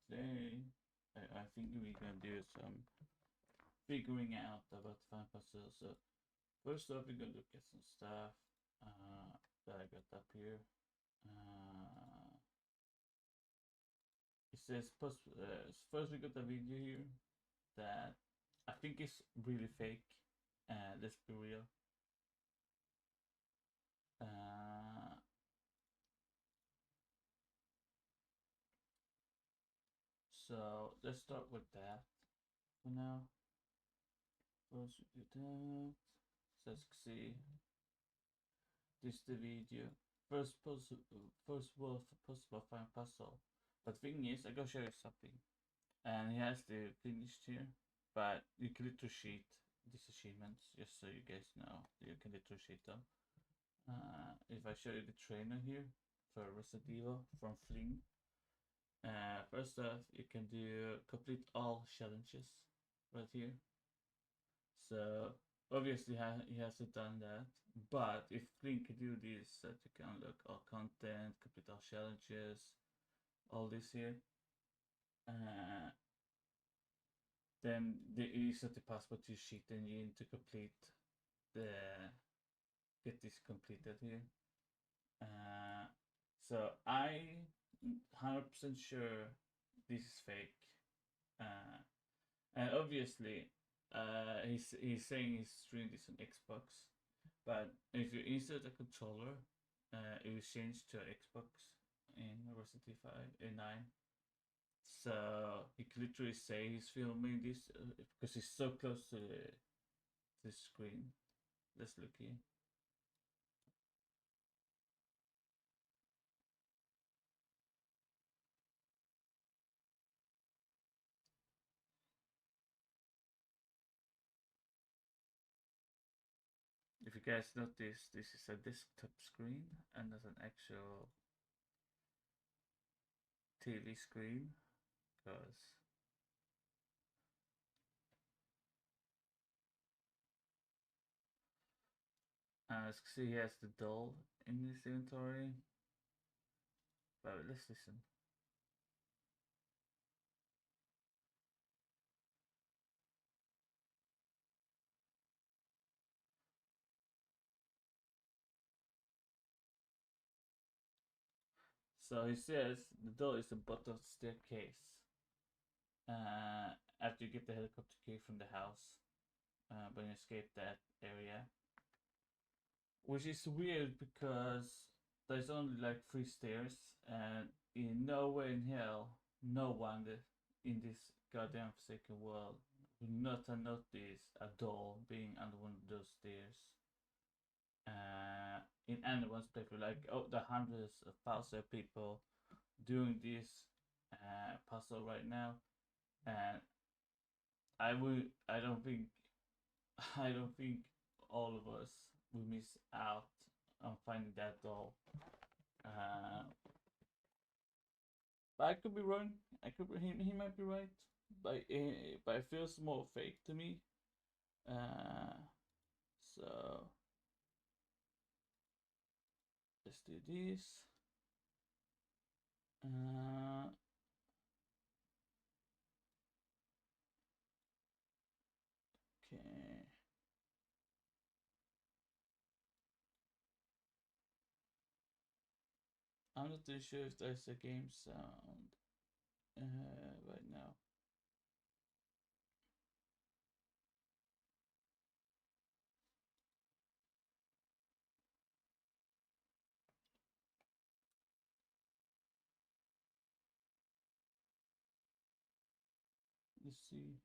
today I think we're gonna do some figuring out about the fan puzzle. So first off, we're gonna look at some stuff that I got up here. It says first we got a video here that I think is really fake. Let's be real. Uh, so let's start with that for now. First we do that. So let's see. This the video. First world possible fine puzzle. But thing is, I gotta show you something. And he has the finished here, but you can little sheet these achievements just so you guys know. You can little sheet them. If I show you the trainer here for Resident Evil from Fling. First off, you can do complete all challenges right here. So obviously he hasn't done that, but if Flynn can do this, that you can unlock all content, complete all challenges, all this here, uh, then there is not the possible to cheat and you need to complete the get this completed here. Uh, so I 100% sure this is fake. Uh, and obviously, he's saying he's streaming this on Xbox, but if you insert a controller, it will change to Xbox in Resident Evil 5 9. So he could literally say he's filming this because he's so close to the screen. Let's look here. If you guys notice, this is a desktop screen and there's an actual TV screen because as you see, he has the doll in his inventory. But let's listen. So he says the door is the bottom staircase. After you get the helicopter key from the house, when you escape that area, which is weird because there's only like 3 stairs, and in nowhere in hell, no one in this goddamn forsaken world would not have noticed a doll being under one of those stairs. In anyone's playthrough, like the hundreds of thousands of people doing this puzzle right now, and I don't think I don't think all of us will miss out on finding that doll. Uh, but I could be wrong. I could he might be right, but it feels more fake to me. Uh, so let's do this. Uh, okay. I'm not too sure if there's a game sound right now. Let's see.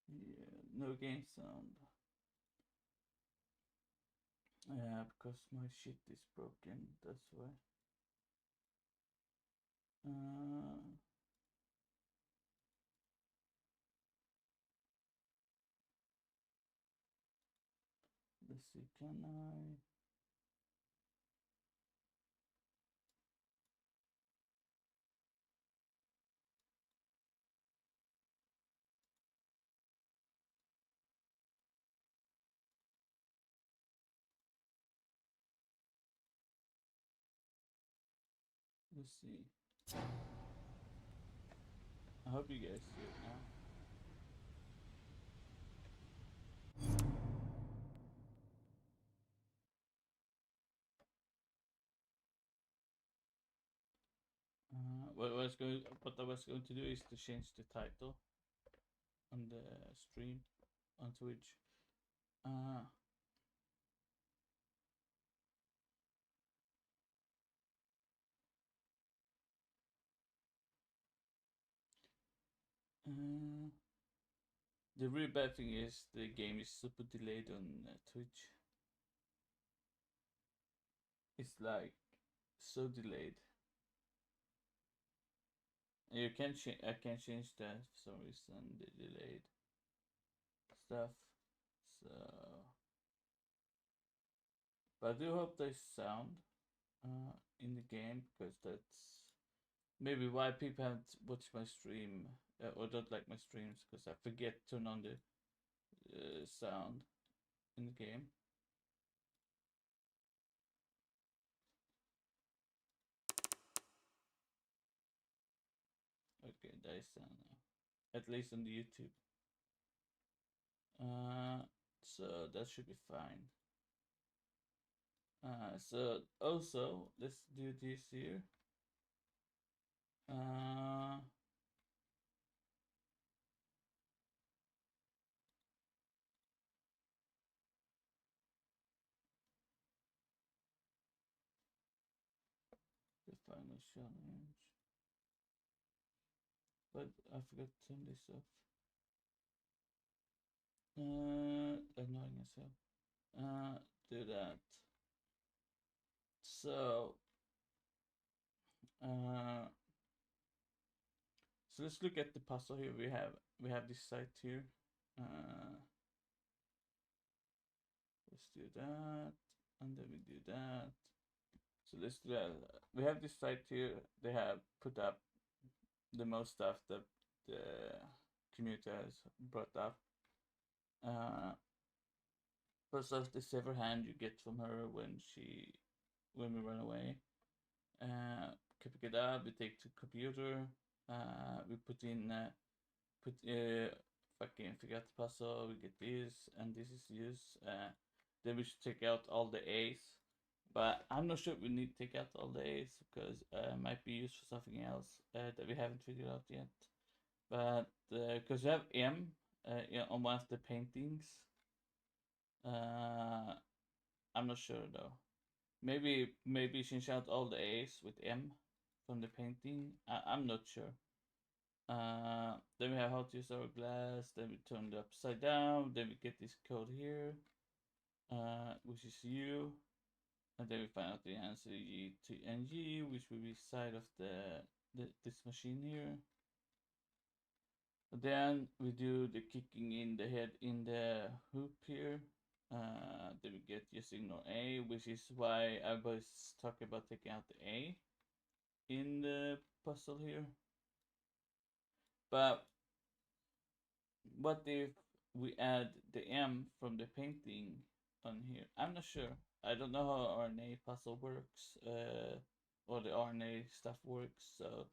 Yeah, no game sound. Yeah, because my shit is broken. That's why. Uh, let's see. Can I? Let's see. I hope you guys see it now. What I was going to do is to change the title on the stream on Twitch. Uh, uh, the real bad thing is the game is super delayed on Twitch. It's like so delayed. You can I can change that for some reason, the delayed stuff. So, but I do hope there's sound in the game, because that's maybe why people haven't watched my stream or don't like my streams, because I forget to turn on the sound in the game. Okay, there is sound now, at least on the YouTube. So that should be fine. So also let's do this here. The final challenge. But I forgot to turn this off. Annoying as hell. Do that. So, so let's look at the puzzle here. We have this site here. Let's do that, and then we do that. So let's do that. We have this site here. They have put up the most stuff that the community has brought up. First off, the sever hand you get from her when we run away. Pick it up. We take to computer. We put in fucking forget the puzzle. We get this, and this is used. Then we should take out all the A's. But I'm not sure we need to take out all the A's, because might be used for something else that we haven't figured out yet. But because we have M on one of the paintings, I'm not sure though. Maybe change out all the A's with M from the painting. I'm not sure. Then we have how to use our glass. Then we turn it upside down. Then we get this code here, which is U. And then we find out the answer G to NG, which will be side of this machine here. Then we do the kicking in the head in the hoop here. Then we get your signal A, which is why I was talking about taking out the A in the puzzle here. But what if we add the M from the painting on here? I'm not sure. I don't know how RNA puzzle works, or the RNA stuff works, so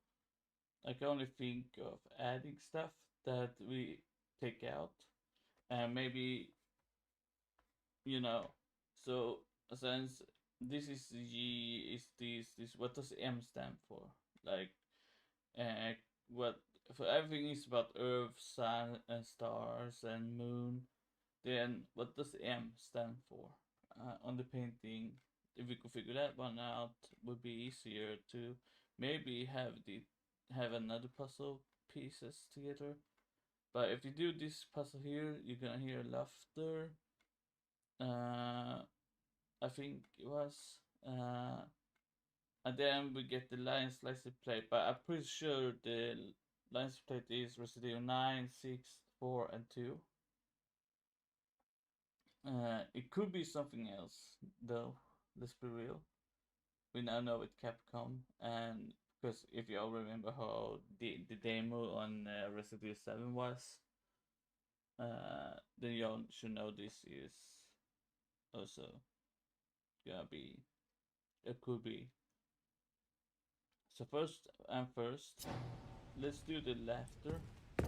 I can only think of adding stuff that we take out. And maybe, so since this is G, is this, what does M stand for? Like, what, for everything is about Earth, Sun, and stars, and Moon, then what does M stand for on the painting? If we could figure that one out, would be easier to maybe have another puzzle pieces together. But if you do this puzzle here, you're gonna hear laughter. I think it was. And then we get the Lions Slicer plate, but I'm pretty sure the Lions plate is Resident Evil 9, 6, 4, and 2. It could be something else, though. Let's be real. We now know it's Capcom, and because if you all remember how the demo on Resident Evil 7 was, then you all should know this is also gonna be, it could be So first, let's do the laughter. I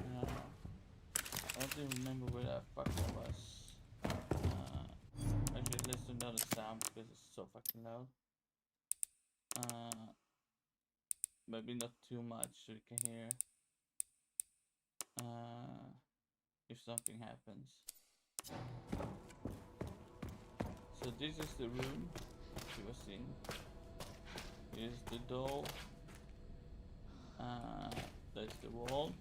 don't even remember where that fuck I was. Actually, let's do another sound because it's so fucking loud. Maybe not too much so you can hear if something happens. So this is the room you were seeing. Here's the doll. That's the wall.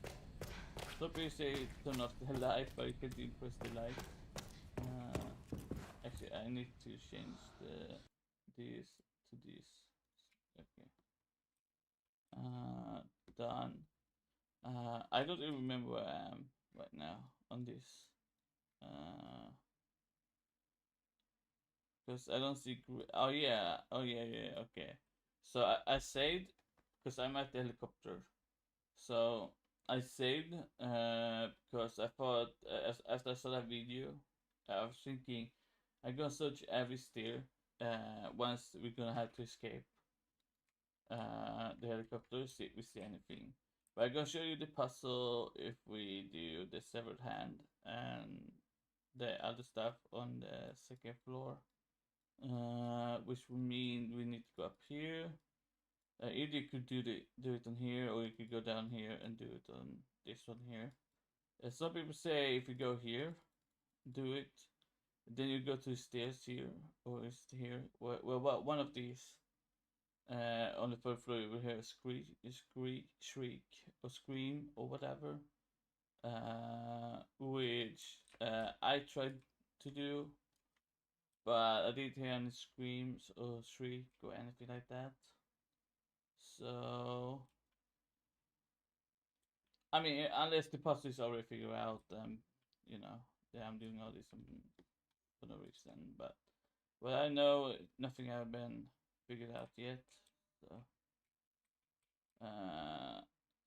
So please say turn off the light, but you can press the light. Actually, I need to change this to this. Okay. Done. I don't even remember where I am right now on this. Because I don't see. Oh yeah. Okay. So I saved because I'm at the helicopter. So I saved because I thought after I saw that video, I was thinking I'm gonna search every stair once we're gonna have to escape the helicopter, see if we see anything. But I'm gonna show you the puzzle if we do the severed hand and the other stuff on the second floor. Which would mean we need to go up here. Either you could do it on here, or you could go down here and do it on this one here. Some people say if you go here, do it, then you go to the stairs here, or is it here? Well, one of these. On the third floor, you will hear a shriek, or scream, or whatever. Which I tried to do, but I didn't hear any screams or shriek or anything like that. So, I mean, unless the puzzle is already figured out, you know, yeah, I'm doing all this for no reason. But I know nothing has been figured out yet. So,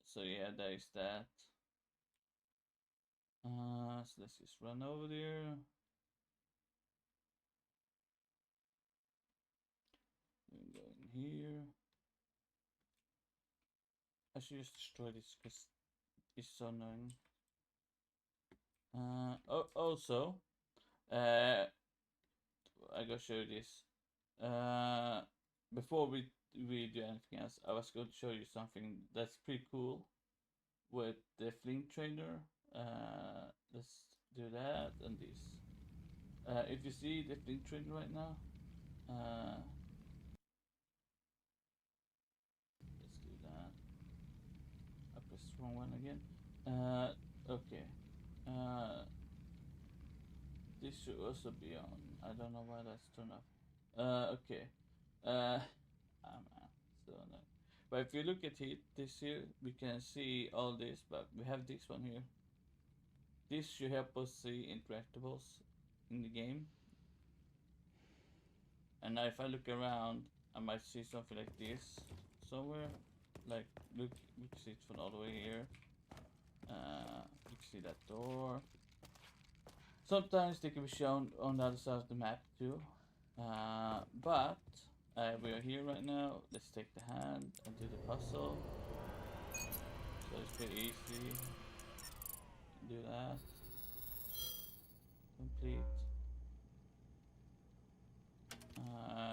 so yeah, there is that. So let's just run over there. Go in here. I should just destroy this because it's so annoying. Also, I gotta show you this. Before we do anything else, I was going to show you something that's pretty cool with the flint trainer. Let's do that and this. If you see the flint trainer right now, let's do that. I pressed the wrong one again. Okay. This should also be on. I don't know why that's turned off. Okay. Man, so annoying. But if you look at it, this here, we can see all this, but we have this one here. This should help us see interactables in the game. And now if I look around, I might see something like this somewhere. Like, look, we can see it from all the way here. You can see that door. Sometimes they can be shown on the other side of the map too. But we are here right now. Let's take the hand and do the puzzle. So it's pretty easy. Do that. Complete.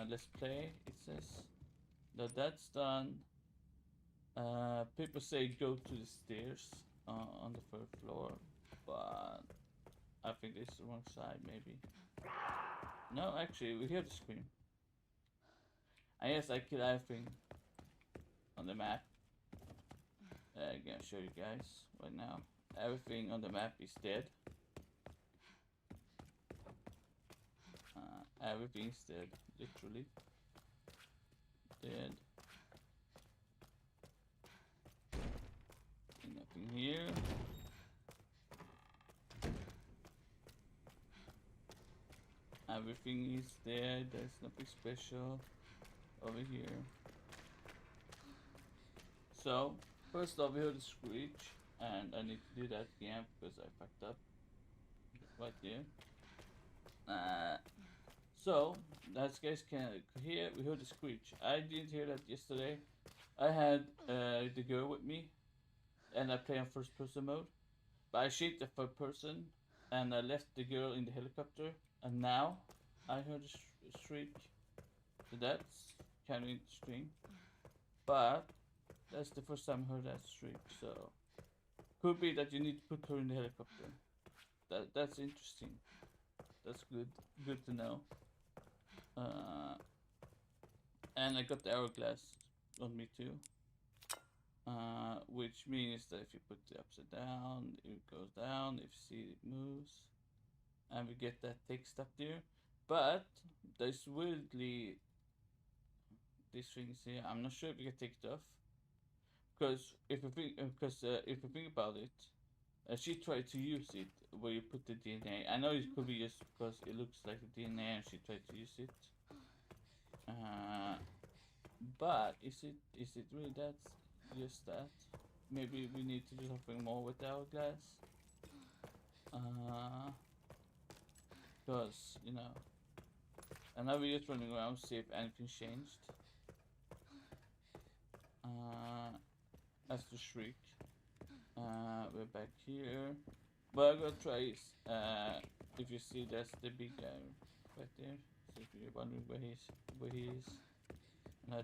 Let's play. It says that that's done. People say go to the stairs on the third floor, but I think this is the wrong side, maybe. No, actually, we hear the scream. I guess I killed everything on the map. I'm gonna show you guys right now. Everything on the map is dead. Everything's dead, literally. Dead. Nothing here. Everything is dead. There's nothing special over here. So, first off, we heard a screech, and I need to do that again because I fucked up right there. So, as guys can hear, we heard a screech. I didn't hear that yesterday. I had the girl with me, and I play on first person mode. But I shaped the third person, and I left the girl in the helicopter, and now I heard a shriek. So that's kind of interesting. But that's the first time I heard that shriek, so could be that you need to put her in the helicopter. That's interesting. That's good to know. Uh, and I got the hourglass on me too. Which means that if you put it upside down, it goes down. If you see it moves, and we get that text up there. But there's weirdly these things here. I'm not sure if you can take it off, because if you think about it, she tried to use it where you put the DNA. I know it could be just because it looks like the DNA, and she tried to use it. But is it really that? Just that? Maybe we need to do something more with the hourglass. Because you know, and now we're just running around see if anything changed. As the shriek. We're back here. What I'm gonna try is, if you see that's the big guy right there. So if you're wondering where he is,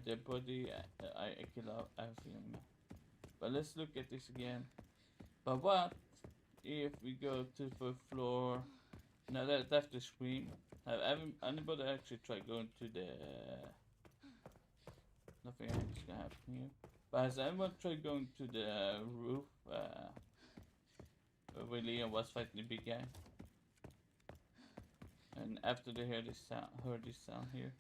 the body I kill out everything. But let's look at this again. But what if we go to the floor? Now that's the screen. Have anybody actually tried going to the? Nothing actually gonna happen here. But has anyone tried going to the roof? Where Leon was fighting the big guy. And after they heard this sound here.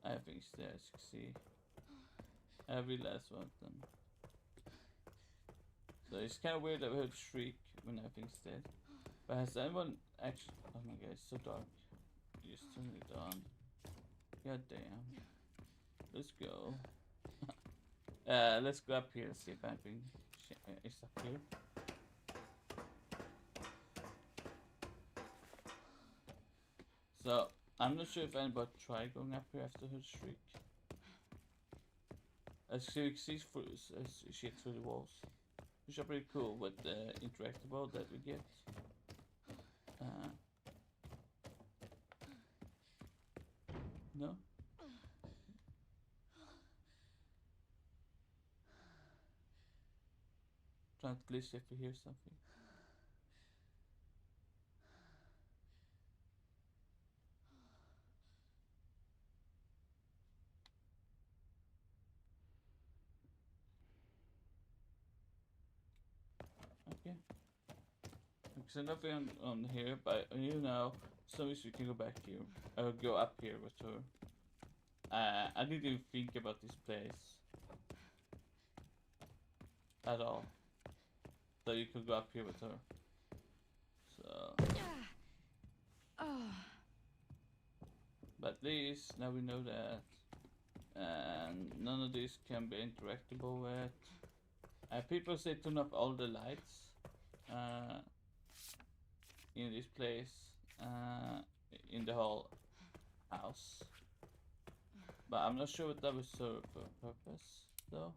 I think it's there, as you can see. Every last one of them. So it's kind of weird that we heard a shriek when everything's dead. But has anyone actually... Oh my god, it's so dark. Just turn it on. God damn. Let's go. Let's go up here and see if anything is up here. So, I'm not sure if anybody tried going up here after her shriek. As you can see, shit through the walls. Which are pretty cool with the interactable that we get. No? Trying to listen if you hear something. Okay. So nothing on here, but you know, so we can go back here. Or go up here with her. I didn't even think about this place at all. So you could go up here with her. So. But at least now we know that. And none of this can be interactable with. People say turn off all the lights in this place, in the whole house. But I'm not sure what that would serve for purpose, though.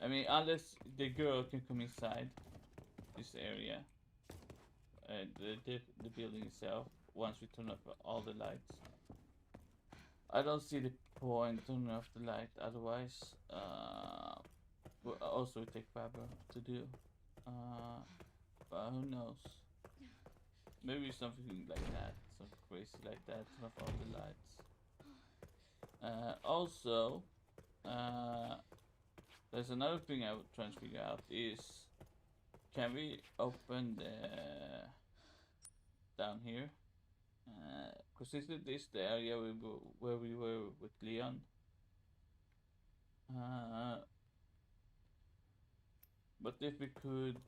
I mean, unless the girl can come inside this area, the building itself, once we turn off all the lights. I don't see the point turning off the light, otherwise, also take forever to do. But who knows? Maybe something like that, something crazy like that, turn off all the lights. Also, there's another thing I would try to figure out is, can we open the down here? Because isn't this the area where we were with Leon? But if we could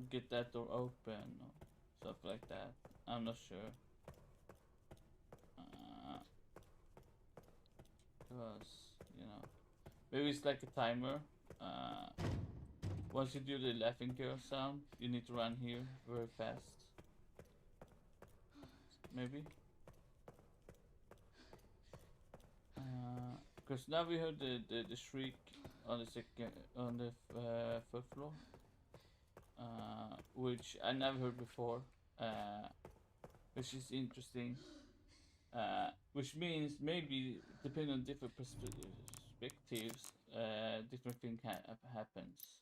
get that door open or stuff like that, I'm not sure. Because, you know, maybe it's like a timer. Once you do the laughing girl sound, you need to run here very fast. maybe. Because now we heard the shriek on the first floor, which I never heard before, which is interesting. Which means maybe depending on different perspectives, different thing happens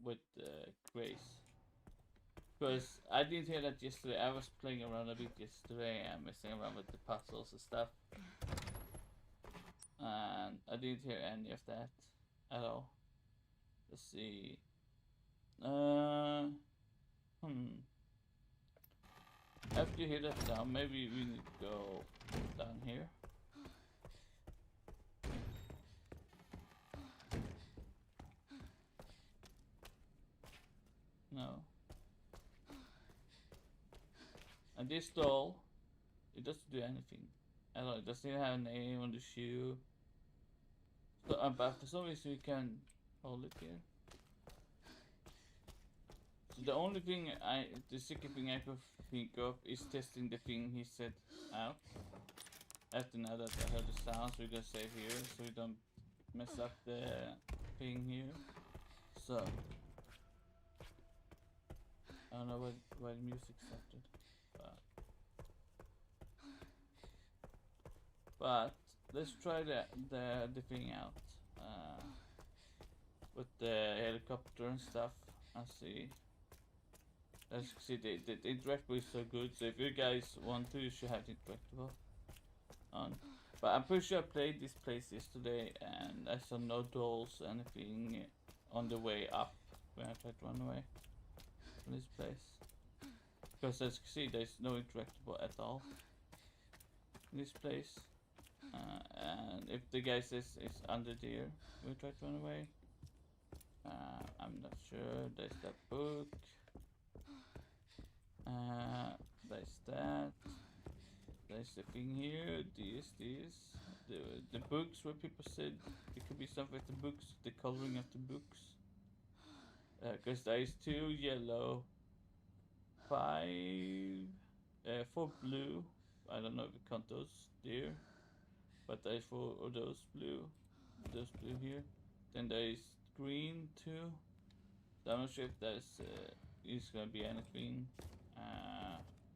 with Grace. Because I didn't hear that yesterday. I was playing around a bit yesterday and messing around with the puzzles and stuff. And I didn't hear any of that at all. Let's see. After you hear that sound, maybe we need to go down here. No. And this doll, it doesn't do anything. I don't know, it doesn't have a name on the shoe. So, but for some reason we can hold it here. So the only thing the second thing I could think of is testing the thing he said out. After now that I heard the sounds, we're gonna save here so we don't mess up the thing here. So I don't know why the music started, but let's try the thing out with the helicopter and stuff and see. As you see, the interactable is so good, so if you guys want to, you should have the interactable on. But I'm pretty sure I played this place yesterday and I saw no dolls, anything on the way up when I tried to run away from this place. Because as you see, there's no interactable at all in this place. And if the guy says it's under there, we try to run away. I'm not sure. There's that book. There's that. There's the thing here. The books where people said it could be something with the books, the coloring of the books. Because there is 2 yellow, 5, 4 blue. I don't know if you count those there, but there is 4 of those blue here. Then there is green too. So I'm not sure if there's is gonna be anything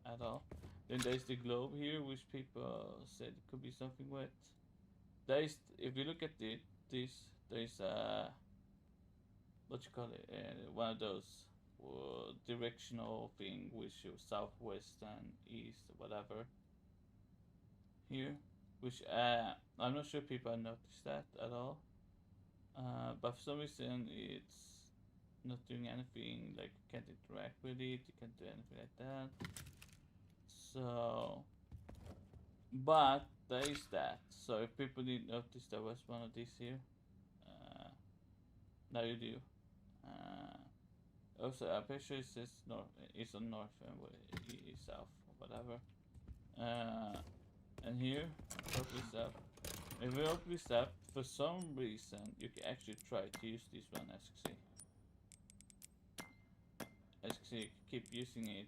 at all. Then there's the globe here, which people said it could be something with. There is, if you look at this, there's what you call it, one of those directional thing which shows southwest and east, whatever. Here, which I'm not sure people have noticed that at all. But for some reason it's not doing anything, like you can't interact with it, you can't do anything like that. So, but there is that. So if people didn't notice there was one of these here, now you do. Also, I'm pretty sure it says north. It's on north and south or whatever. And here, open this up. If we open this up, for some reason, you can actually try to use this one, as you see. As you see, you keep using it.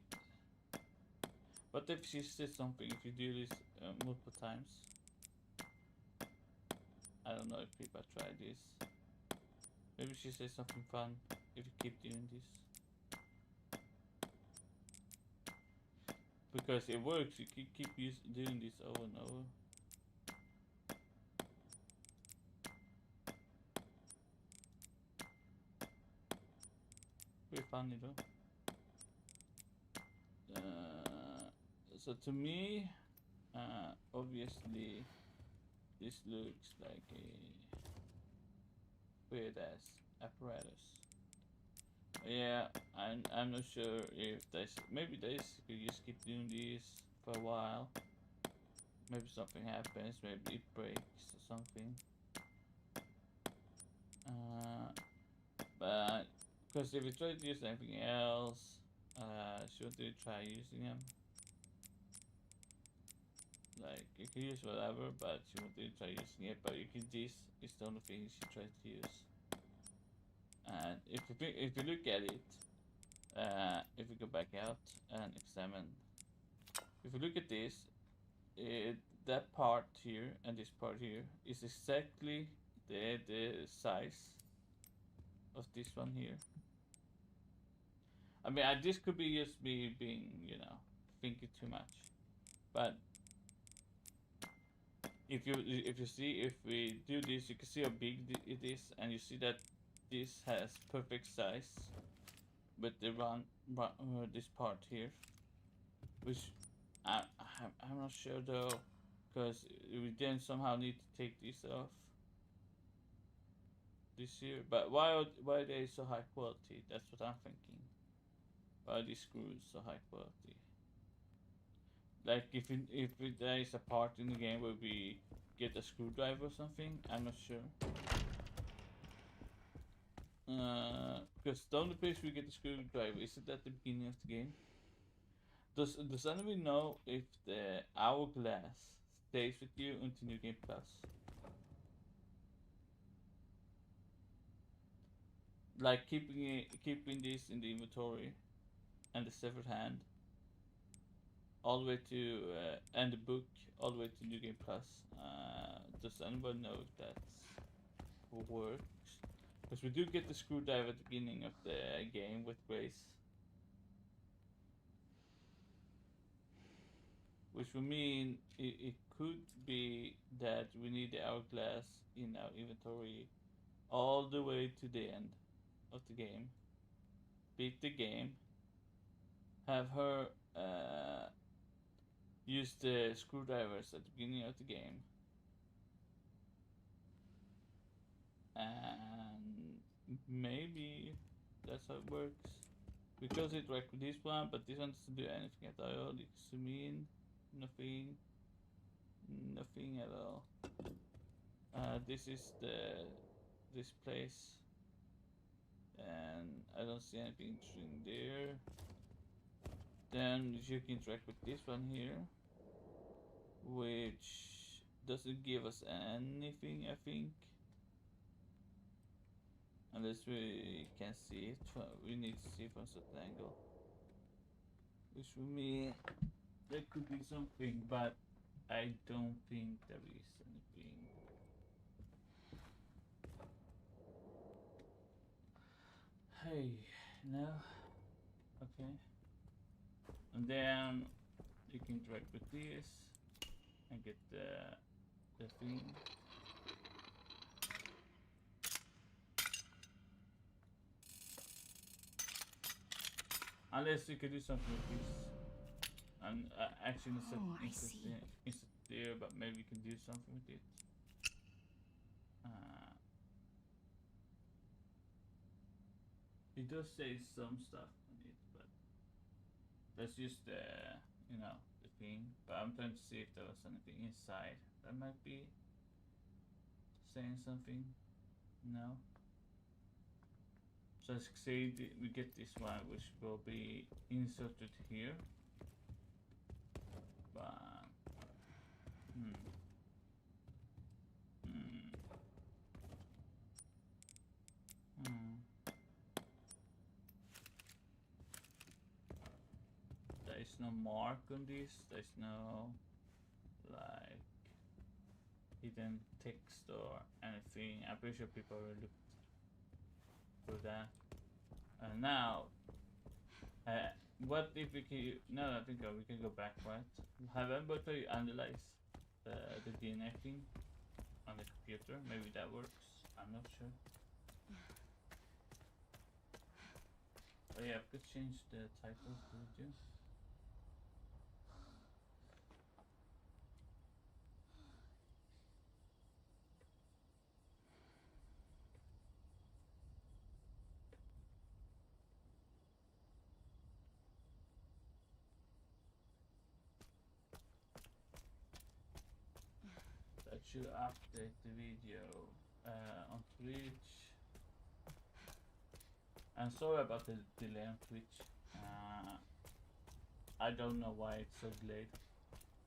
But if she says something, if you do this multiple times, I don't know if people try this. Maybe she says something fun if you keep doing this. Because it works, you keep doing this over and over. Pretty funny though. So to me, obviously, this looks like a weird ass apparatus. Yeah, I'm not sure if there's, maybe there's, you just keep doing this for a while. Maybe something happens, maybe it breaks or something. But because if you try to use anything else, should you try using them? Like you can use whatever, but she won't really try using it. But you can, this is the only thing she tries to use. And if you look at it, if we go back out and examine if you look at this, it, that part here and this part here is exactly the size of this one here. I mean, this could be just me being, thinking too much. But if you see, if we do this, you can see how big it is, and you see that this has perfect size with the this part here, which I'm not sure though, because we then somehow need to take this off this here. But why are they so high quality? That's what I'm thinking. Why are these screws so high quality? Like if there is a part in the game where we get a screwdriver or something, I'm not sure. Because the only place we get the screwdriver is it at the beginning of the game. Does anyone know if the hourglass stays with you until New Game Plus? Like keeping this in the inventory and the severed hand all the way to and the book all the way to New Game Plus. Does anyone know if that works? Because we do get the screwdriver at the beginning of the game with Grace. Which would mean it could be that we need the hourglass in our inventory all the way to the end of the game. Beat the game. Have her use the screwdrivers at the beginning of the game. And maybe that's how it works. Because it worked with this one, but this one doesn't do anything at all. You can zoom in, nothing at all. This is this place, and I don't see anything interesting there. Then you can interact with this one here, which doesn't give us anything, I think. Unless we can see it, we need to see it from a certain angle. Which for me, there could be something, but I don't think there is anything. Hey, no, okay. And then you can interact with this and get the thing. Unless you could do something with this. And actually it's there, but maybe you can do something with it. It does say some stuff on it, but that's just the thing. But I'm trying to see if there was anything inside that might be saying something. No. So as you see, we get this one, which will be inserted here. But there is no mark on this. There's no like hidden text or anything. I'm pretty sure people already looked through that. And now, what if we can? No, I think we can go back, right? Have anybody analyzed the DNA thing on the computer? Maybe that works. I'm not sure. But yeah, I could change the title of the video. That should update the video on Twitch. I'm sorry about the delay on Twitch. I don't know why it's so delayed.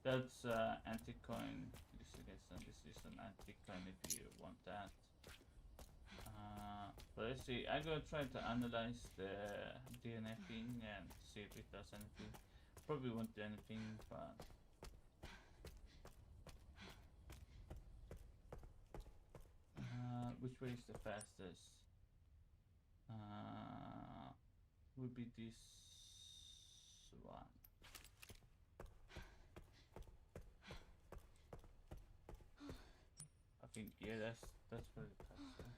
That's anti-coin. This is an anti-coin if you want that. But let's see. I'm gonna try to analyze the DNA thing and see if it does anything. Probably won't do anything, but which way is the fastest? Would be this one. I think yeah, that's pretty faster.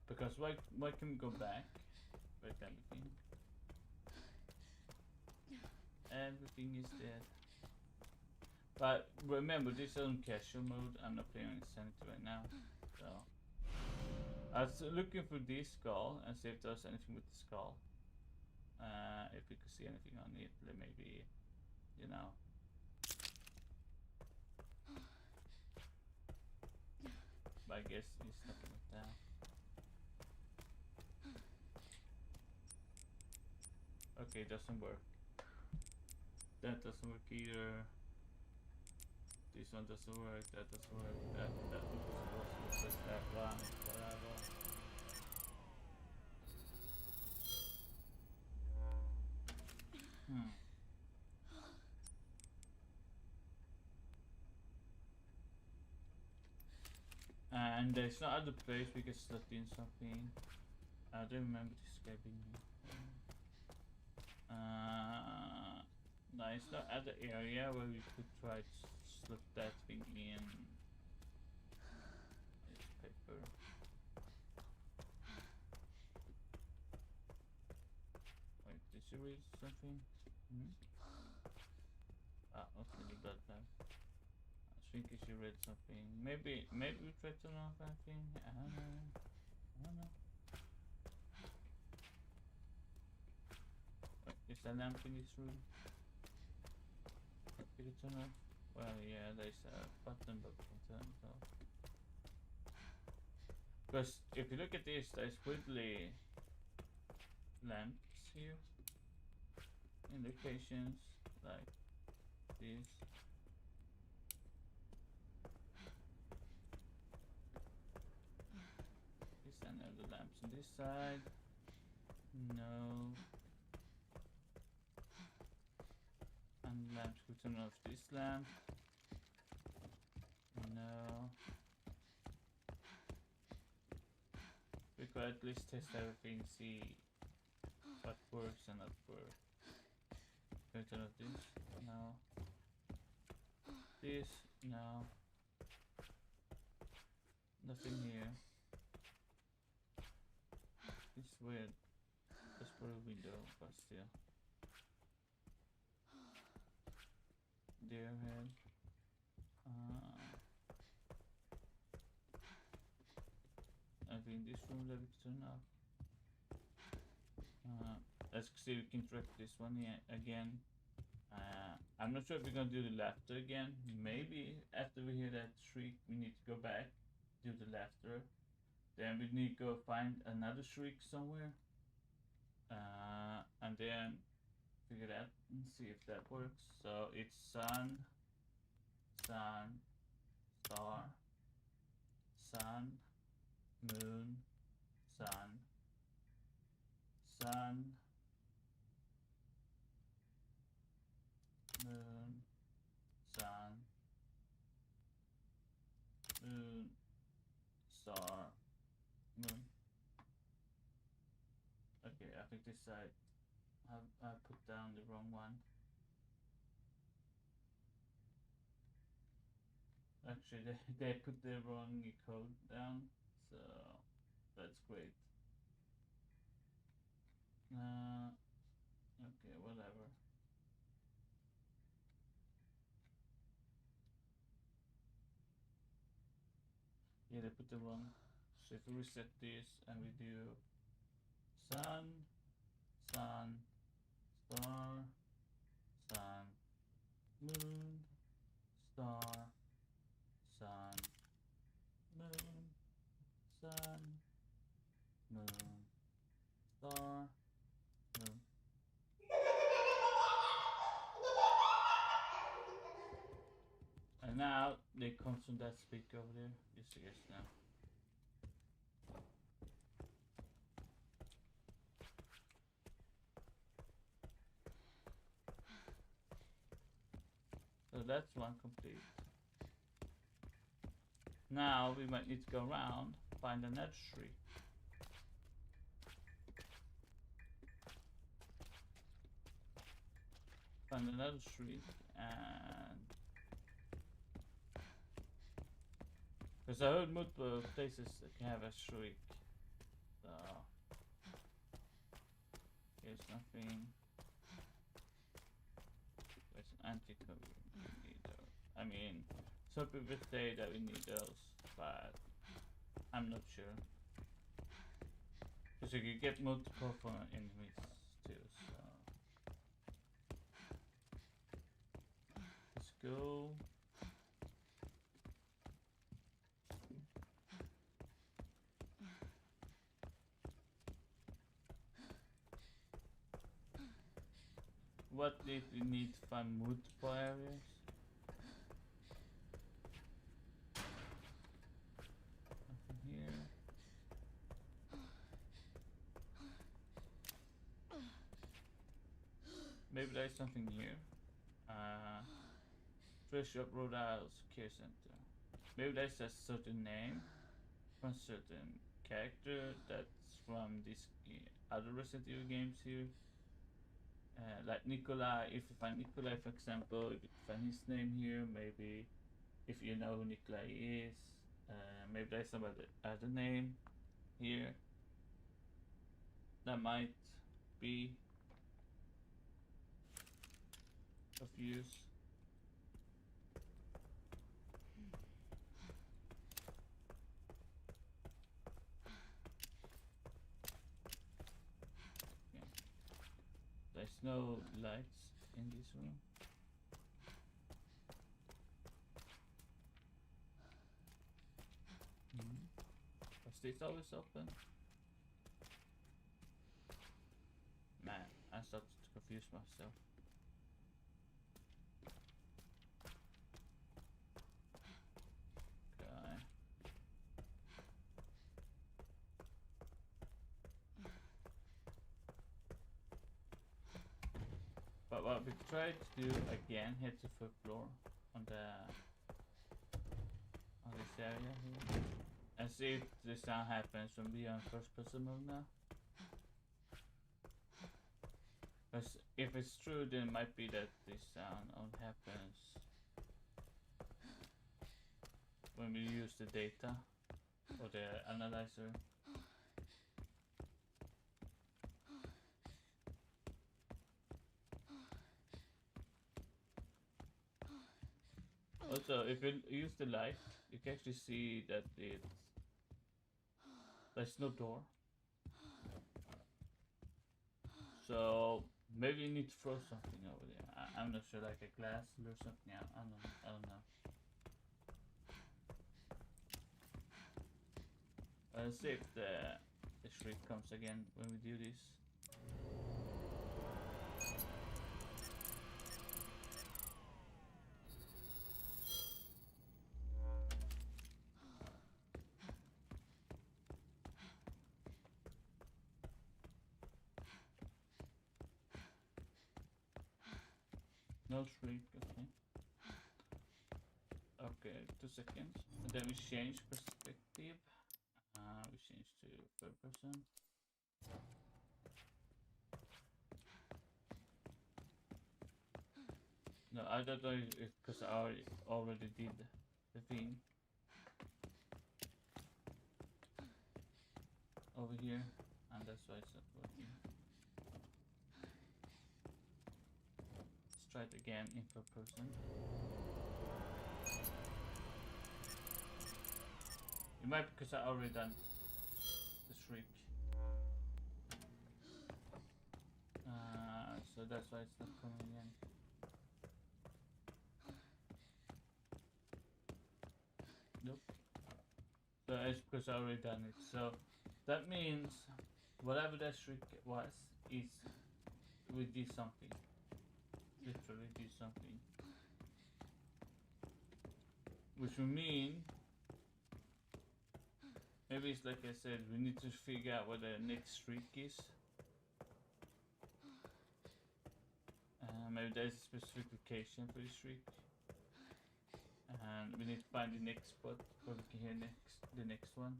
Because why can we go back? Break everything. Everything is dead. But remember, this is on casual mode. I'm not playing on Insanity right now. So I was looking for this skull and see if there's anything with the skull. If we could see anything on it, maybe, you know. But I guess it's nothing like that. Okay, doesn't work. That doesn't work either. This one doesn't work. That doesn't work. That was supposed to work. That one, whatever. And there's no other place we can slot in something. I don't remember describing it. No, it's not other area where we could try to slot that thing in. It's paper. Wait, did you read something? Okay, the blood lab. I think she read something. Maybe we try to know something. I don't know. Wait, is there a lamp in this room? Did it turn off? Well, yeah, there's a button, but we can turn it off. Because if you look at this, there's wiggly lamps here in locations like this. Is there any other lamps on this side? No. And lamps we turn off this lamp. No. We could at least test everything, see what works and not works. Can we turn off this? No. This? No. Nothing here. It's weird. Just for a window, but still. Deer head. I think this room that we can turn off. Let's see if we can track this one again. I'm not sure if we're gonna do the laughter again. Maybe after we hear that shriek, we need to go back, do the laughter. Then we need to go find another shriek somewhere. And then figure that and see if that works. So it's sun, star, sun, moon, sun, moon, sun, moon, star, moon. Okay, I think this side I put down the wrong one. Actually, they put the wrong code down, so that's great. Okay, whatever. Yeah, they put the wrong. So if we reset this and we do sun, star, sun, moon, star, sun, moon, sun, moon, star, moon. And now they come from that speaker over there. You see us now. that's one complete. Now we might need to go around, find another tree. Find another tree, and because I heard multiple places that can have a shriek. So here's nothing. There's an anti-code. We need those. I mean, some people say that we need those, but I'm not sure. Because you can get multiple from enemies too, so let's go. What did we need to find multiple areas? Nothing here. Maybe there's something here. Fresh Up Rhode Isles Care Center. Maybe there's a certain name from certain character that's from this other Resident Evil games here. Like Nikolai, if you find Nikolai, for example, if you find his name here, maybe if you know who Nikolai is, maybe there's some other name here that might be of use. Yeah. There's no lights in this room. Was this always open? Man, I started to confuse myself. Okay. But what we tried to do again, hit the third floor on this area here, and see if the sound happens when we are in first person mode now. Because if it's true, then it might be that this sound only happens when we use the data or the analyzer. Also, if you use the light, you can actually see that there's no door. So maybe you need to throw something over there. I'm not sure, like a glass or something. I don't know. Let's see if the shriek comes again when we do this. No shriek, okay. Okay, 2 seconds. And then we change perspective. We change to third person. No, I don't know if it's because I already did the thing over here, and that's why it's not working. Let's try it again in third person. It might be because I already done the shriek. So that's why it's not coming again. Nope. So it's because I already done it. So that means whatever that shriek was, is we did something. Literally did something. Which will mean maybe it's like I said, we need to figure out what the next shriek is. Maybe there's a specific location for the shriek. And we need to find the next spot where we can hear the next one.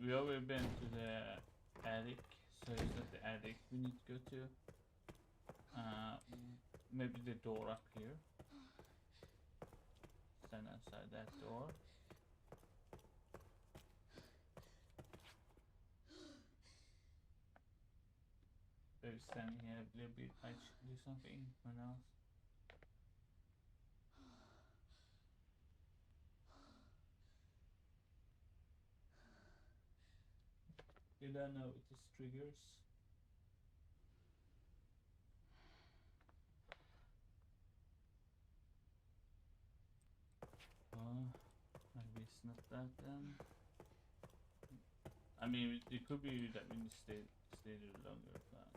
We already been to the attic, so it's not the attic we need to go to. Maybe the door up here. Stand outside that door. Maybe standing here a little bit, I should do something. Who knows? You don't know it is triggers. Maybe it's not that then. I mean, it could be that we need to stay there longer, but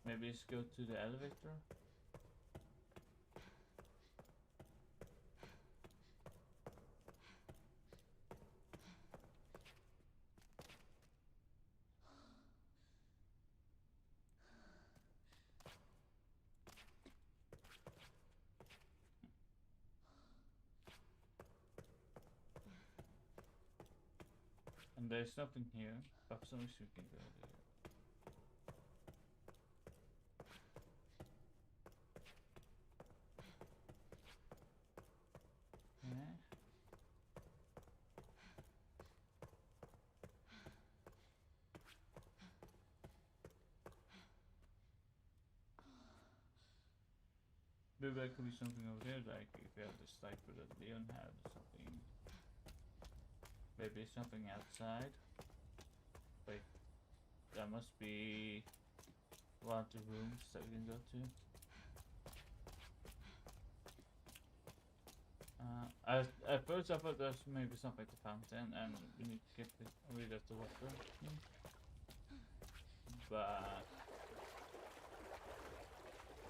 maybe let's go to the elevator. And there's nothing here, but for some reason we can go there. Yeah. Maybe there could be something over there, like if you have the sniper that Leon had or something. Maybe something outside. Wait, there must be one of the rooms that we can go to. At first I thought there's maybe something at the fountain and we need to get rid of the water. But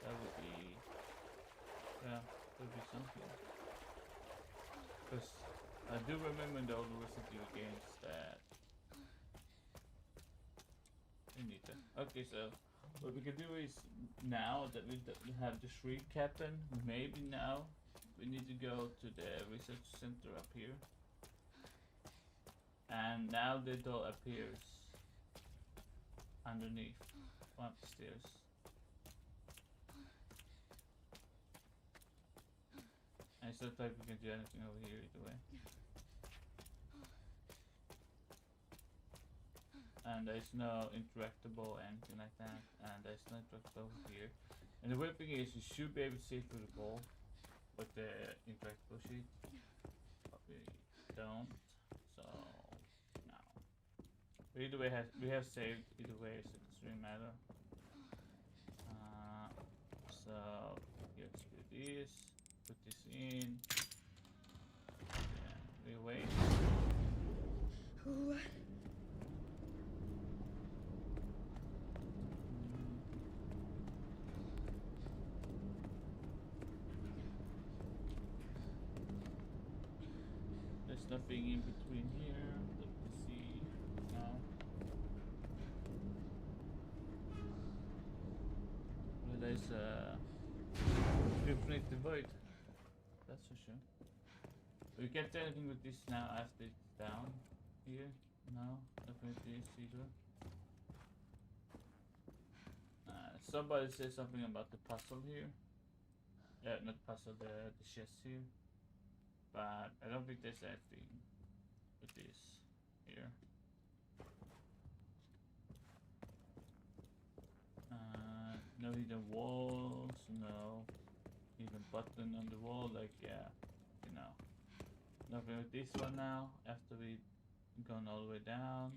that would be, yeah, that would be something. Because I do remember in the old Resident Evil games that we need that. Okay, so what we can do is now that we have the Shriek Captain, maybe now we need to go to the research center up here. And now the door appears underneath one of the stairs. And it's not like we can do anything over here either way. And there's no interactable anything like that. And there's no interactable over here. And the weird thing is you should be able to see through the wall with the interactable sheet. But we don't. So no. But either way we have saved, either way so it doesn't really matter. So let's do this. Put this in. Yeah, we wait. What? There's nothing in between here. Let me see. No. Well, there's a infinite void. That's for sure. We can't do anything with this now after it's down here. No, nothing with this either. Somebody said something about the puzzle here. Yeah, not puzzle, the chest here. But I don't think there's anything with this here. No hidden walls, no hidden button on the wall, like yeah, you know. Nothing with this one now, after we've gone all the way down.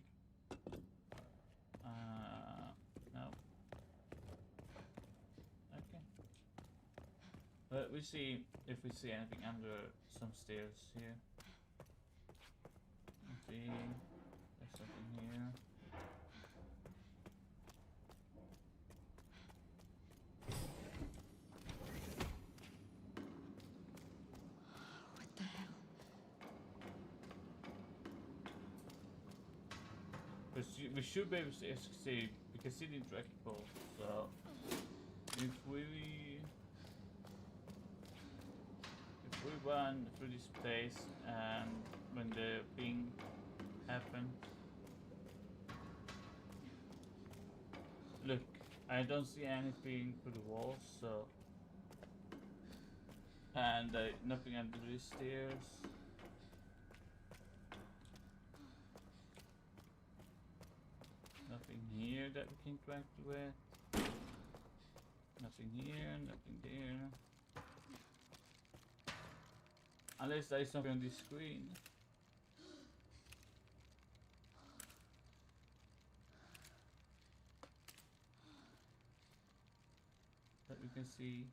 No. Okay. But we see if we see anything under some stairs here. Let's see. There's something here. What the hell? We should be able to escape because it didn't track both. So if we run through this place and when the ping happens, look, I don't see anything through the walls, so and nothing under the stairs. Nothing here that we can interact with. Nothing here, nothing there. Unless there is something on this screen. That we can see.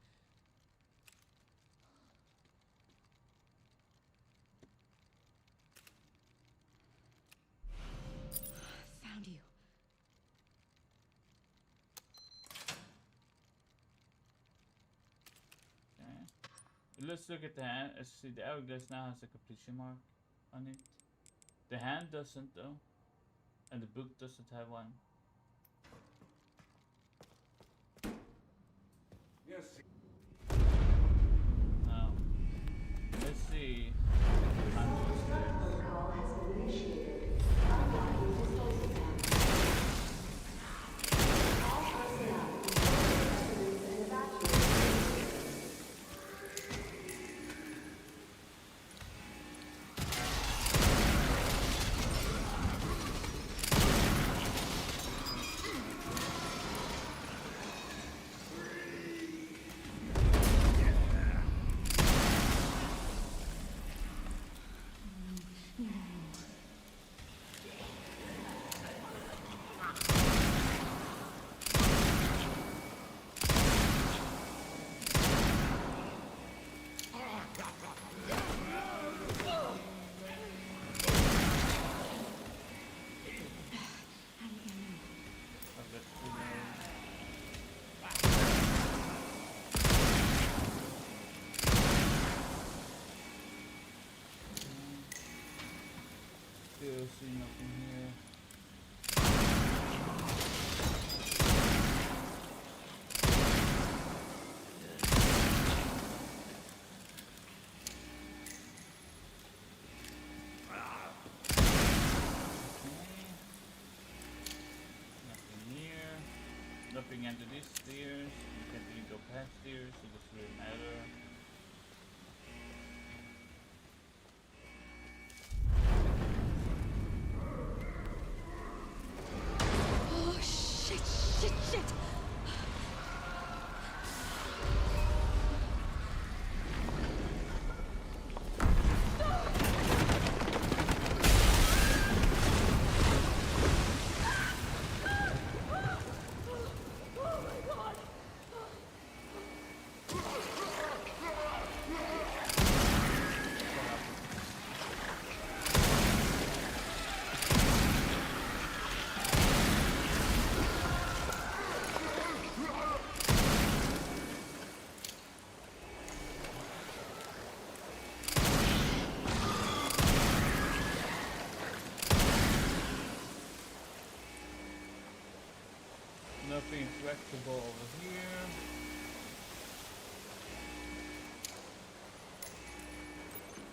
Found you. Okay. Let's look at the hand. As you see, the hourglass now has a completion mark on it. The hand doesn't though. And the book doesn't have one. Yes. Now, let's see. Protocol has been initiated. Unlocking disposal tank. All personnel, residents and evacuated. Still see nothing here. Nothing here. Nothing under these stairs. You can't even go past stairs, so it doesn't really matter. Oh, shit. Nothing flexible over here.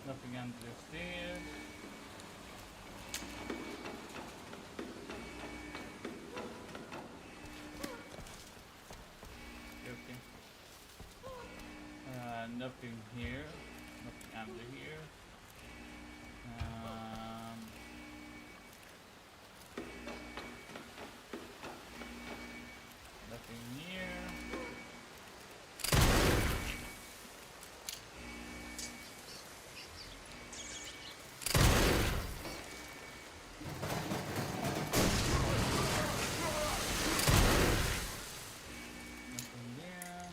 Nothing under the stairs. Okay. Nothing here. Nothing under here. Nothing here. Nothing there.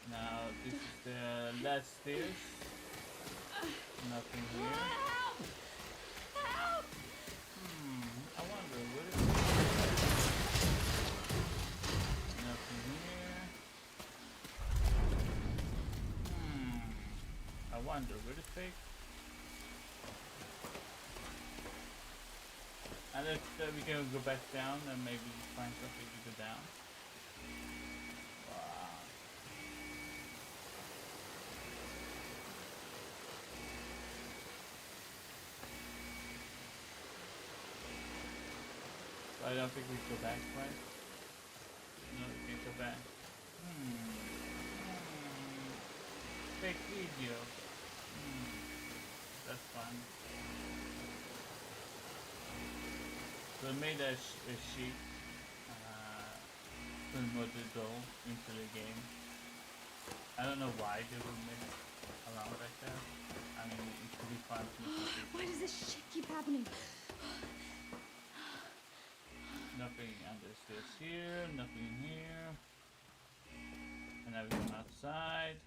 Now this is the last stairs. Nothing here. I wonder what is nothing here. I wonder what is fake. we can go back down and maybe find something to go down. Wow. So I don't think we go back, right? No, we can't go back. Fake video. That's fun. So I made a sheet to model into the game. I don't know why they would make it around like that. I mean, it could be fun to Why does this shit keep happening? nothing under stairs here, nothing here. And now we come outside.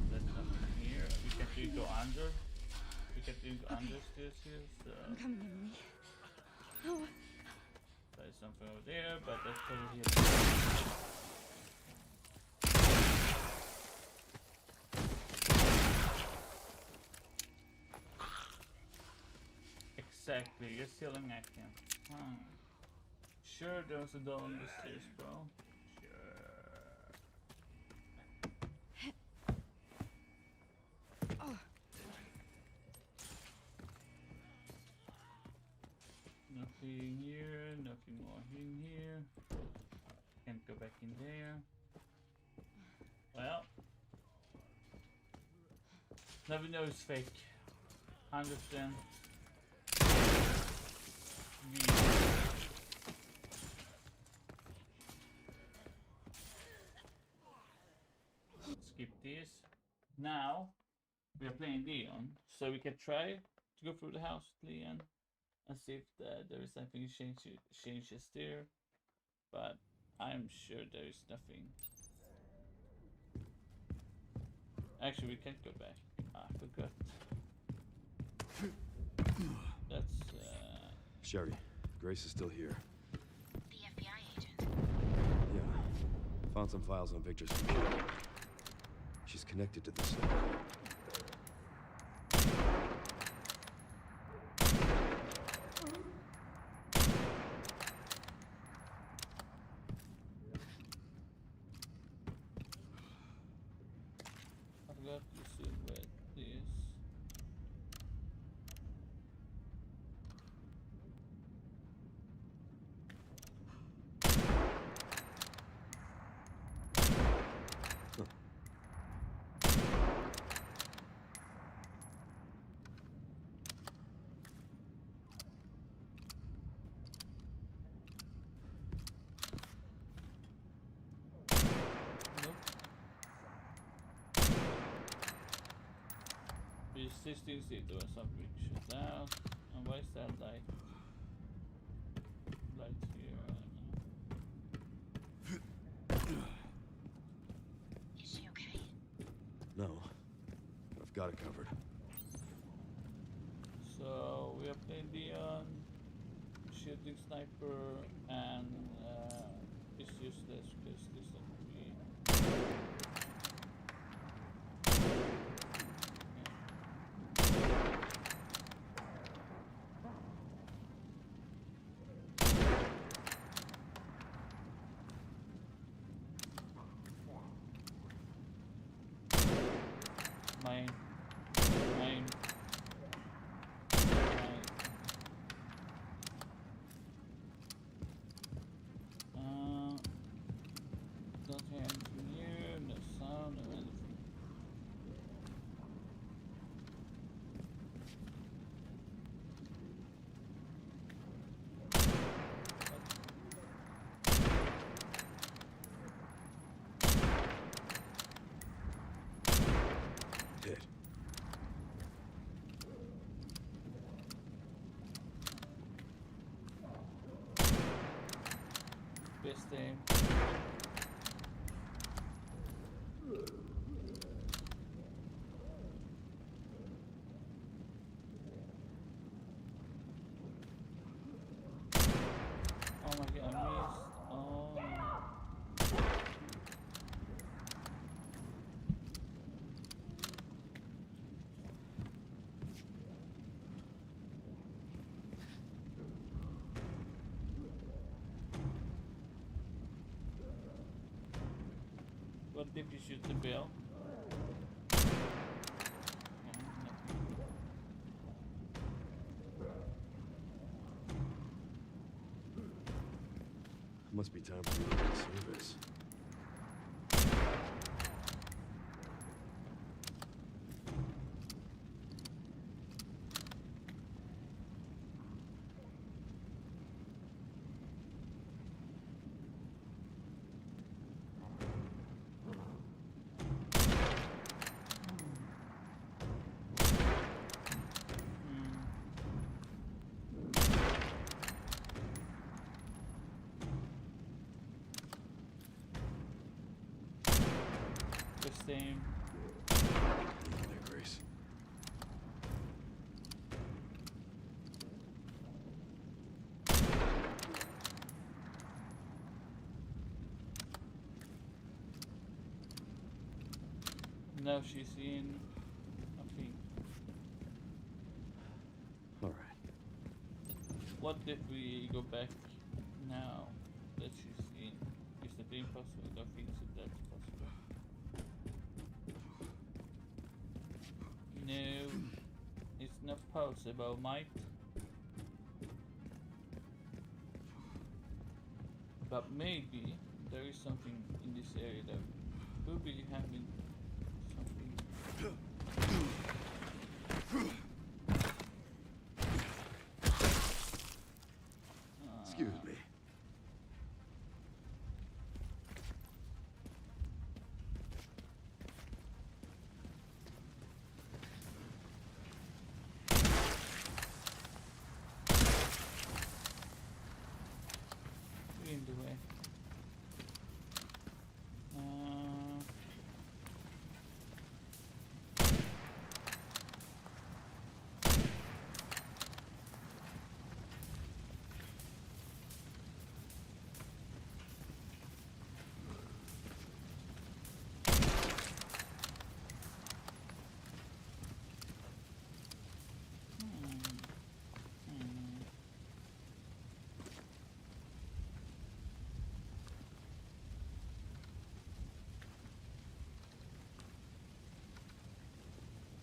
There's nothing here. We can't really go under. We can't even go under stairs here, so I'm coming, Emily. Oh, there's something over there, but that's over here. Exactly, you're stealing action. Sure, there was a door on the stairs, bro. Nothing here, nothing more in here. Can't go back in there. Well, never know it's fake. 100%. Skip this. Now we are playing Leon, so we can try to go through the house with Leon and see if there is something changes there. But I'm sure there is nothing. Actually, we can't go back. I forgot. That's Sherry, Grace is still here. the FBI agent. Yeah. Found some files on Victor's computer. She's connected to this. I forgot to see where this. We still see there was something shut out. And why is that light? Light here. Is she okay? No. I've got it covered. So we are playing Leon, shooting sniper, and it's useless because this doesn't be. Mine. If you shoot the bell. Must be time for you to get service. The same. There, Grace. Now she's in. Nothing. All right. What if we go back now that she's in? Is that impossible? I think that's possible. No, it's not possible, mate. But maybe there is something in this area that could be having something. Excuse me. In the way.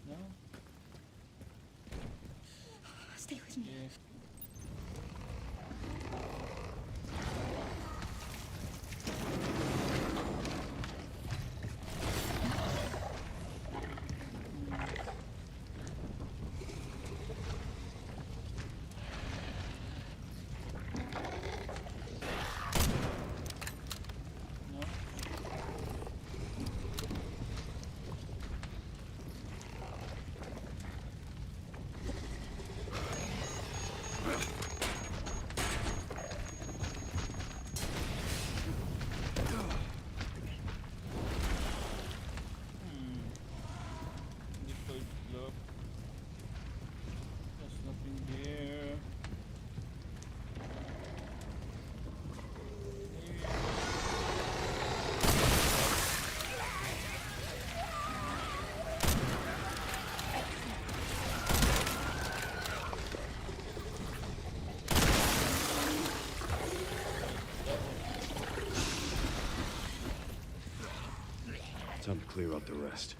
No? Stay with me. Yes. No? This place is locked. There's nothing here. Time to clear out the rest.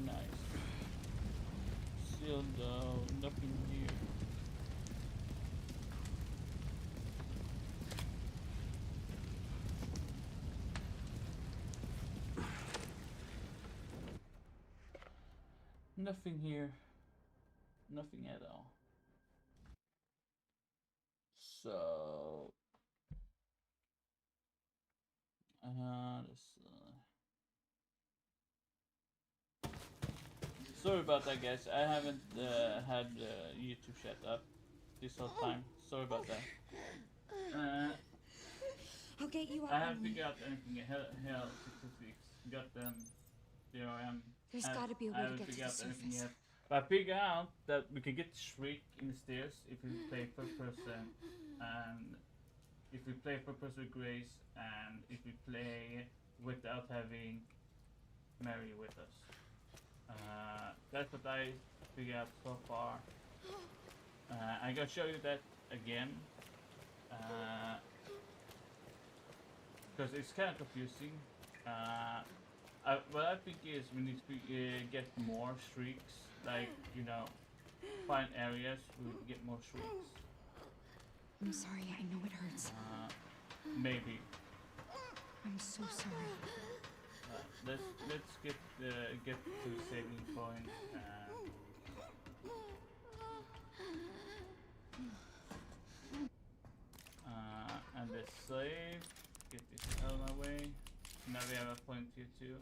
Nice. Still though, nothing here. Nothing here. Nothing at all. So sorry about that, guys. I haven't had YouTube chat up this whole time. Sorry about that. I'll get you out. I haven't Emily. figured out anything. Hell, 6 weeks. Got them. DRM. There's gotta be a I way to haven't get to figured the out anything surface. yet. But I figured out that we can get Shriek in the stairs if we play per person, and if we play per person with Grace, and if we play without having Mary with us. That's what I figured out so far. I'm gonna show you that again. Because it's kind of confusing. What I think is we need to get more streaks, like, you know, find areas we get more streaks. I'm sorry, I know it hurts. Maybe. I'm so sorry. Let's get to the saving point. And let's save. Get this out of my way. Now we have a point here too.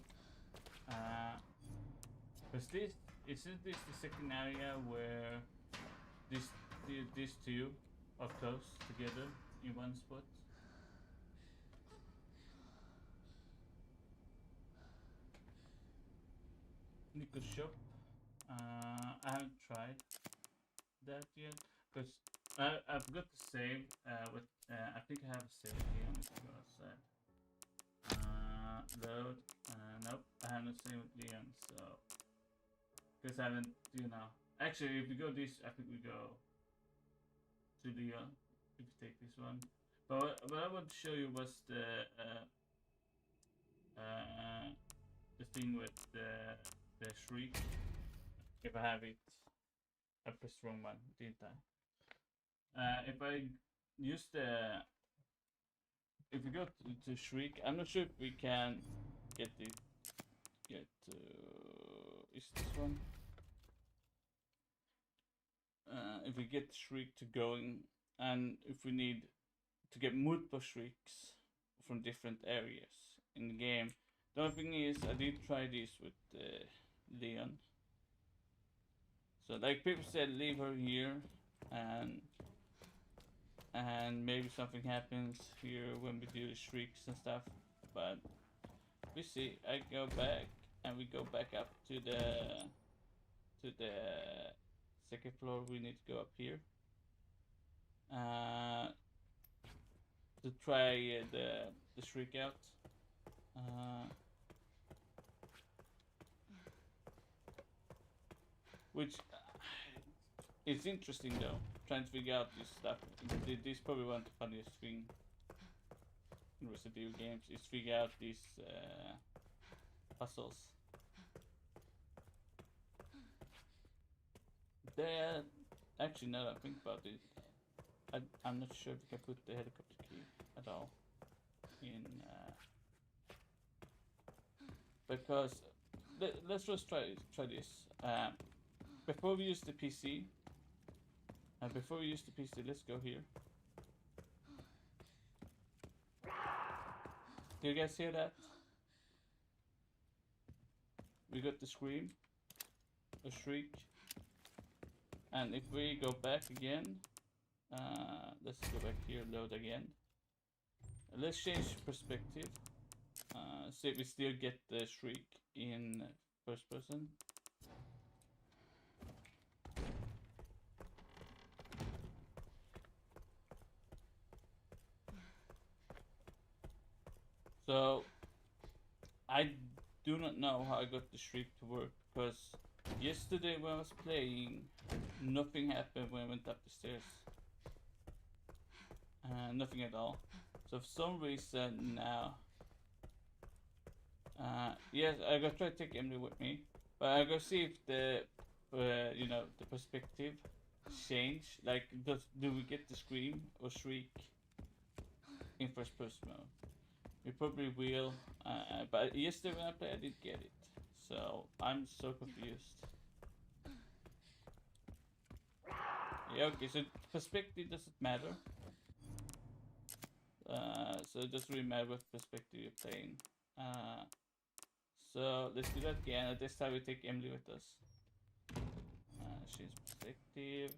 Because this isn't this the second area where these two are close together in one spot. Nico's shop. I haven't tried that yet because I've got the save with I think I have a save here. Let me go outside. Load. Nope, I haven't saved with Leon, so because I haven't, you know. Actually, if we go this, I think we go to Leon. If you take this one, but what I want to show you was the thing with the shriek. If I have it, I pressed the wrong one, didn't I? If I use if we go to shriek, I'm not sure if we can get is this one? If we get shriek to going, and if we need to get multiple shrieks from different areas in the game. The only thing is, I did try this with Leon. So like people said, leave her here, and maybe something happens here when we do the shrieks and stuff. But we see. I go back, and we go back up to the second floor. We need to go up here to try the shriek out. Which it's interesting though, trying to figure out this stuff. This is probably one of the funniest thing in Resident Evil games is figure out these puzzles. They're actually, now that I think about it, I'm not sure if we can put the helicopter key at all in because let's just try this. Before we use the PC, let's go here. Do you guys hear that? We got the scream, a shriek, and if we go back again, let's go back here, load again. Let's change perspective. See if we still get the shriek in first person. So I do not know how I got the shriek to work because yesterday when I was playing, nothing happened when I went up the stairs. Nothing at all. So for some reason now, yes, I gotta try to take Emily with me, but I gotta see if the you know, the perspective change. Like, do we get the scream or shriek in first person mode? We probably will, but yesterday when I played, I did get it, so I'm so confused. Yeah, okay, so perspective doesn't matter. So it doesn't really matter what perspective you're playing. So let's do that again. At this time we take Emily with us. She's perspective,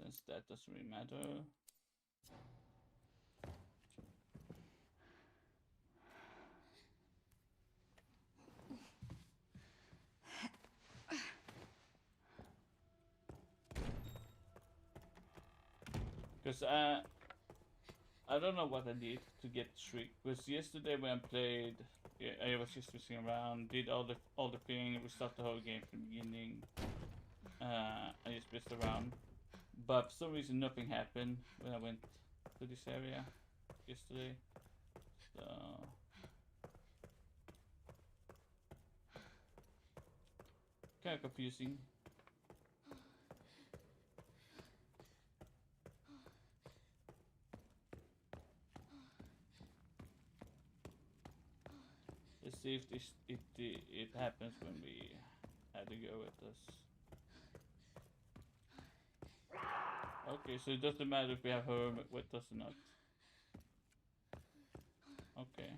since that doesn't really matter. Because I don't know what I did to get shriek. Because yesterday when I played yeah, I was just messing around, did all the thing, restart the whole game from the beginning. I just messed around, but for some reason nothing happened when I went to this area yesterday. So kind of confusing. Let's see if it happens when we have to go with us. Okay, so it doesn't matter if we have her with us or not. Okay,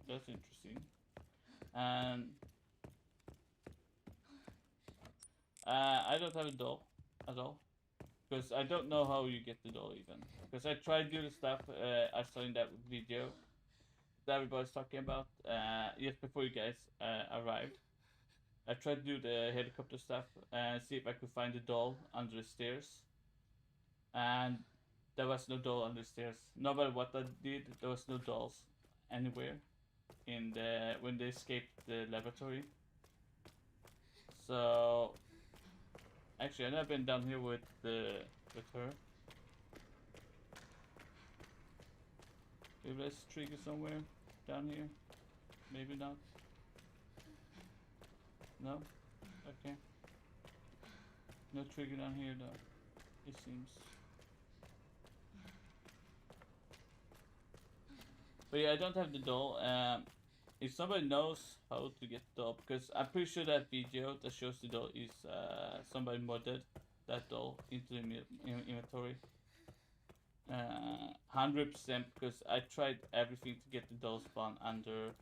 that's interesting. And I don't have a doll at all because I don't know how you get the doll even. Because I tried doing the stuff I saw in that video that everybody's talking about just before you guys arrived. I tried to do the helicopter stuff and see if I could find the doll under the stairs, and there was no doll under the stairs. No matter what I did, there was no dolls anywhere in the when they escaped the laboratory. So actually, I've never been down here with her. Maybe let's trigger somewhere down here. Maybe not. No. Okay. No trigger down here though. It seems. But yeah, I don't have the doll. If somebody knows how to get the doll, because I'm pretty sure that video that shows the doll is somebody modded that doll into the inventory. 100% because I tried everything to get the doll spawn under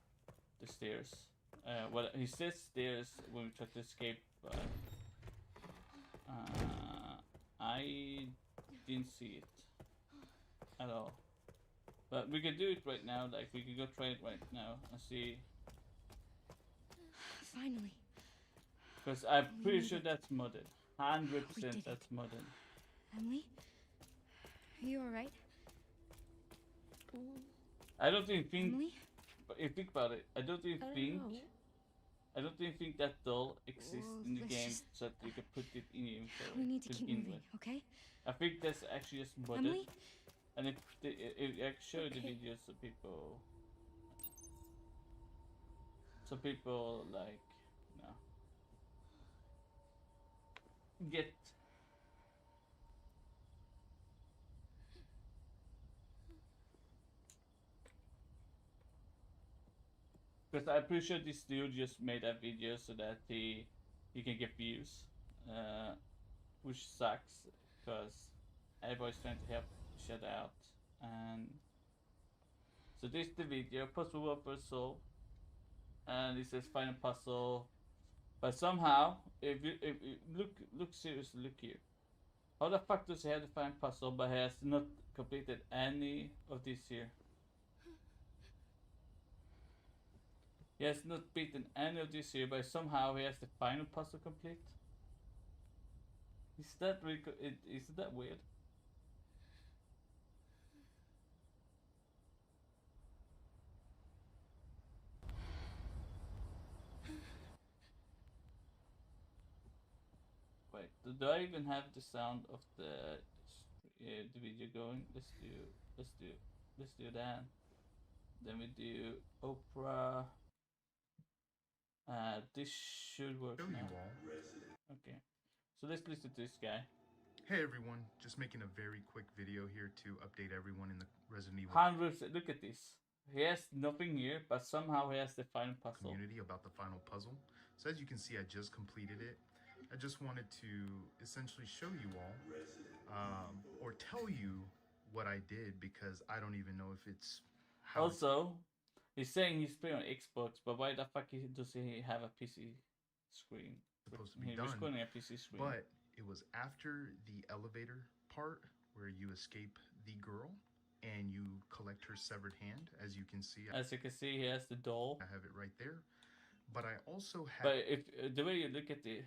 the stairs. Well, he says stairs when we try to escape, but I didn't see it at all. But we can do it right now. Like we can go try it right now and see. Finally. Because I'm We pretty made sure it. that's modded. We 100% did that's it. modded. Emily? Are you alright? I don't even think. Emily? But if you think about it, I don't even think. I don't even think that doll exists Well, in the let's game just- so that you can put it in your inventory. We need to keep begin moving, with. okay? I think that's actually just modded. Emily? And if I can show you the Okay. videos so people like, you know, get. Because I'm pretty sure this dude just made that video so that he can get views, which sucks because everybody's trying to help each other out. And so this is the video, puzzle world first soul, and it says final puzzle. But somehow, if you look seriously, look here. How the fuck does he have the final puzzle but has not completed any of this here? He has not beaten any of this here, but somehow he has the final puzzle complete. Is that is that weird? Wait, do I even have the sound of the video going? Let's do that. Then we do Oprah. This should work Show now. you all. Okay, so let's listen to this guy. Hey everyone, just making a very quick video here to update everyone in the Resident Evil 100%. Look at this. He has nothing here, but somehow he has the final puzzle. community about the final puzzle. So as you can see, I just completed it. I just wanted to essentially show you all, or tell you what I did, because I don't even know if it's how it's Also, he's saying he's playing on Xbox, but why the fuck does he have a PC screen? supposed to be He's done. recording a PC screen. But it was after the elevator part where you escape the girl and you collect her severed hand. As you can see, As you can see, he has the doll. I have it right there. But I also have But if the way you look at the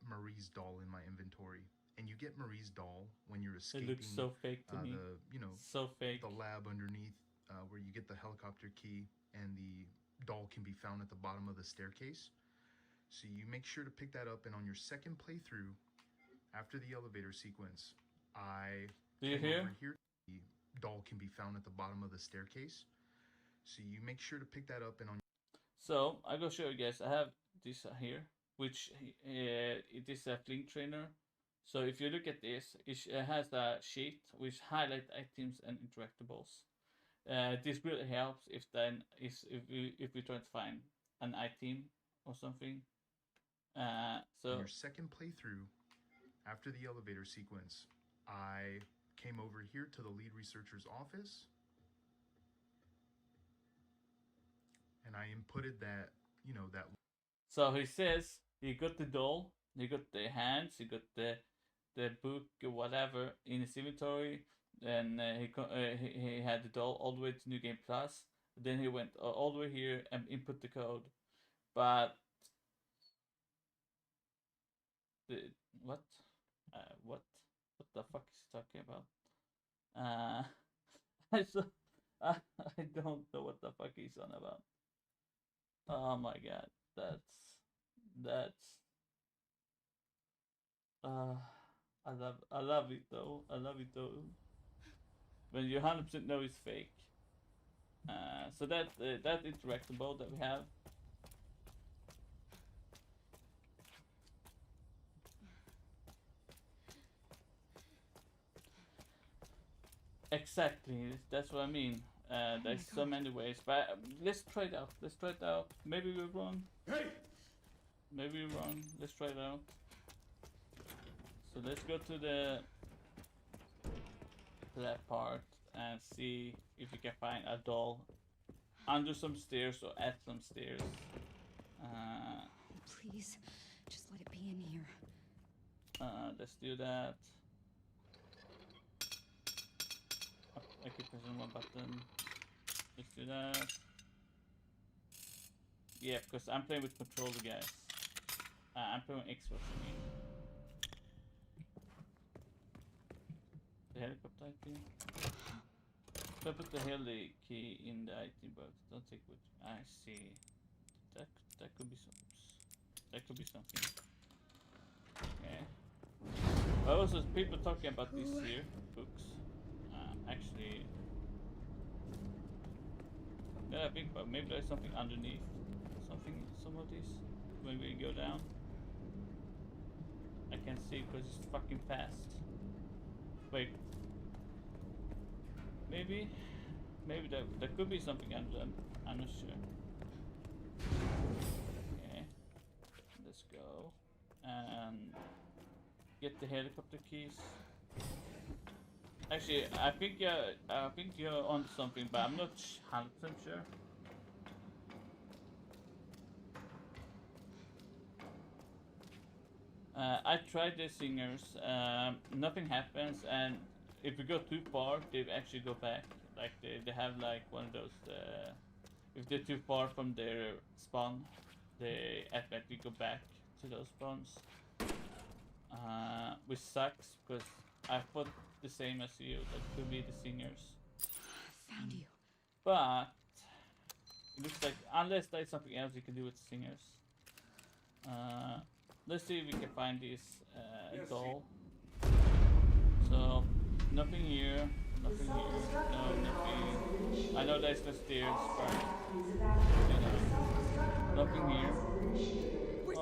Marie's doll in my inventory. and you get Marie's doll when you're It escaping looks so fake to me. So fake. the lab underneath, where you get the helicopter key, and the doll can be found at the bottom of the staircase. So you make sure to pick that up, and on your second playthrough, after the elevator sequence, I Do you came hear? over here. The doll can be found at the bottom of the staircase. So you make sure to pick that up, and on So I go show you guys. I have this here, which it is a fling trainer. So if you look at this, it has a sheet which highlight items and interactables. This really helps if we try to find an item or something. So on your second playthrough, after the elevator sequence, I came over here to the lead researcher's office, and I inputted that, that. So he says he got the doll, he got the hands, he got the book or whatever in his inventory. Then he had the doll all the way to New Game Plus. Then he went all the way here and input the code. But the what? What the fuck is he talking about? I don't know what the fuck he's on about. Oh my god, that's I love it though. I love it though. When you 100% know it's fake. So that interactable that we have. Exactly, that's what I mean. There's so many ways, but let's try it out. Let's try it out. Maybe we're wrong. Hey! Maybe we're wrong. Let's try it out. So let's go to that part and see if we can find a doll under some stairs or at some stairs. Please, just let it be in here. Let's do that. I keep pressing one button. Let's do that. Yeah, because I'm playing with controller, guys. I'm playing with Xbox, I mean. The helicopter item. So I put the heli key in the item box. Don't take it. I see. That could be some. That could be something. Okay. But also, people talking about these here books. Actually, now I think about maybe there's something underneath. Some of these. When we go down, I can see because it's fucking fast. Wait. Maybe there could be something under them. I'm not sure. Okay, let's go and get the helicopter keys. Actually, I think you're on something, but I'm not 100% sure. I tried the singers. Nothing happens, and if we go too far, they actually go back. Like they have like one of those. If they're too far from their spawn, they automatically go back to those spawns. Which sucks because I thought the same as you. That could be the singers. Found you. But it looks like unless there's something else you can do with the singers. Let's see if we can find this doll. So nothing here, nothing here, no nothing. I know there's the stairs, but you know, nothing here. Oh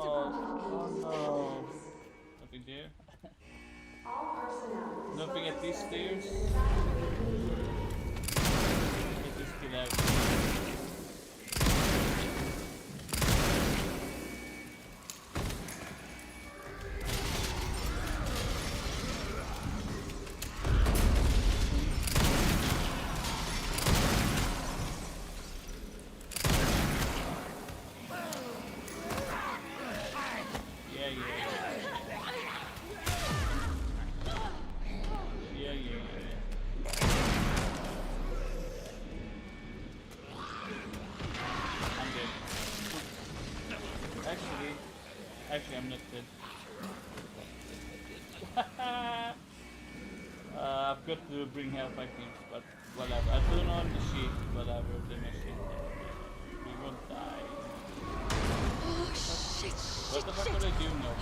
no, nothing there. Nothing at these stairs. Let's just get out. forgot to bring help items, but whatever. I turn on the ship, whatever the machine. We won't die. Oh, shit, What shit, the fuck shit. are they doing now?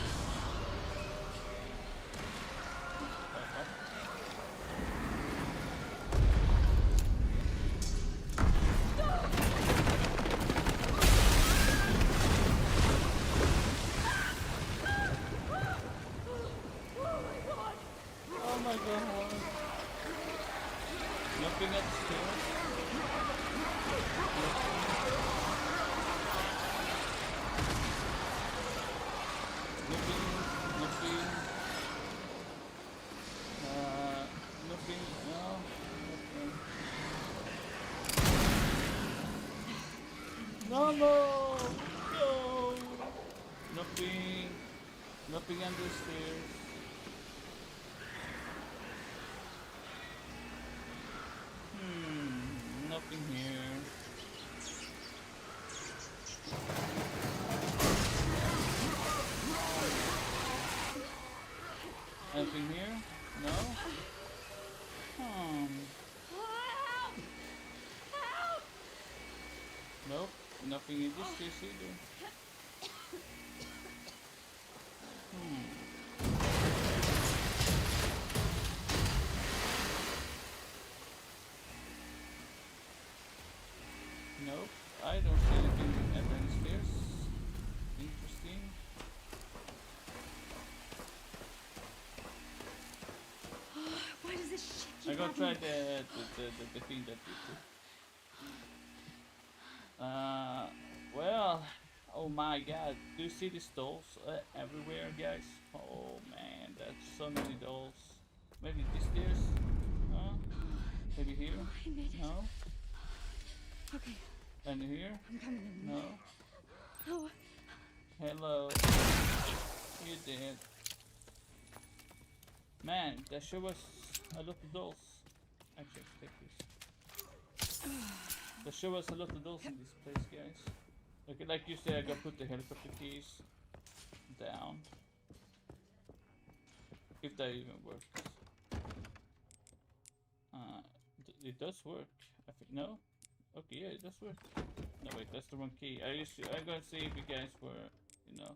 What? Oh my god. Nothing at the stairs. Nothing. Nothing. Nothing. No. Nothing. No, no. No. Nothing. Nothing under the stairs. Nothing here. Anything here? No? Help! Help! Nope. Nothing in this case either. Nope. I don't see anything at any stairs. Interesting. Why does this shit I keep gotta try happening? the thing that you took. Well, oh my god, do you see these dolls everywhere, guys? Oh man, that's so many dolls. Maybe these stairs? Huh? Maybe here? I made it. No? Okay, And here? I'm coming. No? Oh, Hello? You did. Man, that show us a lot of dolls. Actually, take this. That show us a lot of dolls in this place, guys. Okay, like you said, I gotta put the helicopter keys down. If that even works. It does work. I think no. Okay, yeah, it does work. No wait, that's the wrong key. I'm gonna see if you guys were, you know.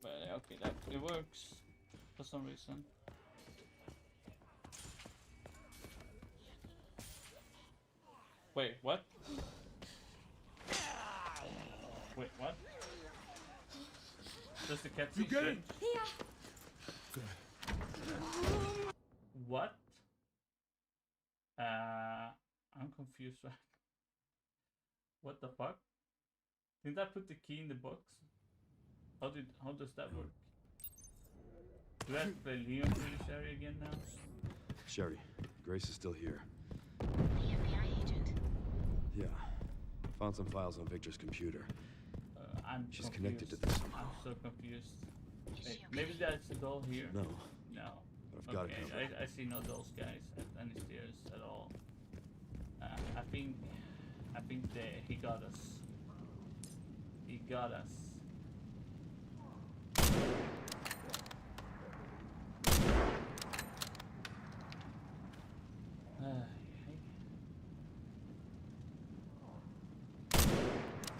But okay, that it works for some reason. Wait, what? Wait, what? Does the cat see shit? yeah. What? I'm confused. Right? What the fuck? Didn't I put the key in the box? How does that work? Do I have to play Leon through this area again now? Sherry, Grace is still here. The FBI agent. Yeah. Found some files on Victor's computer. She's connected to this somehow. I'm so confused. Is Wait, she okay? maybe that's the doll here? No, No. but I've got Okay, it covered. I see no dolls, guys, at any stairs at all. I think he got us. He got us.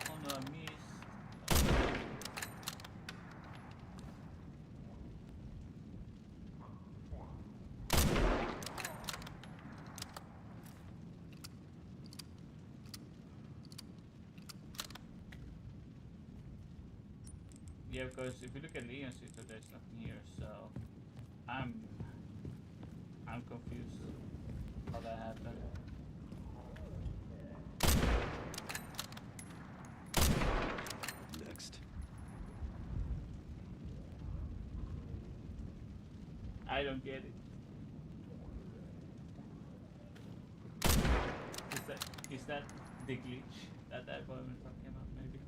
Oh no, I missed. Yeah, because if you look at Leon's sister, there's nothing here, so I'm confused how that happened. Next. I don't get it. Is that the glitch that I've been talking about? Maybe.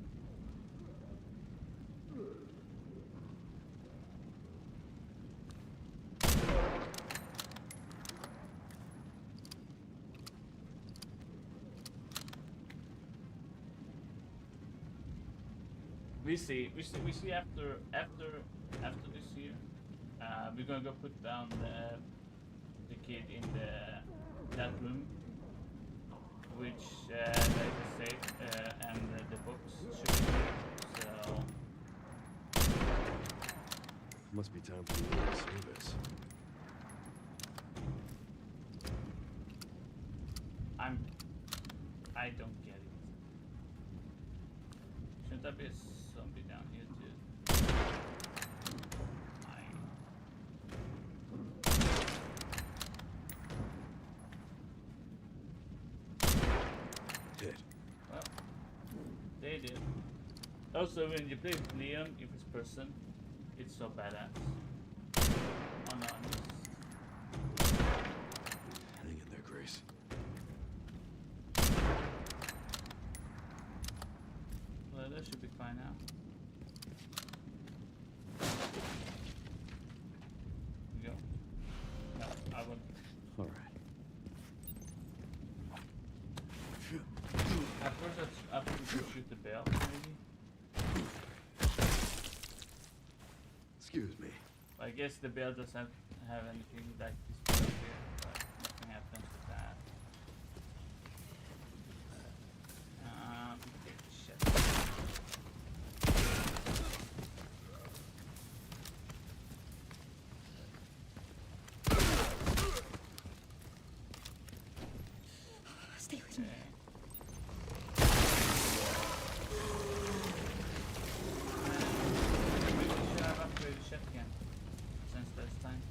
We see after this year. We're gonna go put down the kid in that room, which there is a safe and the books should be. So Must be time for the service. I don't get it. Shouldn't there be a zombie down here too? Dead. Well, they did. Also, when you play with Leon, if it's person, it's so badass. Oh no, Hang in there, Grace. well, that should be fine now. Go. No, I won't. All right. At first, I should shoot the bell, maybe. Excuse me. I guess the bell doesn't have anything like this bell here, but nothing happens with that. Take the shit. Stay with me. We should have upgraded shotgun since last time.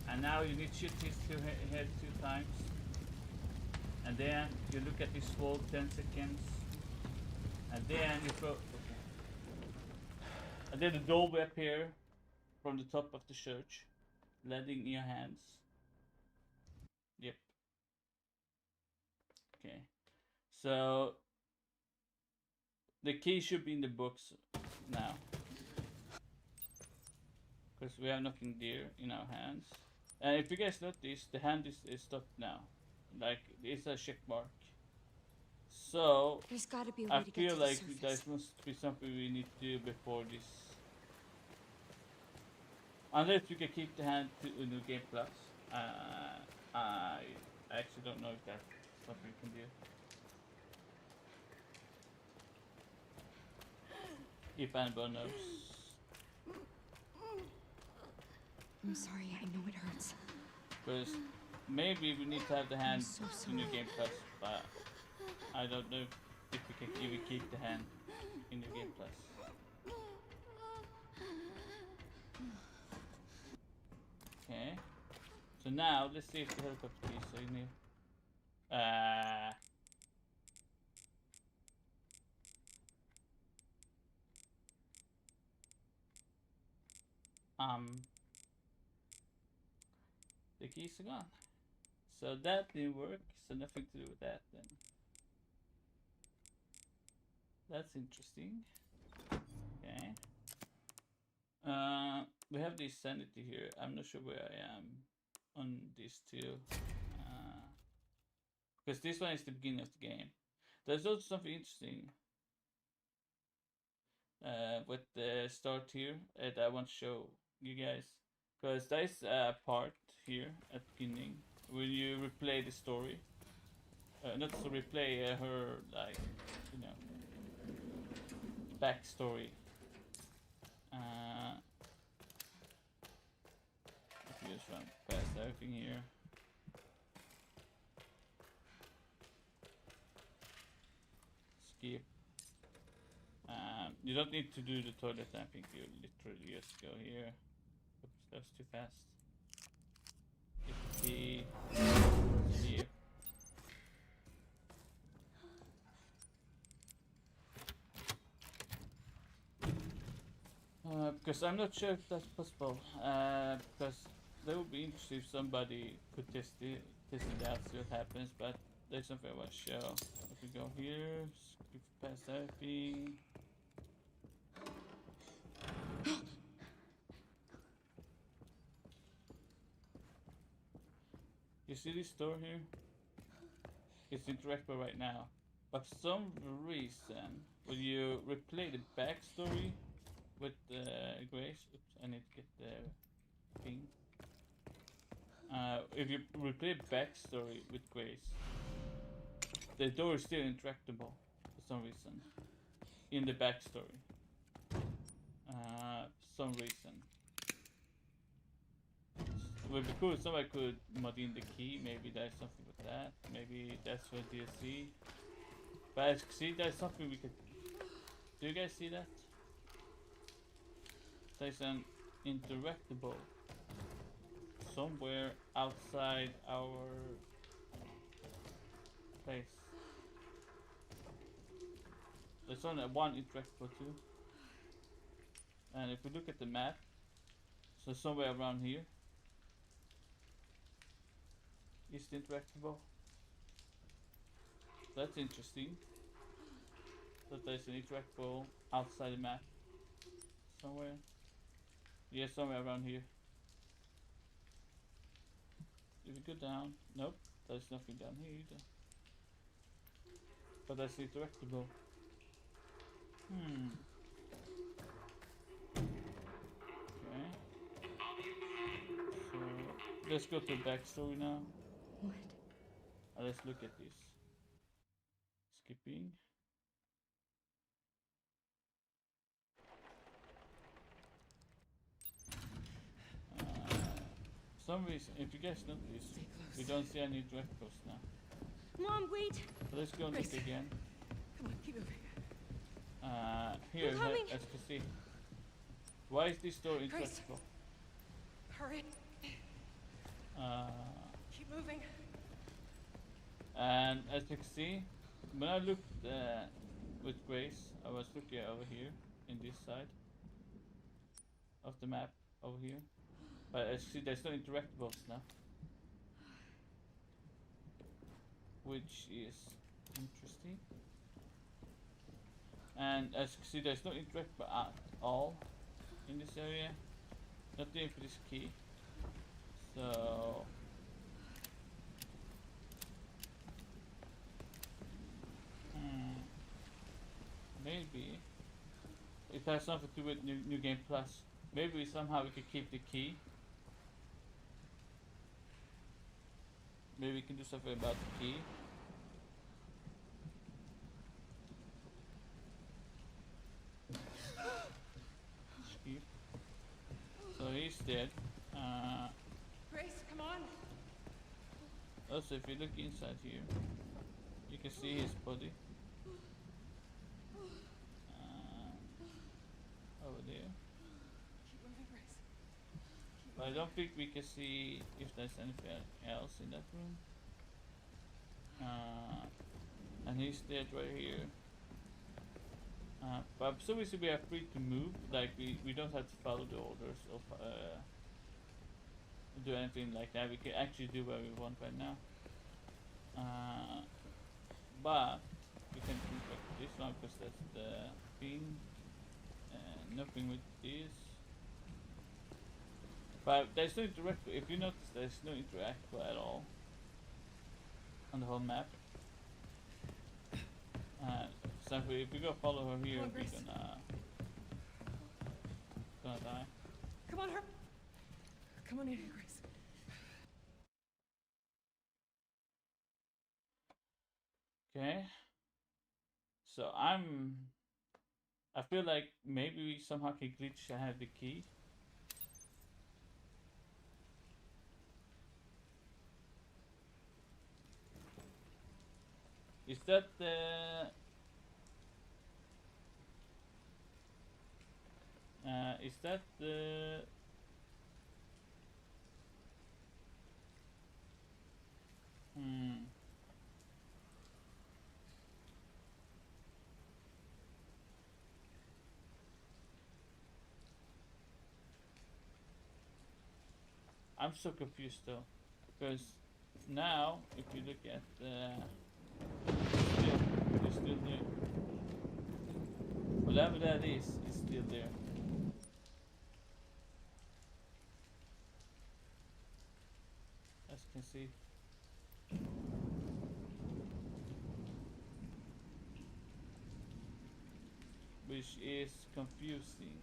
And now you need to shoot his head 2 times. And then you look at this wall 10 seconds. And then you throw. Okay. And then the door will appear from the top of the church, landing in your hands. Yep. Okay. So the key should be in the books now. Because we have nothing there in our hands. And if you guys notice, the hand is stopped now. Like, it's a check mark. So, There's got to be a way I to get feel to the like surface. there must be something we need to do before this. Unless you can keep the hand to New Game Plus. I actually don't know if that's something we can do. If anybody knows. I'm sorry, I know it hurts. Because maybe we need to have the hand so in New sorry. Game Plus, but I don't know if we can even keep the hand in New Game Plus. Okay. So now let's see if the helicopter is in here. The keys are gone. So that didn't work, so nothing to do with that then. That's interesting. Okay. We have the sanity here. I'm not sure where I am on these two. Because this one is the beginning of the game. There's also something interesting with the start here that I want to show you guys. Because there's a part here at the beginning when you replay the story. Not to replay her, like, you know, backstory. If you just run past everything here. Skip. You don't need to do the toilet, I think you literally just go here. Oops, that was too fast. Hit the key. Skip. Because I'm not sure if that's possible. Because that would be interesting if somebody could test it out, see what happens. But there's something I want to show. If we go here, skip past everything. You see this door here? It's interactable right now. But for some reason, when you replay the backstory, with Grace. Oops, I need to get the ping. If you replay backstory with Grace, the door is still interactable for some reason. In the backstory. For some reason. It would be cool if somebody could mod in the key. Maybe there's something with that. Maybe that's for DLC. But as you can see, there's something we could. Do you guys see that? There's an interactable somewhere outside our place. There's only one interactable too. And if we look at the map, so somewhere around here is the interactable. That's interesting. That there's an interactable outside the map. Somewhere. Yeah, somewhere around here. If we go down, nope, there's nothing down here either. But that's interactable. Okay. So let's go to the backstory now. What? Let's look at this. Skipping. Some reason, if you guys notice, we don't see any interactables now. Mom, wait! So let's go and look again. Come on, keep moving. Here, I'm coming. as you can see. Why is this door Grace. interactable? Hurry. Keep moving. And as you can see, when I looked with Grace, I was looking over here in this side of the map over here. But as you see, there's no interactables now, which is interesting. And as you can see, there's no interactable at all in this area. Not even for this key. So maybe it has something to do with New Game Plus. Maybe somehow we could keep the key. Maybe we can do something about the key. Skip. So he's dead. Grace, come on. Also, if you look inside here, you can see his body. Over there. Keep moving, Grace. But I don't think we can see if there's anything else in that room. And he's dead right here. But for some reason we are free to move. Like we don't have to follow the orders of do anything like that. We can actually do what we want right now. But we can interact with this one because that's the thing. And nothing with this. But there's no interactable. If you notice, there's no interactable at all on the whole map. So if we go follow her here, Come on, we're Grace. gonna die. Come on, her. Come on in here, Grace. Okay. So I feel like maybe we somehow can glitch and have the key. Is that the is that the I'm so confused though, because now if you look at it's still there. Whatever that is still there. As you can see. Which is confusing.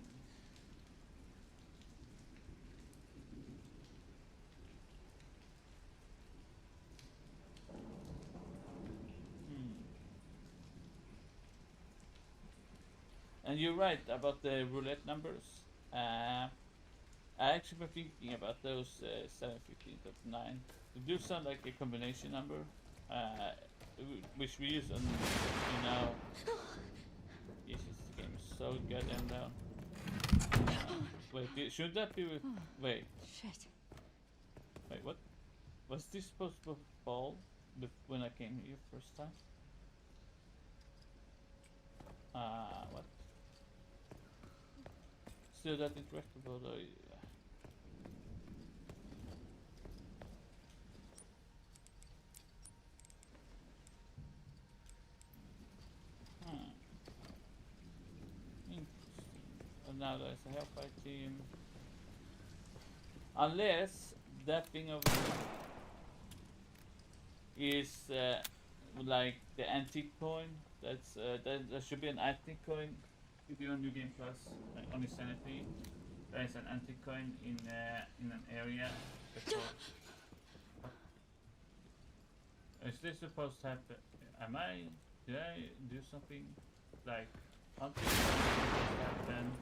And you're right about the roulette numbers. I actually been thinking about those 7, 15, 39. They do sound like a combination number, which we use on, you know. Jesus, the game is so goddamn down. Wait, should that be with. Wait, Shit. wait, what? Was this supposed to fall when I came here first time? What? Still that interactable though. Interesting. And now there's a Hellfire team. Unless that thing over there is like the antique coin. That's there should be an antique coin if you're on New Game Plus, like on Miscellaneous. There is an antique coin in an area. Is this supposed to happen? Did I do something like something supposed to happen?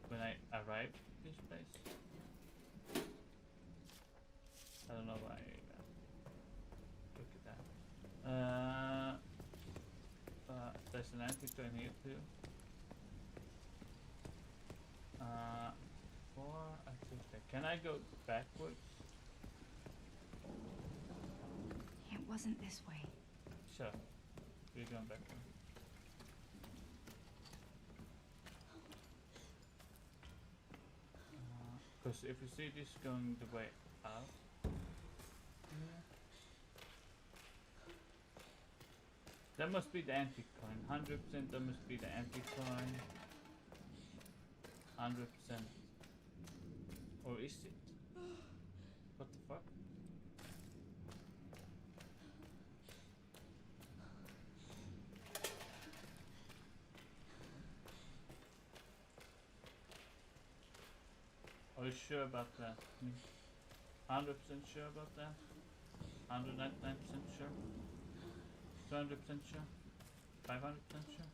When I arrived at this place? I don't know why. Look at that. There's an antique coin here too. I think that. Can I go backwards? It wasn't this way. Sure. We're going backwards. Because if you see this going the way out, that must be the antique coin. 100% that must be the antique coin. 100%. Or is it? What the fuck? Are you sure about that? 100% sure about that? 199% sure? 200% sure? 500% sure?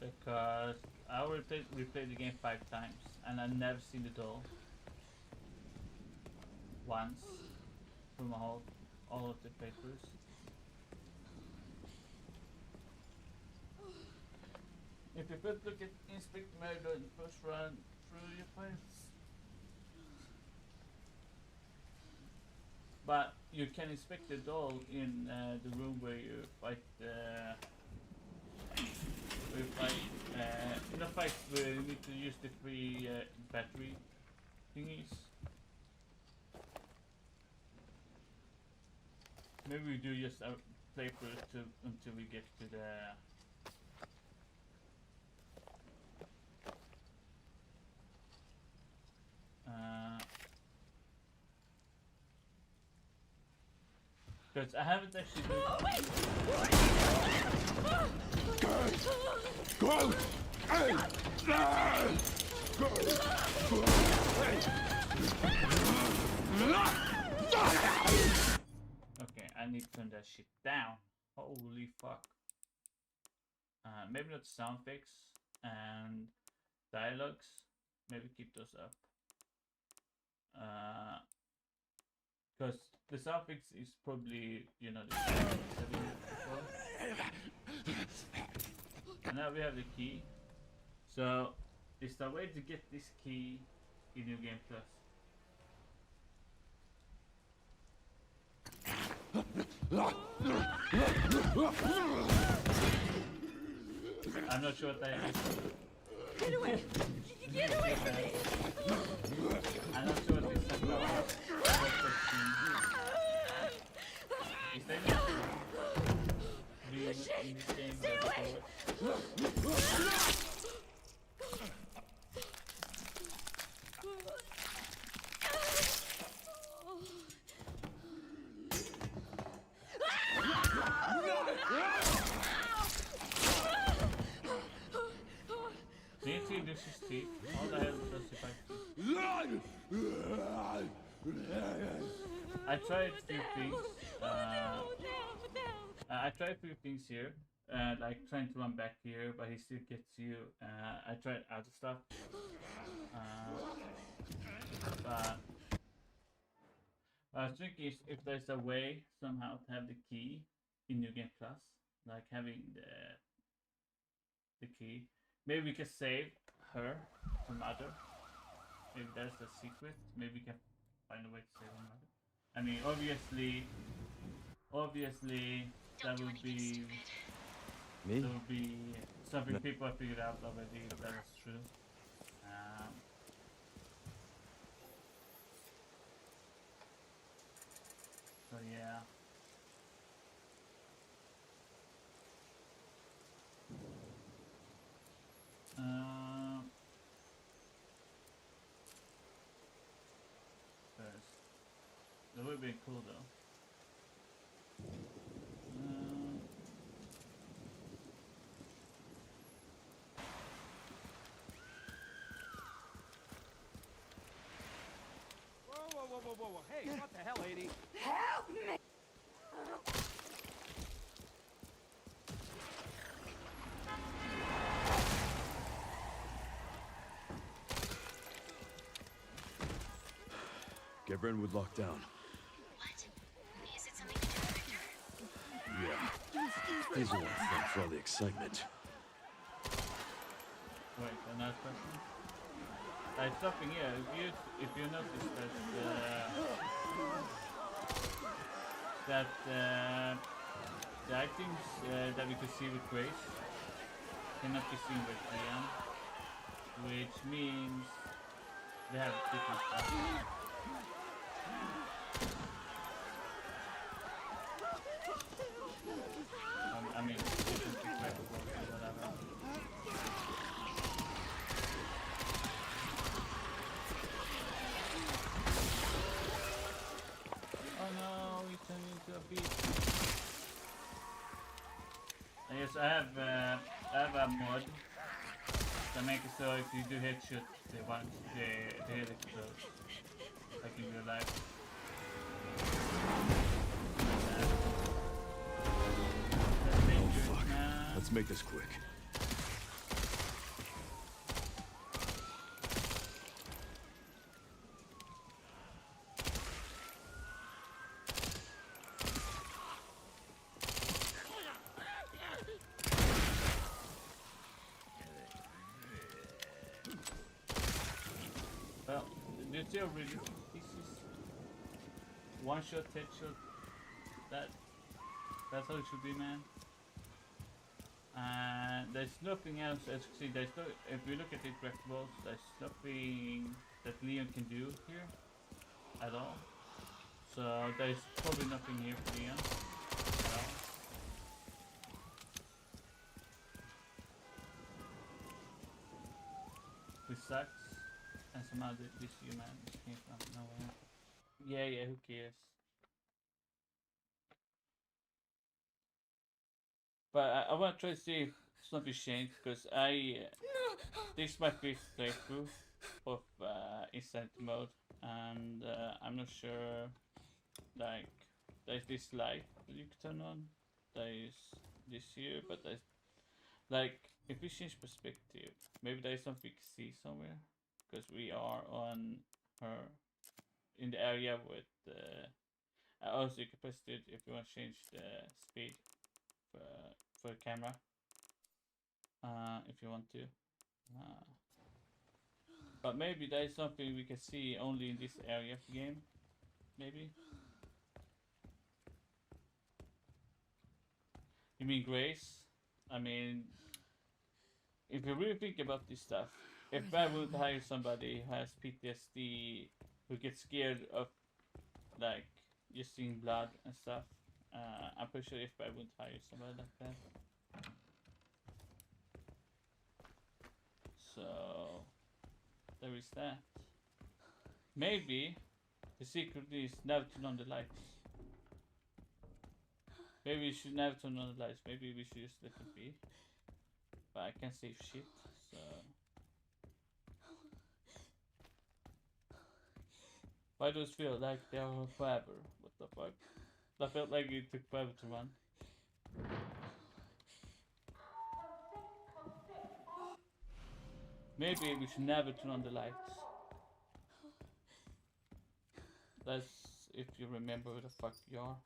Because I already replayed the game 5 times and I've never seen the doll once from all of the papers. If you could look at Inspector Murder in the first run through your files. But you can inspect the doll in the room where you fight in a fight where you need to use the 3 battery thingies. Maybe we do just a playthrough until we get to the because I haven't actually Okay, I need to turn that shit down. Holy fuck. Maybe not sound effects and dialogues. Maybe keep those up. Because the sound effects is probably, you know, the and now we have the key. So is the way to get this key in New Game Plus? I'm not sure what that is. Get away! Get away from me! I'm not sure what this is about. Is that in this game? Stay away! Didn't he lose his teeth? How the hell does he fight teeth? I tried a few things. What the hell? What the hell? What the hell? I tried a few things here, like trying to run back here, but he still gets you. I tried other stuff, but I was thinking if there's a way somehow to have the key in New Game Plus, like having the key. Maybe we can save her from mother. Maybe that's the secret. Maybe we can find a way to save her mother. I mean, obviously, that would be Me? that would be something people have figured out already. If that is true. So yeah. First, that would be cool though. Whoa. Hey, what the hell, lady? Help me! Get Brentwood locked down. What? Is it something to do with Victor? Yeah. He's the one front for all the excitement. Wait, another question. Stopping here. If you notice that the items that we could see with Grace cannot be seen with Leon, which means they have different stuff. I mean, different collectibles or whatever. Oh no, he turned into a beast. Yes, I have a mod that makes it so if you do headshot, the head explodes, like in real life. That's dangerous, Fuck. man. Let's make this quick. Well, do you see how really this is one shot, headshot? That's how it should be, man. And there's nothing else. As you see, there's no. If we look at the collectibles, there's nothing that Leon can do here at all. So there's probably nothing here for Leon at all. Which sucks. And somehow this human just came from nowhere. Yeah, who cares? But I want to try to see if something changed because this is my fifth playthrough of instant mode, and I'm not sure. Like, there's this light that you can turn on. There's this here, but there's like if we change perspective, maybe there's something we can see somewhere because we are on her in the area with also you can press it if you want to change the speed for the camera if you want to but maybe there is something we can see only in this area of the game, maybe. You mean Grace? I mean, if you really think about this stuff, if I would hire somebody who has PTSD, who gets scared of like just seeing blood and stuff, I'm pretty sure if I would hire somebody like that. So there is that. Maybe the secret is never turn on the lights. Maybe we should never turn on the lights. Maybe we should just let it be. But I can't save shit, so Why does it feel like they are forever? What the fuck? I felt like it took forever to run. Maybe we should never turn on the lights. That's if you remember who the fuck you are.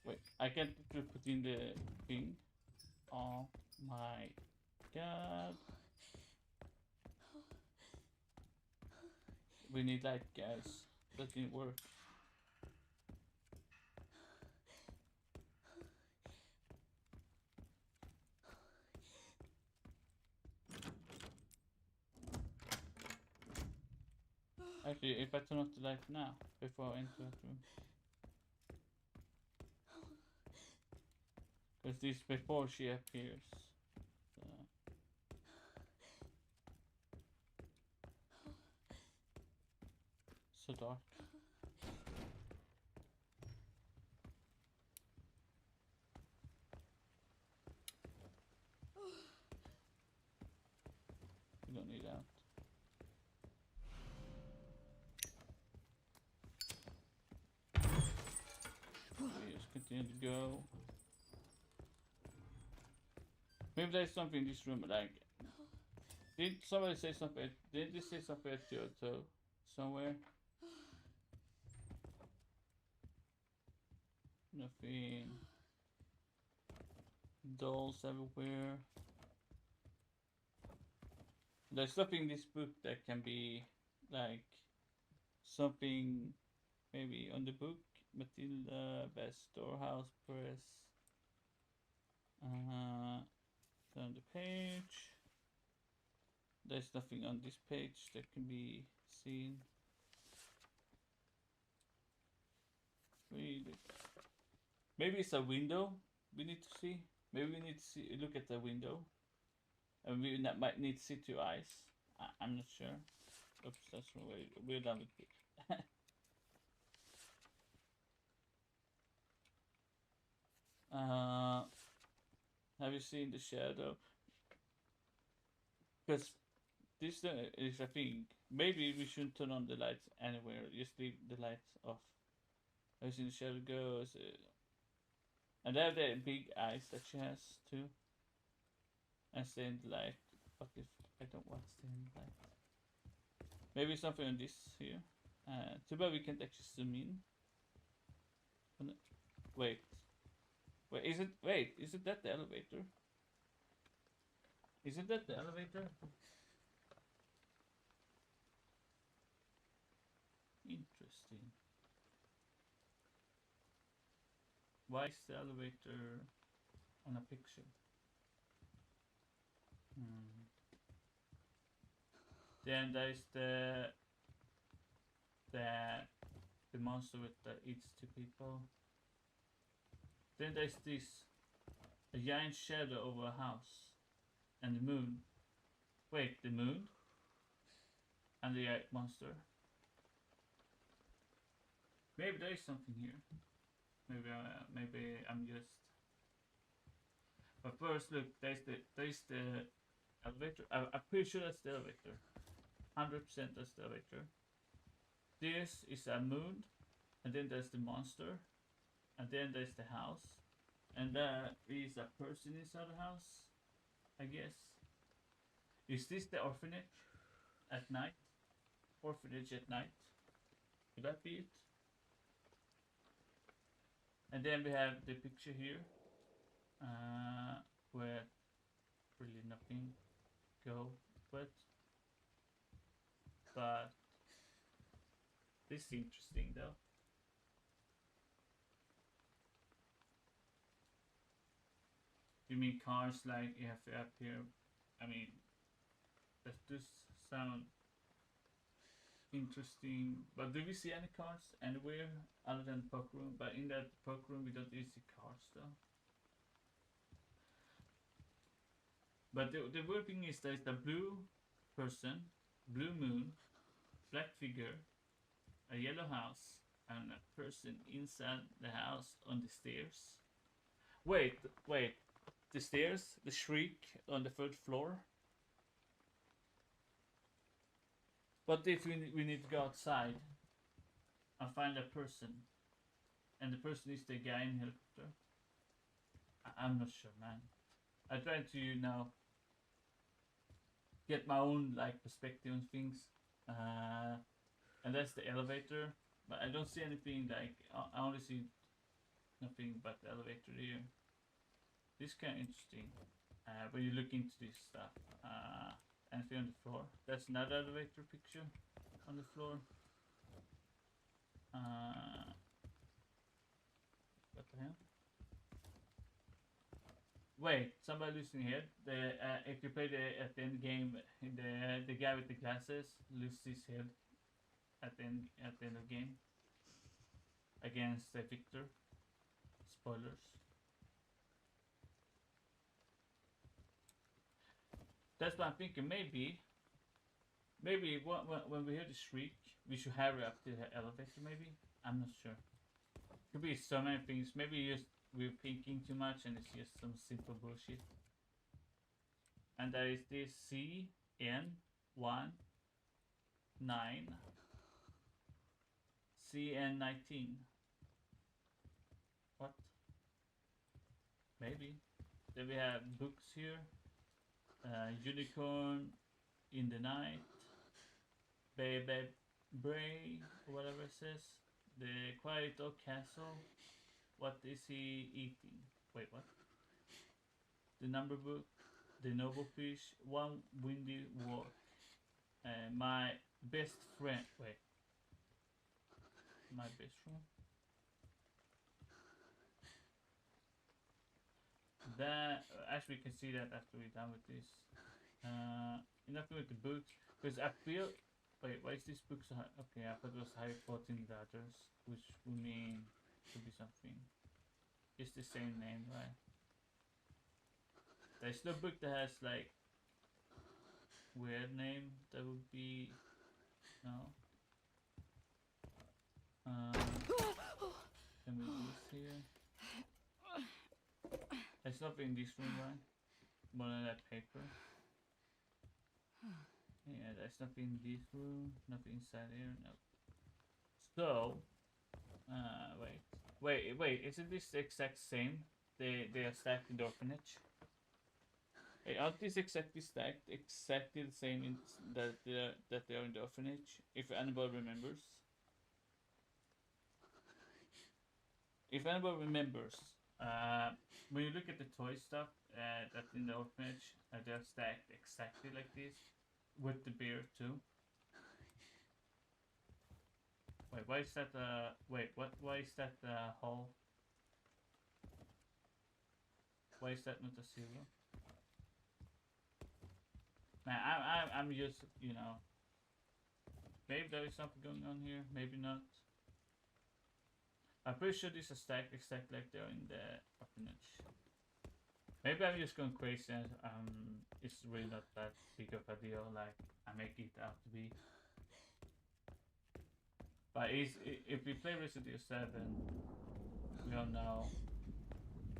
Wait, I can't put in the thing. Oh my god. We need light, guys. That didn't work. Actually, if I turn off the light now, before I enter that room. Because this is before she appears. So dark. We don't need that. We just continue to go. Maybe there's something in this room like. Did somebody say something? Did they say something at Kyoto somewhere? Nothing. Dolls everywhere. There's something in this book that can be like something maybe on the book. Matilda, Best Storehouse Press. Turn the page. There's nothing on this page that can be seen. Read it. Maybe it's a window we need to see. Maybe we need to see, look at the window. And we might need to see two eyes. I'm not sure. Oops, that's wrong way. We're done with it. Have you seen the shadow? Because this is a thing. Maybe we shouldn't turn on the lights anywhere. Just leave the lights off. Have you seen the shadow goes? And they have the big eyes that she has too. And stay in the light. But if I don't want to stay in the light. Maybe something on this here. Too bad we can't actually zoom in. Wait. Wait, isn't that the elevator? Isn't that the elevator? Interesting. Why is the elevator on a picture? Then there is the monster that eats two people. Then there's this a giant shadow over a house and the moon. Wait, the moon and the monster. Maybe there is something here. Maybe I'm just. But first, look, there's the elevator. I'm pretty sure that's the elevator. 100% that's the elevator. This is a moon, and then there's the monster, and then there's the house, and there is a person inside the house, I guess. Is this the orphanage at night? Orphanage at night? Could that be it? And then we have the picture here, where really nothing go with. But this is interesting though. You mean cars like you have up here? I mean, does this sound interesting? But do we see any cars anywhere other than the park room? But in that park room we don't really see cars though. But the weird thing is there's the blue person, blue moon, black figure, a yellow house, and a person inside the house on the stairs. Wait, the stairs, the shriek on the third floor. But if we need to go outside and find a person, and the person is the guy in helicopter, I'm not sure, man. I try to get my own like perspective on things, and that's the elevator. But I don't see anything like I only see nothing but the elevator here. This is kind of interesting when you look into this stuff. Anything on the floor? That's another elevator picture on the floor. What the hell? Wait, somebody listening here. If you play at the end game, the guy with the glasses loses his head at the end of the game against Victor. Spoilers. That's what I'm thinking. Maybe when we hear the shriek, we should hurry up to the elevator. Maybe I'm not sure. Could be so many things. Maybe we're thinking too much and it's just some simple bullshit. And there is this CN19 CN19. What? Maybe. Then we have books here. Unicorn in the night. Baby Bray, or whatever it says. The Quiet Oak Castle. What is he eating? Wait, what? The number book. The noble fish. One windy walk. My best friend. Wait. My best friend. That actually we can see that after we're done with this. Enough with the books, because I feel. Wait, why is this book so high? Okay, I thought it was Harry Potter and Daughters, which would mean could be something. It's the same name, right? There's no book that has like weird name. That would be no. Can we do this here? There's nothing in this room, right? More than that paper. Yeah, there's nothing in this room. Nothing inside here. No. So, wait. Isn't this the exact same? They are stacked in the orphanage. Hey, aren't these exactly stacked? Exactly the same that they are in the orphanage. If anybody remembers. If anybody remembers, when you look at the toy stuff that's in the orphanage, they're stacked exactly like this, with the beer too. Wait, why is that? Wait, what? Why is that hole? Why is that not a zero? Man, I'm just maybe there is something going on here. Maybe not. I'm pretty sure these are stacked exactly like they're in the orphanage. Maybe I'm just going crazy and it's really not that big of a deal like I make it out to be. But if we play Resident Evil 7, we all know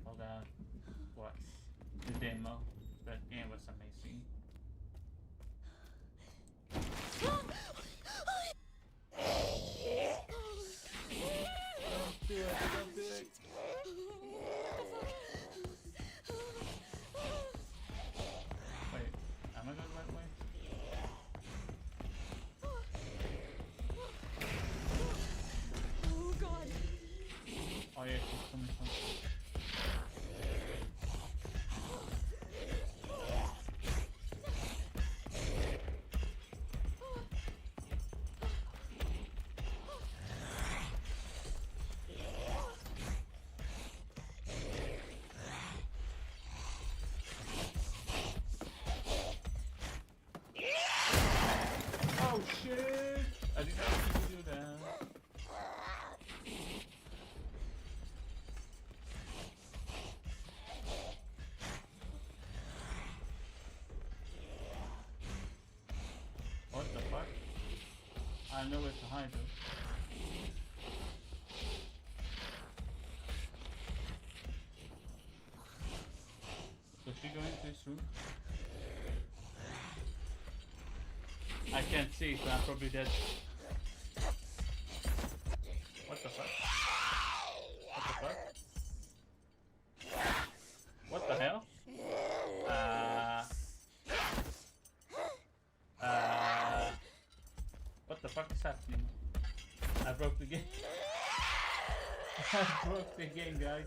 all that was the demo. That game was amazing. Don't do it. Wait, am I going the right way? Oh God. Oh yeah, she's coming from. Oh shit! I didn't know you could do that. What the fuck? I know where to hide though. Does she go into this room? I can't see, so I'm probably dead. What the fuck? What the fuck? What the hell? What the fuck is happening? I broke the game. I broke the game, guys.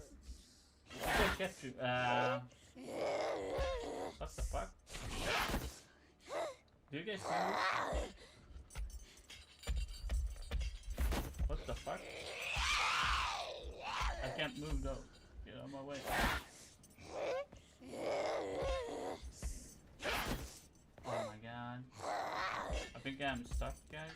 I can't get you. What the fuck? Do you guys see this? What the fuck? I can't move though. Get out of my way. Oh my god. I think I'm stuck, guys.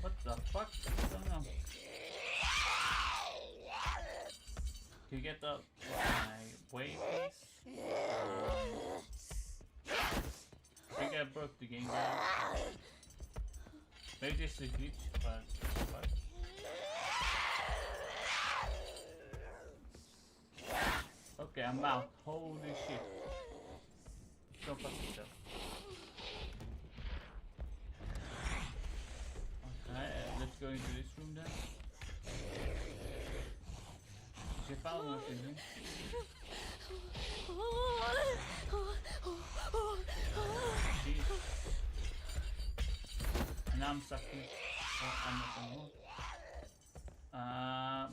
What the fuck? I don't know. Can you get up my way, please? I think I broke the game, guys. Maybe this is a glitch, but fuck. Okay, I'm out. Holy shit. Don't fuck yourself. Okay, let's go into this room then. She found nothing here. Jeez. And now I'm stuck here. Oh, I'm not anymore.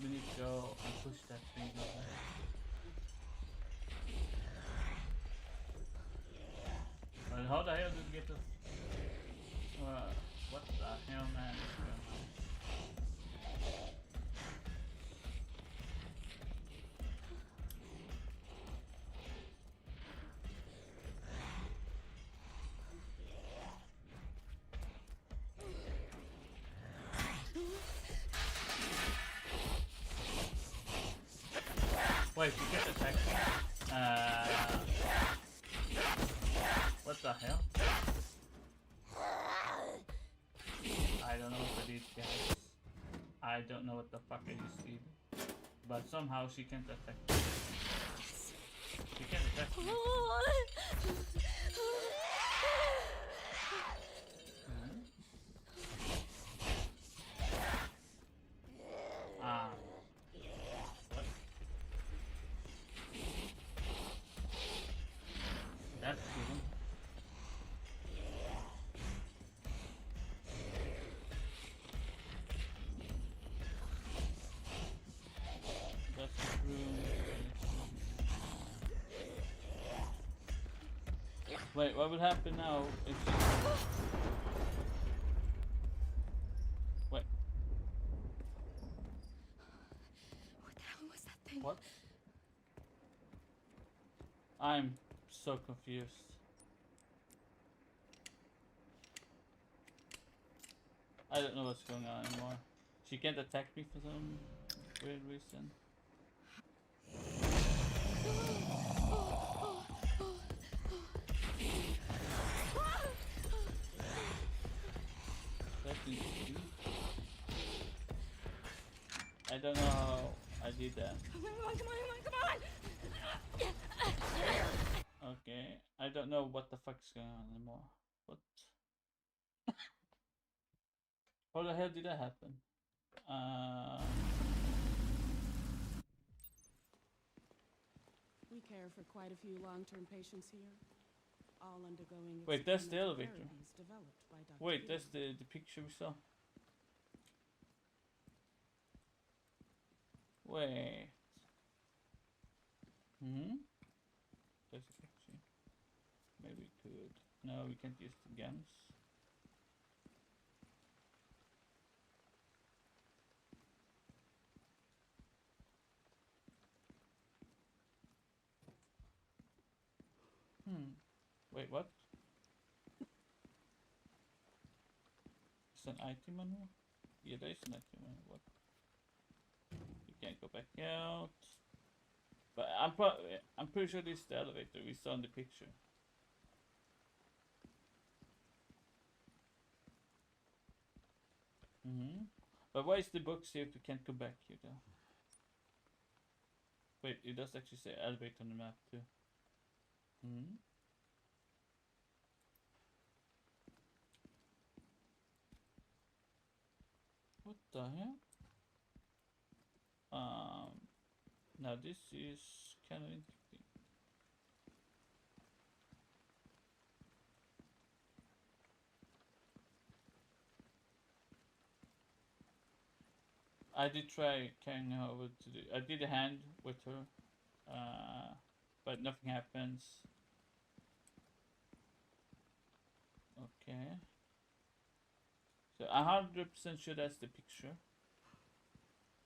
We need to go and push that thing over. Well, how the hell did we get to... what the hell, man, is going on? Wait, you get attacked. What the hell? I don't know what I did, guys. I don't know what the fuck I just did. But somehow she can't attack me. She can't attack me. What? That's cool. That's true. Wait, what would happen now if she... Wait. What the hell was that thing? What? I'm so confused. I don't know what's going on anymore. She can't attack me for some weird reason. That's interesting. I don't know how I did that. Come on, come on, come on, come on! Okay, I don't know what the fuck's going on anymore. What? How the hell did that happen? We care for quite a few long-term patients here, all undergoing Wait, that's the experimental elevator. therapies developed by Dr. Wait, King. that's the picture we saw. Wait. There's a picture. Maybe we could. No, we can't use the guns. Wait, what? It's an item manual? Yeah, there is an item manual. What? You can't go back out. But I'm pretty sure this is the elevator we saw in the picture. But why is the book say if we can't go back here though? Wait, it does actually say elevate on the map too. What the hell? Now this is kind of interesting. I did try carrying her over to the. I did a hand with her, but nothing happens. Okay. So 100% sure that's the picture.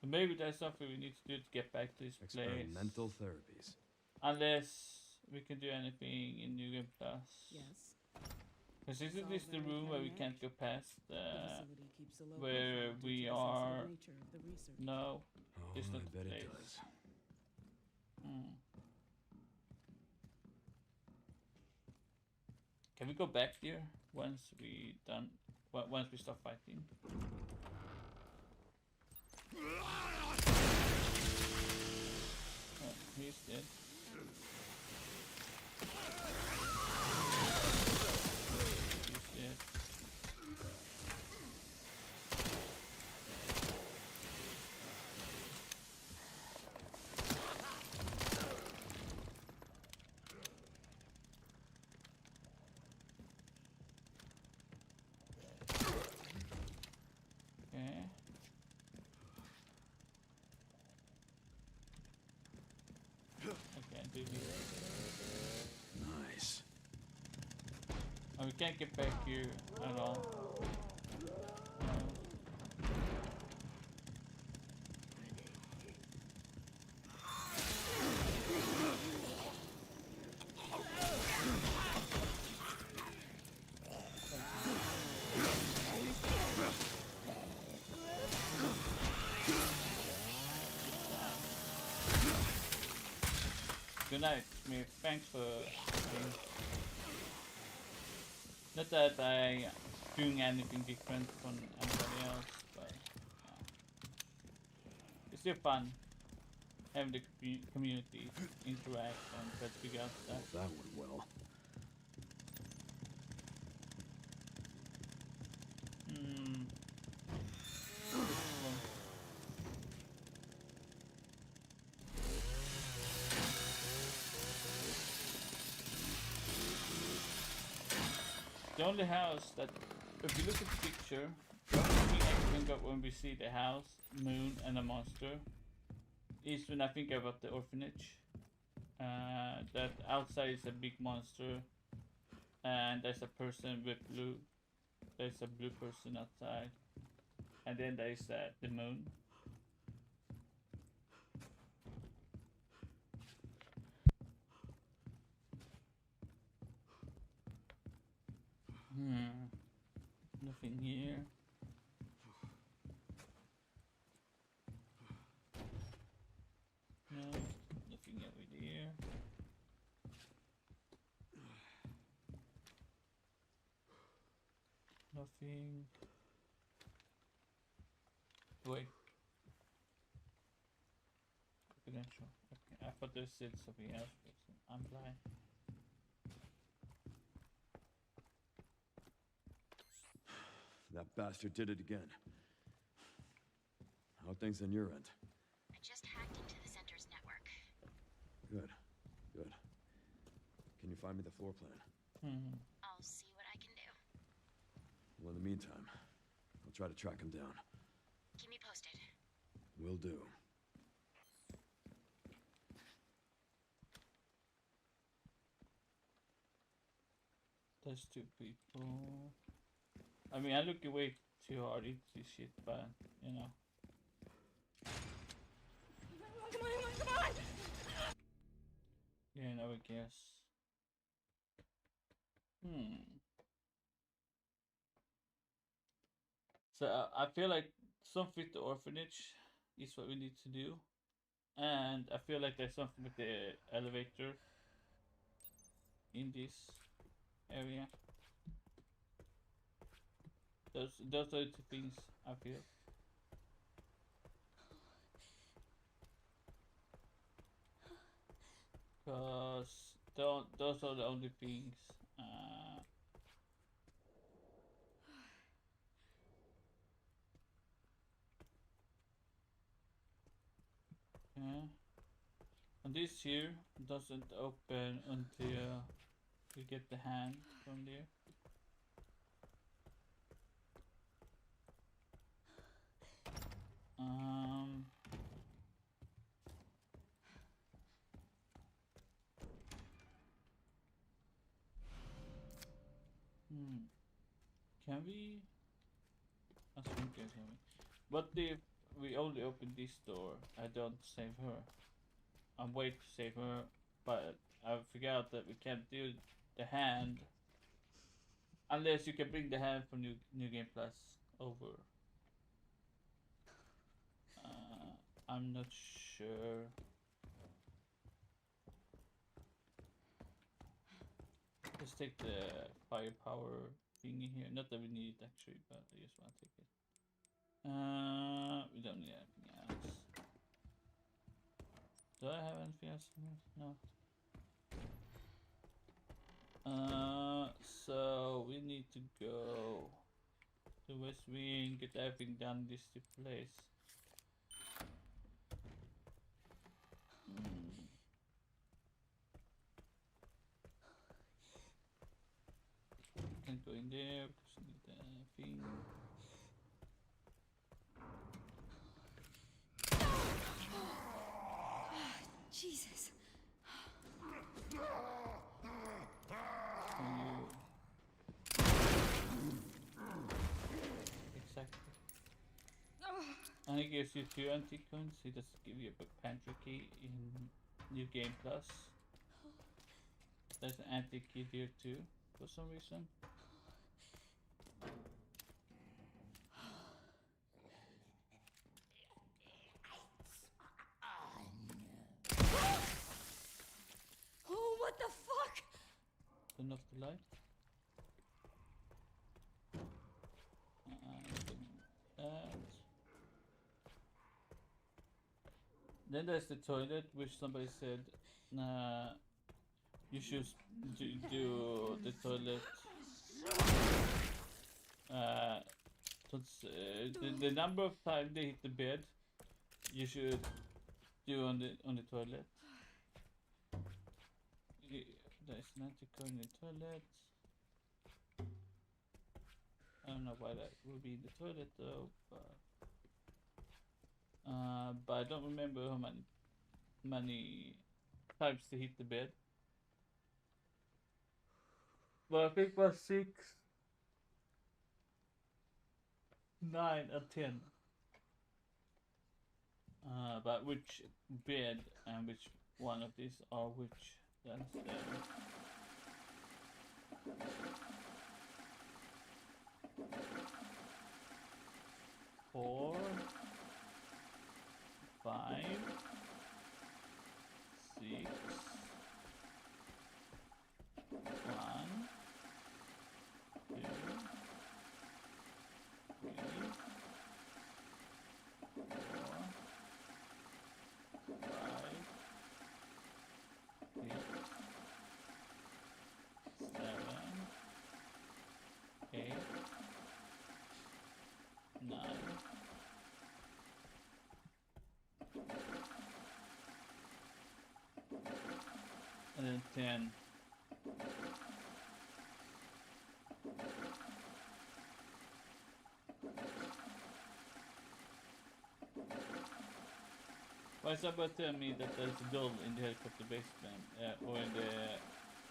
But maybe there's something we need to do to get back to this place. Experimental therapies. Unless we can do anything in New Game Plus. Yes. Because It's isn't all this the very room where we kinetic. can't go past The facility keeps a low where profile due we to the are? sensitive nature of the research. No. Oh, It's not I the bet place. it does. Can we go back there once we done? Once we stop fighting? Oh, he's dead. He's dead. Okay. I can't do this. Nice. Oh, we can't get back here at all. No. Good night, Smith. Thanks for. Not that I doing anything different from anybody else, but it's still fun having the community interact and try to figure out stuff. That went well. The only house that, if you look at the picture, the only thing I think of when we see the house, moon, and a monster is when I think about the orphanage. That outside is a big monster, and there's a person with blue. There's a blue person outside, and then there's the moon. Nothing here. No, nothing over there. Nothing. Wait. Confidential. Okay, I thought this said something else, but I'm blind. That bastard did it again. How are things on your end? I just hacked into the center's network. Good, good. Can you find me the floor plan? I'll see what I can do. Well, in the meantime, I'll try to track him down. Keep me posted. Will do. There's two people. I mean, I look way too hard into this shit, but you know. Come on, come on! Yeah, no, I guess. So I feel like something with the orphanage is what we need to do, and I feel like there's something with the elevator in this area Those are the two things I feel. Cause those are the only things. Yeah. And this here doesn't open until you get the hand from there. Um. Can we? I think there's no way. But if we only open this door, I don't save her. I'm waiting to save her, but I figured out that we can't do the hand unless you can bring the hand from New Game Plus over. I'm not sure. Let's take the firepower thingy here. Not that we need it actually, but I just want to take it. We don't need anything else. Do I have anything else? No. So we need to go to West Wing, get everything done in this place. Can't go in there because I need the thing. Jesus. Exactly. And it gives you 2 antique coins. It doesn't give you a pantry key in New Game Plus. There's an antique key here too, for some reason. Oh, what the fuck? Turn off the light. That. Then there's the toilet, which somebody said you should do the toilet. The number of times they hit the bed, you should do on the toilet. There's an antiquary in the toilet. I don't know why that would be in the toilet though, but I don't remember how many times they hit the bed. But I think it was 6, 9, and 10. But which bed and which one of these are which? That's 4, 5, 6, 1, 2, 3, 4, 5, 6, 7, 8, 9, and then 10. Why is somebody telling me that there's a doll in the helicopter basement, or in the...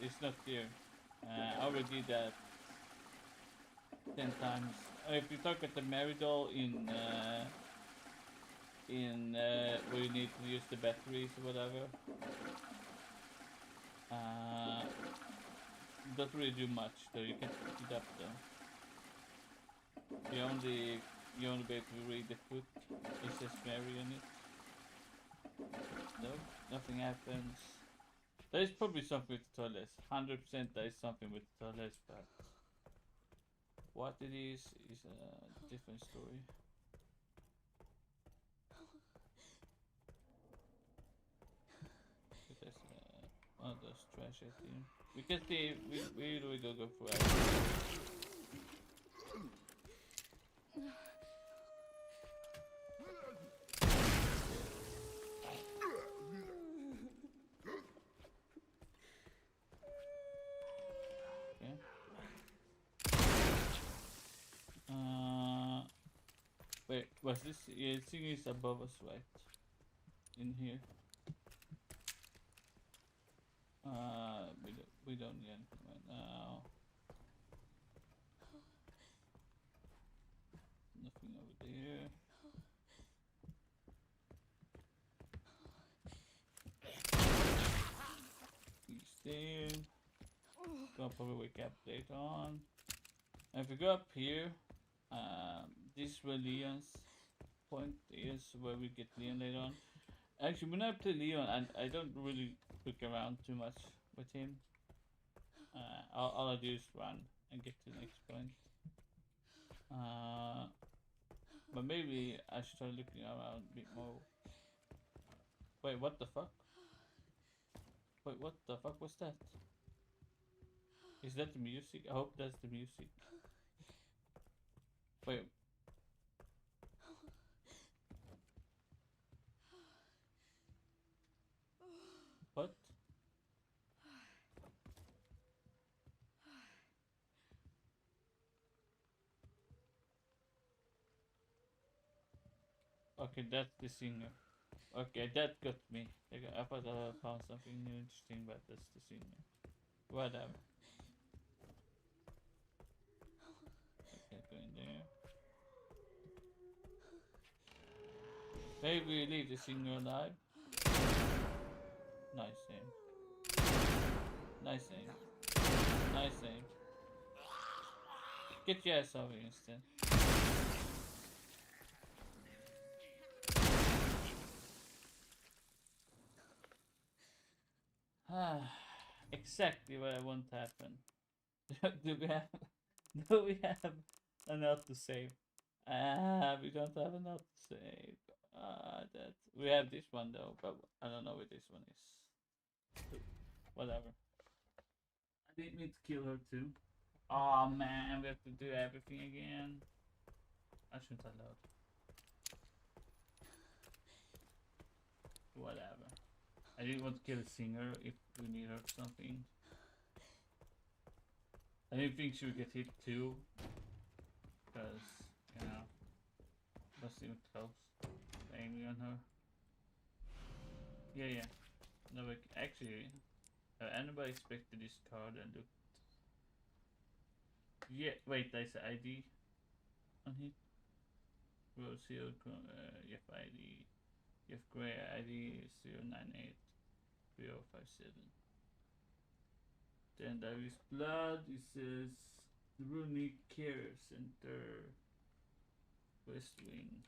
It's not there. I already did that 10 times. If you talk about the Mary doll in where you need to use the batteries or whatever, doesn't really do much though. You can pick it up though. You only be able to read the foot. It says Mary on it. No, nothing happens. There is probably something with the toilets. 100% there is something with the toilets, but What it is a different story. But there's one of those trash at here. We can see we really don't go for it. Wait, was this? Yeah, the thing is above us, right? In here. We don't need anything right now. Nothing over there. He's there. Gonna probably wake up later on. And if we go up here, this is where Leon's point is, where we get Leon later on. Actually, when I play Leon, I don't really look around too much with him. All I do is run and get to the next point. But maybe I should start looking around a bit more. Wait, what the fuck? Wait, what the fuck was that? Is that the music? I hope that's the music. Wait. What? Okay, that's the singer. Okay, that got me. I thought I found something new interesting, but that's the singer. Whatever. Okay, go in there. Maybe we leave the singer alive. Nice aim. Nice aim. Nice aim. Get your ass over here instead. Exactly what I want to happen. Do we have enough to save? We don't have enough to save. That we have this one though, but I don't know where this one is. Whatever. I didn't mean to kill her too. Oh man, we have to do everything again. I shouldn't have allowed. Whatever. I didn't want to kill a singer if we need her for something. I didn't think she would get hit too. Because, you know, wasn't even close. Aiming on her. Yeah. No, actually, anybody expected this card and looked. Yeah, wait, there's an ID on here. Rose Hill, Jeff ID. Jeff Gray ID 098 3057. Then there is blood. It says the Rooney Care Center, West Wing.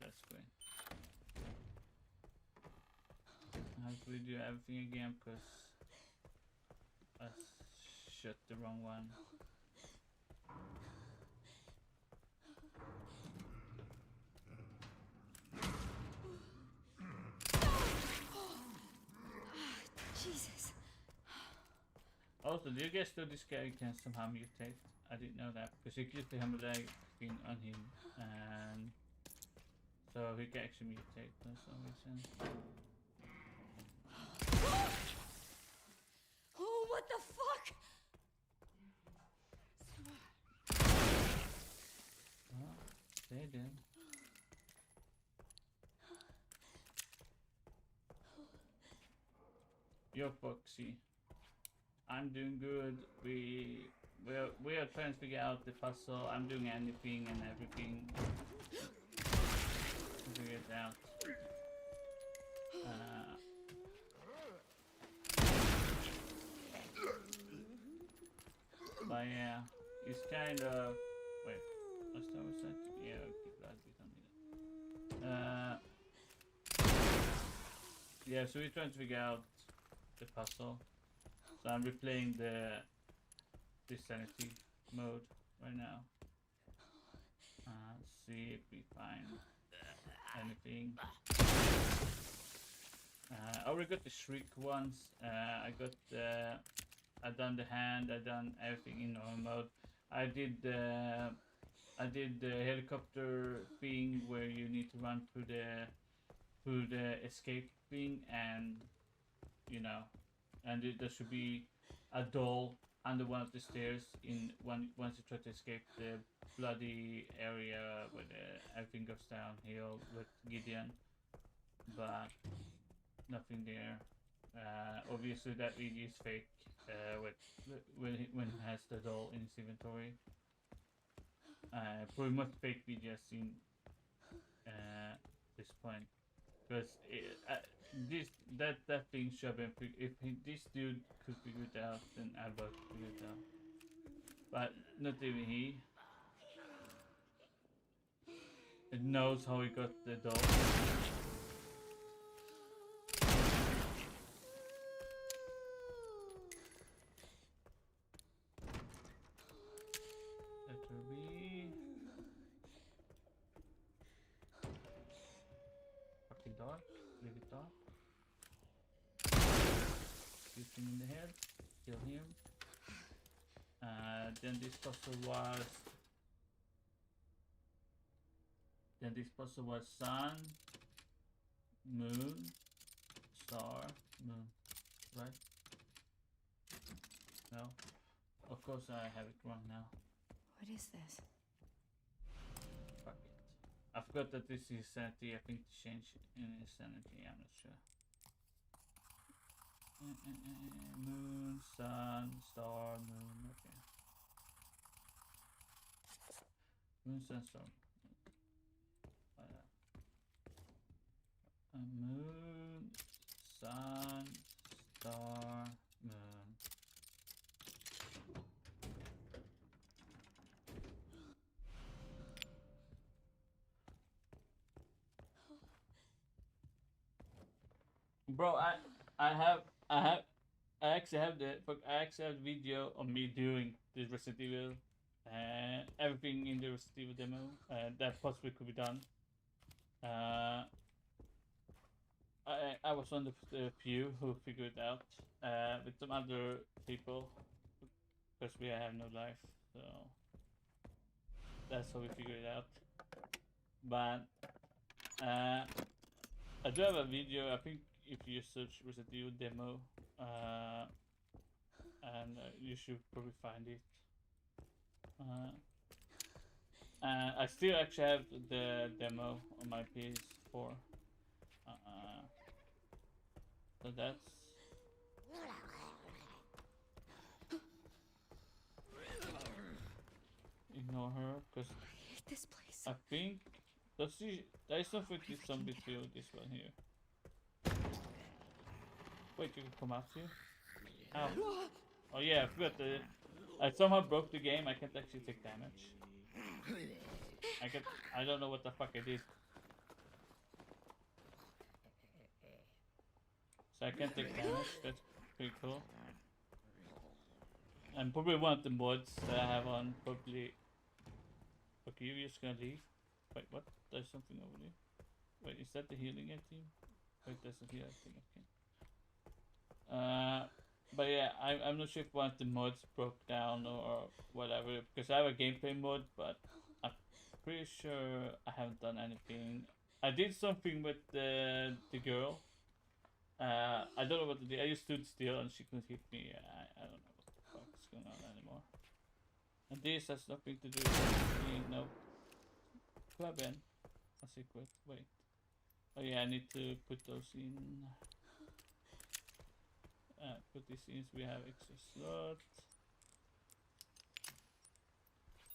That's great. I have to redo everything again because I shut the wrong one. Jesus. Also, do you guys know this guy can somehow mutate? I didn't know that because you get the hemorrhagic thing on him, and so he can actually mutate for some reason. Oh, what the fuck? Well, they did. Yo, Foxy. I'm doing good. We are trying to figure out the puzzle. I'm doing anything and everything to figure it out. But yeah, it's kind of wait. What's that? Yeah, keep that. We don't need it. Yeah, so we're trying to figure out the puzzle. So I'm replaying the sanity mode right now. See if we find anything. I already got the shriek once. I done the hand. I done everything in normal mode. I did the helicopter thing where you need to run through the escape thing, and you know, and there should be a doll under one of the stairs once you try to escape the bloody area where everything goes downhill with Gideon, but nothing there. Obviously that video is fake. When he has the doll in his inventory. Pretty much fake video I've seen this point, because that thing should have been if this dude could figure it out, then I would figure it out. But not even he. It knows how he got the doll. Letter B. Fucking dark. Leave it dark. Shoot him in the head. Kill him. Then this puzzle was sun, moon, star, moon, right? No? Of course I have it wrong now. What is this? Fuck it. I forgot that this is sanity. I think to change in insanity, I'm not sure. Moon, sun, star, moon, okay. Moon, sun, star. Moon, sun, star, moon. Bro, I actually have the video of me doing the Resident Evil, everything in the Resident Evil demo that possibly could be done. I was one of the few who figured it out with some other people, because we have no life, so that's how we figured it out. But I do have a video. I think if you search Resident Evil demo, and you should probably find it. And I still actually have the demo on my PS4. So that's. Ignore her, because I hate this place. I think there is something with zombie too. This one here. Wait, you can come out here? Ow. Oh yeah, I forgot I somehow broke the game. I can't actually take damage. I don't know what the fuck I did. So I can't take damage. That's pretty cool. And probably one of the mods that I have on probably. Okay, you're just gonna leave. Wait, what? There's something over there. Wait, is that the healing team? Wait, there's a healing thing. Okay. But yeah, I'm not sure if one of the mods broke down or whatever, because I have a gameplay mode, but I'm pretty sure I haven't done anything. I did something with the girl. I don't know what to do. I just stood still and she couldn't hit me. I don't know what the fuck is going on anymore. And this has nothing to do with me. No. Club in. A secret. Wait. Oh yeah, I need to put those in. Put this in so we have extra slot.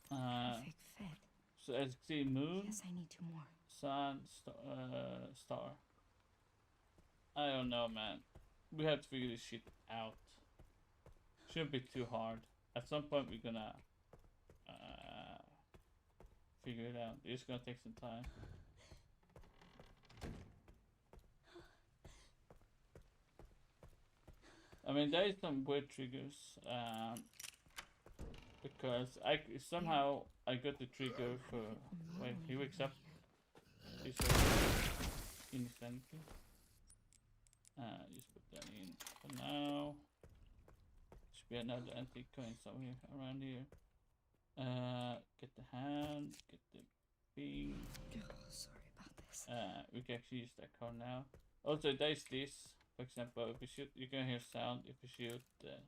Perfect fit. So as you see, moon, Yes, I need 2 more. sun, star. I don't know, man. We have to figure this shit out. Shouldn't be too hard. At some point, we're gonna figure it out. It's gonna take some time. I mean, there is some weird triggers. Because somehow I got the trigger for. Wait, he wakes up. He's in insanity. Just put that in for now. Should be another antique coin somewhere around here. Get the hand, get the thing. Sorry about this. We can actually use that card now. Also, there's this. For example, if you shoot, you can hear sound if you shoot. If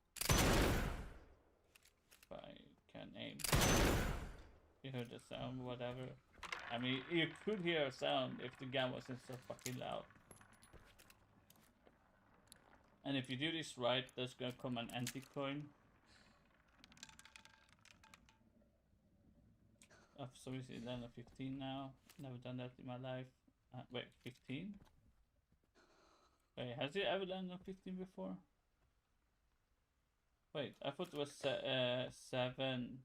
I can aim, you heard the sound, whatever. I mean, you could hear a sound if the gun wasn't so fucking loud. And if you do this right, there's gonna come an antique coin. For some reason, it's down to 15 now. Never done that in my life. Wait, 15? Wait, has it ever done a 15 before? Wait, I thought it was 7.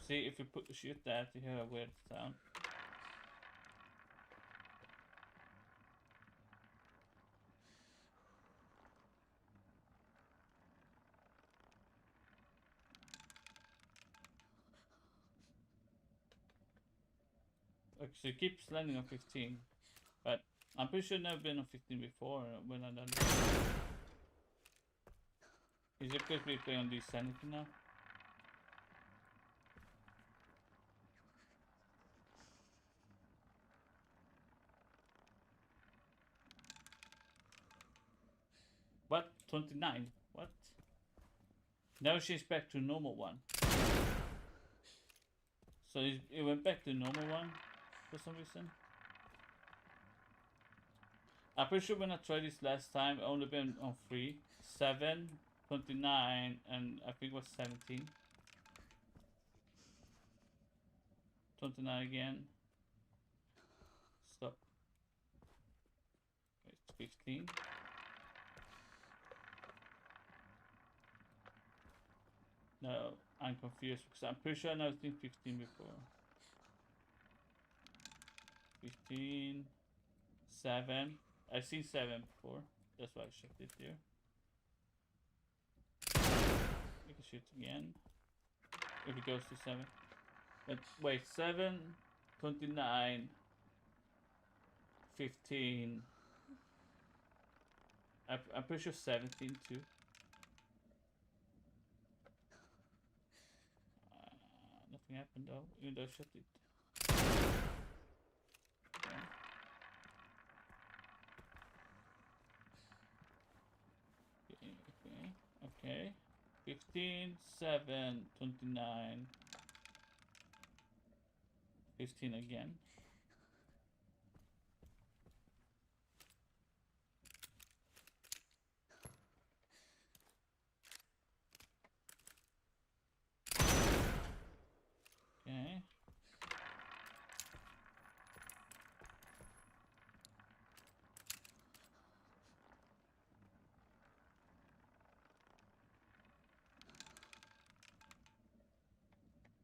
See, if you shoot that, you hear a weird sound. Okay, so it keeps landing on 15, but I'm pretty sure I've never been on 15 before when I done this. Is it because we play on this sanity now? What? 29? What? Now she's back to normal one. So it went back to normal one for some reason. I'm pretty sure when I tried this last time, I only been on 3, 7, 29, and I think it was 17. 29 again. Stop. It's 15. No, I'm confused because I'm pretty sure I've never seen 15 before. 15, 7. I've seen 7 before. That's why I shot it here. You can shoot again if it goes to 7. But wait, 7, 29, 15. I'm pretty sure 17 too. Nothing happened though, even though I shot it. Okay. 15, 7, 29, 15 again. Okay.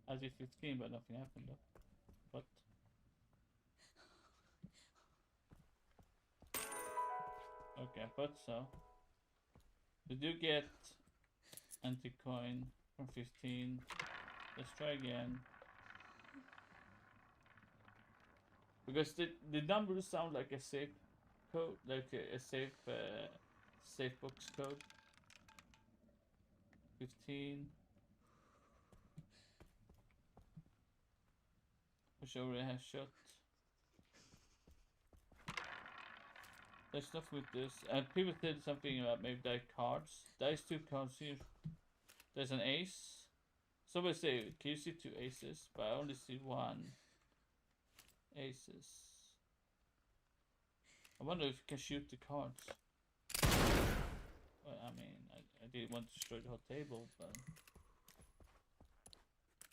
I did 15, but nothing happened though. But okay, I thought so. We do get anti-coin from 15. Let's try again. Because the numbers sound like a safe code, like a safe safe box code. 15. Which already has shot. There's stuff with this, and people said something about maybe there are cards. There's 2 cards here. There's an ace. Somebody say, can you see 2 aces? But I only see 1 aces. I wonder if you can shoot the cards. Well, I mean, I didn't want to destroy the whole table, but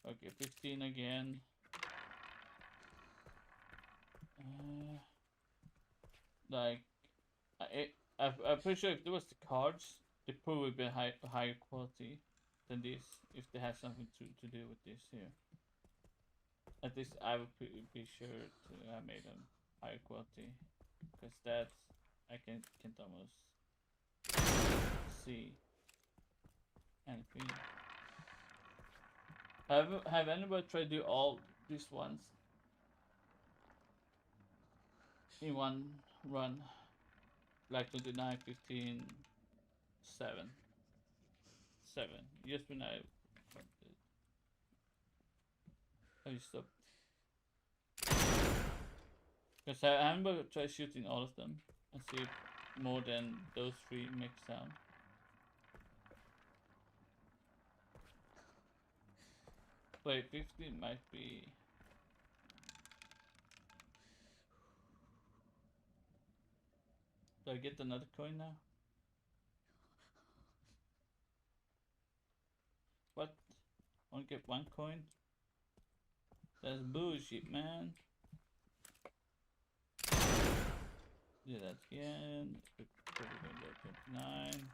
okay, 15 again. Like, I'm pretty sure if there was the cards, they probably would be higher quality than this if they have something to do with this here. At least I would be sure to have made them higher quality, because that's I can't almost see anything. Have anybody tried to do all these ones in one run? Like 29, 15, 7. 7. Just when I wanted. Have you stopped? Because I'm gonna try shooting all of them and see if more than those 3 make sound. Wait, 15 might be. Do I get another coin now? What? Only get 1 coin? That's bullshit, man. Do that again. Probably gonna go 29.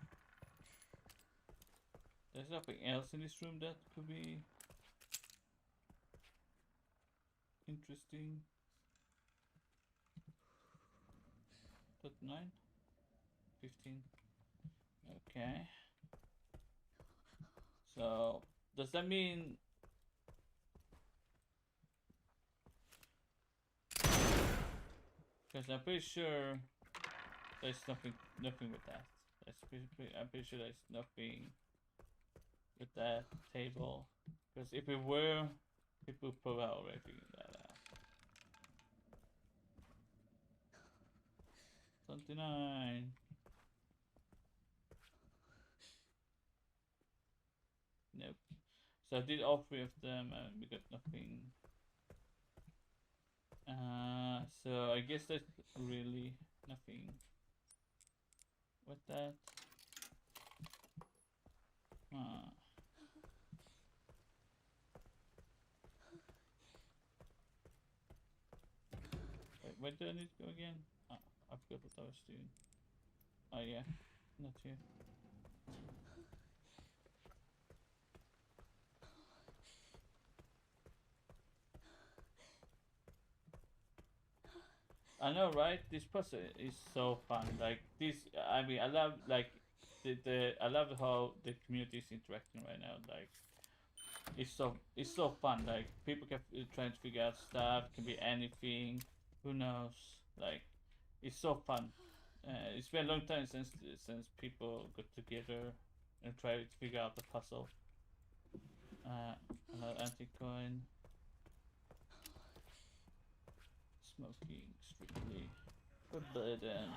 There's nothing else in this room that could be interesting. 29? 15. Okay. So, does that mean... Because I'm pretty sure there's nothing with that. I'm pretty sure there's nothing with that table. Because if it were, people probably already figured that out. 29. Nope. So I did all 3 of them and we got nothing. So I guess there's really nothing with that. Wait, where do I need to go again? I forgot what I was doing. Oh yeah, not here. I know, right? This puzzle is so fun. Like this, I mean, I love like I love how the community is interacting right now. Like it's so fun. Like people can trying to figure out stuff. Can be anything. Who knows? Like it's so fun. It's been a long time since people got together and tried to figure out the puzzle. Another anti-coin. Smoking strictly forbidden.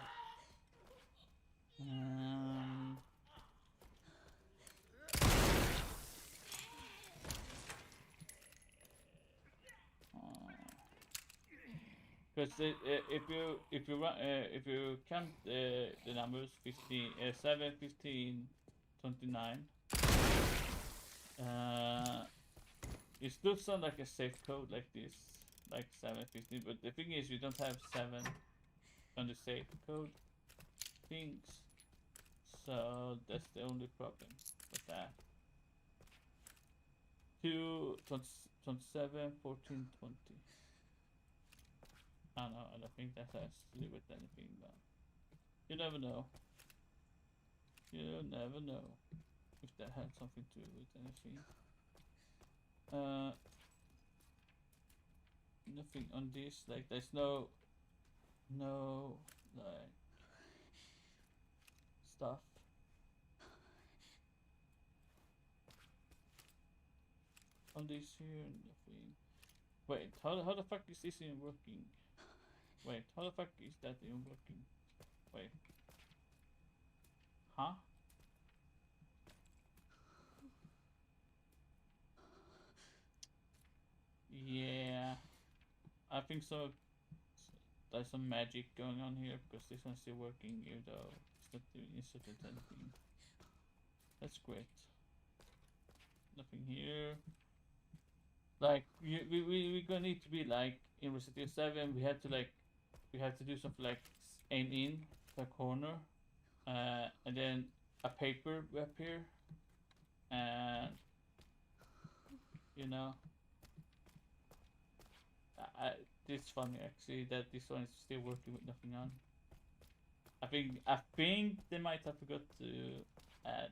Because if you count the numbers 15, 7, 15, 29, it still sounds like a safe code like this, like 7, 15. But the thing is, you don't have 7 on the safe code things, so that's the only problem with that. 2, 27, 14, 20. I don't know, I don't think that has to do with anything, but you never know. You never know if that had something to do with anything. Nothing on this, like there's no like stuff. On this here, nothing. Wait, how the fuck is this even working? Wait, how the fuck is that even working? Wait. Huh? Yeah, I think so. There's some magic going on here because this one's still working even though it's not doing instant anything. That's great. Nothing here. Like we gonna need to be like in Resident Evil 7. We have to do something like aim in the corner, and then a paper will appear, and you know, it's funny actually that this one is still working with nothing on. I think they might have forgot to add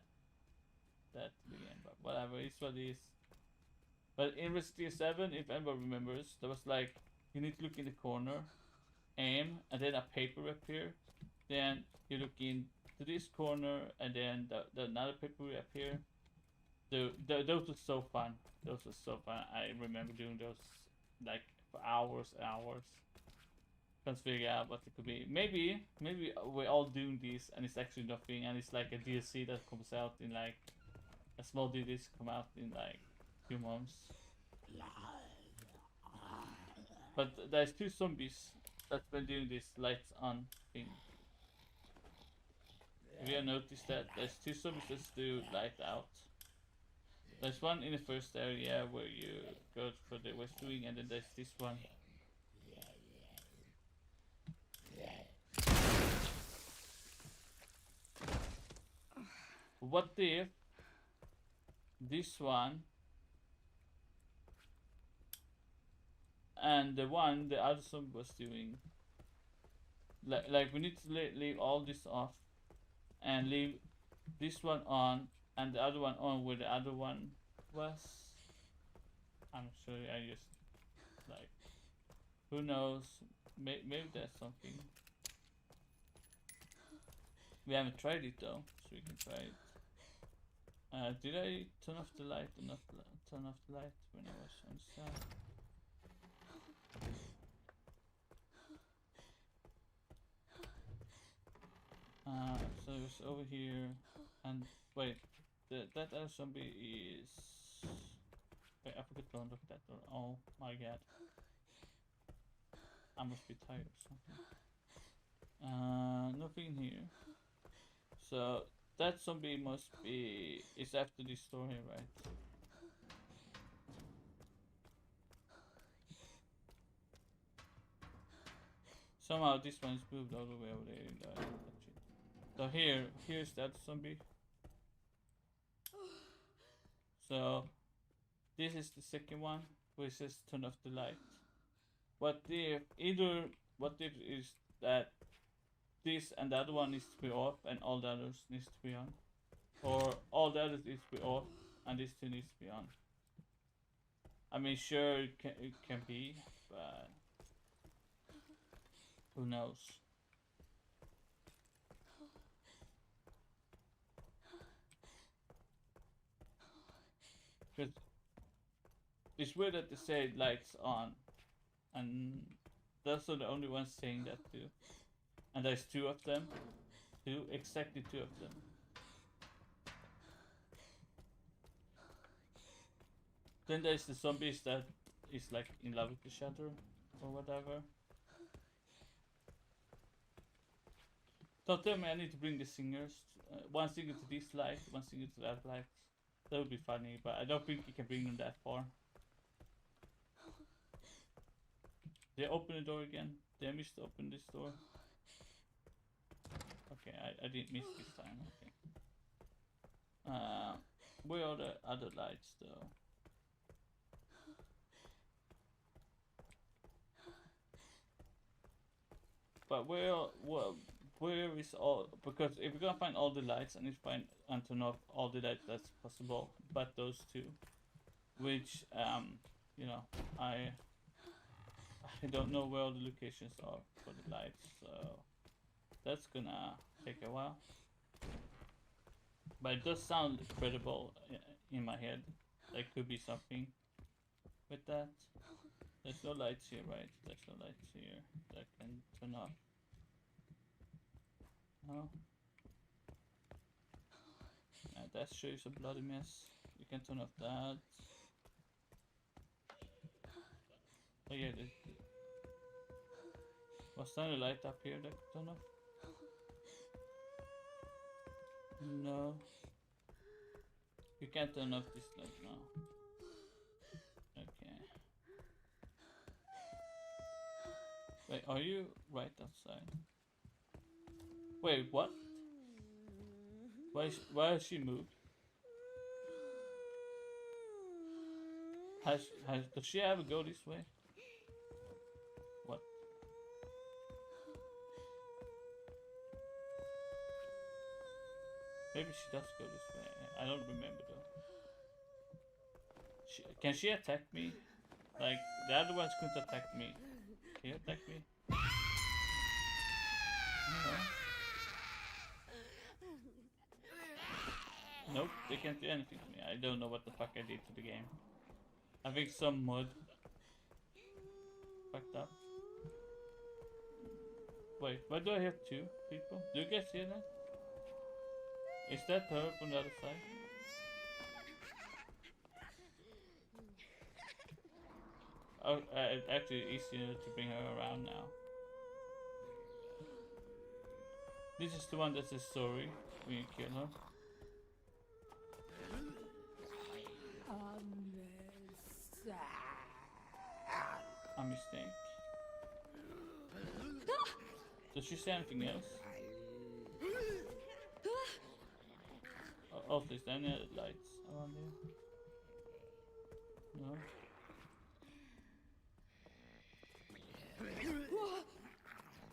that to the game, but whatever, it's what it is. But in Resident Evil 7, if anyone remembers, there was like you need to look in the corner, aim, and then a paper appear. Then you look into this corner, and then the another paper will appear. Those were so fun. Those were so fun. I remember doing those like for hours and hours. Can't figure out what it could be. Maybe we're all doing this and it's actually nothing, and it's like a DLC that comes out in like a small DLC come out in like a few months. But there's two zombies that's been doing this lights on thing. Have you noticed that there's two zombies that do light out? There's one in the first area where you go for the west wing, and then there's this one. What if this one and the one the other zombie was doing, like we need to leave all this off and leave this one on and the other one on where the other one was. I'm sure I just like, who knows, maybe there's something. We haven't tried it though, so we can try it. Did I turn off the light or not turn off the light when I was on set? So it's over here, and wait, that other zombie is. Wait, I forgot to unlock that door. Oh my god, I must be tired or something. Nothing here. So that zombie must be is after this door here, right? Somehow this one is moved all the way over there. So here's that zombie. So this is the second one, which says turn off the light. What if is that this and the other one needs to be off and all the others needs to be on, or all the others needs to be off and this two needs to be on? I mean, sure it can be, but who knows? Because it's weird that they say lights on, and those are the only ones saying that too. And there's two of them. Exactly two of them. Then there's the zombies that is like in love with each other or whatever. Don't tell me I need to bring the singers. One singer to this light, one singer to that light. That would be funny, but I don't think you can bring them that far. They open the door again. Did I miss to open this door? Okay, I didn't miss this time. Okay. Where are the other lights though? But where is all? Because if we're gonna find all the lights, I need to find and turn off all the lights that's possible, but those two, which you know, I don't know where all the locations are for the lights, so that's gonna take a while. But it does sound credible in my head. There could be something with that. There's no lights here, right? There's no lights here that can turn off. No. That shows a bloody mess. You can turn off that. Oh yeah, was there a light up here that could turn off? No. You can't turn off this light now. Okay. Wait, are you right outside? Wait, what? Why has she moved? Does she ever go this way? What? Maybe she does go this way. I don't remember though. Can she attack me? Like, the other ones couldn't attack me. Can you attack me? No. Nope, they can't do anything to me. I don't know what the fuck I did to the game. I think some mod fucked up. Wait, why do I have two people? Do you guys hear that? Is that her from the other side? Oh, it's actually easier to bring her around now. This is the one that says sorry when you kill her. A mistake. Does she say anything else? Oh, is there any other lights around here? No.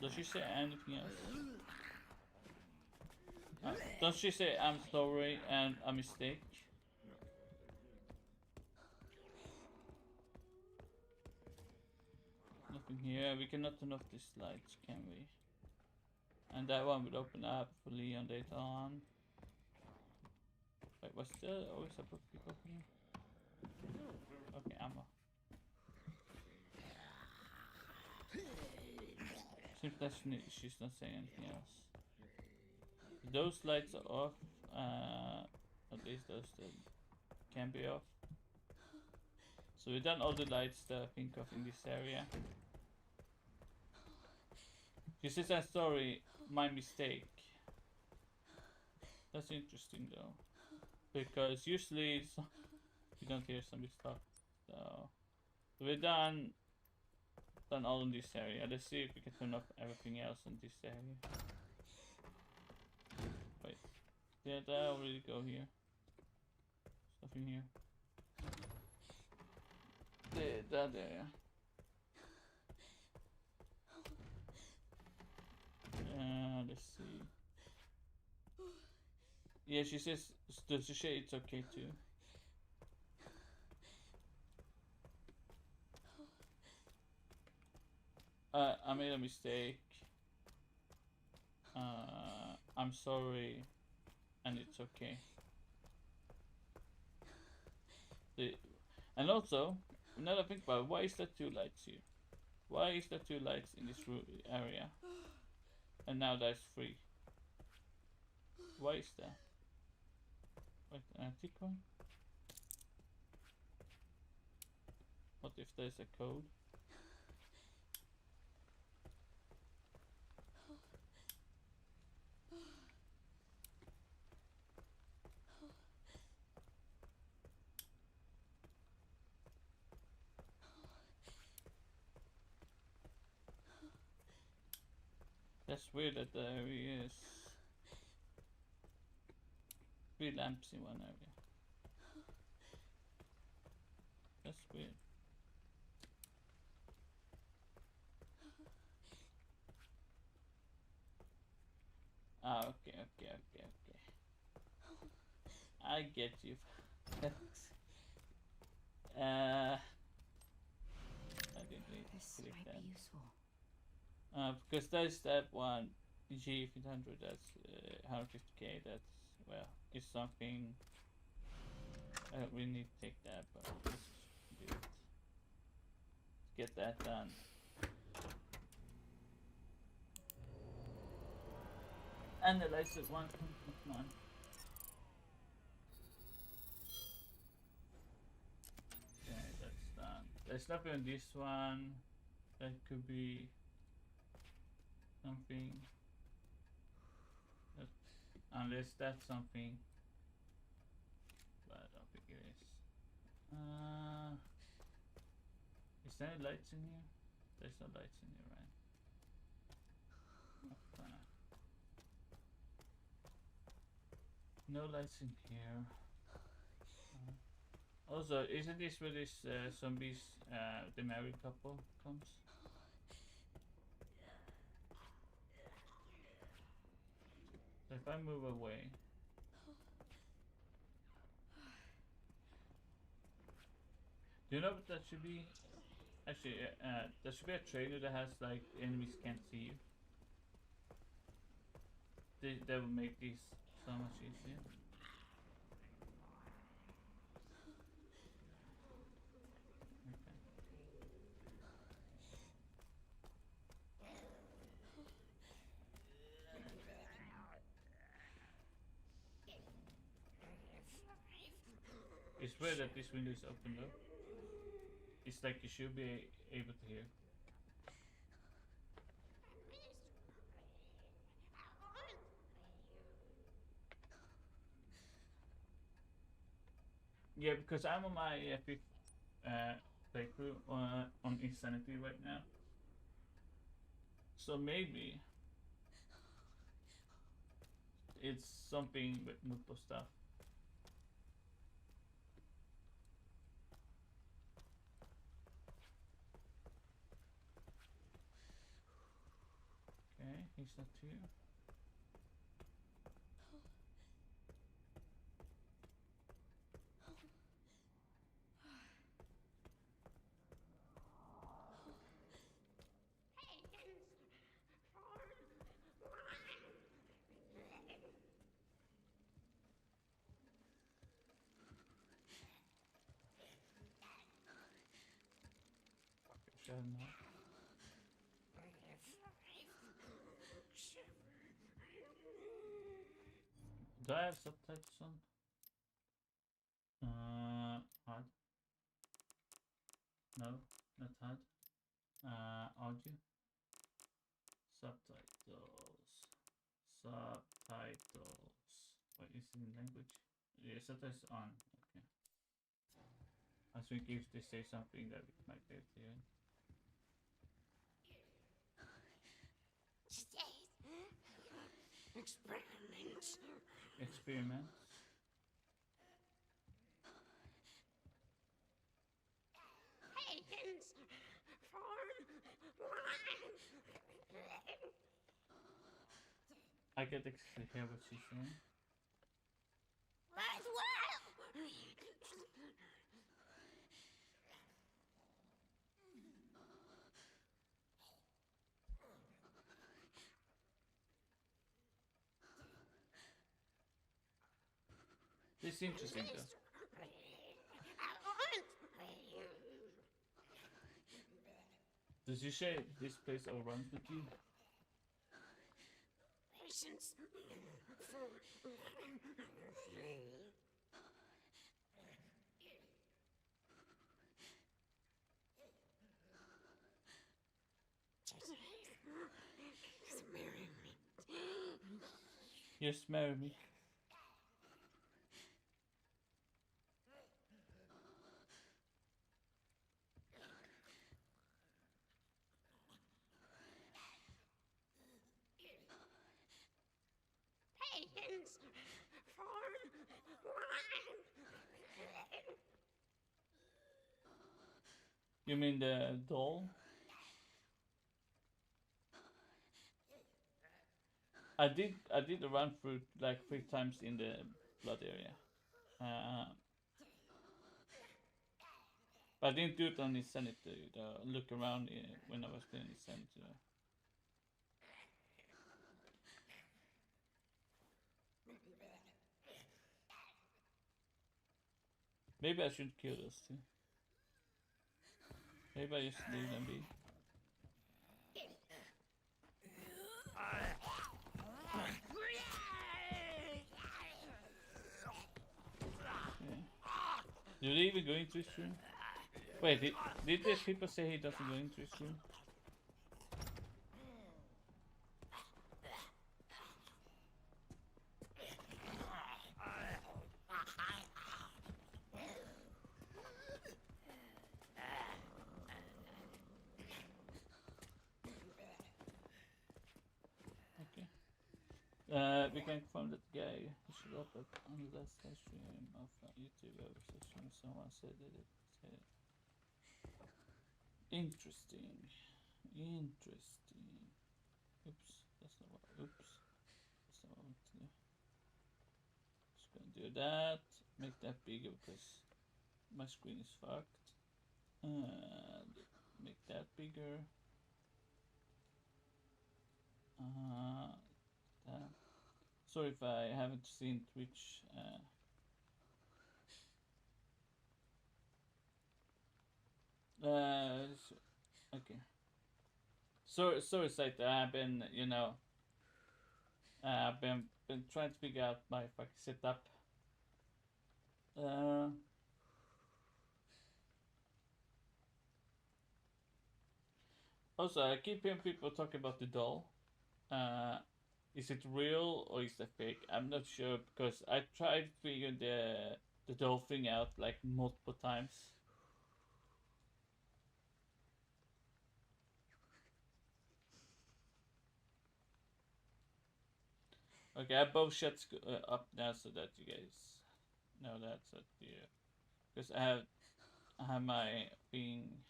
Does she say anything else? Does she say I'm sorry and a mistake? Nothing here. We cannot turn off these lights, can we? And that one will open up for Leon later on. Wait, what's the always supposed to be opening? Okay, ammo. Seems that she's not saying anything else. Those lights are off. At least those that can be off. So we've done all the lights that I think of in this area. She says I'm sorry, my mistake. That's interesting though. Because usually you don't hear some stuff. So we're done all in this area. Let's see if we can turn off everything else in this area. Wait, did I already go here? Nothing here. That area. Let's see. Yeah, she says, does she say it's okay too? I made a mistake. I'm sorry, and it's okay. And also, now that I think about it, why is there two lights here? Why is there two lights in this area? And now there's three. Why is that? Wait, an antique one? What if there's a code? That's weird that there is 3 lamps in one area. That's weird. Ah, okay. I get you. I didn't need This to click might that. be useful. Because there's that one G800 that's 150k. That's, well, it's something. I don't really need to take that, but let's do it. Let's get that done. Analyze it 1.1. Okay, that's done. There's nothing on this one. That could be something. Unless that's something. But I don't think it is. Is there any lights in here? There's no lights in here, right? No lights in here. Also, isn't this where this zombies, the married couple comes? So if I move away, Do you know what that should be? Actually, there should be a trailer that has like enemies can't see you. That would make this so much easier. Okay. It's weird that this window is open though. It's like you should be able to hear. Yeah, because I'm on my fifth playthrough on Insanity right now. So maybe it's something with multiple stuff. Okay, he's not here. Shut him up. Do I have subtitles on? Hard. No, not hard. Audio. Subtitles. Subtitles. What is it in language? Yeah, subtitles on. Okay. I think if they say something that we might be able to hear. Experiments. Experiments. Pagans. I can actually hear what she's saying. This is interesting though. Does you say this place overruns with you? Patience. Yes, marry me. Pagans. You mean the doll? I did a run through like 3 times in the blood area. But I didn't do it on Insanity. Look around when I was doing Insanity. Maybe I should kill those two. Maybe I just leave them be. Okay. Did they even go into his room? Wait, did the people say he doesn't go into his room? We can confirm that the guy who showed up on the last live stream of YouTube over session. Someone said that it. Interesting. Interesting. Oops, that's not what. Oops, that's not what I want to do. Just gonna do that. Make that bigger because my screen is fucked. Make that bigger. That. Sorry if I haven't seen Twitch. Okay. Sorry, site. I've been, I've been trying to figure out my fucking setup. Also, I keep hearing people talk about the doll. Is it real or is it fake? I'm not sure because I tried figuring the doll thing out like multiple times. Okay, I have both shots up now so that you guys know that. So because I have my thing.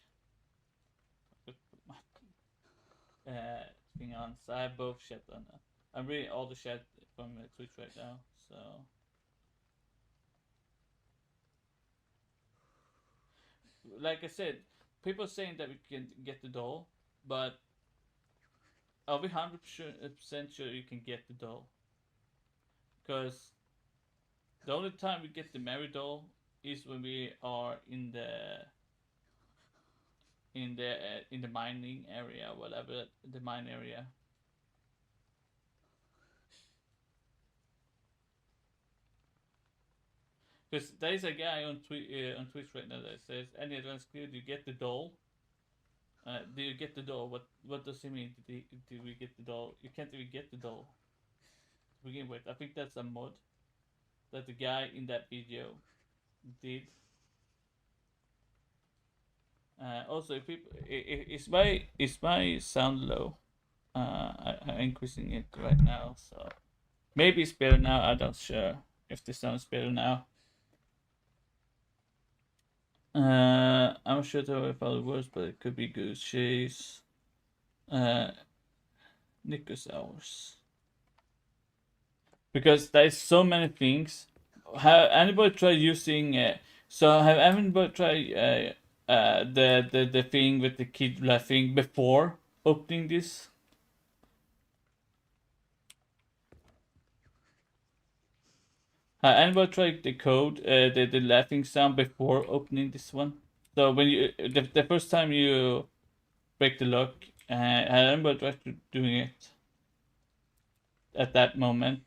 Thing on, so I have both chat on. I'm reading all the chat from Twitch right now, so. Like I said, people saying that we can get the doll, but are we 100% sure you can get the doll? Because the only time we get the Mary doll is when we are in the mining area, whatever the mine area. Because there is a guy on Twitch right now that says, "Any advance clue? Do you get the doll? Do you get the doll? What does he mean? Do we get the doll? You can't even get the doll to begin with. I think that's a mod that the guy in that video did. Also, if people, is my sound low? I'm increasing it right now, so maybe it's better now. I'm not sure if the sound is better now. I'm sure there are other words, but it could be goose chase. Nicholas hours. Because there's so many things. Have anybody tried using? So have anybody tried the thing with the kid laughing before opening this? Anybody tried the code, the laughing sound before opening this one? So when you the first time you break the lock, anybody tried doing it at that moment?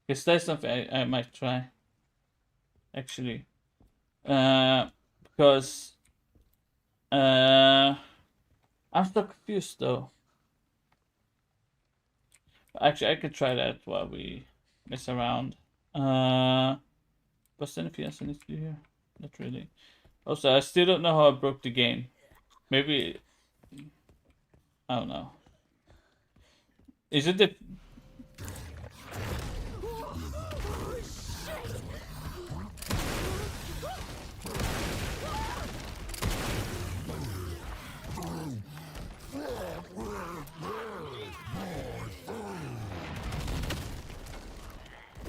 Because that's something I might try. Actually, because I'm so confused though. Actually, I could try that while we mess around. Was there anything else I need to do here? Not really. Also, I still don't know how I broke the game. Maybe I don't know. Is it the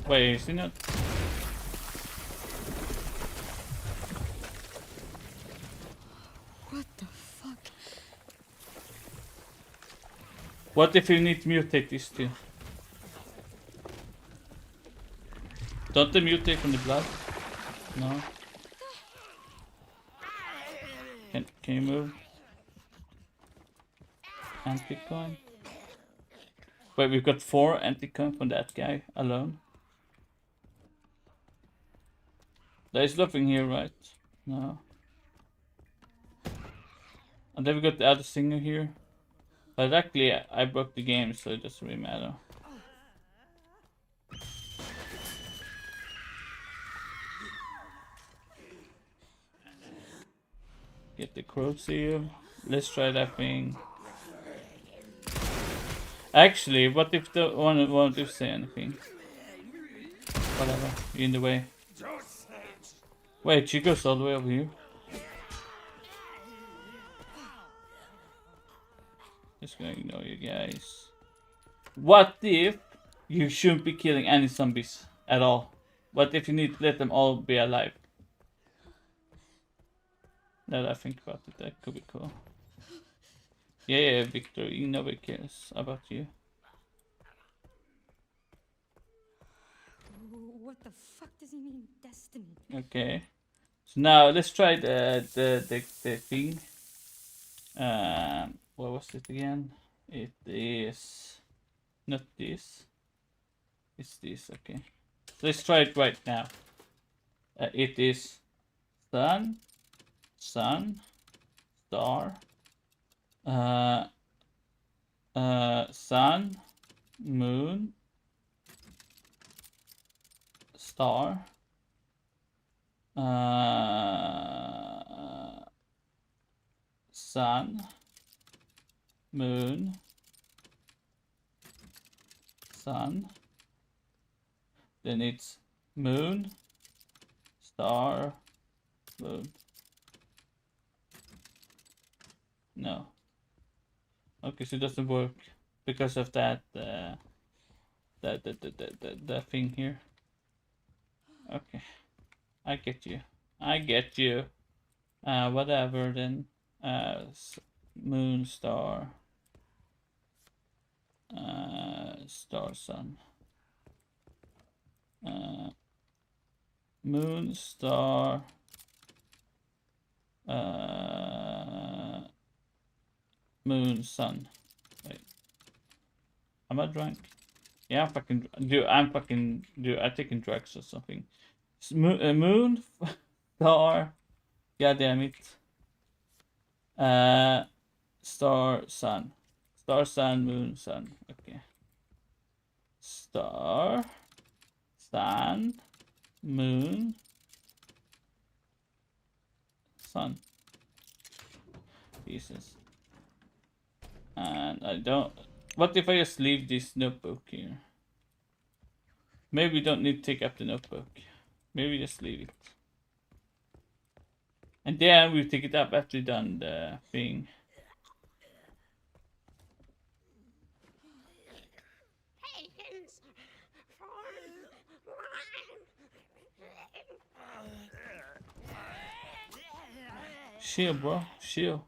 wait, is he not? What the fuck? What if you need to mutate this too? Don't they mutate from the blood? No. Can you move? Anti-coin. Wait, we've got 4 anti-coin from that guy alone. There is nothing here, right? No. And then we got the other singer here. But actually, I broke the game, so it doesn't really matter. Get the crow seal. Let's try that thing. Actually, what if the one won't say anything? Whatever, you're in the way. Wait, she goes all the way over here. Just gonna ignore you guys. What if you shouldn't be killing any zombies at all? What if you need to let them all be alive? Now that I think about it, that could be cool. Yeah, Victor, nobody cares about you. What the fuck does he mean, destiny? Okay. So now let's try the thing. What was it again? It is not this. It's this. Okay. So let's try it right now. It is sun, sun, star, sun, moon, star, sun, moon, sun. Then it's moon, star, moon. No. Okay, so it doesn't work because of that that thing here. Okay, I get you. I get you. Whatever then. Moon, star, star, sun. Moon, star, moon, sun. Wait, am I drunk? Yeah, I'm taking drugs or something. Moon, star, god damn it. Star, sun. Star, sun, moon, sun. Okay. Star, sun, moon, sun. Jesus. And I don't... What if I just leave this notebook here? Maybe we don't need to take up the notebook. Maybe just leave it. And then we take it up after we've done the thing. Chill, bro. Chill.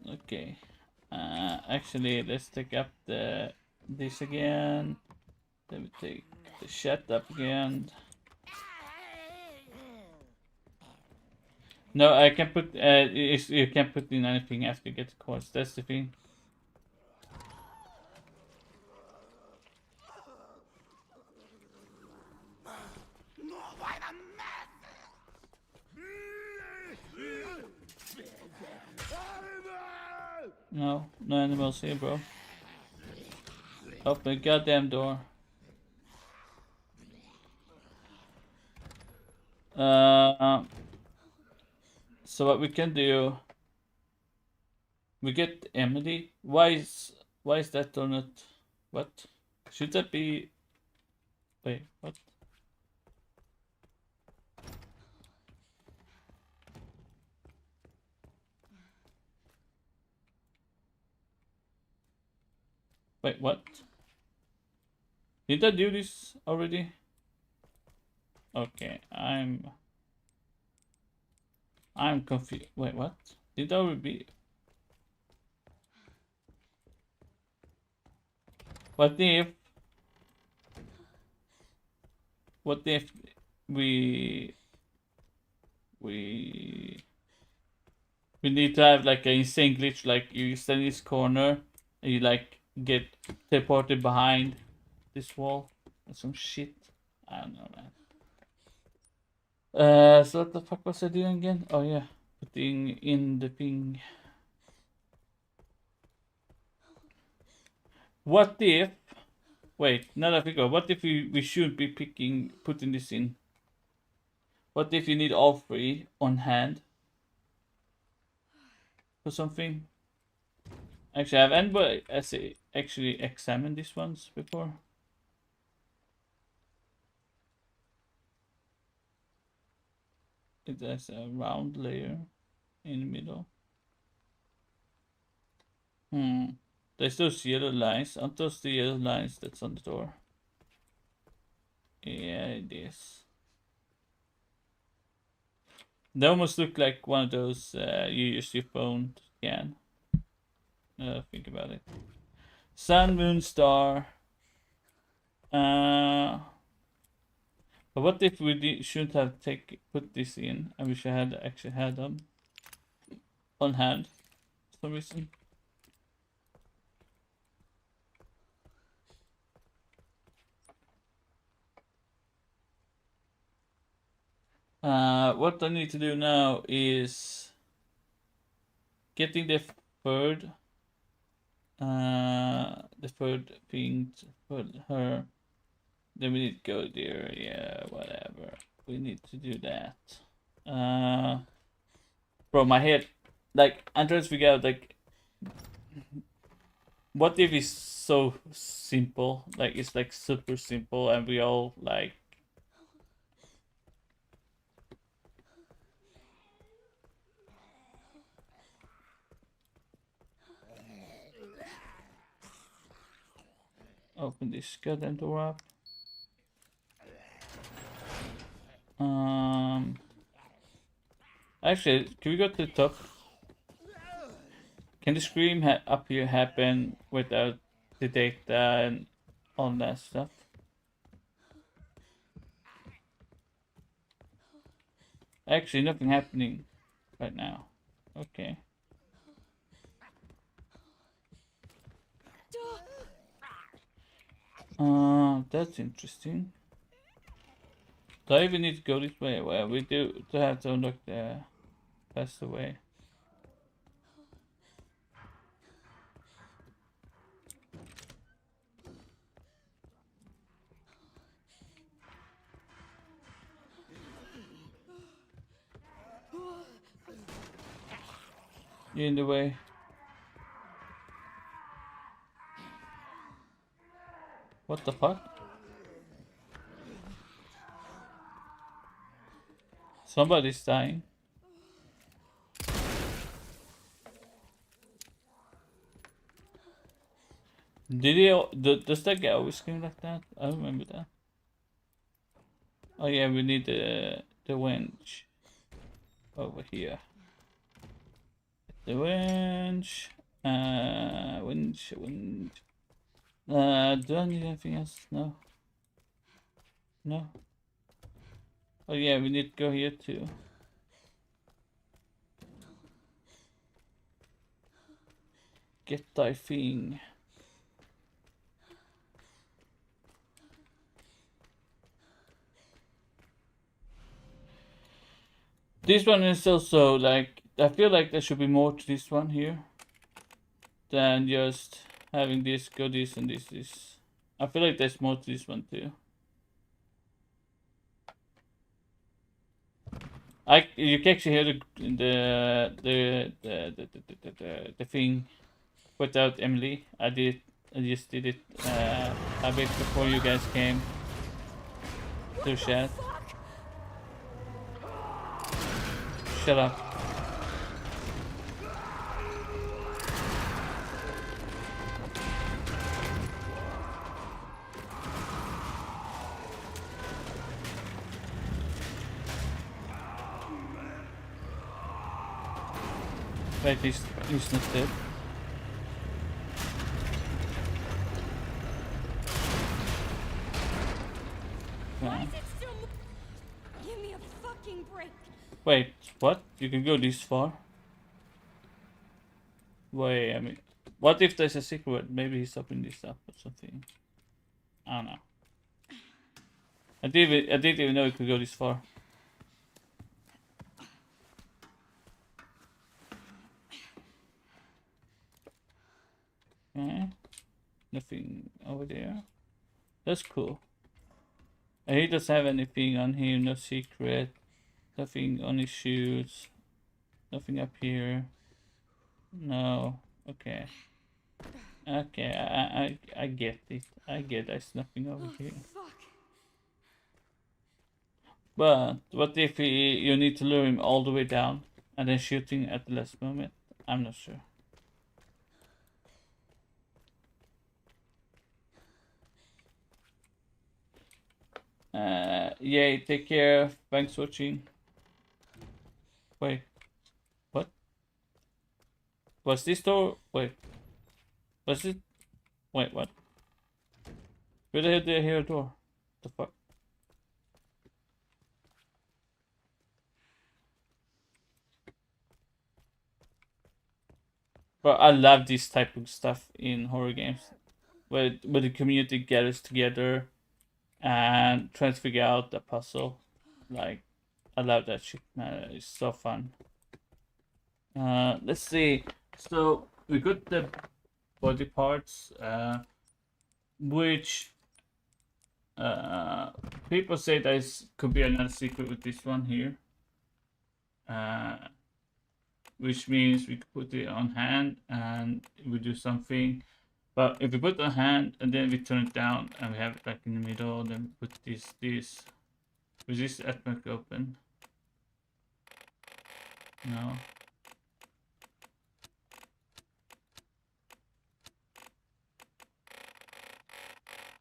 Okay. Actually, let's take up this again. Then we take the shut up again. No, I can put. You can't put in anything after you get the course. That's the thing. No animals here, bro. Open the goddamn door. So what we can do? We get Emily. Why is that or not? What? Should that be? Wait, what? Wait, what? Did I do this already? Okay, I'm confused. Wait, what? Did I already be? What if we need to have like an insane glitch, like you stand in this corner and you like get teleported behind this wall or some shit. I don't know, man. So what the fuck was I doing again? Oh yeah, putting in the thing. What if? Wait, now that we go, what if we should be putting this in? What if you need all three on hand for something? Actually, have anybody actually examined these ones before? It has a round layer in the middle. There's those yellow lines. Aren't those the yellow lines that's on the door? Yeah, it is. They almost look like one of those you use your phone to scan. Think about it. Sun, moon, star. But what if we shouldn't have put this in? I wish I had actually had them on hand for some reason. What I need to do now is getting the third thing for her. Then we need to go there. Yeah, whatever. We need to do that. Bro, my head, like, I'm trying to figure out, like, what if it's so simple? Like, it's like super simple, and we all like. Open this goddamn door up. Actually, can we go to the top? Can the scream up here happen without the data and all that stuff? Actually, nothing happening right now. Okay. That's interesting. Do I even need to go this way? Well, we do have to unlock the passed away. You're in the way. What the fuck? Somebody's dying. Did he? Does that guy always scream like that? I remember that. Oh yeah, we need the winch over here. The winch. Winch. Do I need anything else? No. No. Oh yeah, we need to go here too. Get thy thing. This one is also like, I feel like there should be more to this one here than just having this go this and this. I feel like there's more to this one too. You can actually hear the thing without Emily. I just did it a bit before you guys came to chat. Shut up. Wait, he's not dead. Why is it still? Give me a fucking break. Wait, what? You can go this far? Wait, I mean, what if there's a secret? Maybe he's opening this up or something. I don't know. I didn't even know you could go this far. Okay. Nothing over there. That's cool. And he doesn't have anything on him, no secret. Nothing on his shoes. Nothing up here. No. Okay. Okay, I get it. I get there's nothing over here. Fuck. But what if you need to lure him all the way down and then shooting at the last moment? I'm not sure. Yay, take care. Thanks for watching. Wait, what? Was this door? Wait, was it? Wait, what? Where the hell did I hear a door? The fuck? But I love this type of stuff in horror games, where the community gathers together and tries to figure out the puzzle. Like, I love that shit, man. It's so fun. Let's see. So we got the body parts, which people say there could be another secret with this one here. Which means we could put it on hand and we do something. But if we put it on hand and then we turn it down and we have it like in the middle, then we put this with this atmospheric open. No.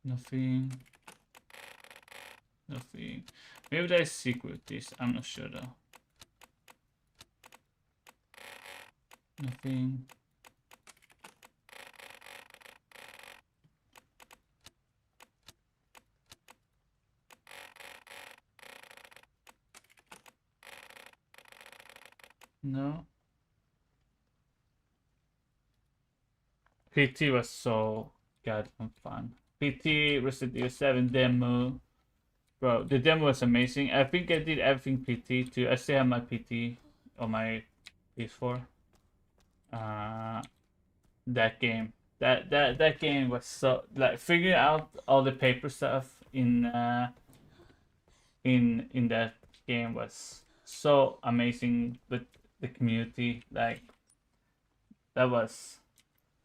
Nothing. Nothing. Maybe there's a secret with this. I'm not sure though. Nothing. No. PT was so goddamn fun. PT Resident Evil 7 demo. Bro, the demo was amazing. I think I did everything PT too. I still have my PT on my PS4. That game. That game was so like figuring out all the paper stuff in that game was so amazing with the community. Like that was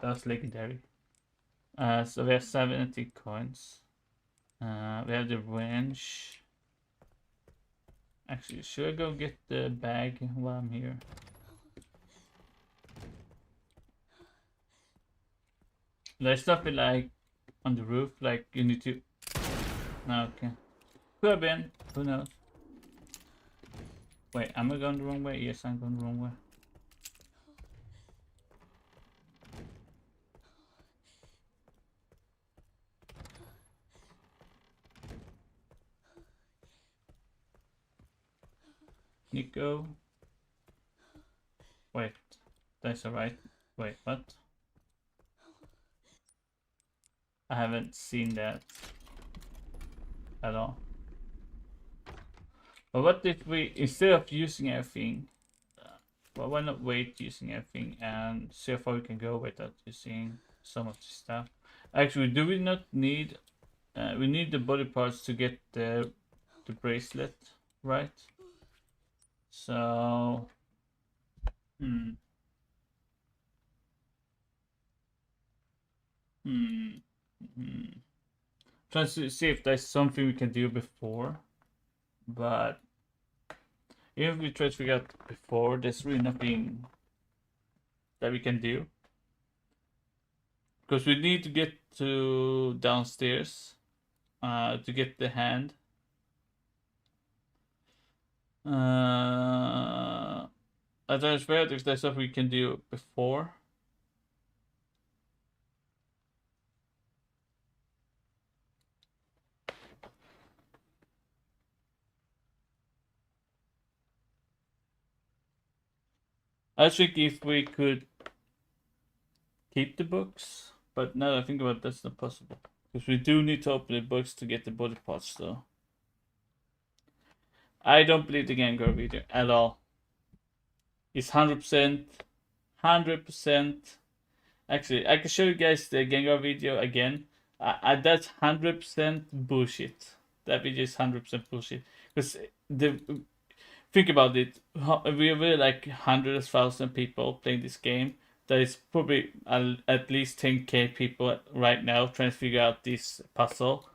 legendary. So we have 70 coins. We have the wrench. Actually, should I go get the bag while I'm here? There's stuff like on the roof, like you need to. No, okay. Could have been. Who knows? Wait, am I going the wrong way? Yes, I'm going the wrong way. Nico. Wait, that's alright. Wait, what? I haven't seen that at all. But what if we, instead of using everything, well, why not wait using everything and see how far we can go without using some of the stuff? Actually, do we not need, we need the body parts to get the bracelet, right? So, trying to see if there's something we can do before, but even if we try to figure out before, there's really nothing that we can do. Because we need to get to downstairs to get the hand. I don't know if there's stuff we can do before. I think if we could keep the books, but now that I think about it, that's not possible. Because we do need to open the books to get the body parts though. I don't believe the Gengar video at all. It's 100%. 100%. Actually, I can show you guys the Gengar video again. That's 100% bullshit. That video is 100% bullshit. Because think about it. We have like hundreds of thousands of people playing this game. There is probably at least 10k people right now trying to figure out this puzzle.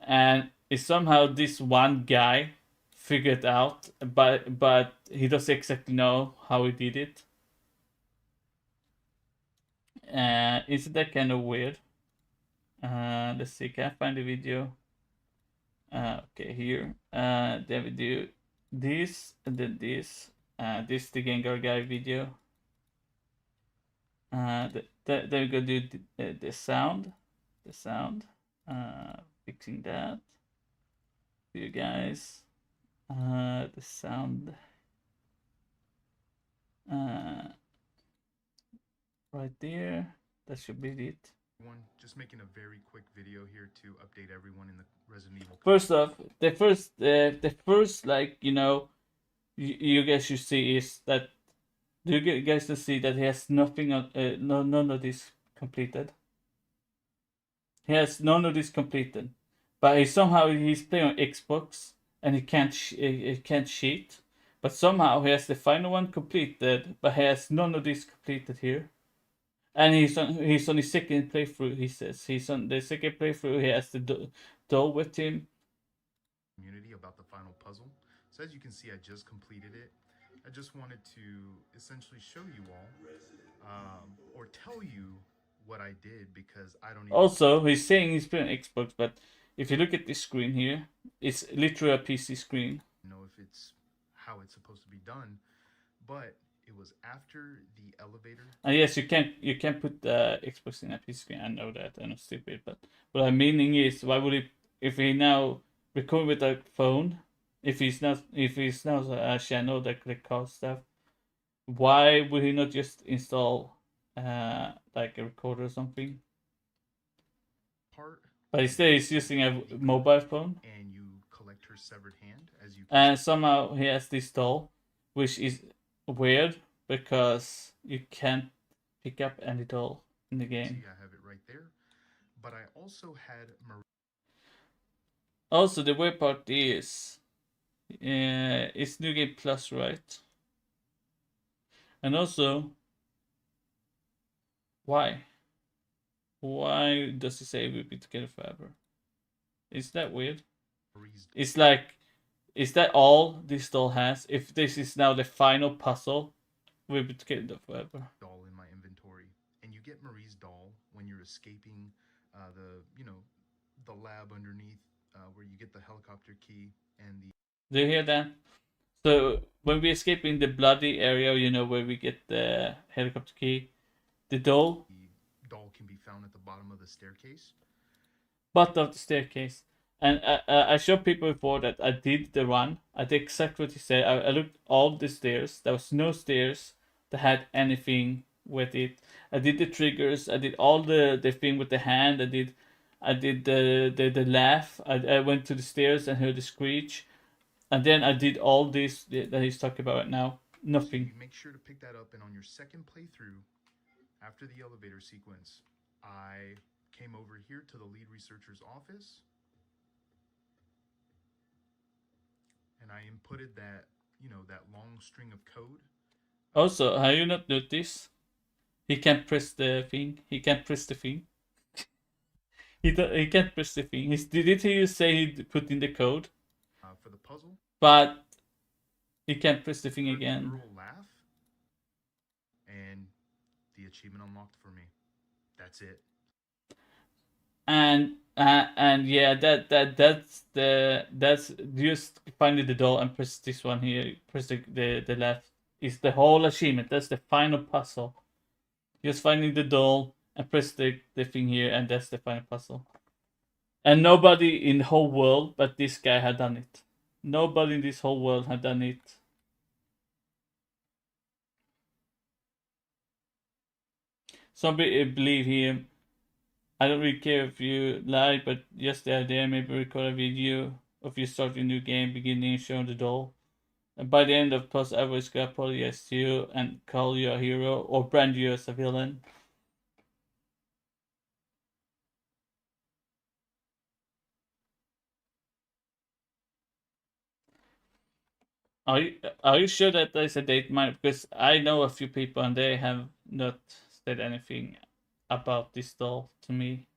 And it's somehow this one guy figured out, but he doesn't exactly know how he did it. Isn't that kind of weird? Let's see, can I find the video? Okay, here. Then we do this and then this. This the Gengar guy video. Then we go do the sound. The sound. Fixing that for you guys. The sound. Right there. That should be it. Just making a very quick video here to update everyone in the Resident Evil. First off, the first like you guys should see is that you guys to see that he has nothing on none of this completed. He has none of this completed, but he's playing on Xbox and he can't cheat. But somehow he has the final one completed, but he has none of this completed here. And he's on his second playthrough. He says he's on the second playthrough. He has the doll with him. Community about the final puzzle. So as you can see, I just completed it. I just wanted to essentially show you all, or tell you what I did because I don't even. Also, he's saying he's playing on Xbox, but if you look at this screen here, it's literally a PC screen. Know if it's how it's supposed to be done, but it was after the elevator. And yes, you can't put the Xbox in a PC screen. I know that, I'm stupid, but what I'm meaning is, why would he, if he now record with a phone, if he's not a channel that records stuff, why would he not just install like a recorder or something? But instead he's using a mobile phone. And you collect her severed hand as you. And somehow he has this doll, which is weird because you can't pick up any doll in the game. See, I have it right there. But I also had Also, the weird part is it's New Game Plus, right? And also, why? Why does he say we'll be together forever? Is that weird? It's like, is that all this doll has? If this is now the final puzzle, we'll be together forever. Doll in my inventory, and you get Marie's doll when you're escaping the lab underneath where you get the helicopter key and the. Do you hear that? So when we escape in the bloody area, where we get the helicopter key, the doll Can be found at the bottom of the staircase. Bottom of the staircase. And I showed people before that I did the run. I did exactly what he said. I looked all the stairs. There was no stairs that had anything with it. I did the triggers. I did all the thing with the hand. I did the laugh. I went to the stairs and heard the screech. And then I did all this that he's talking about right now. Nothing. You make sure to pick that up, and on your second playthrough, after the elevator sequence, I came over here to the lead researcher's office, and I inputted that long string of code. Also, have you not noticed? He can't press the thing. He can't press the thing. He can't press the thing. Did he say he put in the code? For the puzzle. But he can't press the thing again. Girl laugh, and the achievement unlocked for me. That's it. And yeah, that's just finding the doll and press this one here. Press the left. Is the whole achievement. That's the final puzzle. Just finding the doll and press the thing here, and that's the final puzzle. And nobody in the whole world but this guy had done it. Nobody in this whole world had done it. Somebody believe him. I don't really care if you lie, but just the idea, maybe record a video of you starting a new game, beginning showing the doll. And by the end of post, I was gonna apologize to you and call you a hero or brand you as a villain. Are you sure that there's a date mine? Because I know a few people and they have not said anything about this doll to me.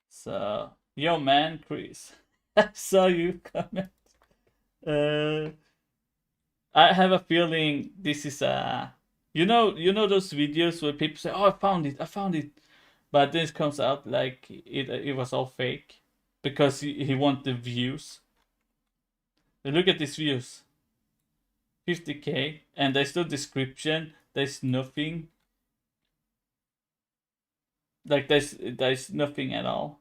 So, yo man, Chris, I saw you comment. I have a feeling this is a, you know those videos where people say, "Oh, I found it," But this comes out like it was all fake because he want the views. Look at these views, 50k, and there's no description. There's nothing. Like there's nothing at all.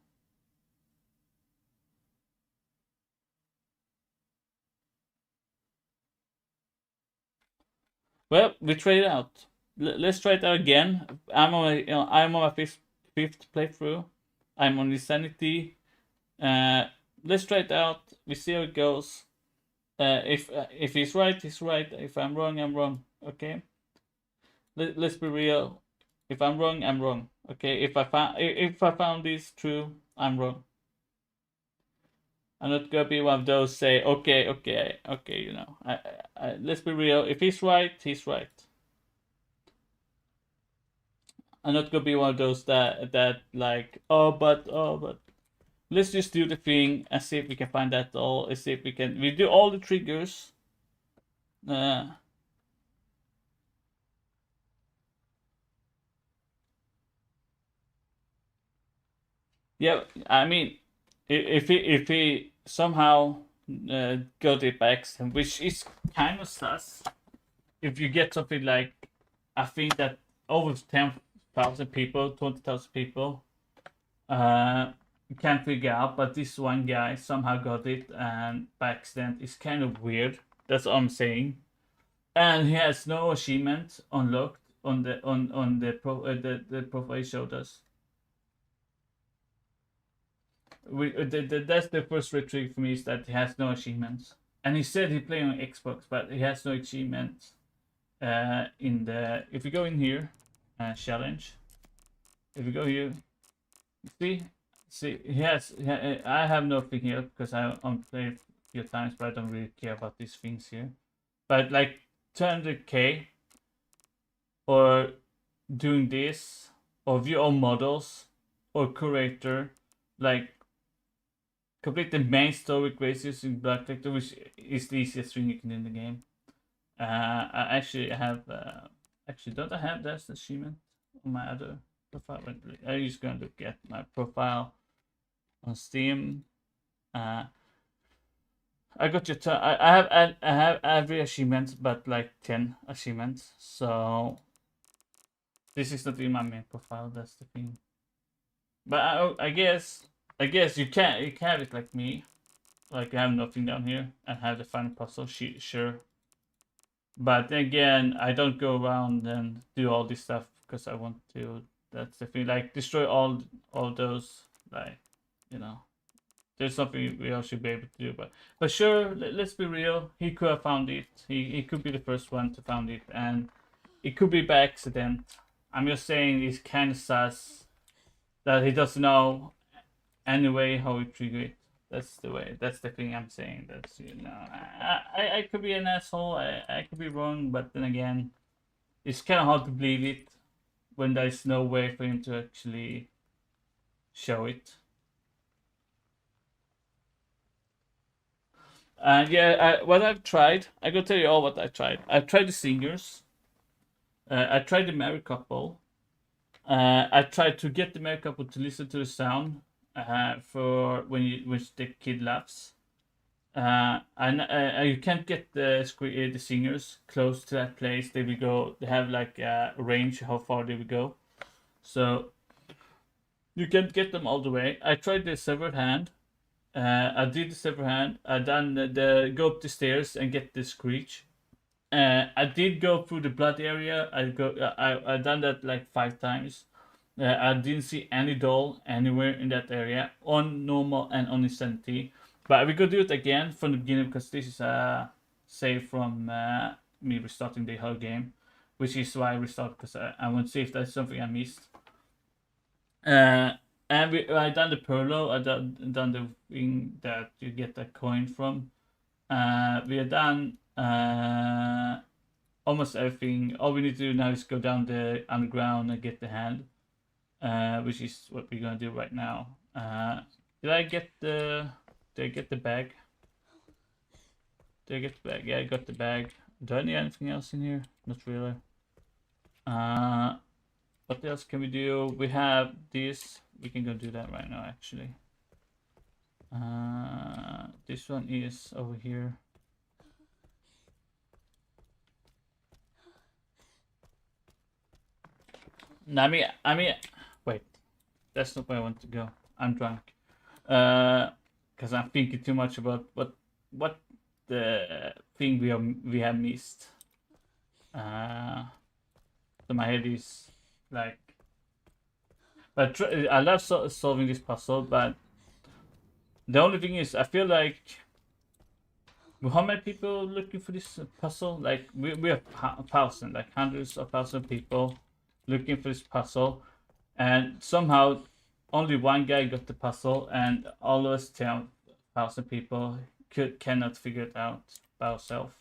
Well, we trade out. Let's try it out again. I'm on my fifth playthrough. I'm on Insanity. Let's try it out. We see how it goes. If he's right, he's right. If I'm wrong, I'm wrong. Okay. Let's be real. If I'm wrong, I'm wrong. Okay. If I found this true, I'm wrong. I'm not gonna be one of those say okay. You know. Let's be real. If he's right, he's right. I'm not gonna be one of those that like but let's just do the thing and see if we can find that all. Let's see if we do all the triggers. Yeah, I mean, if he somehow got it back, which is kind of sus. If you get something like, I think that over 10,000 people, 20,000 people, can't figure out, but this one guy somehow got it and by accident. It's kind of weird. That's all I'm saying. And he has no achievement unlocked on the profile showed us. That's the first red trigger for me, is that he has no achievements. And he said he played on Xbox, but he has no achievements. In the if we go in here, challenge. If we go here, see he has. I have nothing here because I played a few times, but I don't really care about these things here. But like 200k, or doing this, or view all models, or curator, like complete the main story quests using Black Vector, which is the easiest thing you can do in the game. I actually have. Actually, don't I have that achievement on my other profile? I'm just gonna look at my profile on Steam. I got your. I have every achievement, but like 10 achievements. So this is not in my main profile. That's the thing. But I guess you can have it like me, like I have nothing down here and have the final puzzle sheet. Sure. But again, I don't go around and do all this stuff because I want to. That's the thing. Like destroy all those. Like, you know, there's something we all should be able to do. But sure, let's be real. He could have found it. He could be the first one to found it, and it could be by accident. I'm just saying it's kind of sus that he doesn't know anyway how he trigger it. That's the way. That's the thing I'm saying. That's, you know, I could be an asshole. I could be wrong, but then again, it's kind of hard to believe it when there's no way for him to actually show it. And yeah, what I've tried, I gotta tell you all what I tried. I tried the singers. I tried the married couple. I tried to get the married couple to listen to the sound for when the kid laughs. And you can't get the singers close to that place. They will go. They have like a range how far they will go, so you can't get them all the way. I tried the severed hand. I did the severed hand. I done the go up the stairs and get the screech. I did go through the blood area. I done that like 5 times. I didn't see any doll anywhere in that area on normal and on insanity. But we could do it again from the beginning because this is a save from me restarting the whole game, which is why I restart, because I want to see if there's something I missed. And I done the Perlo. I done the thing that you get a coin from. We are done almost everything. All we need to do now is go down the underground and get the hand, which is what we're gonna do right now. Did I get the bag? Did I get the bag? Yeah, I got the bag. Do I need anything else in here? Not really. What else can we do? We have this. We can go do that right now, actually. This one is over here. No, I mean, wait. That's not where I want to go. I'm drunk. Because I'm thinking too much about what the thing we have missed. So my head is like. But I love solving this puzzle, but the only thing is, I feel like. How many people looking for this puzzle? Like we have thousands, like hundreds of thousands of people looking for this puzzle, and somehow only one guy got the puzzle, and all of us 10,000 people cannot figure it out by ourselves.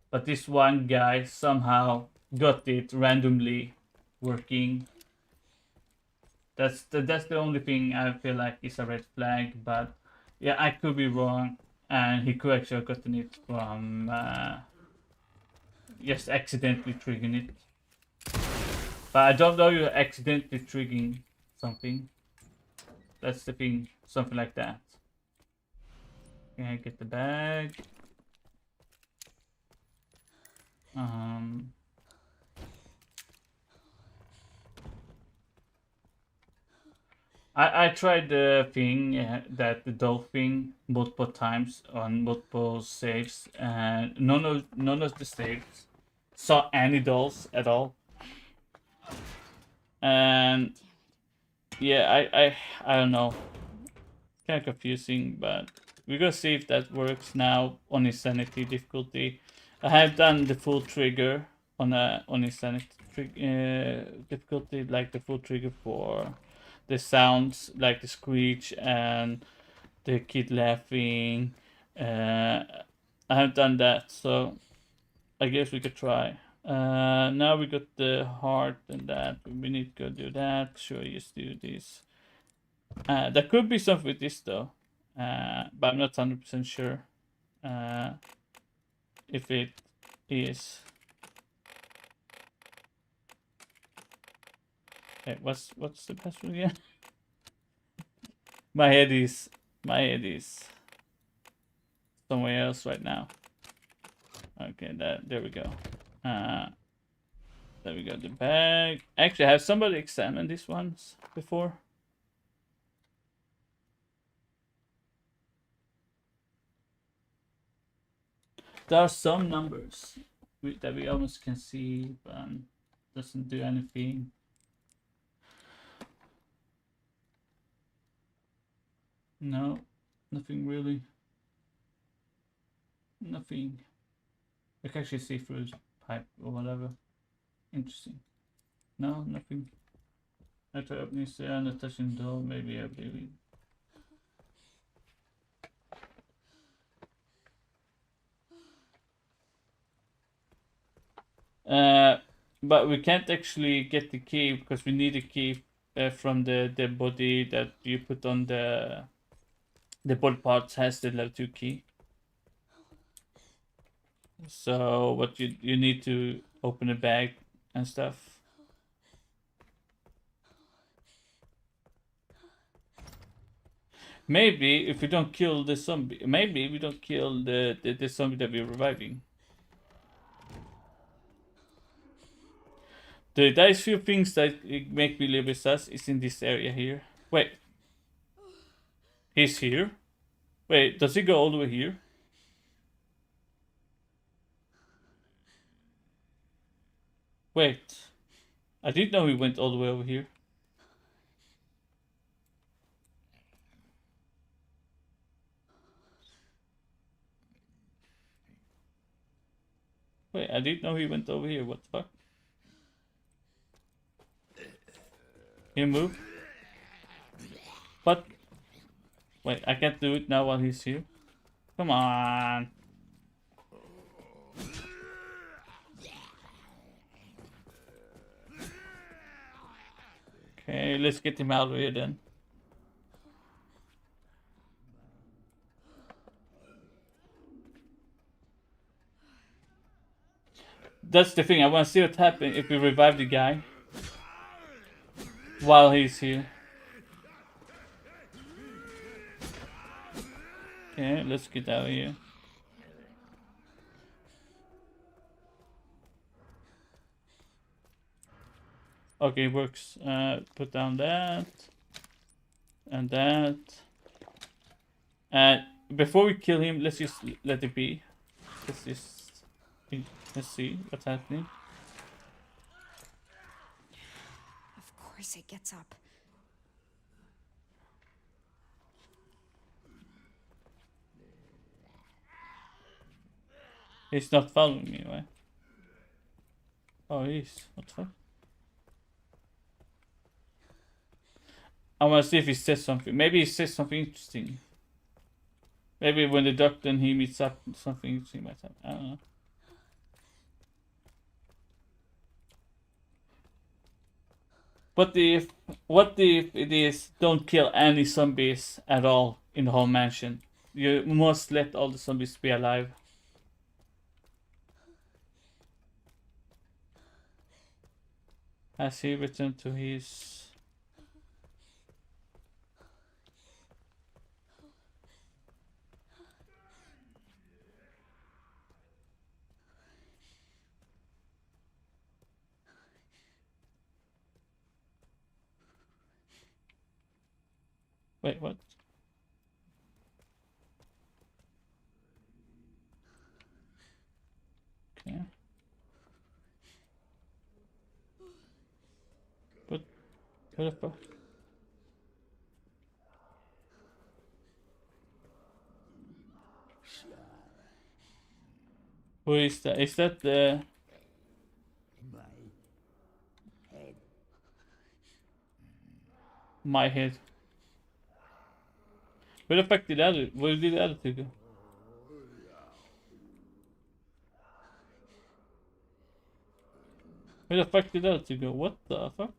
But this one guy somehow got it randomly working. That's the only thing I feel like is a red flag. But yeah, I could be wrong, and he could actually have gotten it from just accidentally triggering it. But I don't know you're accidentally triggering something. That's the thing, something like that. Okay, get the bag. I tried the thing that the doll thing multiple times on multiple saves, and none of the saves saw any dolls at all. And yeah, I don't know, kind of confusing, but we're gonna see if that works now on Insanity difficulty. I have done the full trigger on Insanity difficulty, like the full trigger for the sounds, like the screech and the kid laughing. I have done that, so I guess we could try. Now we got the heart and that. We need to go do that. Sure, just do this. There could be something with this though, but I'm not 100% sure if it is. Okay, what's the password again? my head is somewhere else right now. Okay, there we go. There we go. The bag. Actually, have somebody examined these ones before? There are some numbers that we almost can see, but doesn't do anything. No, nothing really. Nothing. I can actually see through his pipe or whatever. Interesting. No, nothing. I try opening this and not touching the door. Maybe I believe. But we can't actually get the key because we need a key from the body that you put on the body parts has the level 2 key. So what you need to open a bag and stuff. Maybe if we don't kill the zombie, maybe we don't kill the zombie that we're reviving. There's few things that make me live with us is in this area here. Wait. He's here? Wait, does he go all the way here? Wait. I didn't know he went all the way over here. Wait, I didn't know he went over here. What the fuck? Can you move? What? Wait, I can't do it now while he's here. Come on. Okay, let's get him out of here then. That's the thing. I want to see what happens if we revive the guy. while he's here. Okay, let's get out of here. Okay, works. Put down that. And that. And before we kill him, let's just let it be. Let's see what's happening. Of course it gets up. He's not following me, right? Oh, he is. What the fuck? I want to see if he says something. Maybe he says something interesting. Maybe when the doctor and he meets up, something interesting might happen. I don't know. What if it is don't kill any zombies at all in the whole mansion? You must let all the zombies be alive. Has he returned to his... Wait, what? Okay. But what the fuck? Who is that? Is that the... My head. Where the fuck did where did the other two go? Where the fuck did the other two go? What the fuck?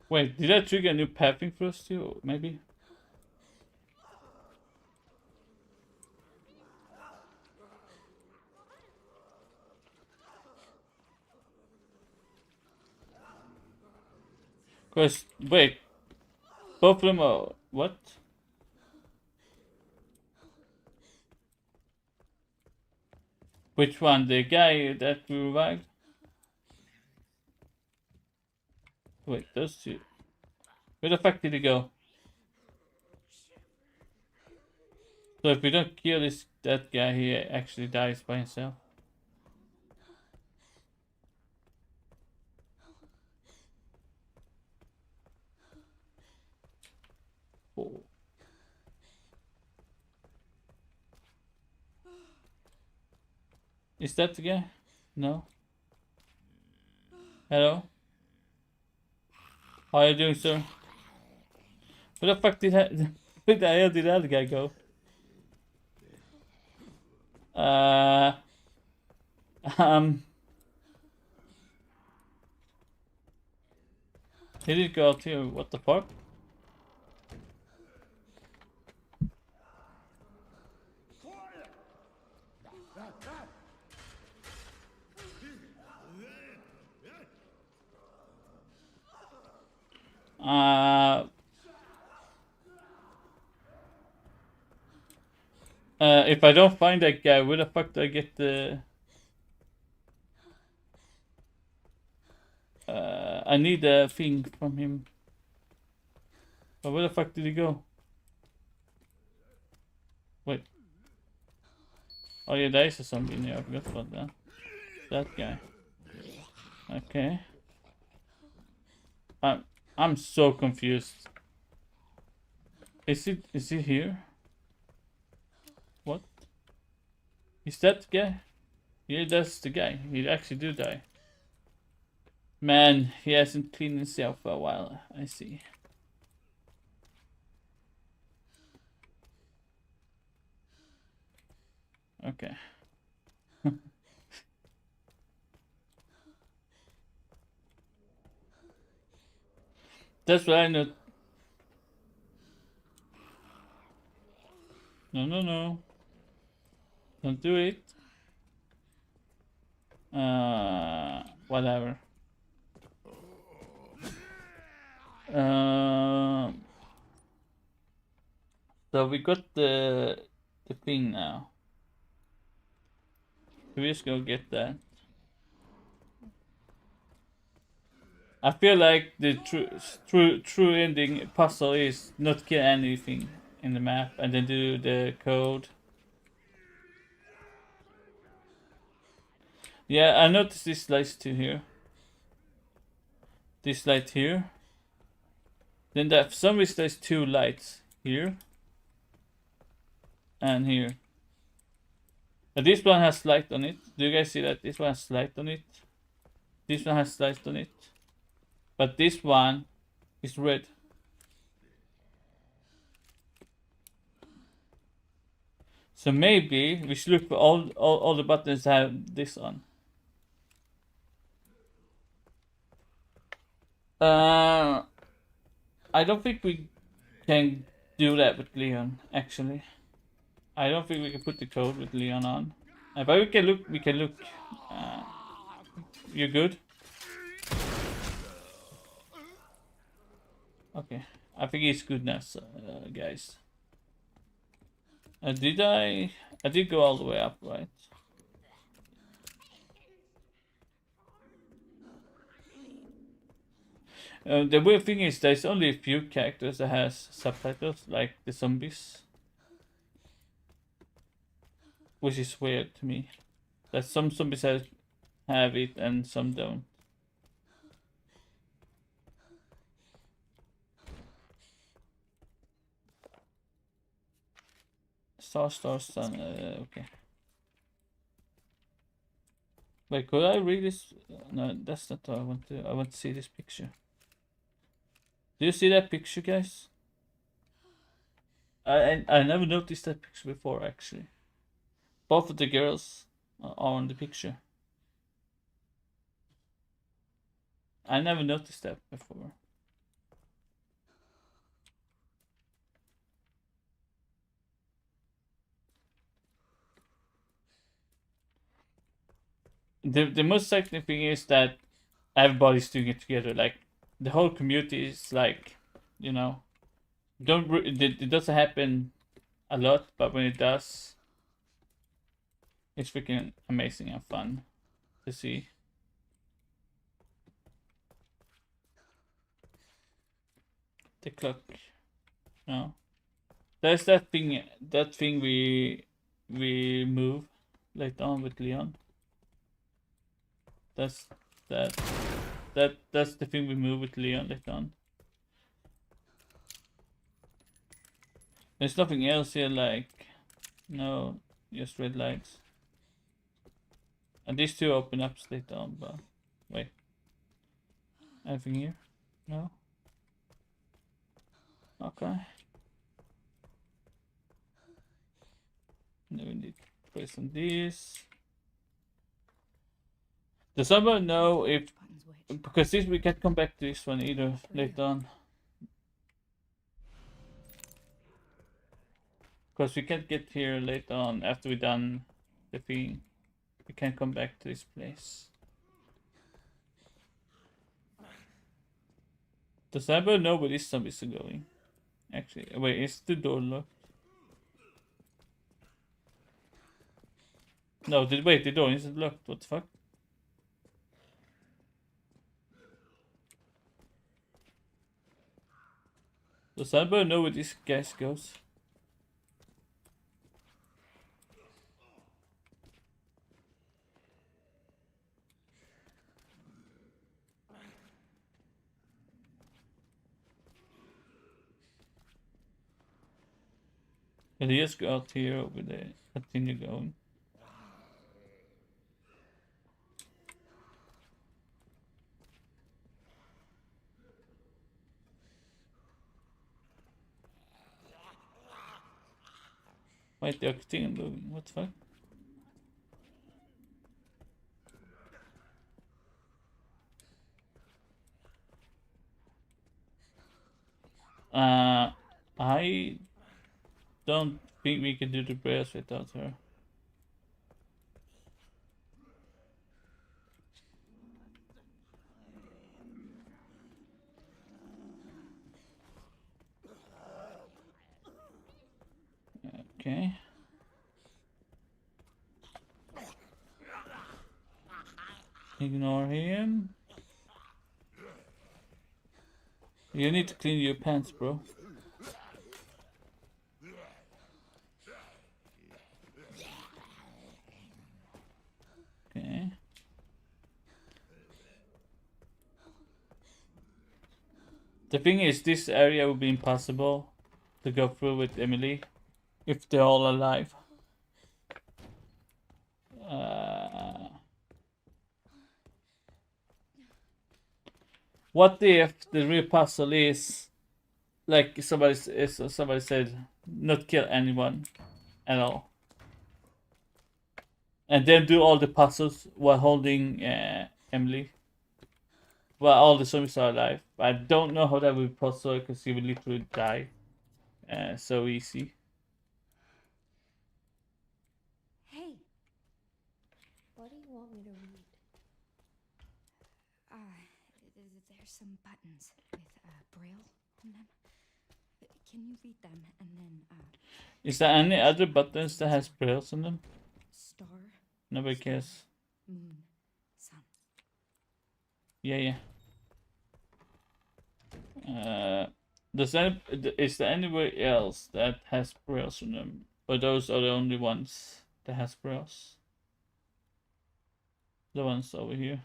Wait, did I trigger a new pathing for us too? Maybe? Cause, wait. Both of them are... What? Which one? The guy that we revived? Wait, those two. Where the fuck did he go? So if we don't kill that guy, he actually dies by himself. Oh. Is that the guy? No. Hello? How are you doing, sir? Where the fuck did where the hell did the other guy go? Um, he did go out here. What the fuck? If I don't find that guy, where the fuck do I get the... I need a thing from him. But where the fuck did he go? Wait. Oh yeah, there is a zombie in here. I forgot about that. That guy. Okay. I'm so confused. Is he here? What? Is that the guy? Yeah, that's the guy. He actually do die. Man, he hasn't cleaned himself for a while. I see. Okay. That's what I know. No, no, no. Don't do it. Whatever. So we got the thing now. So we just go get that. I feel like the true ending puzzle is not kill anything in the map and then do the code. Yeah, I noticed this light too here. This light here. Then that for some reason there's two lights here and here. And this one has light on it. Do you guys see that? This one has light on it. This one has light on it. But this one is red. So maybe we should look for all the buttons that have this on. I don't think we can do that with Leon, actually. I don't think we can put the code with Leon on. But we can look, you're good? Okay, I think he's good now, so, guys. Did I did go all the way up, right? The weird thing is there's only a few characters that has subtitles, like the zombies. Which is weird to me. That some zombies have it and some don't. Star, sun, okay. Wait, could I read this? No, that's not what I want to. I want to see this picture. Do you see that picture, guys? I never noticed that picture before, actually. Both of the girls are on the picture. I never noticed that before. The most exciting thing is that everybody's doing it together. Like the whole community is like, you know, it doesn't happen a lot, but when it does, it's freaking amazing and fun to see. The clock. No. There's that thing we move later on with Leon. That's the thing we move with Leon later on. There's nothing else here, like no, just red lights. And these two open up later on, but wait. Anything here? No? Okay. Now we need to place on this. Does someone know if, because this we can't come back to this one either later on. Because we can't get here later on after we're done the thing. We can't come back to this place. Does anybody know where these zombies are going? Actually, wait, is the door locked? No, wait, the door isn't locked. What the fuck? Does anybody know where this gas goes? Can you just go out here over there? Continue going. Wait, they're continuing moving. What the fuck? I don't think we can do the prayers without her. Okay. Ignore him. You need to clean your pants, bro. Okay. The thing is, this area would be impossible to go through with Emily if they're all alive. What if the real puzzle is, like somebody said, not kill anyone at all, and then do all the puzzles while holding Emily? Well, all the zombies are alive. I don't know how that would be possible because you will literally die so easy. Hey. What do you want me to read? There's some buttons with braille on them. Can you read them and then Is there any other buttons that has brailles on them? star, Nobody cares. moon, sun. Yeah. Is there anywhere else that has brailles on them? Or those are the only ones that has brailles? The ones over here.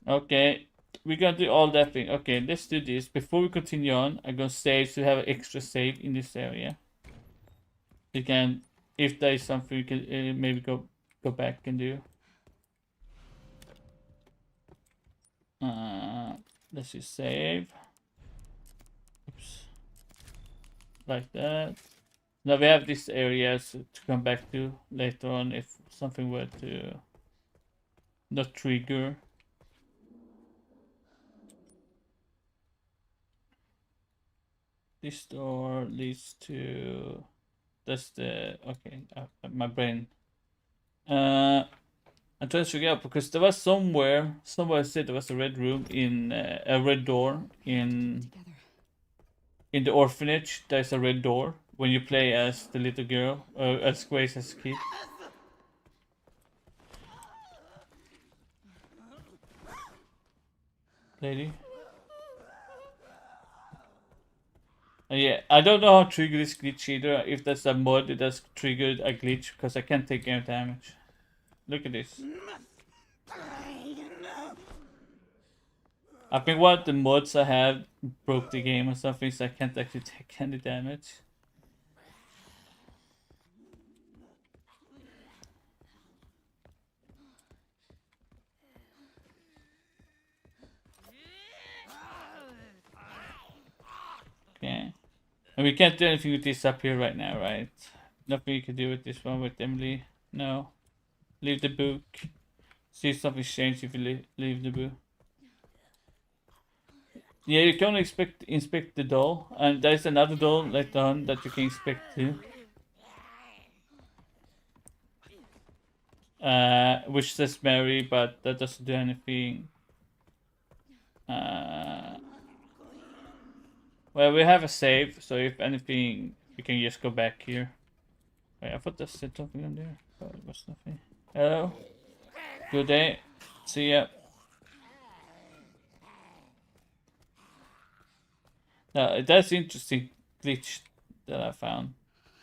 Okay, we're gonna do all that thing. Okay, let's do this. Before we continue on, I'm gonna save to have an extra save in this area. You can, if there is something, you can maybe go back and do. Let's just save. Oops. Like that. Now we have these areas to come back to later on if something were to not trigger. This door leads to... That's the... Okay, my brain. I'm trying to figure out because there was somewhere said there was a red room in a red door in the orphanage. There's a red door when you play as the little girl, as Grace as a kid. Lady. Yeah, I don't know how to trigger this glitch either. If that's a mod that has triggered a glitch because I can't take any damage. Look at this. I think one of the mods I have broke the game or something, so I can't actually take any damage. Okay. And we can't do anything with this up here right now, right? Nothing you can do with this one with Emily. No. Leave the book. See if something's changed if you leave the book. Yeah, you can only inspect the doll, and there's another doll later on that you can inspect too. Which says Mary, but that doesn't do anything. Well, we have a save, so if anything, we can just go back here. Wait, I thought there said something on there, but it was nothing. Hello. Good day. See ya. That's interesting glitch that I found.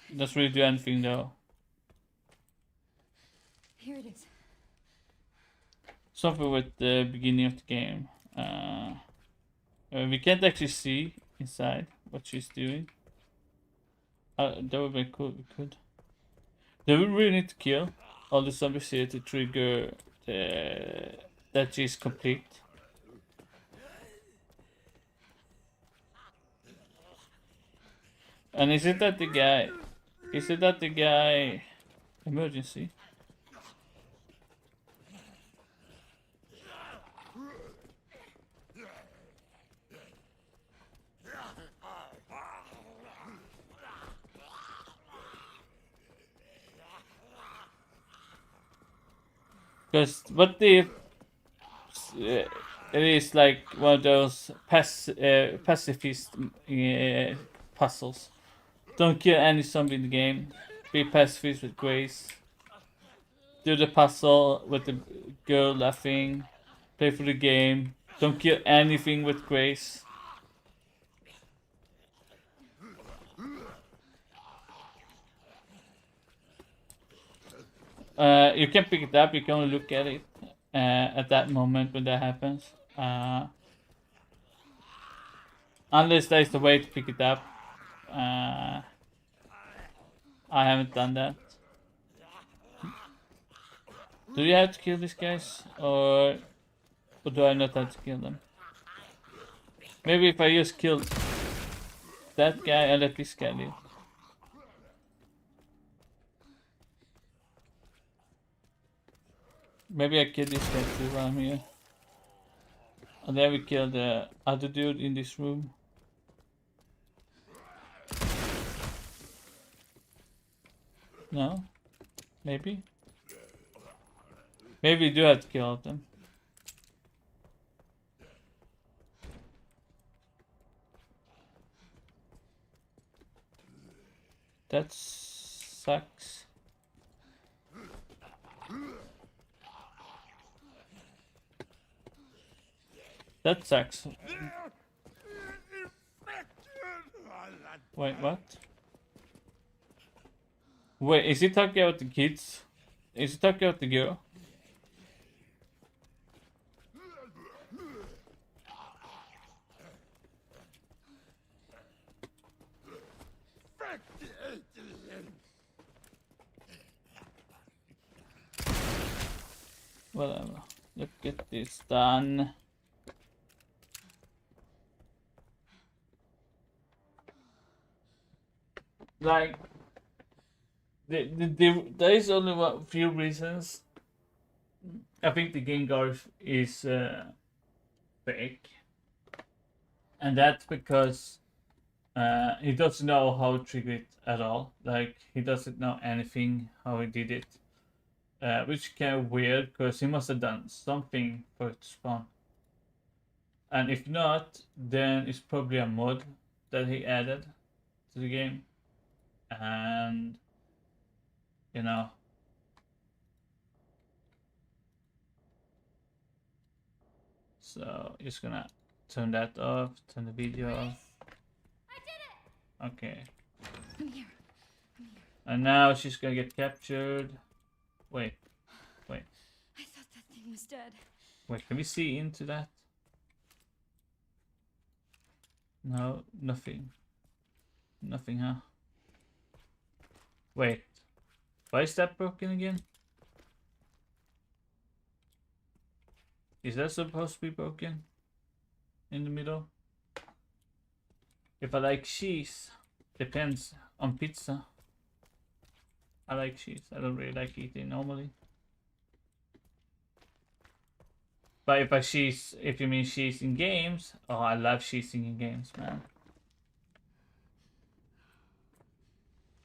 It doesn't really do anything though. Here it is. Something with the beginning of the game. We can't actually see inside what she's doing. That would be cool. We could. Do we really need to kill all the zombies here to trigger that she's complete? And is it that the guy? Is it that the guy? Emergency. Because what if it is like one of those pacifist puzzles? Don't kill any zombie in the game. Be pacifist with grace. Do the puzzle with the girl laughing. Play for the game. Don't kill anything with grace. You can pick it up, you can only look at it at that moment when that happens. Unless there's a way to pick it up. I haven't done that. Do you have to kill these guys? Or do I not have to kill them? Maybe if I just killed that guy and let this guy live. Maybe I kill this guy too while I'm here. And then we kill the other dude in this room. No? Maybe? Maybe we do have to kill all of them. That sucks. That sucks. Wait, what? Wait, is he talking about the kids? Is he talking about the girl? Whatever. Let's get this done. Like, there is only one few reasons. I think the Gengar is fake, and that's because he doesn't know how to trigger it at all. Like, he doesn't know anything how he did it, which is kind of weird because he must have done something for it to spawn. And if not, then it's probably a mod that he added to the game. And you know, so just gonna turn that off, turn the video off. I did it! I'm Okay. here. I'm here. And now she's gonna get captured. Wait. I thought that thing was dead. Wait, can we see into that? No, nothing. Nothing, huh? Wait. Why is that broken again? Is that supposed to be broken? In the middle? If I like cheese, depends on pizza. I like cheese. I don't really like eating normally. But if you mean cheese in games, oh, I love cheesing in games, man.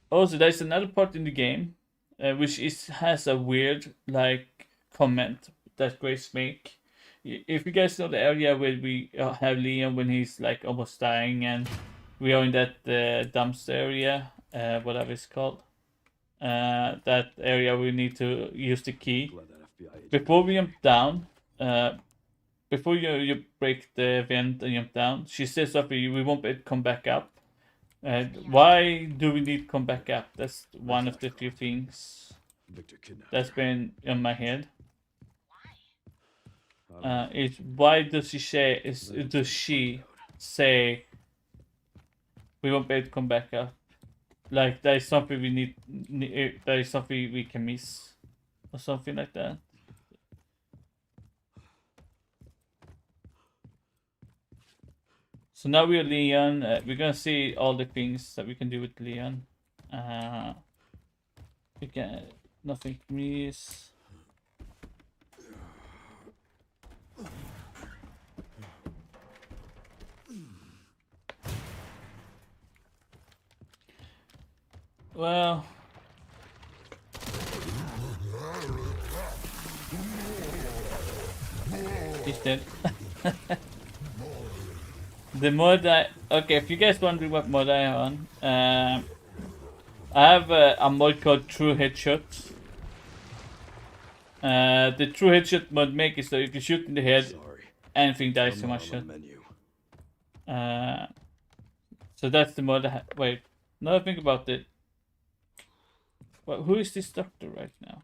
Also, there's another part in the game, which has a weird like comment that Grace make. If you guys know the area where we have Liam when he's like almost dying, and we are in that dumpster area, whatever it's called. That area we need to use the key. Glad that FBI agent Before we jump down, before you break the vent and jump down, she says something, we won't be able to come back up. Why do we need to come back up? That's one of the few things Victor kidnapped that's her. been in my head. I don't know. Is why does she say we won't be able to come back up? Like there is something we need, there is something we can miss, or something like that. So now we're Leon. We're gonna see all the things that we can do with Leon. We can nothing miss. Well, he's dead. The mod okay, if you guys wondering what mod I am on, I have a mod called True Headshots. The True Headshot mod make is so if you shoot in the head, Sorry. anything dies I'm to not my on the shot. menu. So that's the mod. Wait, now I think about it. Well, who is this doctor right now?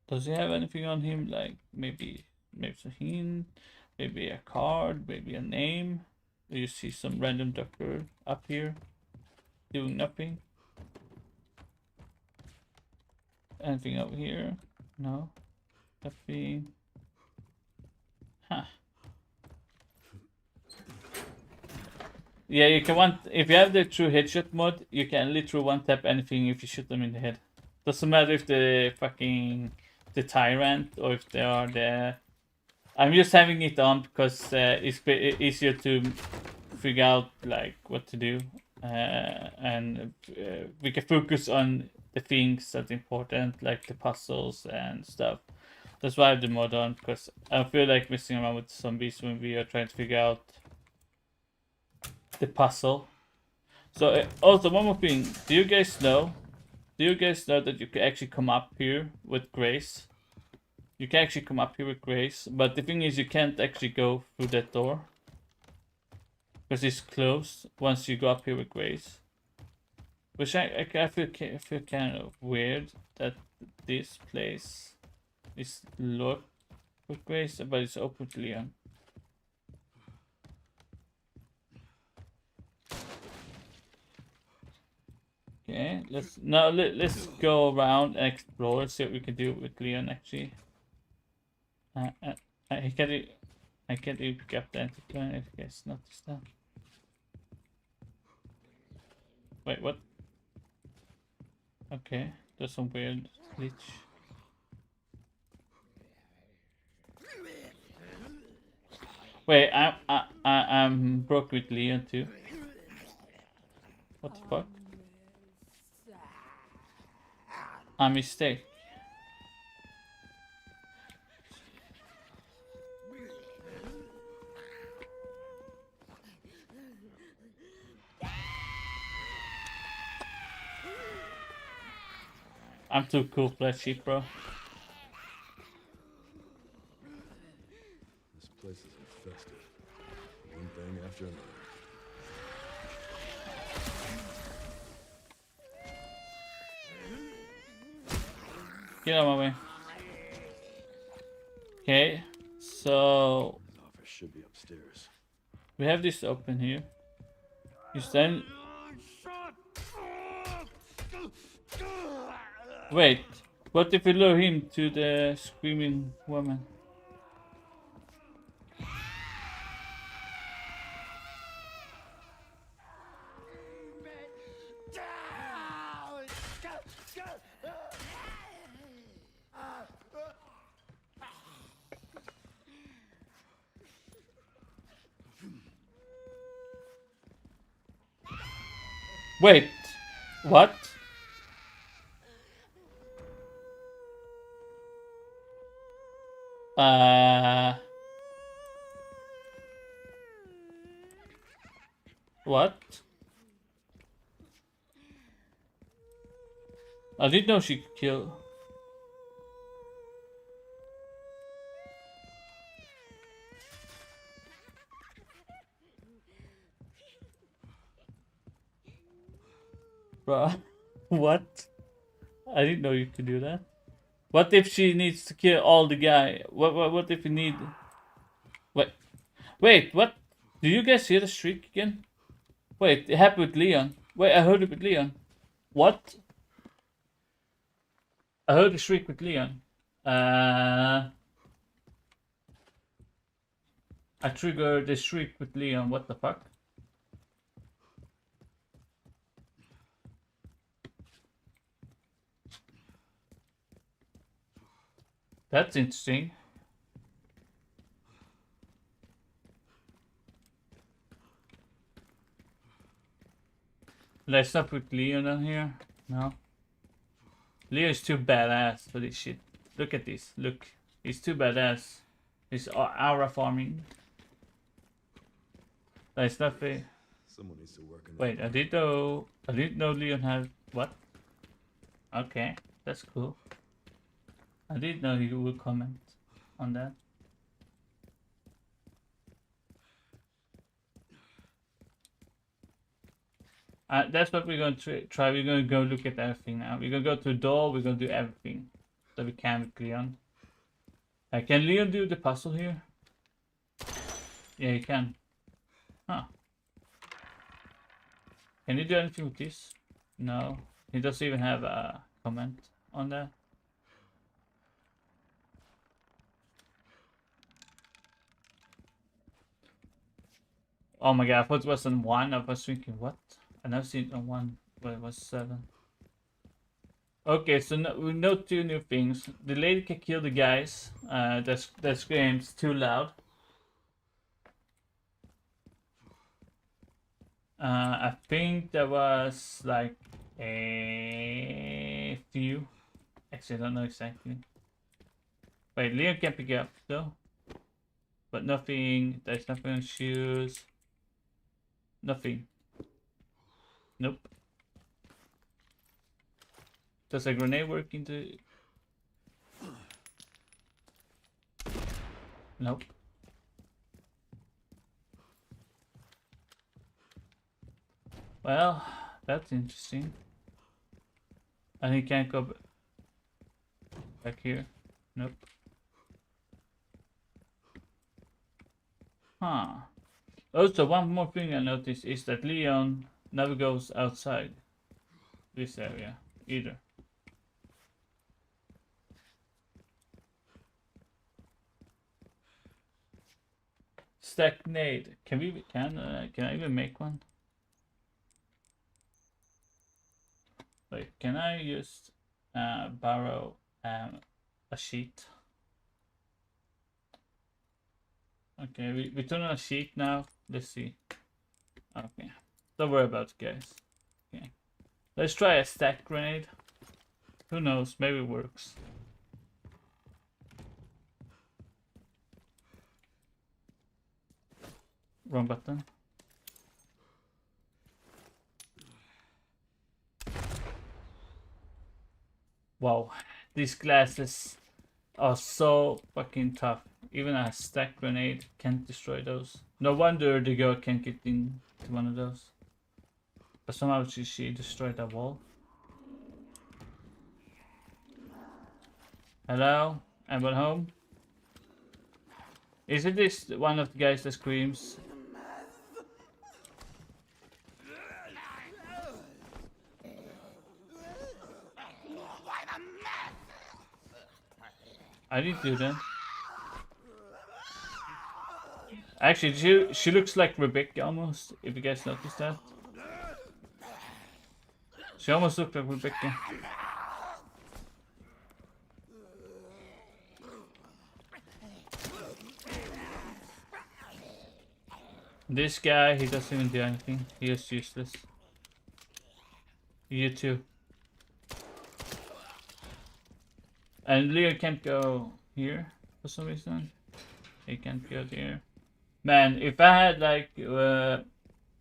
Does he have anything on him? Like maybe a hint, maybe a card, maybe a name. You see some random doctor up here doing nothing. Anything over here? No. Nothing. Huh. Yeah, you can if you have the true headshot mod, you can literally one tap anything if you shoot them in the head. Doesn't matter if the tyrant or if they are the. I'm just having it on because it's easier to figure out like what to do, and we can focus on the things that's important, like the puzzles and stuff. That's why I have the mod on, because I feel like messing around with zombies when we are trying to figure out the puzzle. So also one more thing, do you guys know that you can actually come up here with Grace? You can actually come up here with Grace, but the thing is you can't actually go through that door because it's closed once you go up here with Grace. Which I feel kind of weird that this place is locked with Grace, but it's open to Leon. Okay, let's go around and explore, see what we can do with Leon actually. I can't even pick up the antidote if you guys noticed that. Wait, what? Okay, there's some weird glitch. Wait, I'm broke with Leon too. What the fuck? A mistake. I'm too cool for that shit, bro. This place is infested. One thing after another. Get out of my way. Okay, so The office should be upstairs. we have this open here. You stand. Wait, what if we lure him to the screaming woman? Wait, what? What? I didn't know she could kill. Bruh, what? I didn't know you could do that. What if she needs to kill all the guy? What if you need? Wait, what? Do you guys hear the shriek again? Wait, it happened with Leon. Wait, I heard it with Leon. What? I heard the shriek with Leon. I triggered the shriek with Leon. What the fuck? That's interesting. Let's not put Leon on here. No. Leo is too badass for this shit. Look at this. Look. He's too badass. He's aura farming. That's not fair. Someone needs to work on that. Wait, I didn't know Leon had what? Okay, that's cool. I didn't know he would comment on that. That's what we're going to try. We're going to go look at everything now. We're going to go to the door. We're going to do everything that we can with Leon. Can Leon do the puzzle here? Yeah, he can. Huh. Can you do anything with this? No. He doesn't even have a comment on that. Oh my god, I thought it was on 1. I was thinking, what? I never seen it on 1, but it was 7. Okay, so we know 2 new things. The lady can kill the guys that screams too loud. I think there was like a few. Actually, I don't know exactly. Wait, Leon can pick it up though. But nothing, there's nothing on shoes. Nothing. Nope. Does a grenade work into... Nope. Well, that's interesting. And he can't go back here. Nope. Huh. Also, one more thing I noticed is that Leon never goes outside this area either. Stack nade. Can I even make one? Wait, can I just borrow a sheet? Okay, we turn on a sheet now. Let's see. Okay, don't worry about it, guys. Okay, let's try a stack grenade. Who knows? Maybe it works. Wrong button. Wow, these glasses are so fucking tough. Even a stack grenade can't destroy those. No wonder the girl can't get into one of those. But somehow she destroyed that wall. Hello? Anyone home? Isn't this one of the guys that screams? I didn't do that. Actually, she looks like Rebecca almost, if you guys noticed that. She almost looked like Rebecca. This guy, he doesn't even do anything. He is useless. You too. And Leo can't go here for some reason. He can't go there. Man, if I had like, you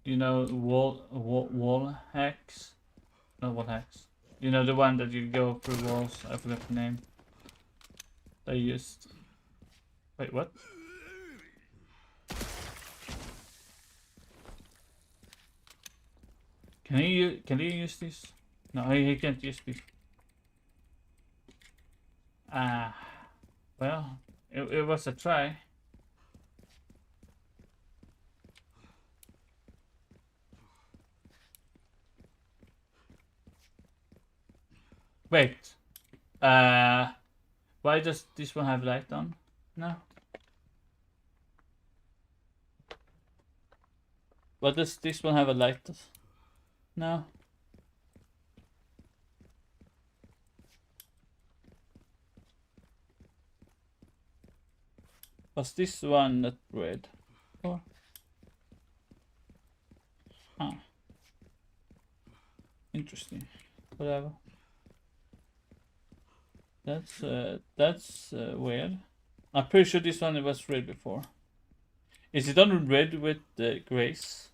know, wall hacks. Not wall hacks. You know, the one that you go through walls. I forgot the name. They used. Wait, what? Can he use this? No, he can't use this. Well, it was a try. Wait. Why does this one have light on? No. But does this one have a light? No. Was this one not red? Or? Huh. Interesting. Whatever. That's weird. I'm pretty sure this one was red before. Is it on red with the grace?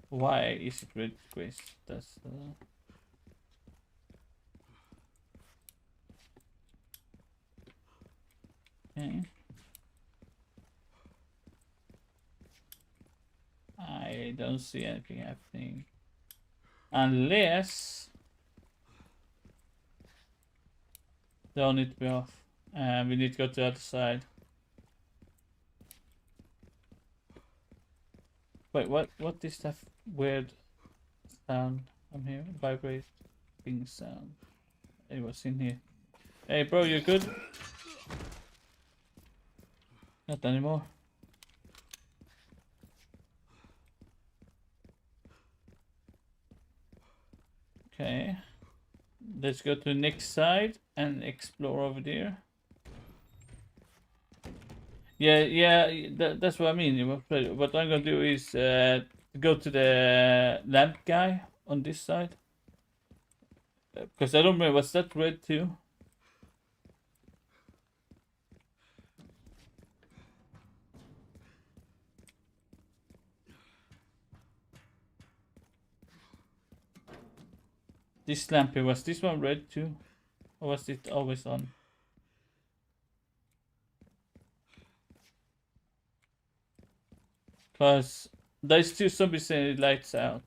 Why is it red with grace? That's okay. I don't see anything happening. Unless they all need to be off. And we need to go to the other side. Wait, what is that weird sound I'm hearing? Vibrating sound. Hey, what's in here? Hey bro, you good? Not anymore. Okay. Let's go to the next side and explore over there. Yeah, that's what I mean. What I'm gonna do is go to the lamp guy on this side. Because I don't remember, was that red too? This lamp here, was this one red too? Or was it always on? Because there's two zombies saying it lights out,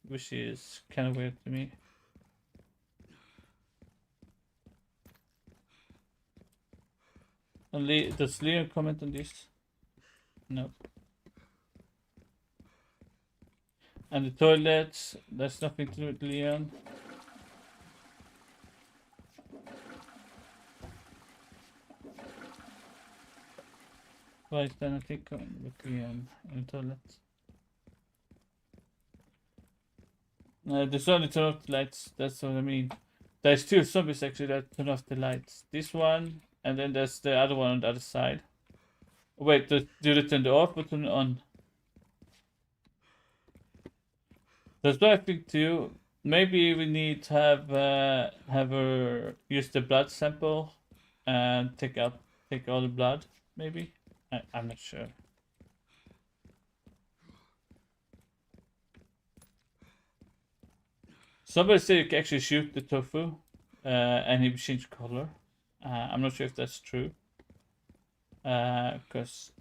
which is kind of weird to me. And does Leon comment on this? No. And the toilets, there's nothing to do with Leon. Why is there nothing going with Leon in the toilet? There's only turn off the lights, that's what I mean. There's two zombies actually that turn off the lights. This one, and then there's the other one on the other side. Wait, do they turn it off or turn it on? That's what I think too. Maybe we need to have her use the blood sample and take all the blood. Maybe I'm not sure. Somebody said you can actually shoot the tofu and he will change color. I'm not sure if that's true. Because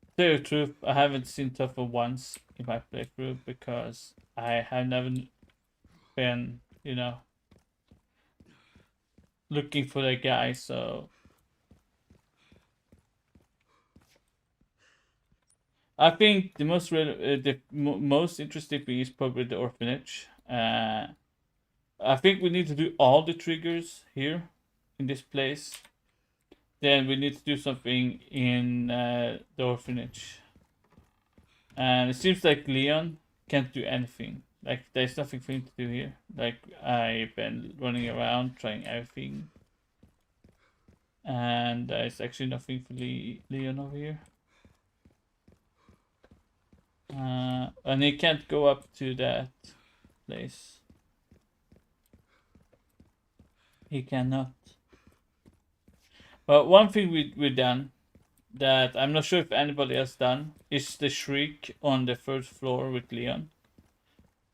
to tell you the truth, I haven't seen tofu once in my playthrough because I have never been, you know, looking for that guy, so I think the most interesting thing is probably the orphanage. I think we need to do all the triggers here in this place. Then we need to do something in the orphanage. And it seems like Leon can't do anything. Like there's nothing for him to do here. Like I've been running around trying everything. And there's actually nothing for Leon over here. And he can't go up to that place. He cannot. But one thing we've done that I'm not sure if anybody else done is the shriek on the first floor with Leon.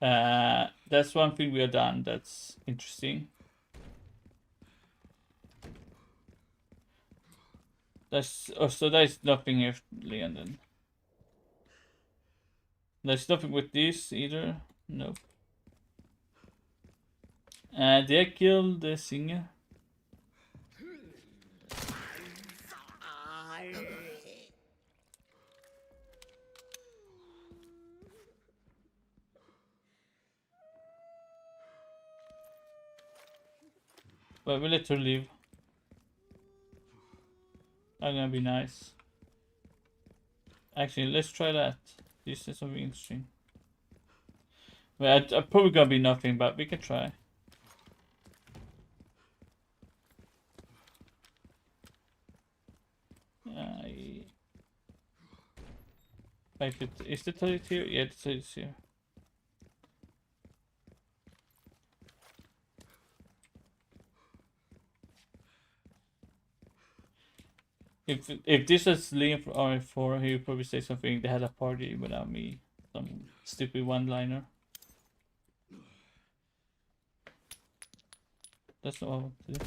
That's one thing we have done that's interesting. So there's nothing here, Leon, then. There's nothing with this either. Nope. Did I kill the singer? But we'll let her leave. I'm gonna be nice. Actually, let's try that. This is something interesting. Well, I probably gonna be nothing, but we can try. Wait, is the toilet here? Yeah, the toilet is here. If this was Liam from RF4, he would probably say something. They had a party without me. Some stupid one-liner. That's not what I want to do.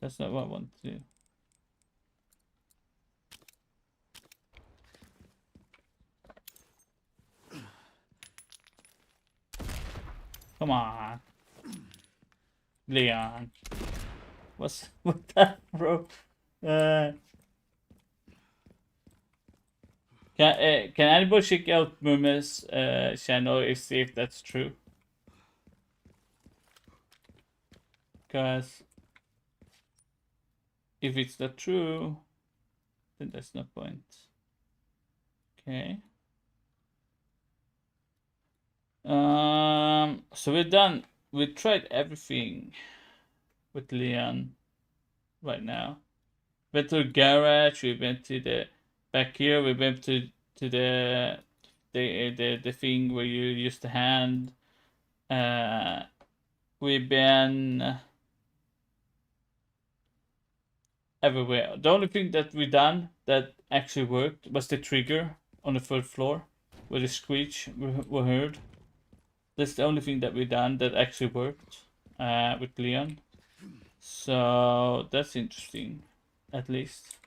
That's not what I want to do. Come on, Leon. What's that, bro? Can anybody check out Mummy's channel and see if that's true? Because if it's not true, then there's no point. Okay. So we're done. We tried everything with Leon right now. Went to the garage. We went to the back here. We went to the thing where you use the hand. We've been everywhere. The only thing that we done that actually worked was the trigger on the third floor, where the screech were heard. That's the only thing that we done that actually worked with Leon. So that's interesting, at least.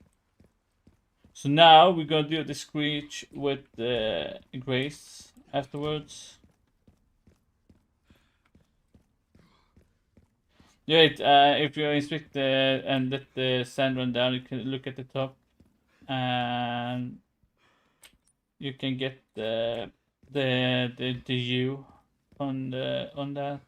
So now we're gonna do the screech with Grace afterwards. Yeah, if you inspect and let the sand run down, you can look at the top, and you can get the U on that.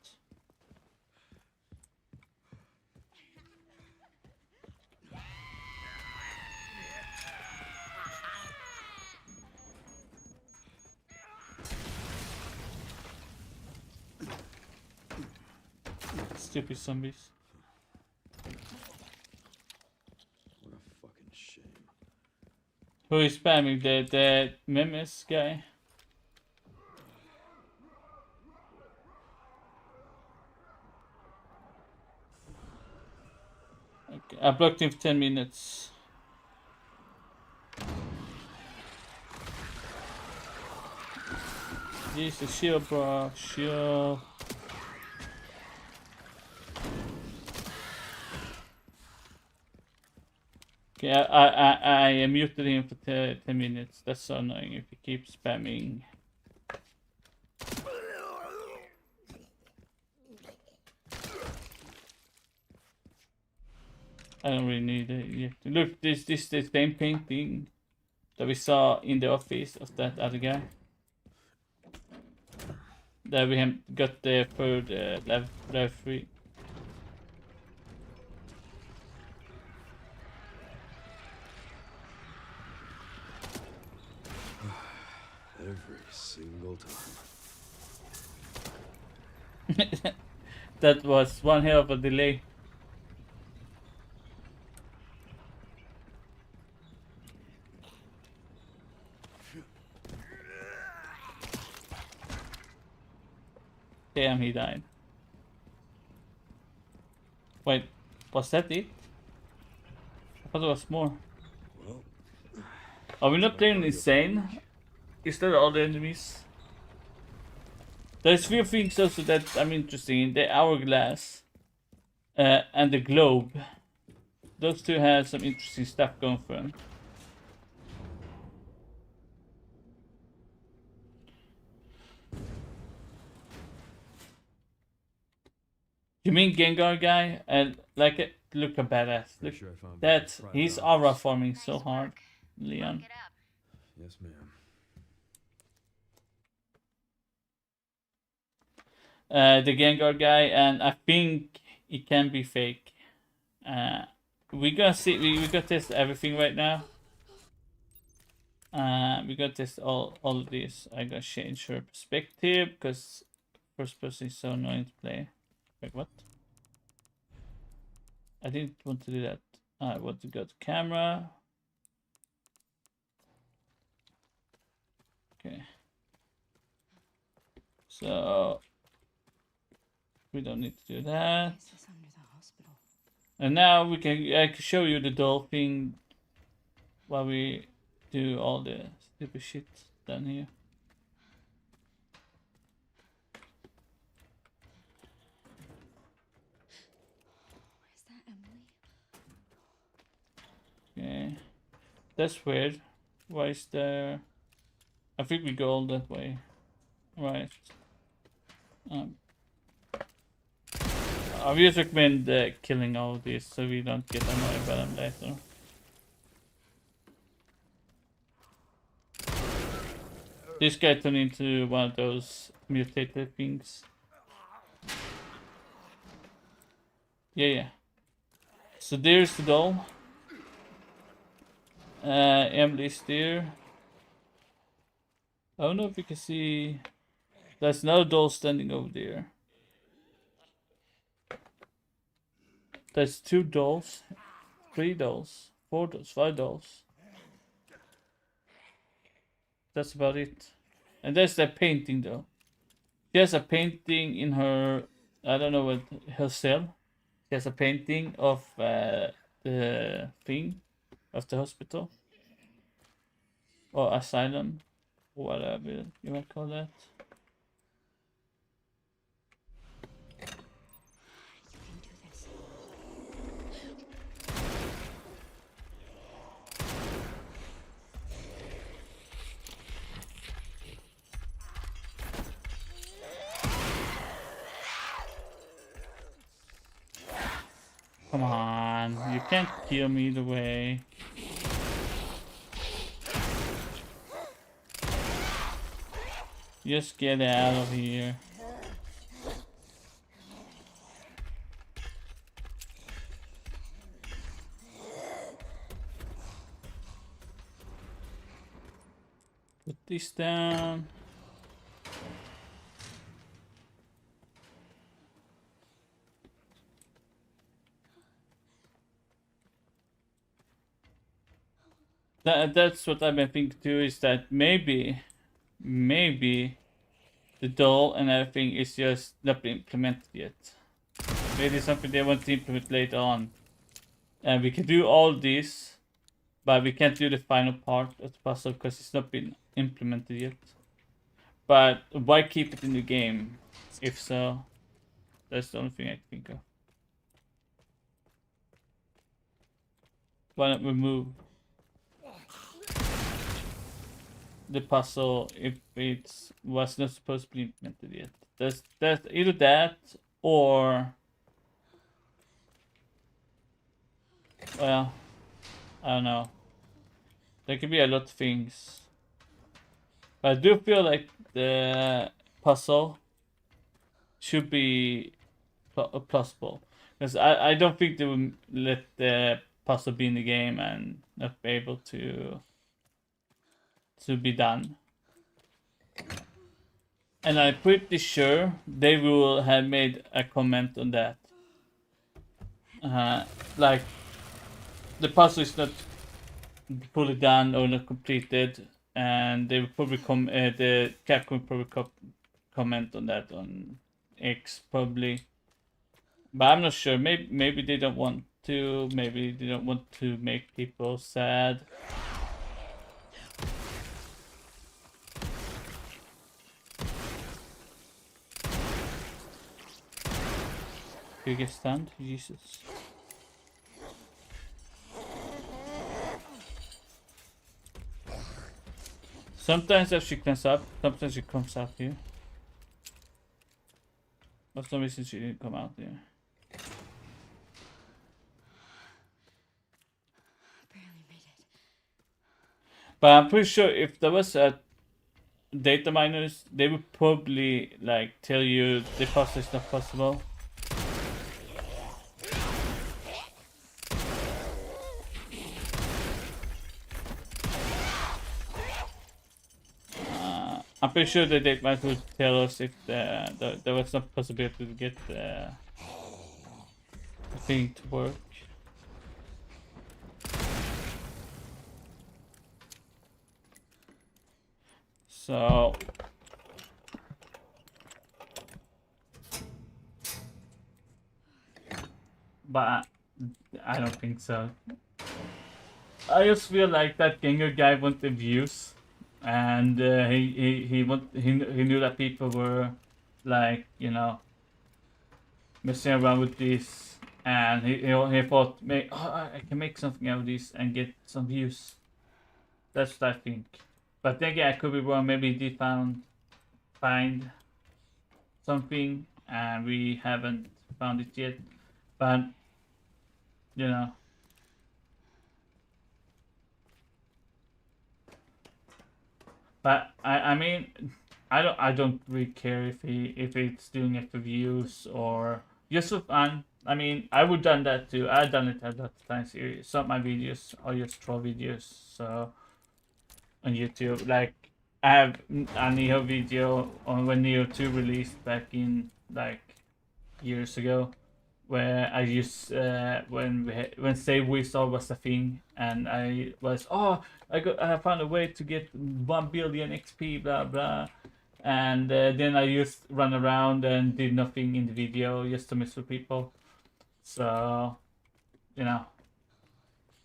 Stupid zombies. What a fucking shame. Who is spamming the memes guy? Okay, I blocked him for 10 minutes. Jesus, shield, bro. Shield. Okay, I muted him for 10 minutes. That's so annoying if he keeps spamming. I don't really need it yet. Look, this the same painting that we saw in the office of that other guy. That we have got the third level 3. Every single time. That was one hell of a delay. Damn, he died. Wait, was that it? I thought there was more. Well, Are we not playing insane? Is that all the enemies? There's few things also that I'm interested in. The hourglass and the globe. Those two have some interesting stuff going for them. You mean Gengar guy? And like it, look a badass. Look, sure I found that's private he's office. aura farming so Nice hard, work. Leon. Look it up. Yes, ma'am. The Gengar guy, and I think it can be fake. We gonna see. We gonna test everything right now. We got this all of these. I gotta change her perspective because first person is so annoying to play. Wait, what? I didn't want to do that. I want to go to camera. Okay. So we don't need to do that. This is under the hospital. And now I can show you the doll thing while we do all the stupid shit down here. Is that Emily? Okay. That's weird. Why is there... I think we go all that way. Right. I would just recommend killing all of these so we don't get annoyed by them later. This guy turned into one of those mutated things. Yeah. So there's the doll. Emily's there. I don't know if you can see. There's another doll standing over there. There's 2 dolls, 3 dolls, 4 dolls, 5 dolls. That's about it. And there's that painting though. She has a painting in her, I don't know what, her cell. She has a painting of the thing of the hospital. Or asylum. Whatever you might call that. You can do this. Come on, you can't kill me either way. Just get out of here. Put this down. That's what I've been thinking too, is that maybe the doll and everything is just not been implemented yet. Maybe something they want to implement later on. And we can do all this, but we can't do the final part of the puzzle because it's not been implemented yet. But why keep it in the game? If so, that's the only thing I can think of. Why not remove the puzzle if it was not supposed to be implemented yet? That's either that or, well, I don't know. There could be a lot of things, but I do feel like the puzzle should be plausible, because I don't think they will let the puzzle be in the game and not be able to be done. And I'm pretty sure they will have made a comment on that. Like, the puzzle is not fully done or not completed, and they will probably the Capcom will probably comment on that on X probably. But I'm not sure. Maybe they don't want to. Maybe they don't want to make people sad. You get stunned? Jesus. Sometimes if she comes up, sometimes she comes out here. For some reason she didn't come out here. Barely made it. But I'm pretty sure if there was a data miners, they would probably like tell you the puzzle is not possible. I'm pretty sure that they might would tell us if there was no possibility to get the thing to work. So but I don't think so. I just feel like that Gengar guy wanted views, and he knew that people were like, you know, messing around with this, and he thought, I can make something out of this and get some views. That's what I think. But then again, I could be wrong. Maybe he did find something and we haven't found it yet. But you know. But I mean, I don't really care if it's doing it for views or just for fun. I mean, I would done that too. I've done it a lot of times. Some of my videos are just troll videos. So on YouTube, like I have a Neo video on when Neo 2 released back in like years ago, where I used when Save Wizard was a thing, and I was I found a way to get 1 billion XP, blah blah, and then I just run around and did nothing in the video just to mess with people. So, you know,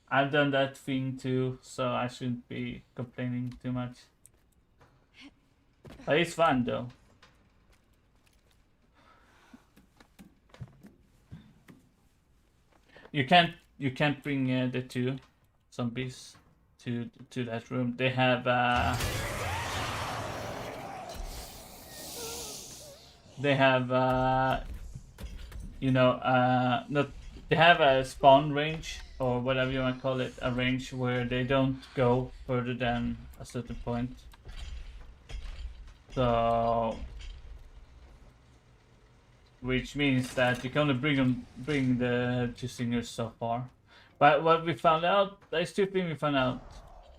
I've done that thing too, so I shouldn't be complaining too much. But it's fun though. You can't bring the 2 zombies to that room. They have you know, not they have a spawn range or whatever you want to call it, a range where they don't go further than a certain point. So, which means that you can only bring the 2 singers so far. But what we found out, there's 2 things we found out.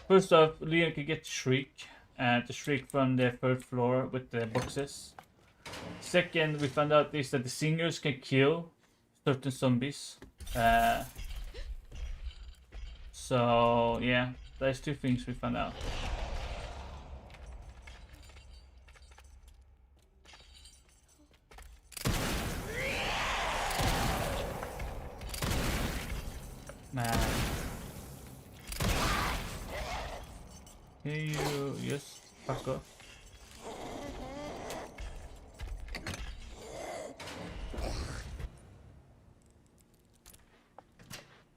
First off, Leon can get Shriek, the Shriek from the 3rd floor with the boxes. Second, we found out is that the singers can kill certain zombies. So yeah, there's 2 things we found out. Man. Hey you, just fuck off.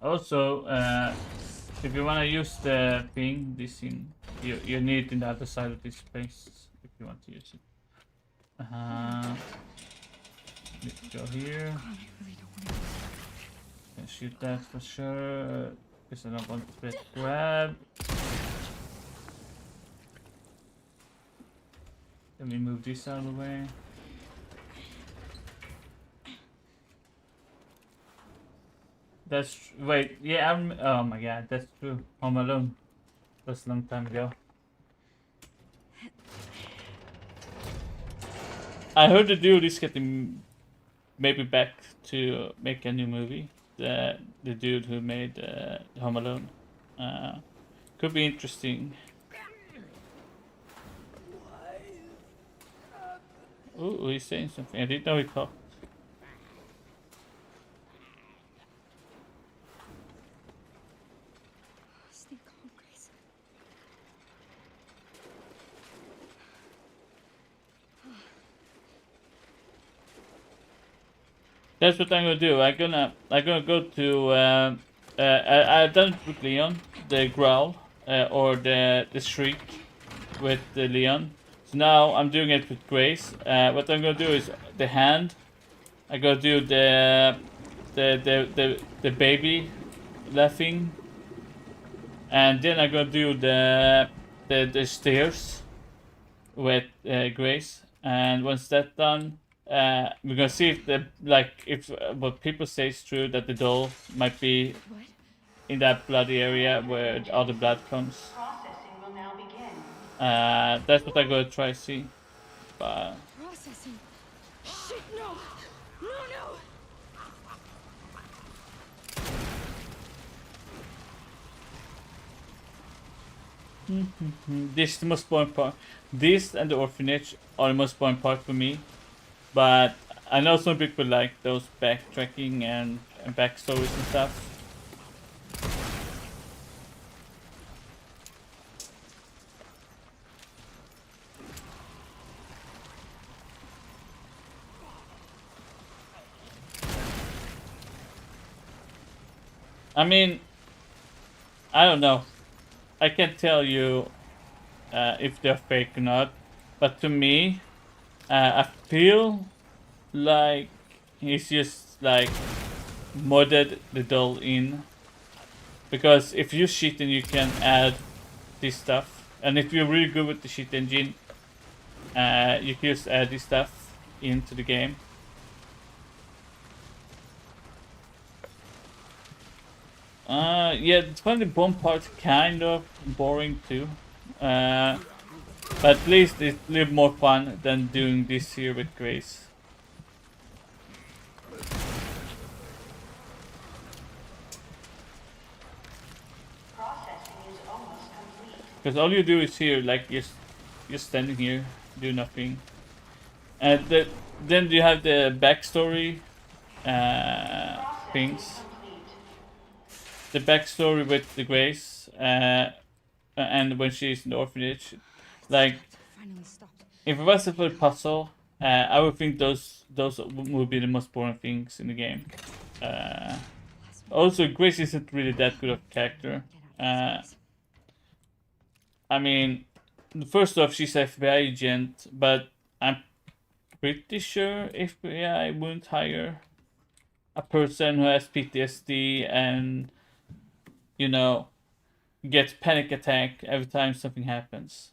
Also, if you wanna use the thing, this thing, you need it in the other side of this place if you want to use it. Let's go here. Can shoot that for sure, because I don't want to get grabbed. Let me move this out of the way. Wait, yeah, oh my god, that's true. Home Alone. That's a long time ago. I heard the dude is getting maybe back to make a new movie. The dude who made Home Alone. Could be interesting. Oh, he's saying something. I didn't know he talked. Stay calm, Grace. That's what I'm gonna do. I'm gonna go to I've done it with Leon, the growl, or the shriek with the Leon. So now I'm doing it with Grace. What I'm gonna do is the hand. I gotta do the baby laughing, and then I'm gonna do the stairs with Grace. And once that's done, we're gonna see if if what people say is true, that the doll might be in that bloody area where all the blood comes. Processing will now begin. That's what I'm gonna try to see. But Processing. Shit, no! No, no! this is the most boring part. This and the orphanage are the most boring part for me. But I know some people like those backtracking and backstories and stuff. I mean, I don't know. I can't tell you if they're fake or not. But to me, I feel like he's just like modded the doll in. Because if you cheat then you can add this stuff. And if you're really good with the cheat engine, you can just add this stuff into the game. Yeah, it's funny, the bomb part's kind of boring too. But at least it's a little more fun than doing this here with Grace. Because all you do is here, like you're standing here, do nothing. And then you have the backstory things. The backstory with the Grace, and when she's in the orphanage. Like, if it wasn't for the puzzle, I would think those would be the most boring things in the game. Also, Grace isn't really that good of a character. I mean, first off, she's an FBI agent, but I'm pretty sure FBI wouldn't hire a person who has PTSD and, you know, gets panic attack every time something happens.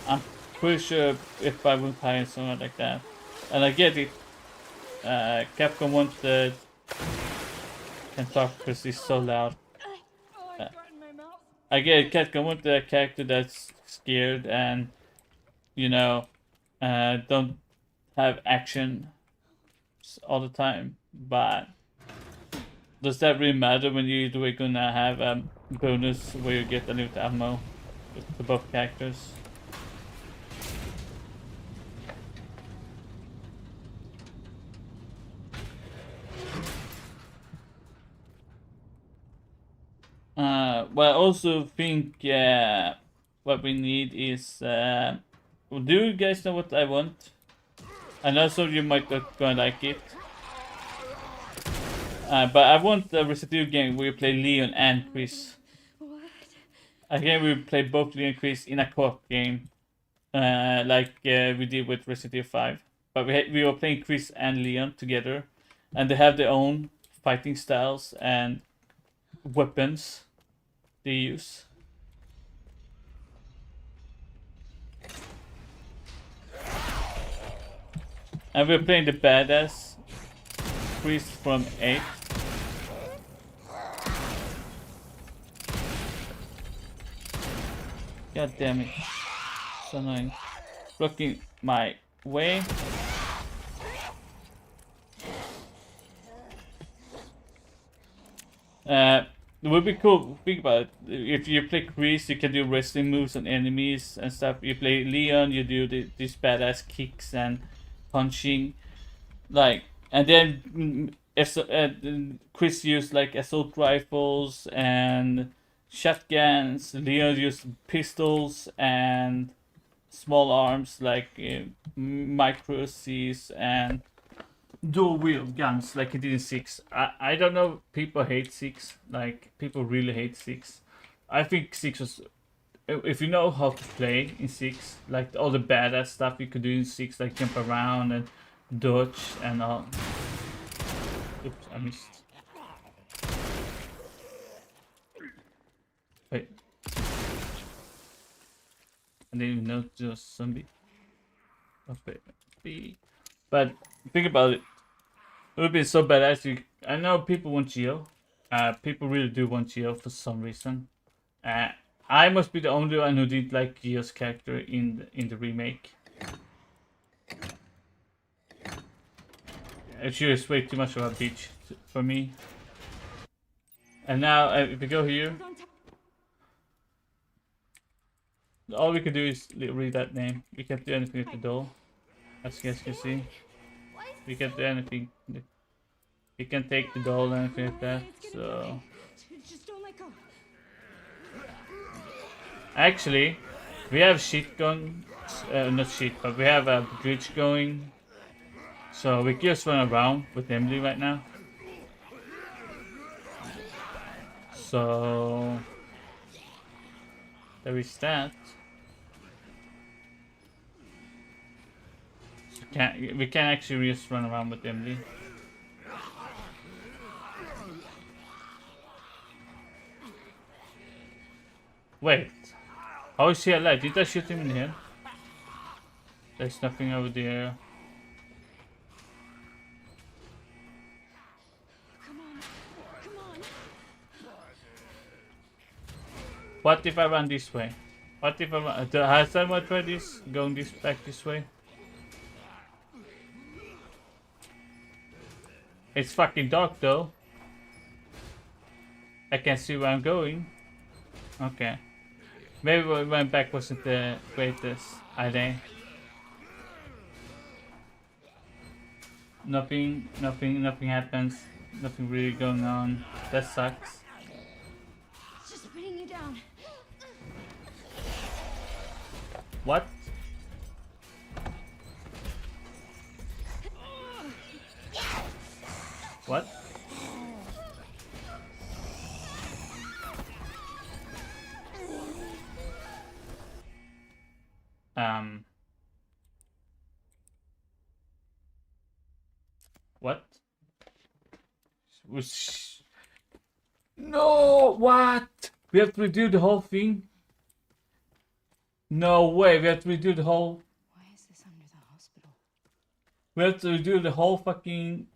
I'm pretty sure if I wouldn't hire someone like that. And I get it. Capcom wanted... Can't talk because he's so loud. I get it, Capcom wanted a character that's scared and, you know, don't have action all the time. But does that really matter when you're gonna have a bonus where you get unlimited ammo to both characters? Well, I also think what we need is... do you guys know what I want? I know some of you might not gonna like it. But I want a Resident Evil game where you play Leon and Chris. Again, we play both Leon and Chris in a co-op game. Like we did with Resident Evil 5. But we were playing Chris and Leon together. And they have their own fighting styles and weapons they use. And we're playing the badass Chris from 8. God damn it. So annoying. Blocking my way. It would be cool. Think about it. If you play Chris, you can do wrestling moves on enemies and stuff. You play Leon, you do these badass kicks and punching. Like, and then Chris used like assault rifles and shotguns. Leon used pistols and small arms like micro C's and dual wheel guns like he did in 6. I don't know, people hate 6, like people really hate 6. I think 6 was, if you know how to play in 6, like all the badass stuff you could do in 6, like jump around and dodge and all. Oops, I missed. Wait. I didn't even know it was zombie. Okay. But think about it. It would be so badass. I know people want Geo. People really do want Geo for some reason. I must be the only one who didn't like Gio's character in the remake. She is way too much of a bitch for me. And now, if we go here, all we can do is read that name. We can't do anything with the doll. As you guys can see. We can't do anything. We can take the doll and anything like that, so... Just don't let go. Actually, we have shit going... not shit, but we have a glitch going. So we can just run around with Emily right now. So... there is that. So we can actually just run around with Emily. Wait, how is he alive? Did I shoot him in the head? There's nothing over there. Come on. Come on. What if I run this way? What if I run... has someone tried this? Going back this way? It's fucking dark though. I can't see where I'm going. Okay. Maybe what went back wasn't the greatest idea. Nothing happens. Nothing really going on. That sucks. It's just bringing you down. What? What? What? No, what? We have to redo the whole thing? No way, we have to redo the whole... Why is this under the hospital? We have to redo the whole fucking...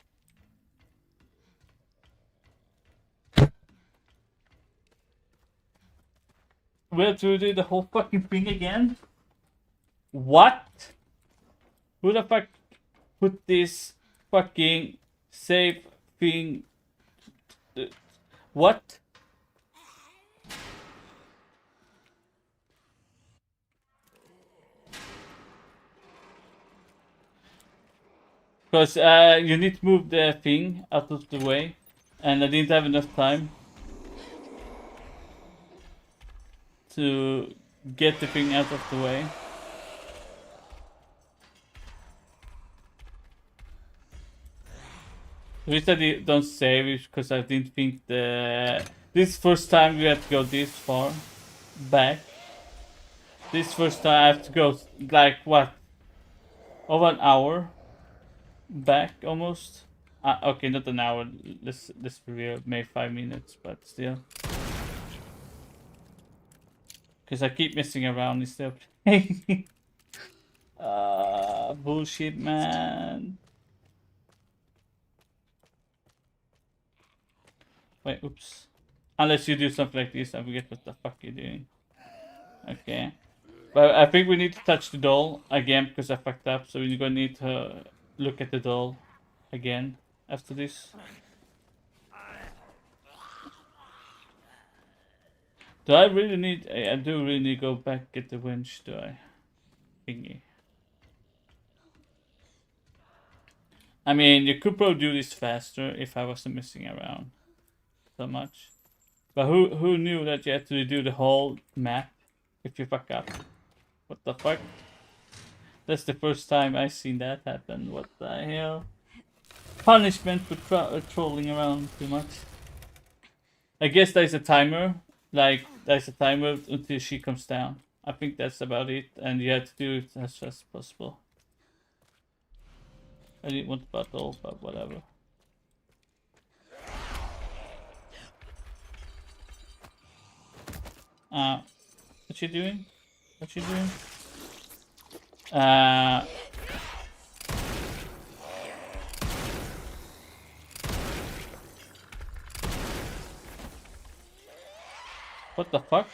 We have to redo the whole fucking thing again? What? Who the fuck put this fucking save thing? What? Because you need to move the thing out of the way, and I didn't have enough time to get the thing out of the way. The reason I don't save is because I didn't think this first time we had to go this far back. This first time I have to go like what? Over an hour back almost. Okay, not an hour. Let's be real, maybe 5 minutes, but still. Because I keep messing around instead of playing. Bullshit, man. Wait, oops. Unless you do something like this, I forget what the fuck you're doing. Okay. But I think we need to touch the doll again because I fucked up. So we're gonna need to look at the doll again after this. Do I really need... I do really need to go back get the winch, do I? Thingy. I mean, you could probably do this faster if I wasn't messing around so much. But who knew that you had to do the whole map if you fuck up? What the fuck? That's the first time I've seen that happen. What the hell? Punishment for trolling around too much. I guess there's a timer. Like, there's a timer until she comes down. I think that's about it. And you have to do it as fast as possible. I didn't want to battle, but whatever. What you doing? What you doing? What the fuck?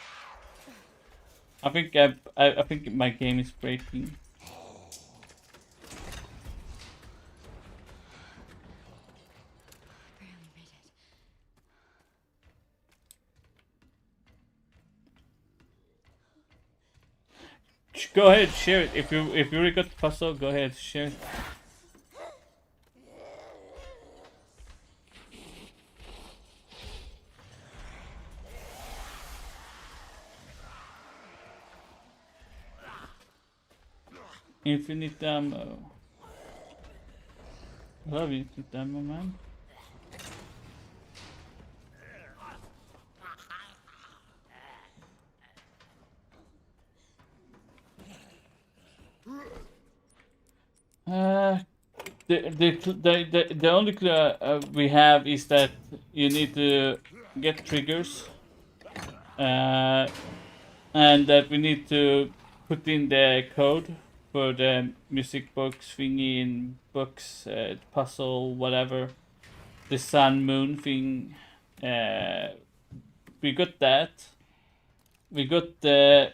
I think my game is breaking. Barely made it. Go ahead, share it. If you already got the puzzle, go ahead, share it. Infinite ammo. I love infinite ammo, man. The only clue we have is that you need to get triggers, and that we need to put in the code for the music box thingy in books, puzzle, whatever, the sun moon thing. We got that. We got the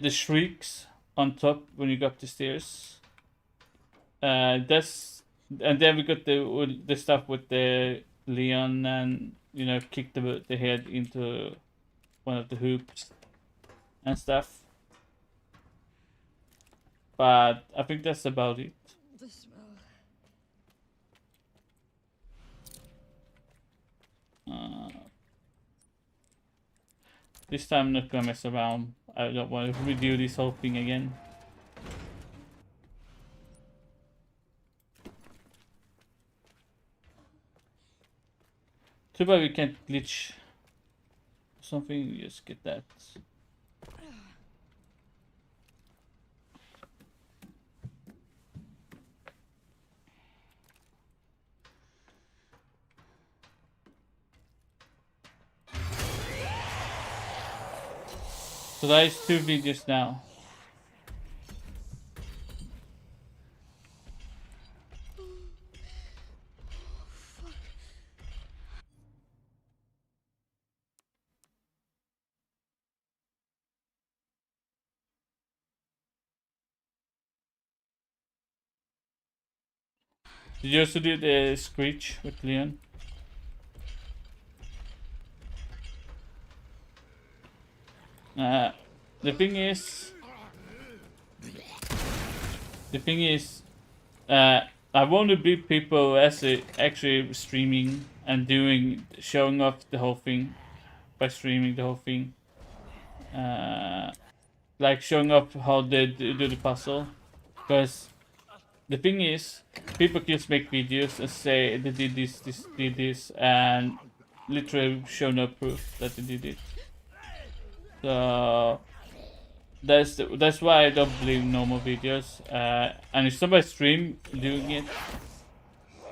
shrieks on top when you go up the stairs. That's and then we got the stuff with the Leon and kick the head into one of the hoops and stuff. But I think that's about it. The smell. This time I'm not gonna mess around. I don't want to redo this whole thing again. Too bad we can't glitch something. Just get that. So that is 2 videos now. Did you also do the screech with Leon? The thing is, I want to beat people as actually streaming and showing off the whole thing by streaming the whole thing. Like showing off how they do the puzzle, because the thing is, people just make videos and say they did this, and literally show no proof that they did it. So that's why I don't believe normal videos. And if somebody stream doing it,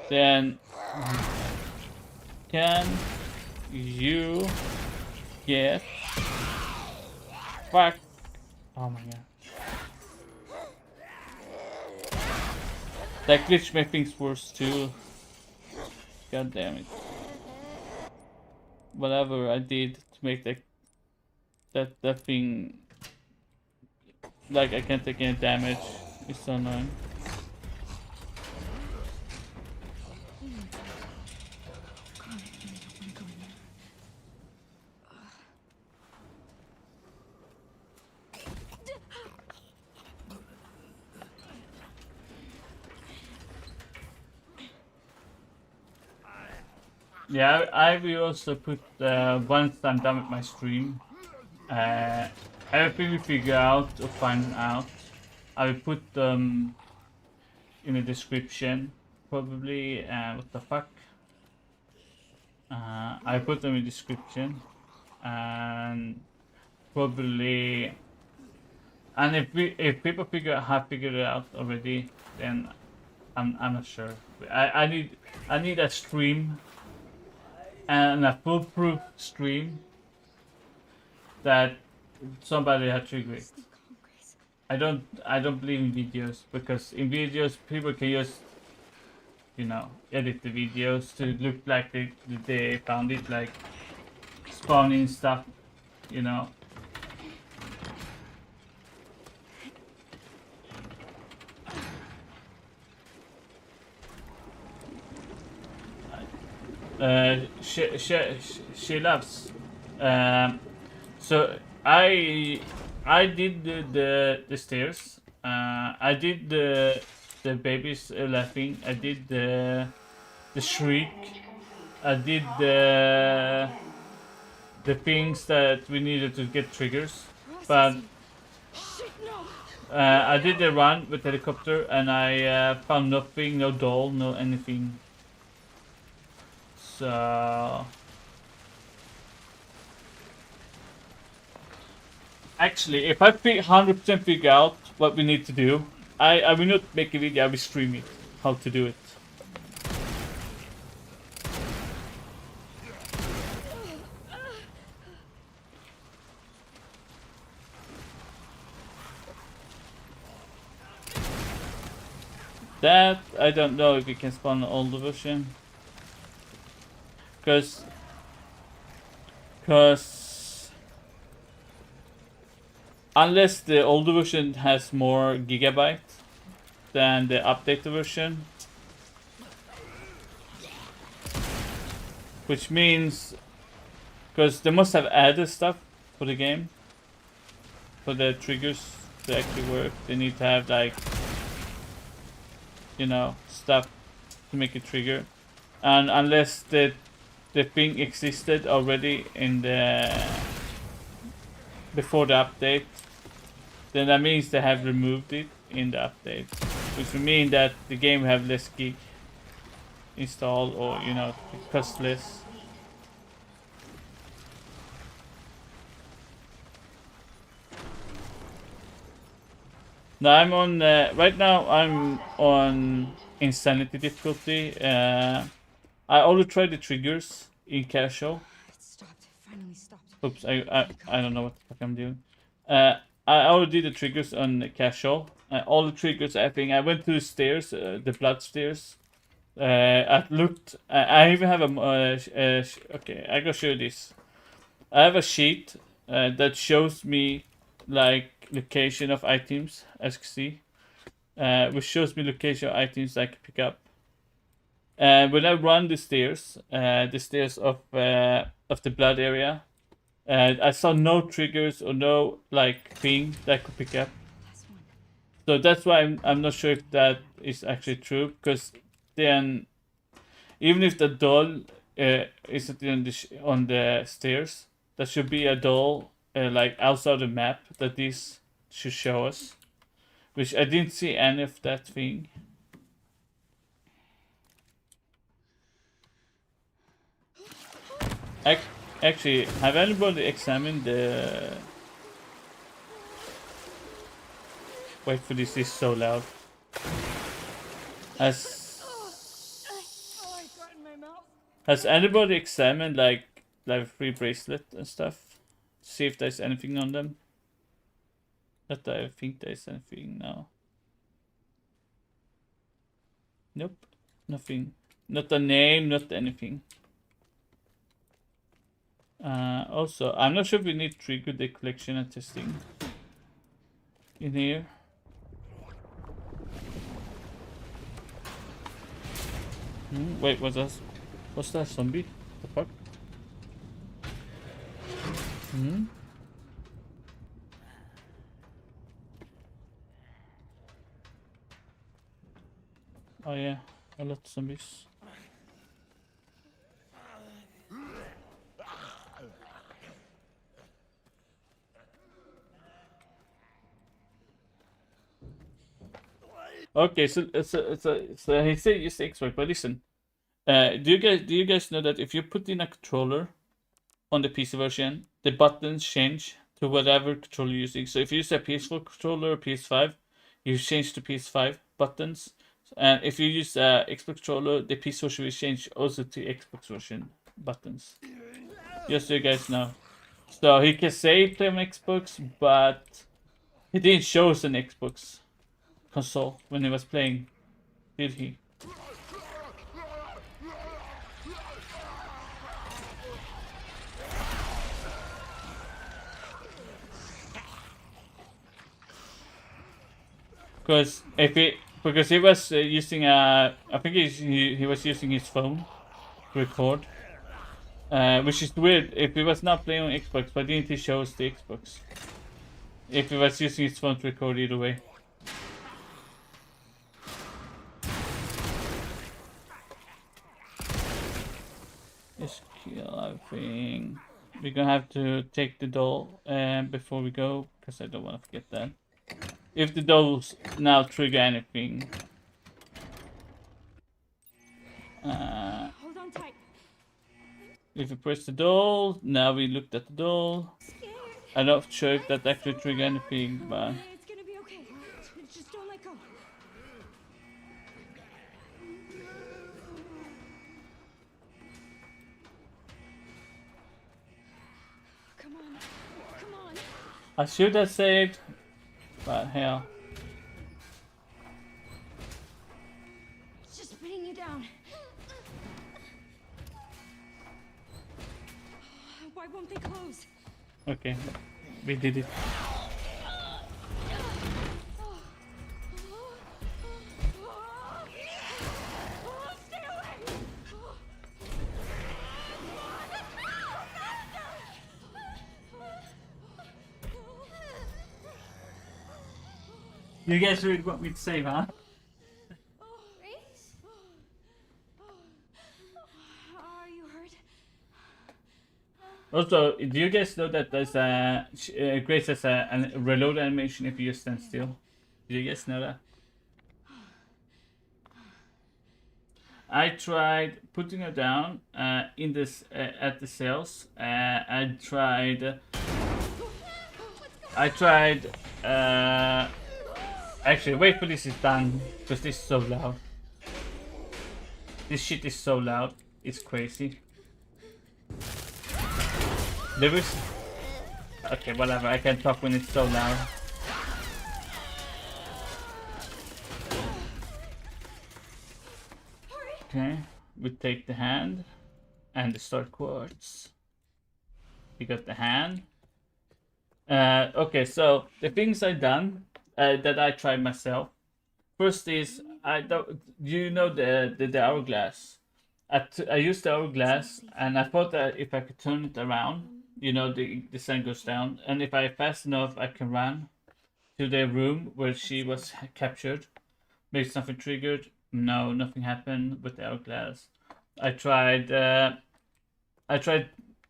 then can you get fuck? Oh my god. That glitch made things worse too. God damn it. Whatever I did to make that thing, like I can't take any damage, it's so annoying. Yeah, I will also put, once I'm done with my stream, everything we figure out or find out, I will put them in the description, probably. What the fuck? I put them in the description, and probably, and if people have figured it out already, then I'm not sure. I need a stream, and a foolproof stream that somebody had triggered. I don't believe in videos, because in videos people can just edit the videos to look like they found it, like spawning stuff, she loves. So I did the stairs. I did the babies laughing. I did the shriek. I did the things that we needed to get triggers, but Shit, no! I did the run with helicopter and I found nothing, no doll, no anything. So actually, if I 100% figure out what we need to do, I will not make a video. I will stream it how to do it. That I don't know if you can spawn an older version, because unless the older version has more gigabyte than the updated version, which means because they must have added stuff for the game for the triggers to actually work. They need to have like, you know, stuff to make it trigger, and unless the thing existed already in the before the update, then that means they have removed it in the update, which would mean that the game will have less gig installed, or you know, it costs less. Now I'm on right now I'm on insanity difficulty. I already tried the triggers in casual. It stopped. Finally stopped. Oops, I don't know what the fuck I'm doing. I already did the triggers on casual. All the triggers, I think I went to the stairs, the blood stairs. I looked. I even have a. Okay, I gotta show you this. I have a sheet that shows me like location of items, as you can see, which shows me location of items I can pick up. When I run the stairs of the blood area, I saw no triggers or no like thing that I could pick up. So that's why I'm not sure if that is actually true, because then even if the doll isn't on the stairs, there should be a doll like outside the map that this should show us, which I didn't see any of that thing. Actually, have anybody examined the... Wait for this, is so loud. Has anybody examined like free bracelet and stuff? See if there's anything on them. Not that I think there's anything now. Nope, nothing. Not a name, not anything. Also, I'm not sure if we need to trigger the collection and testing in here. Wait, what's that? What's that zombie? The fuck? Oh yeah, a lot of zombies. Okay, so he said use the Xbox, but listen. Do you guys know that if you put in a controller on the PC version, the buttons change to whatever controller you're using? So if you use a PS4 controller or PS5, you change to PS5 buttons. And if you use a Xbox controller, the PS version will change also to Xbox version buttons. Just so you guys know. So he can say play on Xbox, but he didn't show us an Xbox console when he was playing, did he? Because he was using I think he was using his phone record. Which is weird. If he was not playing on Xbox, why didn't he show us the Xbox? If he was using his phone to record either way. Just kill everything. We're gonna have to take the doll before we go, because I don't want to forget that. If the dolls now trigger anything. Hold on tight. If you press the doll, now we looked at the doll. Scared. I'm not sure if that actually trigger anything, Oh, but it's gonna be okay. Just don't let go. Come on. Come on. I should have saved. But hell. It's just putting you down. Why won't they close? Okay, we did it. Stay away! You guys really want me to save, huh? Grace? Are you hurt? Also, do you guys know that there's Grace has a reload animation if you just stand still? Do you guys know that? I tried putting her down in this at the cells. I tried. Actually, wait for this is done because this is so loud. This shit is so loud. It's crazy. There is. Okay, whatever. I can talk when it's so loud. Okay, we take the hand and the start quartz. We got the hand. Okay, so the things I done that I tried myself. First is you know the hourglass. I used the hourglass and I thought that if I could turn it around, you know, the sun goes down, and if I fast enough, I can run to the room where she was captured. Maybe something triggered. No, nothing happened with the hourglass. I tried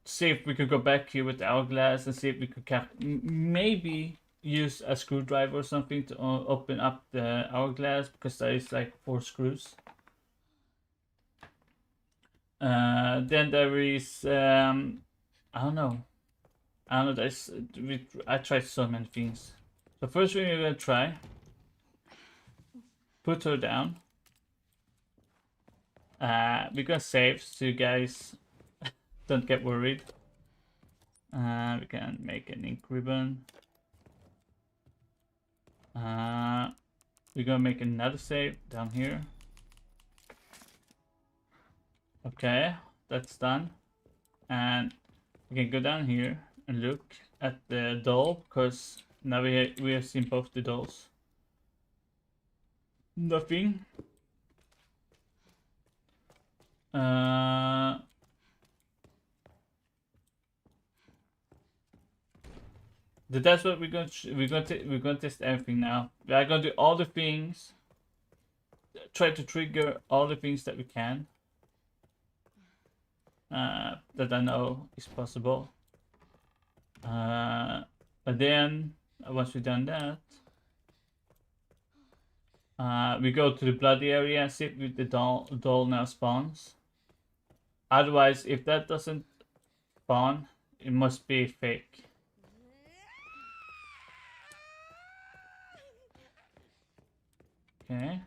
see if we could go back here with the hourglass and see if we could maybe use a screwdriver or something to open up the hourglass, because there is like 4 screws. Then there is I don't know. I tried so many things. So first thing we're gonna try. Put her down. We're gonna save so you guys don't get worried. We can make an ink ribbon. We're gonna make another save down here. Okay, that's done. And we can go down here and look at the doll, because now we have seen both the dolls. Nothing. That's what we're gonna test everything now. We are gonna do all the things. Try to trigger all the things that we can. That I know is possible. But then once we've done that, we go to the bloody area and see if the doll now spawns. Otherwise, if that doesn't spawn, it must be fake. Okay.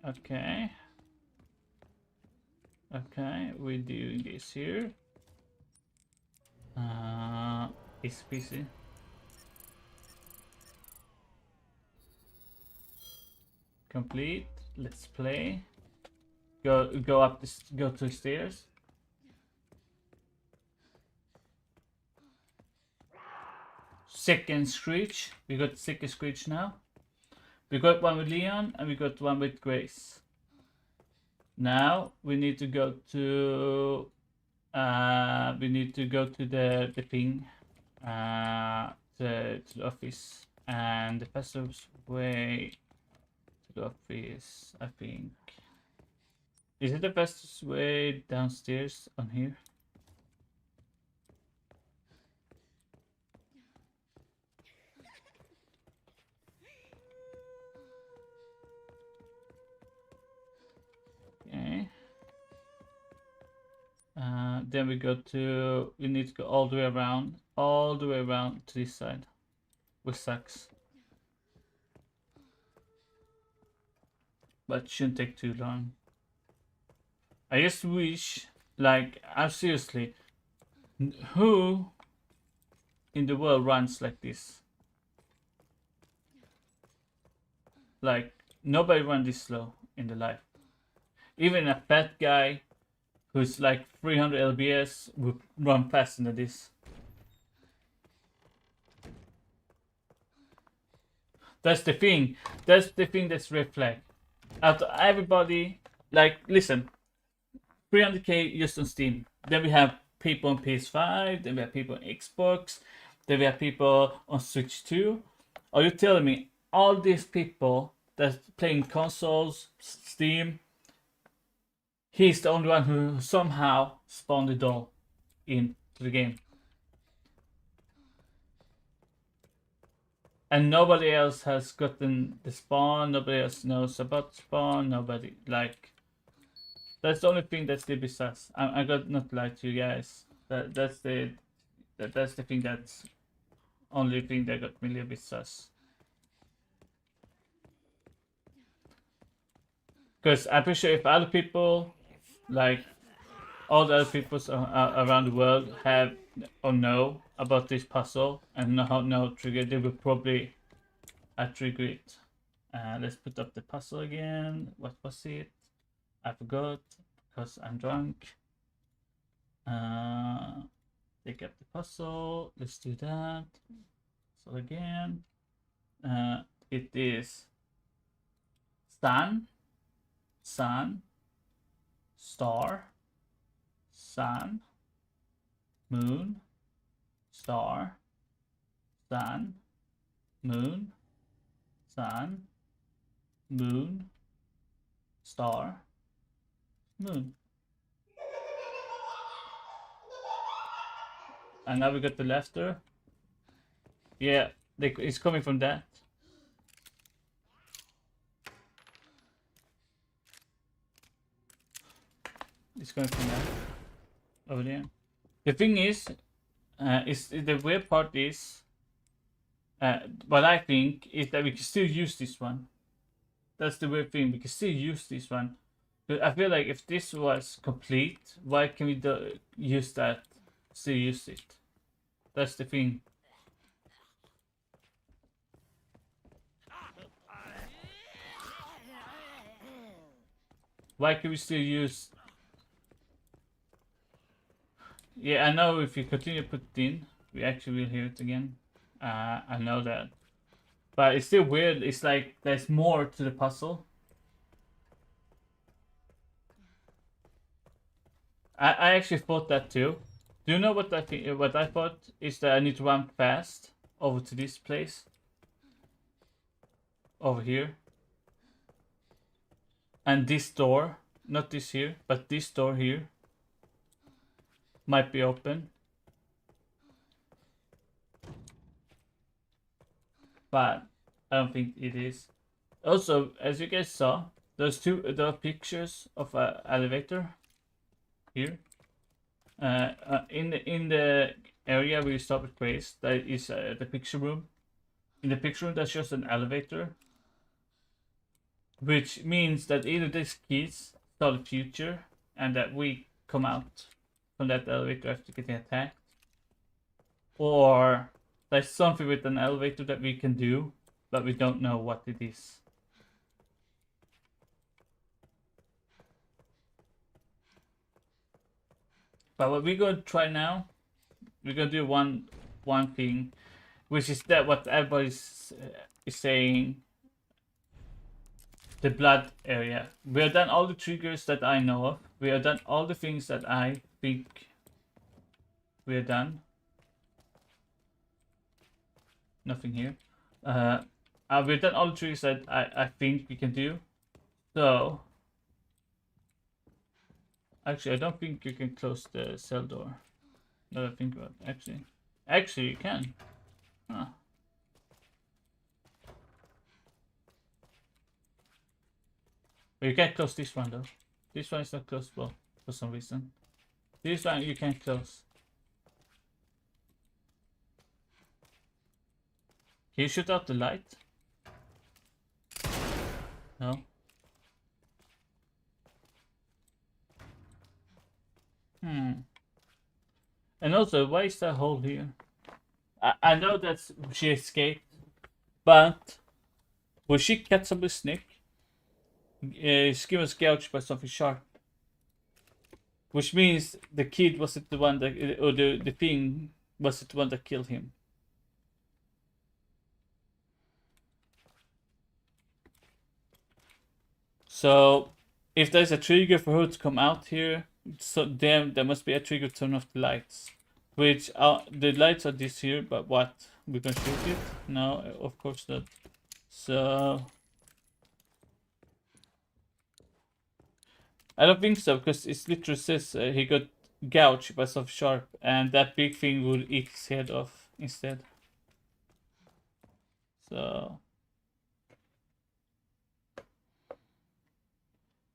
Okay. Okay, we're doing this here. It's busy. Complete. Let's play. Go up this. Go to the stairs. Second screech. We got the second screech now. We got one with Leon and we got one with Grace. Now we need to go to the thing, to the office, and the fastest way to the office, I think. Is it the fastest way downstairs on here? Okay. Then we need to go all the way around to this side, which sucks. But shouldn't take too long. I just wish, like, I'm seriously, who in the world runs like this? Like, nobody runs this slow in the life. Even a fat guy who's like 300 lbs would run faster than this. That's the thing. That's the thing that's red flag. Out of everybody, like, listen, 300k just on Steam. Then we have people on PS5. Then we have people on Xbox. Then we have people on Switch 2. Are you telling me all these people that's playing consoles, Steam, he's the only one who somehow spawned it all into the game? And nobody else has gotten the spawn, nobody else knows about spawn, nobody, like, that's the only thing that's the bit sus. I got not lie to you guys. That's the thing that's only thing that got me a little bit sus. Because I'm pretty sure if other people, like all the other people around the world have or know about this puzzle and know how to trigger, they will probably trigger it. Let's put up the puzzle again. What was it? I forgot because I'm drunk. Take up the puzzle. Let's do that. So again, it is sun, star, sun, moon, star, sun, moon, sun, moon, star, moon. And now we got the laughter. Yeah, it's coming from that. It's coming from that over there. The thing is the weird part is, what I think is that we can still use this one. That's the weird thing. We can still use this one. But I feel like if this was complete, why can we use that? Still use it. That's the thing. Why can we still use? Yeah, I know if you continue to put it in, we actually will hear it again. I know that. But it's still weird. It's like there's more to the puzzle. I actually thought that too. Do you know what I think? What I thought is that I need to run fast over to this place. Over here. And this door, not this here, but this door here might be open. But I don't think it is. Also, as you guys saw, there are pictures of an elevator here. In the area where you stop with Grace, that is the picture room. In the picture room, that's just an elevator, which means that either these kids saw the future and that we come out from that elevator after getting attacked, or there's something with an elevator that we can do, but we don't know what it is. But what we're going to try now, we're going to do one thing, which is that what everybody is saying. the blood area. We have done all the triggers that I know of. We have done all the things that I think we have done. Nothing here. We've done all the triggers that I think we can do. So, actually, I don't think you can close the cell door. Now that I think about it. Actually, you can. Huh. But you can't close this one though. This one is not closable for some reason. This one you can't close. Can you shoot out the light? No. And also, why is that hole here? I know that she escaped, but was she cut somebody's neck? Skin was gouged by something sharp. Which means the kid wasn't the one that, or the thing wasn't the one that killed him. So, if there's a trigger for her to come out here, so then there must be a trigger to turn off the lights. Which the lights are this here, but what? We can shoot it? No, of course not. So I don't think so, because it literally says he got gouged by something sharp, and that big thing would eat his head off instead. So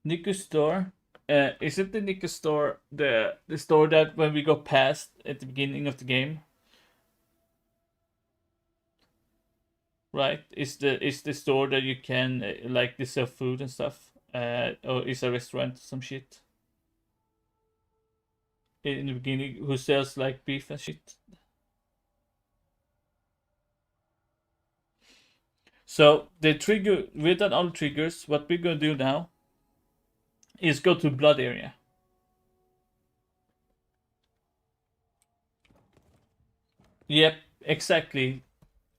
Nico's store. Isn't the Nico store the store that when we go past at the beginning of the game? Right? Is the store that you can like they sell food and stuff? Or is a restaurant or some shit? In the beginning, who sells like beef and shit? So the trigger, we've done all the triggers. What we're gonna do now is go to blood area. Yep, exactly.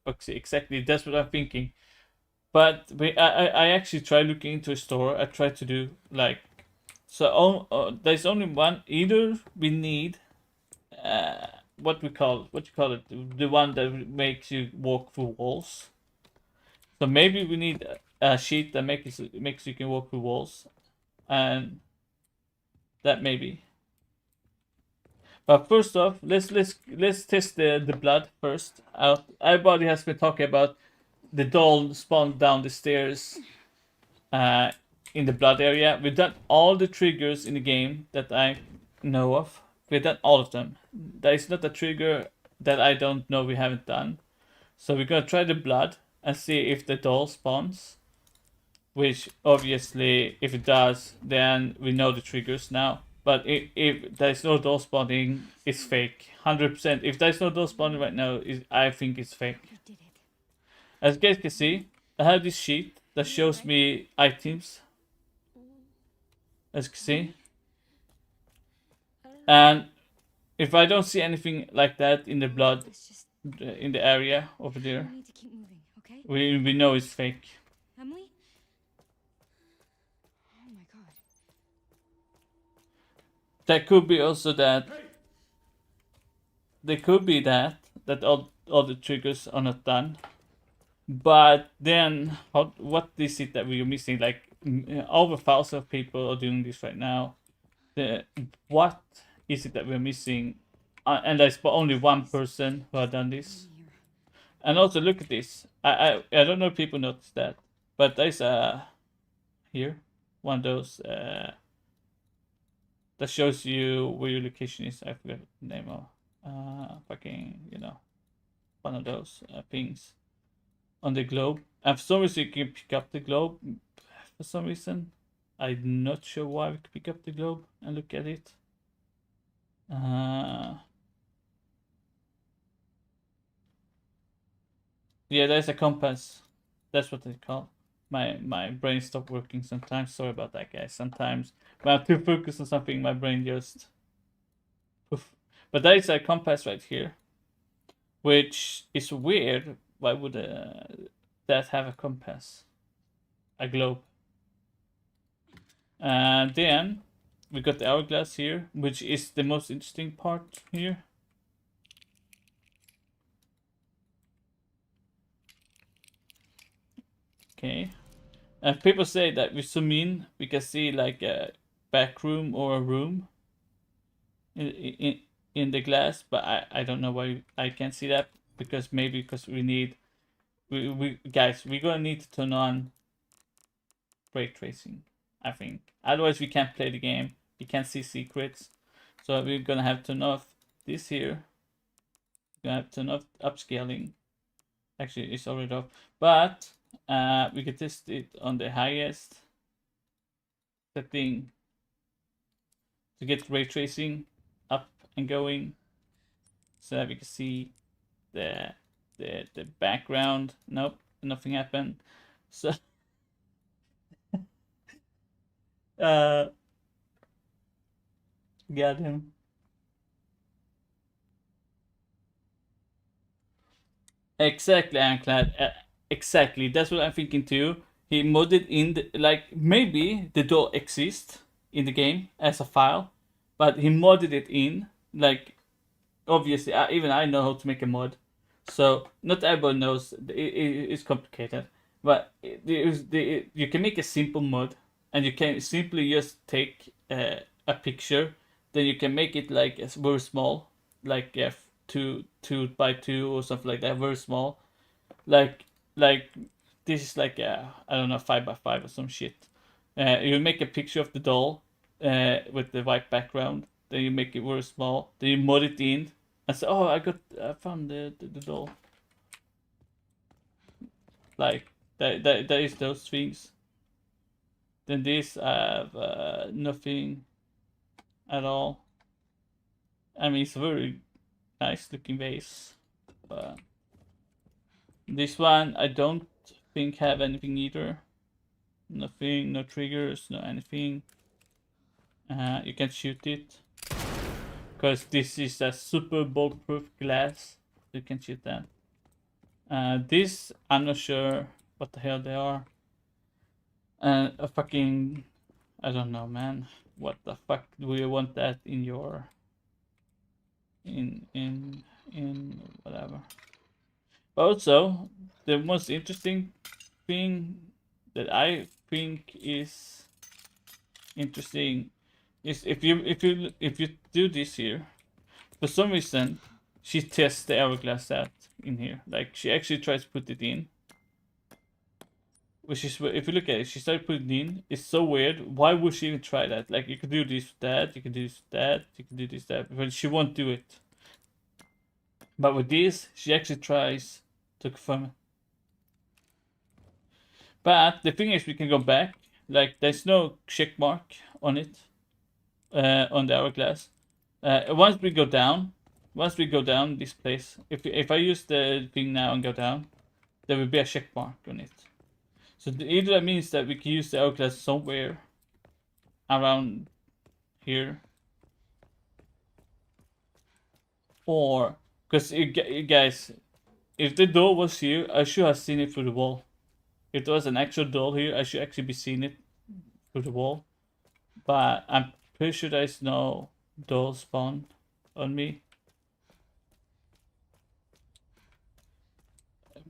Okay, exactly. That's what I'm thinking. But I actually tried looking into a store. I tried to do like, so there's only one. Either we need what you call it, the one that makes you walk through walls. So maybe we need a sheet that makes you can walk through walls, and that maybe. But first off, let's test the blood first out. Everybody has been talking about the doll spawned down the stairs in the blood area. We've done all the triggers in the game that I know of. We've done all of them. There is not a trigger that I don't know we haven't done. So we're gonna try the blood and see if the doll spawns. Which obviously, if it does, then we know the triggers now. But if there's no doll spawning, it's fake. 100%. If there's no doll spawning right now, I think it's fake. As you guys can see, I have this sheet that shows me items. As you can see. And if I don't see anything like that in the blood, in the area over there, we know it's fake. Emily? Oh my god. That could be also that. There could be that all the triggers are not done. But then, what is it that we're missing? Like, over 1,000 people are doing this right now. What is it that we're missing? And there's only one person who has done this. And also, look at this. I don't know if people noticed that. But there's here, one of those that shows you where your location is. I forgot the name of. Fucking, one of those things on the globe. And for some reason you can pick up the globe. For some reason, I'm not sure why we can pick up the globe and look at it. Yeah, there's a compass. That's what they call. My brain stopped working sometimes. Sorry about that, guys. Sometimes when I'm too focused on something, my brain just poof. But there is a compass right here, which is weird. Why would that have a compass? A globe. And then we got the hourglass here, which is the most interesting part here. Okay. And people say that with zoom in, we can see like a back room or a room in the glass, but I don't know why I can't see that, because maybe because we need we guys, we're gonna need to turn on ray tracing, I think. Otherwise we can't play the game. We can't see secrets. So we're gonna have to turn off this here. We're gonna have to turn off upscaling. Actually it's already off. But we can test it on the highest setting to get ray tracing up and going, so that we can see the background. Nope, nothing happened. So got him. Exactly, Anclad. Exactly, that's what I'm thinking too. He modded in like maybe the door exists in the game as a file, but he modded it in. Like obviously, even I know how to make a mod, so not everyone knows. It's complicated, but you can make a simple mod, and you can simply just take a picture, then you can make it like very small, like 2 by 2 or something like that, very small, like like this is like I don't know, 5 by 5 or some shit. You make a picture of the doll with the white background, then you make it very small, then you mod it in and say, oh, I found the doll. Like that is those things. Then this I have nothing at all. I mean, it's a very nice looking base, but this one I don't think have anything either. Nothing, no triggers, no anything. You can shoot it because this is a super bulletproof glass. You can shoot that. This I'm not sure what the hell they are. A fucking, I don't know, man. What the fuck do you want that in your in whatever? But also, the most interesting thing that I think is interesting is if you do this here, for some reason she tests the hourglass out in here. Like she actually tries to put it in. Which is, if you look at it, she started putting it in. It's so weird. Why would she even try that? Like you could do this with that, you could do this with that, you could do this that, but she won't do it. But with this, she actually tries to confirm it. But the thing is, we can go back. Like there's no check mark on it, on the hourglass. Once we go down this place, if I use the thing now and go down, there will be a check mark on it. So either that means that we can use the hourglass somewhere around here, or because you guys, if the door was here, I should have seen it through the wall. If there was an actual door here, I should actually be seeing it through the wall. But I'm pretty sure there's no door spawn on me.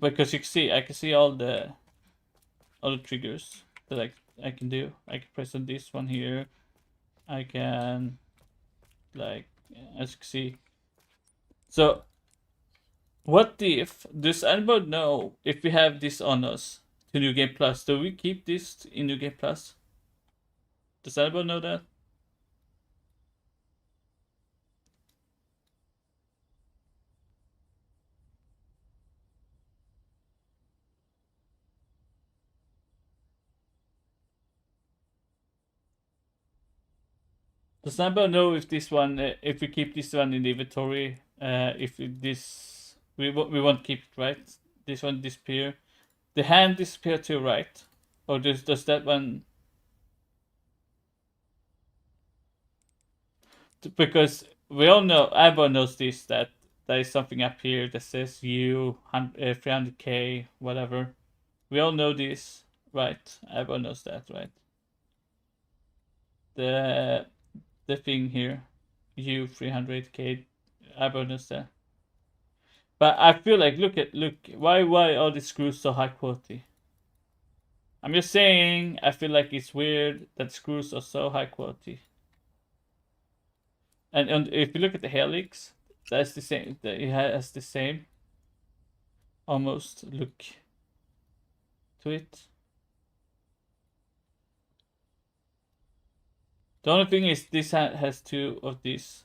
Because you can see, I can see all the triggers that I can do. I can press on this one here. I can, like, as you can see. So, what if, does anybody know if we have this on us to New Game Plus? Do we keep this in New Game Plus? Does anybody know that? Does anybody know if this one, if we keep this one in the inventory, if this, we won't keep it, right? This one disappear. The hand disappear to right, or does that one? Because we all know, everyone knows this, that there is something up here that says you 300k whatever. We all know this, right? Everyone knows that, right? the thing here, U300K bonus there. But I feel like look why all these screws so high quality? I'm just saying I feel like it's weird that screws are so high quality. And if you look at the helix, that's the same. It has the same almost look to it. The only thing is this has two of these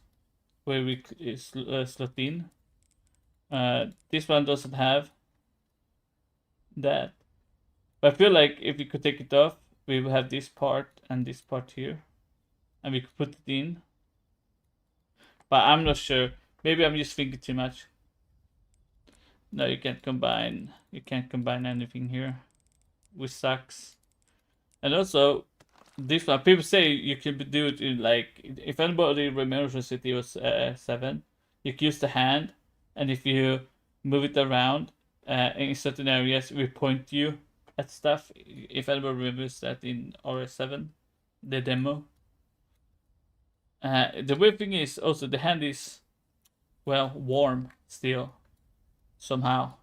where we slot in. This one doesn't have that. But I feel like if we could take it off, we will have this part and this part here, and we could put it in. But I'm not sure. Maybe I'm just thinking too much. No, you can't combine. You can't combine anything here, which sucks. And also, this one, people say you can do it in like, if anybody remembers Resident Evil 7, you can use the hand, and if you move it around in certain areas, it will point you at stuff. If anybody remembers that in RS7, the demo. The weird thing is also the hand is, well, warm still, somehow.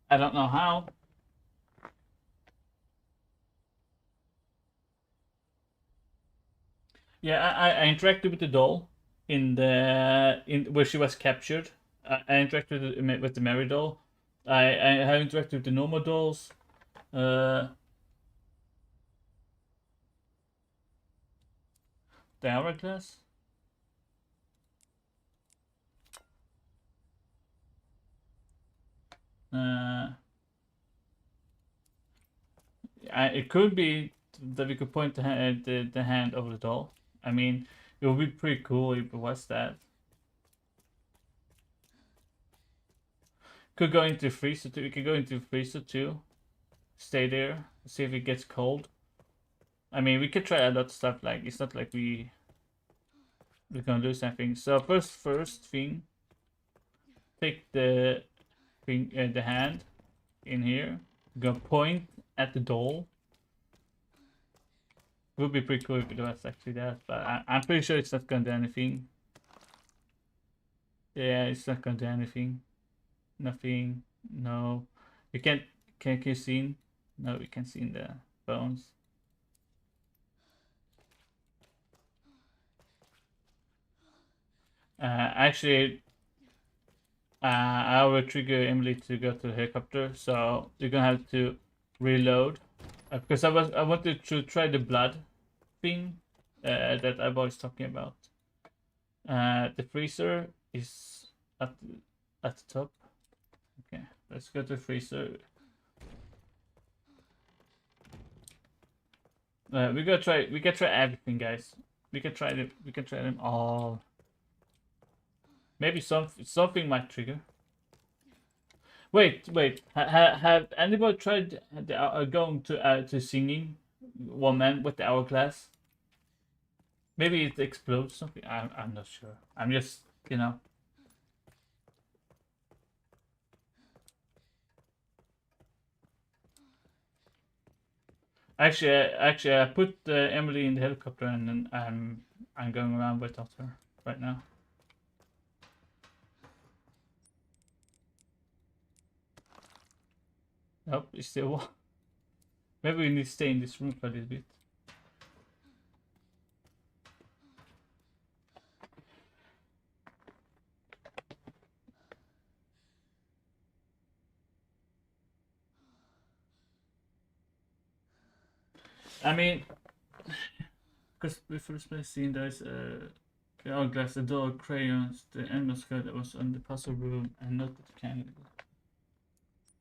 I don't know how. Yeah, I interacted with the doll in where she was captured. I interacted with the Mary doll. I have interacted with the normal dolls. The hourglass. It could be that we could point the hand over the doll. I mean, it would be pretty cool if it was that. Could go into freezer too. We could go into freezer too. Stay there. See if it gets cold. I mean, we could try a lot of stuff. Like it's not like we're gonna lose anything. So first thing, take the thing, the hand in here. We're gonna point at the doll. It would be pretty cool if it was actually that, but I'm pretty sure it's not gonna do anything. Yeah, it's not gonna do anything. Nothing. No. You can't. Can you see? No, we can see in the bones. Actually, I will trigger Emily to go to the helicopter, so you're gonna have to reload. Because I wanted to try the blood thing that I was talking about. The freezer is at the top. Okay, let's go to the freezer. We can try everything, guys. We can try them all. Maybe something might trigger. Wait. Have anybody tried going to singing one man with the hourglass? Maybe it explodes something. I'm not sure. I'm just, you know. Actually, I put Emily in the helicopter, and then I'm going around without her right now. Nope, it's still. Maybe we need to stay in this room for a little bit. I mean, because before this scene, there's the hourglass, the door, crayons, the endless code that was on the puzzle room, and not the candle.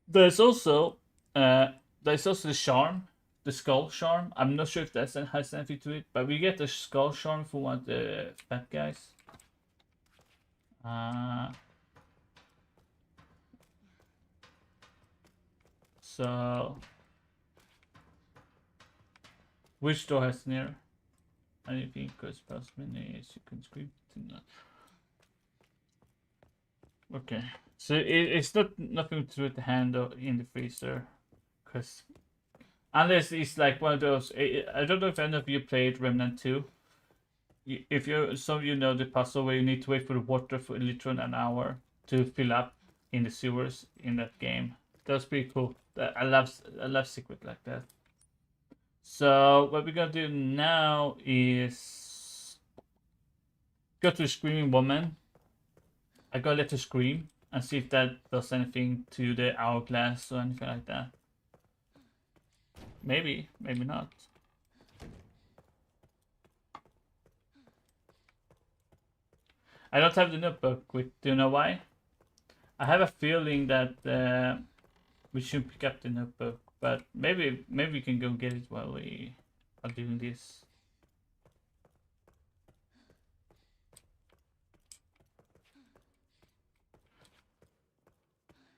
There's also the charm, the skull charm. I'm not sure if that has anything to it, but we get the skull charm for one of the fat guys. So which door has near? Anything goes past minutes, you can script. Okay, so it's not nothing to do with the hand in the freezer, because Unless it's like one of those. I don't know if any of you played Remnant 2. If you, some of you know the puzzle where you need to wait for the water for literally an hour to fill up in the sewers in that game. That's pretty cool. I love secret like that. So what we're gonna do now is go to the Screaming Woman. I gotta let her scream and see if that does anything to the hourglass or anything like that. Maybe, maybe not. I don't have the notebook with. Do you know why? I have a feeling that we should pick up the notebook, but maybe we can go get it while we are doing this.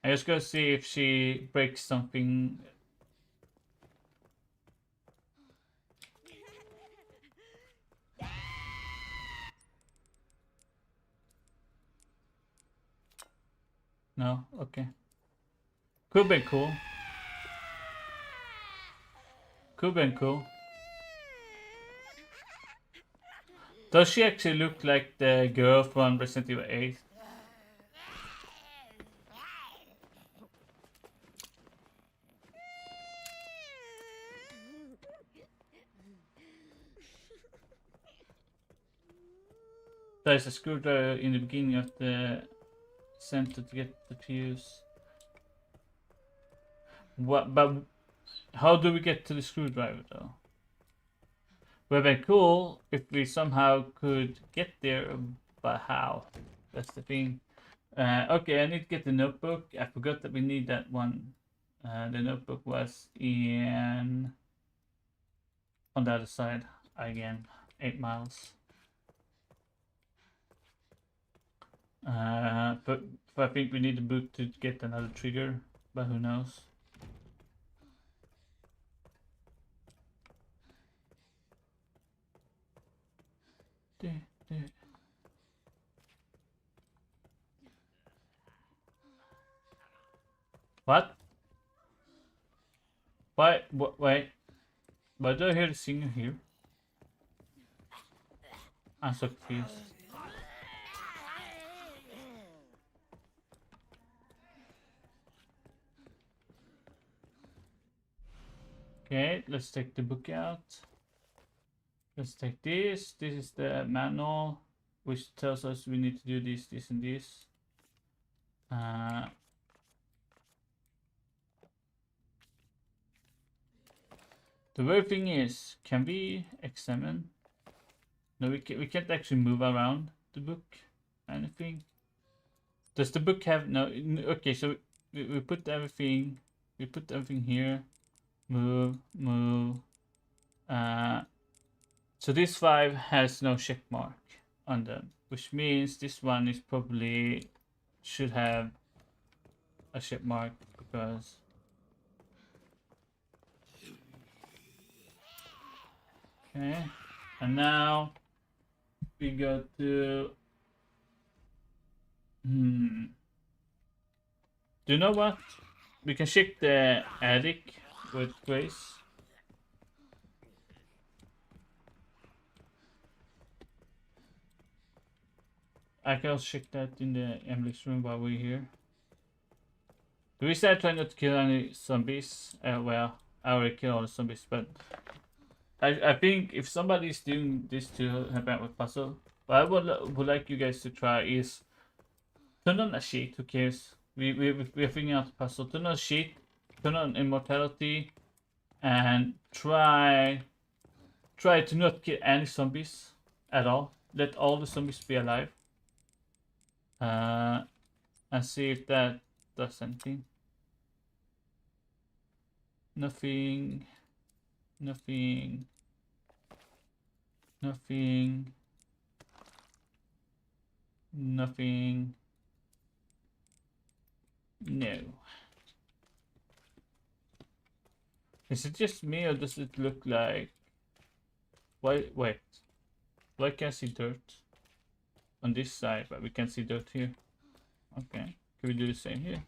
I'm just gonna see if she breaks something. No? Okay. Could be cool. Could be cool. Does she actually look like the girl from Resident Evil 8? There's a screwdriver in the beginning of the center to get the fuse. What? But how do we get to the screwdriver though? Would have been cool if we somehow could get there, but how? That's the thing. Okay, I need to get the notebook. I forgot that we need that one. The notebook was in on the other side again, 8 miles. But I think we need the book to get another trigger, but who knows? What? Why? Wait. Why do I hear the singer here? I'm so confused. Okay, let's take the book out. Let's take this. This is the manual, which tells us we need to do this, this, and this. The weird thing is, can we examine? No, we can't actually move around the book. Anything? Does the book have no? Okay, so we put everything. We put everything here. Move, move. So this 5 has no check mark on them, which means this one is probably should have a check mark because. Okay, and now we go to. Do you know what? We can check the attic with Grace. I can also check that in the Emily's room while we're here. Do we start trying not to kill any zombies? Well, I already killed all the zombies, but I think if somebody's doing this to help out with puzzle, what I would like you guys to try is turn on a sheet. Who cares? We're figuring out the puzzle. Turn on a sheet. Turn on immortality, and try to not kill any zombies at all. Let all the zombies be alive. And see if that does anything. Nothing. Nothing. Nothing. Nothing. No. Is it just me or does it look like... Wait. Why can't I see dirt on this side, but we can see dirt here? Okay. Can we do the same here?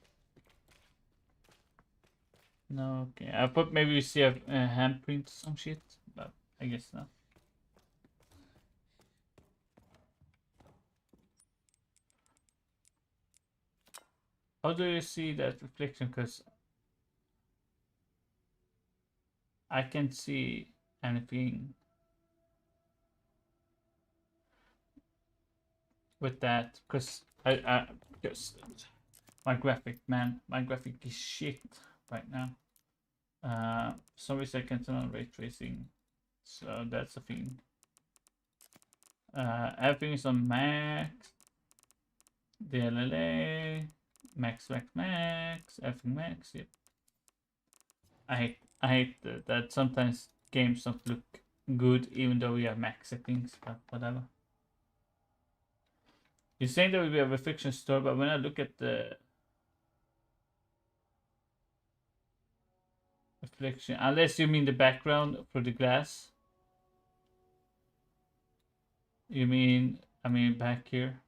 No, okay. I thought maybe we see a handprint or some shit, but I guess not. How do you see that reflection? Because I can't see anything with that. Because because my graphic, man, my graphic is shit right now. For some reason I can't turn on ray tracing, so that's a thing. Everything is on max, DLLA, max, everything max. Yep. I hate that sometimes games don't look good even though we have max settings, but whatever. You're saying there will be a reflection store, but when I look at the reflection, unless you mean the background for the glass, you mean, I mean back here.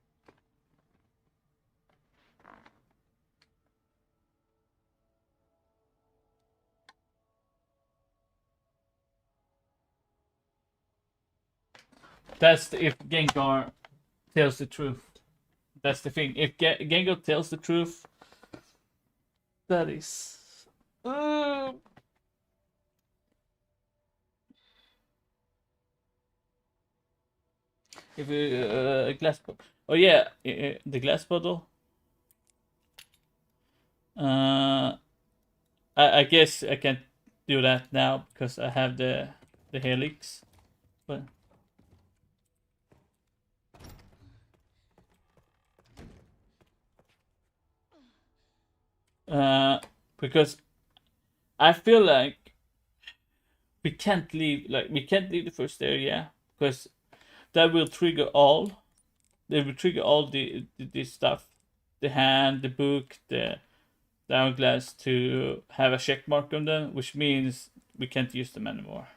That's if Gengar tells the truth. That's the thing. If Gengar tells the truth, that is. If a glass bottle. Oh yeah, the glass bottle. I guess I can't do that now because I have the helix, but. Because I feel like we can't leave the first area because that will trigger all. They will trigger all the stuff, the hand, the book, the hourglass to have a check mark on them, which means we can't use them anymore.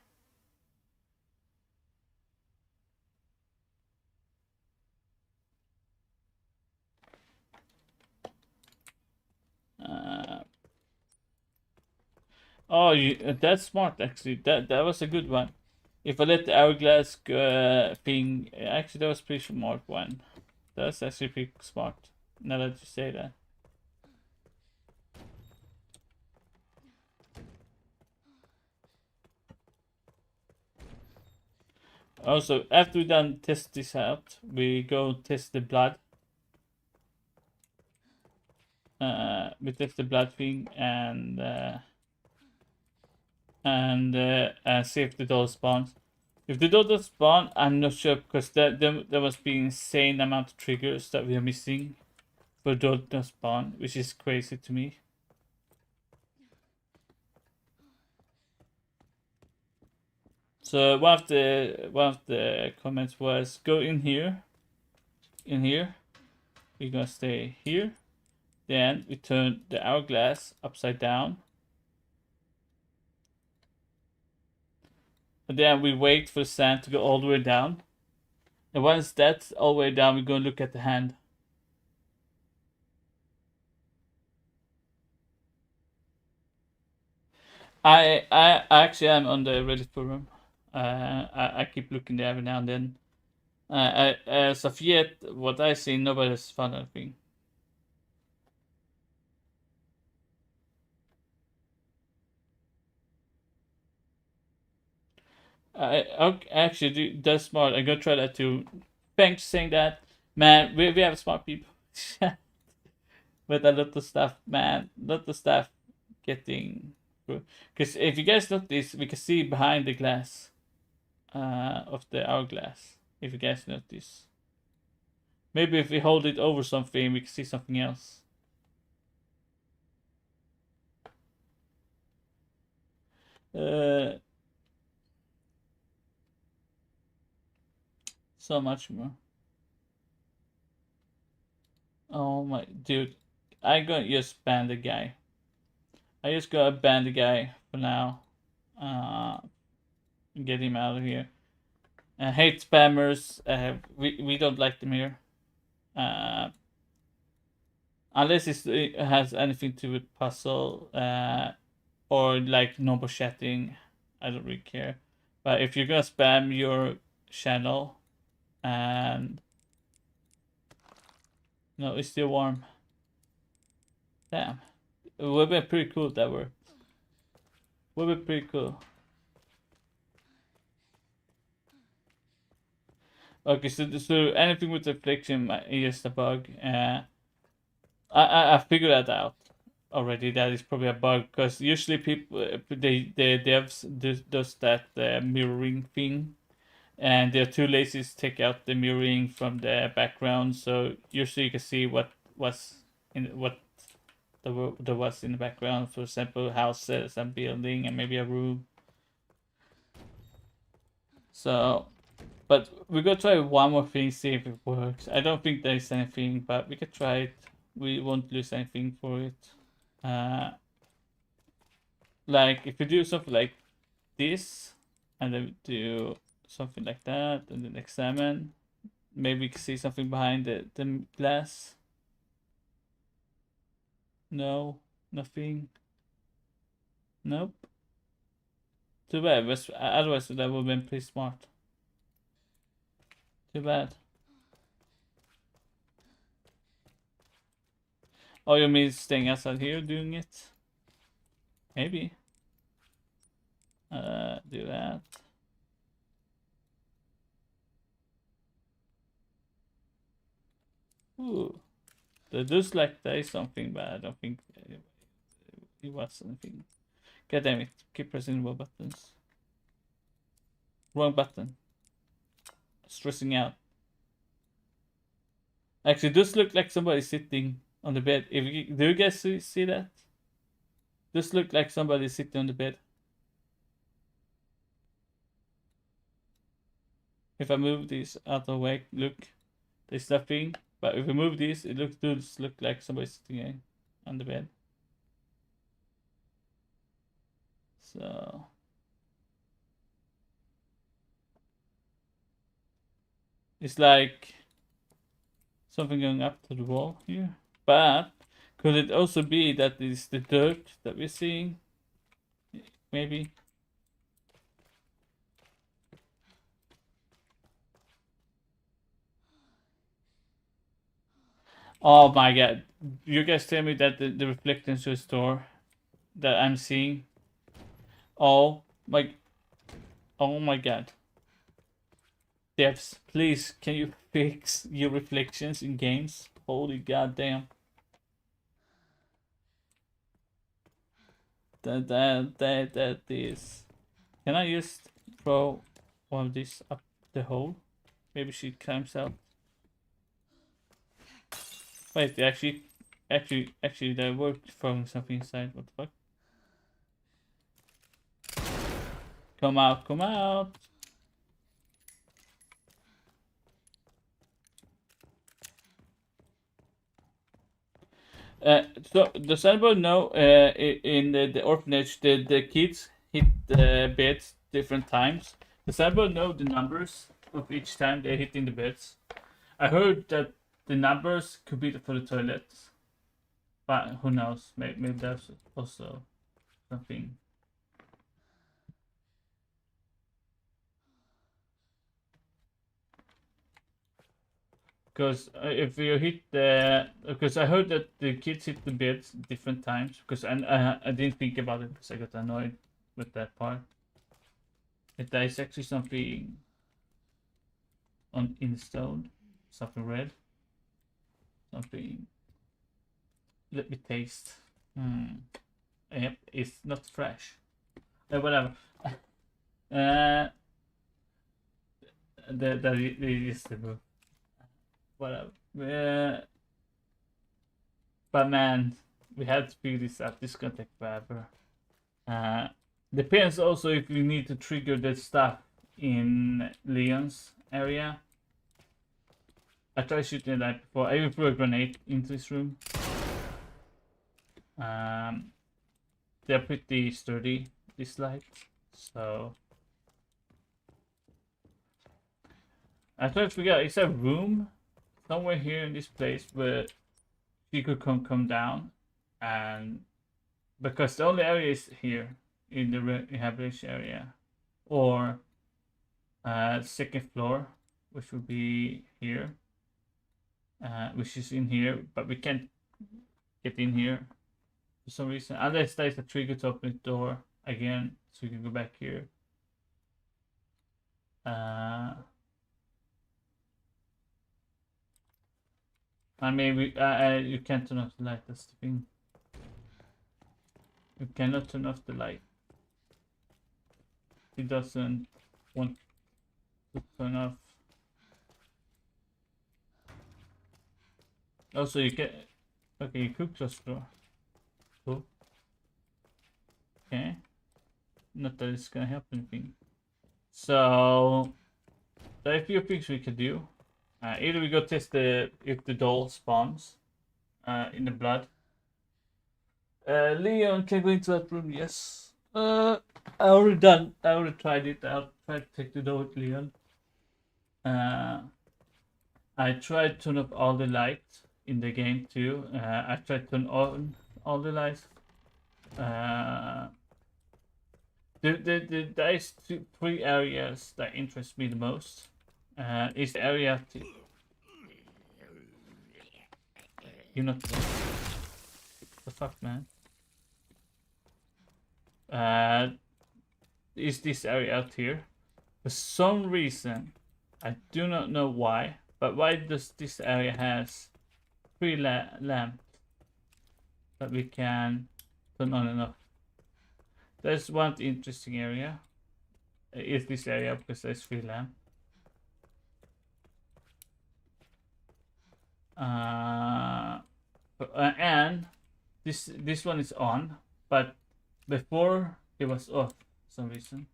Oh, that's smart actually. That was a good one. If I let the hourglass ping, actually that was pretty smart one. That's actually pretty smart. Now that you say that. Also, after we done test this out, we go test the blood. We test the blood thing and see if the doll spawns. If the doll does spawn, I'm not sure because there must be insane amount of triggers that we are missing for the doll to spawn, which is crazy to me. So one of the comments was go in here. We're gonna stay here. Then we turn the hourglass upside down. And then we wait for the sand to go all the way down. And once that's all the way down, we're gonna look at the hand. I actually am on the Reddit forum. I keep looking there every now and then. As of yet, what I see, nobody has found anything. Okay, actually, that's smart. I'm gonna try that too. Thanks for saying that. Man, we have smart people. With a lot of stuff, man. Lot of stuff getting through. Because if you guys notice, we can see behind the glass of the hourglass. If you guys notice. Maybe if we hold it over something, we can see something else. So much more. Oh my dude. I'm gonna just ban the guy. I just gotta ban the guy for now. Get him out of here. Hate spammers. We don't like them here. Unless it has anything to do with puzzle or like normal chatting, I don't really care. But if you're gonna spam your channel and no, it's still warm. Damn, it would be pretty cool if that worked. Would be pretty cool. Okay, so anything with affliction is just a bug. I figured that out already. That is probably a bug because usually people the devs does that mirroring thing, and they're too lazy to take out the mirroring from the background. So usually you can see what was in what there was in the background. For example, houses and building and maybe a room. So, but we're gonna try one more thing, see if it works. I don't think there's anything, but we could try it. We won't lose anything for it. Like if you do something like this, and then do something like that, and then examine, maybe we can see something behind the glass. No, nothing. Nope. Too bad. Otherwise, that would have been pretty smart. Too bad. Oh, you mean staying outside here doing it? Maybe. Do that. Ooh. It looks like there is something, but I don't think it was anything. God damn it. Keep pressing the buttons. Wrong button. Stressing out. Actually, it does look like somebody sitting on the bed. Do you guys see that? This look like somebody sitting on the bed. If I move this out of the way, look, there's nothing. But if I move this, it does look like somebody sitting on the bed. So it's like something going up to the wall here. But could it also be that it's the dirt that we're seeing? Maybe. Oh my god. You guys tell me that the reflections restore that I'm seeing. Oh my god. Devs, please can you fix your reflections in games? Holy goddamn. That is. Can I just throw one of these up the hole? Maybe she climbs out. Wait, actually, that worked throwing something inside. What the fuck? Come out, come out! So does anybody know? In the orphanage, the kids hit the beds different times. Does anybody know the numbers of each time they're hitting the beds? I heard that the numbers could be for the toilets, but who knows? Maybe there's also something. Because if you hit the, because I heard that the kids hit the beds different times. Because I didn't think about it because I got annoyed with that part. If there is actually something in stone, something red, something. Let me taste. Yep, it's not fresh. Whatever. That is the book. Whatever. But man, we had to figure this out. This is gonna take forever. Depends also if you need to trigger that stuff in Leon's area. I tried shooting that before. I even threw a grenade into this room. They're pretty sturdy, these lights. So I tried to figure out, is there a room somewhere here in this place where she could come down and because the only area is here in the rehabilitation area, or second floor, which would be here, which is in here, but we can't get in here for some reason, unless there's a trigger to open the door again, so we can go back here. And maybe you can't turn off the light. That's the thing. You cannot turn off the light. It doesn't want to turn off. Also, you can. Okay, you could close the door. Cool. Okay. Not that it's gonna help anything. So there are a few things we could do. Either we go test if the doll spawns in the blood. Leon can go into that room. Yes. I already done. I already tried it. I'll try to take the door with Leon. I tried to turn off all the lights in the game too. I tried to turn on all the lights. There is three areas that interest me the most. Is the area you're not the fuck, man. Is this area out here? For some reason, I do not know why, but why does this area has three lamps that we can turn on and off? There's one interesting area. Is this area because there's three lamps. And this one is on, but before it was off for some reason.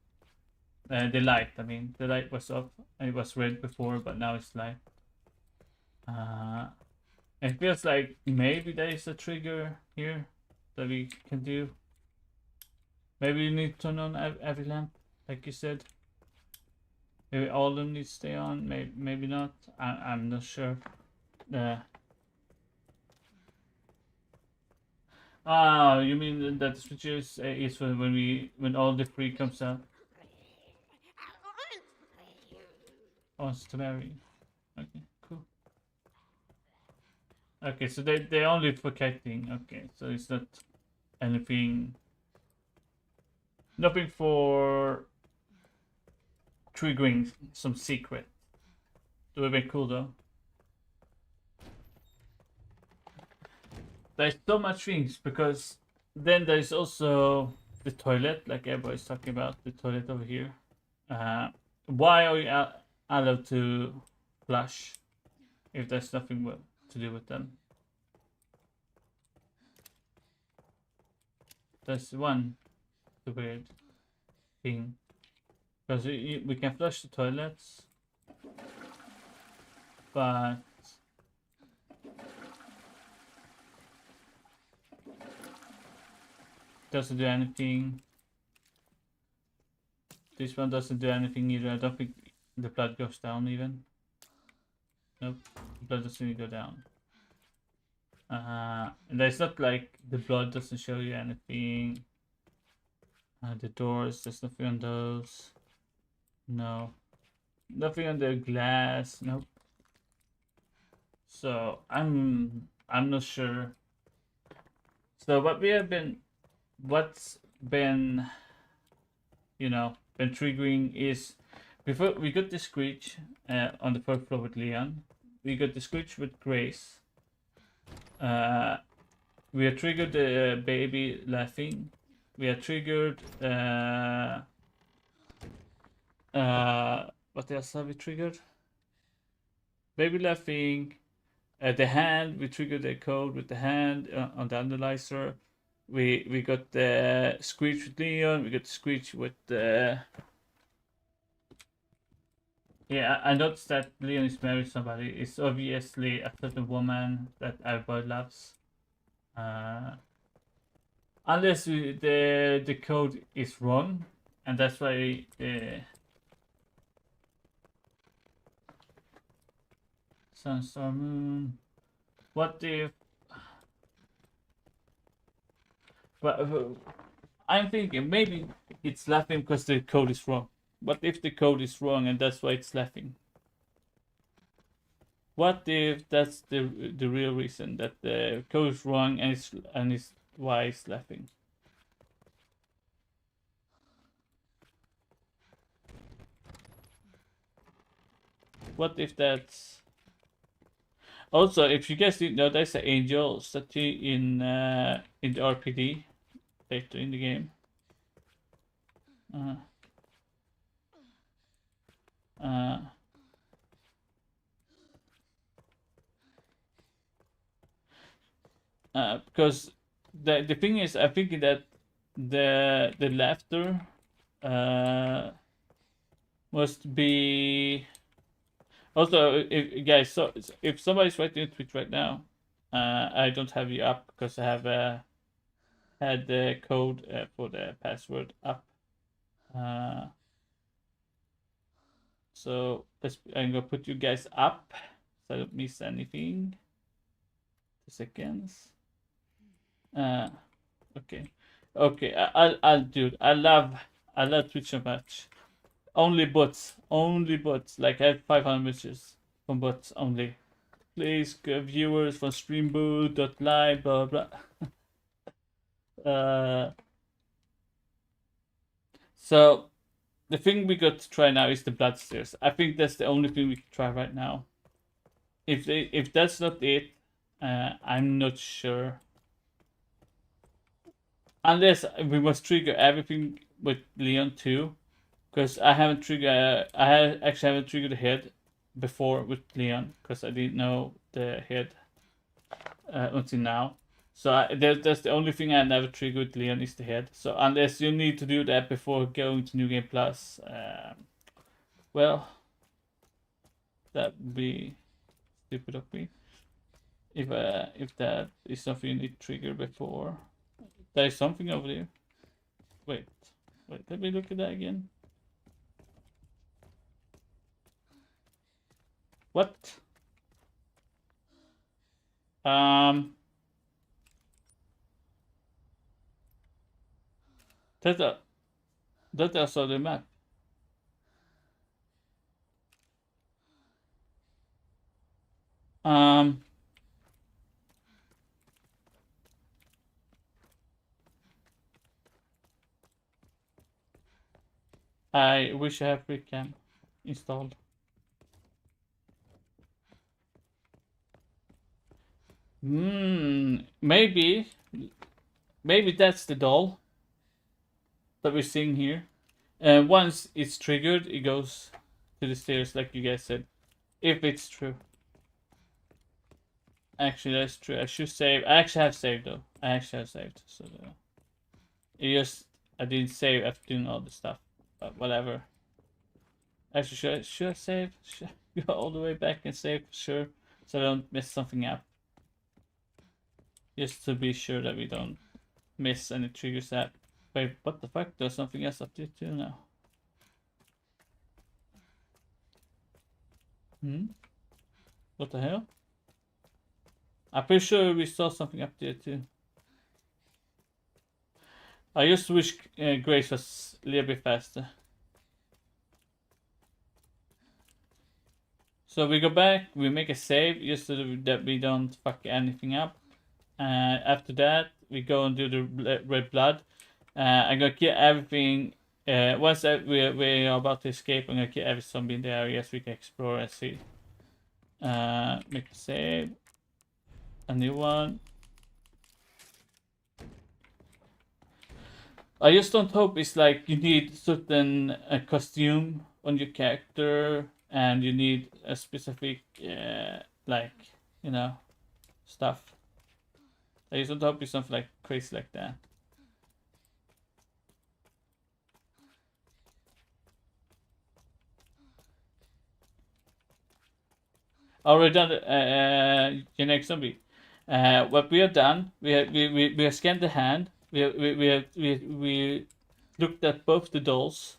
The light, I mean, the light was off and it was red before, but now it's light. It feels like maybe there is a trigger here that we can do. Maybe you need to turn on every lamp, like you said. Maybe all of them need to stay on, maybe not. I'm not sure. You mean that the switches is when all the free comes out? Oh, it's to marry. Okay, cool. Okay, so they only for catting. Okay, so it's not anything. Nothing for triggering some secret. It would be cool though. There's so much things because then there's also the toilet, like everybody's talking about the toilet over here. Why are you allowed to flush if there's nothing to do with them? That's one weird thing because we can flush the toilets, but doesn't do anything. This one doesn't do anything either. I don't think the blood goes down even. Nope, the blood doesn't even go down. And it's not like the blood doesn't show you anything. The doors, there's nothing on those. No. Nothing on the glass. Nope. So I'm not sure. So what's been been triggering is before we got the screech on the first floor with Leon. We got the screech with Grace. We have triggered the baby laughing. We have triggered what else have we triggered? Baby laughing. The hand, we triggered the code with the hand on the analyzer. We got the screech with Leon. We got the screech with the. Yeah, I noticed that Leon is married to somebody. It's obviously a certain woman that everybody loves. Unless the code is wrong, and that's why Sun, Star, Moon. What if But I'm thinking maybe it's laughing because the code is wrong. What if the code is wrong and that's why it's laughing? What if that's the real reason that the code is wrong and it's why it's laughing? What if that's also, if you guys didn't know, there's an angel statue in the RPD later in the game. Because the thing is, I think that the laughter must be also, if guys, so if somebody's writing a tweet right now, I don't have you up because I have had the code for the password up. So I'm gonna put you guys up so I don't miss anything. 2 seconds. Okay. I'll do it. I love Twitch so much. Only bots. Like I have 500 messages from bots only. Please viewers from streamboot.live blah blah. So the thing we got to try now is the blood stairs. I think that's the only thing we can try right now. If that's not it, I'm not sure. Unless we must trigger everything with Leon too, because I haven't triggered. Actually haven't triggered the head before with Leon because I didn't know the head until now. So that's the only thing I never triggered with Leon is the head. So unless you need to do that before going to New Game Plus, well, that would be stupid of me. If that is something you need to trigger before. There is something over there. Wait, let me look at that again. What? That's also the map. I wish I have Recam installed. Maybe that's the doll that we're seeing here. Once it's triggered, it goes to the stairs, like you guys said. If it's true. Actually, that's true. I should save. I actually have saved though. So I didn't save after doing all the stuff. But whatever. Actually, should I save? Should I go all the way back and save for sure, so I don't mess something up. Just to be sure that we don't miss any triggers that. Wait, what the fuck? There's something else up there too now. What the hell? I'm pretty sure we saw something up there too. I just wish Grace was a little bit faster. So we go back, we make a save just so that we don't fuck anything up. After that, we go and do the red blood. I'm gonna kill everything. Once we are about to escape, I'm gonna kill every zombie in the area so we can explore and see. Make a save. A new one. I just don't hope it's like you need certain costume on your character and you need a specific like, you know, stuff. I just don't hope it's something like crazy like that. Already done your next zombie. What we have done, we have scanned the hand. We looked at both the dolls.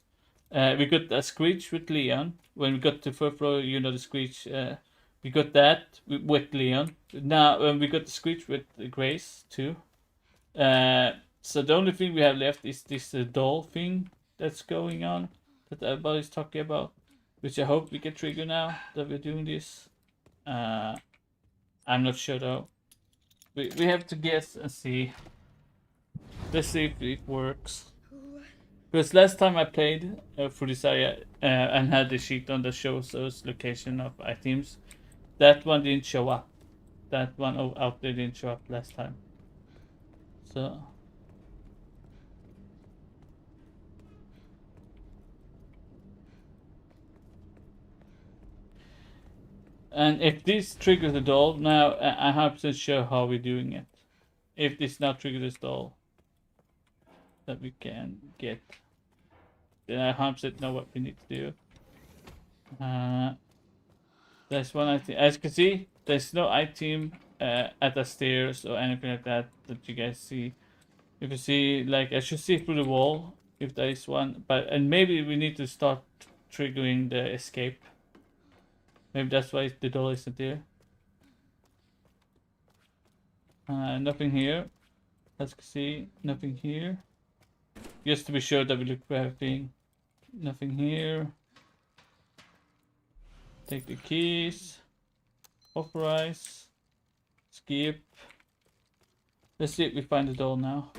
We got a screech with Leon. When we got to third floor, you know the screech. We got that with Leon. Now we got the screech with Grace too. So the only thing we have left is this doll thing that's going on that everybody's talking about, which I hope we can trigger now that we're doing this. I'm not sure though. We have to guess and see. Let's see if it works. Because last time I played through this area and had the sheet on that shows those location of items, that one didn't show up. That one out there didn't show up last time. So. And if this triggers the doll, now I'm 100% sure how we're doing it. If this now triggers this doll that we can get, then I 100% know what we need to do. There's one item. As you can see, there's no item at the stairs or anything like that that you guys see. If you see, like, I should see through the wall if there is one. And maybe we need to start triggering the escape. Maybe that's why the doll isn't there. Nothing here. As you can see, nothing here. Just to be sure that we look for everything. Nothing here. Take the keys. Authorize. Skip. Let's see if we find the doll now.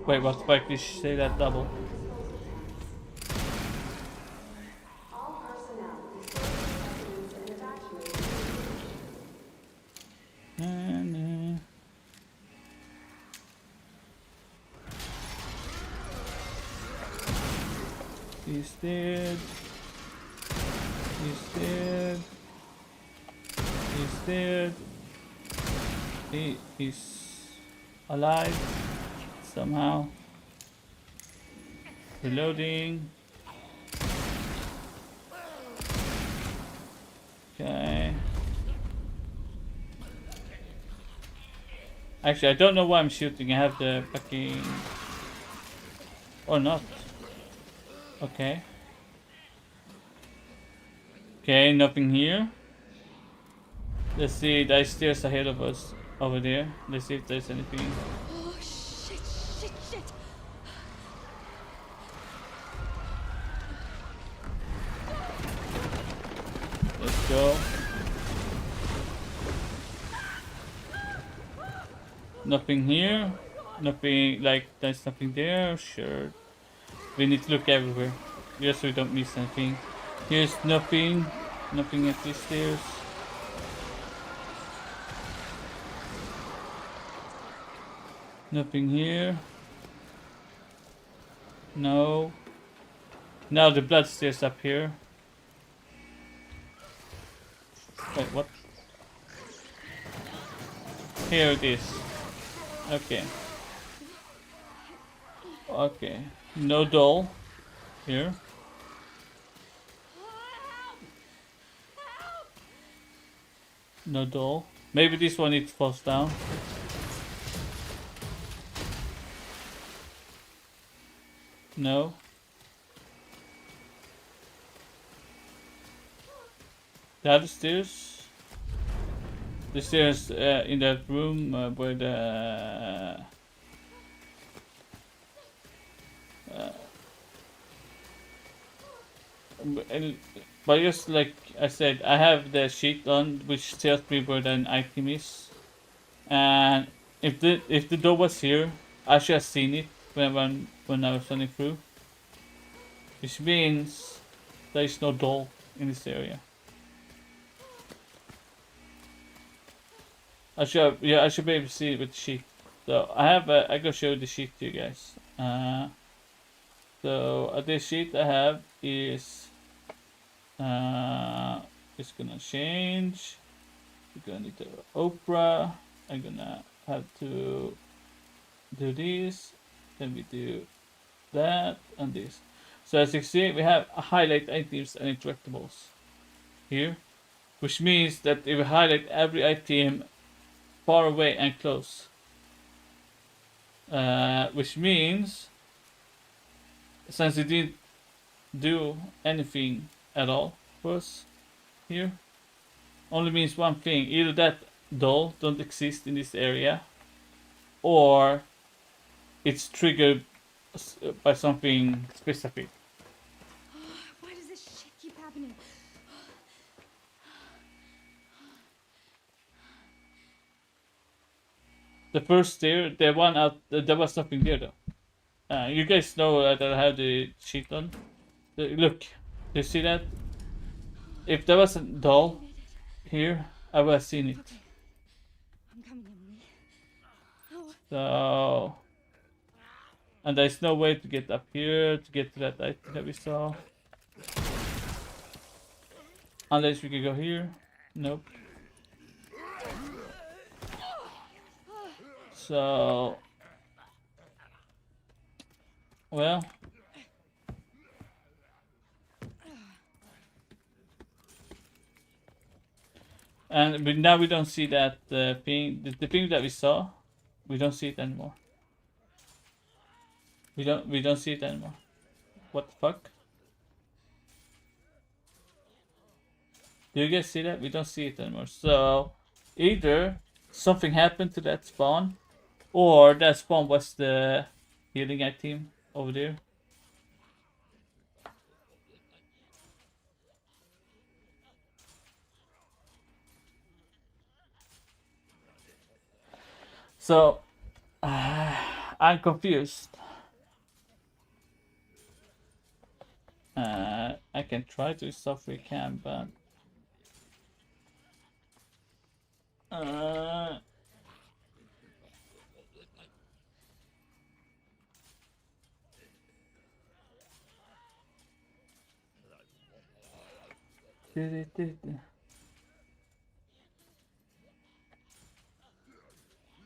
Wait, what the fuck did she say that double? All personnel, disposable and attachments. He's dead. He's dead. He's dead. He is alive somehow. Reloading. Okay. Actually, I don't know why I'm shooting. I have the fucking... Or not. Okay. Okay, nothing here. Let's see, there's stairs ahead of us over there. Let's see if there's anything. Oh, shit. Let's go. Nothing here. Nothing, like, there's nothing there. Sure. We need to look everywhere. Just so we don't miss anything. Here's nothing. Nothing at these stairs. Nothing here. No. Now the blood stairs up here. Wait, what? Here it is. Okay. Okay. No doll. Here. No doll. Maybe this one it falls down. No. The other stairs. The stairs in that room where the but just like I said, I have the sheet on which tells me where an item is, and if the door was here, I should have seen it when I was running through, which means there is no door in this area. I should be able to see it with the sheet. So I can show the sheet to you guys. So this sheet I have is it's gonna change. We're gonna need the Oprah. I'm gonna have to do this. Then we do that and this. So as you can see, we have highlight items and interactables here, which means that if we highlight every item far away and close, which means since it didn't do anything at all for us, here only means one thing: either that doll don't exist in this area, or it's triggered by something specific. Why does this shit keep happening? The first stair, the one out, there was nothing there though. You guys know that I have the sheet on. Look, do you see that? If there was a doll here, I would have seen it. Okay. I'm coming, Emily. Oh. So, and there's no way to get up here to get to that item that we saw. Unless we could go here. Nope. So, well, and now we don't see that thing. The thing that we saw, we don't see it anymore. We don't see it anymore. What the fuck? Do you guys see that? We don't see it anymore. So either something happened to that spawn, or that spawn was the healing item over there. So I'm confused. I can try to stuff we can, but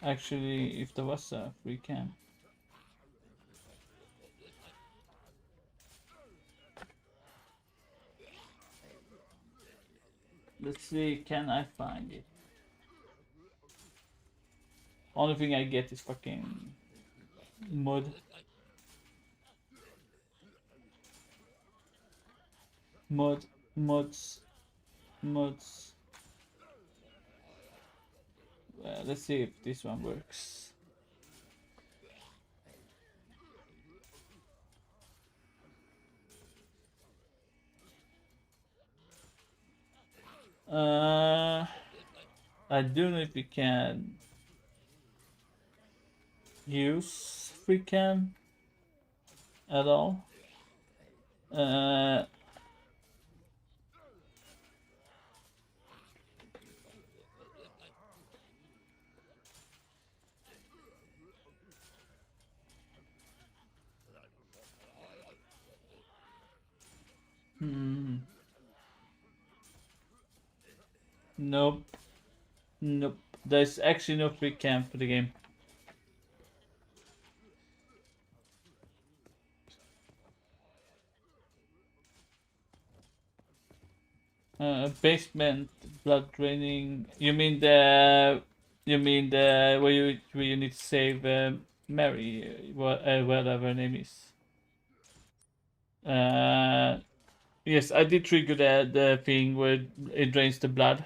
actually, if there was a free cam. Let's see, can I find it? Only thing I get is fucking mud. Mods. Let's see if this one works. I don't know if we can use free cam at all. Nope. Nope. There's actually no free cam for the game. Basement blood draining. You mean the where you need to save Mary, whatever her name is. Yes, I did trigger the thing where it drains the blood.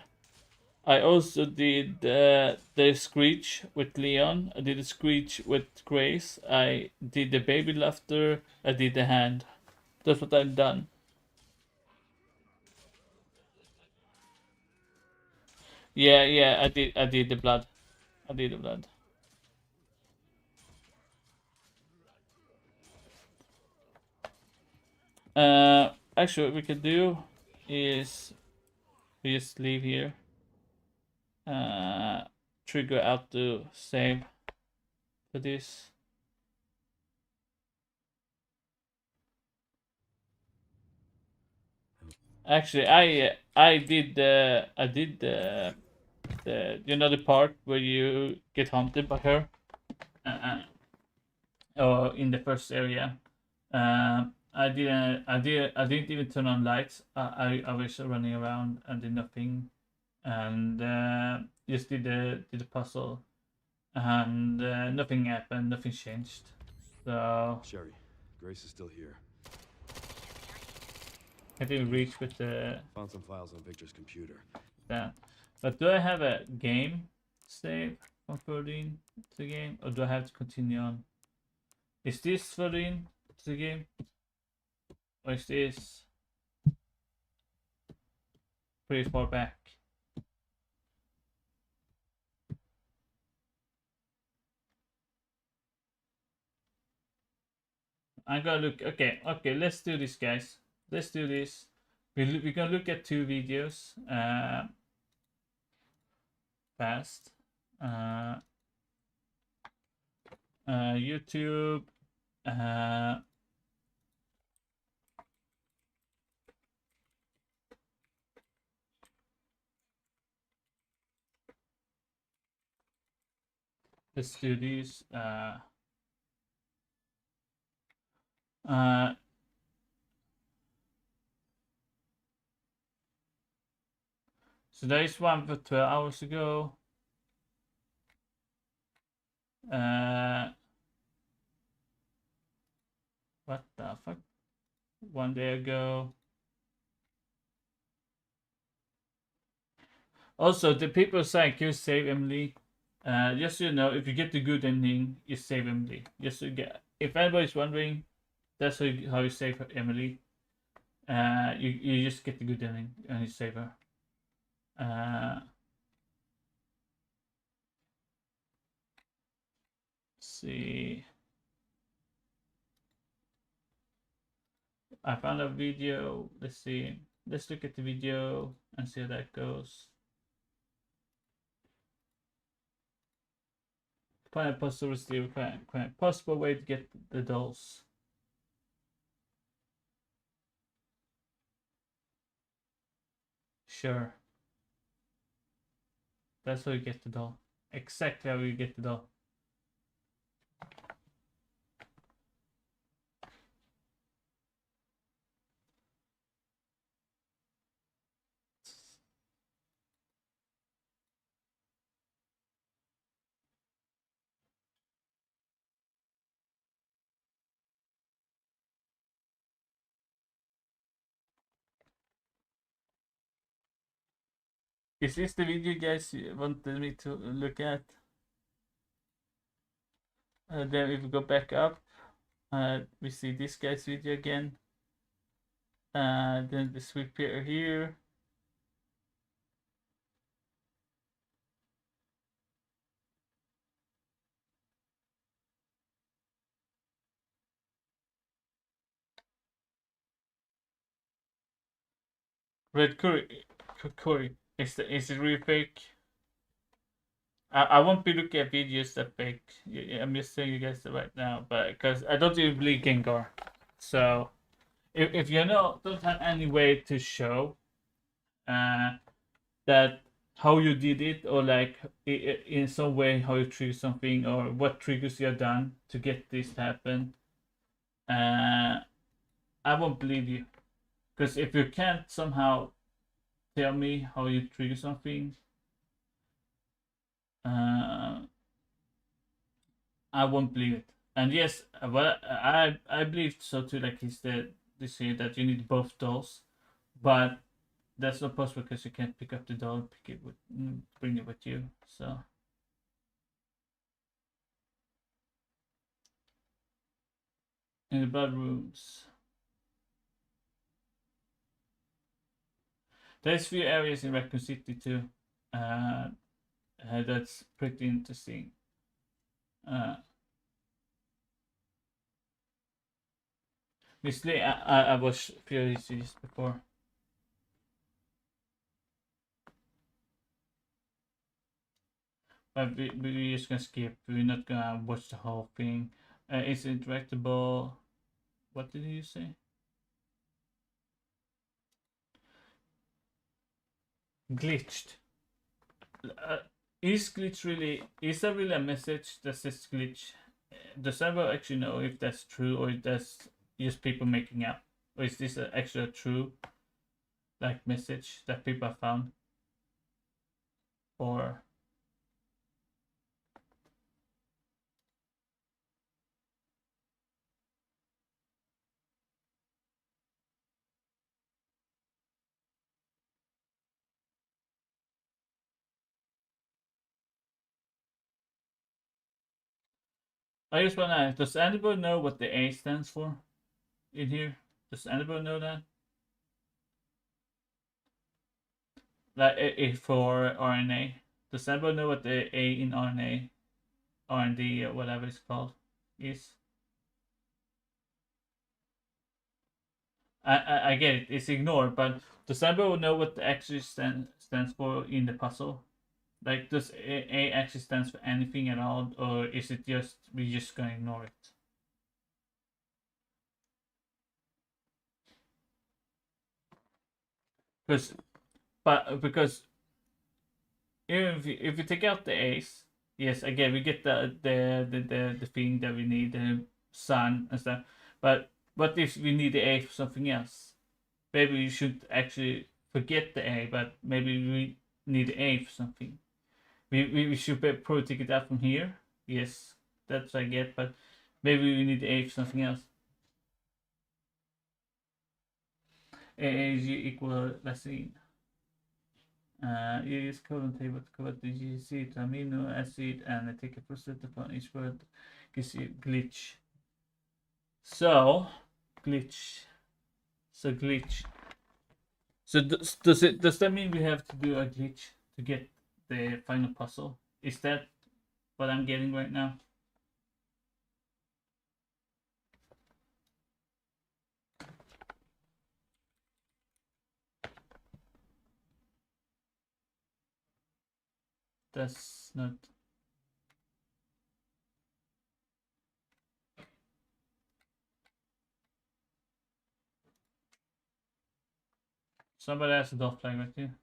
I also did the screech with Leon. I did the screech with Grace. I did the baby laughter. I did the hand. That's what I've done. Yeah, I did the blood. I did the blood. Actually, what we could do is we just leave here. Trigger out to save for this. Actually, I did the you know the part where you get hunted by her, or in the first area. I didn't even turn on lights. I was running around and did nothing, and just did the puzzle, and nothing happened. Nothing changed. So Sherry, Grace is still here. Can't even reach with the Found some files on Victor's computer. that. But do I have a game save from 13 to the game, or do I have to continue on? Is this 13 to the game, or is this pretty far back? I'm gonna look. Okay, let's do this, guys. Let's do this. We're gonna look at 2 videos fast. YouTube. Let's do these. So there is one for 12 hours ago. What the fuck? 1 day ago. Also, the people saying you save Emily. Just so you know, if you get the good ending, you save Emily. Just so you get. If anybody's wondering, that's how you save Emily. You just get the good ending and you save her. See. I found a video. Let's see. Let's look at the video and see how that goes. Find a possible receiver. Possible way to get the dolls. Sure. That's how you get the doll. Exactly how you get the doll. Is this the video you guys wanted me to look at? Then if we go back up, we see this guy's video again. Then the sweep here. Red curry. Is it really fake? I won't be looking at videos that fake. I'm just saying you guys right now, but because I don't even believe Gengar. So if you don't have any way to show that how you did it, or like in some way how you trigger something, or what triggers you have done to get this to happen, I won't believe you. Because if you can't somehow tell me how you trigger something, I won't believe it. And yes, well, I believe so too. Like he said, this year that you need both dolls, but that's not possible because you can't pick up the doll and pick it with, bring it with you. So in the blood rooms, there's few areas in Raccoon City too. That's pretty interesting. Basically, I watched few of these before. But we're just gonna skip. We're not gonna watch the whole thing. It's interactable. What did you say? Glitched. Is glitch really? Is there really a message that says glitch? Does anyone actually know if that's true, or if that's just people making up, or is this actually a true like message that people have found? Or I just wanna ask, does anybody know what the A stands for in here? Does anybody know that? Like A for RNA. Does anybody know what the A in RNA, R&D or whatever it's called is? I get it, it's ignored, but does anybody know what the actually stands for in the puzzle? Like, does A actually stands for anything at all, or is it just we just gonna ignore it? Because if you take out the A's, yes, again we get the thing that we need, the sun and stuff. But what if we need the A for something else? Maybe we should actually forget the A, but maybe we need the A for something. We should probably take it out from here. Yes, that's what I get, but maybe we need the A for something else. A is equal lysine. You use colon table to convert the GC to amino acid and I take a process upon each word gives you glitch. So glitch. So glitch. So does that mean we have to do a glitch to get the final puzzle? Is that what I'm getting right now? That's not. Somebody has a dot flag right here.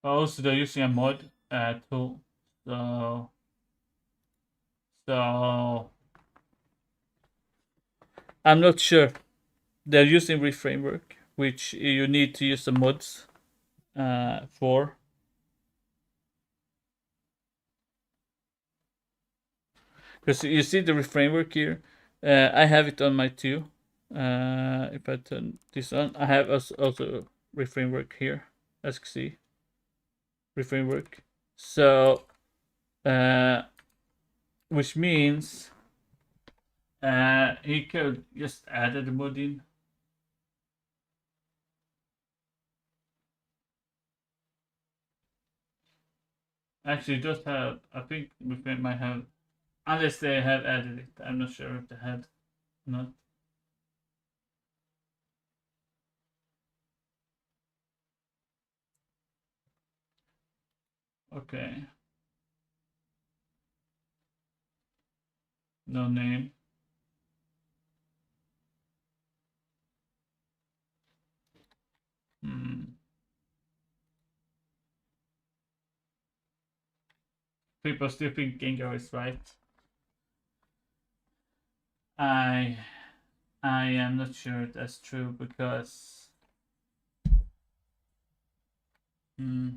Also, they're using a mod tool. So I'm not sure. They're using reframework, which you need to use the mods for. Because you see the reframework here. I have it on my too. If I turn this on, I have also reframework here, as you can see. Reframework. So, which means he could just add the mod in. Actually, just have, I think we might have, unless they have added it. I'm not sure if they had not. Okay. No name. People still think Gengar is right. I am not sure that's true because hmm.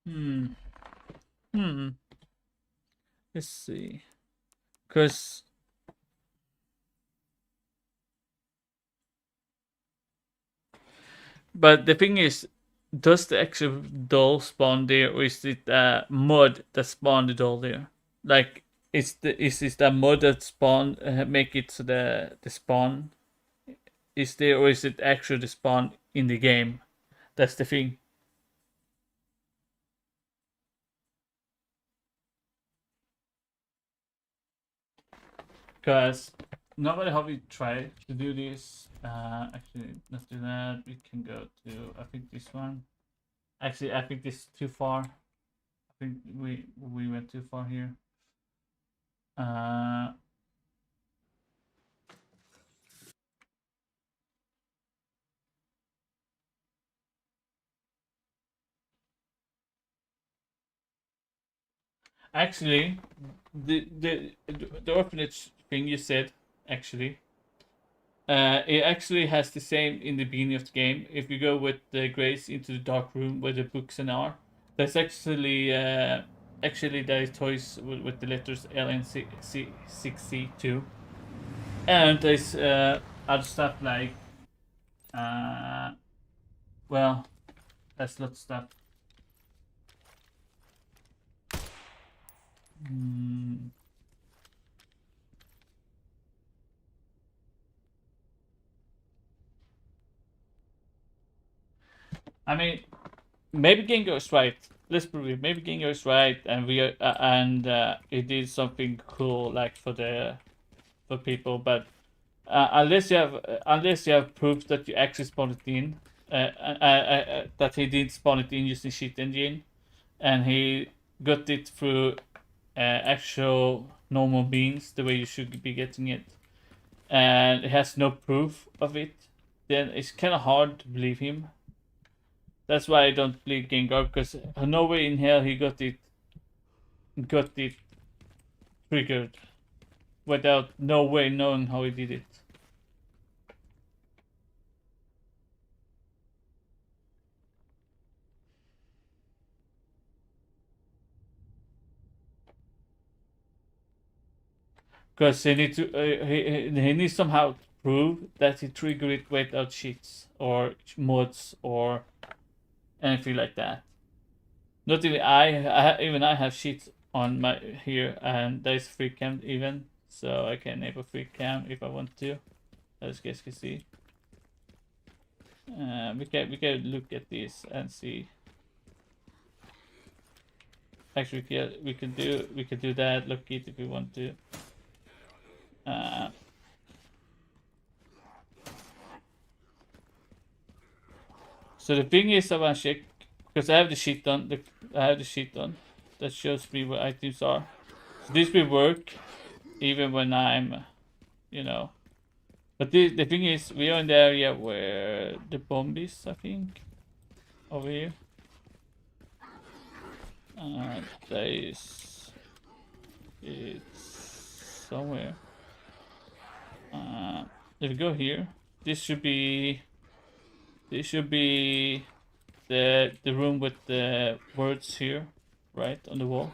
Hmm. Hmm. Let's see. Because but the thing is, does the actual doll spawn there, or is it a mod that spawned the doll there? Like, is this the mod that spawn make it so the spawn is there, or is it actually the spawn in the game? That's the thing. Because nobody how we try to do this. Actually, let's do that. We can go to, I think, this one. Actually, I think this is too far. I think we went too far here. Actually, the orphanage thing you said, actually, it actually has the same in the beginning of the game. If you go with the Grace into the dark room where the books and are, there's actually actually there is toys with the letters L and C6C too, and there's other stuff like well, that's lot of stuff. I mean, maybe Gengo is right. Let's prove it. Maybe Gengo is right, and we it did something cool like for people. But unless you have proof that you actually spawned it in, that he did spawn it in using cheat engine, and he got it through actual normal means, the way you should be getting it, and it has no proof of it, then it's kind of hard to believe him. That's why I don't believe Gengar, because no way in hell he got it triggered without no way knowing how he did it. Because he needs to he needs somehow to prove that he triggered it without cheats or mods or anything like that. Not even I have cheats on my here, and there's free cam even, so I can enable free cam if I want to, as you guys can see. We can look at this and see. Actually, we can do that. Look it if we want to. So the thing is, I want to check because I have the sheet on. I have the sheet on that shows me what items are. So this will work even when I'm, you know. But the thing is, we are in the area where the bomb is, I think. Over here. There is. It's somewhere. If we go here, this should be the room with the words here, right on the wall,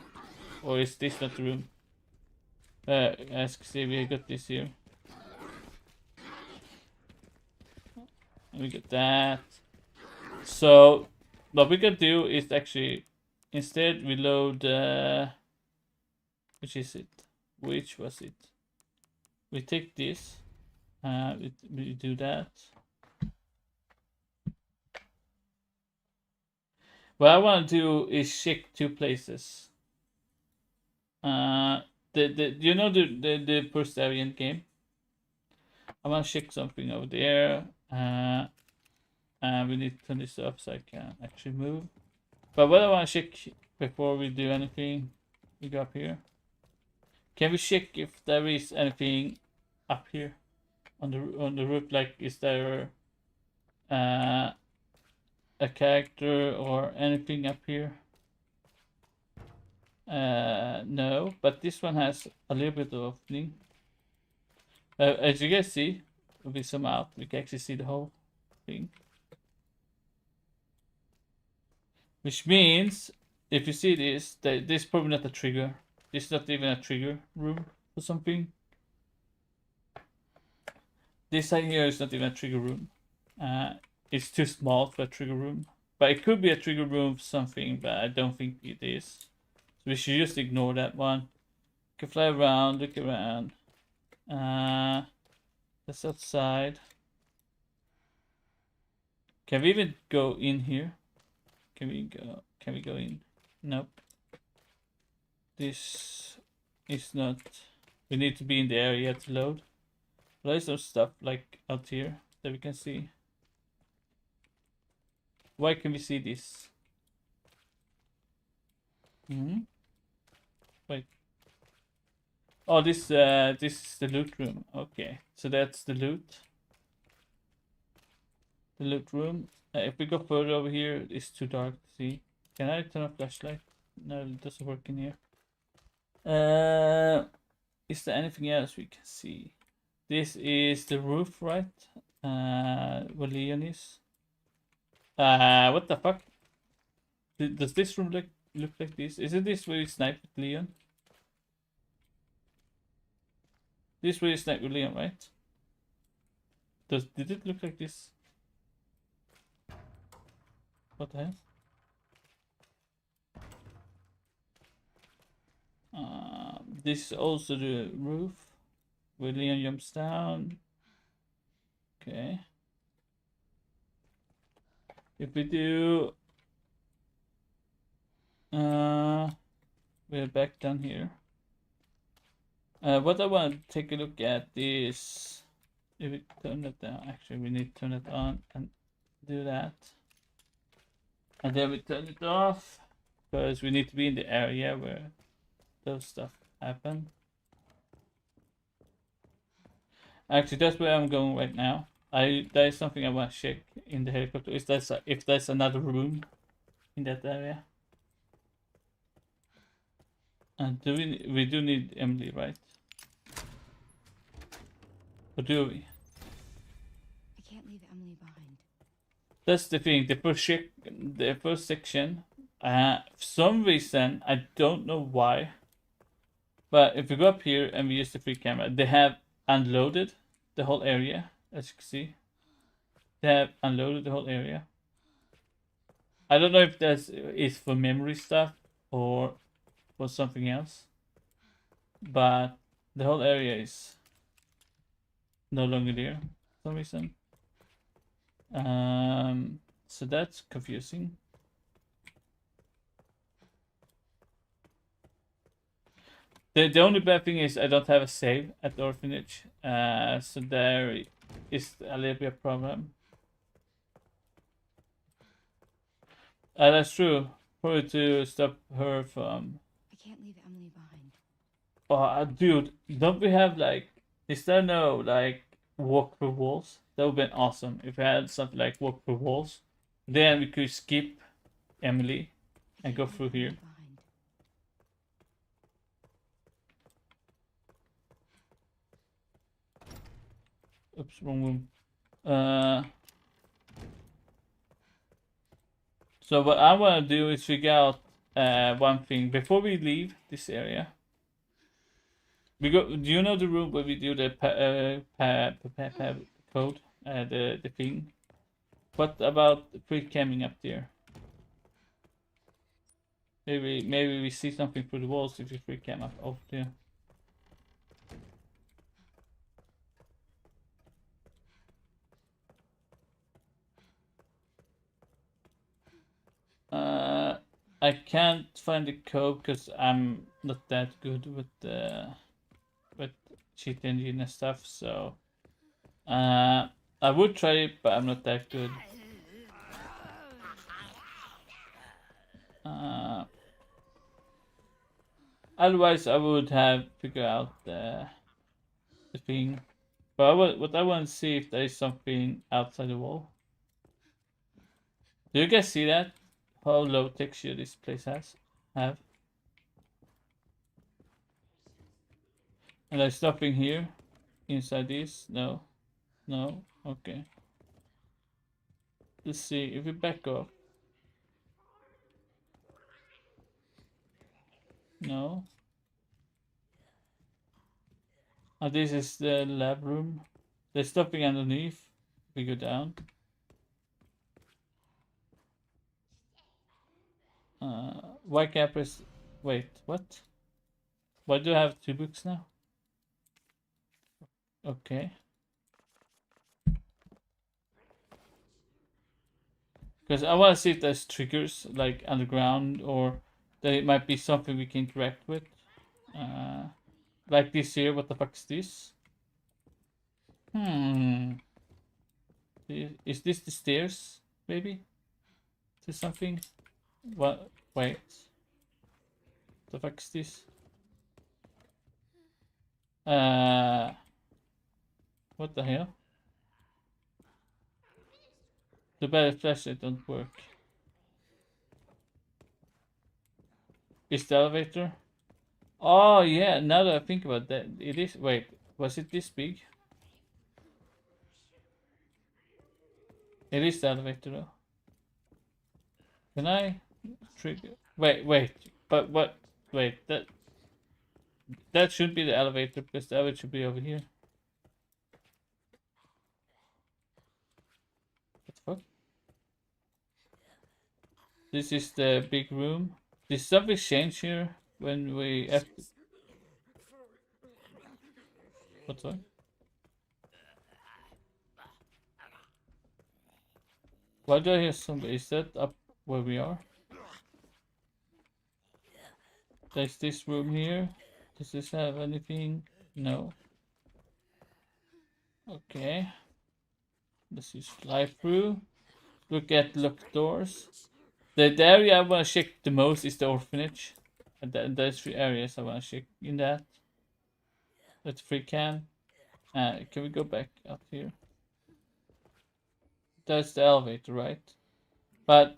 or is this not the room? As you see, we got this here. And we get that. So what we can do is actually instead we load. Which is it? Which was it? We take this. We do that. What I want to do is check two places. You know the Perseverian game. I want to check something over there. We need to turn this off so I can actually move. But what I want to check before we do anything, we go up here. Can we check if there is anything up here on the roof? Like, is there a character or anything up here? No, but this one has a little bit of opening. As you guys see, if we zoom out, we can actually see the whole thing. Which means, if you see this, this is probably not a trigger. This is not even a trigger room for something. This side here is not even a trigger room. It's too small for a trigger room. But it could be a trigger room for something, but I don't think it is. So we should just ignore that one. You can fly around, look around. That's outside. Can we even go in here? Can we go in? Nope. This is not. We need to be in the area to load. There's some stuff like out here that we can see. Why can we see this? Wait. Oh, this is the loot room. Okay, so that's the loot. The loot room. If we go further over here, it's too dark to see. Can I turn off flashlight? No, it doesn't work in here. Is there anything else we can see? This is the roof, right? Where Leon is. What the fuck? Does this room look like this? Isn't this where you snipe with Leon? This where you snipe with Leon, right? Did it look like this? What the hell? This is also the roof where Leon jumps down. Okay. If we do, we're back down here. What I want to take a look at is if we turn it down. Actually, we need to turn it on and do that, and then we turn it off because we need to be in the area where those stuff happen. Actually, that's where I'm going right now. There is something I want to check in the helicopter. If there's another room in that area. And we do need Emily, right? Or do we? I can't leave Emily behind. That's the thing. The first section. For some reason, I don't know why. But if we go up here and we use the free camera, they have unloaded the whole area, as you can see. They have unloaded the whole area. I don't know if that is for memory stuff or for something else. But the whole area is no longer there for some reason. So that's confusing. The only bad thing is I don't have a save at the orphanage, so there is a little bit of problem. That's true. Probably to stop her from. I can't leave Emily behind. Oh, dude, don't we have like? Is there no like walk through walls? That would have been awesome if we had something like walk through walls. Then we could skip Emily and go through here. Oops, wrong room. So what I want to do is figure out one thing before we leave this area. We go. Do you know the room where we do the code? The thing. What about the pre-camming up there? Maybe we see something through the walls if we pre-cam up there. I can't find the code because I'm not that good with cheat engine and stuff. So I would try it, but I'm not that good. Otherwise, I would have figured out the thing. But what I want to see if there is something outside the wall. Do you guys see that? How low texture this place have? And there's nothing here inside this. No, okay. Let's see if we back up. No. This is the lab room. There's nothing underneath. We go down. Why can't I press? Wait, what? Why do I have 2 books now? Okay. Because I want to see if there's triggers like underground or that it might be something we can interact with. Like this here, what the fuck is this? Is this the stairs, maybe? Is this something? What? Wait. The fuck is this? What the hell? The better flashlight don't work. Is the elevator? Oh yeah, now that I think about that, it is. Wait, was it this big? It is the elevator though. Can I trigger? Wait. But what? Wait, that should be the elevator because the elevator should be over here. What the fuck? This is the big room. Did something change here when we... What's that? Why do I hear somebody? Is that up where we are? There's this room here. Does this have anything? No. Okay. Let's just fly through. Look at locked doors. The area I want to check the most is the orphanage. And there's 3 areas I want to check in that. Let's free can. Can we go back up here? That's the elevator, right? But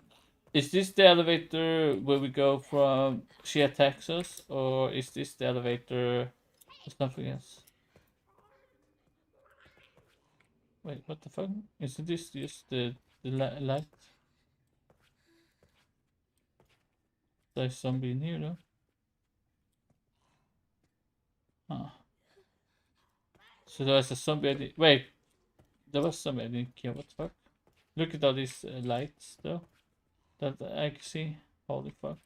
is this the elevator where we go from she attacks us? Or is this the elevator for something else? Wait, what the fuck? Isn't this just the light? There's zombie in here though. Huh. So there's a zombie. Wait, there was somebody I didn't kill. What the fuck? Look at all these lights though. That I can see. Holy fuck.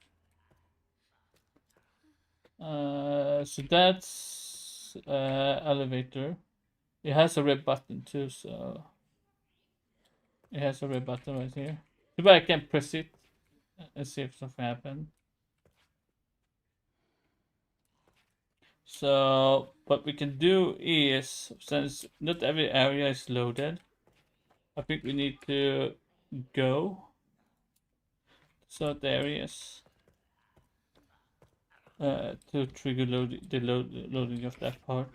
So that's elevator. It has a red button too, so it has a red button right here. But I can press it and see if something happens. So what we can do is, since not every area is loaded, I think we need to go certain areas to trigger loading of that part.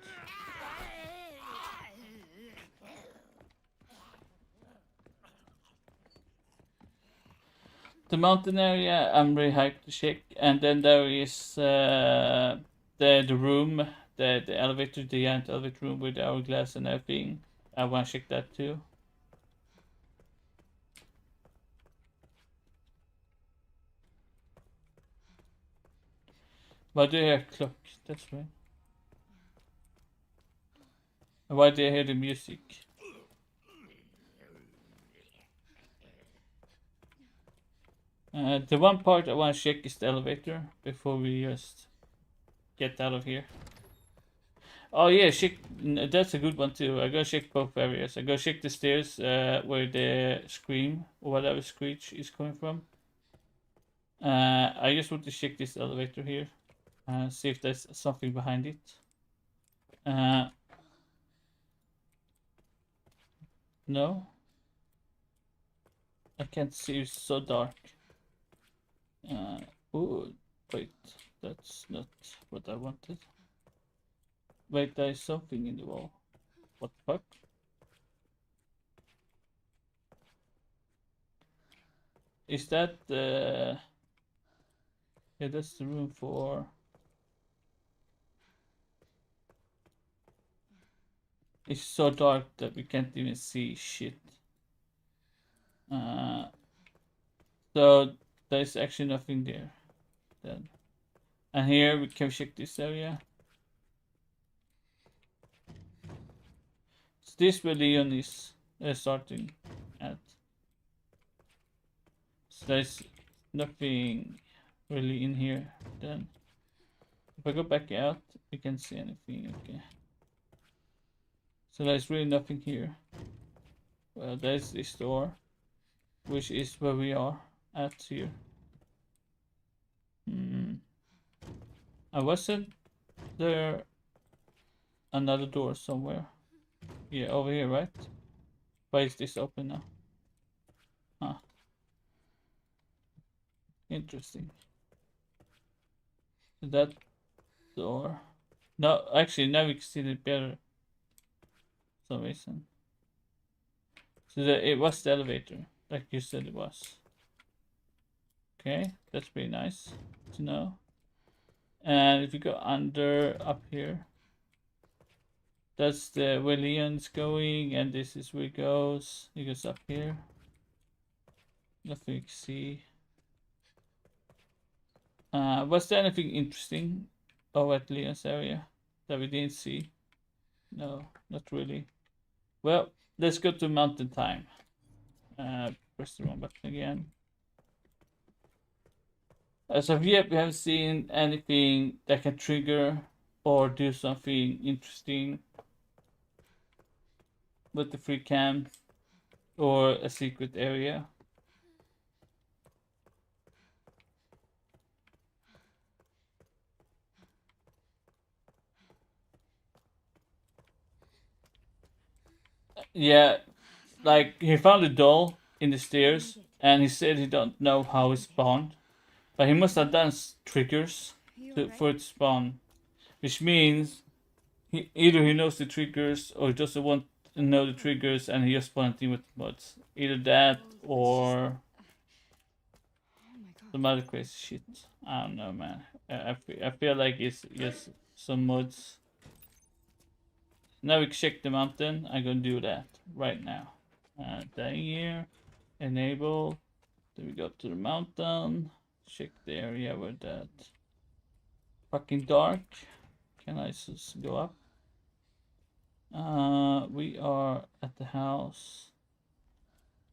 The mountain area I'm very hyped to check, and then there is the room, the elevator, the giant elevator room with the hourglass and everything. I want to check that too. Why do you hear a clock? That's right. And why do you hear the music? The one part I want to check is the elevator before we just get out of here. Oh yeah, check. That's a good one too. I gotta check both areas. I gotta check the stairs where the scream or whatever screech is coming from. I just want to check this elevator here. See if there's something behind it. No. I can't see, it's so dark. Oh, wait, that's not what I wanted. Wait, there is something in the wall. What the fuck? Is that the... Yeah, that's the room for... It's so dark that we can't even see shit. So there's actually nothing there then. And here we can check this area. So this where Leon is starting at. So there's nothing really in here then. If I go back out, we can't see anything. Okay. So there's really nothing here. Well, there's this door, which is where we are at here. Wasn't there another door somewhere? Yeah, over here, right? Why is this open now? Huh. Interesting. That door. No, actually, now we can see it better. For some reason. So it was the elevator, like you said it was. Okay, that's pretty nice to know. And if you go under up here, that's the where Leon's going, and this is where he goes. He goes up here. Nothing you can see. Was there anything interesting over at Leon's area that we didn't see? No, not really. Well, let's go to mountain time. Press the wrong button again. As of yet, we haven't seen anything that can trigger or do something interesting with the free camp or a secret area. Yeah, like he found a doll in the stairs and he said he don't know how it spawned, but he must have done triggers for it to spawn, which means either he knows the triggers or he doesn't want to know the triggers and he just spawned in with mods. Either that or some other crazy shit. I don't know, man. I feel like it's just some mods. Now we check the mountain. I'm gonna do that right now. Down here, enable. Then we go to the mountain. Check the area where that fucking dark. Can I just go up? We are at the house.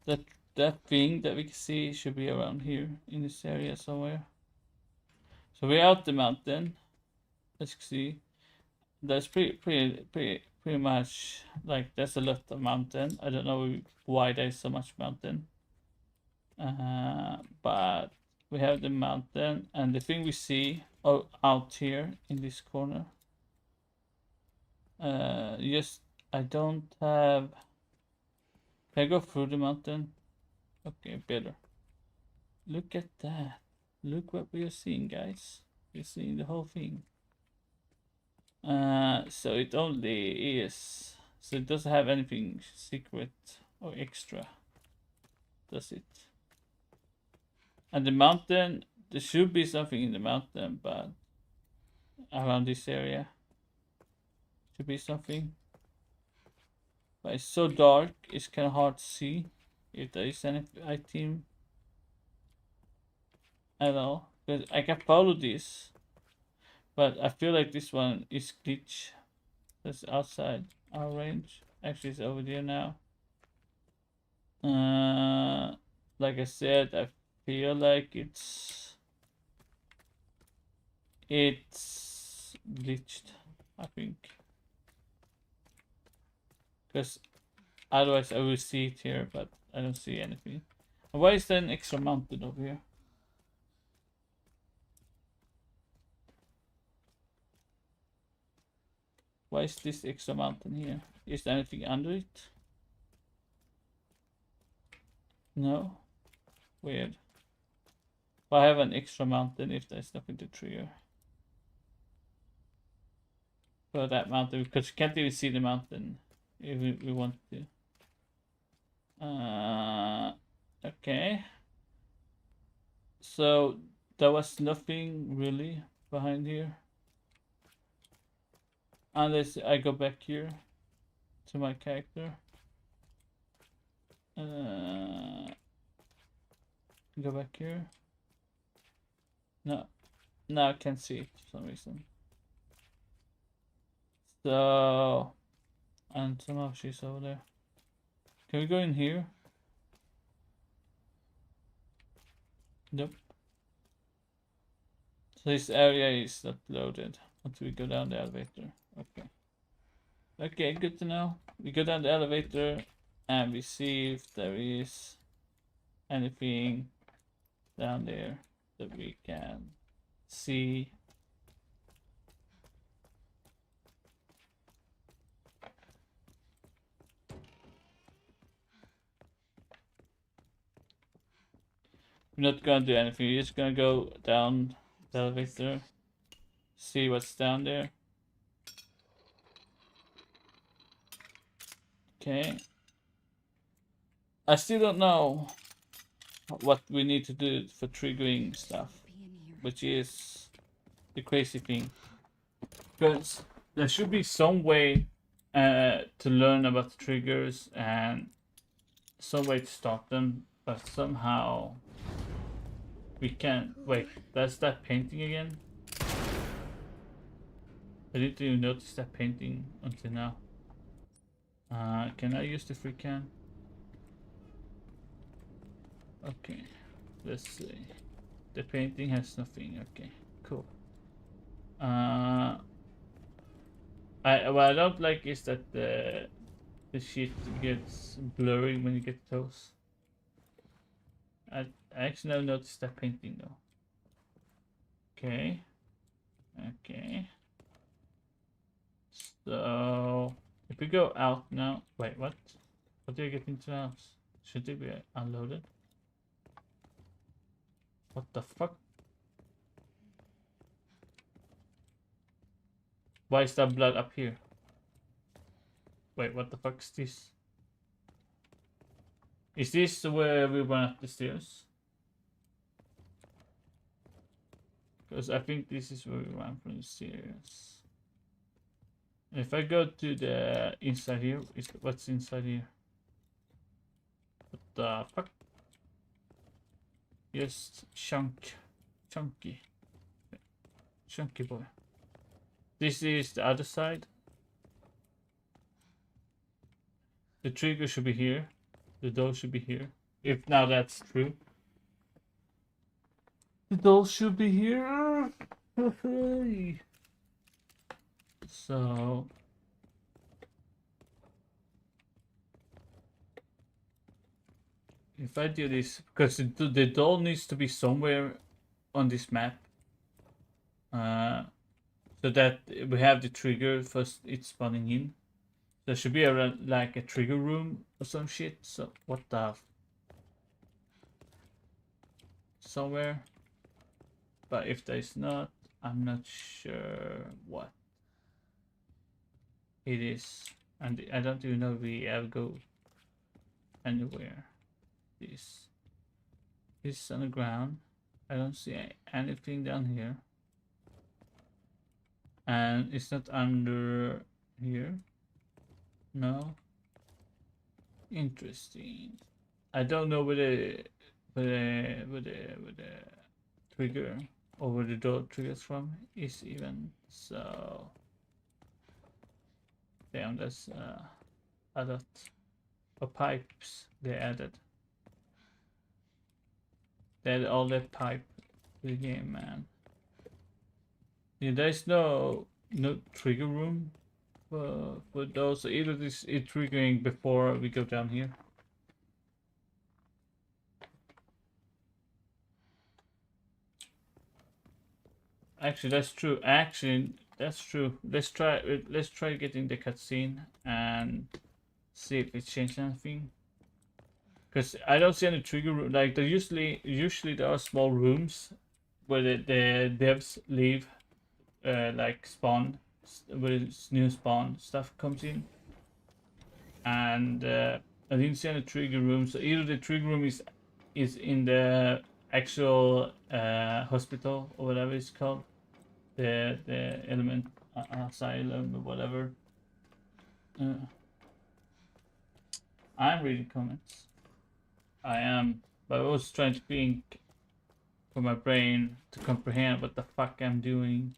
That thing that we can see should be around here in this area somewhere. So we're out the mountain. Let's see. That's pretty much like there's a lot of mountain. I don't know why there's so much mountain. But we have the mountain and the thing we see out here in this corner. Yes, I don't have. Can I go through the mountain? Okay, better. Look at that. Look what we are seeing, guys. We're seeing the whole thing. So it only is. So it doesn't have anything secret or extra, does it? And the mountain, there should be something in the mountain, but around this area should be something. But it's so dark, it's kind of hard to see if there is any item at all. Because I can follow this, but I feel like this one is glitch. That's outside our range. Actually, it's over there now. Like I said, I feel like it's glitched, I think. Because otherwise I will see it here, but I don't see anything. Why is there an extra mountain over here? Why is this extra mountain here? Is there anything under it? No? Weird. Why have an extra mountain if there's nothing to trigger? For that mountain, because you can't even see the mountain if we want to. Okay. So there was nothing really behind here. Unless I go back here to my character. Go back here. No, I can't see it for some reason. So, and somehow she's over there. Can we go in here? Nope. So this area is not loaded until we go down the elevator. Okay. Okay, good to know. We go down the elevator and we see if there is anything down there that we can see. We're not gonna do anything, we're just gonna go down the elevator, see what's down there. Okay. I still don't know what we need to do for triggering stuff, which is the crazy thing. Because there should be some way to learn about the triggers and some way to stop them, but somehow We can wait. That's that painting again. I didn't even notice that painting until now. Can I use the free cam? Okay, let's see. The painting has nothing. Okay, cool. What I don't like is that the shit gets blurry when you get close. I actually never noticed that painting though. Okay. Okay. So if we go out now, wait, what? What do I get into the house? Should they be unloaded? What the fuck? Why is there blood up here? Wait, what the fuck is this? Is this where we went up the stairs? Because I think this is where we ran from the stairs. If I go to the inside here, what's inside here? What the fuck? Yes, chunky boy. This is the other side. The trigger should be here. The door should be here. If now that's true. The door should be here. So if I do this, because the door needs to be somewhere on this map, so that we have the trigger first. It's spawning in. There should be like a trigger room or some shit. So what the? Somewhere. But if there's not, I'm not sure what it is. And I don't even know if we ever go anywhere. This is on the ground. I don't see anything down here. And it's not under here. No. Interesting. I don't know where the trigger or where the door triggers from is even. So damn, that's a lot of pipes they added. They added all that pipe to the game, man. Yeah, there's no trigger room for those. So either this is triggering before we go down here. Actually, that's true. Actually, that's true. Let's try getting the cutscene and see if it changed anything. Because I don't see any trigger room. Like there usually there are small rooms where the devs leave, like spawn, where new spawn stuff comes in. And I didn't see any trigger room. So either the trigger room is in the actual hospital or whatever it's called, the element asylum or whatever. I'm reading comments. I am, but I was trying to think for my brain to comprehend what the fuck I'm doing,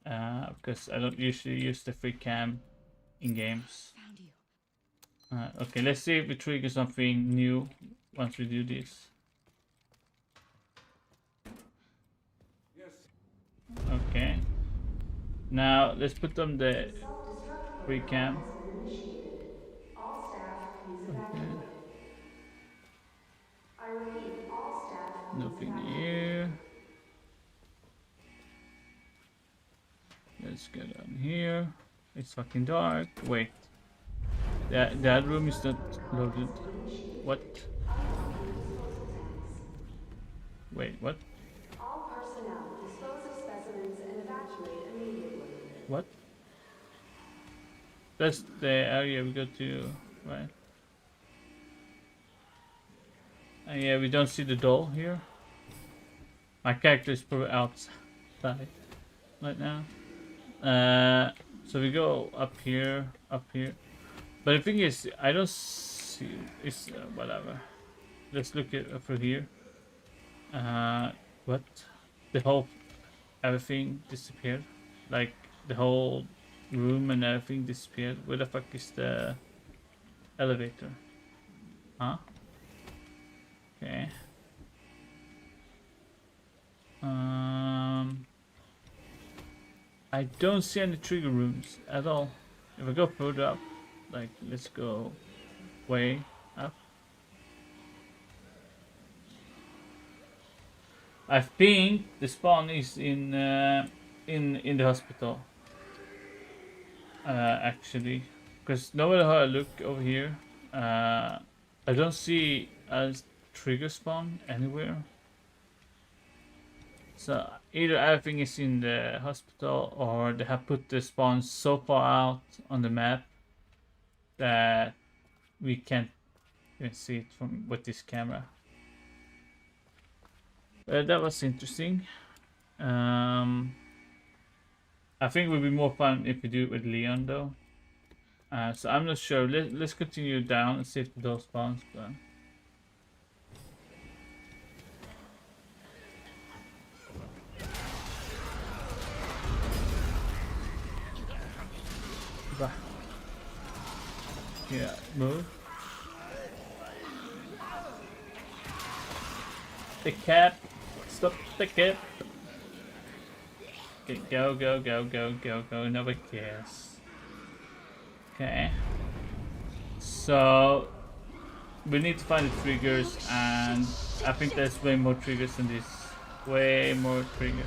because I don't usually use the free cam in games. Found you. Okay, let's see if we trigger something new once we do this. Okay. Now let's put on the free cam. All staff, please Okay. evacuate. I repeat, all staff, please Nothing evacuate. here. Let's get on here. It's fucking dark. Wait. That room is not loaded. What? Wait, what? All personnel, dispose of specimens and evacuate immediately. What? That's the area we go to, right? Yeah, we don't see the doll here. My character is probably outside right now. So we go up here. But the thing is, I don't see. It's whatever. Let's look at through here. What? The whole everything disappeared. Like the whole room and everything disappeared. Where the fuck is the elevator? Huh? Okay. I don't see any trigger rooms at all. If I go further up, like let's go way up. I think the spawn is in the hospital. Actually, because no matter how I look over here, I don't see a trigger spawn anywhere. So either everything is in the hospital or they have put the spawn so far out on the map that we can't even see it from with this camera. That was interesting. I think it would be more fun if we do it with Leon though. So I'm not sure. Let's continue down and see if the door spawns. But yeah, move. The cat. Stop the cat. Okay, go, go, go, go, go, go. Nobody cares. Okay. So we need to find the triggers, and I think there's way more triggers than this. Way more triggers.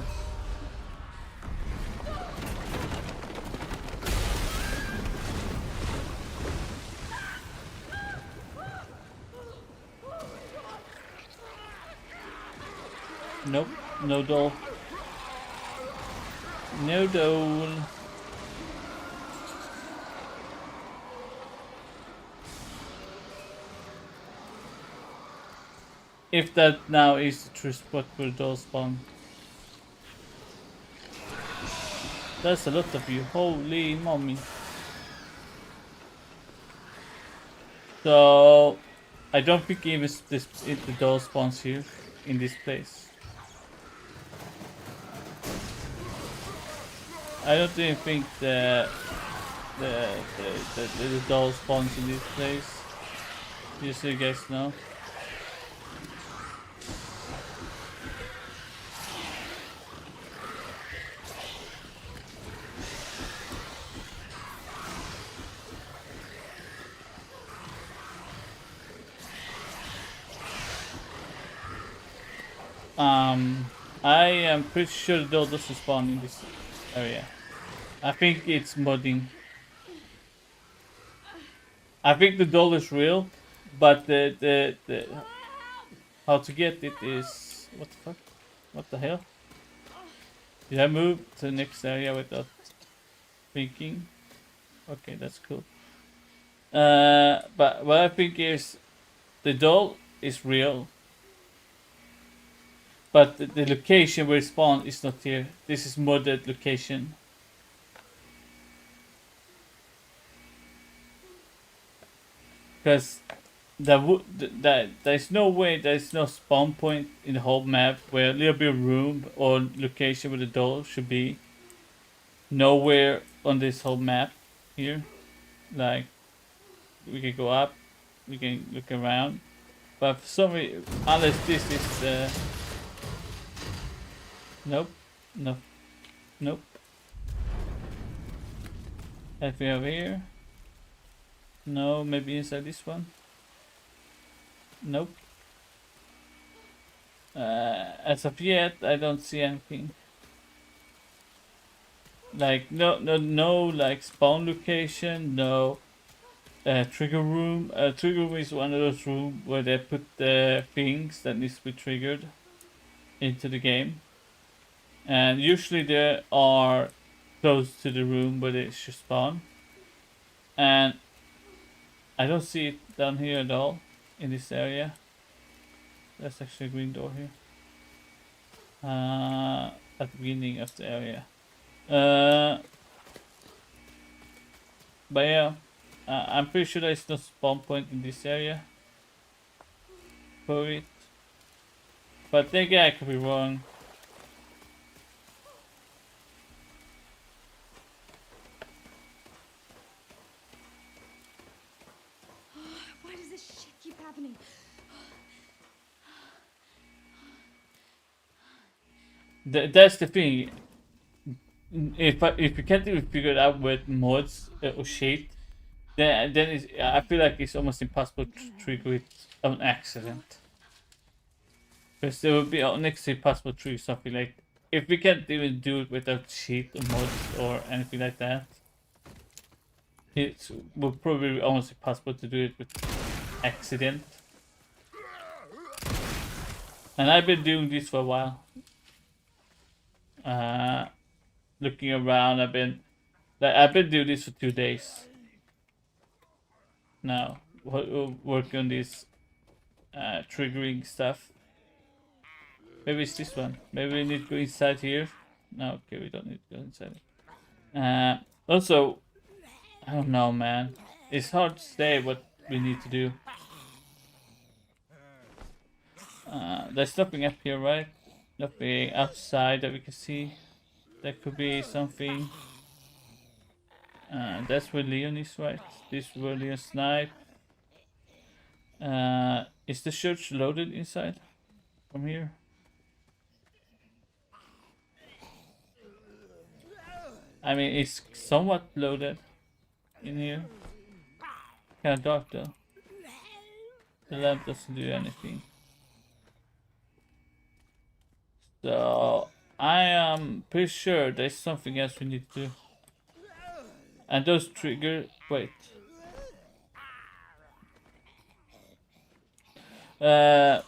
Nope, no doll. No doll. If that now is the true spot where doll spawn. That's a lot of you. Holy mommy. So I don't think even the doll spawns here in this place. I don't even think the doll spawns in this place. Just so you guys know. I am pretty sure the doll doesn't spawn in this area. I think it's modding. I think the doll is real, but the how to get it is what the fuck? What the hell? Did I move to the next area without thinking? Okay, that's cool. But what I think is the doll is real, but the location where it spawned is not here. This is modded location. Because there's no way there's no spawn point in the whole map where a little bit of room or location where the doll should be. Nowhere on this whole map here. Like we can go up, we can look around, but for some reason, unless this is the nope, no, nope. Anything over here? No, maybe inside this one. Nope. As of yet, I don't see anything. Like no like spawn location, no trigger room. Trigger room is one of those rooms where they put the things that needs to be triggered into the game, and usually they are close to the room where they should spawn. And I don't see it down here at all in this area. That's actually a green door here. At the beginning of the area. But yeah, I'm pretty sure there's no spawn point in this area for it. But then again, I could be wrong. Why does this shit keep happening? That's the thing. If you can't even figure it out with mods or shit, then I feel like it's almost impossible to trigger it on accident. Because there would be next to impossible to trigger something like, if we can't even do it without cheat or mods or anything like that, it would probably be almost impossible to do it with accident. And I've been doing this for a while. Looking around, I've been doing this for 2 days now, working on this triggering stuff. Maybe it's this one. Maybe we need to go inside here. No, okay, we don't need to go inside. Also, I don't know, man. It's hard to say what we need to do. There's nothing up here, right? Nothing outside that we can see. That could be something. That's where Leon is, right? This is where Leon snipe. Is the church loaded inside from here? I mean, it's somewhat loaded in here. Kind of dark though. The lamp doesn't do anything. So I am pretty sure there's something else we need to do. And those trigger. Wait. I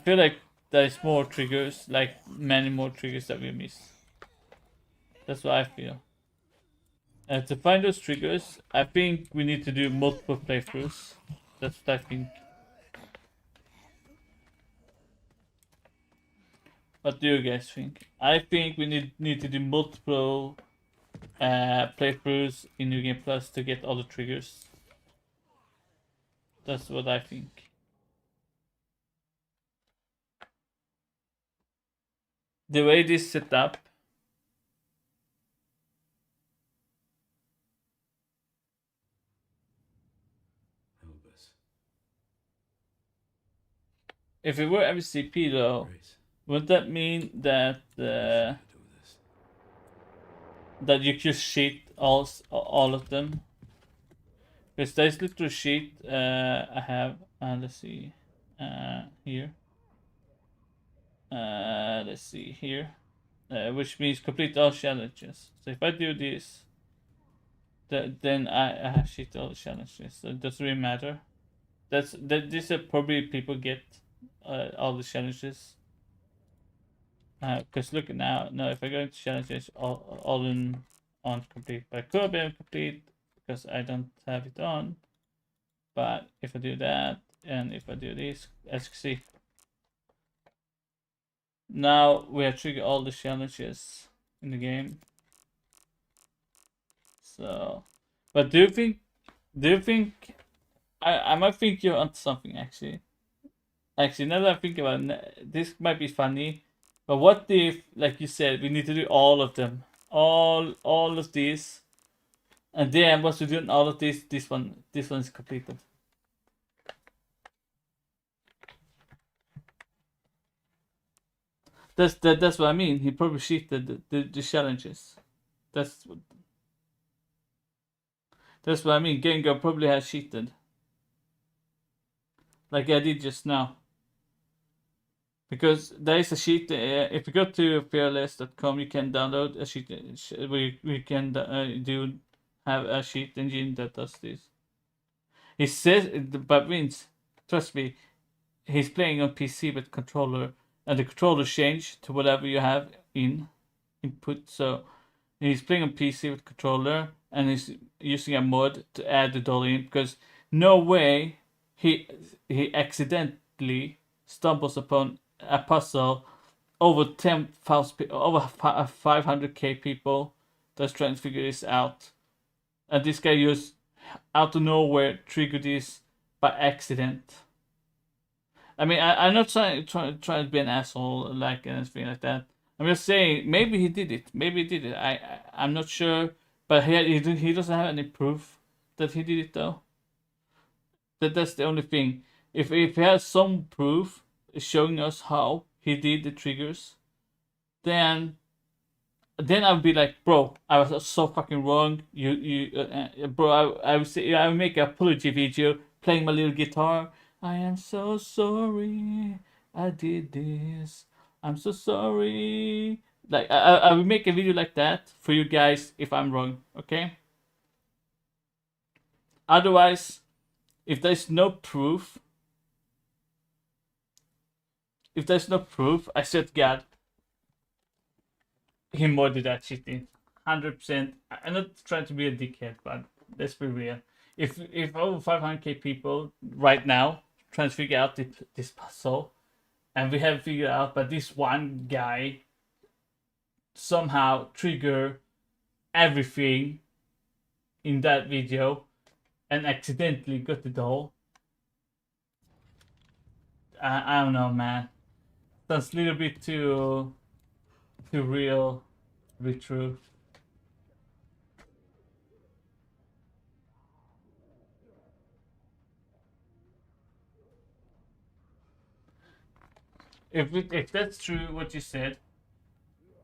feel like there's more triggers, like many more triggers that we missed. That's what I feel. To find those triggers, I think we need to do multiple playthroughs. That's what I think. What do you guys think? I think we need to do multiple playthroughs in New Game Plus to get all the triggers. That's what I think. The way this is set up, if it were MCP though, would that mean that that you just cheat all of them? Because there's little sheet I have. Let's see here. Let's see here, which means complete all challenges. So if I do this, then I have cheated all the challenges. So it doesn't really matter. This is probably people get all the challenges. Because look now, if I go into challenges, all in on complete, but it could have been complete because I don't have it on. But if I do that and if I do this, as you can see, now we have triggered all the challenges in the game. So, but do you think I might think you're onto something actually. Actually, now that I think about it, this might be funny. But what if, like you said, we need to do all of them, all of these, and then once we're doing all of this one is completed. That's what I mean. He probably cheated the challenges. That's what I mean. Gengar probably has cheated, like I did just now. Because there is a sheet. If you go to fearless.com, you can download a sheet. We can have a sheet engine that does this. He says, but means, trust me, he's playing on PC with controller, and the controller change to whatever you have input. So he's playing on PC with controller, and he's using a mod to add the dolly in, because no way he accidentally stumbles upon a puzzle over 10,000 over 500k people that's trying to figure this out, and this guy just out of nowhere triggered this by accident. I mean, I'm not trying to be an asshole like anything like that. I'm just saying maybe he did it. Maybe he did it. I'm not sure, but he doesn't have any proof that he did it though. That's the only thing. If he has some proof showing us how he did the triggers, then I'll be like, bro, I was so fucking wrong. Bro, I would say I would make an apology video playing my little guitar. I am so sorry, I did this. I'm so sorry. Like I will make a video like that for you guys if I'm wrong. Okay. Otherwise, if there's no proof, I said, God, he more did that shit in 100%. I'm not trying to be a dickhead, but let's be real. If over 500k people right now trying to figure out this puzzle, and we have figured out, but this one guy somehow trigger everything in that video and accidentally got the doll. I don't know, man. Sounds a little bit too real to be true. If that's true, what you said,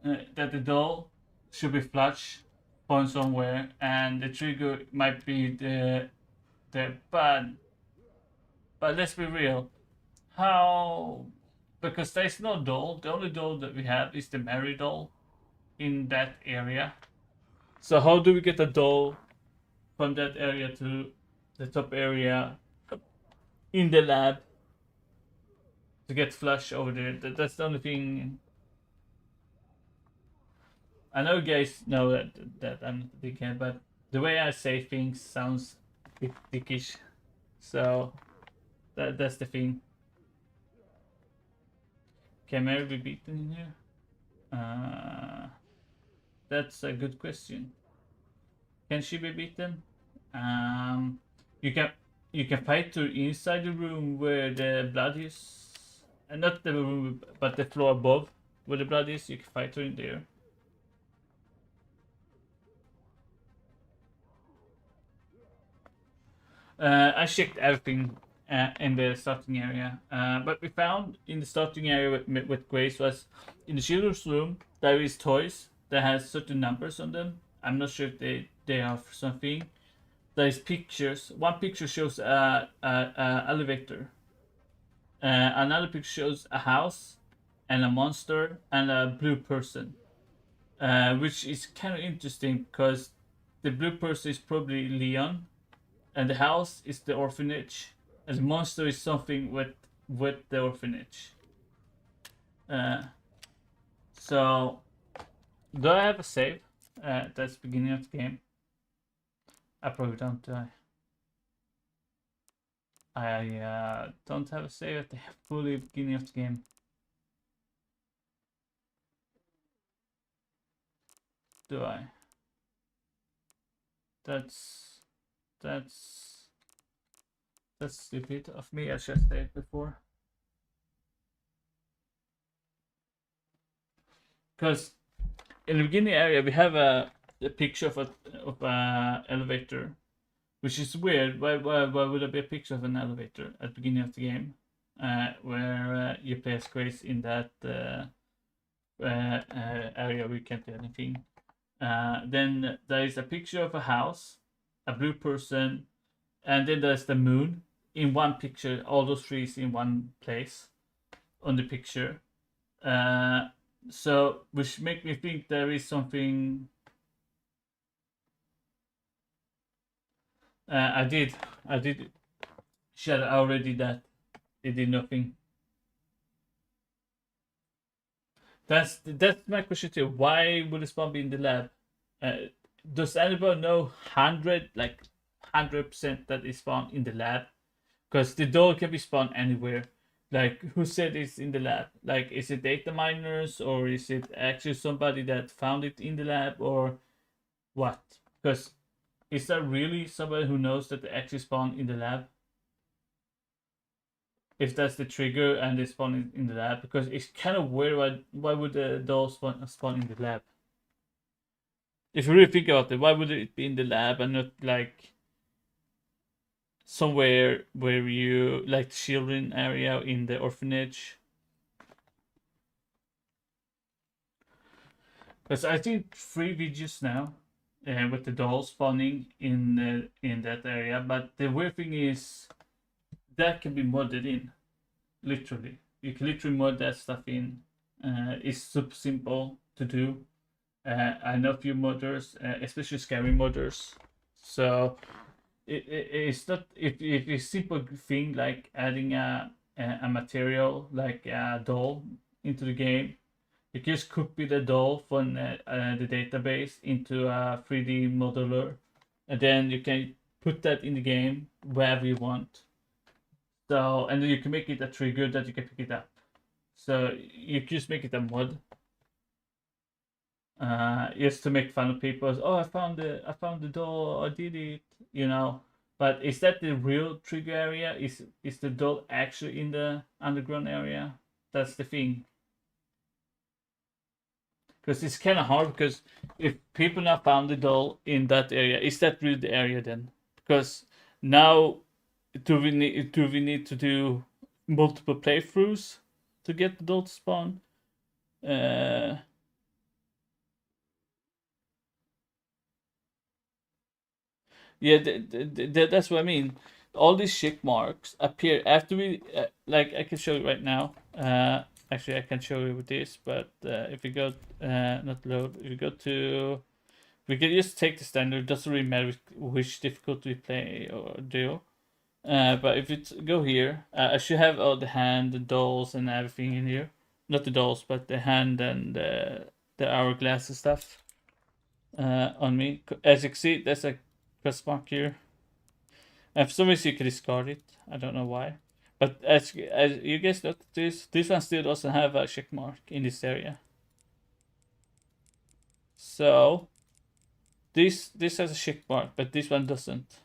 that the doll should be flush, point somewhere, and the trigger might be the but let's be real, how, because there's no doll. The only doll that we have is the Mary doll in that area. So how do we get a doll from that area to the top area in the lab to get flush over there? That's the only thing. I know you guys know that I'm not a dickhead, but the way I say things sounds a bit dickish. So that's the thing. Can Mary be beaten in here? That's a good question. Can she be beaten? You can fight her inside the room where the blood is, and not the room, but the floor above where the blood is. You can fight her in there. I checked everything in the starting area, but we found in the starting area with Grace was in the children's room there is toys that has certain numbers on them. I'm not sure if they are something. There is pictures. One picture shows a elevator. Another picture shows a house and a monster and a blue person, which is kind of interesting because the blue person is probably Leon, and the house is the orphanage, and the monster is something with the orphanage. So, do I have a save? That's beginning of the game. I probably don't. Do I don't have a save at the fully beginning of the game. Do I? That's stupid of me. I should say it before. Because in the beginning area we have a picture of a elevator, which is weird. Why would there be a picture of an elevator at the beginning of the game, where you play as Grace in that area we can't do anything. Then there is a picture of a house, a blue person, and then there's the moon in one picture. All those trees in one place on the picture. So which make me think there is something. I did share already that it did nothing. That's my question too. Why would the spawn be in the lab? Does anybody know 100% that it's spawned in the lab? Because the doll can be spawned anywhere. Like, who said it's in the lab? Like, is it data miners, or is it actually somebody that found it in the lab, or what? Because is there really somebody who knows that they actually spawn in the lab? if that's the trigger and they spawn in the lab, because it's kind of weird. Why would the dolls spawn in the lab? If you really think about it, why would it be in the lab and not like somewhere where you like the children area in the orphanage? Because I think 3 videos now with the dolls spawning in that area, but the weird thing is that can be modded in. Literally, you can literally mod that stuff in. It's super simple to do. I know a few modders, especially scary modders. So it's not if it's simple thing like adding a material like a doll into the game. You can just copy the doll from the database into a 3D modeler, and then you can put that in the game wherever you want. So, and then you can make it a trigger that you can pick it up. So you can just make it a mod, just to make fun of people. Oh, I found the doll. I did it. You know. But is that the real trigger area? Is the doll actually in the underground area? That's the thing. Because it's kind of hard. Because if people now found the doll in that area, is that really the area then? Because now, do we need to do multiple playthroughs to get the doll to spawn? Yeah, that's what I mean. All these check marks appear after we like. I can show you right now. Actually, I can show you with this, but if you go not load, if you go to, we can just take the standard. It doesn't really matter which difficulty we play or do. But if you go here, I should have all the hand, the dolls, and everything in here. Not the dolls, but the hand and the hourglass and stuff on me. As you can see, there's a question mark here. And for some reason you can discard it. I don't know why. But as you guys notice, this one still doesn't have a check mark in this area. So this has a check mark, but this one doesn't.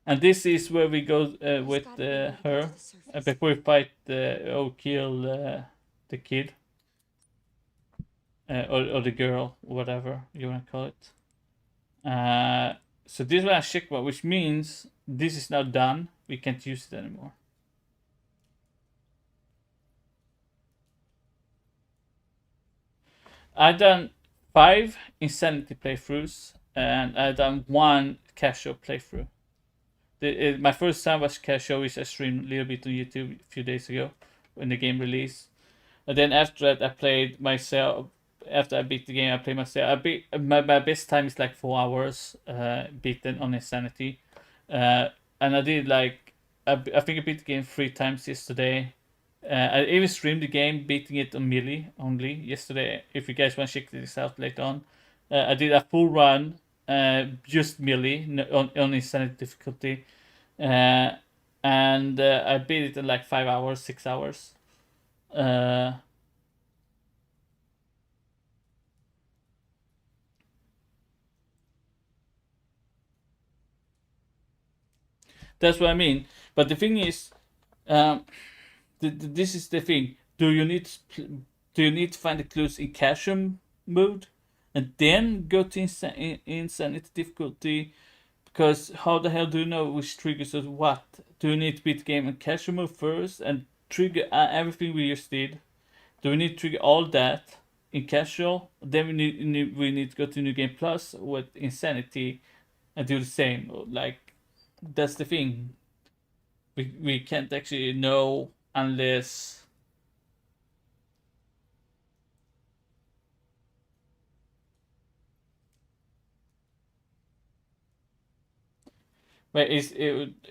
And this is where we go with her before we fight kill the kid or the girl, whatever you want to call it. So this one has check mark, which means this is now done. We can't use it anymore. I've done 5 insanity playthroughs and I've done 1 casual playthrough. My first time was casual, which I streamed a little bit on YouTube a few days ago when the game released. And then after that, I played myself. After I beat the game, I played myself. My best time is like 4 hours beaten on insanity. And I did like, I think I beat the game 3 times yesterday. I even streamed the game, beating it on melee only yesterday. If you guys want to check this out later on, I did a full run, just melee on insanity difficulty, and I beat it in like 5 hours, 6 hours. That's what I mean. But the thing is, this is the thing. Do you need to find the clues in casual mode, and then go to insanity difficulty? Because how the hell do you know which triggers are what? Do you need to beat the game in casual mode first and trigger everything we just did? Do we need to trigger all that in casual? Then we need to go to New Game Plus with insanity and do the same. Like, that's the thing. We can't actually know unless. Wait,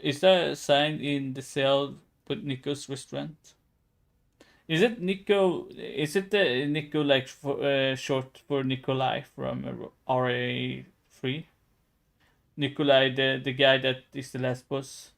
is that a sign in the cell with Nico's restaurant? Is it Nico? Is it the Nico like short for Nikolai from RA3? Nikolai, the guy that is the last boss.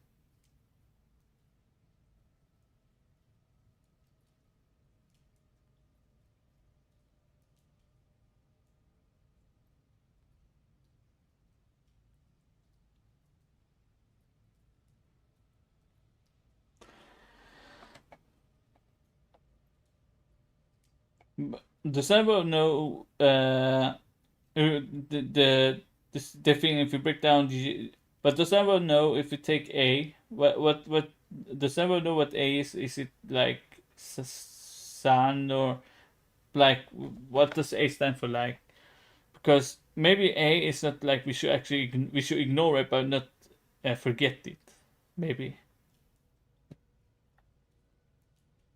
Does anyone know the thing if you break down but does anyone know if you take A what does anyone know what A is? Is it like sun or like what does A stand for like? Because maybe A is not like we should actually we should ignore it but not forget it. Maybe.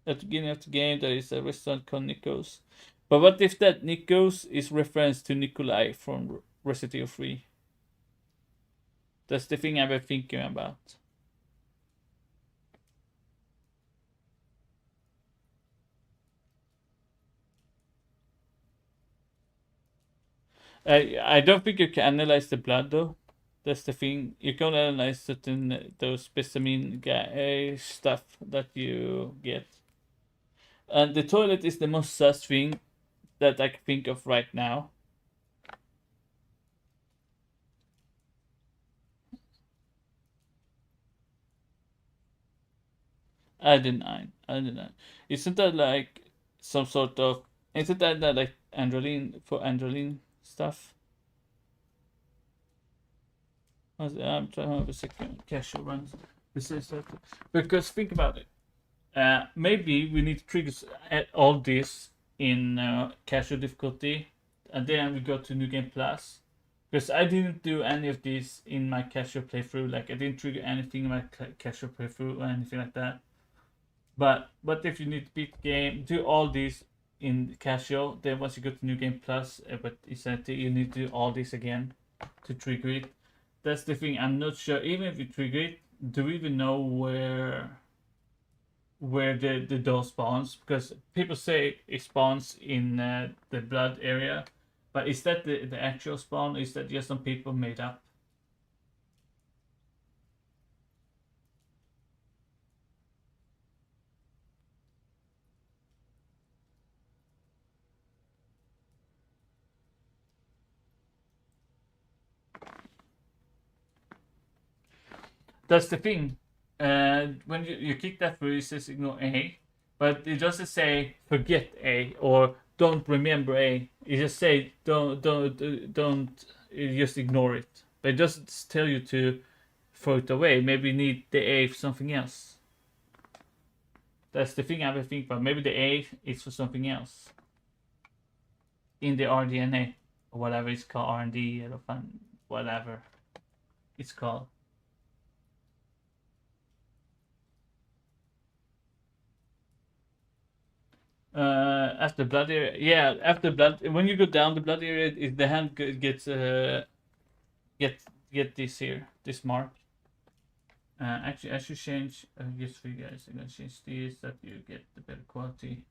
At the beginning of the game, there is a restaurant called Nico's. But what if that Nico's is reference to Nikolai from Resident Evil 3? That's the thing I've been thinking about. I don't think you can analyze the blood though. That's the thing. You can analyze certain those specimen stuff that you get. And the toilet is the most sus thing that I can think of right now. I deny. I deny. Isn't that like some sort of? Isn't that like Androline for Androline stuff? I'm trying to have a second casual run. Because think about it. Maybe we need to trigger all this in casual difficulty, and then we go to New Game Plus. Because I didn't do any of this in my casual playthrough. Like I didn't trigger anything in my casual playthrough or anything like that. But if you need to beat the game, do all these in casual. Then once you go to New Game Plus, but essentially you need to do all this again to trigger it. That's the thing. I'm not sure. Even if you trigger it, do we even know where the dose spawns? Because people say it spawns in the blood area, but is that the actual spawn? Is that just some people made up? That's the thing. When you kick that through, it says ignore A, but it doesn't say forget A or don't remember A. It just say don't you just ignore it. But it doesn't tell you to throw it away. Maybe you need the A for something else. That's the thing I've been thinking about. Maybe the A is for something else in the RDNA or whatever it's called, R&D or whatever it's called. After blood area, yeah, after blood, when you go down the blood area, the hand gets get this here, this mark. Actually, I should change just for you guys. I'm gonna change this that you get the better quality.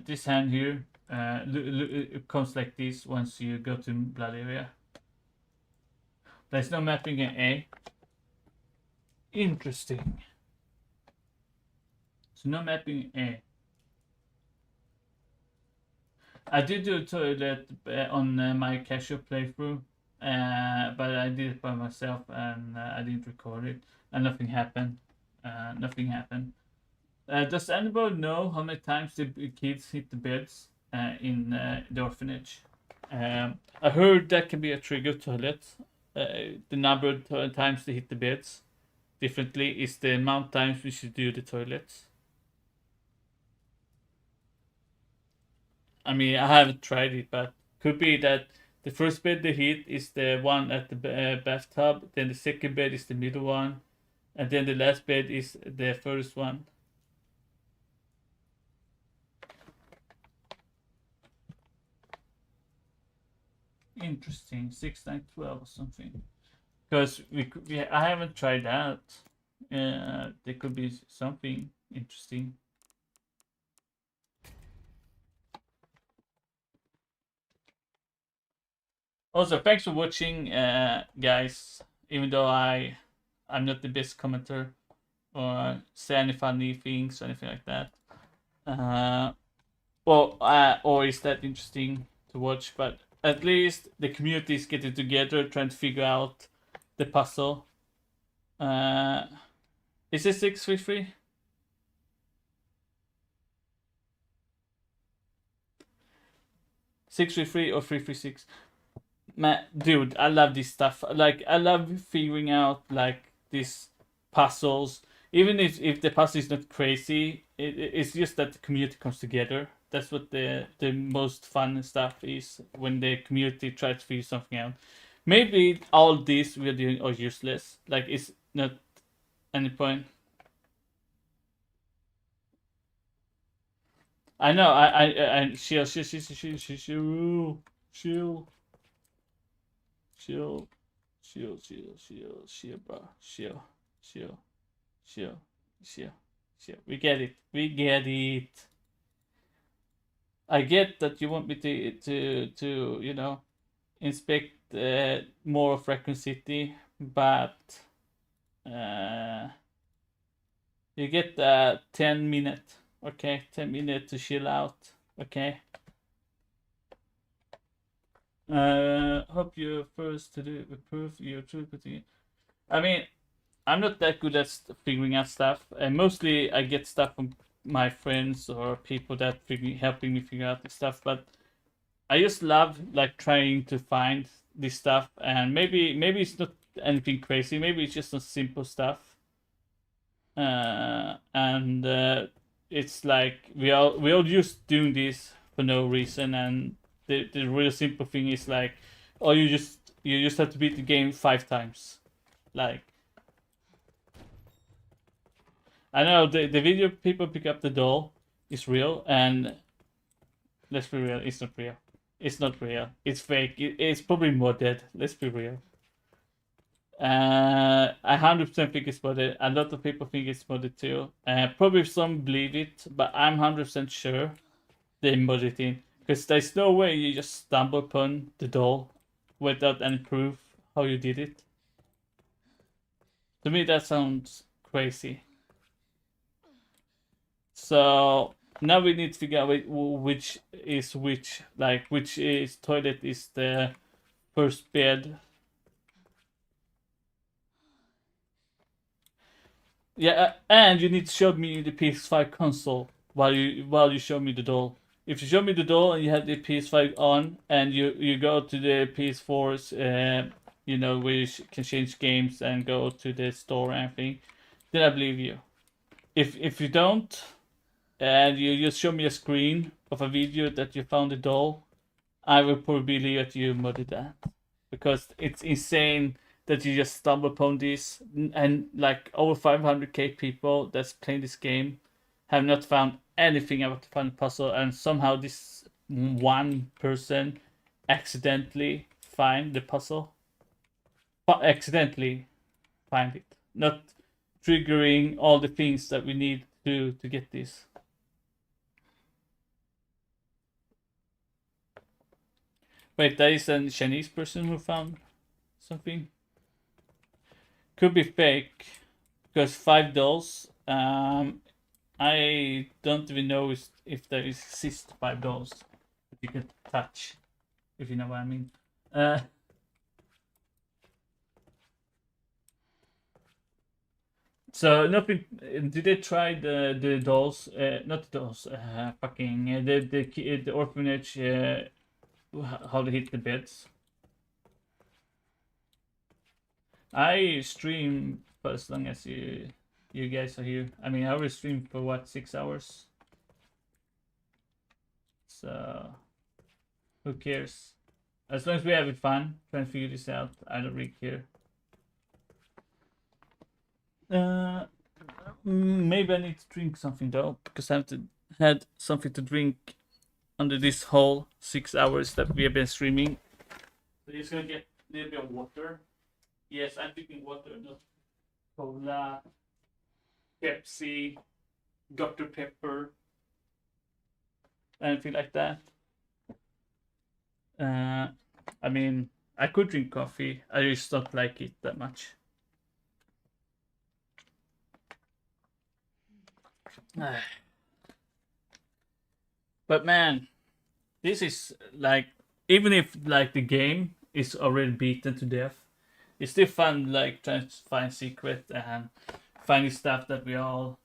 This hand here, it comes like this once you go to blood area. There's no mapping in A. Interesting. So no mapping in A. I did do a toilet on my casual playthrough, but I did it by myself and I didn't record it, and nothing happened. Nothing happened. Does anybody know how many times the kids hit the beds in the orphanage? I heard that can be a trigger toilet. The number of times they hit the beds differently is the amount of times we should do the toilets. I mean, I haven't tried it, but could be that the first bed they hit is the one at the bathtub, then the second bed is the middle one, and then the last bed is the first one. Interesting, 6, 9, 12 or something. Because I haven't tried that. There could be something interesting. Also, thanks for watching, guys. Even though I'm not the best commenter or say any funny things or anything like that. Or is that interesting to watch? But at least the community is getting together, trying to figure out the puzzle. Is it 633? 633 or 336. Man, dude, I love this stuff. Like, I love figuring out like these puzzles. Even if the puzzle is not crazy, it's just that the community comes together. That's what the most fun stuff is, when the community tries to figure something out. Maybe all this we're doing are useless. Like, it's not any point. I know. I chill, bro. Chill. We get it. We get it. I get that you want me to you know, inspect more of Raccoon City, but you get 10 minutes. Okay, 10 minutes to chill out. Okay. Hope you're first to do prove your truth. I mean, I'm not that good at figuring out stuff, and mostly I get stuff from my friends or people that helping me figure out this stuff. But I just love like trying to find this stuff, and maybe it's not anything crazy. Maybe it's just some simple stuff. And it's like we all just doing this for no reason, and the real simple thing is like, oh, you just have to beat the game 5 times. Like, I know the video people pick up the doll is real, and let's be real, it's not real. It's not real. It's fake. It's probably modded. Let's be real. I 100% think it's modded. A lot of people think it's modded too. Probably some believe it, but I'm 100% sure they modded it in. Because there's no way you just stumble upon the doll without any proof how you did it. To me, that sounds crazy. So now we need to figure out which is which. Like, which is toilet is the first bed. Yeah, and you need to show me the PS5 console while you show me the doll. If you show me the doll and you have the PS5 on, and you go to the PS4's, you know, where you can change games and go to the store and everything, then I believe you. If you don't, and you just show me a screen of a video that you found the doll, I will probably believe that you modded that, because it's insane that you just stumble upon this, and like over 500k people that's playing this game have not found anything about the final puzzle, and somehow this one person accidentally find the puzzle. Accidentally find it, not triggering all the things that we need to get this. Wait, there is a Chinese person who found something. Could be fake, because 5 dolls. I don't even know if there exist 5 dolls that you can touch, if you know what I mean. So nothing. Did they try the dolls? Not the dolls. Fucking the orphanage. How they hit the beds. I stream for as long as you guys are here. I mean, I will stream for what, 6 hours? So who cares? As long as we have it fun, trying to figure this out, I don't really care. Maybe I need to drink something though, because I haven't had something to drink under this whole 6 hours that we have been streaming. So just gonna get a little bit of water. Yes, I'm drinking water, not cola, Pepsi, Dr. Pepper, anything like that. I mean, I could drink coffee. I just don't like it that much. But man, this is like, even if like the game is already beaten to death, it's still fun, like trying to find secret and finding stuff that we all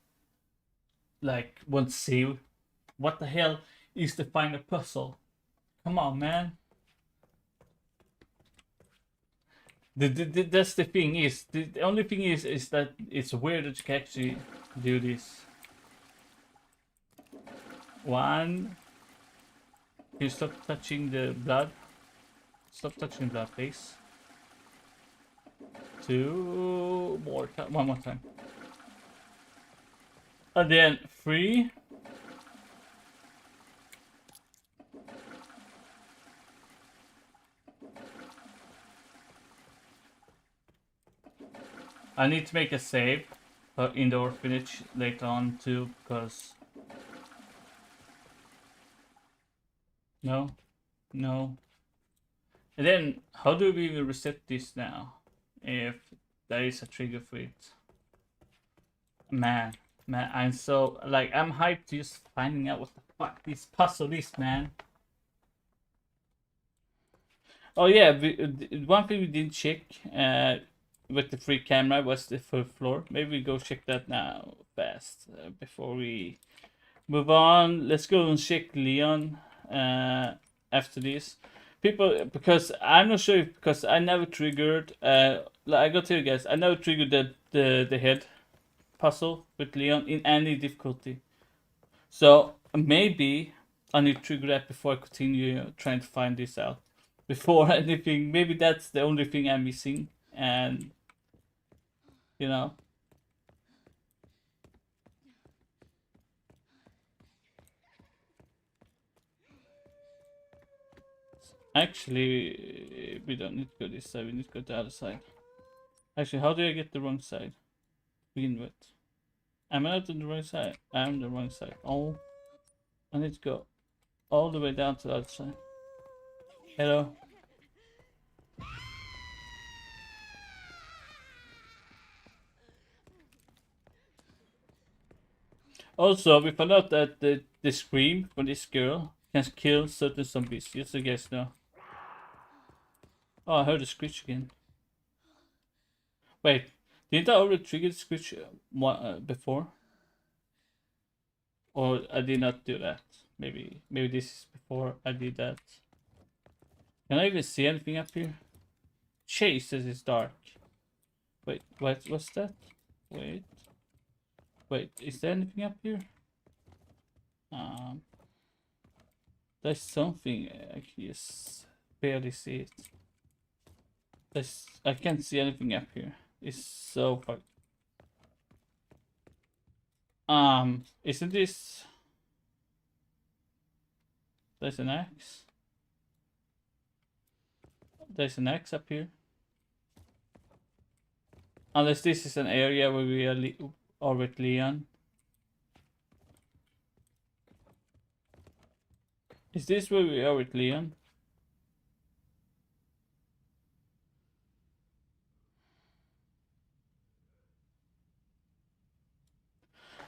like want to see. What the hell is the final puzzle? Come on, man. That's the thing is the only thing is that it's weird that you can actually do this. One, you stop touching the blood. Stop touching blood, please. Two more time. One more time. And then three. I need to make a save in the orphanage later on too, because no, no. And then how do we reset this now? If there is a trigger for it. Man, I'm so like I'm hyped just finding out what the fuck this puzzle is, man. Oh yeah, one thing we didn't check with the free camera was the third floor. Maybe we go check that now fast before we move on. Let's go and check Leon after this. People, because I'm not sure if, because I never triggered. I got to you guys. I never triggered the head puzzle with Leon in any difficulty. So maybe I need to trigger that before I continue trying to find this out. Before anything, maybe that's the only thing I'm missing, and you know. Actually, we don't need to go this side, we need to go to the other side. Actually, how do I get the wrong side? Begin with. Am I not on the right side? I'm on the wrong side. Oh, I need to go all the way down to the other side. Hello. Also, we found out that the scream from this girl can kill certain zombies. Just so you guys know. Oh, I heard the screech again. Wait, didn't I already trigger the screech before? Or I did not do that. Maybe this is before I did that. Can I even see anything up here? Jesus, it's dark. Wait, what's that? Wait, is there anything up here? There's something. I can just barely see it. I can't see anything up here. It's so far. Isn't this? There's an axe. There's an axe up here. Unless this is an area where we are with Leon. Is this where we are with Leon?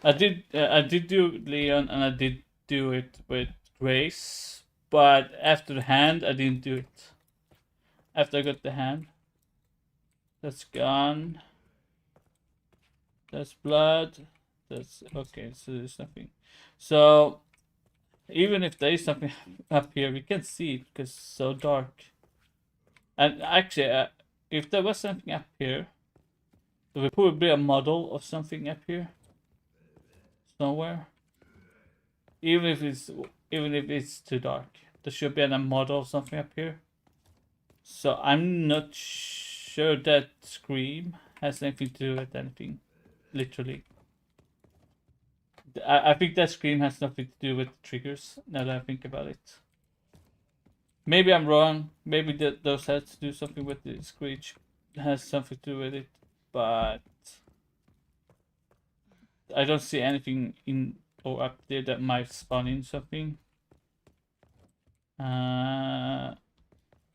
I did do Leon, and I did do it with Grace, but after the hand I didn't do it. After I got the hand, that's gone. That's blood. That's okay. So there's nothing. So even if there is something up here, we can't see it because it's so dark. And actually, if there was something up here, there would probably be a model of something up here somewhere. Even if it's too dark, there should be a model of something up here. So I'm not sure that scream has anything to do with anything. Literally. I think that scream has nothing to do with triggers, now that I think about it. Maybe I'm wrong. Maybe those has to do something with the screech. Has something to do with it. But I don't see anything in or up there that might spawn in something.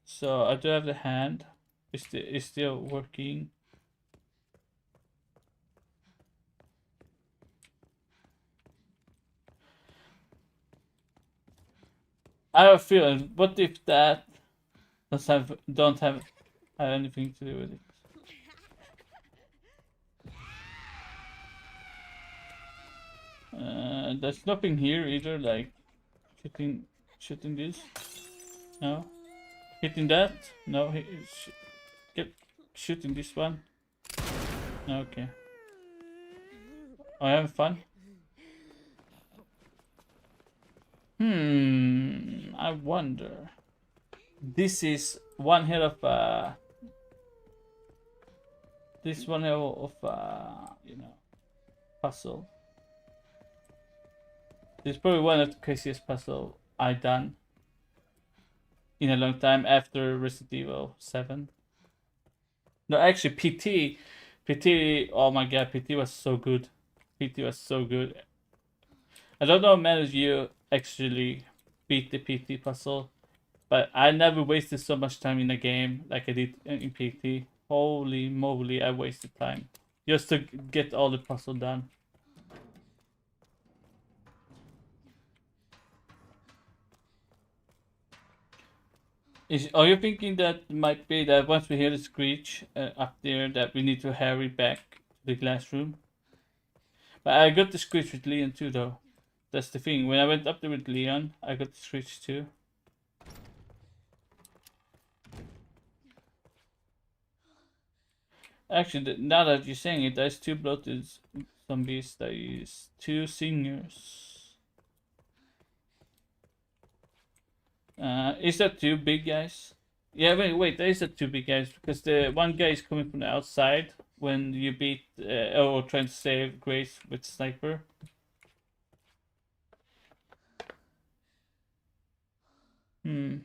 So I do have the hand. It's still working. I have a feeling. What if that don't have anything to do with it? There's nothing here either. Like shooting this. No. Hitting that? No. Get shooting this one. Okay. I having fun. I wonder. This is one hell of this one hell of you know, puzzle. This is probably one of the craziest puzzle I done in a long time after Resident Evil 7. No, actually, PT. Oh my god, PT was so good. PT was so good. I don't know how many of you actually beat the PT puzzle, but I never wasted so much time in a game like I did in PT. Holy moly, I wasted time just to get all the puzzle done. Are you thinking that might be that once we hear the screech up there that we need to hurry back to the glass room? But I got the screech with Leon too, though. That's the thing. When I went up there with Leon, I got the screech too. Actually, now that you're saying it, there's 2 bloated zombies. There is 2 singers. Is that 2 big guys? Yeah, wait, there is that 2 big guys because the one guy is coming from the outside when you beat or trying to save Grace with sniper. And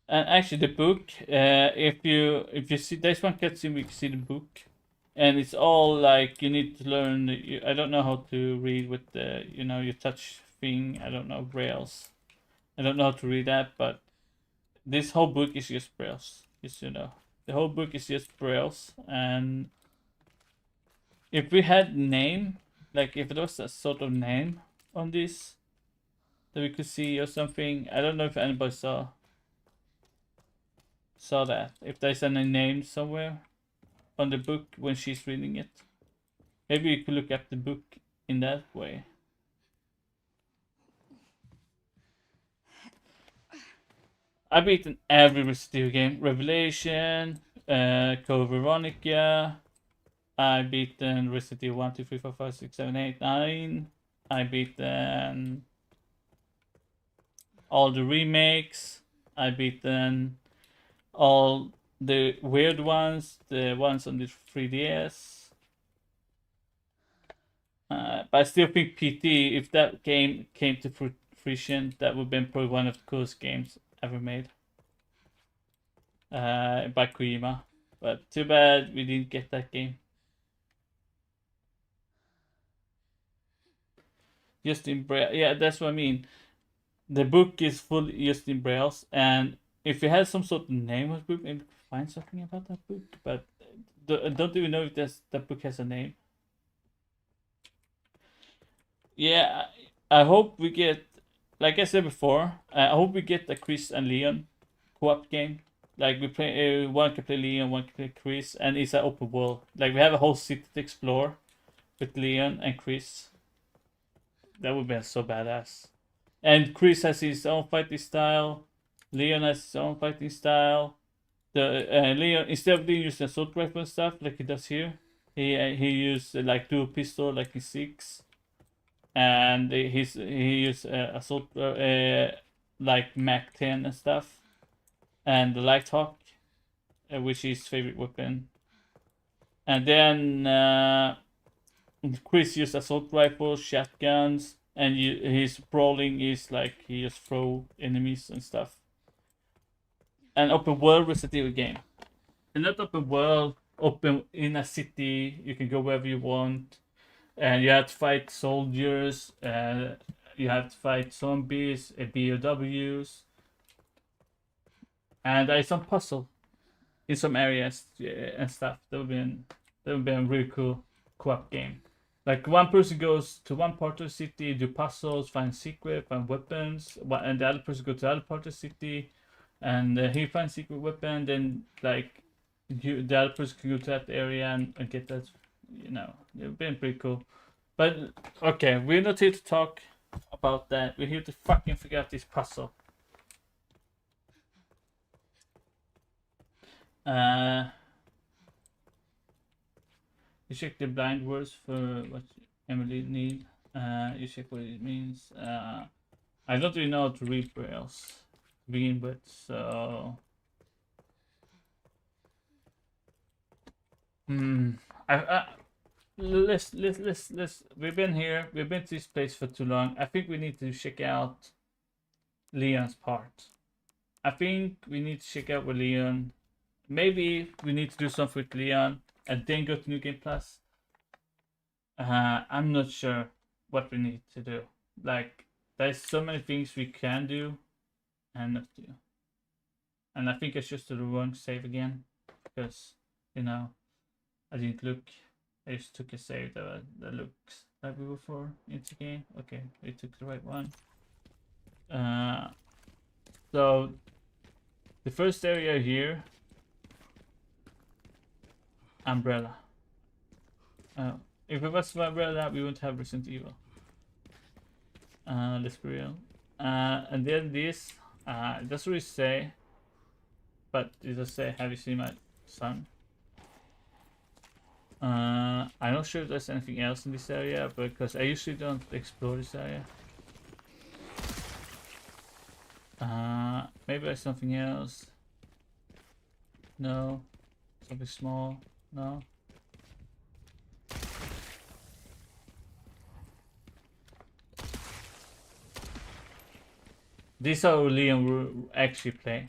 actually, the book. If you see, there's one cutscene we can see the book, and it's all like you need to learn. I don't know how to read with the your touch thing. I don't know brailles. I don't know how to read that, but this whole book is just brailles. Just the whole book is just brailles, and if we had name, like if there was a sort of name on this that we could see or something. I don't know if anybody saw that. If there's any name somewhere on the book when she's reading it. Maybe you could look up the book in that way. I've beaten every Resident Evil game. Revelation, Code Veronica. I've beaten Resident Evil 1, 2, 3, 4, 5, 6, 7, 8, 9. I've beaten all the remakes. I've beaten all the weird ones, the ones on the 3DS. But I still think PT, if that game came to fruition, that would have been probably one of the coolest games ever made. By Kojima. But too bad we didn't get that game. Just in Braille. Yeah, that's what I mean. The book is full just in Braille's, and if you had some sort of name of the book, maybe find something about that book. But I don't even know if that book has a name. Yeah, I hope we get, like I said before, I hope we get a Chris and Leon co-op game. Like we play, one can play Leon, one can play Chris, and it's an open world. Like we have a whole city to explore with Leon and Chris. That would be so badass. And Chris has his own fighting style. Leon has his own fighting style. The Leon, instead of using assault rifle and stuff like he does here, he used like dual pistol like in 6, and he used assault like Mac 10 and stuff, and the Light Hawk, which is his favorite weapon. And then Chris used assault rifles, shotguns, and his brawling is like he just throw enemies and stuff. An open world Resident Evil game. And not open world, open in a city, you can go wherever you want. And you have to fight soldiers, you have to fight zombies, BOWs. And there's some puzzle in some areas and stuff. That would be a really cool co-op game. Like one person goes to one part of the city, do puzzles, find secret, find weapons, and the other person goes to the other part of the city, and he finds secret weapon. Then like the other person can go to that area and get that. It would be pretty cool. But okay, we're not here to talk about that. We're here to fucking figure out this puzzle. You check the blind words for what Emily need. You check what it means. I don't really know how to read brails to begin with, so let's we've been here, we've been to this place for too long. I think we need to check out Leon's part. I think we need to check out with Leon. Maybe we need to do something with Leon and then go to New Game Plus. I'm not sure what we need to do. Like, there's so many things we can do and not do. And I think I should do the wrong save again because, you know, I didn't look. I just took a save that looks like we were for into game. Okay, we took the right one. So the first area here, umbrella. If it was for umbrella, we wouldn't have Resident Evil. Let's be real. And then this, it doesn't really say, but it does say, "Have you seen my son?" I'm not sure if there's anything else in this area, because I usually don't explore this area. Maybe there's something else. No. Something small. No. This is how Leon will actually play.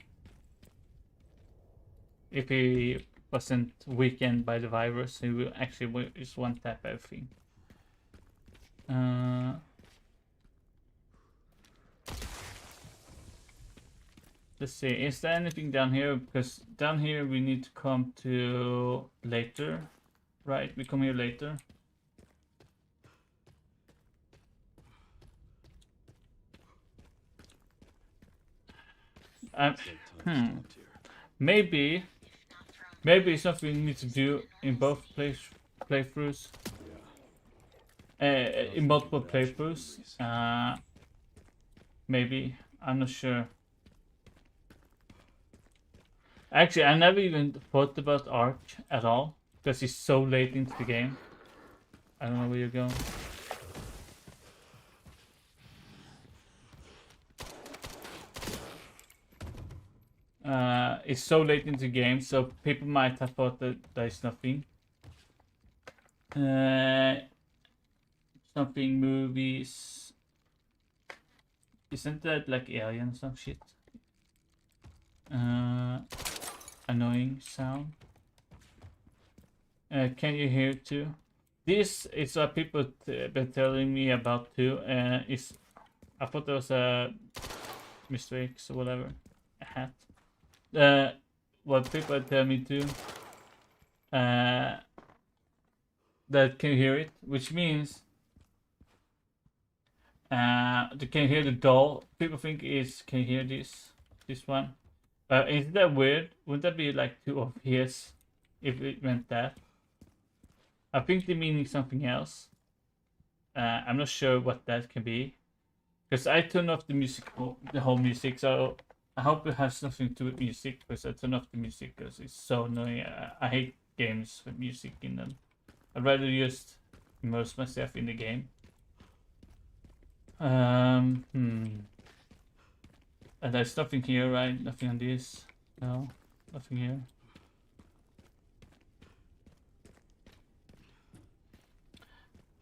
If he wasn't weakened by the virus, he will actually just one tap everything. Let's see, is there anything down here? Because down here we need to come to later, right? We come here later. Maybe it's something we need to do in both playthroughs. In multiple playthroughs. Maybe, I'm not sure. Actually, I never even thought about Ark at all because he's so late into the game. I don't know where you're going. It's so late into the game, so people might have thought that there's nothing. Something movies. Isn't that like Alien or some shit? Annoying sound. Can you hear too? This is what people been telling me about too. Is I thought there was a mistakes or whatever. A hat. What people tell me too. That can hear it, which means they can hear the doll. People think is can hear this one. Isn't that weird? Wouldn't that be like too obvious if it meant that? I think they're meaning something else. I'm not sure what that can be. Because I turned off the music, the whole music, so I hope it has something to do with music, because I turned off the music because it's so annoying. I hate games with music in them. I'd rather just immerse myself in the game. And there's nothing here, right? Nothing on this. No, nothing here.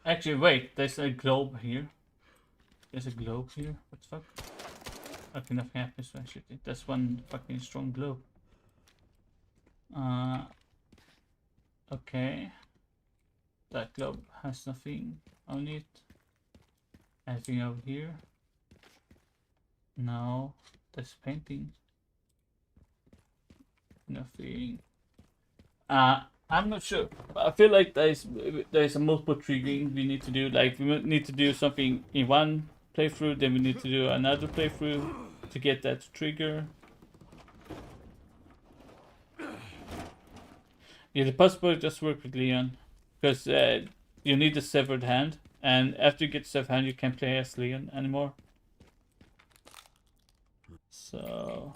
Actually, wait, there's a globe here. There's a globe here. What the fuck? Okay, nothing happens when I shoot it. That's one fucking strong globe. Okay. That globe has nothing on it. Anything over here? No. That's painting. Nothing. I'm not sure. I feel like there's a multiple triggering we need to do. Like we need to do something in one playthrough, then we need to do another playthrough to get that to trigger. Yeah, the possibility just work with Leon, because you need a severed hand And after you get stuff hand, you can't play as Leon anymore. So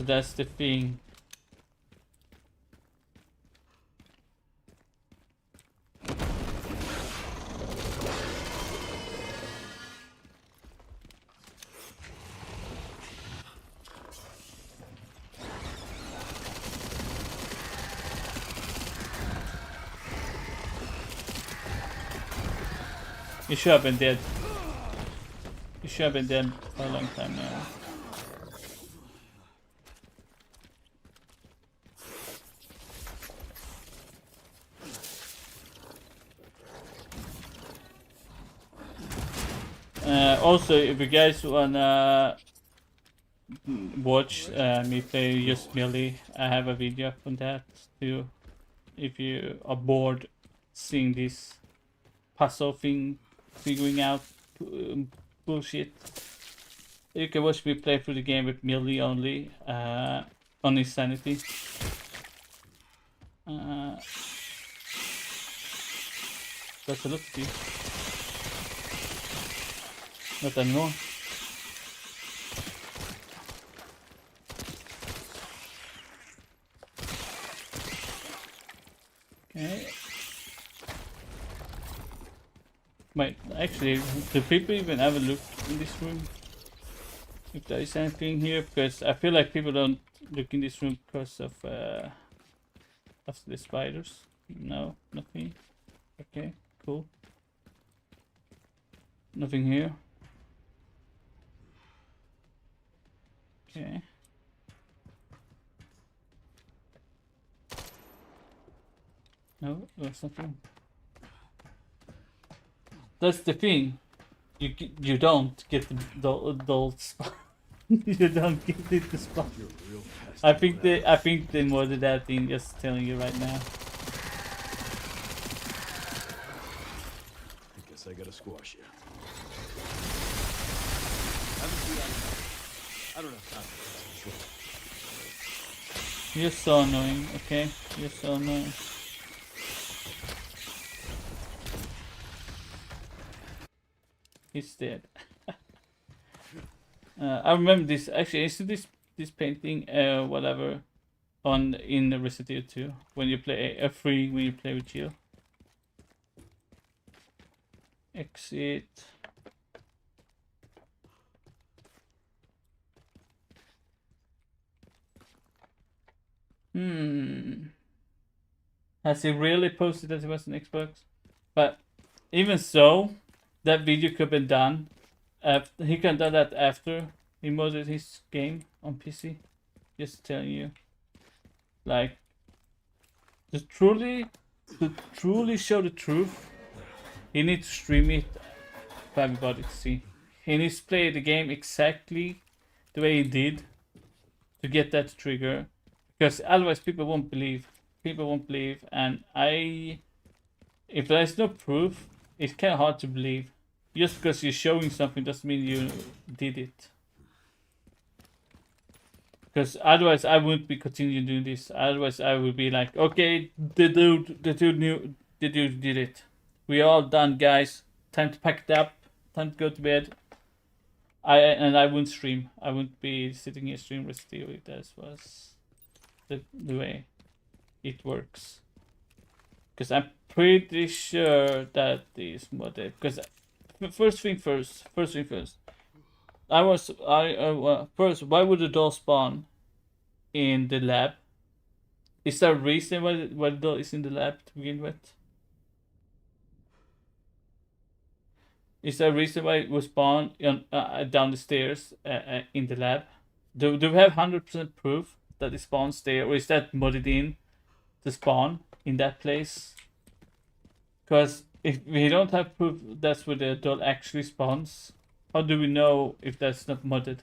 that's the thing. You should have been dead. You should have been dead for a long time now. Also, if you guys wanna watch me play just Melee, I have a video on that too. If you are bored seeing this puzzle thing, figuring out bullshit, you can watch me play through the game with Melee only, on Insanity. That's a look to see. Not anymore. Okay. Wait, actually, do people even ever look in this room? If there is anything here, because I feel like people don't look in this room because of the spiders. No, nothing. Okay, cool. Nothing here. Okay. No, there's nothing. That's the thing. You don't get the adult spot. You don't get it the spot. I think they modded that in, just telling you right now. I guess I gotta squash you. I don't have time for this. You're so annoying, okay? You're so annoying. He's dead. I remember this. Actually, I see this painting, whatever, in the Resident Evil 2 when you play free when you play with Jill. Exit. Has he really posted that he was on Xbox? But even so, that video could have been done. He can do that after he modded his game on PC. Just telling you, like, to truly show the truth, he needs to stream it for everybody to see. He needs to play the game exactly the way he did to get that trigger, because otherwise people won't believe. People won't believe, and if there's no proof, it's kind of hard to believe. Just because you're showing something doesn't mean you did it. Because otherwise I wouldn't be continuing doing this. Otherwise I would be like, okay, the dude did it. We are all done, guys. Time to pack it up. Time to go to bed. I wouldn't stream. I wouldn't be sitting here streaming Resident Evil if that was the way it works. Because I'm pretty sure that is modded. Because first thing first. First, why would the doll spawn in the lab? Is there a reason why the doll is in the lab to begin with? Is there a reason why it was spawned down the stairs in the lab? Do we have 100% proof that it spawns there, or is that modded in to spawn in that place? Because if we don't have proof that's where the doll actually spawns, how do we know if that's not modded?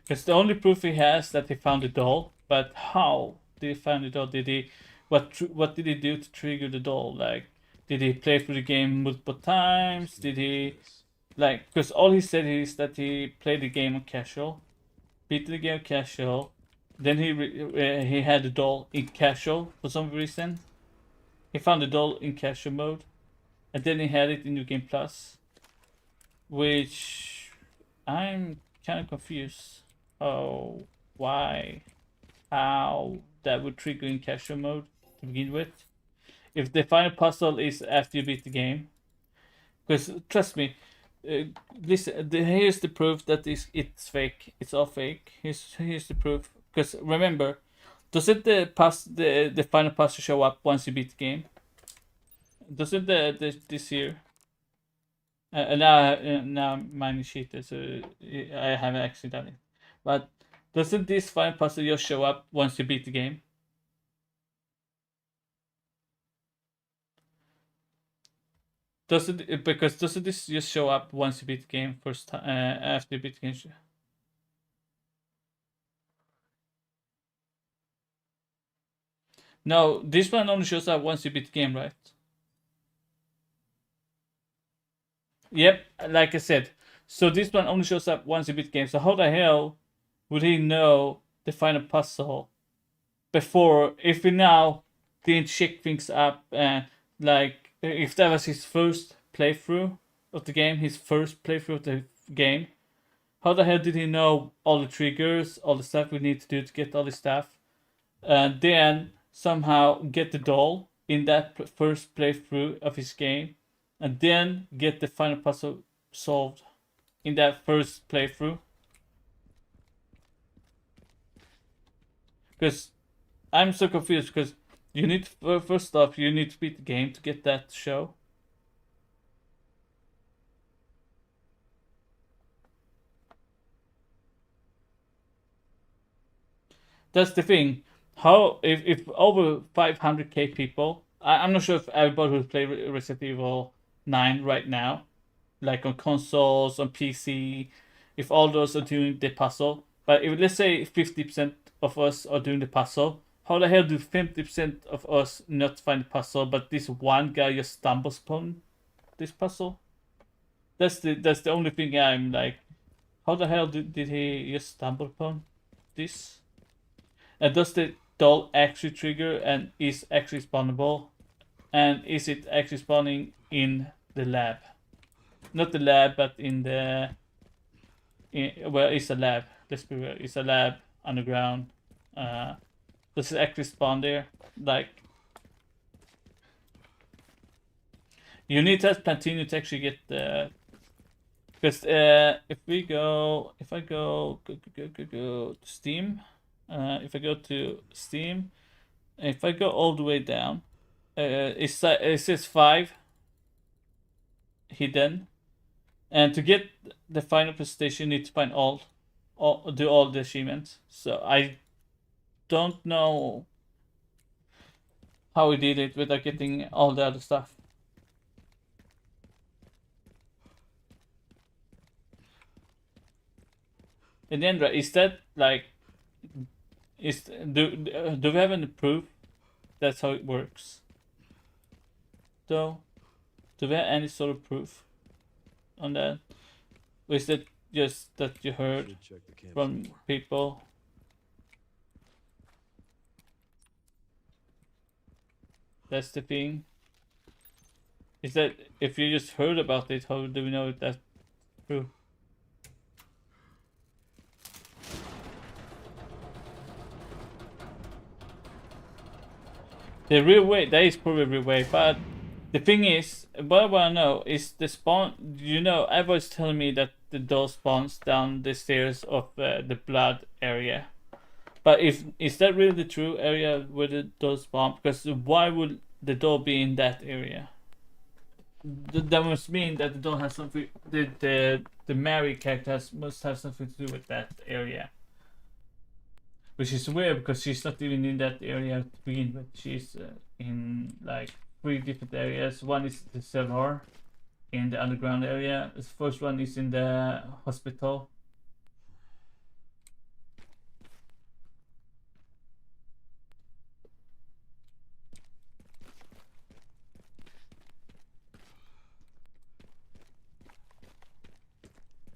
Because the only proof he has that he found the doll, but how did he find the doll? Did he, what did he do to trigger the doll? Like, did he play through the game multiple times? Did he, like, because all he said is that he played the game on casual. beat the game casual. Then he had the doll in casual for some reason. He found the doll in casual mode, and then he had it in New Game Plus, which I'm kind of confused. Oh, why, how that would trigger in casual mode to begin with? If the final puzzle is after you beat the game, because trust me, here's the proof that it's fake. It's all fake. Here's the proof. Because remember, doesn't the final puzzle show up once you beat the game? Doesn't this here? Now mine is cheated, so I haven't actually done it. But doesn't this final puzzle just show up once you beat the game? Doesn't this just show up once you beat the game first time after you beat the game? No, this one only shows up once you beat the game, right? Yep, like I said. So this one only shows up once you beat the game. So how the hell would he know the final puzzle before, if he now didn't check things up, and like if that was his first playthrough of the game, his first playthrough of the game, how the hell did he know all the triggers, all the stuff we need to do to get all this stuff, and then somehow get the doll in that first playthrough of his game, and then get the final puzzle solved in that first playthrough? Because I'm so confused, because you need first off you need to beat the game to get that show. That's the thing. How if over 500k people, I'm not sure if everybody who's playing Resident Evil 9 right now, like on consoles, on PC, if all those are doing the puzzle, but if let's say 50% of us are doing the puzzle, how the hell do 50% of us not find the puzzle, but this one guy just stumbles upon this puzzle? That's the only thing I'm like, how the hell did he just stumble upon this? And does the doll actually trigger and is actually spawnable? And is it actually spawning in the lab? Not the lab, but in the... well, it's a lab. Let's be real. It's a lab underground. Does it actually spawn there? Like... You need to continue to actually get the... Because if I go to Steam... if I go to Steam, if I go all the way down, it says 5 hidden, and to get the final presentation, you need to find do all the achievements. So I don't know how we did it without getting all the other stuff. And then, is that like? Do we have any proof that's how it works? Though, do we have any sort of proof on that? Or is that just that you heard from people? That's the thing. Is that if you just heard about it, how do we know if that's true? The real way, that is probably the real way, but the thing is, what I want to know is the spawn, you know, everybody's telling me that the doll spawns down the stairs of the blood area. But is that really the true area where the doll spawn? Because why would the doll be in that area? That must mean that the doll has something, the Mary character must have something to do with that area. Which is weird, because she's not even in that area to begin with. She's in like 3 different areas. One is the cellar in the underground area. The first one is in the hospital.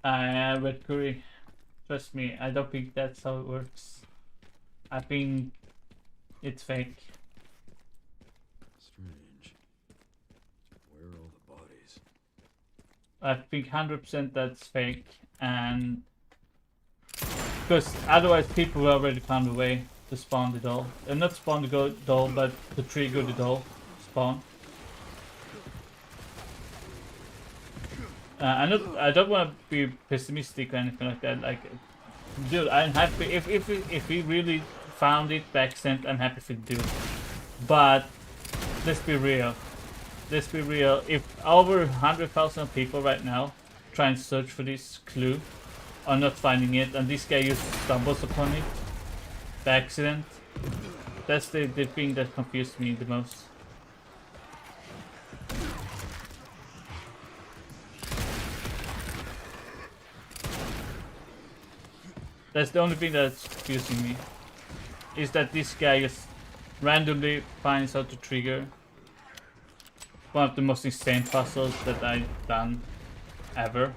Red curry. Trust me, I don't think that's how it works. I think it's fake. Strange. Where are all the bodies? I think 100% that's fake, and because otherwise people will already found a way to spawn the doll. Not spawn the doll, but to trigger the doll spawn. I don't want to be pessimistic or anything like that. Like, dude, I'm happy if we really found it by accident. I'm happy if we do. But let's be real. Let's be real. If over 100,000 people right now try and search for this clue, are not finding it, and this guy just stumbles upon it by accident, that's the thing that confused me the most. That's the only thing that's confusing me. Is that this guy just randomly finds how to trigger one of the most insane puzzles that I've done ever.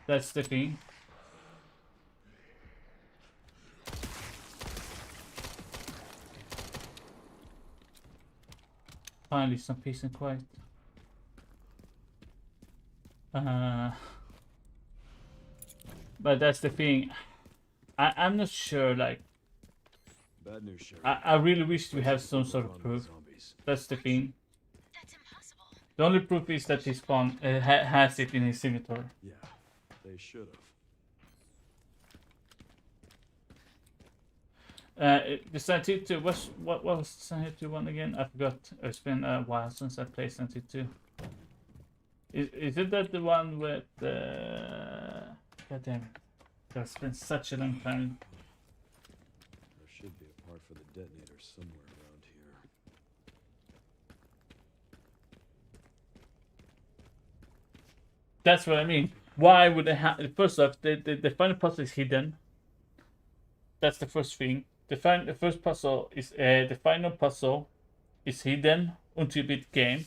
That's the thing. Finally, some peace and quiet. But that's the thing. I'm not sure. Like, Bad news, Sherry. I really wish we have some sort of proof. That's the thing. That's impossible. The only proof is that he spawn has it in his inventory. Yeah, they should have. The Silent Hill 2, what was the Silent Hill 2 one again? I forgot. It's been a while since I played Silent Hill 2. Is it that the one with God damn it. It's been such a long time. There should be a part for the detonator somewhere around here. That's what I mean. Why would they have... First off, the final puzzle is hidden. That's the first thing. The first puzzle is... the final puzzle is hidden until you beat the game.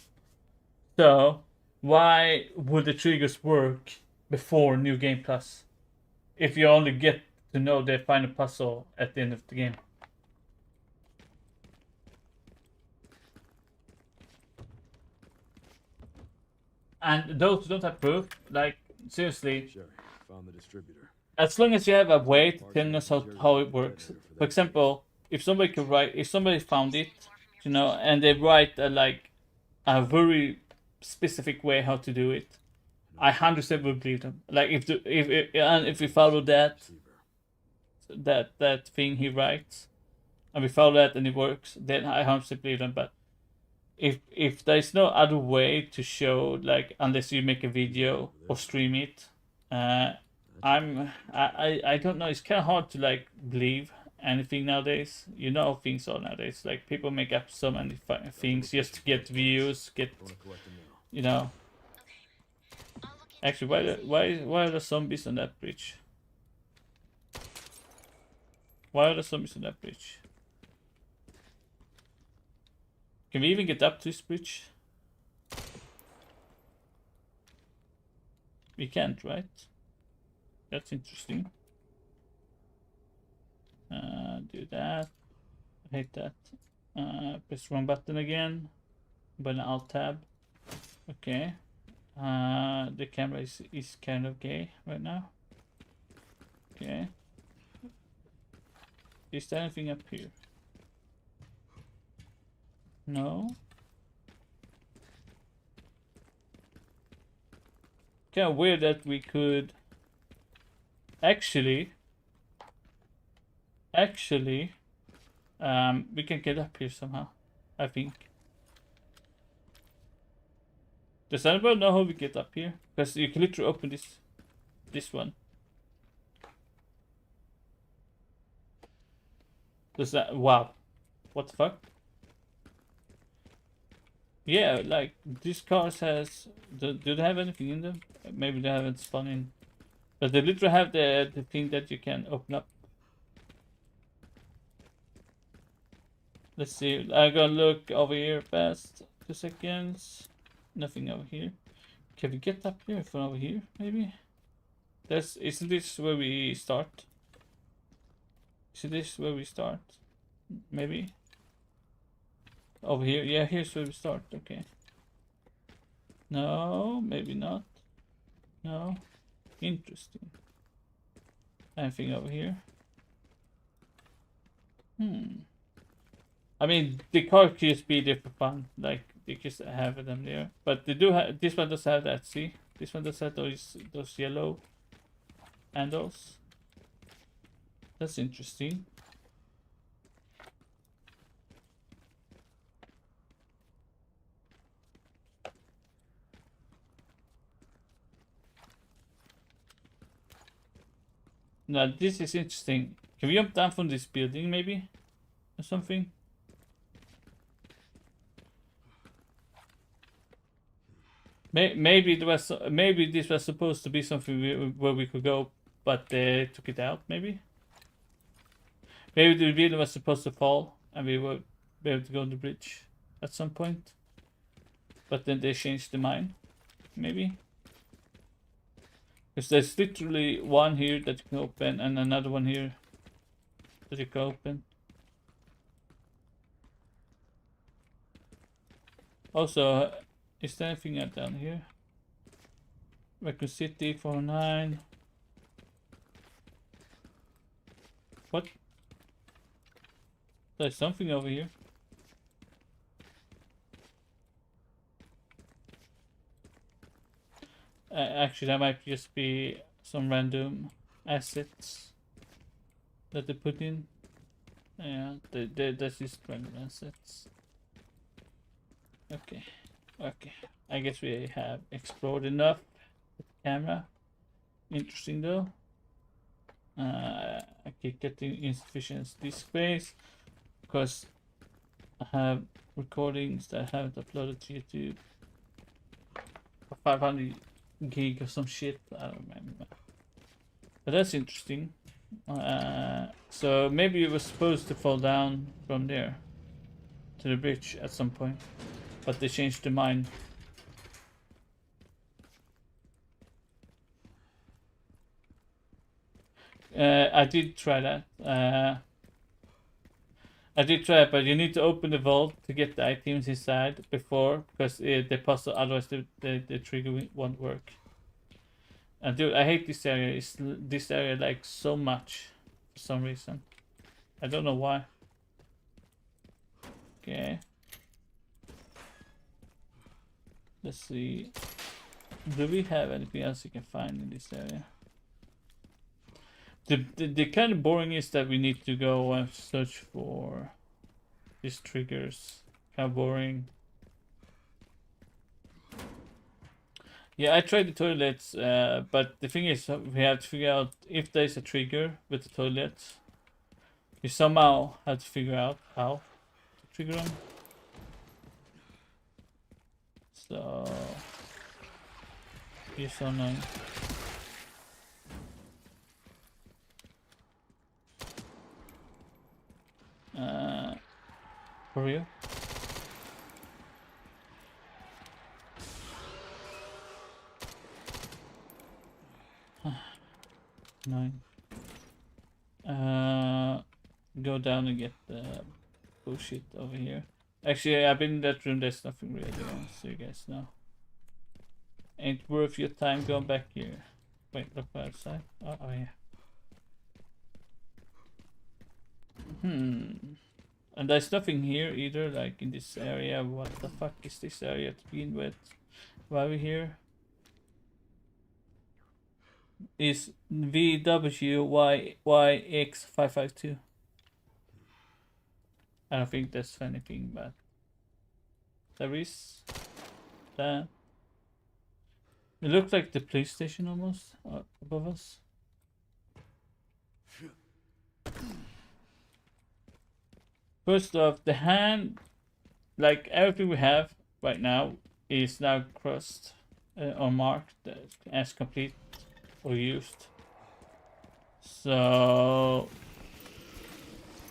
So, why would the triggers work before New Game Plus? If you only get to know the final puzzle at the end of the game. And those who don't have proof, like, seriously, Sherry, found the distributor. as long as you have a way to tell us how it works. For example, if somebody could write, if somebody found it, you know, and they write like a very specific way how to do it, I 100% would believe them. Like if we follow that thing he writes, and we follow that and it works, then I 100% believe them. But if there's no other way to show, like, unless you make a video or stream it, I don't know. It's kind of hard to like believe anything nowadays. You know how things are nowadays. Like, people make up so many things just to get views, you know. Actually, why are the zombies on that bridge? Why are the zombies on that bridge? Can we even get up to this bridge? We can't, right? That's interesting. Do that. I hate that. Press wrong button again. But an Alt tab. Okay. The camera is kind of gay right now. Okay. Is there anything up here? No. Kind of weird that we could actually we can get up here somehow, I think. Does anybody know how we get up here? Because you can literally open this one. Does that... Wow. What the fuck? Yeah, like, these cars has... Do they have anything in them? Maybe they haven't spun in. But they literally have the thing that you can open up. Let's see. I'm gonna look over here fast. 2 seconds. Nothing over here. Can we get up here from over here? Maybe. Isn't this where we start? Is this where we start? Maybe. Over here. Yeah, here's where we start. Okay. No, maybe not. No. Interesting. Anything over here? I mean, the car could just be there for fun. Like, they just have them there. But they do have, this one does have that, see? This one does have those yellow handles. That's interesting. Now, this is interesting. Can we jump down from this building, maybe? Or something? Maybe this was supposed to be something where we could go, but they took it out, maybe? Maybe the building was supposed to fall, and we would be able to go on the bridge at some point. But then they changed the mind, maybe? Because there's literally one here that you can open and another one here that you can open. Also, is there anything down here? Raccoon City 409. What? There's something over here. Actually, that might just be some random assets that they put in. Yeah, that's just random assets. Okay, okay. I guess we have explored enough with the camera. Interesting though. I keep getting insufficient disk space because I have recordings that I haven't uploaded to YouTube. 500 gig or some shit, I don't remember. But that's interesting. So maybe it was supposed to fall down from there to the bridge at some point, but they changed their mind. I did try that. I did try it, but you need to open the vault to get the items inside before, because they puzzle, otherwise the trigger won't work. And dude, I hate this area. This area like so much for some reason. I don't know why. Okay. Let's see. Do we have anything else you can find in this area? The kind of boring is that we need to go and search for these triggers. Kind of boring. Yeah, I tried the toilets, but the thing is, we have to figure out if there's a trigger with the toilets. We somehow have to figure out how to trigger them. So, you're so annoying. For real? Nine. Go down and get the bullshit over here. Actually, I've been in that room. There's nothing really on, so you guys know. Ain't worth your time going back here. Wait, look outside. Oh yeah. And there's nothing here either, like in this area. What the fuck is this area to begin with? Why are we here? Is VWYYX552. I don't think that's anything, but there is that. It looks like the police station almost above us. First off, the hand, like everything we have right now, is now crossed or marked as complete or used. So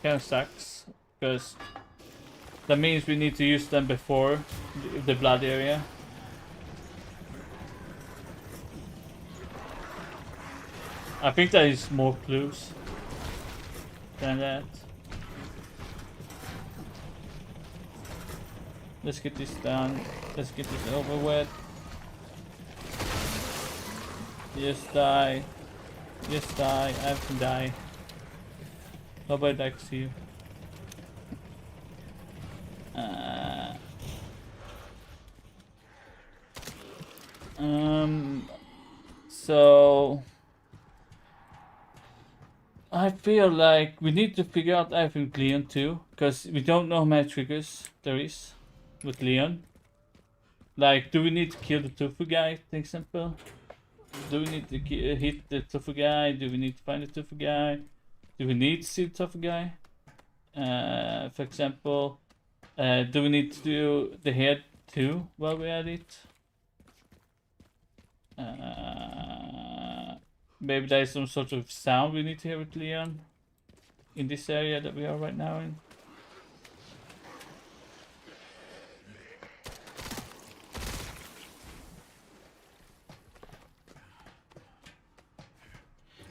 kind of sucks because that means we need to use them before the blood area. I think there is more clues than that. Let's get this done. Let's get this over with. Just die. Just die. I have to die. Nobody likes you. So I feel like we need to figure out everything with Leon too, because we don't know how many triggers there is with Leon. Like, do we need to kill the tofu guy, for example? Do we need to hit the tofu guy? Do we need to find the tofu guy? Do we need to see the tofu guy? For example, do we need to do the head too while we're at it? Maybe there is some sort of sound we need to hear with Leon in this area that we are right now in.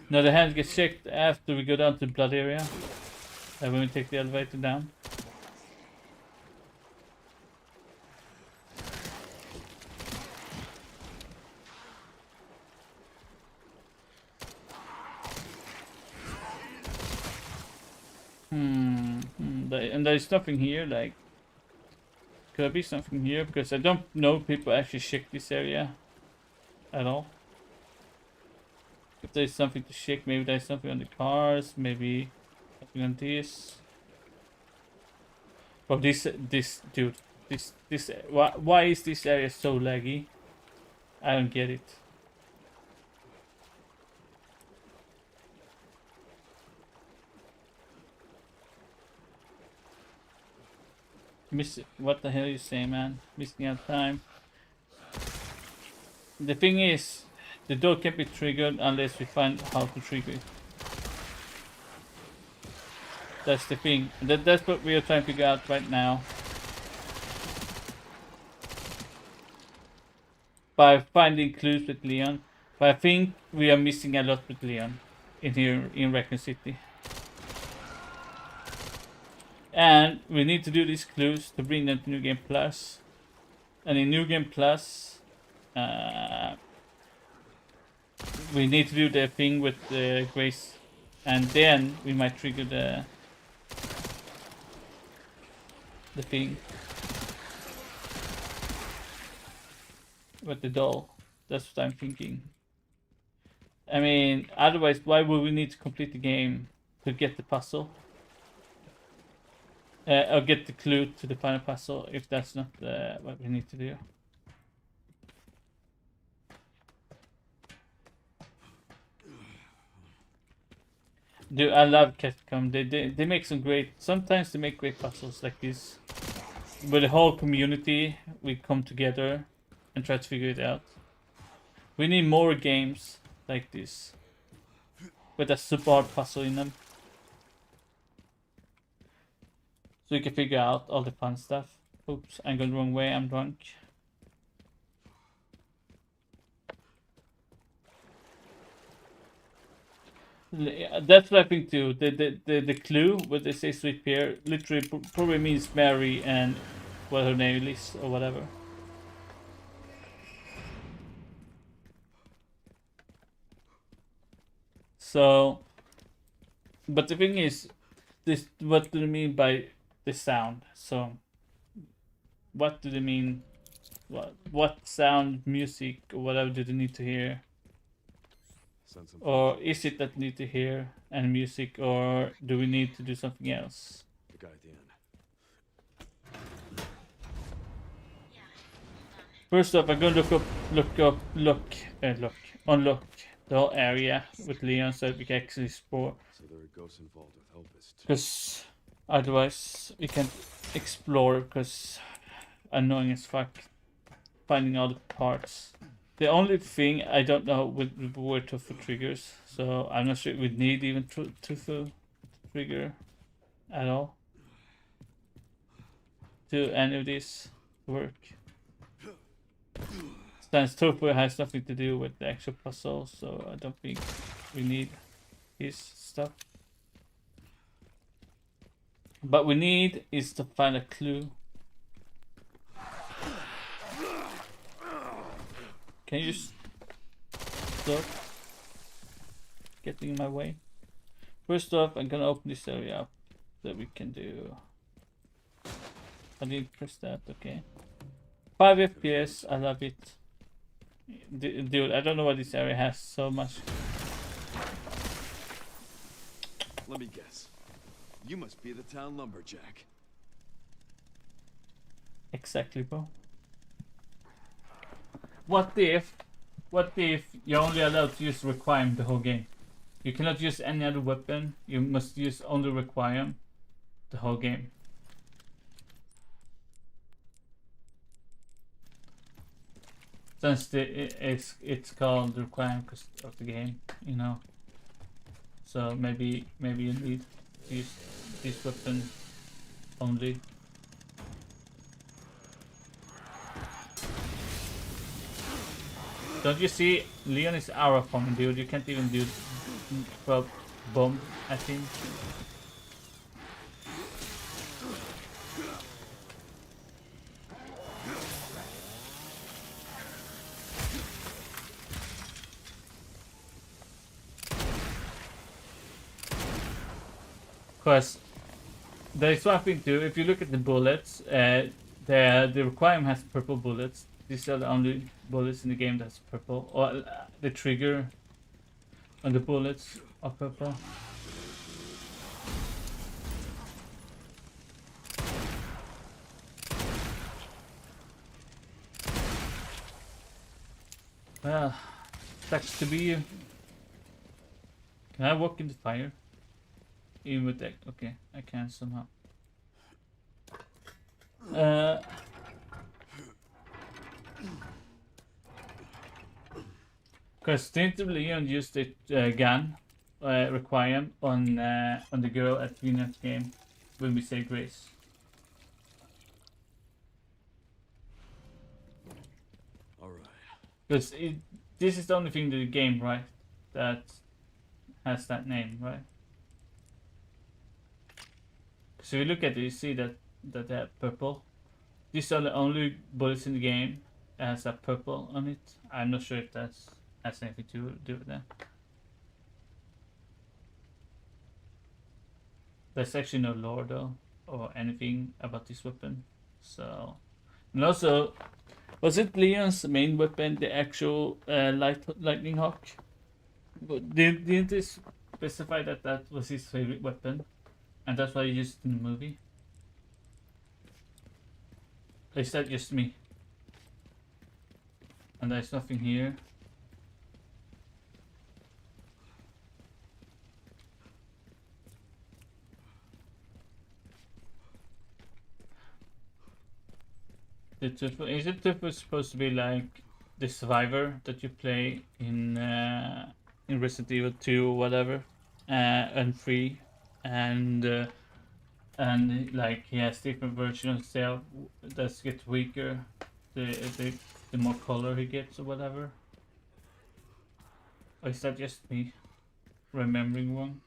No, the hand gets checked after we go down to the blood area. When we take the elevator down. And there's nothing here, like... Could there be something here? Because I don't know if people actually check this area at all. If there's something to check, maybe there's something on the cars, maybe something on this. Oh, this dude, why is this area so laggy? I don't get it. What the hell are you saying, man? Missing out time. The thing is, the door can't be triggered unless we find how to trigger it. That's the thing. That's what we are trying to figure out right now. By finding clues with Leon. But I think we are missing a lot with Leon in here in Raccoon City. And we need to do these clues to bring them to New Game Plus. And in New Game Plus, we need to do the thing with Grace, and then we might trigger the thing with the doll. That's what I'm thinking. I mean, otherwise, why would we need to complete the game to get the puzzle? Or get the clue to the final puzzle if that's not what we need to do. Dude, I love Capcom. They make some great. Sometimes they make great puzzles like this. With the whole community, we come together and try to figure it out. We need more games like this with a super hard puzzle in them. So you can figure out all the fun stuff. Oops, I'm going the wrong way, I'm drunk. That's what I think too. The clue, what they say Sweet Pear, literally probably means Mary and what her name is or whatever. So, but the thing is, this, what do they mean by the sound? So, what do they mean? What sound, music, or whatever do they need to hear? Or is it that we need to hear and music, or do we need to do something else? The guy at the end. First off, I'm gonna unlock the whole area with Leon so that we can actually explore. So there are ghosts involved with Elvis too. Because otherwise we can't explore, because annoying as fuck finding all the parts. The only thing I don't know were tofu triggers, so I'm not sure we need even tofu trigger at all to any of this work. Since tofu has nothing to do with the actual puzzle, so I don't think we need his stuff. But we need is to find a clue. Can you stop getting in my way? First off, I'm gonna open this area up that we can do. I didn't press that, okay. 5 FPS, I love it. Dude, I don't know why this area has so much. Let me guess. You must be the town lumberjack. Exactly, bro. What if you're only allowed to use Requiem the whole game? You cannot use any other weapon. You must use only Requiem the whole game. Since it's called Requiem because of the game, you know. So maybe you need to use this weapon only. Don't you see? Leon is arrow forming, dude. You can't even do bomb at him. Because there's one thing too. If you look at the bullets, the Requiem has purple bullets. These are the only bullets in the game that's purple. Or the trigger on the bullets are purple. Well, sucks to be you. Can I walk in the fire? Even with that, okay, I can somehow. Because didn't Leon use the gun Requiem on the girl at the beginning of the game when we say grace? All right. Because this is the only thing in the game, right, that has that name, right? So you look at it, you see that they have purple. These are the only bullets in the game that has a purple on it. I'm not sure if that has anything to do with that. There's actually no lore though, or anything about this weapon. So, and also, was it Leon's main weapon, the actual lightning hawk? But didn't they specify that that was his favorite weapon? And that's why he used it in the movie? Or is that just me? And there's nothing here. Is it supposed to be like the survivor that you play in Resident Evil 2 or whatever, and 3, and like he has different versions of himself that get weaker the more color he gets or whatever? Or is that just me remembering wrong?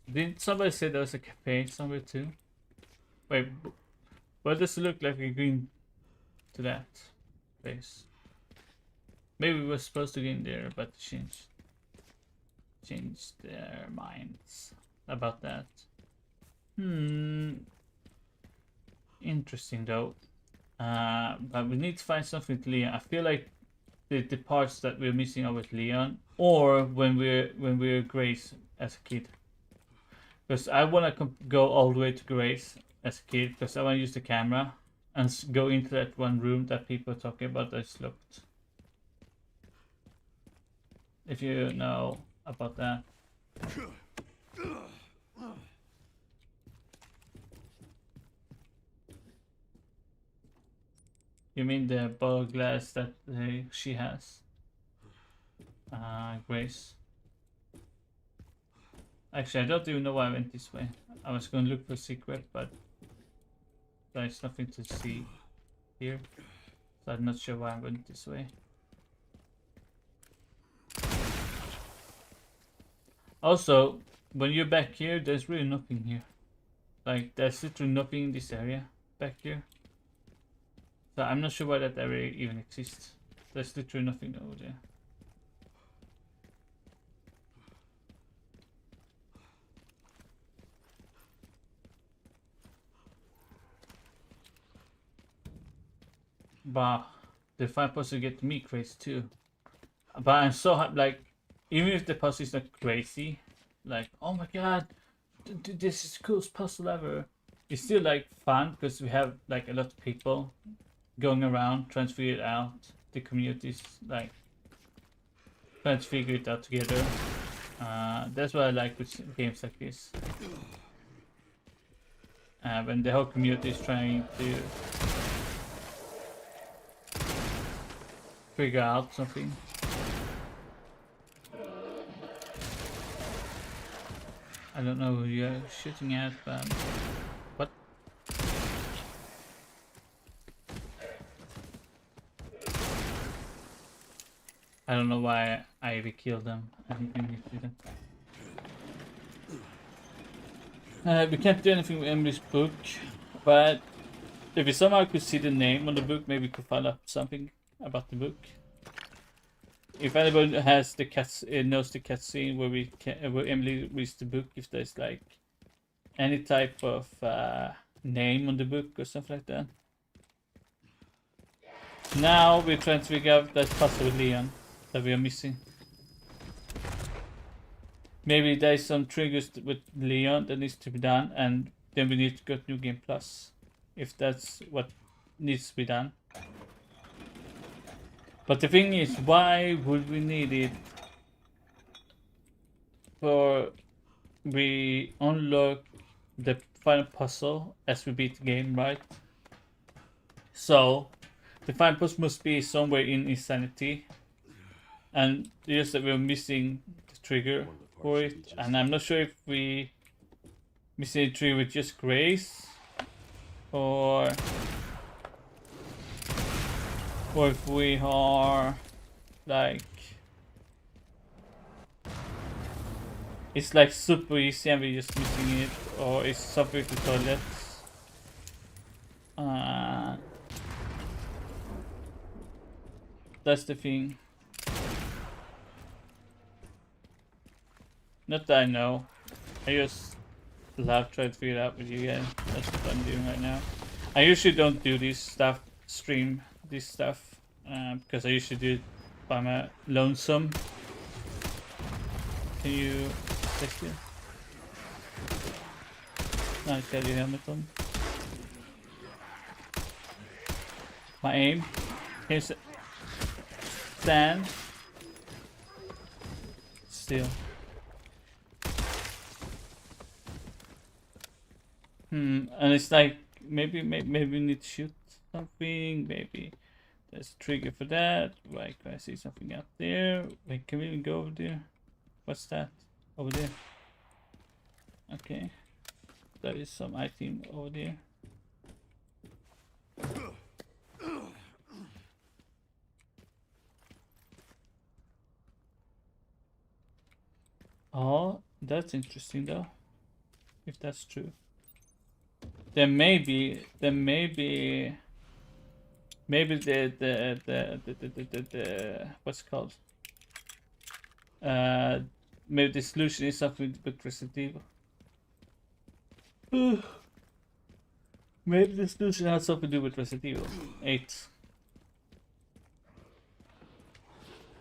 Didn't somebody say there was a cafe somewhere too? Wait, why does it look like we're going to that place? Maybe we were supposed to get in there, but changed their minds about that. Interesting though. But we need to find something with Leon. I feel like the parts that we're missing are with Leon, or when we're Grace as a kid. Because I want to go all the way to Grace as a kid, because I want to use the camera and go into that one room that people are talking about that's looked. If you know about that. You mean the bottle glass that she has? Grace. Actually, I don't even know why I went this way. I was going to look for a secret, but there's nothing to see here. So I'm not sure why I went this way. Also, when you're back here, there's really nothing here. Like, there's literally nothing in this area back here. So I'm not sure why that area even exists. There's literally nothing over there. But the 5 puzzle get me crazy too. But I'm so like, even if the puzzle is not crazy, like, oh my god, this is the coolest puzzle ever. It's still like fun because we have like a lot of people going around trying to figure it out. The community's like trying to figure it out together. That's what I like with games like this. When the whole community is trying to figure out something. I don't know who you're shooting at, but what? I don't know why I even killed them. I didn't need to do that. We can't do anything with Emily's book, but if we somehow could see the name on the book, maybe we could find out something about the book. If anyone has the knows the cutscene where Emily reads the book, if there's like any type of name on the book or something like that. Now we're trying to figure out that puzzle with Leon that we are missing. Maybe there's some triggers with Leon that needs to be done, and then we need to go to New Game Plus if that's what needs to be done. But the thing is, why would we need it? For we unlock the final puzzle as we beat the game, right? So the final puzzle must be somewhere in Insanity, and just that we're missing the trigger for it. And I'm not sure if we missing the trigger with just Grace, or if we are like, it's like super easy and we're just missing it, or it's something with the toilets. That's the thing. Not that I know. I just love trying to figure it out with you guys. That's what I'm doing right now. I usually don't do this stuff, stream this stuff, because I usually do it by my lonesome. Can you text it? No, it's got your helmet on. My aim. Here's stand. Still. And it's like maybe we need to shoot something. Maybe there's a trigger for that. Like I see something up there. Like, can we even go over there? What's that over there? Okay, there is some item over there. Oh, that's interesting though. If that's true. Then maybe the what's it called? Maybe the solution is something with Resident Evil. Maybe the solution has something to do with Resident Evil 8.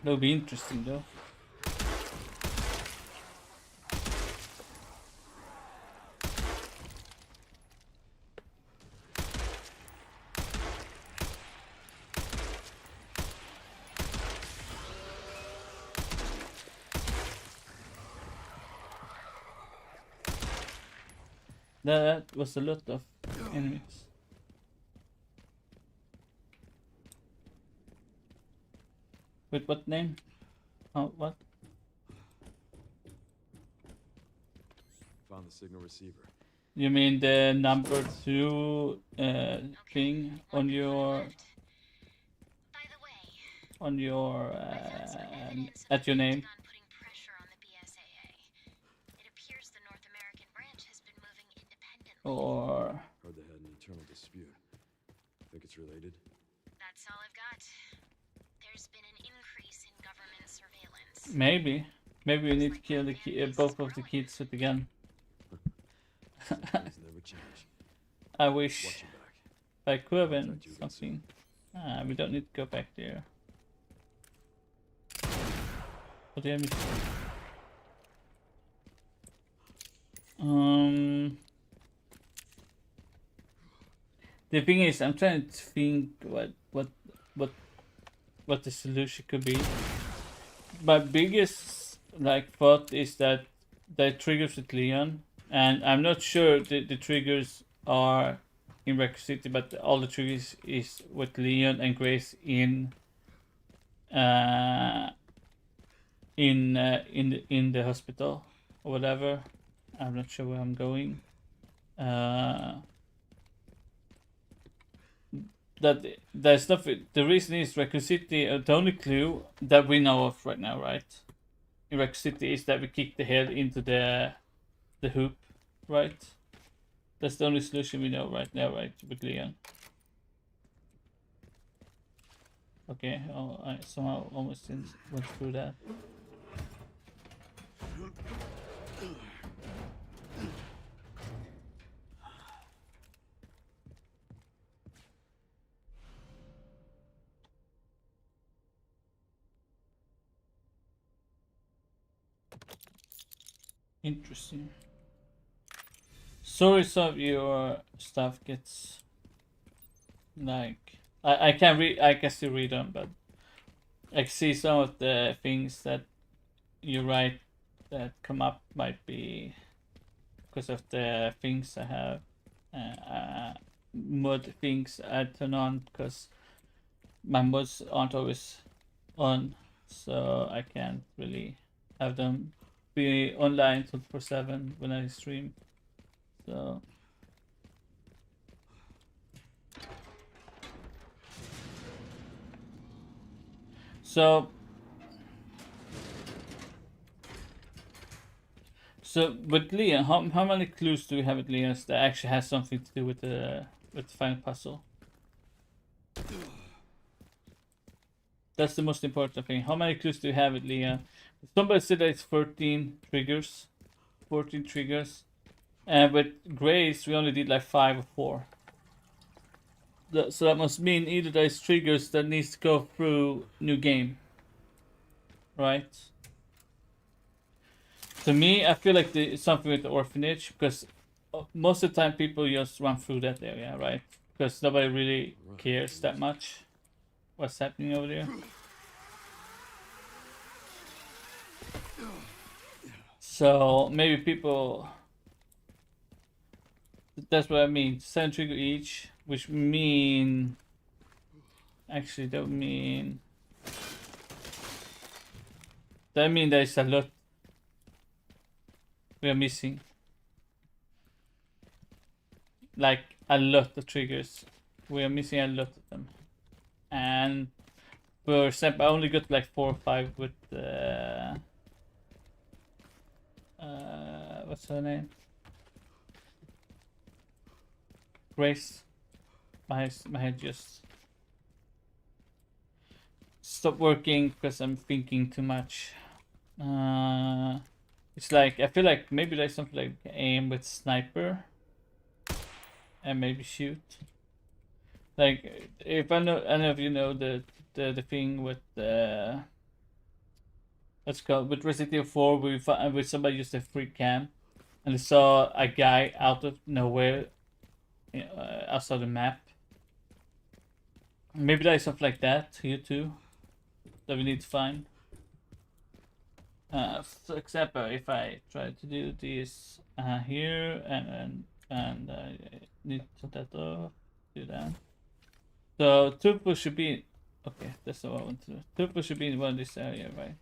That would be interesting though. That was a lot of enemies. With what name? Oh, what? Found the signal receiver. You mean the number 2 thing on your By the way, on your I found some evidence of at the your name? Pentagon putting pressure on the BSAA. It appears the North American branch has been moving independently. Or Heard they had an internal dispute. Think it's related? That's all I've got. There's been an increase in government surveillance. maybe we need to kill the both of the kids with the gun. Some things never change. I wish Watch your back. I could have been Contact you again something. We don't need to go back there. What the enemy? The thing is, I'm trying to think what the solution could be. My biggest thought is that the triggers with Leon, and I'm not sure the triggers are in Record City, but all the triggers is with Leon and Grace in the hospital or whatever. I'm not sure where I'm going. That there's nothing. The reason is Record City. The only clue that we know of right now, right, in Record City is that we kick the head into the hoop, right? That's the only solution we know right now, right, with Leon. Okay, oh, I somehow almost went through that. Interesting. Sorry, some of your stuff gets I can read. I can still read them, but I can see some of the things that you write that come up might be because of the things I have, mod things I turn on because my mods aren't always on, so I can't really have them be online 24/7 when I stream. So with Leon, how many clues do we have with Leon that actually has something to do with the final puzzle? That's the most important thing. How many clues do you have with Leon? Somebody said that it's 13 triggers. 14 triggers. And with Grace, we only did like 5 or 4. So that must mean either there's triggers that needs to go through new game. Right? To me, I feel like it's something with the orphanage, because most of the time people just run through that area, right? Because nobody really cares that much what's happening over there. So maybe people... That's what I mean. 7 trigger each, which mean... Actually, that would mean... That means there's a lot we are missing. Like, a lot of triggers. We are missing a lot of them. And for example, I only got like 4 or 5 with what's her name? Grace. My head just stopped working because I'm thinking too much. It's like I feel like maybe there's something like aim with sniper and maybe shoot. Like if I know, any of you know the thing with let's go with Resident Evil 4, with somebody used a free cam and they saw a guy out of nowhere, outside the map. Maybe there's something like that here too that we need to find. For example, if I try to do this here and I need to that off, do that. So two should be Okay, that's what I want to do. Tufu should be in one of this area, right?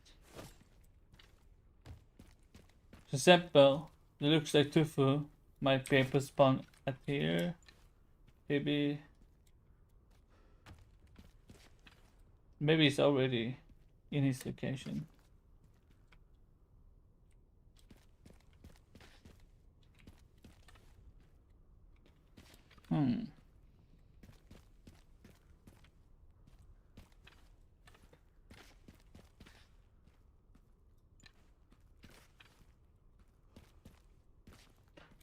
For example, it looks like Tufu might be able to spawn at here. Maybe he's already in his location.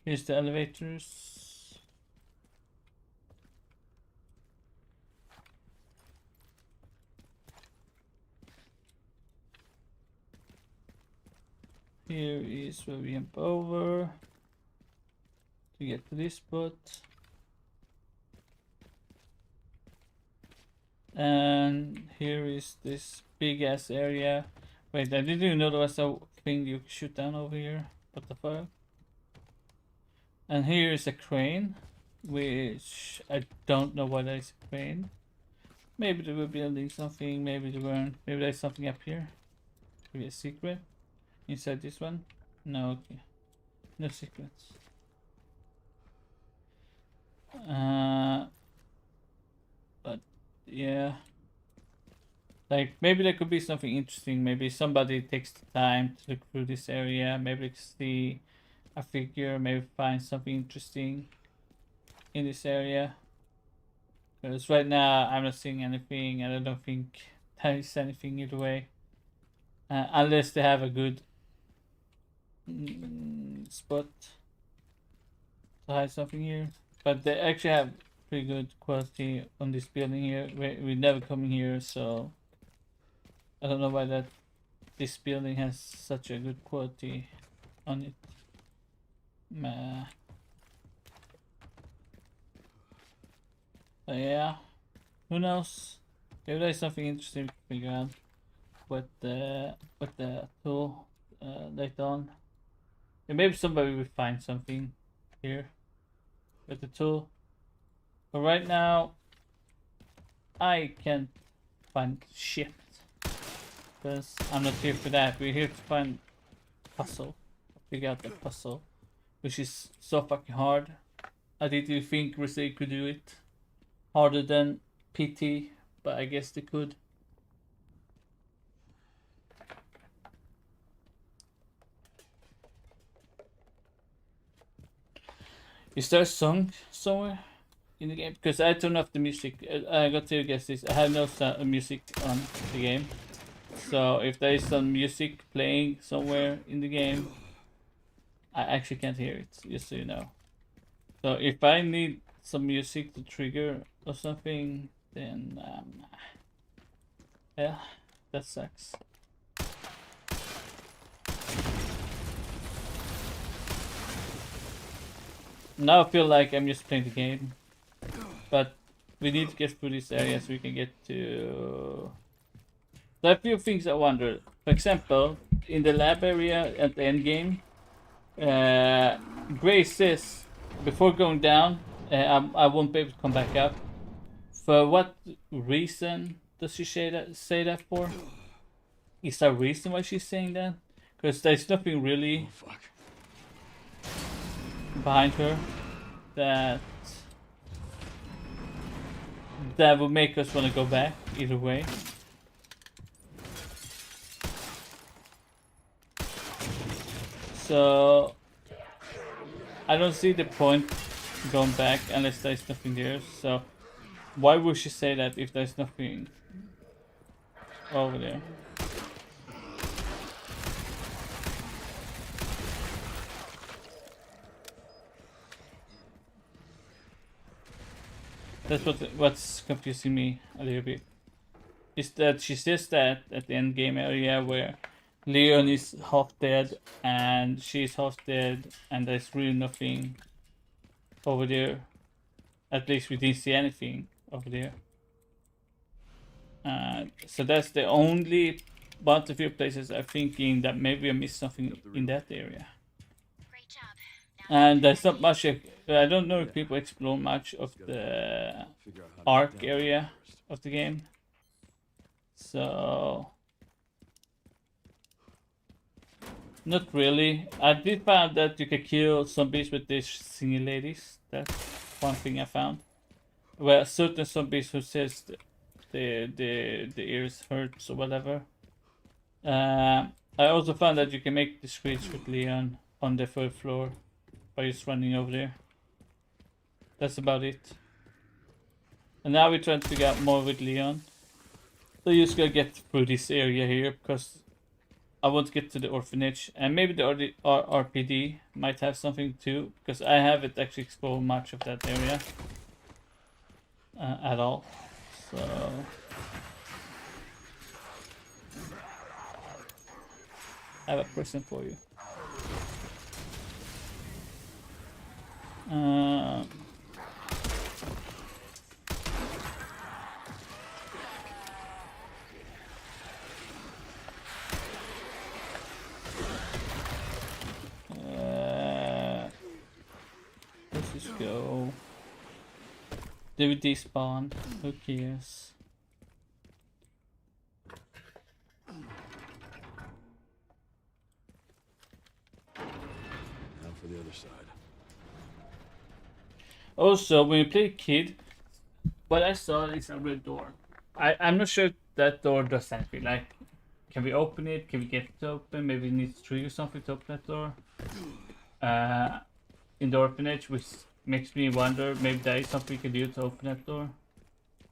Here's the elevators. Here is where we jump over to get to this spot. And here is this big ass area. Wait, I didn't even know there was a thing you could shoot down over here. What the fuck? And here is a crane, which I don't know why there is a crane. Maybe they were building something, maybe they weren't. Maybe there's something up here. Maybe a secret inside this one. No, okay. No secrets. But yeah, like maybe there could be something interesting. Maybe somebody takes the time to look through this area. Maybe they can see a figure. Maybe find something interesting in this area. Because right now I'm not seeing anything, and I don't think there is anything either way. Unless they have a good spot to hide something here. But they actually have pretty good quality on this building here. We never come here, so I don't know why this building has such a good quality on it. Yeah, who knows? Maybe there's something interesting to figure out with the tool later on. And maybe somebody will find something here with the tool. But right now, I can't find shit. Because I'm not here for that. We're here to find puzzle. Figure out the puzzle. Which is so fucking hard. I didn't think Rosé could do it. Harder than PT, but I guess they could. Is there a song somewhere in the game? Because I turned off the music. I got to guess this. I have no music on the game. So if there is some music playing somewhere in the game, I actually can't hear it, just so you know. So if I need some music to trigger or something, then yeah, that sucks. Now I feel like I'm just playing the game, but we need to get through this area so we can get to... There are a few things I wonder. For example, in the lab area at the end game, Grace says before going down, I won't be able to come back up. For what reason does she say that for? Is there a reason why she's saying that? Because there's nothing really behind her that would make us want to go back either way. So I don't see the point going back unless there's nothing there. So why would she say that if there's nothing over there? That's what's confusing me a little bit. Is that she says that at the end game area where Leon is half dead and she's half dead and there's really nothing over there. At least we didn't see anything over there. So that's the only but a few places I'm thinking that maybe I missed something in that area. Great job. And there's not much, I don't know if people explore much of the arc area of the game. So not really. I did find that you can kill zombies with these singing ladies. That's one thing I found. Well, certain zombies who says the ears hurts or whatever. I also found that you can make the screech with Leon on the third floor by just running over there. That's about it. And now we're trying to get more with Leon. So you just gotta get through this area here because I want to get to the orphanage, and maybe the RPD might have something too, because I haven't actually explored much of that area at all. So I have a question for you. Let's just go. Did we despawn? Who cares? Now for the other side. Also, when you play Kid, what I saw is a red door. I'm not sure if that door does anything. Like, can we open it? Can we get it open? Maybe we need to trigger something to open that door. In the orphanage, which makes me wonder, maybe there is something we can do to open that door.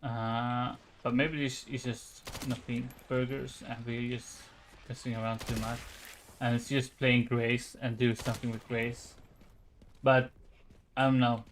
But maybe this is just nothing burgers and we're just messing around too much. And it's just playing Grace and do something with Grace. But I don't know.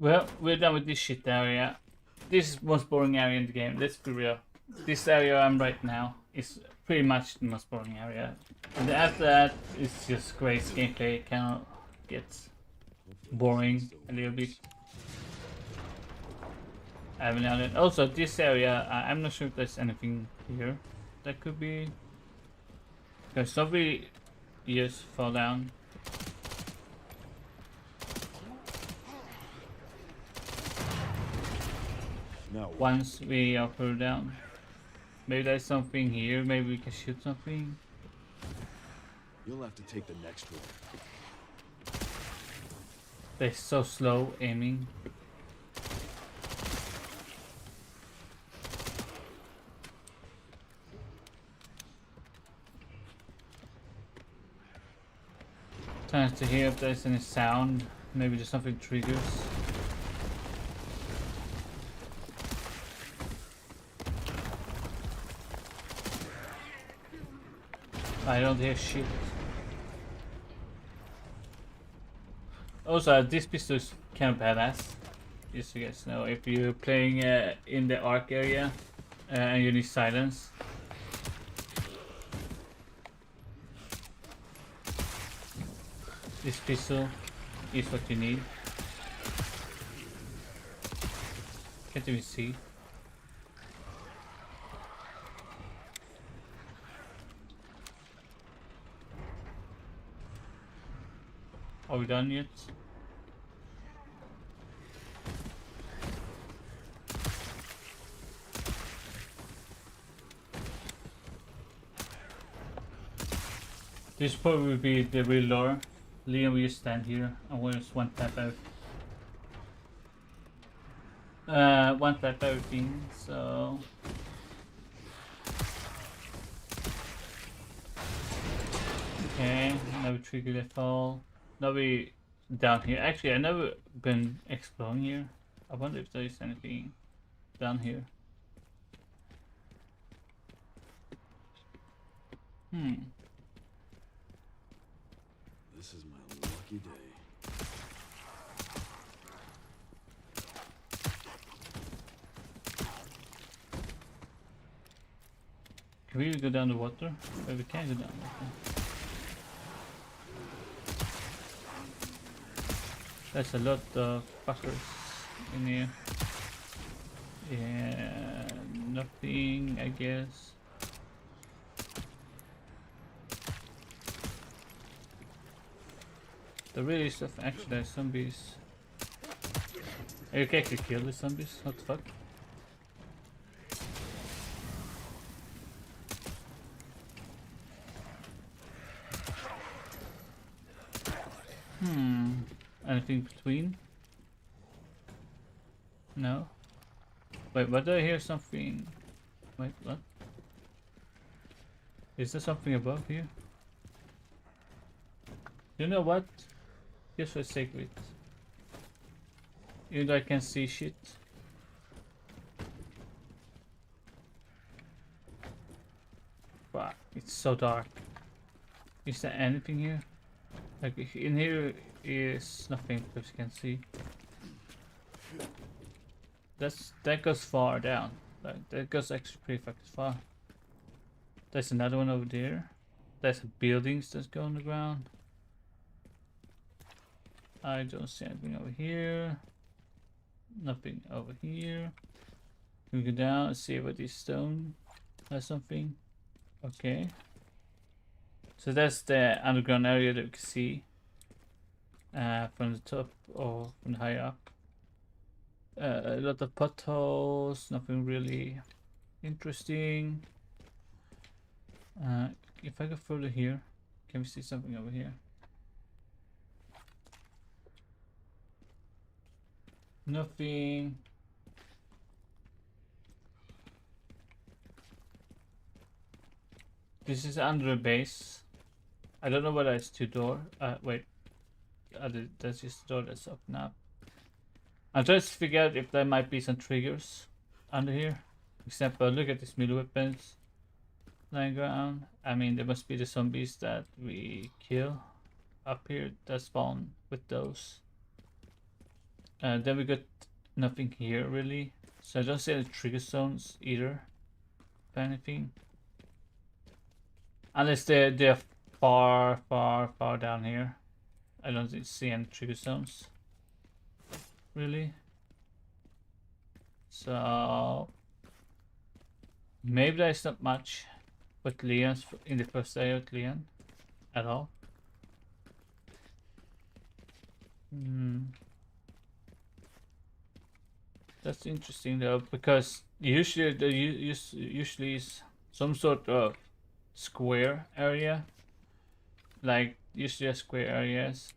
Well, we're done with this shit area. This is the most boring area in the game, let's be real. This area I'm right now is pretty much the most boring area. And after that, it's just great gameplay, kind of gets boring a little bit. Also, this area, I'm not sure if there's anything here that could be. Because somebody just fall down. Now Once we are further down. Maybe there's something here, maybe we can shoot something. you'll have to take the next one. They're so slow aiming. Trying to hear if there's any sound, maybe just something triggers. I don't hear shit. Also, this pistol is kind of badass. Just so you guys know, if you're playing in the arc area and you need silence. This pistol is what you need. Can't even see. Are we done yet? This probably will be the real lore. Leon will just stand here and we'll just one tap out. One tap everything, so okay, now we trigger the fall. Now we down here. Actually, I've never been exploring here. I wonder if there is anything down here. This is my lucky day. Can we go down the water? Well, we can go down the water. There's a lot of fuckers in here. Yeah, nothing, I guess. The really stuff actually there's zombies. You can actually kill the zombies, what the fuck? Anything between? No. Wait, but I hear something. Wait, what? Is there something above here? You know what? Just for a sake of it. Even though I can see shit. Fuck, it's so dark. Is there anything here? Like, in here is nothing because you can see. That goes far down. Like, that goes actually pretty fucking far. There's another one over there. There's buildings that go on the ground. I don't see anything over here. Nothing over here. We go down and see what this stone has something. Okay. So that's the underground area that we can see from the top or from high up. A lot of potholes, nothing really interesting. If I go further here, can we see something over here? Nothing. This is under a base. I don't know whether it's two door. Wait. That's just the door that's open up. I'm trying to figure out if there might be some triggers under here. For example, look at these melee weapons lying around. I mean, there must be the zombies that we kill up here that spawn with those. Then we got nothing here really. So I don't see any trigger zones either. If anything. Unless they're far down here. I don't see any trigger zones. Really. So maybe there's not much with Leon's in the first area with Leon at all. That's interesting though, because usually there usually is some sort of square area, like usually a square areas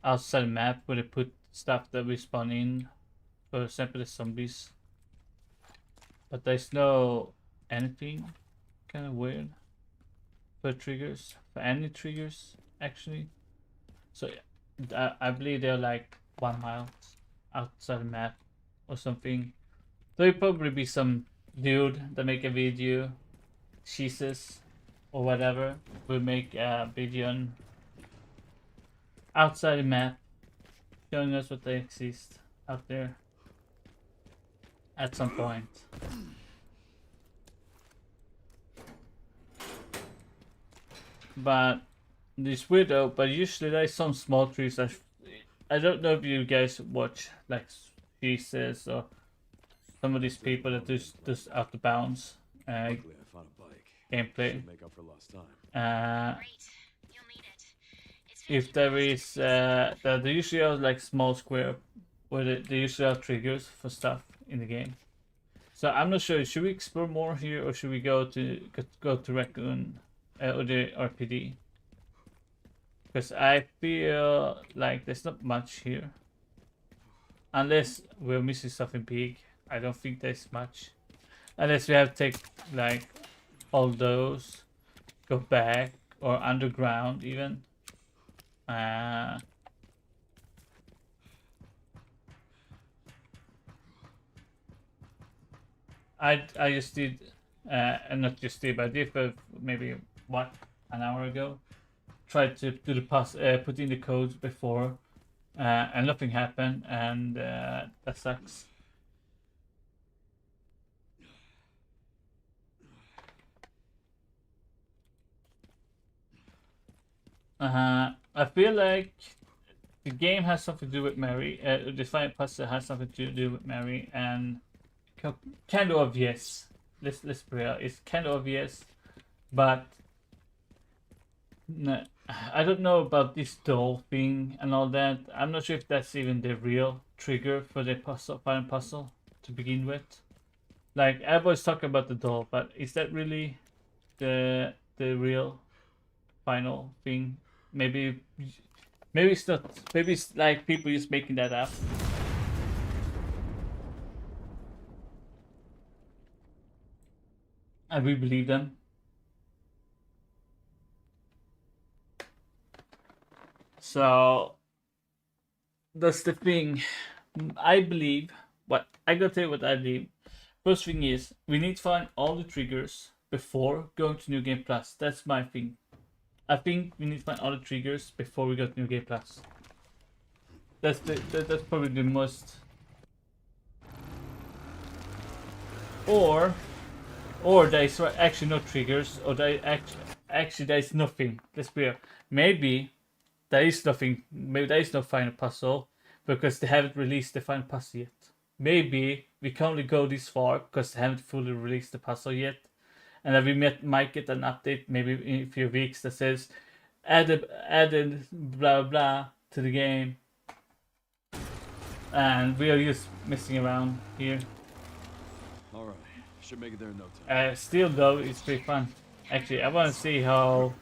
outside the map where they put stuff that we spawn in, for example the zombies. But there's no anything, kind of weird for triggers, for any triggers actually. So I believe they're like 1 mile outside the map or something. There'll probably be some dude that make a video, Jesus or whatever, will make a video on outside the map showing us what they exist out there at some point. But this weird though, but usually there's some small trees that I don't know if you guys watch like Jesus or some of these people that do this out of bounds Luckily, I found a bike. gameplay. Should make up for lost time. Great. You'll need it. It's If 50 there minutes. is they usually have like small square where they usually have triggers for stuff in the game. So I'm not sure, should we explore more here or should we go to Raccoon or the RPD? Because I feel like there's not much here. Unless we're missing something big. I don't think there's much. Unless we have to take like all those, go back or underground even. I just did, and not just did, but I did for maybe an hour ago. Tried to do the put in the codes before, and nothing happened, and that sucks. I feel like the game has something to do with Mary. The final puzzle has something to do with Mary, and kind of obvious. Let's be real. It's kind of obvious, but no, I don't know about this doll thing and all that. I'm not sure if that's even the real trigger for the final puzzle to begin with. Like everybody's talking about the doll, but is that really the real final thing? Maybe it's not. Maybe it's like people just making that up. And we believe them. So that's the thing. I believe what I gotta tell you what I believe. First thing is we need to find all the triggers before going to New Game Plus. That's my thing. I think we need to find all the triggers before we go to New Game Plus. That's probably the most. Or there is actually no triggers, or there actually there is nothing. Let's be real. Maybe there is nothing. Maybe there is no final puzzle because they haven't released the final puzzle yet. Maybe we can only go this far because they haven't fully released the puzzle yet, and then we might get an update maybe in a few weeks that says added blah blah to the game, and we are just messing around here. All right, should make it there in no time. Still though, it's pretty fun. Actually, I want to see how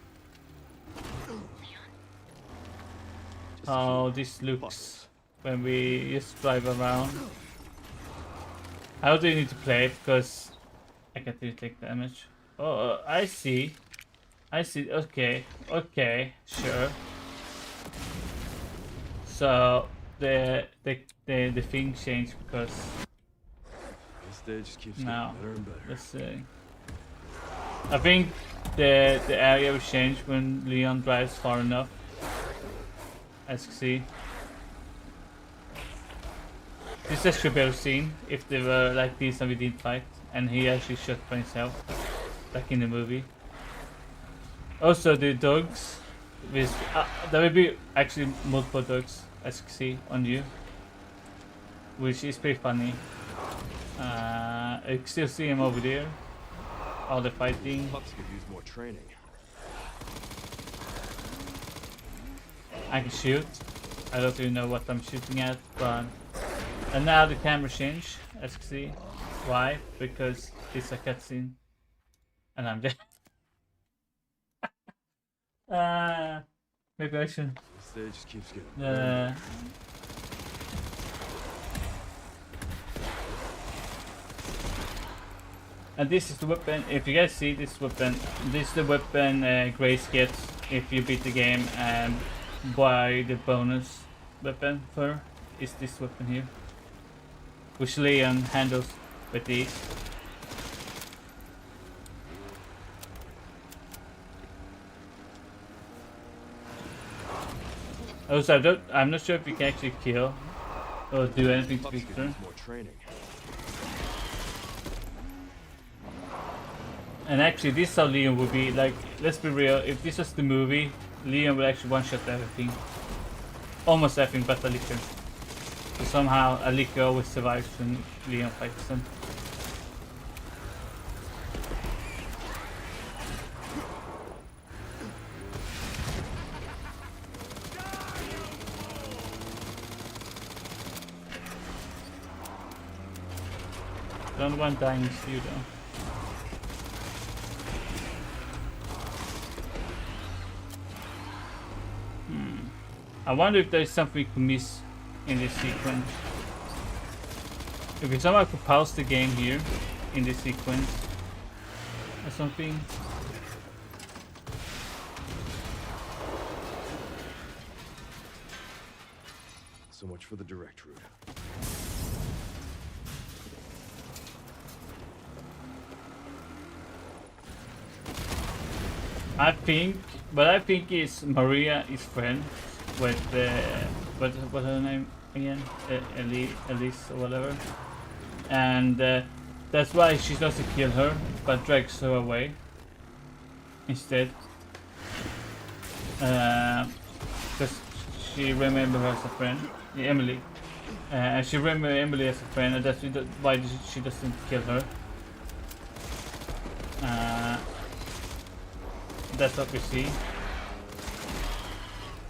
this looks when we just drive around. How do you need to play it? Because I can't really take damage. Oh, I see. Okay, sure. So the thing changed because This stage keeps getting now better and better. let's see. I think the area will change when Leon drives far enough. As you can see. This actually better scene if they were like this and we didn't fight and he actually shot by himself like in the movie. Also the dogs with there will be actually multiple dogs as you can see on you, which is pretty funny. You can still see him over there, all the fighting. Pups could use more training. I can shoot. I don't even know what I'm shooting at, but and now the camera change, as you can see. Why? Because it's a cutscene, and I'm dead. Maybe I should. This stage just keeps getting better. And this is the weapon. If you guys see this weapon, this is the weapon Grace gets if you beat the game and buy the bonus weapon for. Is this weapon here, which Leon handles with these. Also, I'm not sure if you can actually kill or do anything to Pups could Victor. use more training. And actually, this is how Leon would be. Like, let's be real. If this was the movie, Leon would actually one-shot everything, almost everything, but a licker. So somehow a licker always survives when Leon fights them. Don't want dying is you though. I wonder if there's something we could miss in this sequence. If we somehow could pause the game here in this sequence or something. So much for the direct route. I think is Maria is friends with what's her name again? Elise or whatever, and that's why she doesn't kill her but drags her away instead. Because she remembered her as a friend, Emily. And she remembered Emily as a friend, and that's why she doesn't kill her. That's what we see.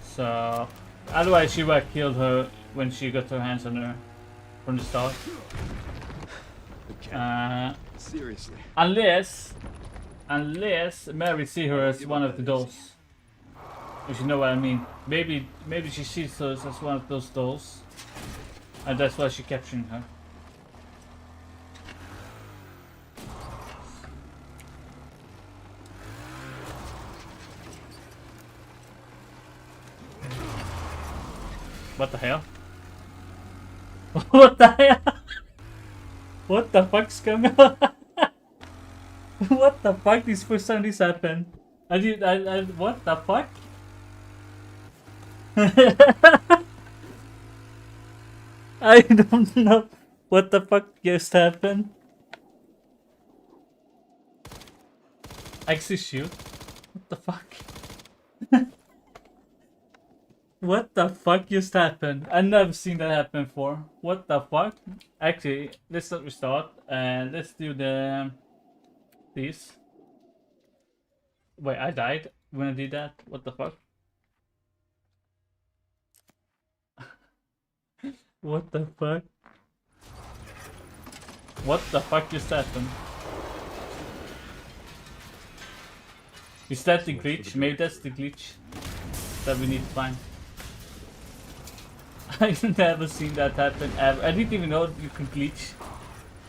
So, otherwise she would have killed her when she got her hands on her from the start. Seriously. Unless Mary see her as one of the dolls. If you know what I mean. Maybe she sees her as one of those dolls. And that's why she's capturing her. What the hell? What the hell? What the fuck's going on? What the fuck? This first time this happened. What the fuck? I don't know what the fuck just happened. Actually shoot. What the fuck? What the fuck just happened? I've never seen that happen before. What the fuck? Actually, let's not restart and let's do this. Wait, I died when I did that? What the fuck? What the fuck? What the fuck just happened? Is that the glitch? Maybe that's the glitch that we need to find. I've never seen that happen ever. I didn't even know you could glitch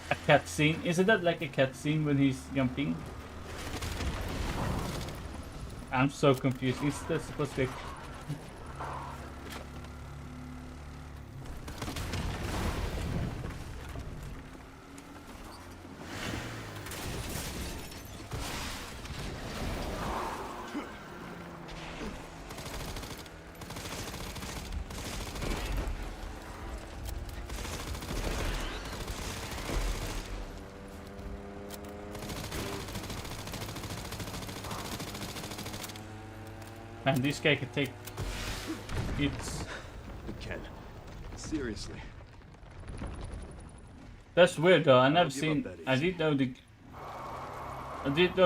a cutscene. Isn't that like a cutscene when he's jumping? I'm so confused. Is that supposed to be? Man, this guy could take it. Ken, seriously. That's weird though. I never give seen. up that I did know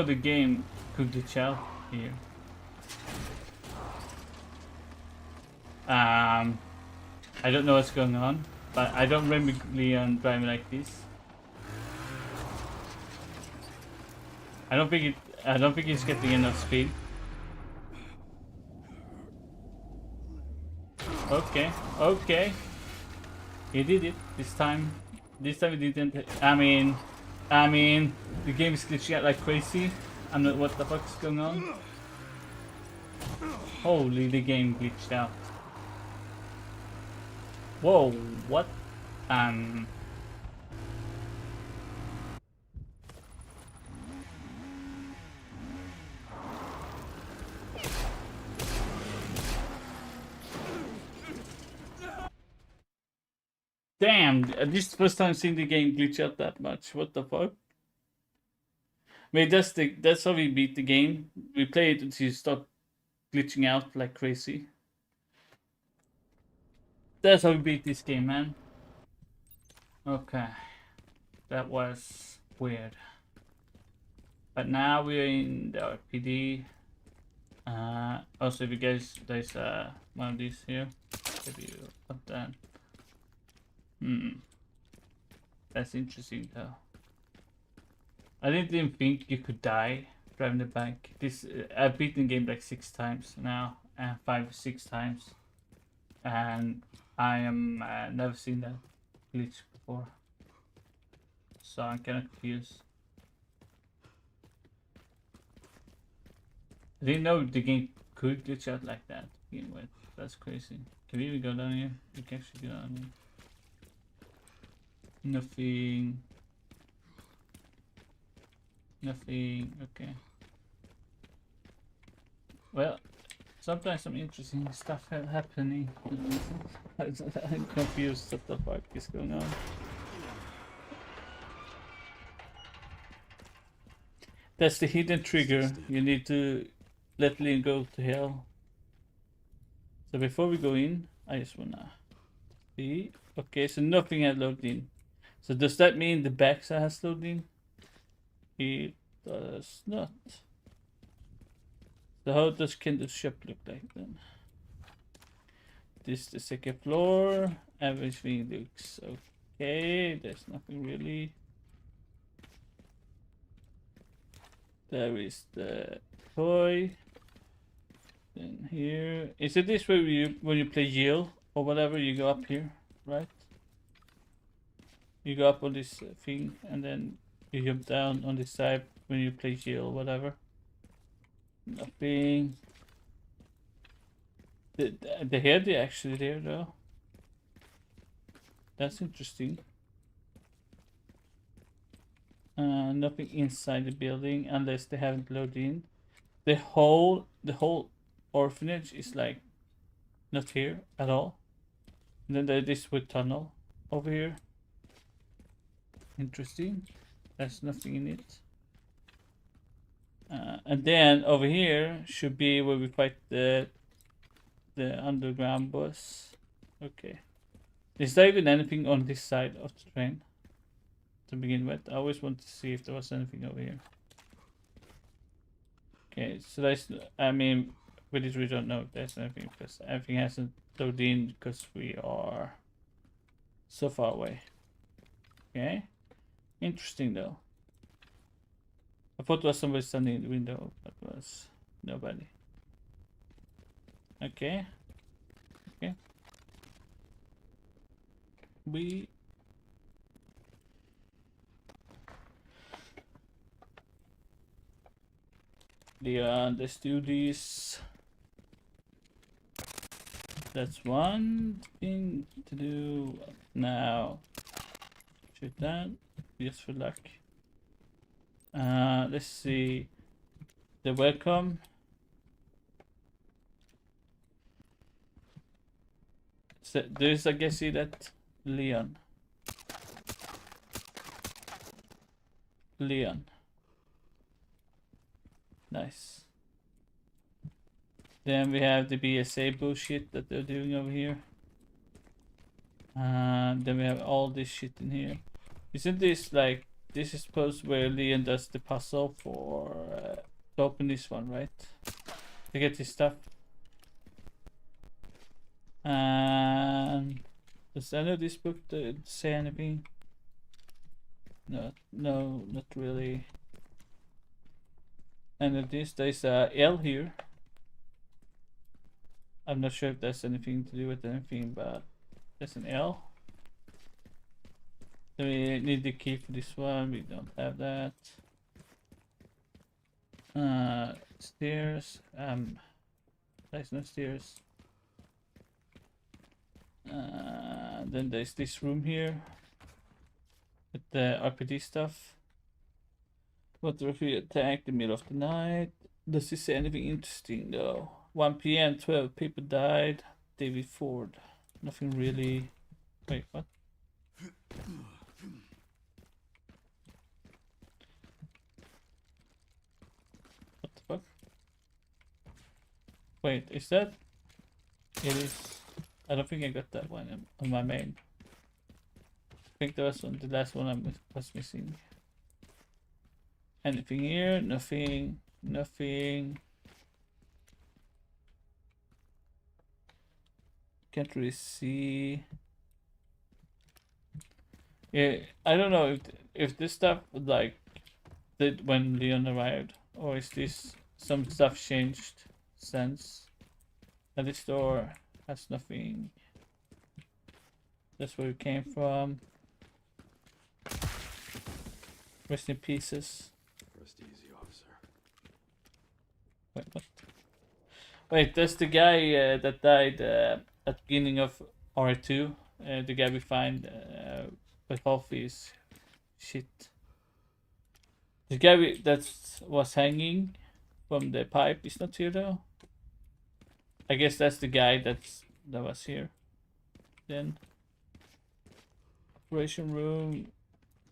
the game could glitch out here. I don't know what's going on, but I don't remember Leon driving like this. I don't think he's getting enough speed. Okay. He did it this time. This time he didn't. I mean, the game is glitching out like crazy. I'm not. What the fuck is going on? Holy, the game glitched out. Whoa, what? Damn, this is the first time seeing the game glitch out that much. What the fuck? Maybe that's how we beat the game. We play it until you start glitching out like crazy. That's how we beat this game, man. Okay. That was weird. But now we're in the RPD. Also, if you guys, there's one of these here. If you put that. That's interesting though. I didn't even think you could die driving the bike. I've beaten the game like 6 times now, 5 or 6 times, and I am never seen that glitch before. So I'm kind of confused. I didn't know the game could glitch out like that to begin with. That's crazy. Can we even go down here? We can actually go down here. Nothing. Okay. Well, sometimes some interesting stuff happening. I'm confused what the fuck is going on. That's the hidden trigger. You need to let Lynn go to hell So before we go in, I just wanna see. Okay, so nothing has loaded in. So does that mean the backside has loaded in? It does not. So how does Kendall's shop look like then? This is the second floor. Everything looks okay. There's nothing really. There is the toy. Then here. Is it this way when you play Yale or whatever, you go up here, right? You go up on this thing and then you jump down on this side when you play Yale or whatever. Nothing. The head is actually there though. That's interesting. Nothing inside the building unless they haven't loaded in. The whole orphanage is like not here at all. And then there's this wood tunnel over here. Interesting. There's nothing in it. And then over here should be where we fight the underground boss. Okay. Is there even anything on this side of the train to begin with? I always want to see if there was anything over here. Okay, so that's, I mean, with this we don't know if there's anything because everything hasn't loaded in because we are so far away. Okay, interesting though. I thought there was somebody standing in the window, but it was nobody. Okay. Okay. Let's do this. That's one thing to do now. Shoot that, just for luck. Let's see. The welcome. So there's, I guess, see that Leon. Nice. Then we have the BSA bullshit that they're doing over here. Then we have all this shit in here. Isn't this like, this is supposed where Leon does the puzzle for to open this one, right? To get his stuff. Does any of this book say anything? No, not really. And of this, there's a L here. I'm not sure if that's anything to do with anything, but there's an L. Then we need the key for this one. We don't have that. Stairs. There's no stairs. Then there's this room here with the RPD stuff. What if we attack the middle of the night? Does this say anything interesting though? 1 PM, 12 people died. David Ford. Nothing really. Wait, what? What the fuck? Wait, is that? It is. I don't think I got that one on my main. I think that was the last one I was missing. Anything here? Nothing. Nothing. Can't really see. Yeah, I don't know if this stuff like did when Leon arrived, or is this some stuff changed since? And this door has nothing. That's where we came from. Rest in pieces. Rest easy, officer. Wait, what? Wait, that's the guy that died at the beginning of R2. The guy we find with half his shit. The guy that was hanging from the pipe is not here though. I guess that's the guy that was here. Then operation room,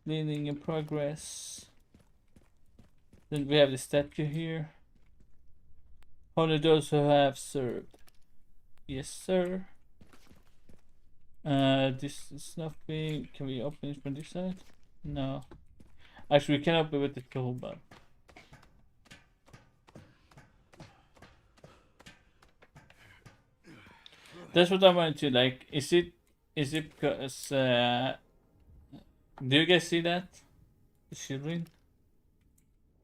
cleaning in progress. Then we have the statue here. Only those who have served. Yes, sir. This is nothing. Can we open it from this side? No. Actually, we can open it with the tool, but that's what I wanted to like. Is it because do you guys see that? The children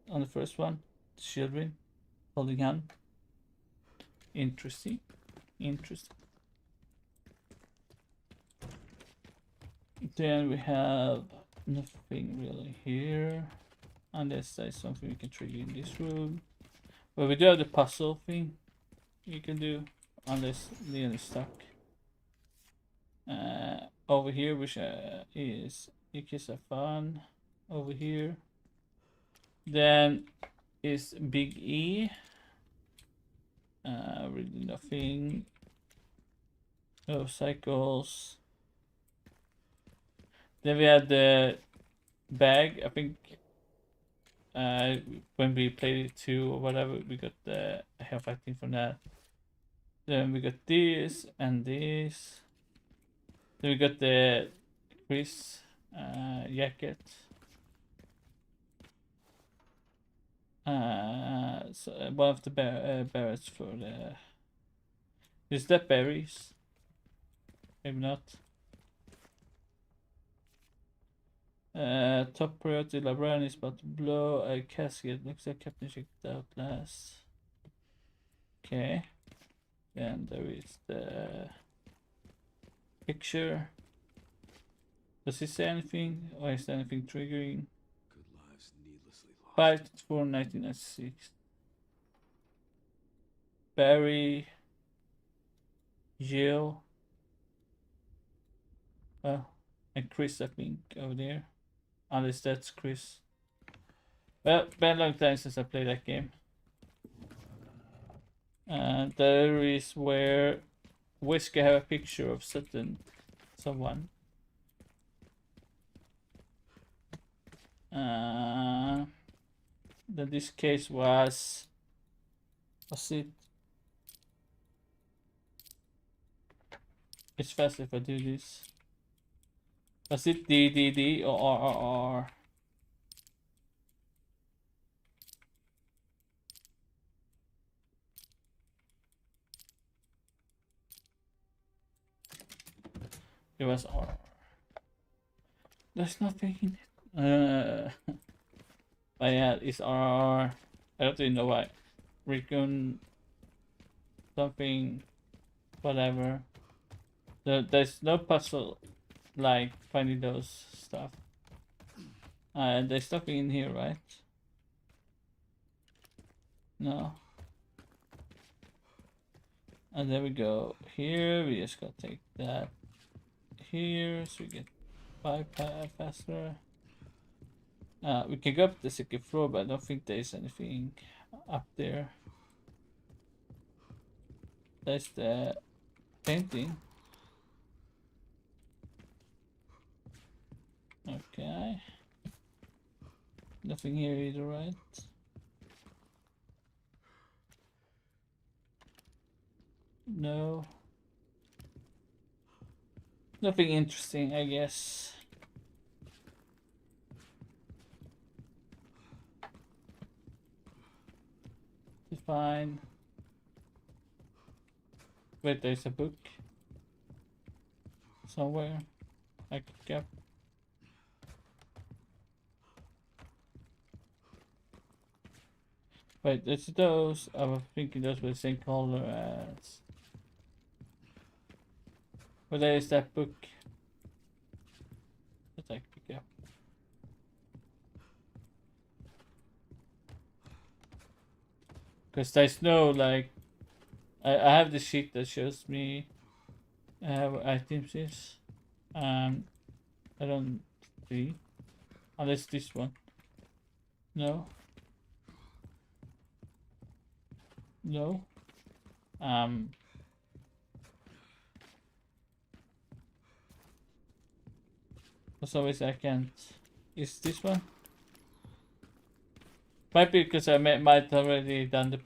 on the first one? The children holding hand. Interesting. Interesting. Then we have nothing really here. Unless there's something we can trigger in this room. But we do have the puzzle thing you can do. Unless Leon is stuck. Over here, which is Ikis are fun. Over here. Then is Big E. Really nothing. No cycles. Then we had the bag. I think when we played it 2 or whatever, we got the health acting from that. Then we got this and this. Then we got the Chris jacket. So one of the berets for the. Is that berries? Maybe not. Top priority librarian is about to blow a casket. Looks like Captain checked it out last. Okay. Then there is the picture. Does it say anything? Or is there anything triggering? Good lives needlessly lost. 5/4/1996. Barry. Jill. And Chris, I think, over there. Unless that's Chris. Well, been a long time since I played that game. And there is where Whiskey have a picture of someone. Then this case was it? It's fast if I do this. Was it D or R? It was R. There's nothing in it. But yeah, it's R. I don't really know why. Recon something, whatever. There's no puzzle like finding those stuff. There's nothing in here, right? No. And then we go here. We just gotta take that here so we get bypass faster. We can go up the second floor, but I don't think there's anything up there. That's the painting. Okay. Nothing here either, right? No. Nothing interesting, I guess. Fine. Wait, there's a book somewhere I could get. Wait, it's those. I was thinking those were the same color as. But there is that book that I could pick up. Because there's no like. I have the sheet that shows me what items is. I don't see. Unless this one. No. No. For some reason I can't. Is this one? Might be because I might already done the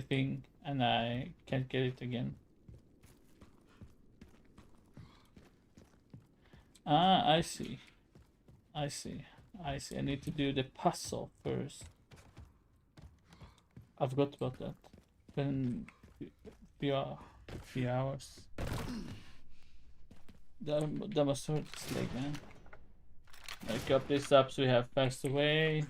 thing and I can't get it again. Ah, I see. I see. I see. I need to do the puzzle first. I forgot about that. Been few hours. That must hurt this leg, man. Like up this up so we have faster way.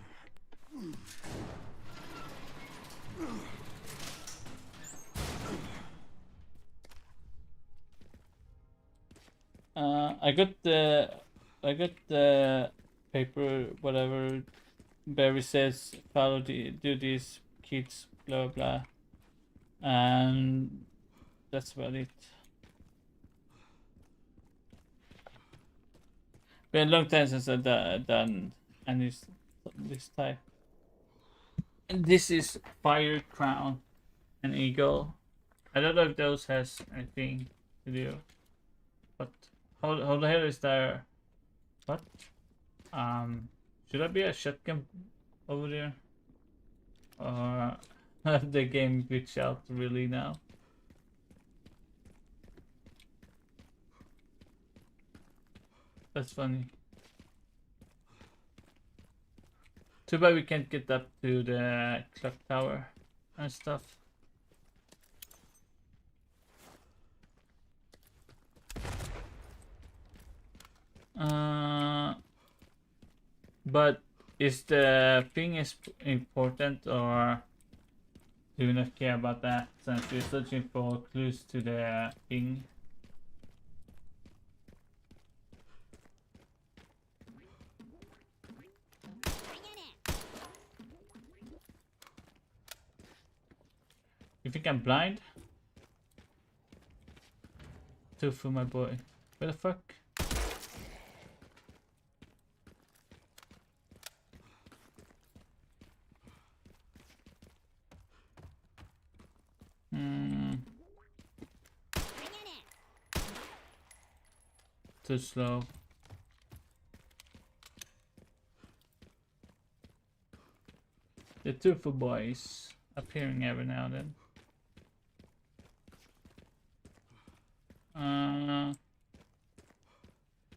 I got the paper, whatever Barry says, follow do these kids, blah blah, and that's about it. Been a long time since I've done any this type. And this is Fire Crown and Eagle. I don't know if those has anything to do, but how the hell is there? What? Should I be a shotgun over there? Or have the game glitch out really now? That's funny. Too bad we can't get up to the clock tower and stuff. But is the ping is important, or do you not care about that since we're searching for clues to the ping? You think I'm blind? Tofu, my boy. Where the fuck? Too slow. The Tofu boys appearing every now and then.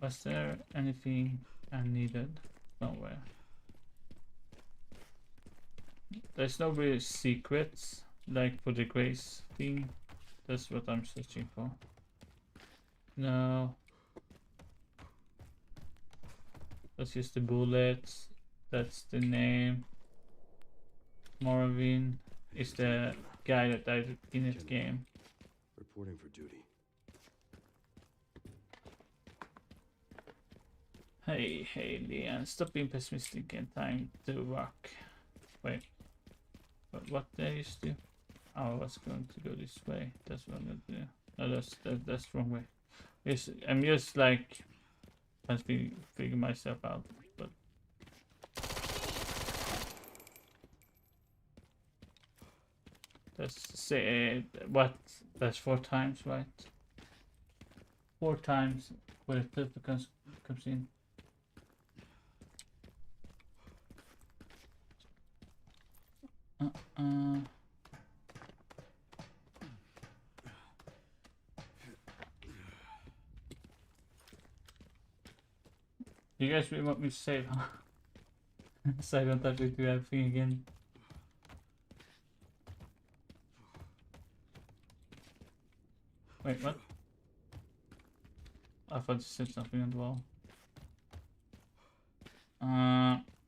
Was there anything I needed? Nowhere. There's no real secrets, like for the grace thing. That's what I'm searching for. No. That's just the bullets. That's the name. Moravin is the guy that died in this game. Reporting for duty. Hey, Leon, stop being pessimistic and time to rock. Wait, what did I used to do? Oh, I was going to go this way. That's what I'm going to do. No, that's the wrong way. I'm just like trying to figure myself out, but let's say what? That's 4 times, right? 4 times where the clip comes in. You guys really want me to save, huh? So I don't have to do everything again. Wait, what? I thought you said something on the wall.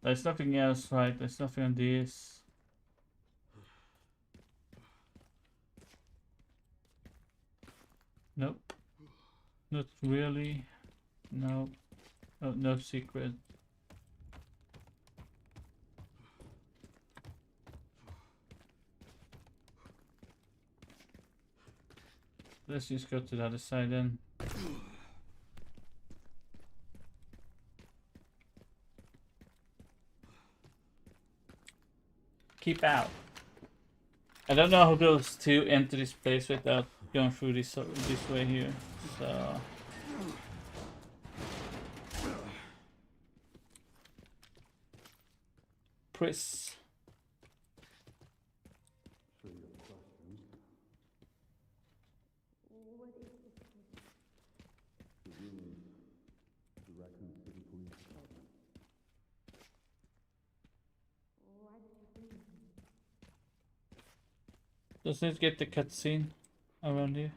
There's nothing else, right? There's nothing on this. Nope. Not really. No. No secret. Let's just go to the other side then. Keep out. I don't know how those two enter this place without going through this way here. So Pris. Doesn't it get the cutscene around you?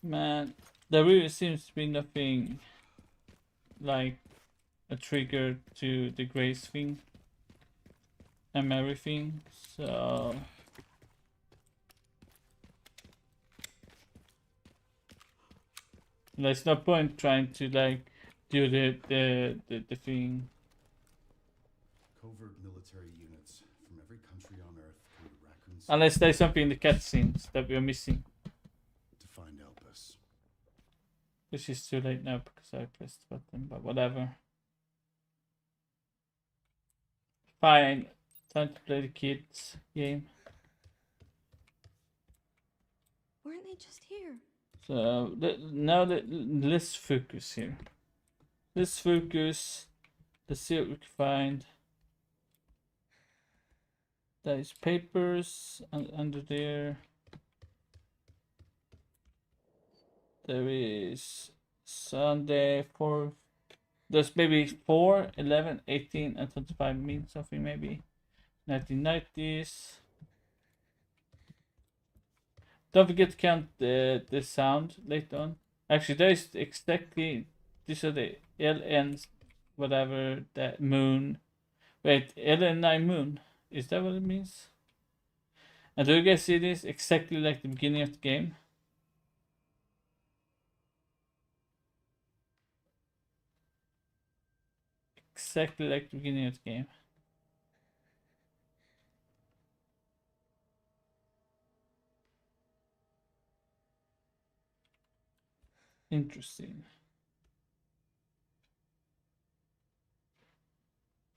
Man, there really seems to be nothing like a trigger to the Grace thing and everything, so there's no point trying to like do the thing. Covert military units from every country on Earth come to Raccoon City Unless there's something in the cutscenes that we're missing. to find Elpis. Which is too late now because I pressed the button, but whatever. Fine. Time to play the kids game. Weren't they just here? So now let's focus here. Let's focus. Let's see what we can find. There's papers under there. There is Sunday 4. There's maybe 4, 11, 18, and 25 means something maybe. 1990s. Don't forget to count the sound later on. Actually, there's exactly, these are the LNs, whatever, that moon. Wait, LN9 moon. Is that what it means? And do you guys see this? Exactly like the beginning of the game. Exactly like the beginning of the game. Interesting.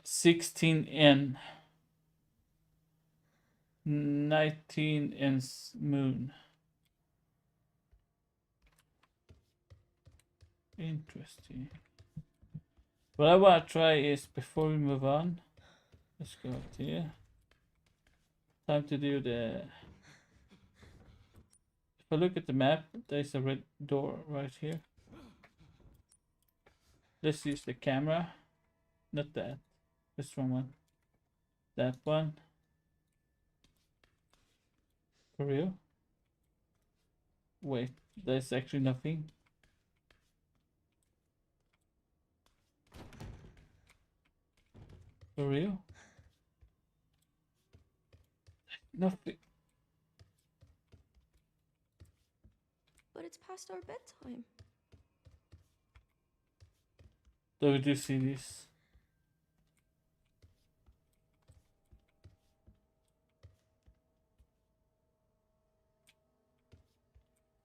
16N. 19 moon. Interesting. What I want to try is, before we move on, let's go up here. Time to do the... If I look at the map, there's a red door right here. Let's use the camera. Not that. This one. That one. For real? Wait, there's actually nothing. For real? Nothing. But it's past our bedtime. Do we do see this?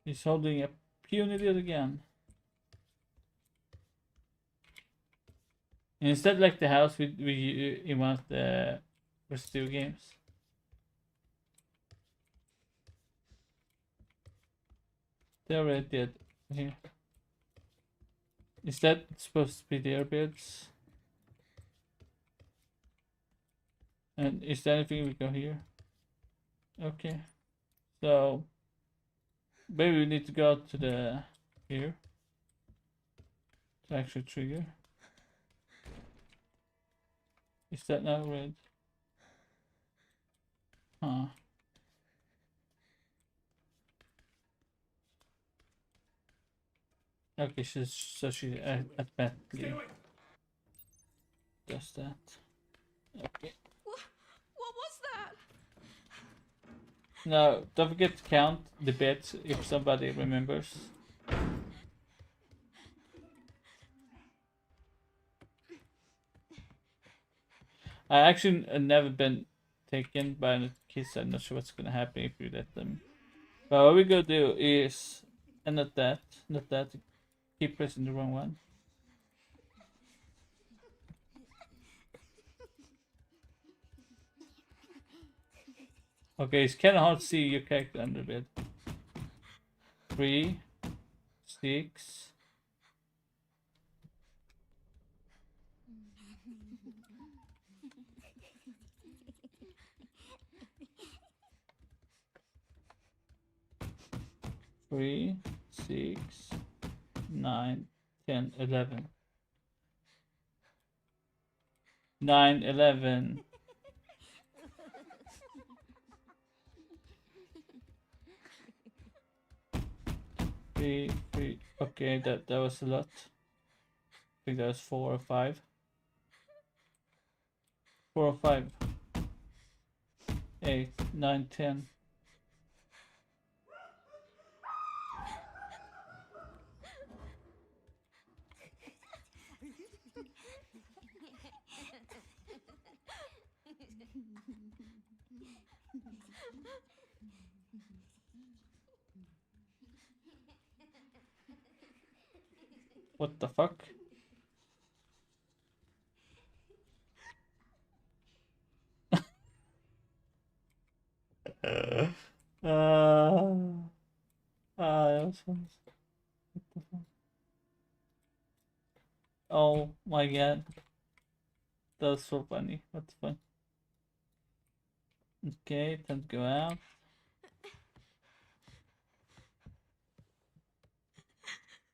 He's holding a puny little gun. And is that like the house we in one of the Resident Evil games? They already did here. Is that supposed to be their beds? And is there anything we go here? Okay. So maybe we need to go to the here to actually trigger. Is that now red? Huh. Okay, so she automatically does that. Okay. What was that? Now, don't forget to count the beds if somebody remembers. I actually never been taken by the kids. I'm not sure what's gonna happen if you let them. But what we gonna do is, and not that, keep pressing the wrong one. Okay, it's kind of hard to see your character under bed. 3, 6. 3, 6, 9, 10, 11. 9, 11. 3, 3. Okay, that was a lot. I think that was 4 or 5. 4 or 5. 8, 9, 10. What the fuck? That was fun. What the fuck? Oh my god. That was so funny. What the fuck? Okay, time to go out.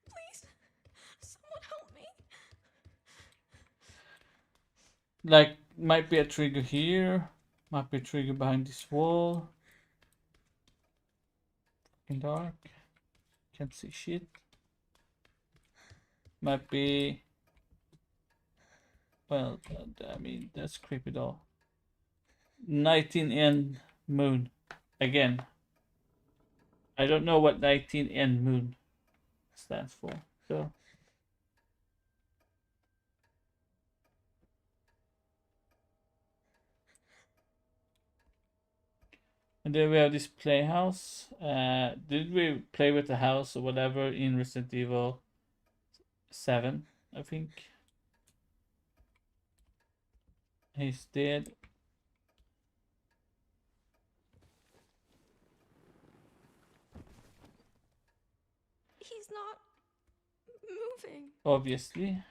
Please, someone help me. Like, might be a trigger here. Might be a trigger behind this wall. In dark. Can't see shit. Might be... Well, I mean, that's creepy though. 19N moon. Again. I don't know what 19N moon stands for. So... And then we have this playhouse. Did we play with the house or whatever in Resident Evil 7, I think? He's dead. He's not moving. Obviously.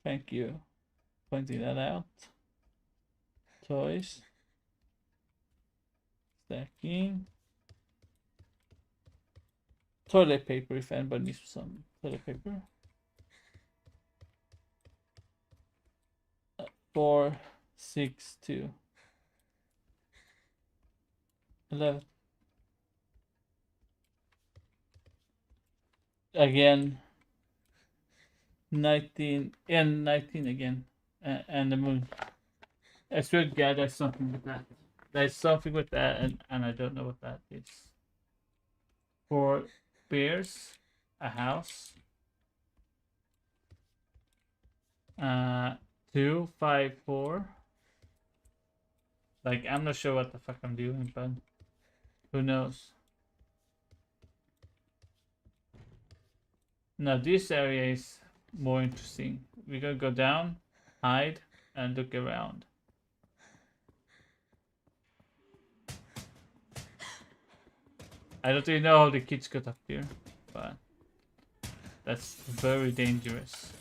Thank you for pointing that out. Toys. Stacking. Toilet paper if anybody needs some toilet paper. 4, 6, 2. 11. Again. 19 and 19 again. And the moon. I swear to God, there's something with that. There's something with that, and I don't know what that is. 4 bears, a house. 2, 5, 4. Like, I'm not sure what the fuck I'm doing, but who knows? Now this area is more interesting. We're gonna go down, hide, and look around. I don't even know how the kids got up here, but that's very dangerous.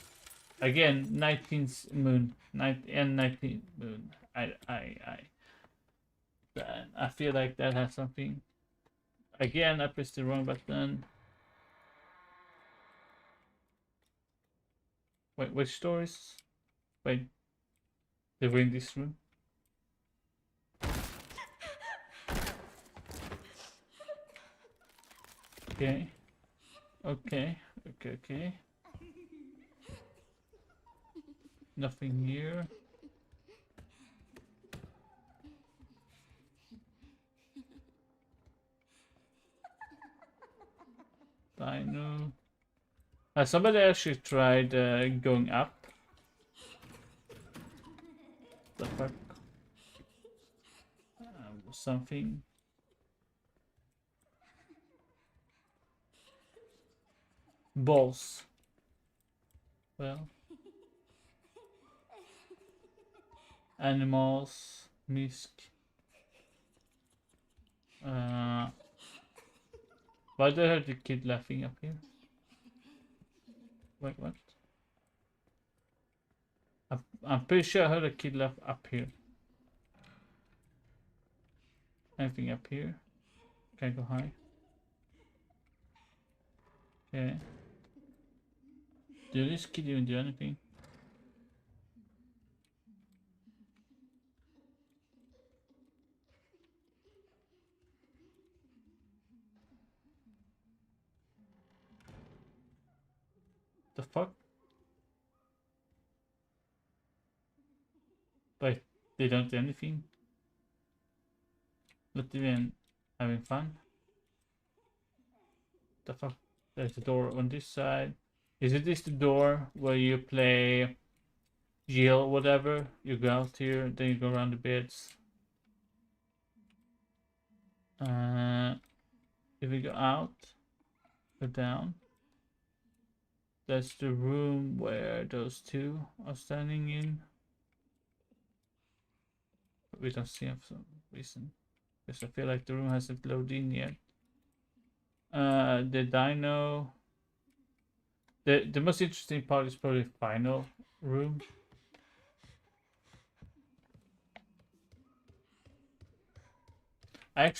Again, 19th moon, 19th moon. I feel like that has something. Again, I pressed the wrong button. Wait, which stories? Wait, they were in this room. Okay. Okay. Nothing here. Dino. Somebody actually tried going up. The fuck? Something. Balls. Well. Animals. Misk. Why do I have the kid laughing up here? Wait, what? I'm pretty sure I heard a kid laugh up here. Anything up here? Can I go high? Okay. Did this kid even do anything? The fuck? But they don't do anything? Not even having fun? The fuck? There's a door on this side. Is this the door where you play Jill, whatever? You go out here, then you go around the beds. If we go out, go down. That's the room where those two are standing in. But we don't see them for some reason. Because I feel like the room hasn't loaded in yet. The dino. The most interesting part is probably the final room. I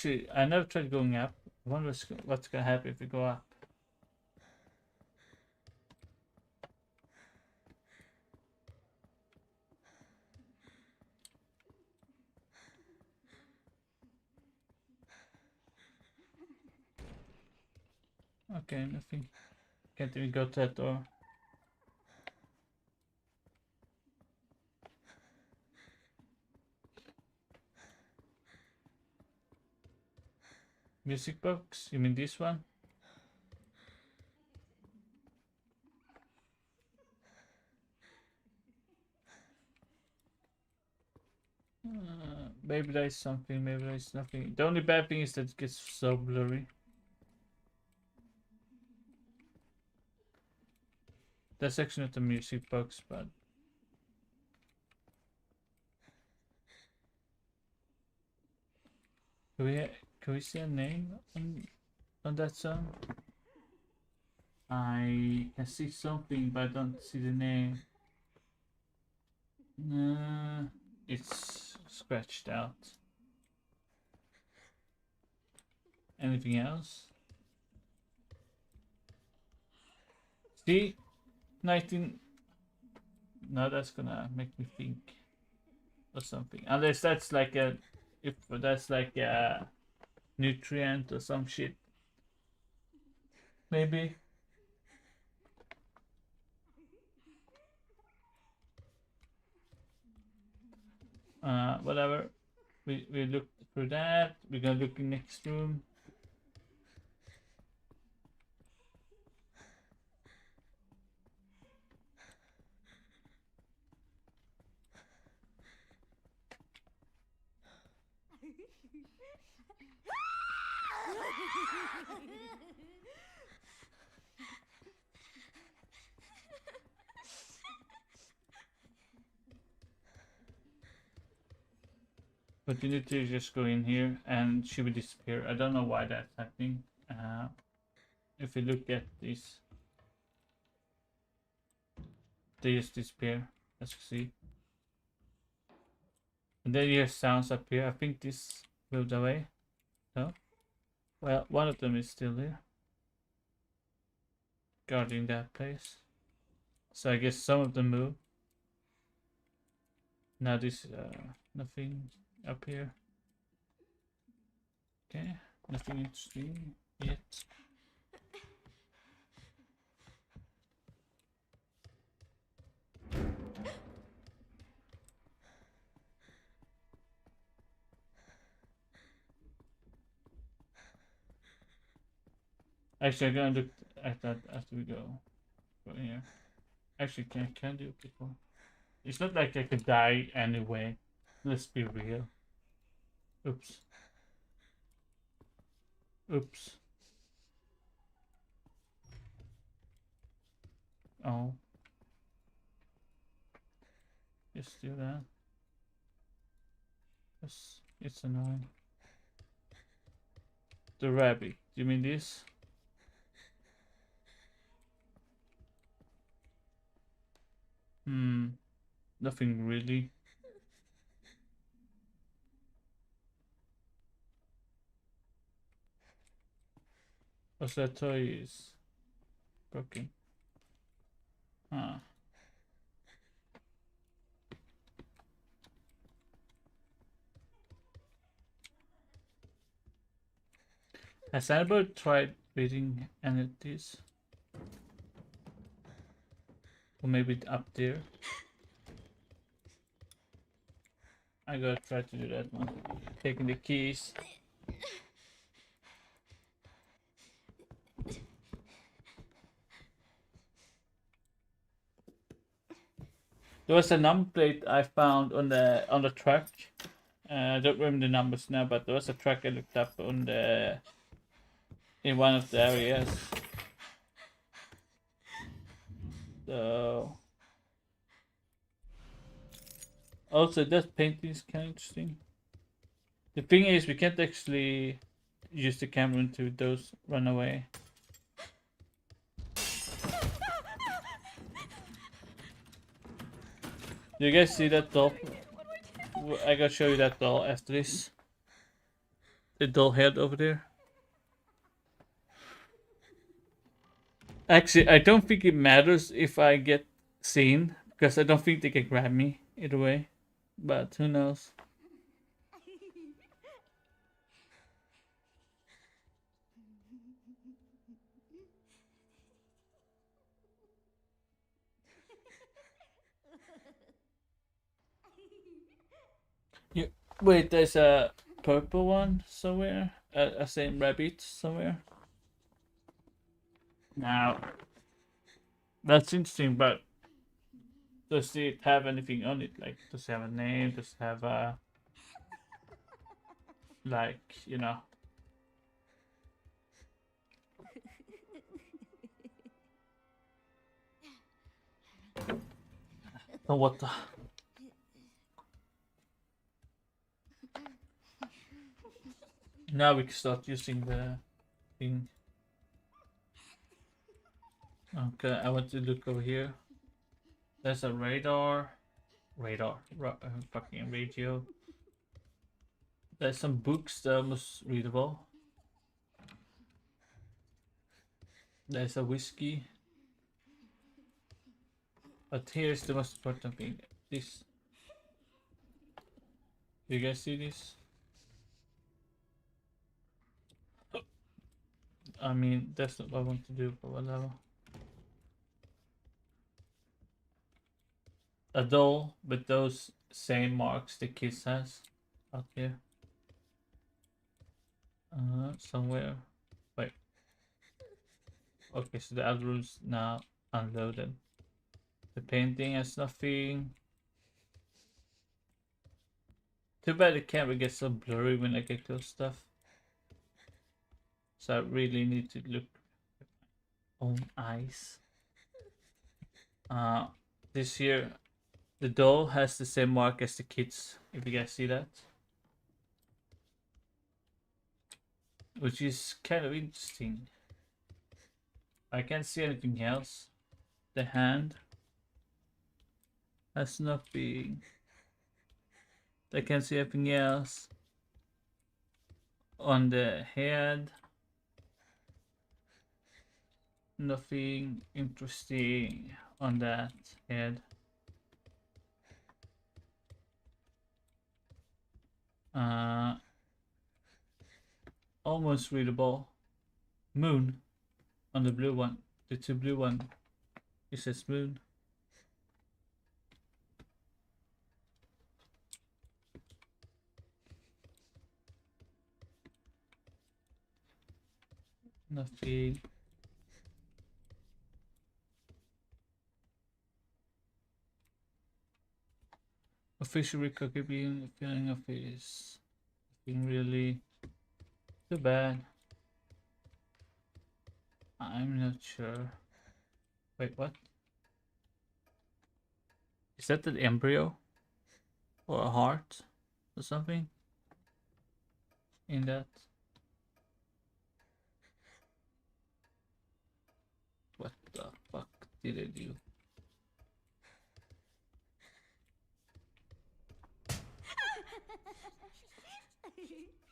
never tried going up. I wonder what's gonna happen if we go up. Okay, nothing. Can't even go to that door. Music box? You mean this one? Maybe there is something, maybe there is nothing. The only bad thing is that it gets so blurry. That's actually not the music box, but can we see a name on that song? I can see something, but I don't see the name. It's scratched out. Anything else? See? 19. No, that's gonna make me think. Or something. Unless that's like a. If that's like a nutrient or some shit. Maybe. Whatever. We looked through that. We're gonna look in next room. But you need to just go in here and she will disappear. I don't know why that's happening. If you look at this, they just disappear, as you see. And then you hear sounds up here. I think this moved away. No? Well, one of them is still there. Guarding that place. So I guess some of them move. Now this, nothing up here. Okay, nothing interesting yet. Actually, I'm gonna look at that after we go here. Actually, can do it before. It's not like I could die anyway. Let's be real. Oops. Oops. Oh. Just do that. It's annoying. The rabbit. Do you mean this? Nothing really. What's that toy is? Broken. Huh. Has anybody tried reading any of these? Or maybe up there? I gotta try to do that one. Taking the keys. There was a number plate I found on the truck. I don't remember the numbers now, but there was a truck I looked up on the in one of the areas. So also that painting is kind of interesting. The thing is, we can't actually use the camera to those run away. Do you guys see that doll? I gotta show you that doll after this. The doll head over there. Actually, I don't think it matters if I get seen, because I don't think they can grab me either way. But who knows? You, wait, there's a purple one somewhere? A same rabbit somewhere? Now, that's interesting, but does it have anything on it? Like, does it have a name? Does it have a... Like, you know... Oh, what the... Now we can start using the thing. Okay, I want to look over here. There's a radar. Fucking radio. There's some books that are almost readable. There's a whiskey. But here's the most important thing. This. Do you guys see this? I mean, that's not what I want to do, but whatever. A doll with those same marks the kids has out here. Somewhere. Wait. Okay, so the other room's now unloaded. The painting has nothing. Too bad the camera gets so blurry when I get close stuff. So I really need to look with my own eyes. This here, the doll has the same mark as the kids, if you guys see that. Which is kind of interesting. I can't see anything else. The hand has nothing. I can't see anything else. On the head, nothing interesting on that head. Almost readable. Moon on the blue one. The two blue one. It says moon. Nothing. Official record keeping the feeling of his being really too bad. I'm not sure. Wait, what? Is that the embryo? Or a heart? Or something? In that? What the fuck did I do?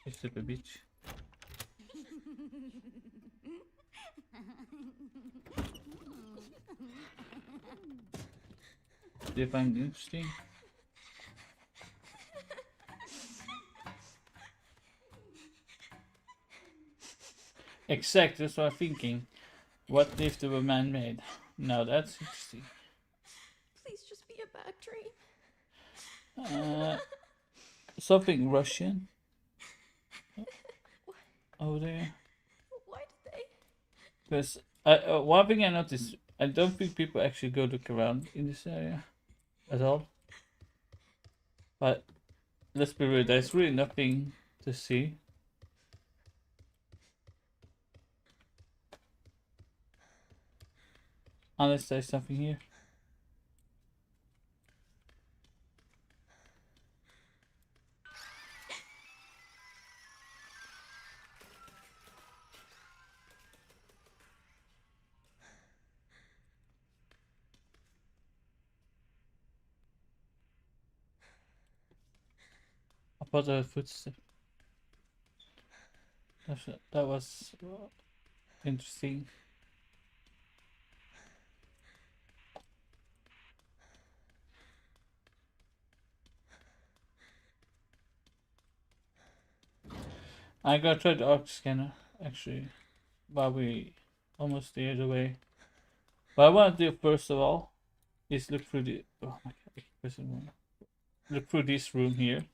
You stupid bitch. Do you find it interesting? Exactly, that's what I'm thinking. What if they were man-made? Now that's interesting. Please just be a bad dream. Something Russian over there. Why did they? Because one thing I noticed, I don't think people actually go look around in this area at all. But let's be real, there's really nothing to see. Unless there's something here. About the footstep. That was interesting. I gotta try the arc scanner actually, while we almost the other way. What I want to do first of all is look through the look through this room here,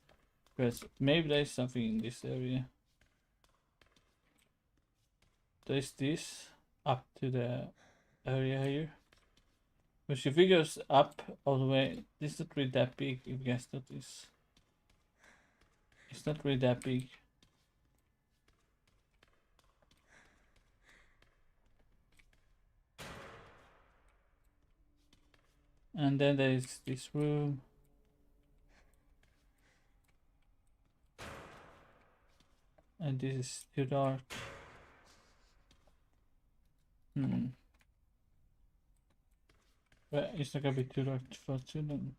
because maybe there's something in this area. There's this up to the area here. Which if it goes up all the way, this is not really that big if you guys notice. It's not really that big. And then there's this room. And this is too dark. But it's not gonna be too dark for too long.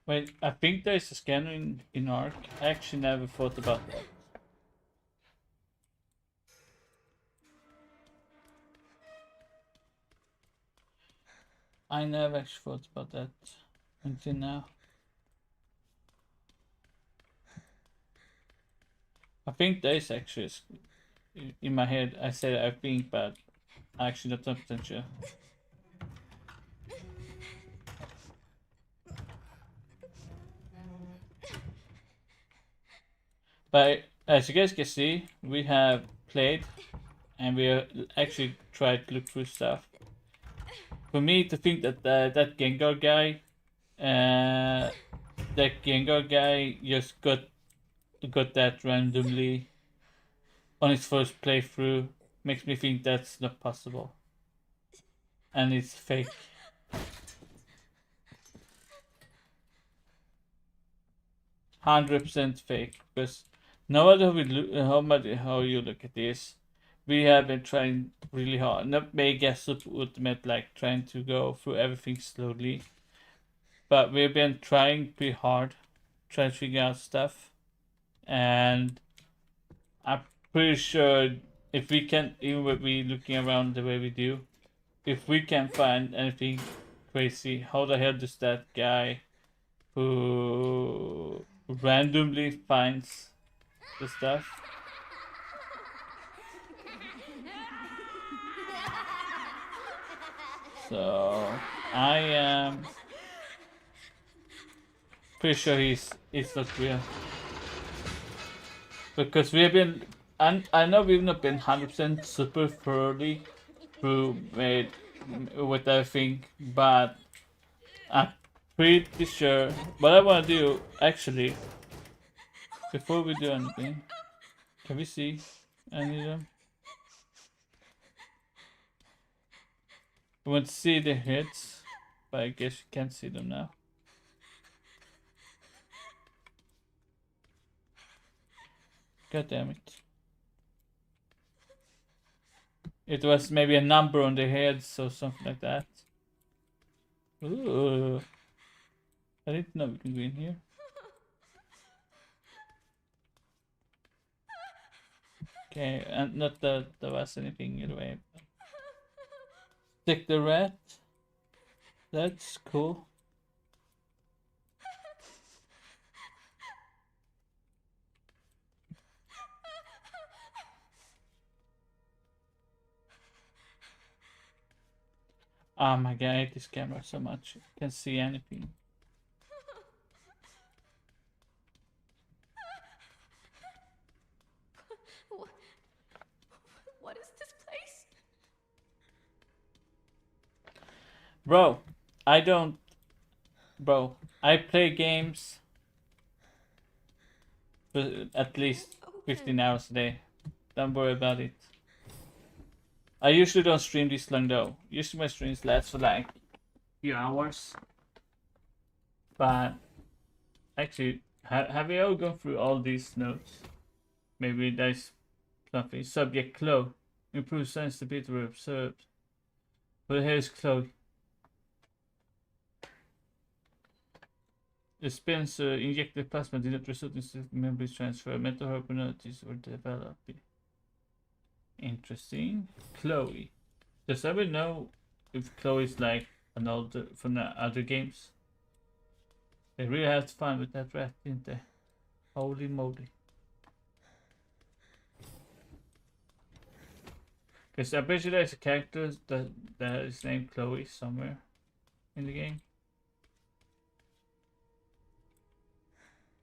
Wait, I think there's a scanner in Ark. I actually never thought about that. I never actually thought about that until now. I think there's actually, in my head, I said I think, but I actually not 100% sure. But as you guys can see, we have played and we actually tried to look through stuff. For me to think that that Gengar guy just got that randomly on his first playthrough makes me think that's not possible. And it's fake. 100% fake, because no matter how you look at this, we have been trying really hard. Not mega super ultimate, like trying to go through everything slowly, but we've been trying pretty hard, trying to figure out stuff, and I'm pretty sure if we can, even with we looking around the way we do, if we can find anything crazy, how the hell does that guy who randomly finds the stuff? So I am pretty sure it's not real, because we have been, and I know we've not been 100% super thoroughly through with everything, but I'm pretty sure. What I want to do actually, before we do anything, can we see any of them? We want to see the hits, but I guess you can't see them now. God damn it. It was maybe a number on the heads or something like that. Ooh. I didn't know we can go in here. Okay, and not that there was anything in the way. Stick the rat. That's cool. Oh my god, I hate this camera so much. I can't see anything. What is this place? Bro, I don't. Bro, I play games for at least 15 hours a day. Don't worry about it. I usually don't stream this long though. Usually my streams last for like a few hours. But actually, have you all gone through all these notes? Maybe there's something. Subject Chloe. Improve sensitivity were observed. But here's Chloe. The Spencer injected plasma did not result in memory transfer. Mental abnormalities or developing. Interesting. Chloe. Does anyone know if Chloe's like an older from the other games? They really had fun with that rat, didn't they? Holy moly. Because I bet you there's a character that is named Chloe somewhere in the game.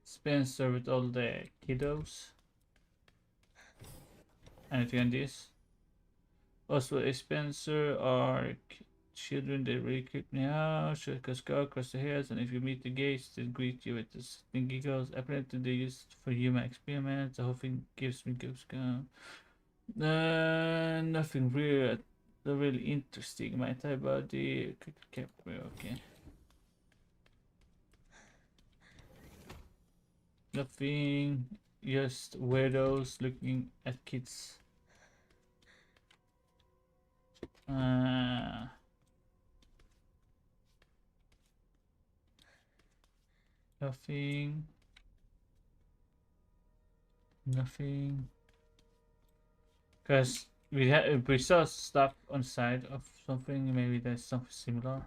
Spencer with all the kiddos. Anything on this? Also, a Spencer are children that really creep me out. Should go across the heads, and if you meet the gates, they greet you with this stinky girls. Apparently, they used for human experiments. The whole thing gives me goosebumps. Nothing really interesting. My entire body kept me okay. Nothing. Just weirdos looking at kids. Nothing. Nothing. Because we saw stuff on the side of something. Maybe there's something similar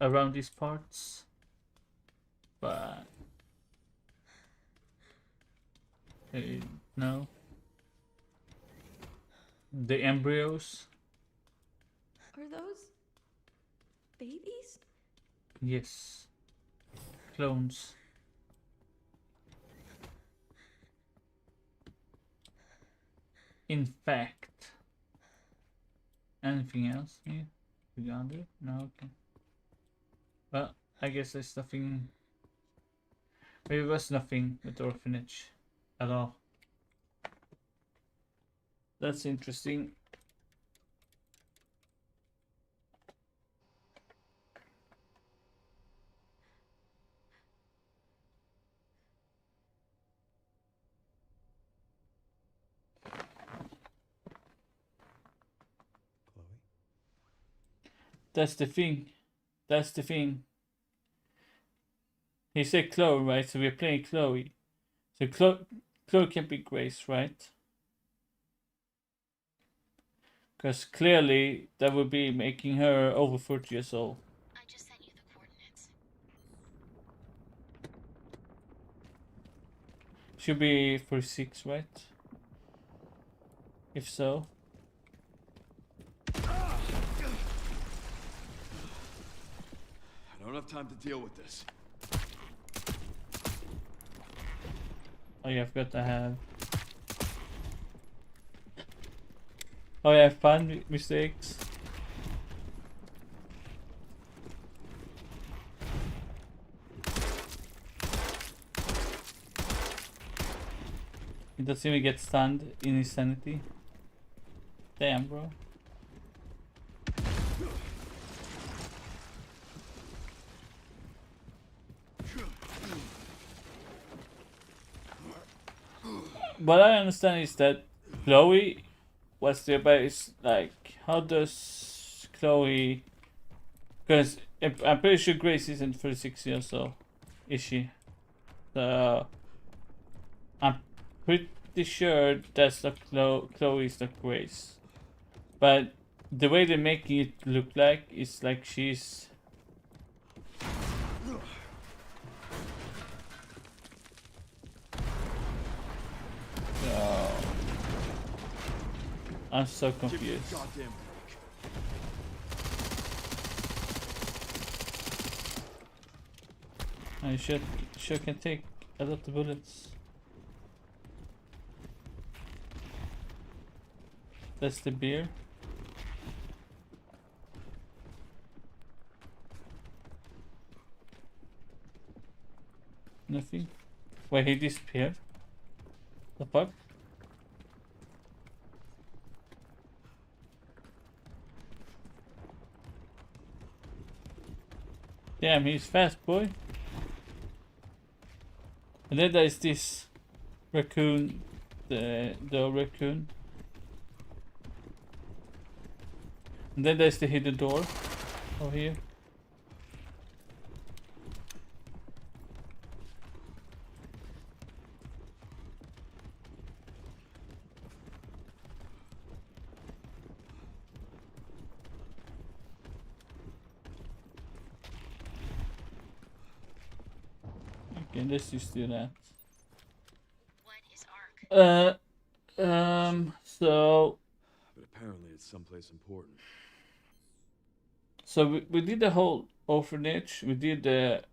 around these parts. But no. The embryos. Are those babies? Yes. Clones. In fact. Anything else here? Beyond it? No, okay. Well, I guess there's nothing. Maybe there was nothing with the orphanage at all. That's interesting. That's the thing. That's the thing. He said Chloe, right? So we're playing Chloe. So Chloe can be Grace, right? Because clearly that would be making her over 40 years old. I just sent you the coordinates. Should be 46, right? If so. I don't have time to deal with this. Oh yeah, I forgot to have. Oh yeah, fun mistakes. He doesn't even get stunned in his sanity. Damn, bro. What I understand is that Chloe was there, but it's like, how does Chloe Because I'm pretty sure Grace isn't 36 years old, is she? So I'm pretty sure that's the Chloe's the Grace. But the way they're making it look like is like she's. So I'm so confused. Goddamn. I sure can take a lot of bullets. That's the beer. Nothing. Wait, he disappeared. The fuck? Damn, he's fast, boy. And then there's this raccoon, the raccoon. And then there's the hidden door over here. Okay, let's just do that. What is ARC? So But apparently it's someplace important. So we did the whole orphanage. We did the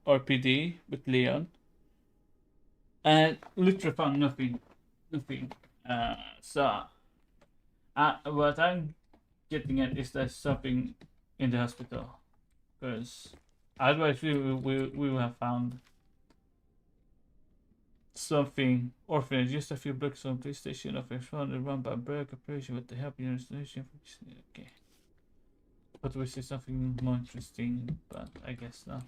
RPD with Leon, and literally found nothing. So what I'm getting at is there's something in the hospital, because otherwise we will have found something. Orphanage, just a few blocks from police station. Office run by Berg operation with the help of installation. Okay. But we see something more interesting, but I guess not.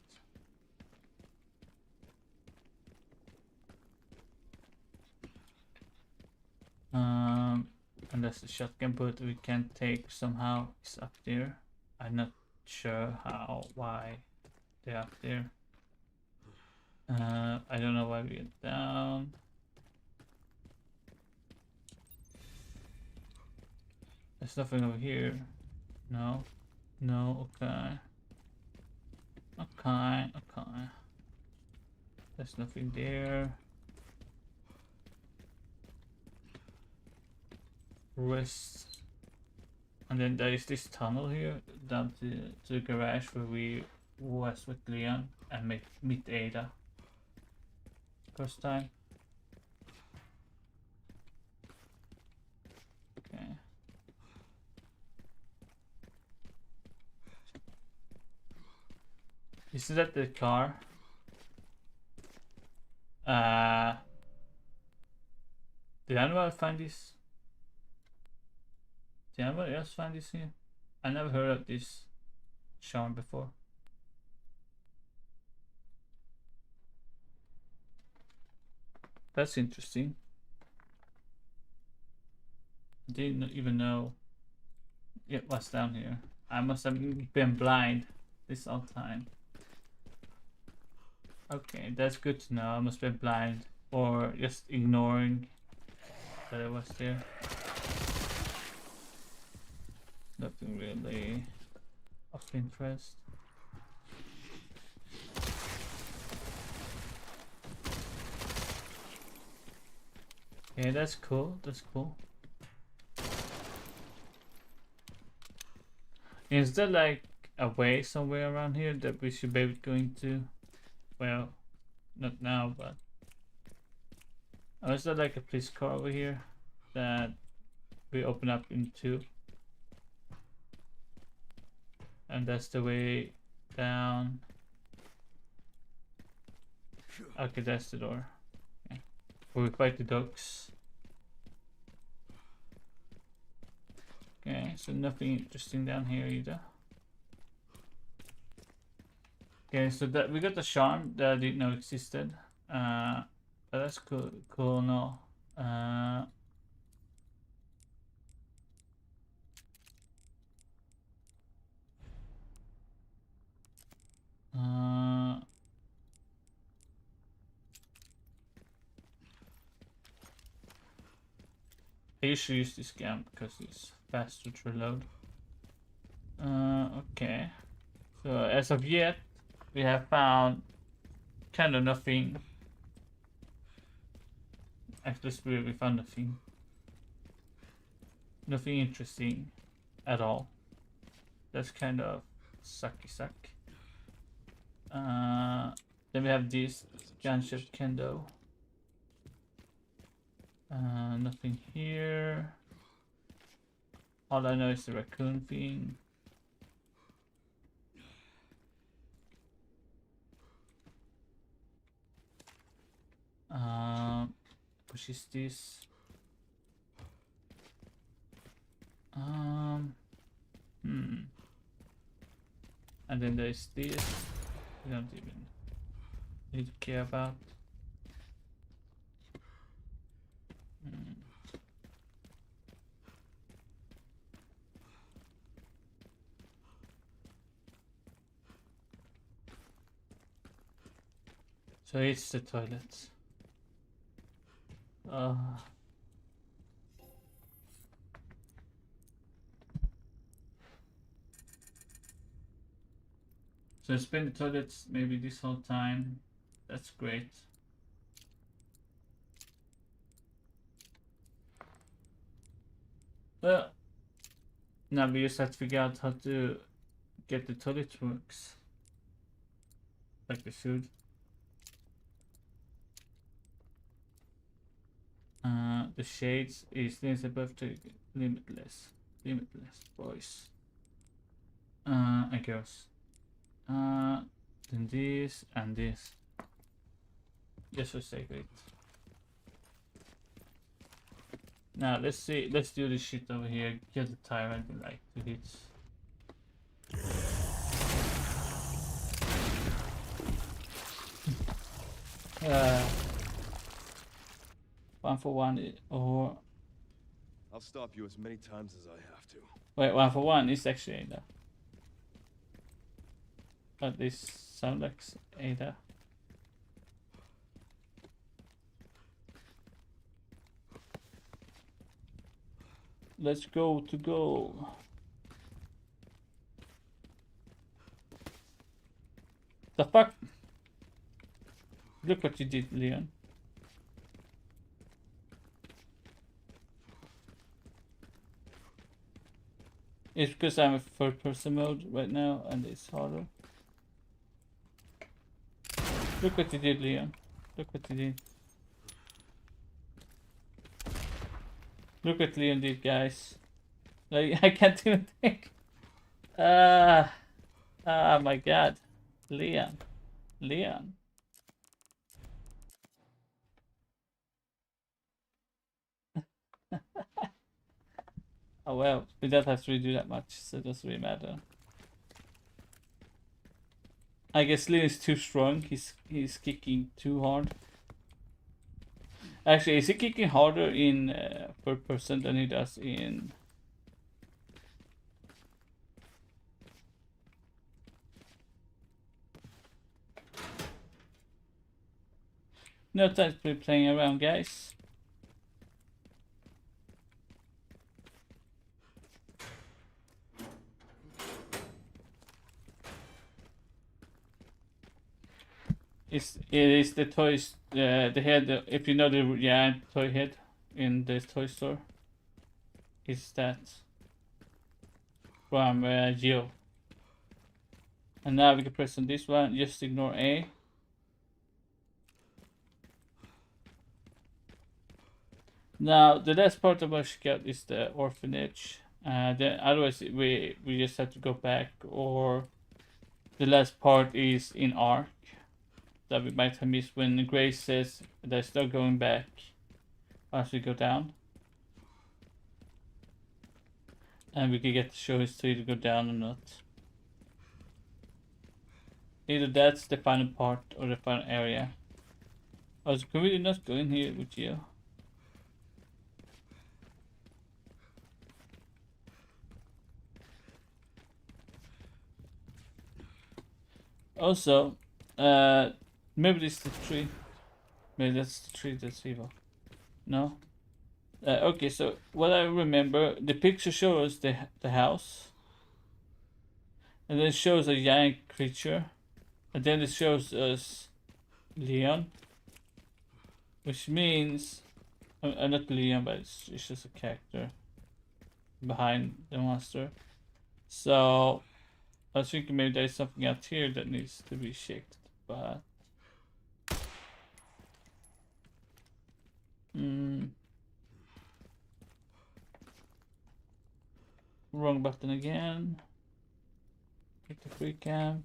Unless the shotgun bullet we can take somehow is up there. I'm not sure how, why they're up there. I don't know why we get down. There's nothing over here. No. No, okay. Okay. There's nothing there. Rest. And then there is this tunnel here down to the garage where we was with Leon and meet Ada. First time. Okay. Isn't that the car? Did anyone find this? Did anyone else find this here? I never heard of this charm before. That's interesting. Didn't even know it was down here. I must have been blind this whole time. Okay, that's good to know. I must have been blind or just ignoring that it was there. Nothing really of interest. Okay, that's cool. That's cool. Is there like a way somewhere around here that we should be going to? Well, not now, but is there like a police car over here that we open up into? And that's the way down. Okay, that's the door. Okay. Where we fight the dogs. Okay, so nothing interesting down here either. Okay, so that we got the charm that I didn't know existed. But that's cool no. I usually use this gun because it's faster to reload. Okay. So as of yet, we have found kind of nothing. Actually, we found nothing. Nothing interesting at all. That's kind of sucky suck. Then we have this gunship kendo. Nothing here. All I know is the raccoon thing. Which is this? And then there's this. We don't even need to care about. So it's the toilets. So it's been the toilets maybe this whole time. That's great. Well, now we just have to figure out how to get the toilet works. Like we should. The shades is this above to limitless. Limitless boys. And girls. Then this and this. Just for sake of it. Now let's see, let's do this shit over here. Get the tyrant in like 2 hits. One for one or I'll stop you as many times as I have to. wait, one for one is actually Ada. But this sounds like Ada. Let's go to go. The fuck? Look what you did, Leon. It's because I'm in third person mode right now and it's harder. Look what you did, Leon. Look what you did. Look what Leon did, guys. Like, I can't even think. Oh my god. Leon. Leon. Oh well, we don't have to redo that much, so it doesn't really matter. I guess Leon is too strong. He's kicking too hard. Actually, is he kicking harder in third person than he does in? No time to be playing around, guys. It is the toys, the head, if you know the toy head in the toy store. Is that from Geo. And now we can press on this one, just ignore A. Now the last part of our scout is the orphanage. Then otherwise we just have to go back, or the last part is in Ark that we might have missed when Grace says they're still going back as we go down. And we can get to show his to either go down or not. Either that's the final part or the final area. Oh, so can we not go in here with you? Also, maybe this is the tree. Maybe that's the tree that's evil. No? Okay, so what I remember, the picture shows the house, and then it shows a giant creature, and then it shows us Leon, which means not Leon, but it's just a character behind the monster. So I was thinking maybe there's something out here that needs to be checked, but wrong button again. Hit the free cam.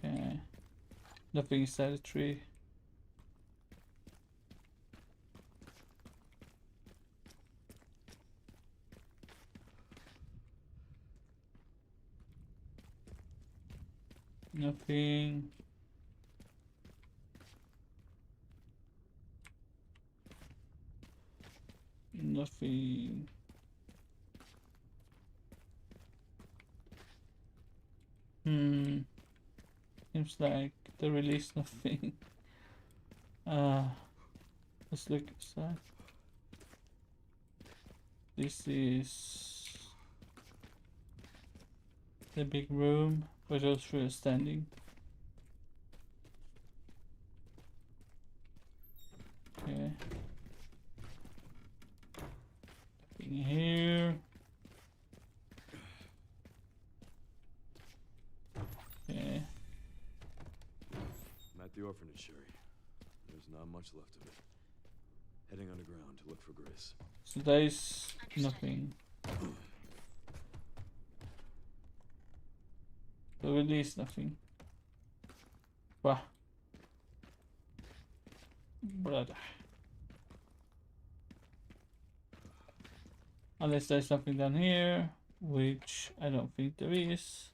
Okay. Nothing inside the tree. Nothing. Nothing. Seems like they released nothing. Let's look inside. This is the big room where those three are standing. Okay. In here. Okay. I'm at the orphanage, Sherry. There's not much left of it. Heading underground to look for Grace. So there is nothing. So release nothing. Bah. Brother. Unless there's something down here, which I don't think there is.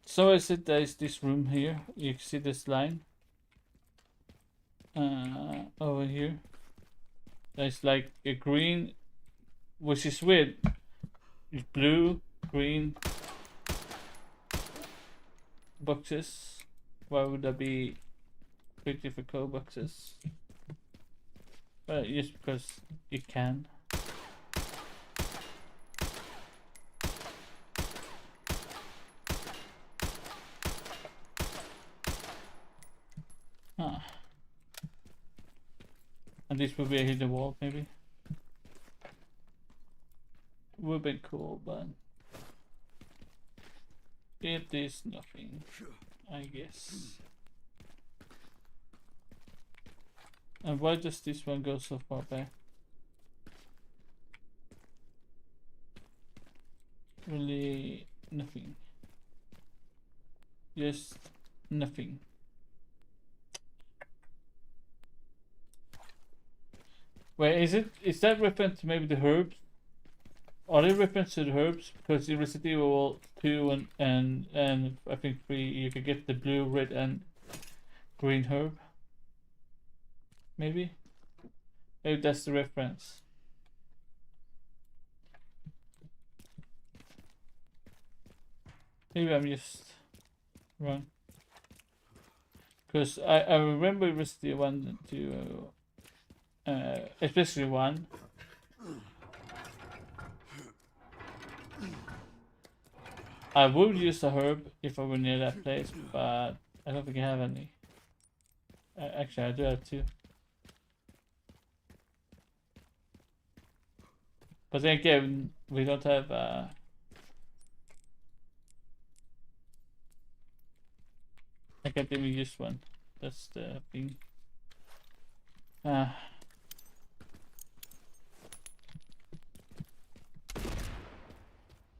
So I said there is this room here. You can see this line. Over here. There's like a green, which is weird. It's blue, green boxes. Why would there be pretty for code boxes? Well, just because you can. Ah. And this will be a hidden wall, maybe. Would be cool, but it is nothing, I guess. And why does this one go so far back? Really nothing. Just nothing. Wait, is that reference to maybe the herbs? Are they reference to the herbs? Because in Resident Evil 2 and I think 3 you could get the blue, red and green herb. Maybe? Maybe that's the reference. Maybe I'm just wrong. Because I remember Resident Evil 1 to especially 1. I would use a herb if I were near that place, but I don't think I have any. Actually, I do have 2. But then again, we don't have I can't even use one. That's the thing.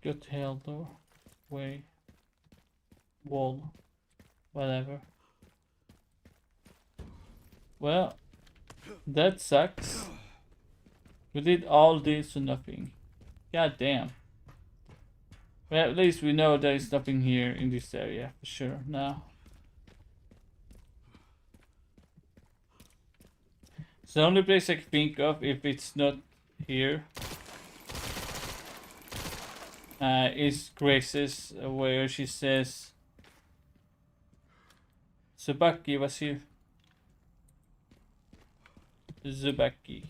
Go to hell door. Way. Wall. Whatever. Well, that sucks. We did all this for nothing. God damn. Well, at least we know there is nothing here in this area for sure now. It's the only place I can think of if it's not here. is Grace's, where she says Zubaki was here. Zubaki.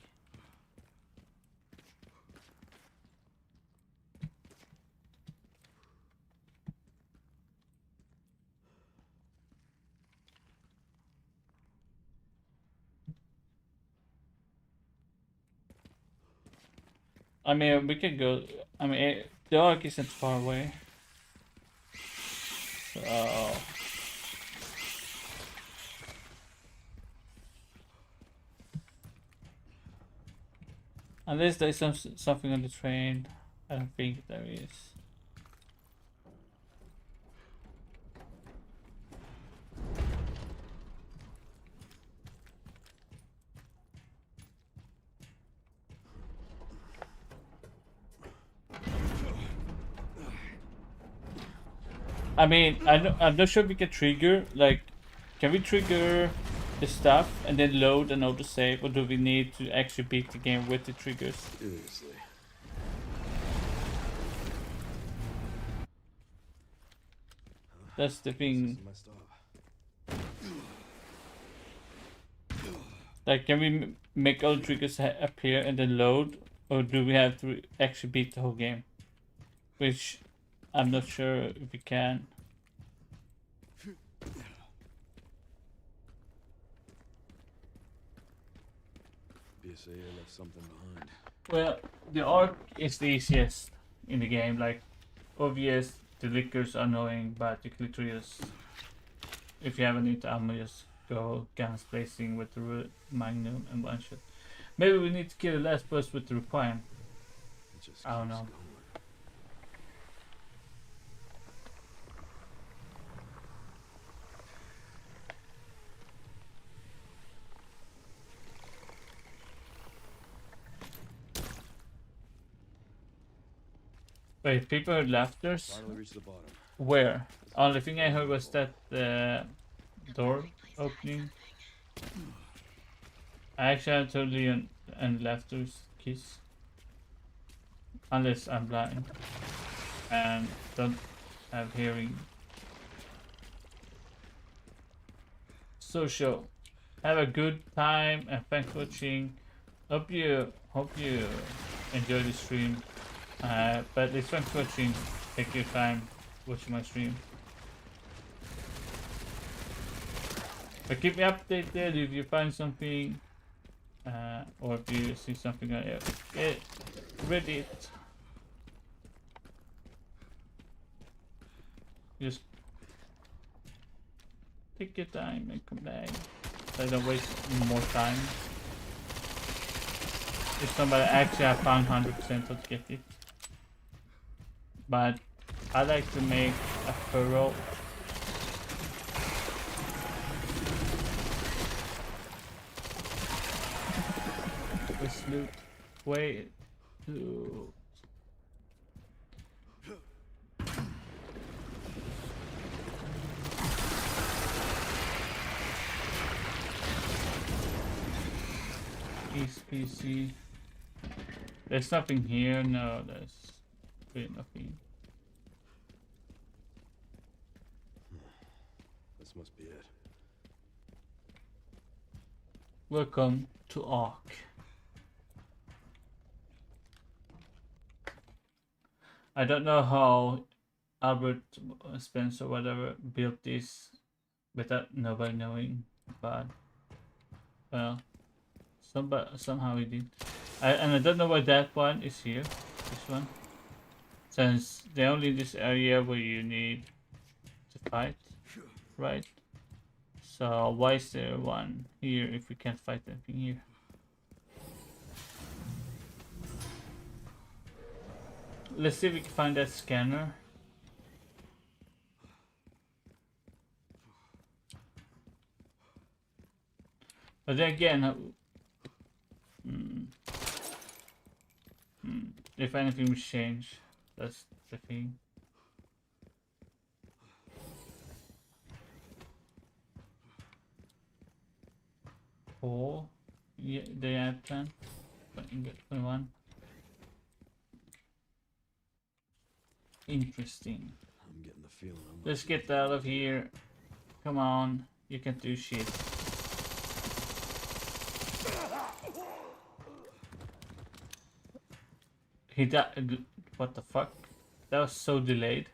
I mean, we can go. I mean, the arc isn't far away. So. Unless there's something on the train. I don't think there is. I mean, I'm not sure if we can trigger, like, can we trigger the stuff and then load and autosave, or do we need to actually beat the game with the triggers? Seriously. That's the thing. This is my stop. Like, can we make all the triggers appear and then load, or do we have to actually beat the whole game? Which I'm not sure if we can. BSAA left something behind. Well, the arc is the easiest in the game. Like, obvious, the liquors are annoying, but the clitoris, if you haven't eaten ammo, just go guns blazing with the magnum and one shot. Maybe we need to kill the last boss with the requiem. It just I don't keeps know. going. Wait, people heard laughters? Finally reached the bottom. Where? Only thing I heard was that the door opening. I actually have told Leon and laughter's kiss. Unless I'm blind and don't have hearing. So show. Have a good time and thanks for watching. Hope you enjoy the stream. But it's thanks for watching. Take your time watching my stream. But keep me updated if you find something, or if you see something on Reddit. Just take your time and come back, so I don't waste more time. If somebody actually I found 100% to get it, but I like to make a thorough. This loot way to. East PC. There's nothing here. No, there's really nothing. This must be it. Welcome to Ark. I don't know how Albert Spencer, whatever, built this without nobody knowing, but well, somehow he did. And I don't know why that one is here. This one, since they're only in this area where you need to fight, right? So why is there one here if we can't fight anything here? Let's see if we can find that scanner. But then again, if anything will change, that's the thing. Oh, yeah, they have plan. 21. Interesting. I'm getting the feeling I'm Let's get out of here. Come on. You can do shit. He died. What the fuck? That was so delayed.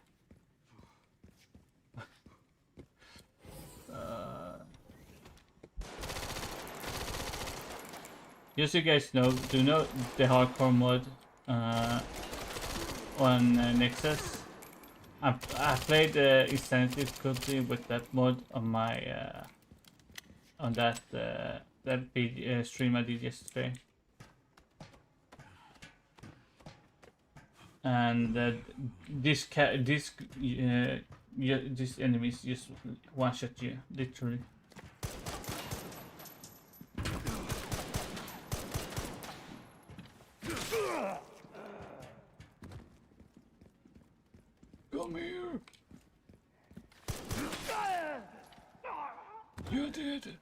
Just so you guys know, do you know the hardcore mod on Nexus? I played Insanity difficulty with that mod on my on that stream I did yesterday, and these enemies just one shot you literally. Come here. You did it.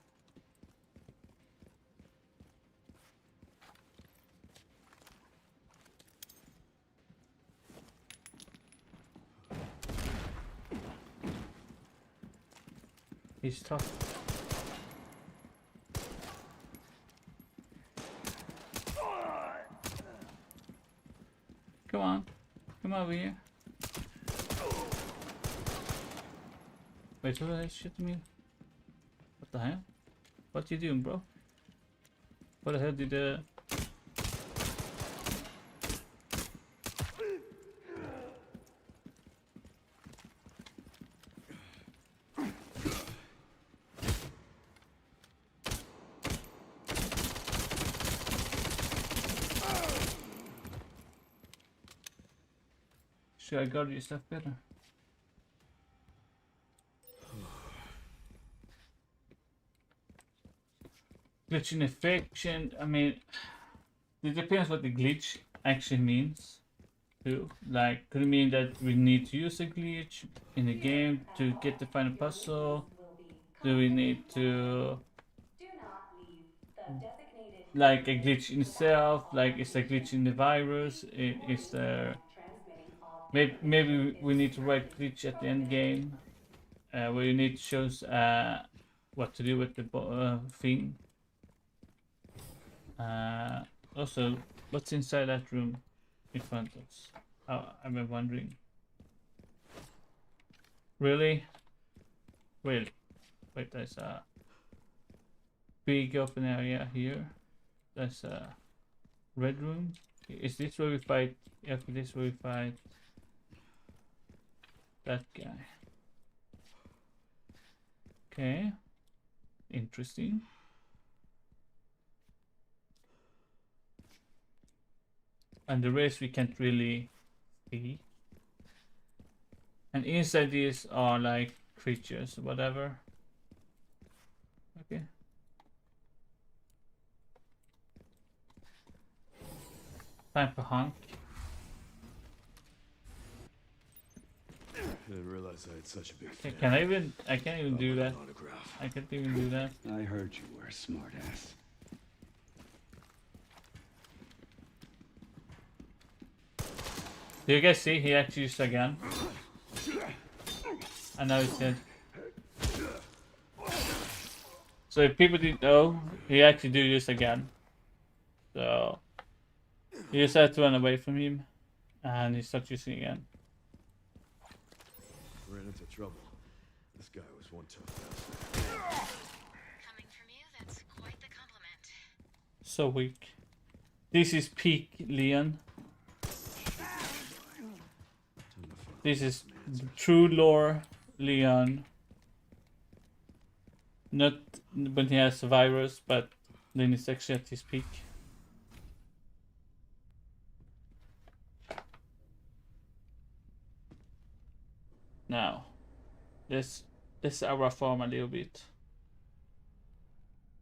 He's tough. Come on. Come over here. Wait, who are they shooting me? What the hell? What you doing, bro? What the hell did should I guard your stuff better? Glitch in affection, I mean, it depends what the glitch actually means too. Like, could it mean that we need to use a glitch in the game to get the final puzzle? Do we need to, like, a glitch in itself? Like, is there a glitch in the virus? Is there, maybe we need to write glitch at the end game, where you need to choose what to do with the thing. Also, what's inside that room in front of us? I've been wondering. Really? Wait, there's a big open area here. There's a red room. Is this where we fight? Yeah, this is where we fight that guy. Okay. Interesting. And the rest we can't really see. And inside these are like creatures, whatever. Okay. Time for honk. I didn't realize I had such a big fan. Can I even? I can't even do that. Autograph. I can't even do that. I heard you were a smartass. Do you guys see? He actually used a gun. I know he's dead. So if people didn't know, he actually do use a gun. So you just had to run away from him, and he started using again. Ran into trouble. This guy was one tough bastard. Coming from you, that's quite the compliment. So weak. This is peak Leon. This is true lore Leon. Not when he has a virus, but then it's actually at his peak. Now, let's our farm a little bit.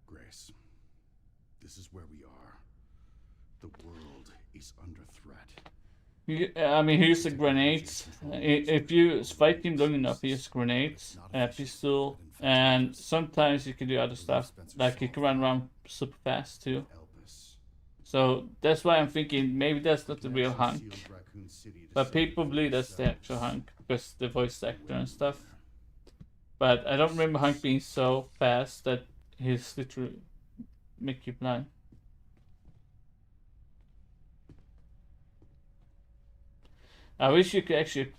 Grace, this is where we are. The world is under threat. I mean, he uses grenades. If you fight him long enough, he uses grenades, pistol, and sometimes you can do other stuff. Like you can run around super fast too. So that's why I'm thinking maybe that's not the real Hunk. But people believe that's the actual Hunk because the voice actor and stuff. But I don't remember Hunk being so fast that he's literally make you blind. I wish you could actually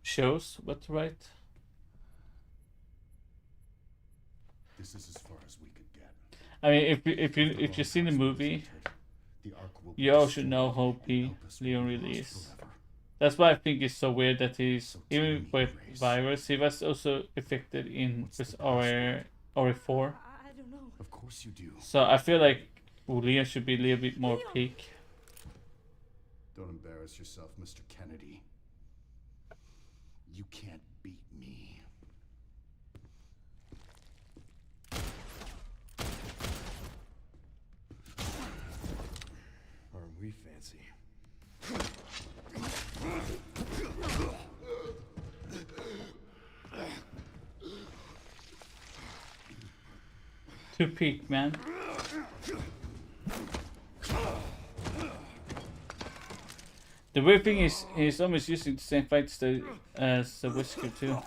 shows what to write. This is as far as we could get. I mean, if you've seen the movie, you all should know how OP Leon really is. That's why I think it's so weird that he's even with virus. He was also affected in this RA4. I don't know. Of course you do. So I feel like Leon should be a little bit more peak. Don't embarrass yourself, Mr. Kennedy. You can't beat me. Aren't we fancy? Too peak, man. The weird thing is he's almost using the same fight style as the Whisker too.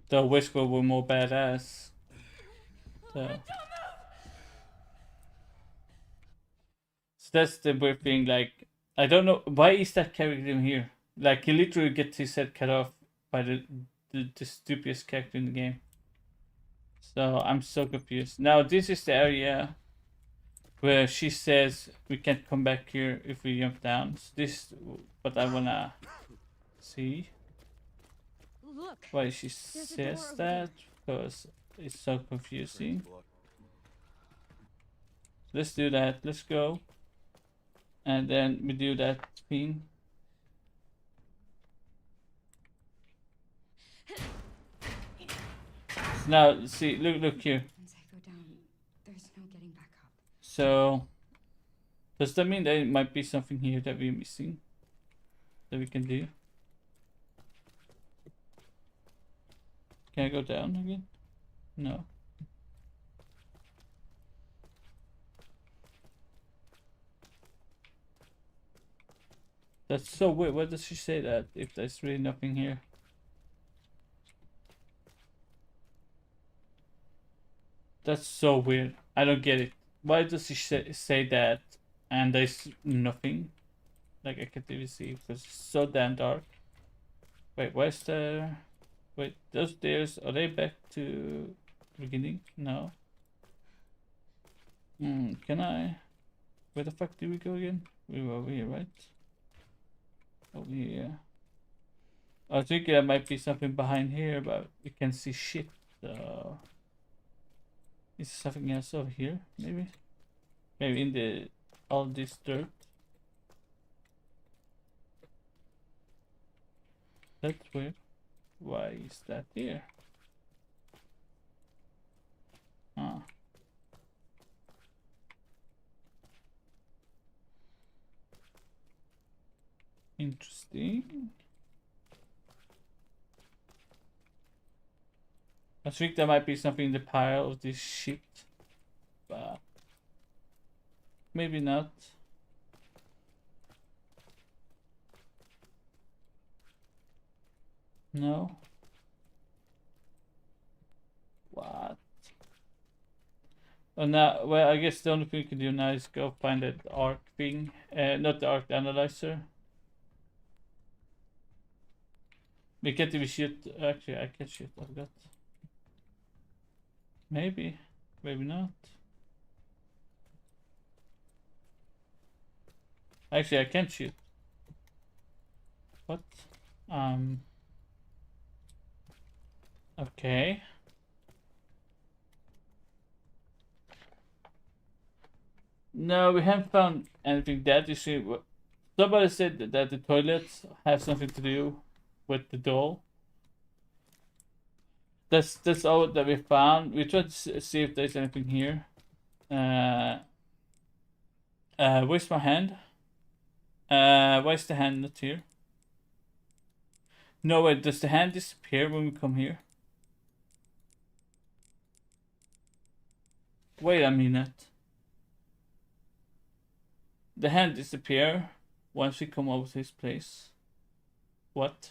The Whisker were more badass. So that's the weird thing, like I don't know why is that character in here? Like he literally gets his head cut off by the stupidest character in the game. So I'm so confused. Now this is the area where she says we can't come back here if we jump down. So this is what I wanna see. Look. Why she says that? Because it's so confusing. Let's do that. Let's go. And then we do that thing. Now see, look here. Once I go down, there's no getting back up. So does that mean there might be something here that we're missing that we can do? Can I go down again? No. That's so weird. Why does she say that if there's really nothing here? That's so weird. I don't get it. Why does she say that and there's nothing? Like I can't even see because it's so damn dark. Wait, where's the... Wait, those stairs, are they back to the beginning? No. Can I... Where the fuck did we go again? We were over here, right? Over here. I was thinking there might be something behind here, but we can't see shit, so... Is there something else over here, maybe? Maybe in the... all this dirt? That's weird. Why is that here? Ah. Interesting. I think there might be something in the pile of this shit, but maybe not. No. What? Oh, now, well, I guess the only thing we can do now is go find that arc thing. Not the arc, the analyzer. We can't even shoot. Actually, I can shoot. I've got. Maybe. Maybe not. Actually, I can't shoot. What? Okay. No, we haven't found anything that you see. Somebody said that the toilets have something to do with the doll. That's all that we found. We tried to see if there's anything here. Where's my hand? Why is the hand not here? No, wait, does the hand disappear when we come here? Wait a minute. The hand disappear once we come over to his place. What?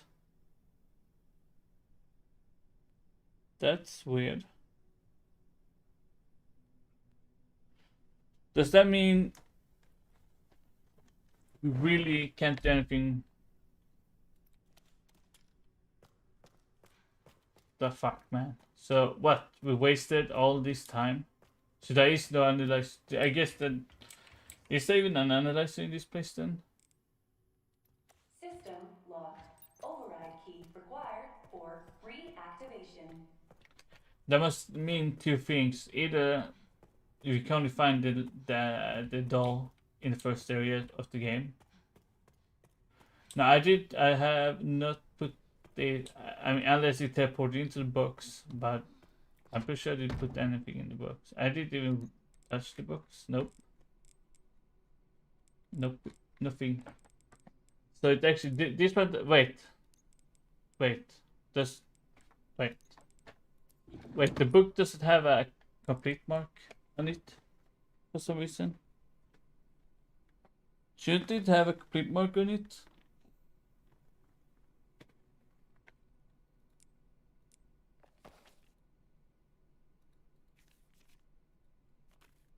That's weird. Does that mean we really can't do anything? The fuck, man. So what? We wasted all this time? So there is no analyze. I guess that is there even an analyzer in this place then? System locked. Override key required for reactivation. That must mean two things. Either you can only find the doll in the first area of the game. Now I have not put the, I mean, unless it teleported into the box, but I'm pretty sure I didn't put anything in the box. I didn't even touch the box. Nope. Nope. Nothing. So it actually, this one, wait. Does, wait. Wait, the book doesn't have a complete mark on it for some reason. Shouldn't it have a complete mark on it?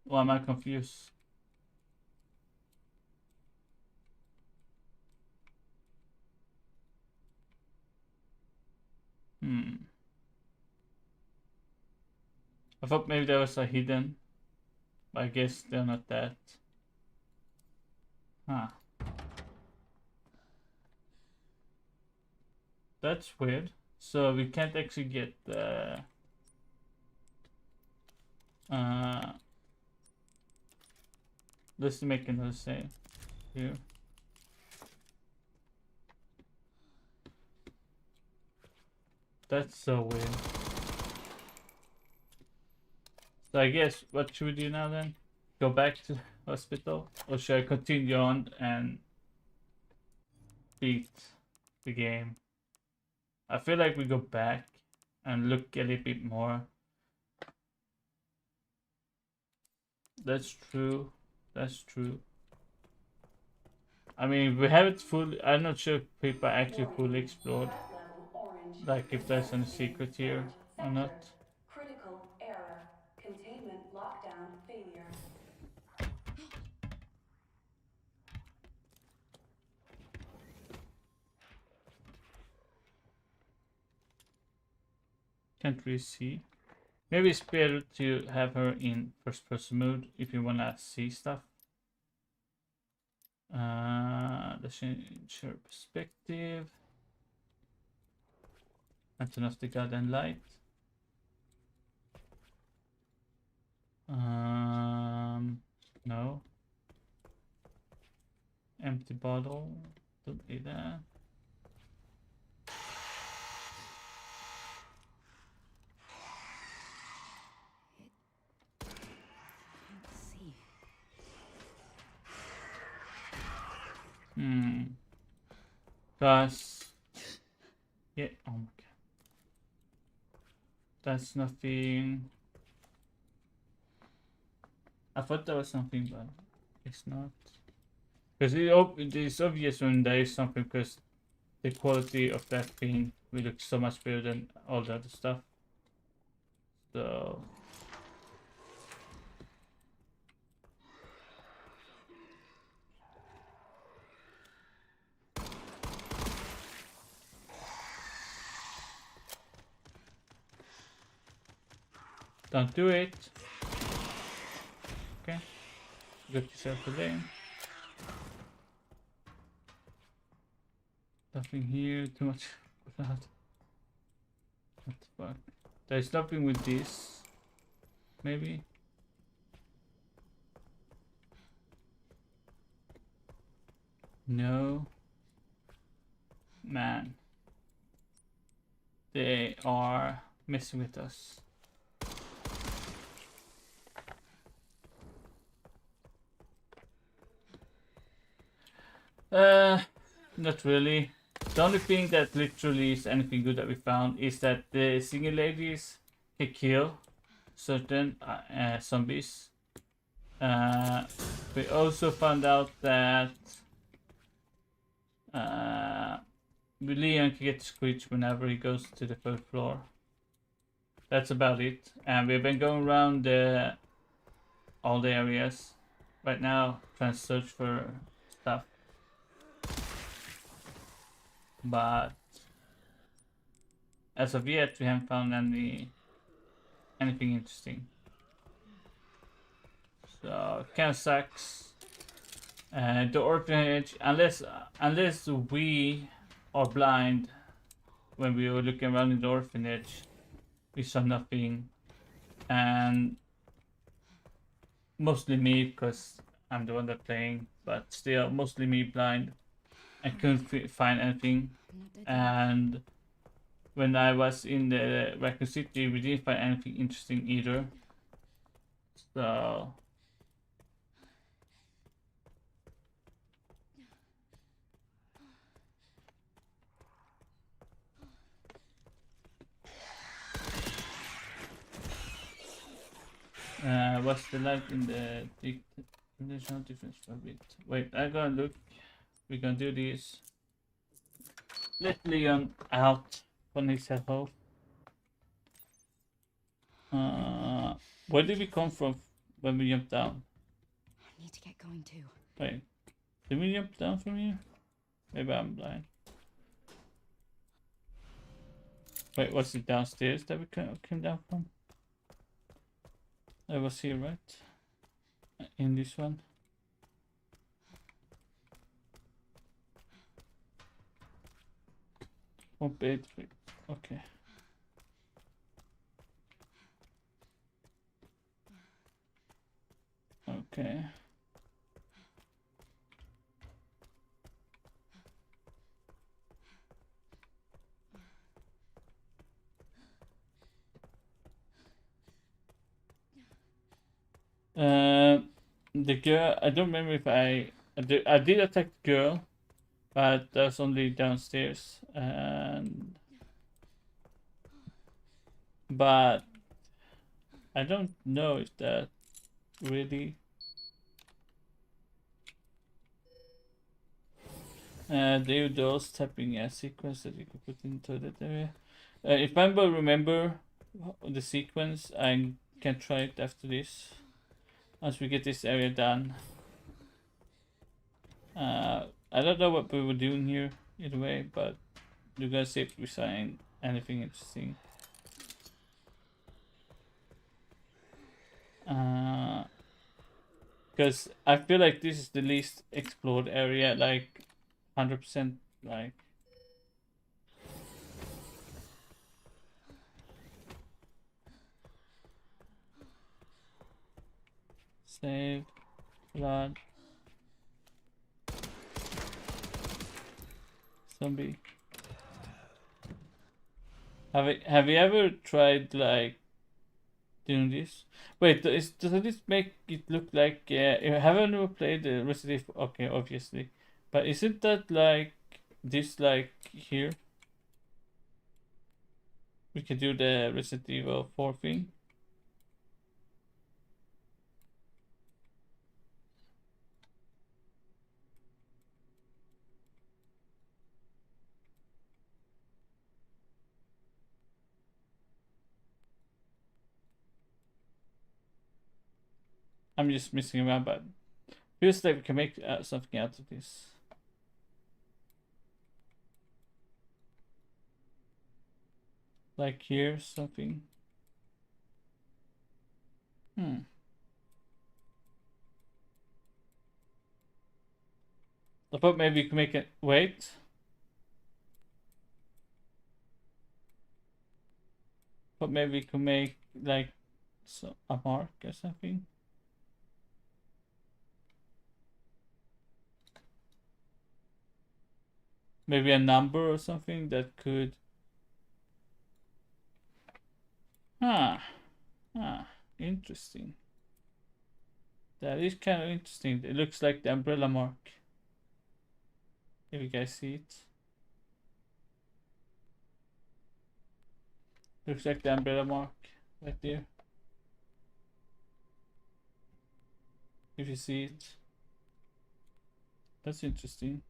Or am I confused? I thought maybe there was a hidden, but I guess they're not that. Huh. That's weird. So we can't actually get the let's make another save here. That's so weird. So I guess what should we do now then? Go back to the hospital? Or should I continue on and beat the game? I feel like we go back and look a little bit more. That's true. That's true. I mean, we have it fully. I'm not sure if people actually fully explored. Like if there's any secret here or not. Critical error. Containment lockdown failure. Can't really see. Maybe it's better to have her in first person mode if you wanna see stuff. Let's change her perspective. And turn off the goddamn light. No. Empty bottle. Don't need that. Cause yeah, oh my god. That's nothing. I thought there was something, but it's not. Because it is obvious when there is something, because the quality of that thing will look so much better than all the other stuff. So don't do it. Okay. Got yourself a lane. Nothing here, too much blood. What the fuck? There's nothing with this. Maybe? No. Man. They are messing with us. Not really. The only thing that literally is anything good that we found is that the single ladies can kill certain zombies. We also found out that Leon can get screech whenever he goes to the third floor. That's about it. And we've been going around all the areas right now, trying to search for stuff. But as of yet, we haven't found anything interesting. So kind of sucks. The orphanage, unless we are blind when we were looking around in the orphanage, we saw nothing, and mostly me because I'm the one that playing, but still mostly me blind. I couldn't find anything, and when I was in the Raccoon City, we didn't find anything interesting either. So what's the light in the there's no difference for a bit. Wait, I'm gonna look. We're gonna do this. Let Leon out when he's at home. Where did we come from when we jumped down? I need to get going too. Wait, did we jump down from here? Maybe I'm blind. Wait, was it downstairs that we came down from? I was here, right? In this one. Oh, bed. Okay. Okay. The girl, I don't remember if I did attack the girl, but that's only downstairs, but I don't know if that really do those tapping a sequence that you can put into that area. If I remember the sequence, I can try it after this. Once we get this area done. I don't know what we were doing here either way, but we're gonna see if we find anything interesting. Because I feel like this is the least explored area, like 100%, like. Save, blood, zombie. Have you ever tried like doing this? Wait, does this make it look like you haven't ever played the Resident Evil? Okay, obviously, but isn't that like this like here? We can do the Resident Evil 4 thing. I'm just messing around, but feels like we can make something out of this. Like here, something. I thought maybe you could make it. Wait. But maybe we could make like a mark or something. Maybe a number or something that could. Interesting. That is kind of interesting. It looks like the umbrella mark. If you guys see it. Looks like the umbrella mark right there. if you see it. That's interesting.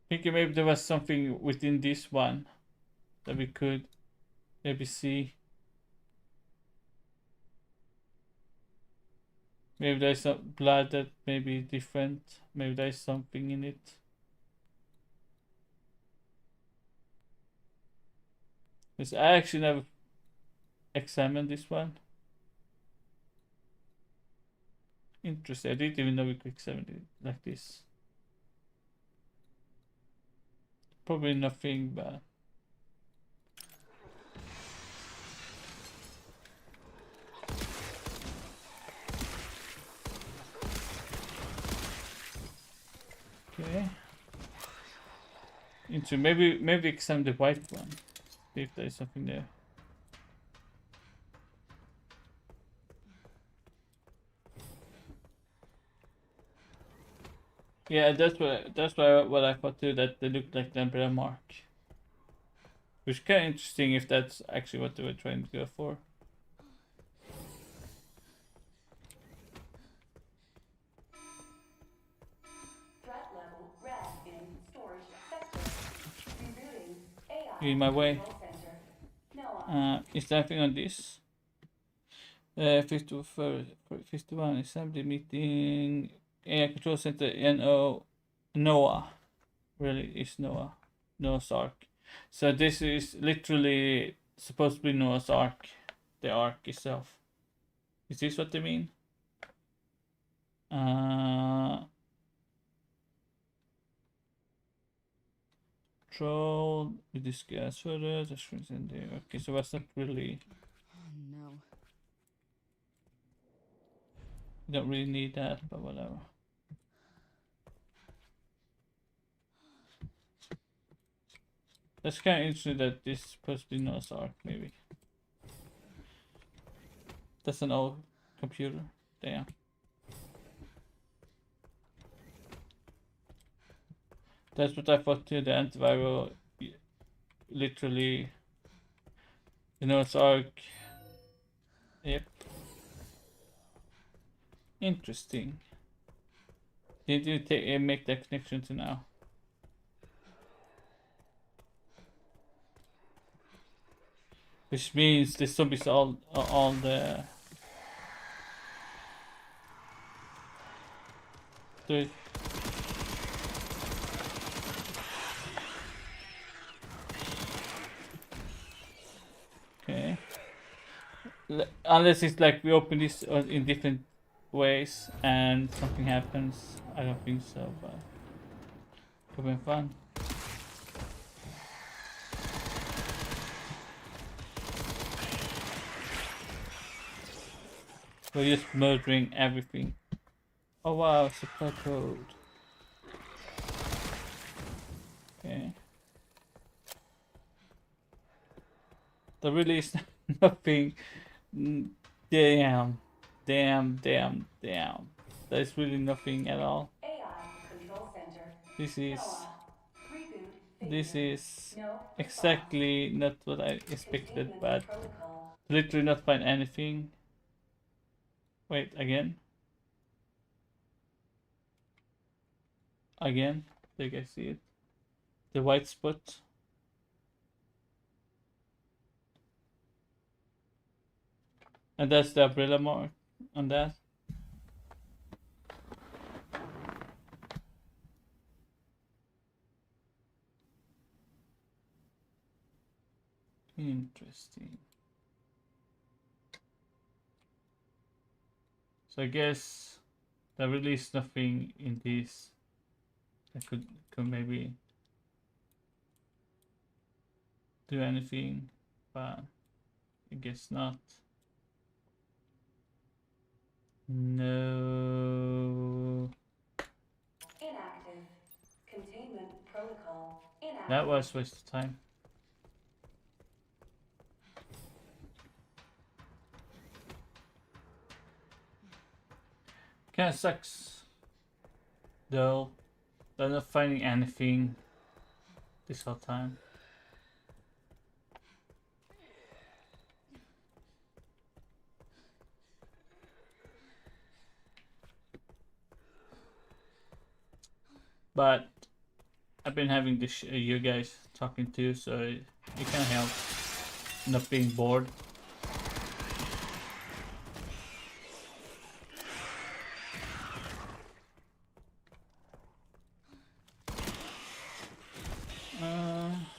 Thinking maybe there was something within this one that we could maybe see. Maybe there's some blood that may be different. Maybe there's something in it. Because I actually never examined this one. Interesting. I didn't even know we could examine it like this. Probably nothing bad. Okay. Into maybe examine the white one. See if there's something there. Yeah, that's what I thought too, that they looked like the umbrella mark. Which is kind of interesting if that's actually what they were trying to go for. Threat level red in storage sector. Rebooting AI In my way. control center. Noah. Is there anything on this? 51 assembly meeting. AI control center. Noah. Really is Noah. Noah's Ark. So this is literally supposed to be Noah's Ark. The Ark itself. Is this what they mean? Troll with this gas further. The screens in there. Okay, so that's not really. Oh no. You don't really need that, but whatever. That's kind of interesting that this is supposed to be Noah's Ark, maybe. That's an old computer. Damn. That's what I thought too, the antiviral literally Noah's Ark. Yep. Interesting. Did you make that connection to now? Which means the zombies all the okay. Unless it's like we open this in different ways and something happens. I don't think so, but it could be fun. We're just murdering everything. Oh wow, supply code. Okay. There really is nothing. Damn. There's really nothing at all. AI control center. This is Noah. Reboot failure. exactly not what I expected, Containment but protocol. literally not find anything. Wait, again? Again? Do you guys see it? The white spot. And that's the umbrella mark on that. Interesting. So I guess there really is nothing in this that could maybe do anything, but I guess not. No. Inactive. Containment protocol. Inactive. That was a waste of time. Kinda sucks though. They're not finding anything this whole time. but I've been having this you guys talking to, so it can help not being bored.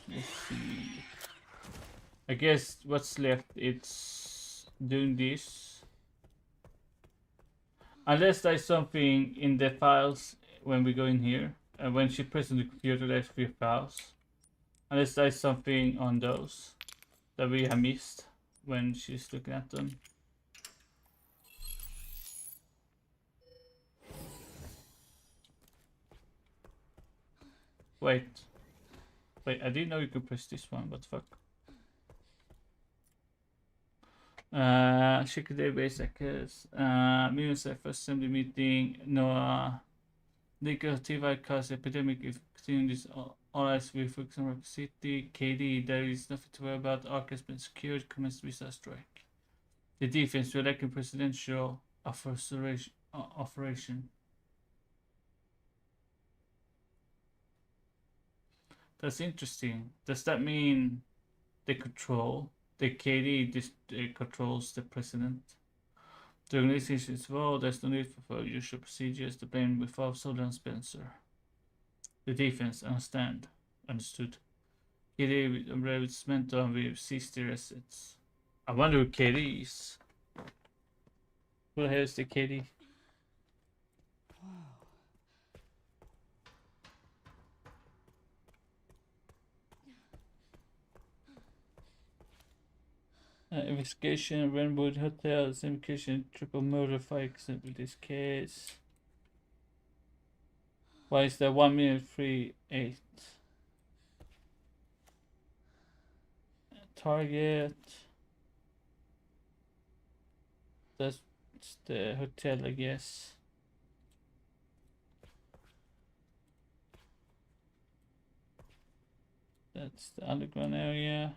Let's see. I guess what's left, it's doing this. Unless there's something in the files when we go in here. When she presses the computer, there's 3 files. Unless there's something on those that we have missed when she's looking at them. Wait, I didn't know you could press this one. What the fuck? Check the database, I guess. Means first assembly meeting. No, negative cause epidemic if continuing this all eyes with focus on Rock City. KD, there is nothing to worry about. Ark has been secured. Commence visa strike. The defense, we're lacking presidential operation. That's interesting. Does that mean they control the KD? Controls the president. The organization is well. There's no need for usual procedures. The blame without Solon Spencer. The defense, understood. KD with mental and we've seized their assets. I wonder who KD is. Who the hell is the KD? Investigation, Renwood Hotel, investigation, triple murder, fire accident with this case. Why is there 1,038,000? Target. That's the hotel, I guess. That's the underground area.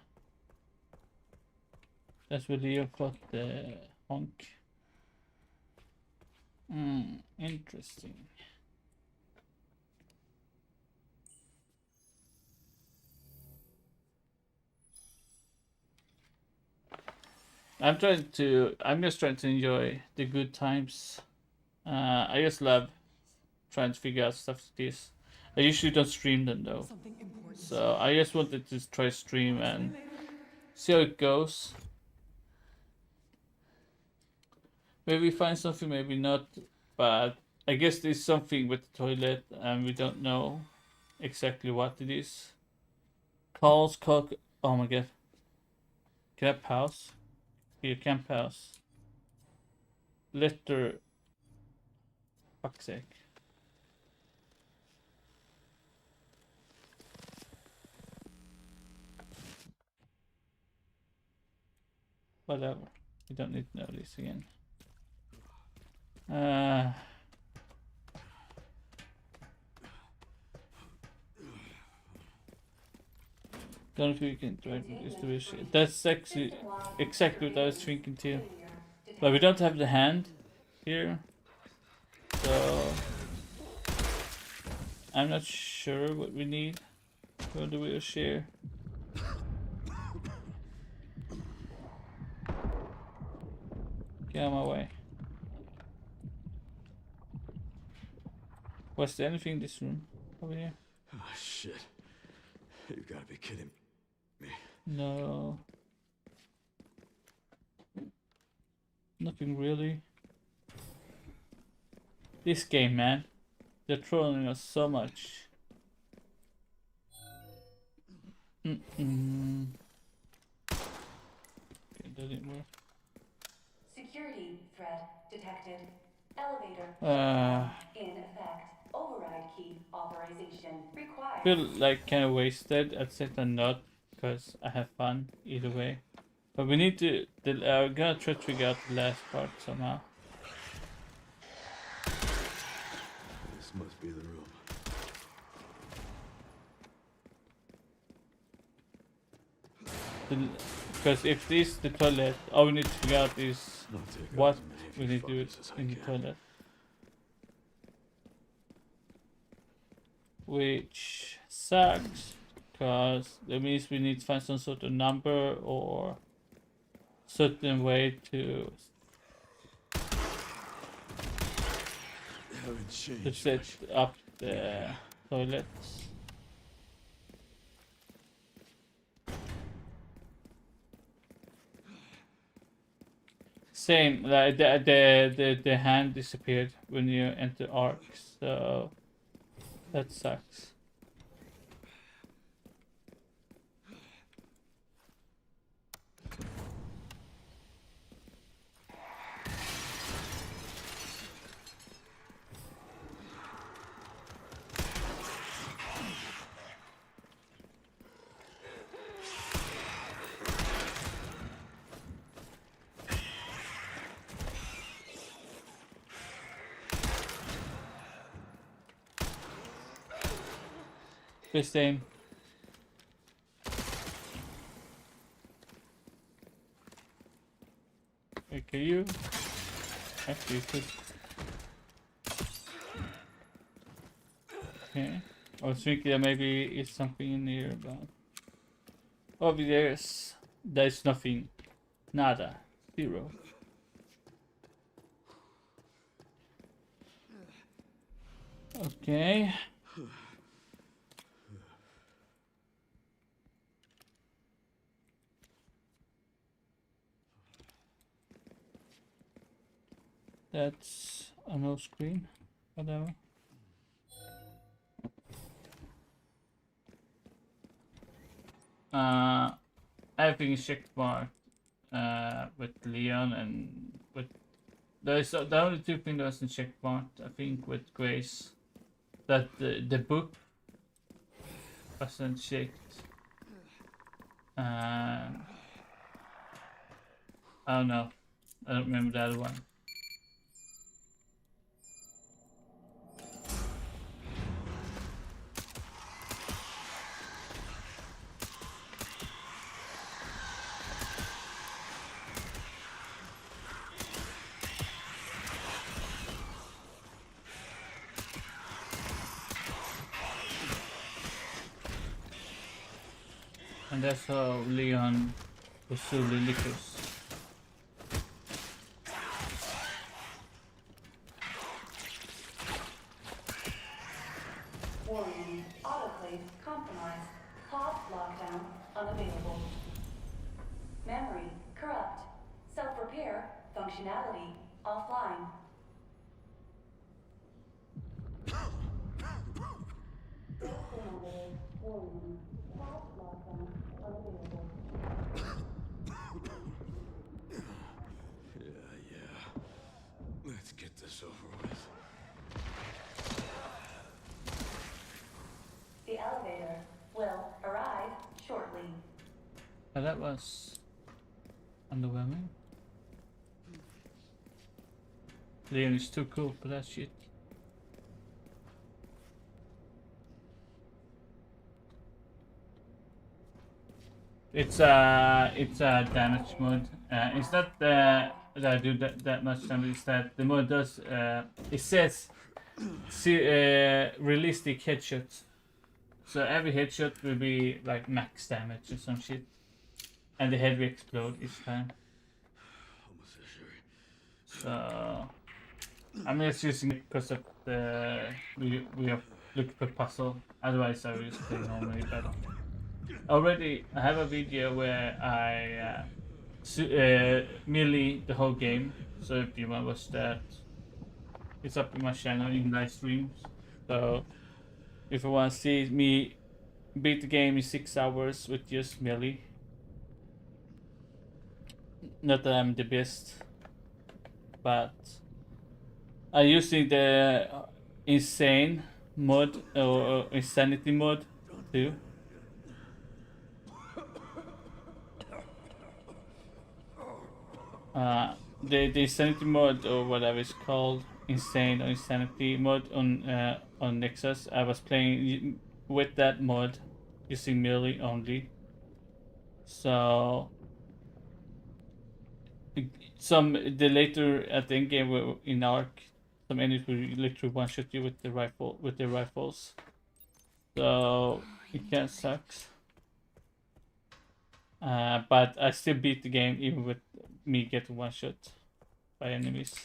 That's where Leo got the honk. Interesting. I'm just trying to enjoy the good times. I just love trying to figure out stuff like this. I usually don't stream them though. So I just wanted to try stream and see how it goes. Maybe find something, maybe not. But I guess there's something with the toilet and we don't know exactly what it is. Calls, cock. Oh my god. Can I pause? You can pause. Letter. Fuck's sake. Whatever. We don't need to know this again. Don't think we can try to reduce the wish. That's actually exactly what I was thinking too. But we don't have the hand here. So I'm not sure what we need for the wheelchair. Get out of my way. Was there anything in this room over here? Oh shit. You gotta be kidding me. No. Nothing really. This game, man. They're trolling us so much. Okay, that didn't work. Security threat detected. Elevator in effect. Override key authorization required. Feel like kind of wasted at second not because I have fun either way. But we need to. We're gonna try to figure out the last part somehow. This must be the room. Because if this is the toilet, all we need to figure out is what we need to do in the toilet. which sucks because that means we need to find some sort of number or certain way to Haven't changed set much. up the toilets. Same, like the hand disappeared when you enter Ark, so that sucks. The same. Okay, you. Actually, you could. Okay. I was thinking that maybe it's something in here, but over there's nothing. Nada. Zero. Okay. That's a no screen. Whatever. Everything is checked marked with Leon and with there's the only two things that wasn't checked marked, I think, with Grace. That the book wasn't checked. I don't know. I don't remember the other one. And that's how Leon pursued Lycus. Warning. Autoclave compromised. Pod lockdown unavailable. Memory corrupt. Self-repair functionality offline. Warning. Pod lockdown unavailable. Yeah. Let's get this over with. The elevator will arrive shortly. And that was underwhelming. Leon is too cool for that shit. It's a damage mode. It's not that I do that much damage. It's that the mod does. It says realistic headshots. So every headshot will be like max damage or some shit, and the head will explode each time. So I'm just using it because of the we are looking for puzzle. Otherwise, I would just play normally. But already I have a video where I melee the whole game. So if you want to watch that, it's up in my channel in live streams. So if you want to see me beat the game in 6 hours with just melee, not that I'm the best, but I'm using the insane mod or insanity mod too. The insanity mod or whatever it's called, insane or insanity mod on Nexus. I was playing with that mod using melee only. So the later at the end game in Ark, some enemies will literally one shot you with the rifles. So it kind of sucks. But I still beat the game even with me getting one shot by enemies.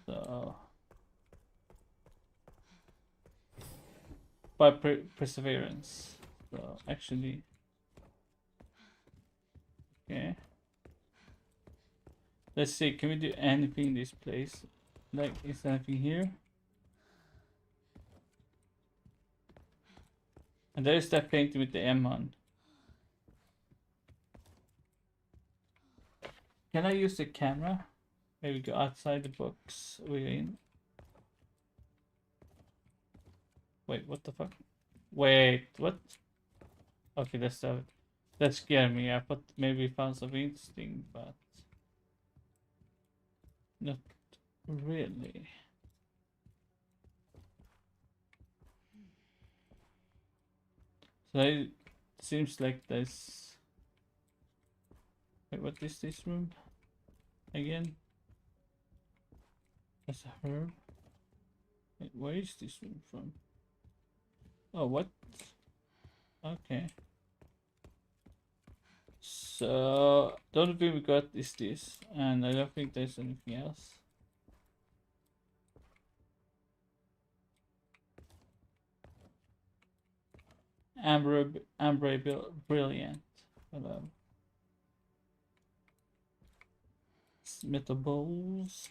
So by perseverance. So actually, okay. Let's see. Can we do anything in this place? Like, is there anything here? And there's that painting with the M on. Can I use the camera? Maybe go outside the box we're in. Wait, what the fuck? Wait, what? Okay, that scared me. I thought maybe we found something interesting, but not really. So it seems like there's. Wait, what is this room? Again? That's a herb. Wait, where is this room from? Oh, what? Okay. So the only thing we got is this, and I don't think there's anything else. Amber brilliant. Hello. Metal bowls.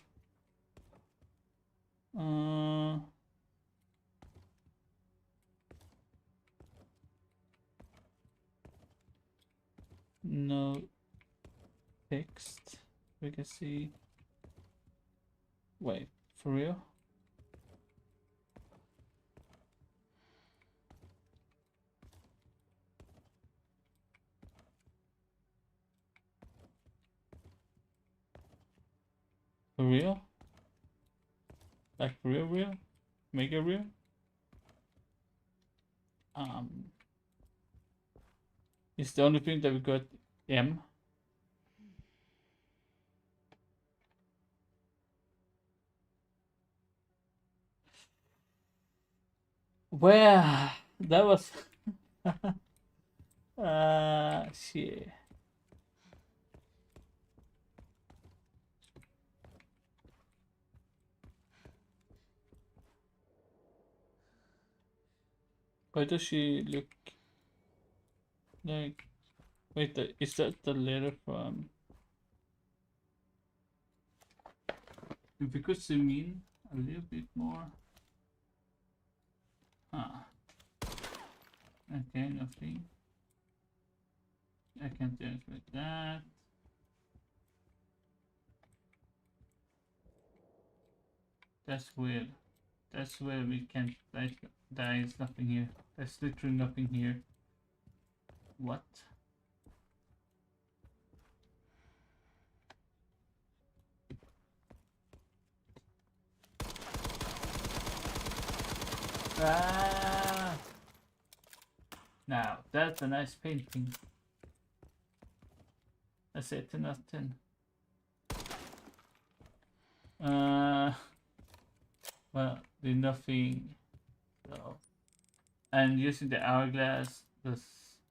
No text. We can see. Wait, for real? For real? Like real? Mega real? It's the only thing that we got M. Where? That was shit. Why does she look like? Wait, is that the letter from? If we could zoom in a little bit more. Huh. Okay, nothing. I can't do anything with that. That's weird. That's where we can't. There is nothing here. There's literally nothing here. What? Ah! Now, that's a nice painting. I say 10 out of 10. Well, there's nothing. So, and using the hourglass, there's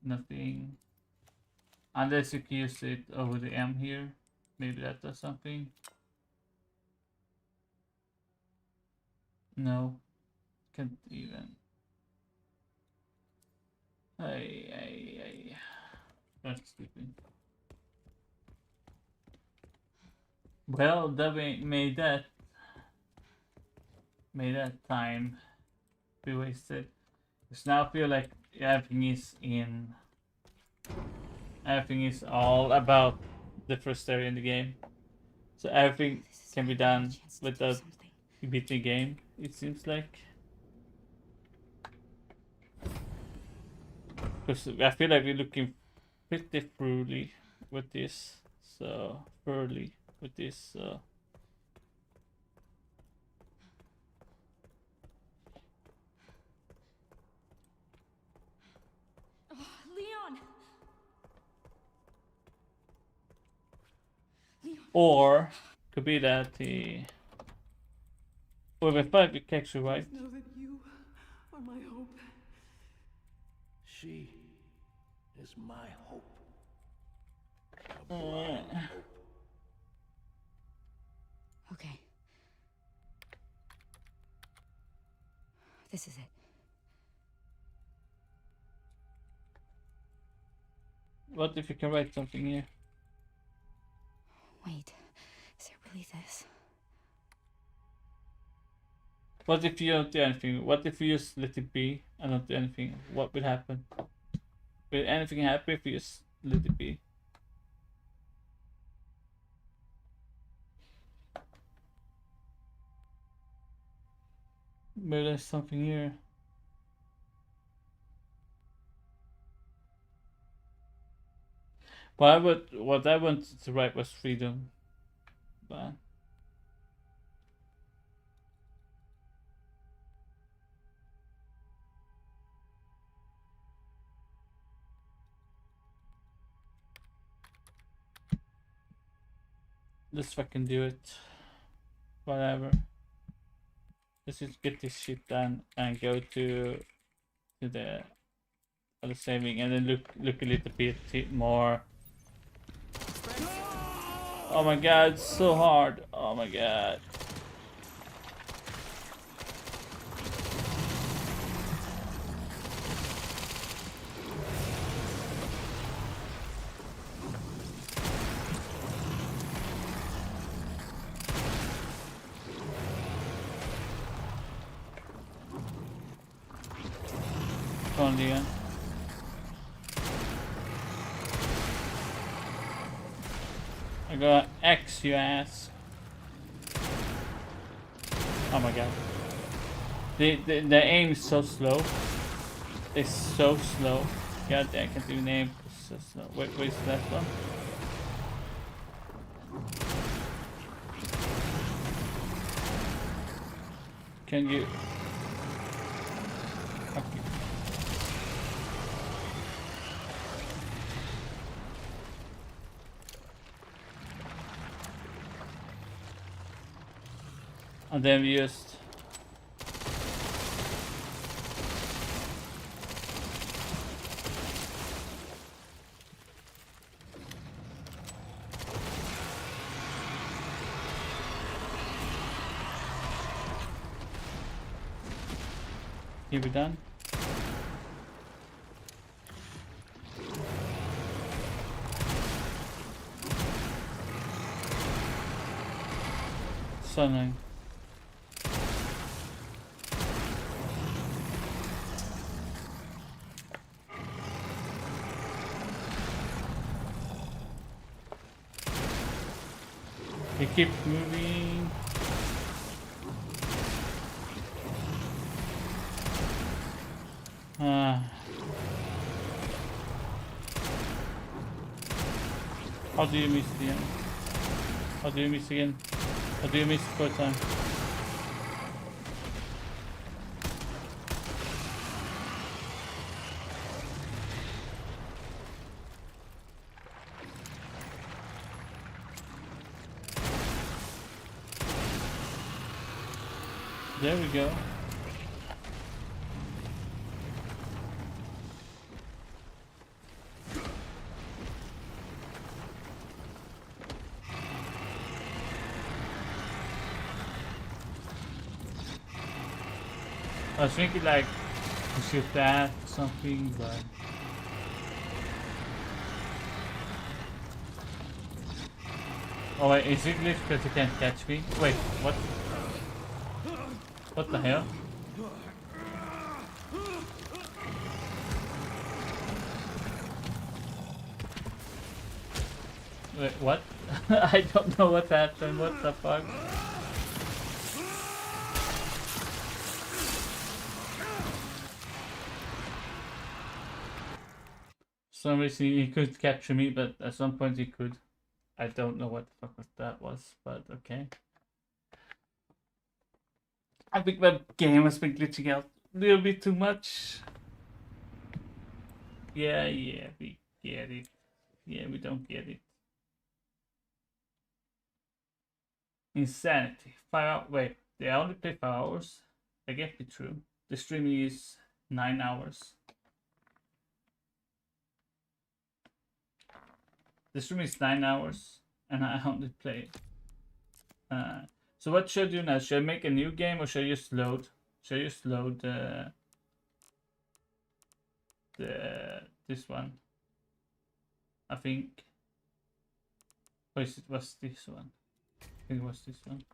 nothing. Unless you can use it over the M here. Maybe that does something. No, can't even. Hey. That's stupid. Well, that made that time be wasted. Because now I feel like everything is all about the first area in the game. So everything can be done without beating the game, it seems like. Because I feel like we're looking pretty thoroughly with this. So, thoroughly with this. So. Oh, Leon! Or could be that he. Well, we fight with Kexu, right? Know that you are my hope She is my hope. A blind hope. Okay. This is it. What if you can write something here? Wait, is it really this? What if you don't do anything? What if you just let it be and don't do anything? What will happen? Will anything happen if you just let it be? Maybe there's something here. What I wanted to write was freedom. But let's fucking do it. Whatever. Let's just get this shit done and go to the other saving and then look a little bit more. Oh my god, it's so hard. Oh my god. Come on, Leon. I got X, you ass. Oh my god. The aim is so slow. It's so slow. God, I can't even aim. It's so slow. Wait, where's that one? Can you? Okay. And then we just here we done. Something. He keeps moving. How do you miss again? How do you miss again? How do you miss the first time? There we go. I was thinking like to shoot that or something, but oh wait, is it glitch because you can't catch me? Wait, what? What the hell? Wait, what? I don't know what happened. What the fuck? For some reason he could capture me, but at some point he could. I don't know what the fuck that was, but okay. I think the game has been glitching out a little bit too much. Yeah, we get it. Yeah, we don't get it. Insanity. 5 hours. Wait, they only play 5 hours? That can't be true. The stream is 9 hours. This room is 9 hours, and I only play. So what should I do now? Should I make a new game, or should I just load? Should I just load this one? I think. Or is it was this one? I think it was this one.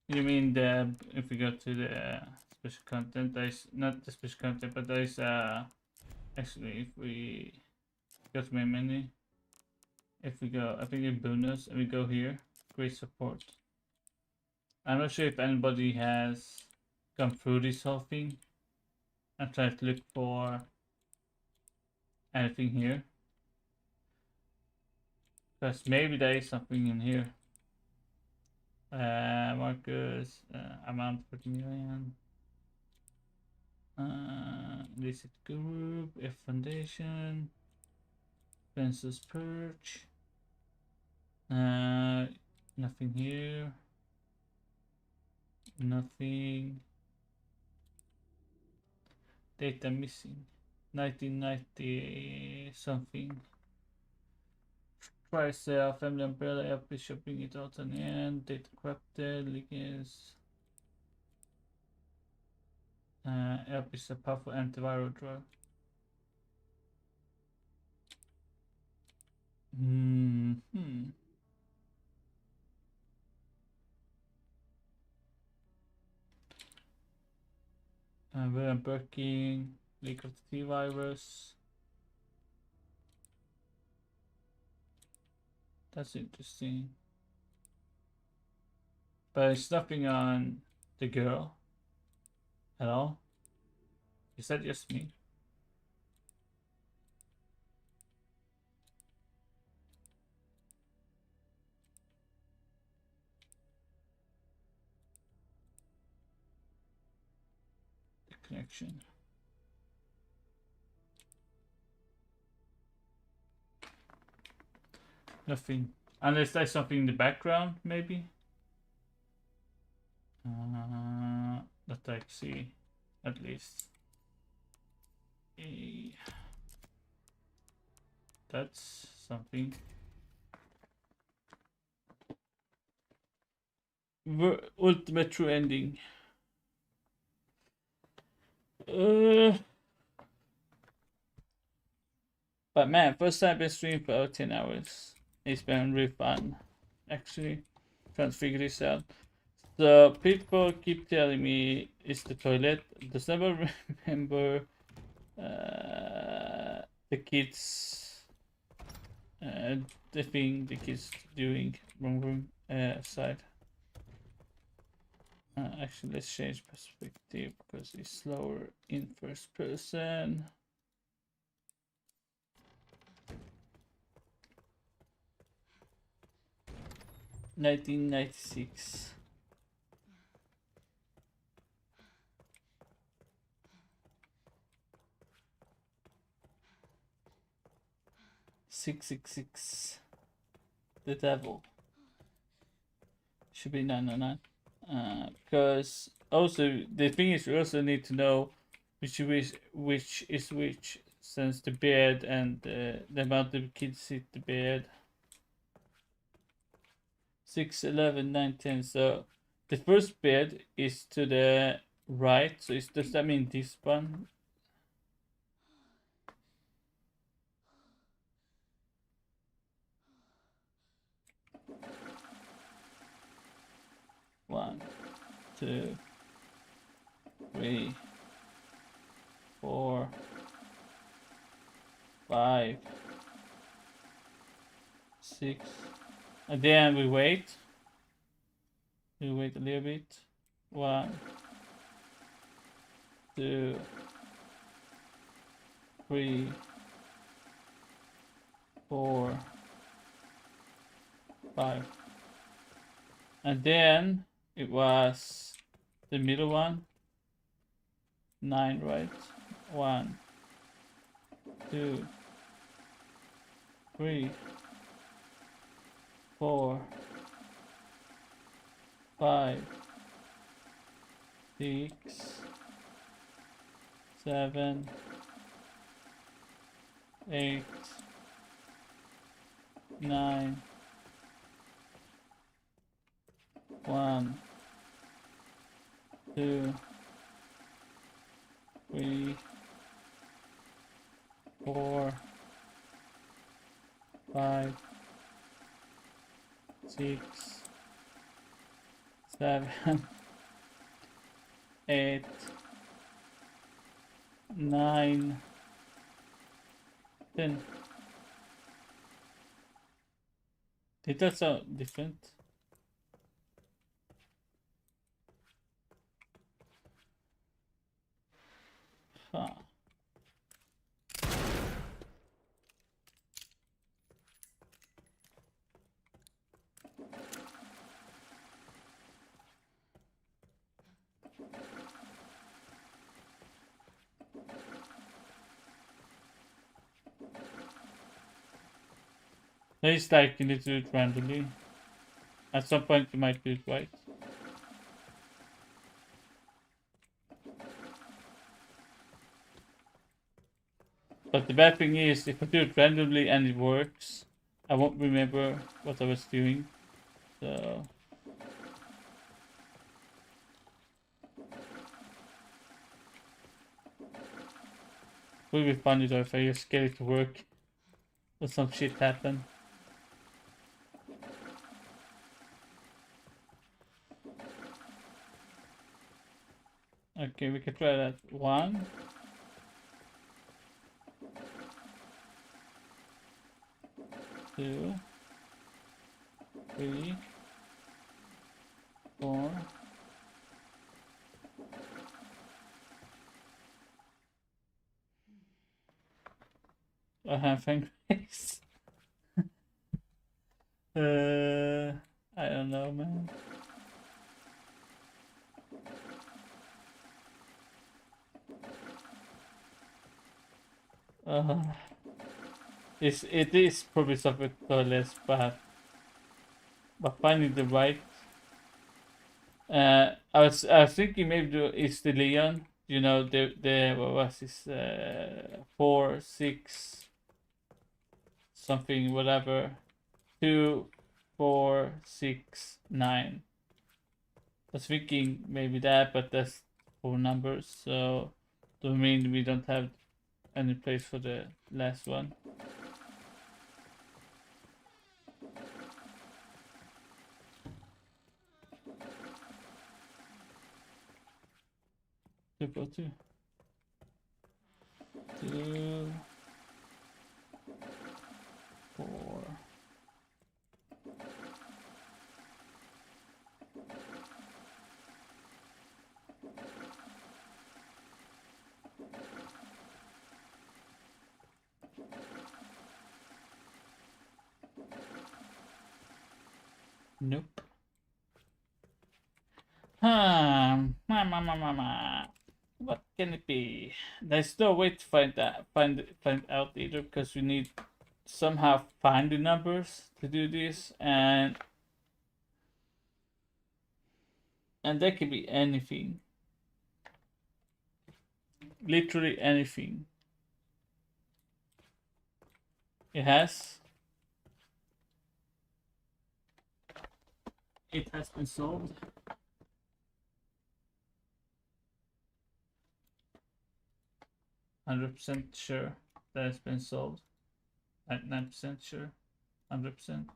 You mean the if we go to the special content? There's not the special content, but there's actually if we go to main menu, if we go, I think in bonus, and we go here, great support. I'm not sure if anybody has gone through this whole thing. I'm trying to look for anything here, because maybe there is something in here. Marcus, amount 40 million. Visit group, F Foundation, Fences Purge. Nothing here. Nothing. Data missing. 1990 something. Price family umbrella, LP shopping it out on the end. Data corrupted, leakage. LP is a powerful antiviral drug. We're unpacking leak of the T virus. That's interesting. But it's nothing on the girl at all. Is that just me? The connection. Nothing. Unless there's something in the background, maybe. That I see, at least. That's something. Ultimate true ending. But man, first time I've been streaming for over 10 hours. It's been really fun, actually, trying to figure this out. So people keep telling me it's the toilet. Does never remember the kids, the thing the kids doing wrong room side. Actually, let's change perspective because it's slower in first person. 1996. "666. The devil. Should be 999. Because also the thing is, we also need to know which is which, since the bed and the amount of kids hit the bed. 6, 11, 9, 10. So the first bed is to the right. So does that mean this one? One, 2, 3, 4, 5, 6. And then we wait. We wait a little bit. 1, 2, 3, 4, 5. And then it was the middle one. 9, right? 1, 2, 3, 4, 5, 6, 7, 8, 9, 1, 2, 3, 4, 5, 6, 7, 8, 9, 10. Did that sound different? Huh. It's like you need to do it randomly. At some point you might do it right. But the bad thing is, if I do it randomly and it works, I won't remember what I was doing. So... it would be funny though if I just get it to work. Or some shit happen. Okay, we can try that. 1, 2, 3, 4. I have face. I don't know, man. It is probably something less bad, but finding the right. I was thinking maybe it's the Leon. You know the what was this 4, 6, something whatever, 2, 4, 6, 9. I was thinking maybe that, but that's 4 numbers, so do mean we don't have any place for the last one. Two, 2, 4. Nope. What can it be? There's no way to find out either, because we need somehow find the numbers to do this, and that could be anything. Literally anything. It has been solved. 100% sure that has been solved. 99% sure. 100%.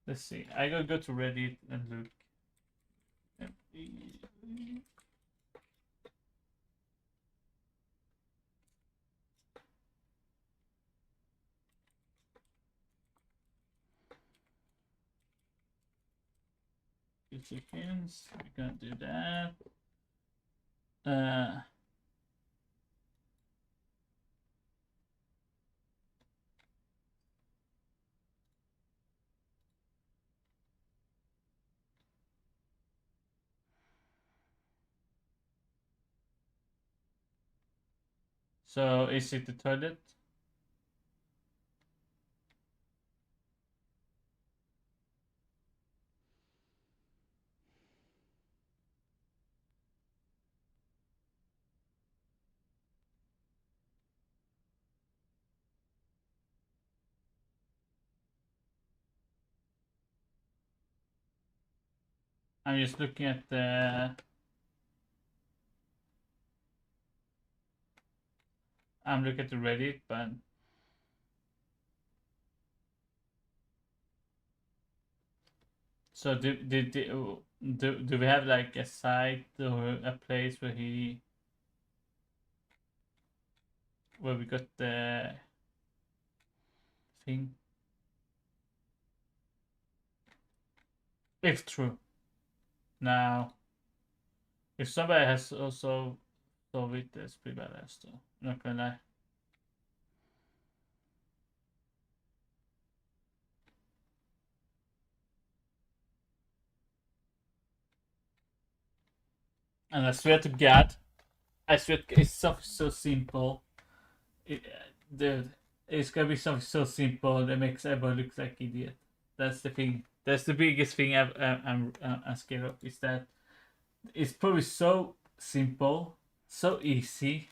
Let's see. I gotta go to Reddit and look. 2 seconds. We're gonna do that. So is it the toilet? I'm just looking at the. I'm looking at the Reddit, but so do we have like a site or a place where we got the thing? If true. Now, if somebody has also solved it, that's pretty badass though. Not gonna lie. And I swear to God, it's so simple. Dude, it's gonna be something so simple that makes everyone look like idiot. That's the thing. That's the biggest thing I'm scared of. Is that it's probably so simple, so easy,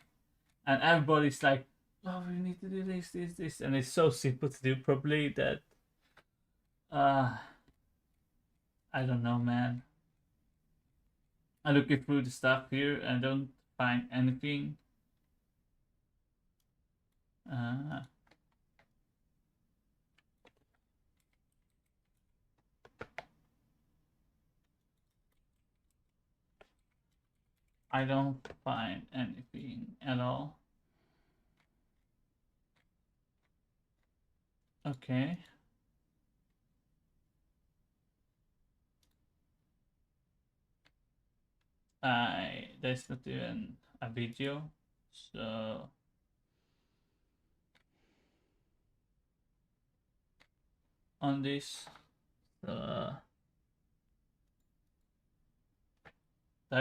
and everybody's like, "Oh, we need to do this," and it's so simple to do. Probably that. I don't know, man. I'm looking through the stuff here and don't find anything. I don't find anything at all. Okay. There's not even a video, so on this, there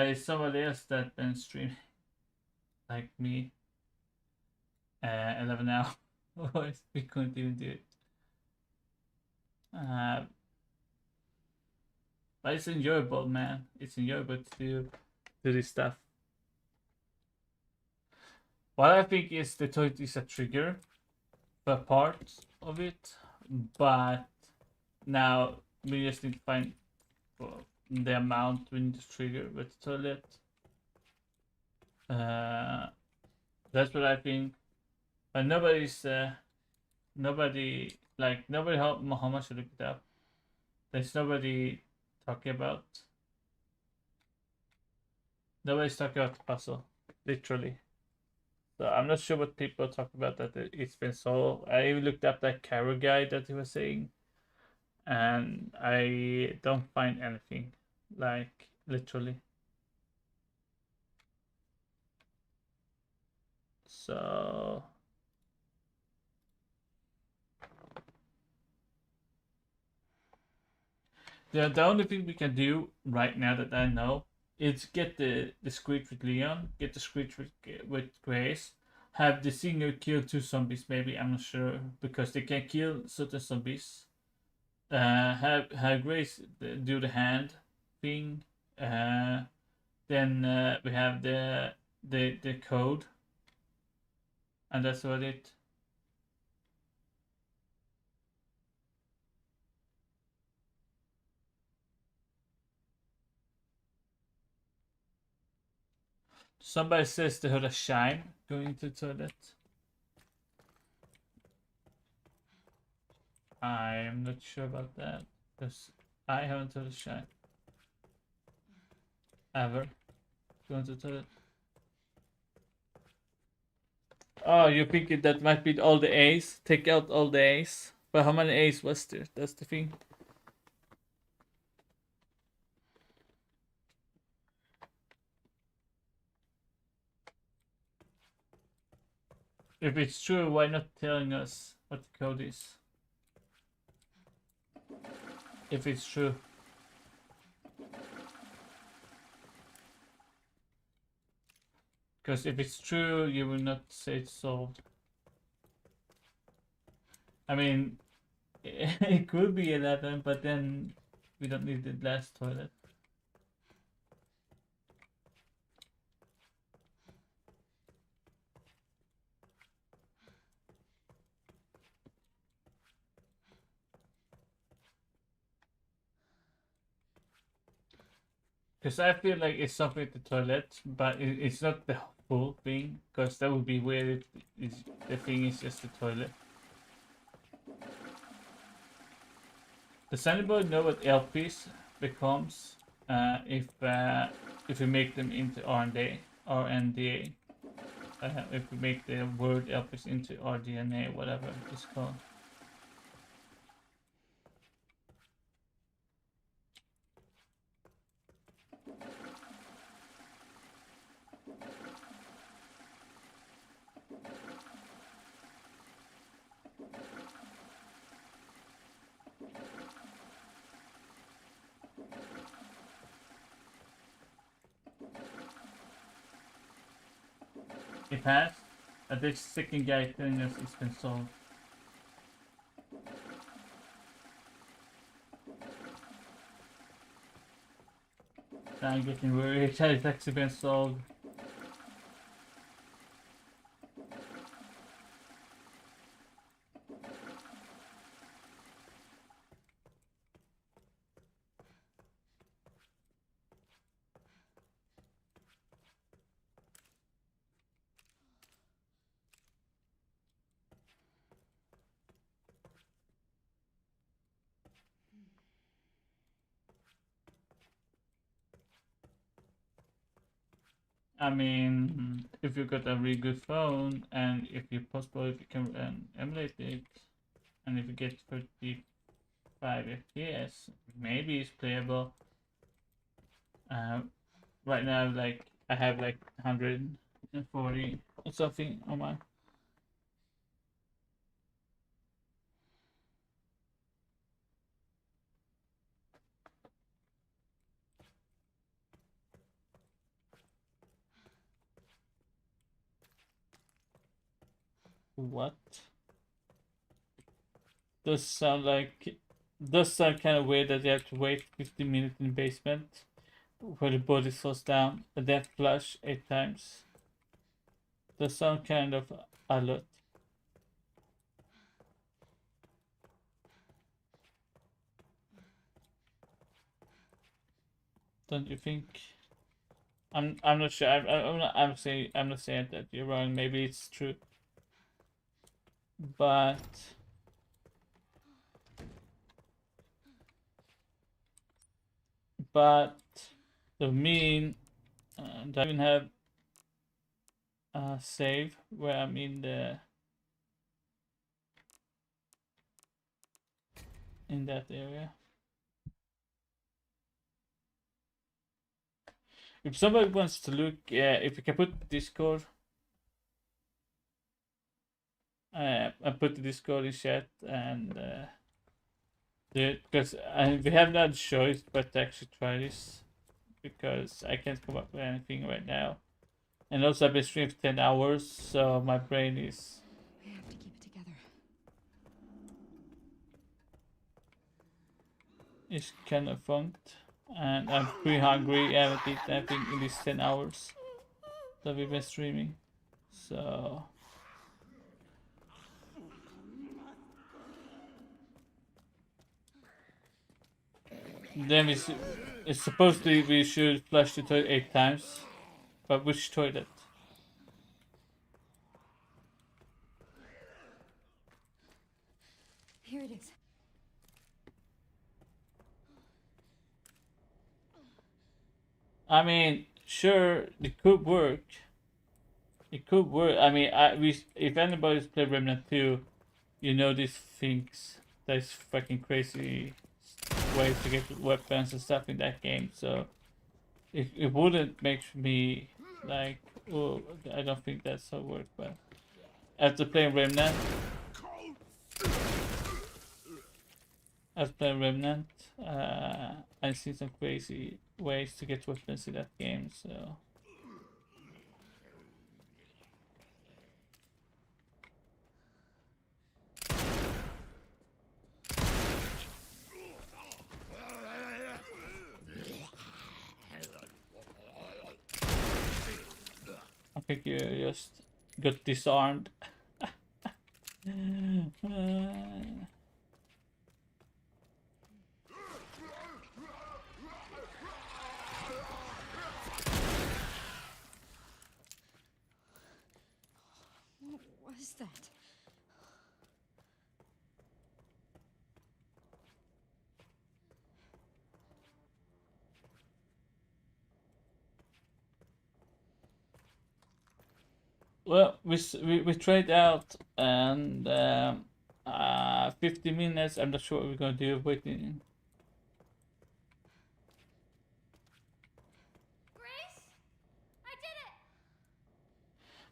is somebody else that been streaming like me. 11 hours. We couldn't even do it. But it's enjoyable, man. It's enjoyable to do this stuff. What I think is the toilet is a trigger for part of it, but now we just need to find the amount we need to trigger with the toilet. That's what I think. But nobody how much to look it up. There's nobody talking about. Nobody's talking about the puzzle, literally. So I'm not sure what people talk about that it's been solved. I even looked up that Caro guy that he was saying, and I don't find anything, like literally. So the only thing we can do right now that I know is get the Screech with Leon, get the Screech with Grace, have the singer kill 2 zombies maybe, I'm not sure, because they can kill certain zombies. Have Grace do the hand thing. Then we have the code, and that's about it. Somebody says they heard a chime going into the toilet. I am not sure about that, because I haven't heard a chime ever going to the toilet. Oh, you're thinking that might be all the A's? Take out all the A's? But how many A's was there? That's the thing. If it's true, why not telling us what the code is? If it's true. Because if it's true, you will not say it's solved. I mean, it could be 11, but then we don't need the last toilet. Because I feel like it's something at the toilet, but it's not the full thing, because that would be weird if the thing is just the toilet. Does anybody know what LPs becomes if we make them into RNA or NDA? If we make the word LPs into RDNA, whatever it's called. It has. This second guy telling us it's been solved. Now I'm getting worried. It's actually been solved. I mean, if you got a really good phone, and if you possible, if you can emulate it, and if you get 35 FPS, maybe it's playable. Right now, like I have like 140 or something on my. What? Does sound kind of weird that you have to wait 15 minutes in the basement where the body falls down and then flush 8 times. Does sound kind of a lot. Don't you think? I'm not sure. I'm not saying that you're wrong. Maybe it's true, but the mean I even have a save where I'm in that area. If somebody wants to look, if you can put Discord, I put the Discord in chat, and because we have not choice but to actually try this, because I can't come up with anything right now, and also I've been streaming for 10 hours, so my brain is. We have to keep it together. Is kind of funked, and I'm pretty hungry. I haven't eaten anything in these 10 hours that we've been streaming, so. Then it's supposedly we should flush the toilet 8 times, but which toilet? Here it is. I mean, sure, it could work. It could work. I mean, if anybody's played Remnant 2, you know these things. There's fucking crazy ways to get weapons and stuff in that game. So it wouldn't make me like, oh, I don't think that's how it works. But after playing Remnant, I've seen some crazy ways to get weapons in that game. So. I think you just got disarmed. was that? Well, we trade out and 50 minutes. I'm not sure what we're gonna do. Waiting. Grace? I did it!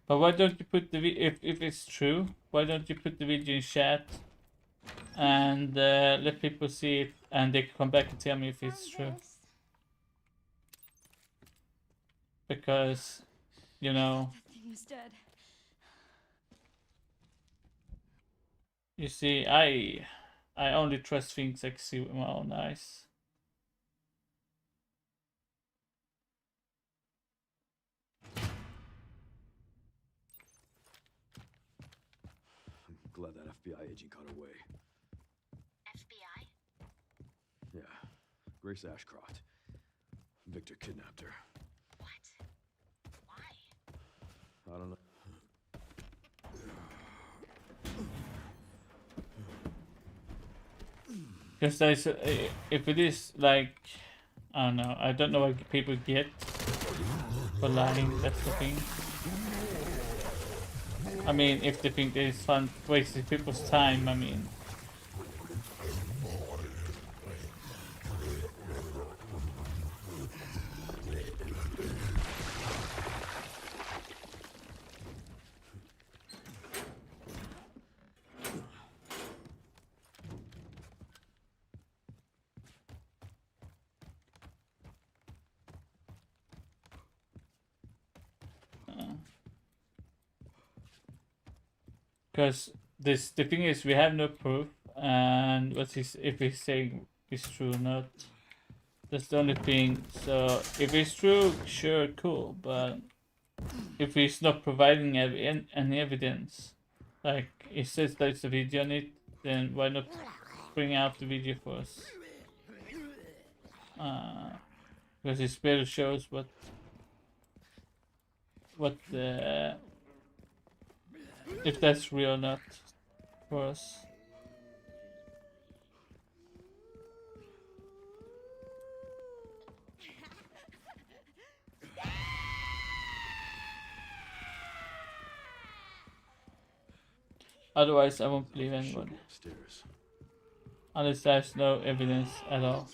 But why don't you put the if it's true? Why don't you put the video in chat and let people see it, and they can come back and tell me if it's true? Because, you know, That thing was dead. you see, I only trust things I can see with my own eyes. I'm glad that FBI agent got away. FBI? Yeah, Grace Ashcroft. Victor kidnapped her. What? Why? I don't know. Because there's if it is like, I don't know. I don't know what people get for lying. That's the thing. I mean, if they think it's fun wasting people's time, I mean. Because the thing is, we have no proof, and what he's if he's saying is true or not. That's the only thing. So if it's true, sure, cool. But if he's not providing any evidence, like he says there's a video on it, then why not bring out the video for us? Because it better shows what the if that's real or not for us. Otherwise, I won't believe anyone. Unless there's no evidence at all.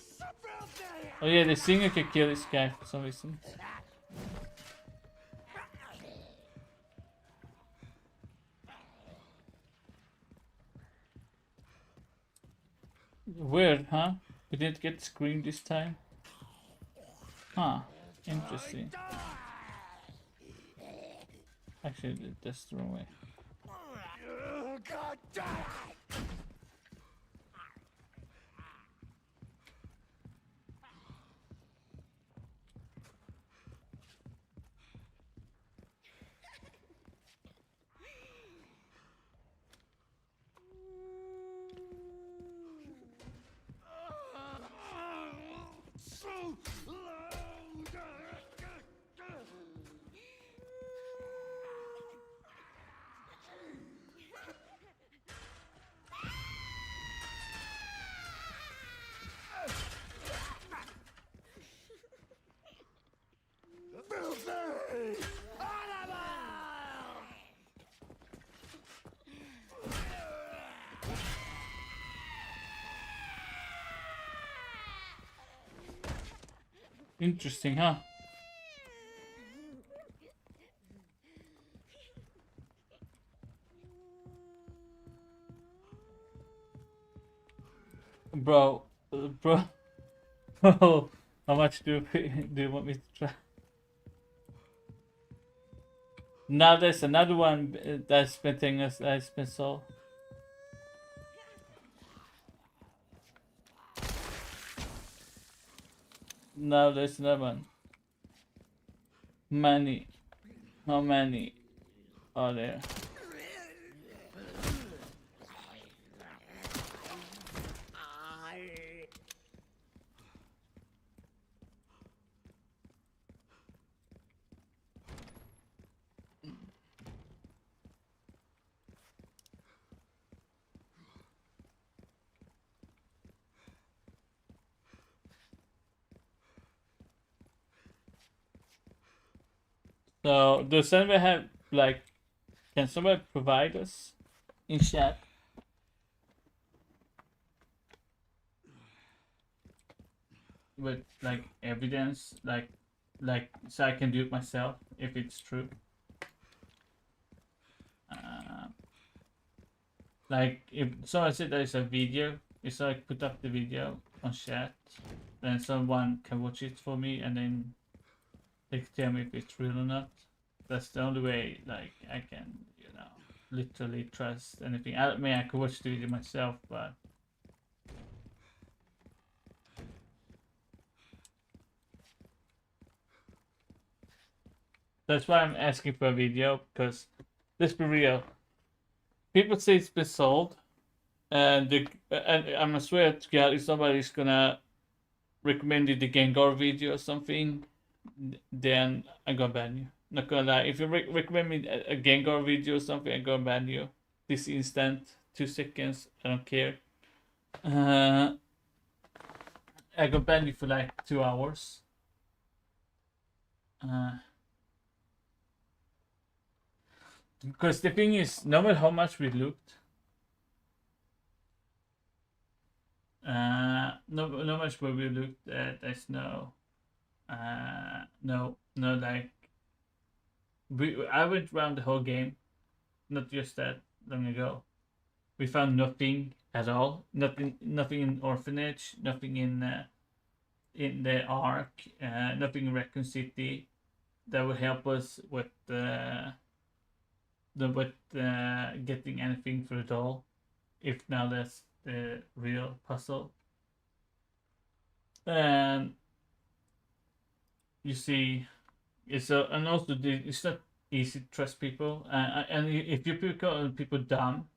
Oh yeah, the singer can kill this guy for some reason. Weird, huh? We didn't get screamed this time. Huh. Interesting. Actually, that's the wrong way. God damn it! So loud! Filthy animal! Interesting, huh? Bro, bro, how much do you want me to try? Now there's another one that's been taking us. That's been sold. Now there's another one. Many, how many are there? So does anybody have like? Can somebody provide us in chat? With like evidence, like so I can do it myself if it's true. Like if someone said there's a video, if I put up the video on chat, then someone can watch it for me and then they can tell me if it's real or not. That's the only way like I can, you know, literally trust anything. I mean I could watch the video myself, but that's why I'm asking for a video, because let's be real. People say it's been sold, and I'm swear to God, if somebody's gonna recommend you the Gengar video or something, then I'm gonna ban you. Not gonna lie, if you recommend me a Gengar video or something, I'm gonna ban you this instant. 2 seconds, I don't care. I'm gonna ban you for like 2 hours. Because the thing is, no matter how much we looked, no much where we looked at, there's no like I went around the whole game, not just that long ago. We found nothing at all, nothing in Orphanage, nothing in the Ark, nothing in Raccoon City that would help us with getting anything for the doll, if now that's the real puzzle. And you see, it's and also it's not easy to trust people, and if you call people dumb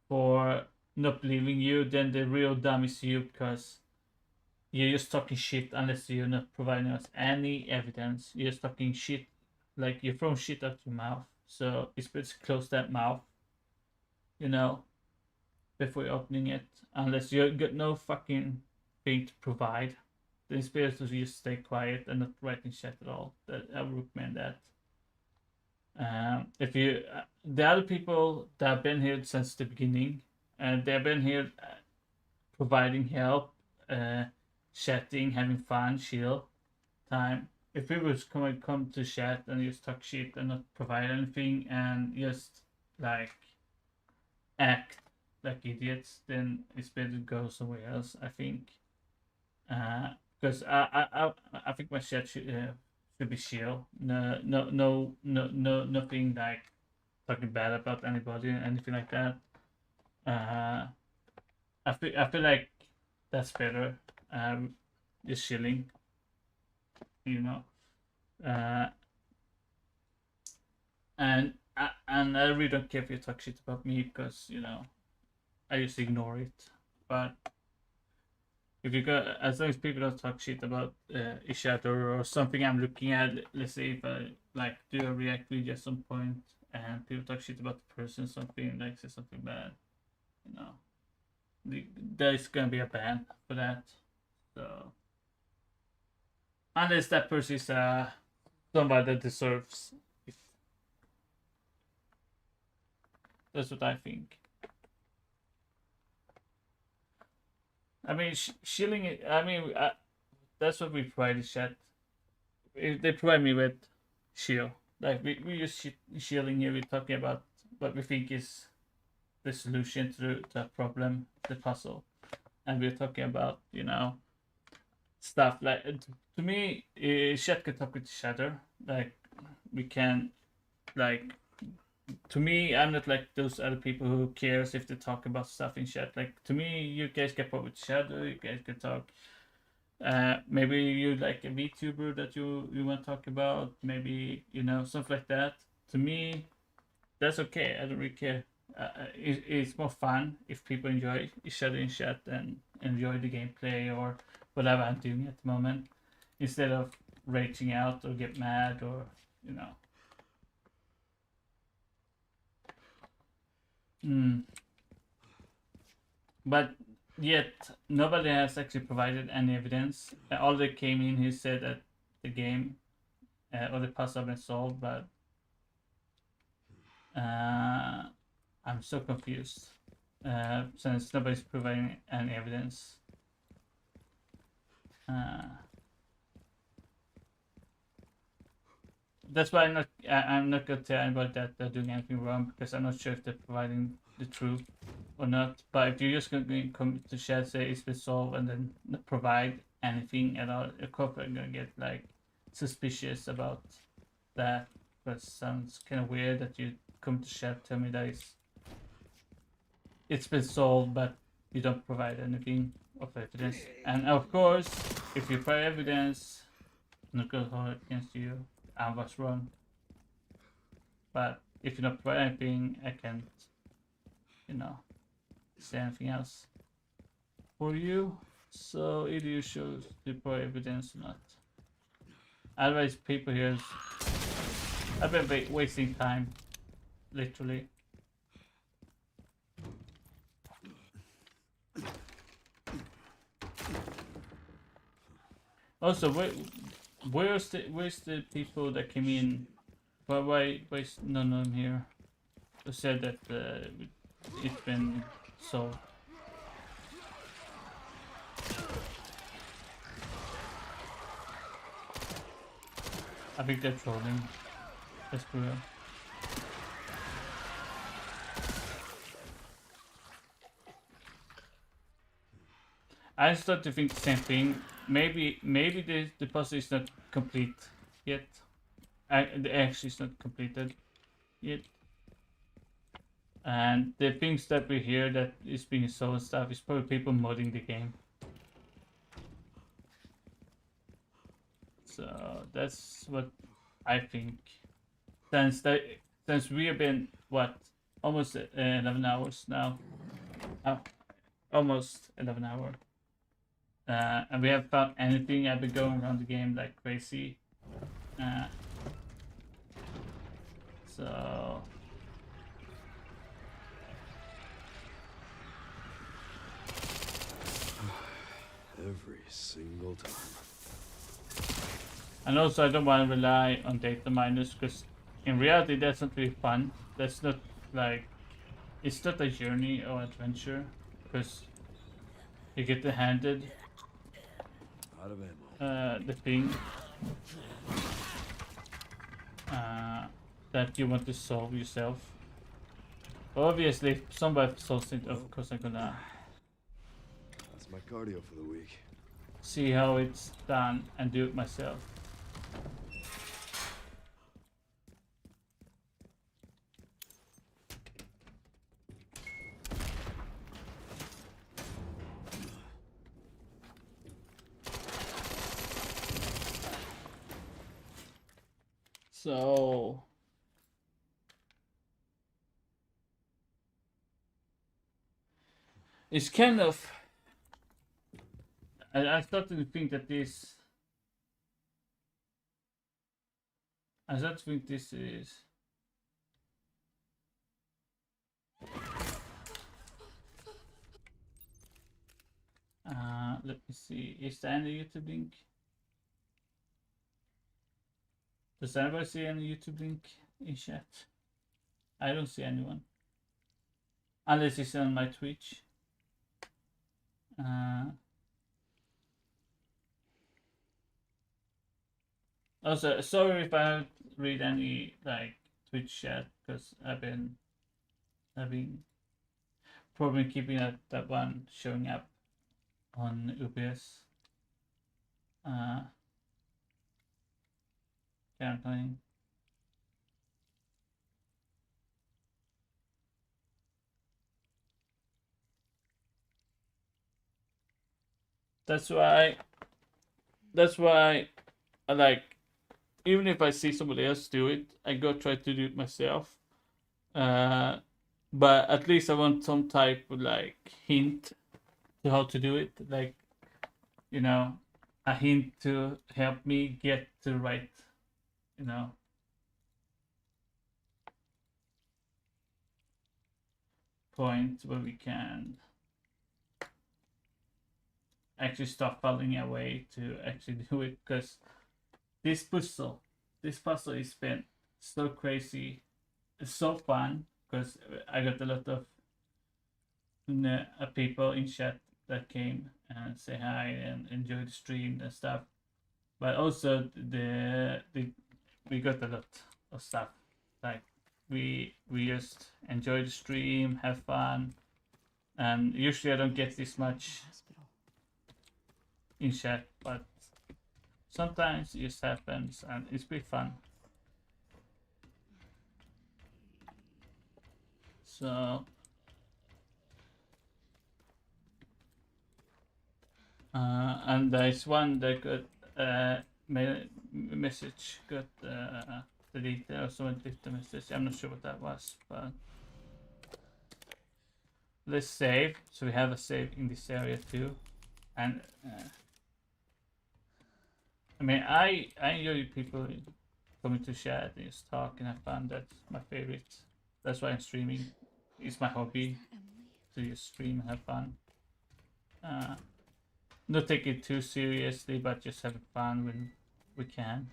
for not believing you, then the real dumb is you, because you're just talking shit unless you're not providing us any evidence. You're just talking shit, like you're throwing shit out your mouth. So it's better to close that mouth, you know, before you're opening it. Unless you got no fucking thing to provide, then it's better to just stay quiet and not write in chat at all. That I would recommend that. If you, the other people that have been here since the beginning, and they've been here providing help, chatting, having fun, chill time. If people just come to chat and just talk shit and not provide anything and just like act like idiots, then it's better to go somewhere else, I think. Because I think my chat should be chill. Nothing like talking bad about anybody or anything like that. I feel like that's better. Just chilling, you know. And I really don't care if you talk shit about me, because you know I just ignore it. But if you got, as long as people don't talk shit about each other or something I'm looking at, let's say if I like do a react video at some point and people talk shit about the person, something like say something bad, you know, there's gonna be a ban for that. So unless that person is somebody that deserves it. That's what I think. I mean, shilling it. I mean, that's what we provide chat. They provide me with shield. Like we use shielding here. We're talking about what we think is the solution to the problem, the puzzle, and we're talking about, you know, stuff like, to me, chat can talk with each other. Like we can, like, to me, I'm not like those other people who cares if they talk about stuff in chat. Like to me, you guys can talk with each other. You guys can talk. Maybe you like a VTuber that you want to talk about. Maybe, you know, something like that. To me, that's okay. I don't really care. It's more fun if people enjoy each other in chat and enjoy the gameplay or whatever I'm doing at the moment, instead of raging out or get mad or, you know. But yet nobody has actually provided any evidence. All that came in, he said that the game all the puzzles have been solved, but I'm so confused since nobody's providing any evidence. That's why I'm not gonna tell anybody that they're doing anything wrong, because I'm not sure if they're providing the truth or not. But if you're just going to come to chat, say it's been solved, and then not provide anything at all, you're probably gonna get like suspicious about that. That sounds kind of weird that you come to chat, tell me that it's been solved, but you don't provide anything of evidence. And of course, if you provide evidence, I'm not gonna hold it against you. I was wrong. But if you don't provide anything, I can't, say anything else for you. So either you should provide evidence or not. Otherwise, people here, I've been wasting time, literally. Also, where's the people that came in? Why is none of them here? Who said that it's been solved? I think they're trolling. That's for real. I start to think the same thing. Maybe the puzzle is not complete yet. Actually, it's not completed yet. And the things that we hear that is being sold and stuff is probably people modding the game. So that's what I think. Since we have been almost 11 hours now. Almost 11 hours. And we haven't found anything. I've been going around the game like crazy. So Every single time. and also I don't want to rely on data miners, because in reality that's not really fun. That's not like, it's not a journey or adventure, because you get handed Out of ammo. the thing that you want to solve yourself. Obviously, if somebody solves it, of course I'm gonna That's my cardio for the week. see how it's done and do it myself. So it's kind of, I started to think that this, I started to think this is let me see, is there any YouTube link? Does anybody see any YouTube link in chat? I don't see anyone. Unless it's on my Twitch. Also, sorry if I don't read any like Twitch chat, because I've been probably keeping that one showing up on UPS. Currently. That's why I like, even if I see somebody else do it, I go try to do it myself. But at least I want some type of like hint to how to do it, like, a hint to help me get to the right, point where we can actually stop falling away to actually do it, because this puzzle this puzzle has been so crazy. It's so fun because I got a lot of people in chat that came and say hi and enjoy the stream and stuff. But also we got a lot of stuff. Like we just enjoy the stream, have fun, and usually I don't get this much in chat, but sometimes it just happens and it's pretty fun. So and there's one that got message got deleted, or someone deleted the message. I'm not sure what that was, but let's save. So we have a save in this area too, and I mean I enjoy people coming to chat and just talk and have fun. That's my favorite. That's why I'm streaming. It's my hobby to just stream and have fun. Not take it too seriously, but just having fun when we can.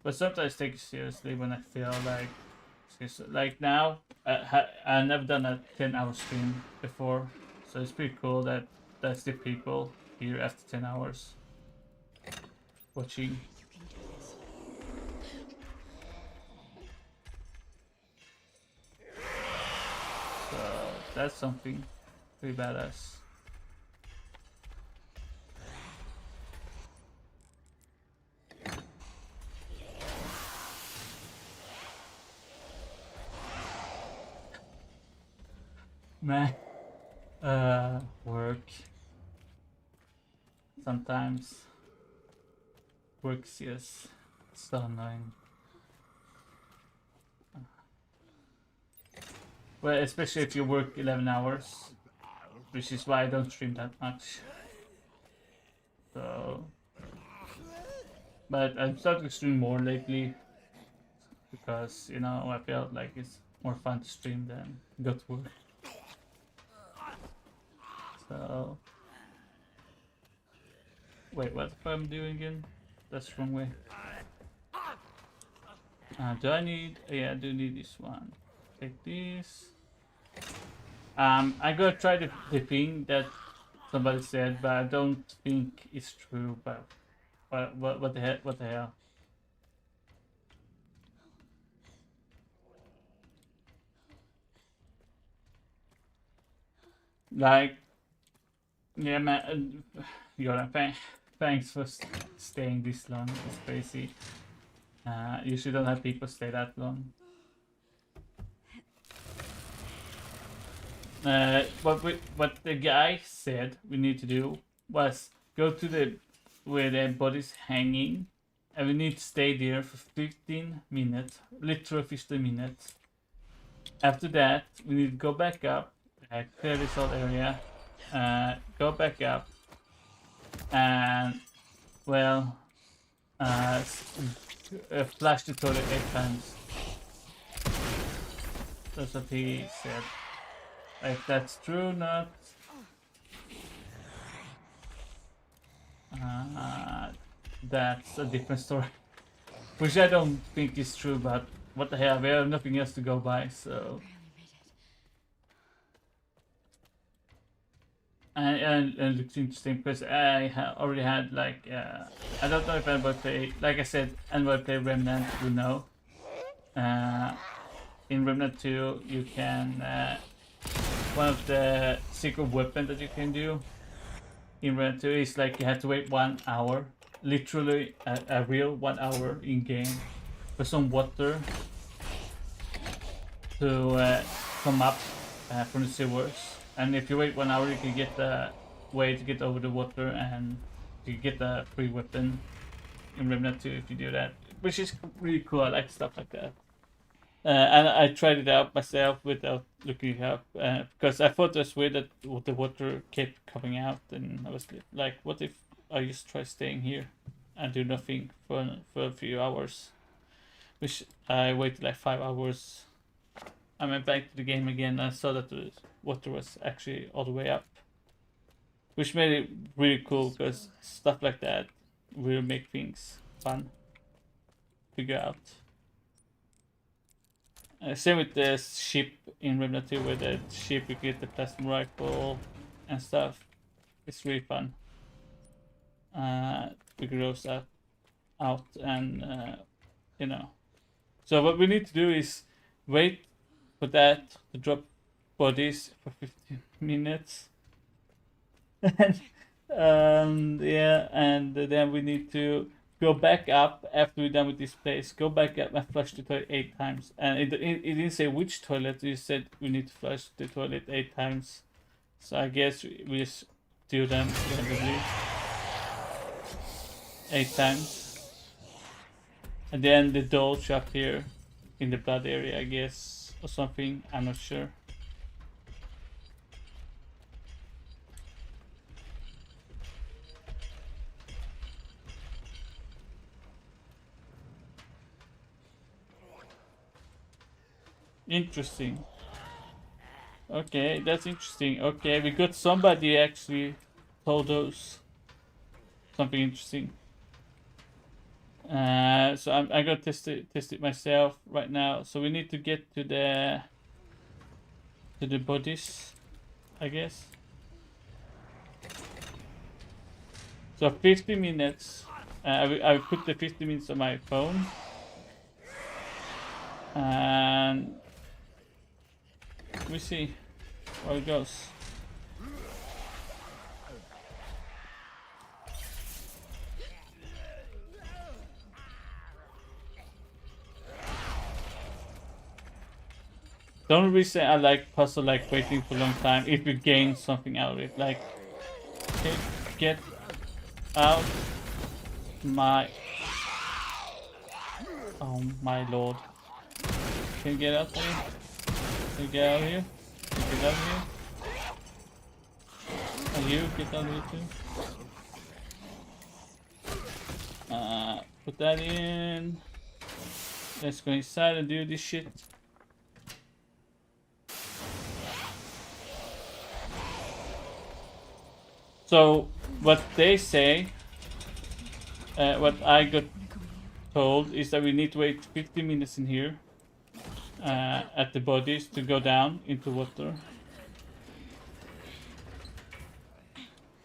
But sometimes take it seriously when I feel like now. I've never done a 10-hour stream before, so it's pretty cool that that's the people here after 10 hours watching. So that's something pretty badass. Man, work. Sometimes work's just so annoying. Well, especially if you work 11 hours, which is why I don't stream that much. So, but I'm starting to stream more lately because, you know, I felt like it's more fun to stream than go to work. So, wait, what am I doing again? That's the wrong way. Do I need? Yeah, I do need this one. Take this. I'm gonna try the thing that somebody said, but I don't think it's true. But what the hell? What the hell? Like, yeah, man. Yoran, thanks for staying this long. It's crazy. Usually don't have people stay that long. What the guy said we need to do was go to where the body's hanging, and we need to stay there for 15 minutes, literally 15 minutes. After that, we need to go back up, clear this whole area, go back up, and well, flash the toilet 8 times. That's what he said. If that's true or not, that's a different story. Which I don't think is true, but what the hell, we have nothing else to go by, so... And it looks interesting because I already had like, I don't know if anybody play, like I said, anybody play Remnant will know. In Remnant 2 you can... one of the secret weapons that you can do in Remnant 2 is like you have to wait 1 hour, literally a real 1 hour in game for some water to come up from the sewers. And if you wait 1 hour, you can get the way to get over the water, and you get the free weapon in Remnant 2 if you do that, which is really cool. I like stuff like that. And I tried it out myself without looking it up because I thought it was weird that the water kept coming out, and I was like, what if I just try staying here and do nothing for a few hours? Which I waited like 5 hours. I went back to the game again and I saw that the water was actually all the way up, which made it really cool because stuff like that will make things fun. Figure out. Same with the ship in Remnant 2, where the ship you get the plasma rifle and stuff. It's really fun. Figure those out and you know. So what we need to do is wait for that to drop bodies for 15 minutes. And yeah, and then we need to go back up after we're done with this place. Go back up and flush the toilet 8 times. And it didn't say which toilet. It said we need to flush the toilet 8 times. So I guess we just do them randomly 8 times. And then the dodge up here in the blood area, I guess, or something. I'm not sure. Interesting. Okay, that's interesting. Okay, we got somebody actually told us something interesting. So I'm gonna test it myself right now. So we need to get to the bodies, I guess. So 50 minutes. I will put the 50 minutes on my phone. And we see how it goes. Don't really say I like puzzle like waiting for a long time if you gain something out of it. Like, okay, get out my... Oh my lord. Can you get out of here? Can you get out of here? Can you get out of here? And you get out of here too. Put that in. Let's go inside and do this shit. So what they say, what I got told is that we need to wait 50 minutes in here at the bodies to go down into water.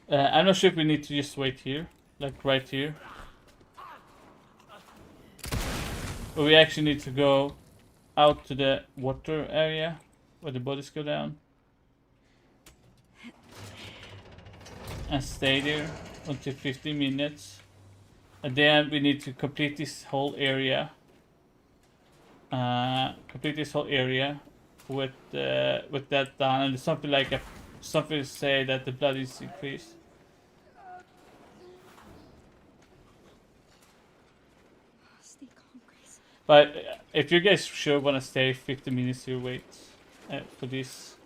I'm not sure if we need to just wait here, like right here. But we actually need to go out to the water area where the bodies go down. And stay there until 15 minutes. And then we need to complete this whole area. With that done, and something like something say that the blood is increased. Stay calm, Grace. But if you guys sure want to stay 50 minutes here, wait for this.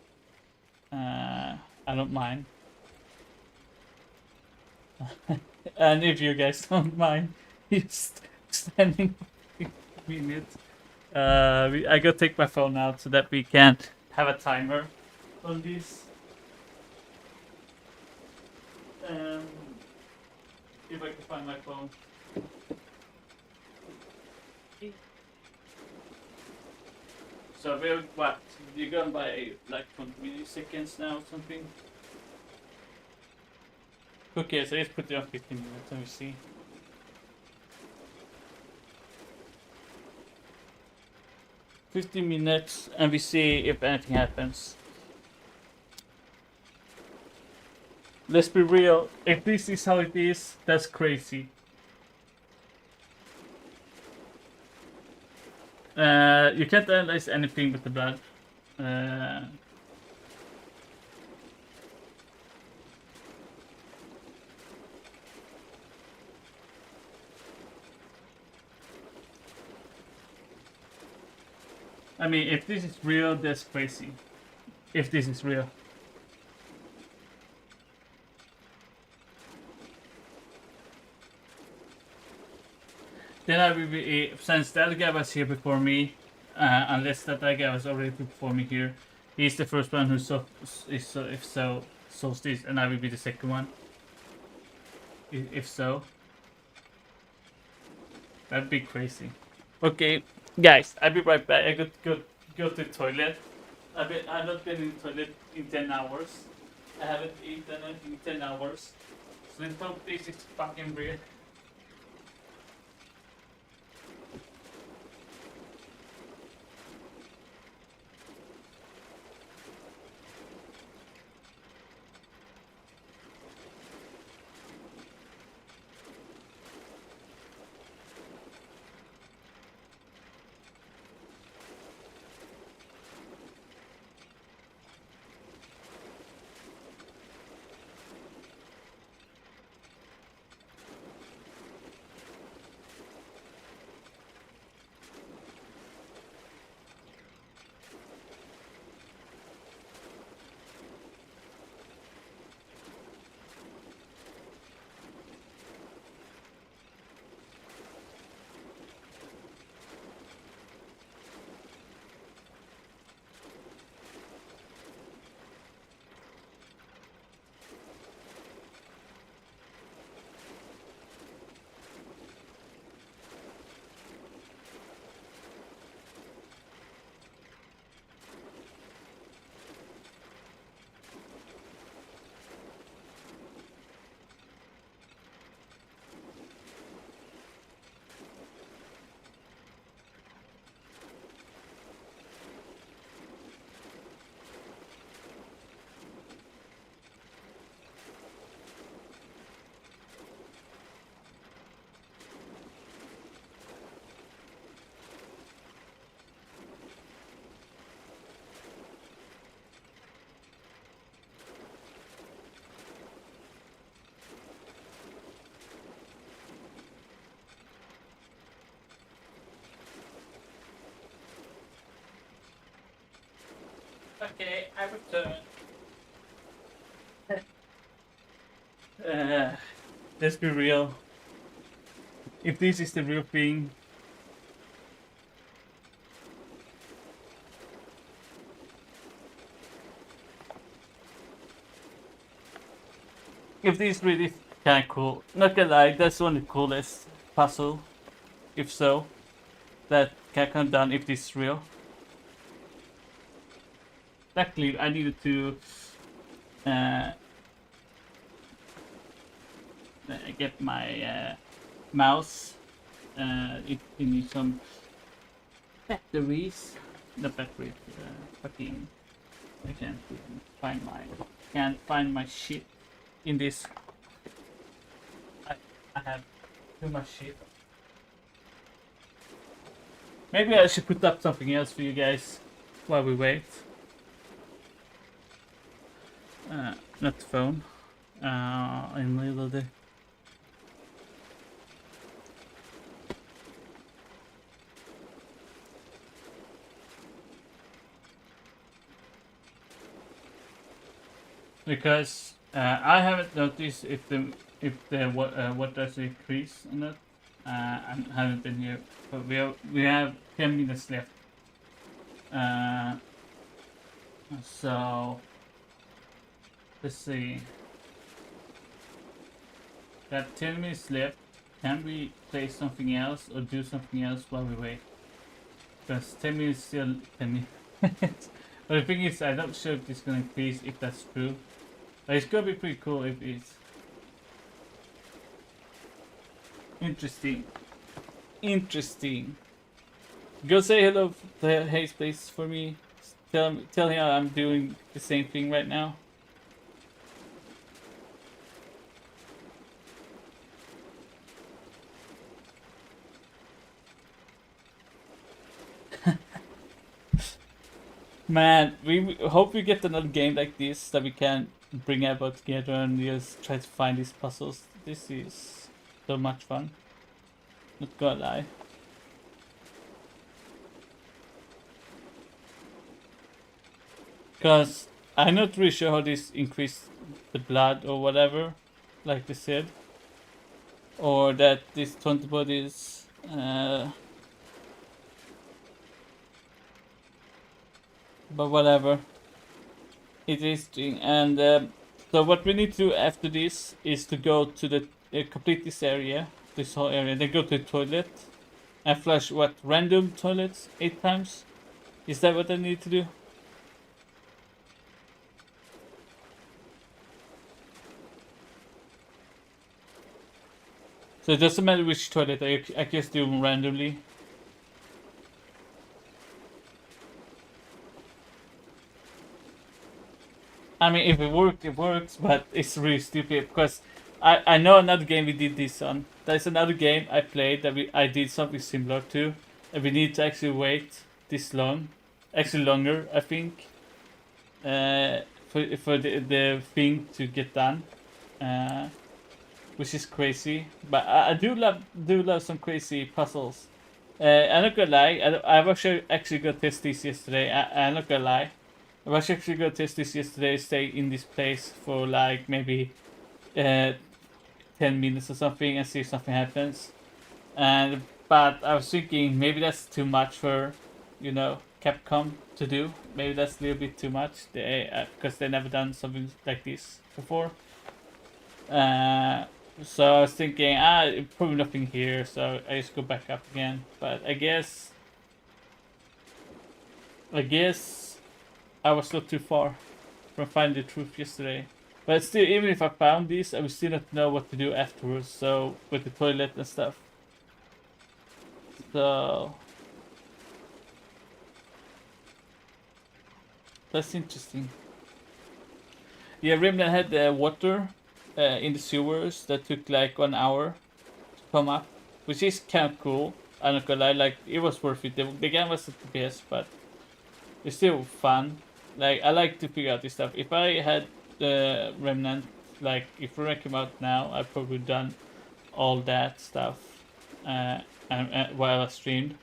I don't mind. And if you guys don't mind, just standing for 50 minutes. I gotta take my phone out so that we can have a timer on this. If I can find my phone. So we're what? You're going by like 20 milliseconds now or something? Okay, so let's put it on 15 minutes and we see. $15 and we see if anything happens. Let's be real, if this is how it is, that's crazy. You can't analyze anything with the blood. I mean, if this is real, that's crazy. If this is real. Then I will be, since that guy was here before me, unless that guy was already before me here, he's the first one who solves this, and I will be the second one. If so. That'd be crazy. Okay, guys, I'll be right back. I got to go to the toilet. I've not been in the toilet in 10 hours. I haven't eaten in 10 hours. So let's hope this is fucking real. Okay, I return. Let's be real. If this is the real thing, if this really kind of cool, not gonna lie, that's one of the coolest puzzle. If so, that can come down if this is real. Luckily, I needed to get my mouse. It needs some batteries. The batteries. Fucking. I can't find my shit in this. I have too much shit. Maybe I should put up something else for you guys while we wait. Not the phone. In the middle day. Because I haven't noticed if the what does increase or not. I haven't been here, but we have 10 minutes left. So let's see. Got 10 minutes left. Can we play something else or do something else while we wait? Because 10 minutes still 10 minutes. But the thing is, I'm not sure if it's gonna increase, if that's true. But it's gonna be pretty cool if it's interesting. Interesting. Go say hello to Hayes Place for me. Tell him I'm doing the same thing right now. Man, we hope we get another game like this that we can bring everyone together and just try to find these puzzles. This is so much fun. Not gonna lie. Because I'm not really sure how this increased the blood or whatever, like they said. Or that these 20 bodies but whatever. It is doing. And so what we need to do after this is to go to the complete this area, this whole area, then go to the toilet, I flush what, random toilets 8 times? Is that what I need to do? So it doesn't matter which toilet, I just do them randomly. I mean, if it works, it works, but it's really stupid because I know another game we did this on. There's another game I played that I did something similar to, and we need to actually wait this long, actually longer, I think, for the thing to get done, which is crazy. But I do love some crazy puzzles. I'm not gonna lie, I've actually got test this yesterday. I'm not gonna lie. I was actually gonna test this yesterday, stay in this place for like maybe 10 minutes or something and see if something happens. But I was thinking maybe that's too much for, you know, Capcom to do. Maybe that's a little bit too much. Because they never done something like this before. So I was thinking, probably nothing here, so I just go back up again. But I guess I was not too far from finding the truth yesterday. But still, even if I found this, I would still not know what to do afterwards. So, with the toilet and stuff. So, that's interesting. Yeah, Remnant had the water in the sewers that took like 1 hour to come up. Which is kind of cool. I'm not gonna lie, like, it was worth it. The game wasn't the best, but it's still fun. Like, I like to figure out this stuff. If I had the Remnant, like, if Remnant came out now, I'd probably done all that stuff while I streamed.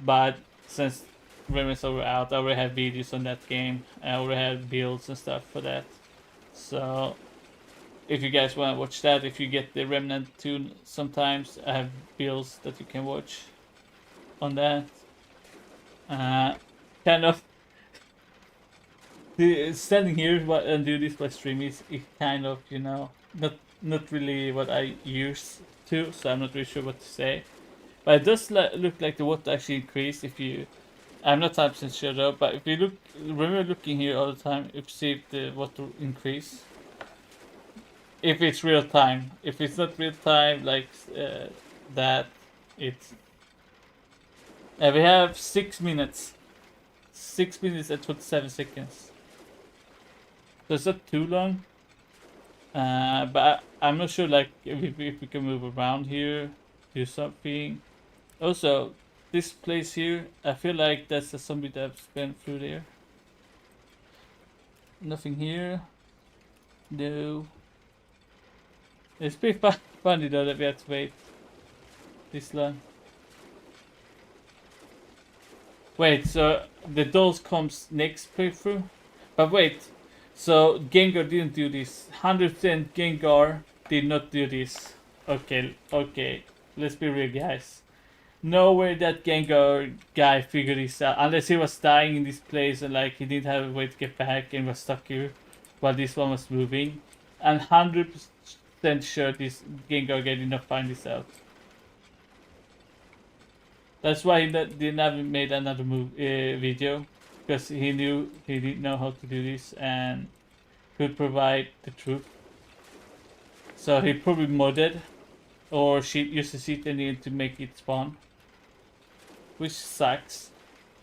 But since Remnant's already out, I already have videos on that game. I already have builds and stuff for that. So, if you guys want to watch that, if you get the Remnant 2 sometimes, I have builds that you can watch on that. Kind of standing here and do this by stream is kind of, you know, not really what I used to, so I'm not really sure what to say. But it does look like the water actually increased if you... I'm not 100% sure though, but if you remember looking here all the time, if you see if the water increase. If it's real time. If it's not real time, like that, it's... we have 6 minutes. 6 minutes and 27 seconds. So it's not too long. But I'm not sure like if we can move around here, do something. Also, this place here, I feel like that's a zombie that's been through there. Nothing here. No. It's pretty funny though that we have to wait this long. Wait, so the dolls comes next playthrough? But wait, so Gengar didn't do this. 100% Gengar did not do this. Okay, let's be real guys. No way that Gengar guy figured this out. Unless he was dying in this place and like he didn't have a way to get back and was stuck here while this one was moving. And 100% sure this Gengar guy did not find this out. That's why he never made another video. Because he knew he didn't know how to do this and could provide the truth. So he probably modded or used the seed engine to make it spawn. Which sucks,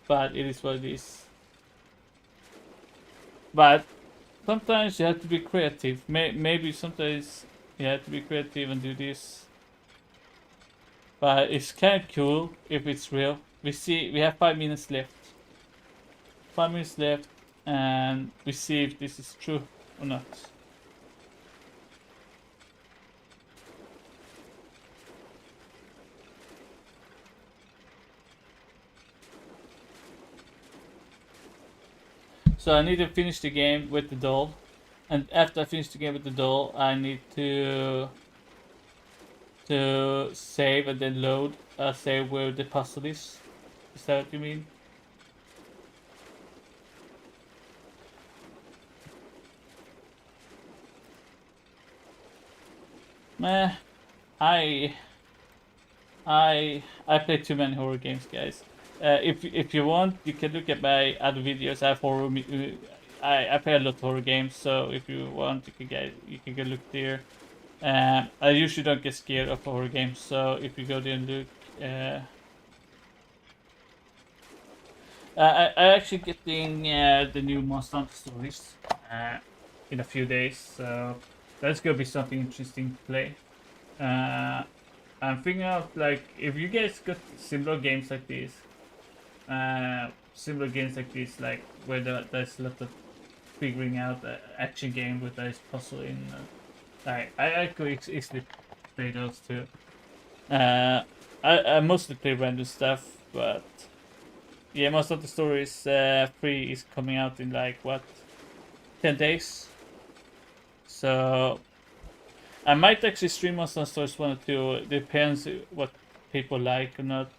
but it is what it is. But sometimes you have to be creative. Maybe sometimes you have to be creative and do this. But it's kind of cool if it's real. We have 5 minutes left. 5 minutes left, and we see if this is true or not. So I need to finish the game with the doll, and after I finish the game with the doll, I need to save and then load. Save where the puzzle is. Is that what you mean? Meh. I play too many horror games, guys. If you want, you can look at my other videos. I have I play a lot of horror games, so if you want, you can go look there. I usually don't get scared of horror games, so if you go there and look, I actually getting the new Monster Hunter Stories in a few days, so that's gonna be something interesting to play. I'm thinking of like if you guys got similar games like this, like where there's a lot of figuring out action game with this puzzle in. I could easily play those too. I mostly play random stuff, but yeah, most of the stories 3 is coming out in like what 10 days. So I might actually stream on some stories 1 or 2. Depends what people like or not.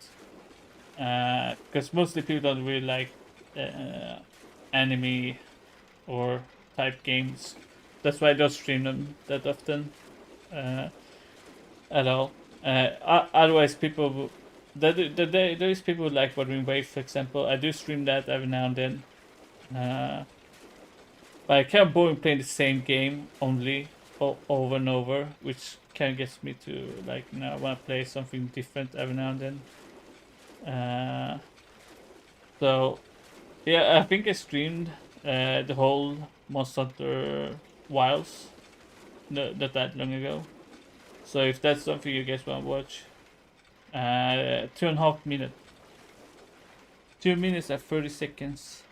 Because mostly people don't really like anime or type games. That's why I don't stream them that often at all. Otherwise, people there is people who like Wuthering Waves, for example. I do stream that every now and then. But I kind of boring playing the same game only over and over, which kind of gets me to like now I want to play something different every now and then. So yeah, I think I streamed the whole Monster Hunter Wilds not that long ago. So if that's something you guys want to watch, 2.5 minutes, 2 minutes and 30 seconds.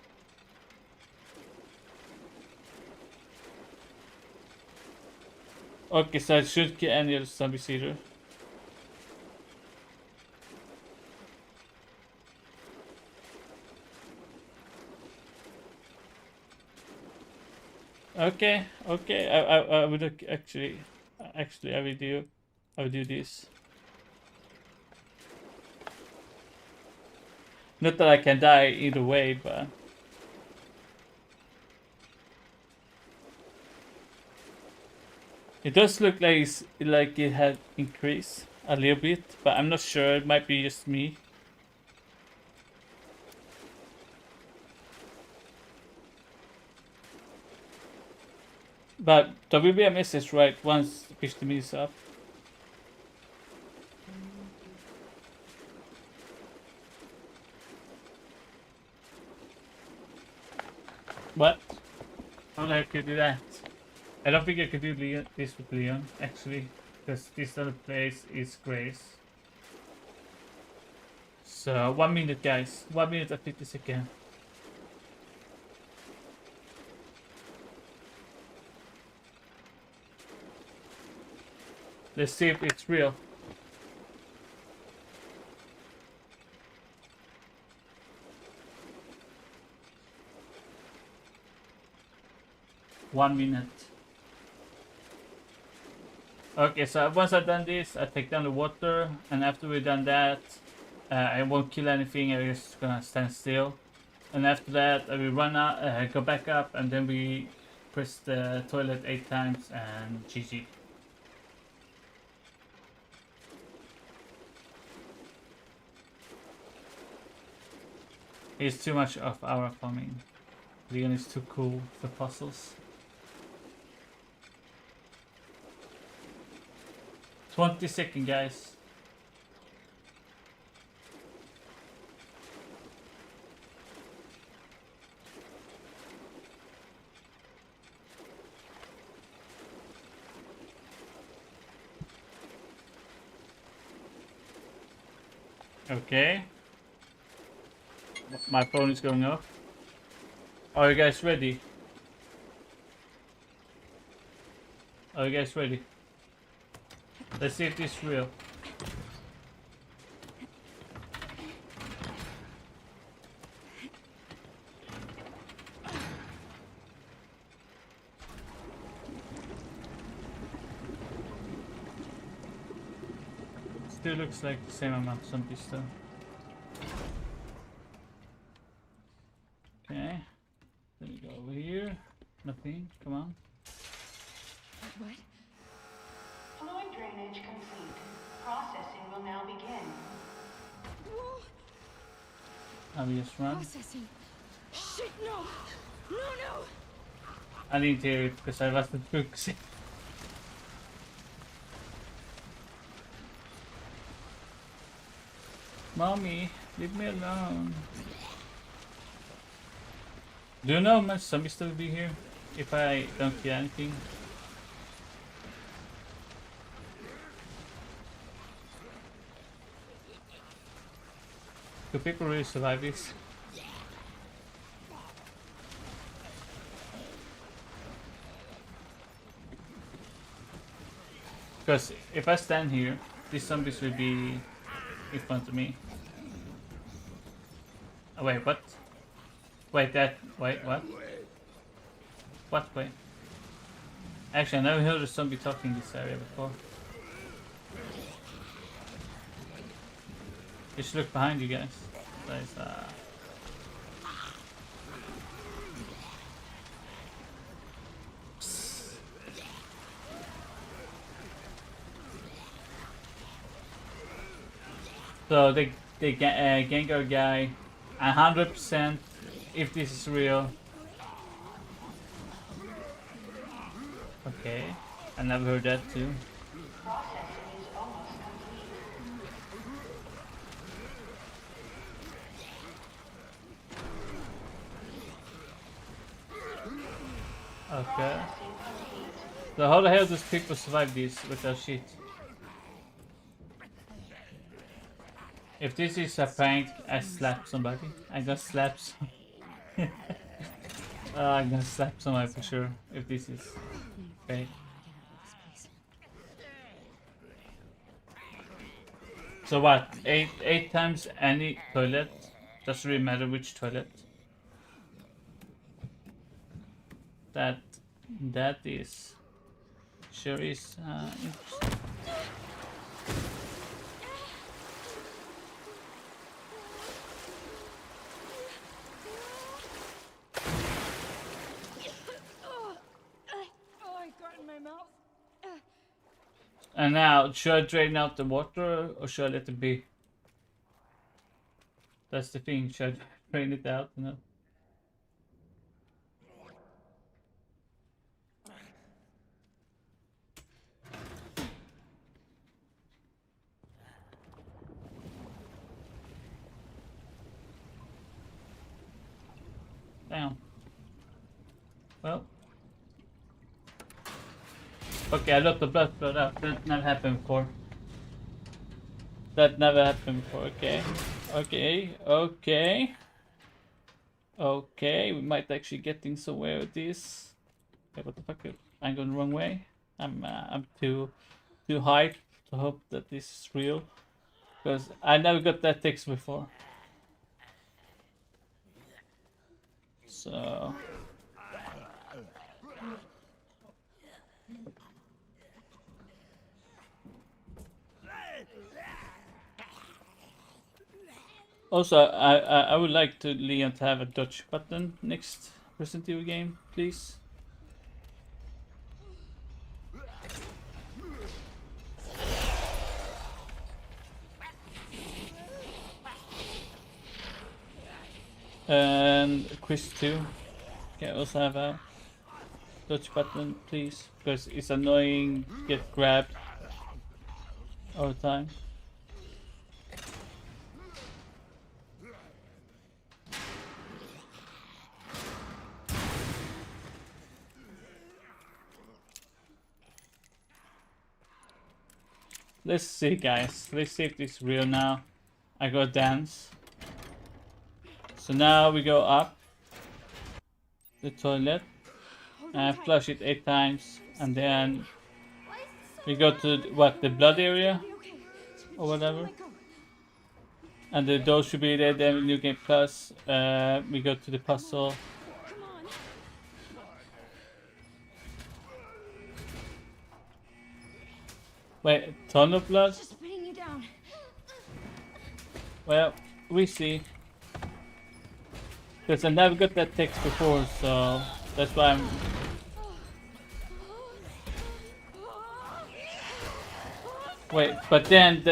Okay, so I shouldn't get any of the zombies either. Okay, I would actually I will do this. Not that I can die either way, but it does look like it had increased a little bit, but I'm not sure. It might be just me. But there will be a message right once 50 minutes up. What? How the heck could you do that? I don't think I could do this with Leon, actually, because this other place is Grace. So 1 minute, guys. 1 minute and 50 seconds. Let's see if it's real. One minute. Okay, so once I've done this, I take down the water, and after we've done that, I won't kill anything. I'm just gonna stand still, and after that, I will run out, go back up, and then we press the toilet 8 times and GG. It's too much of our farming. Leon is too cool for puzzles. 20 seconds, guys. Okay. My phone is going off. Are you guys ready? Are you guys ready? Let's see if this is real. Still looks like the same amount of zombies though. Okay. Let me go over here. Nothing. Come on. What? Fluid drainage complete. Processing will now begin. I'll just run. Processing. Shit, no! No, no! I didn't hear it because I wasn't focusing. Mommy, leave me alone. Do you know how much zombies there will be here if I don't get anything? Do people really survive this? Because if I stand here, these zombies will be in front of me. Oh, wait, what? Wait, wait, what? What, wait? Actually, I never heard a zombie talking in this area before. You should look behind you guys. There's, So the Gengar guy, 100% if this is real. Okay, I never heard that too. Okay. So how the hell does people survive this without shit? If this is a prank, I slap somebody. I gonna slap some. I'm gonna slap somebody for sure if this is fake. So what? Eight times any toilet? Doesn't really matter which toilet. That is sure is interesting. And now, should I drain out the water or should I let it be? That's the thing, should I drain it out? No. Damn. Well. Okay, I let the blood out. That never happened before. That never happened before. Okay. Okay. Okay. Okay. We might actually getting somewhere with this. Okay, what the fuck? I'm going the wrong way. I'm too hyped to hope that this is real. Because I never got that text before. So... Also, I would like to Leon to have a dodge button next Resident Evil game, please. And Quiz 2 can also have a dodge button, please, because it's annoying to get grabbed all the time. Let's see, guys. Let's see if this is real now. I go dance. So now we go up the toilet and flush it 8 times, and then we go to what, the blood area or whatever, and the door should be there. Then New Game Plus, we go to the puzzle. Wait, ton of blood? Just putting you down. Well, we see. Because I never got that text before, so that's why I'm... Wait, but then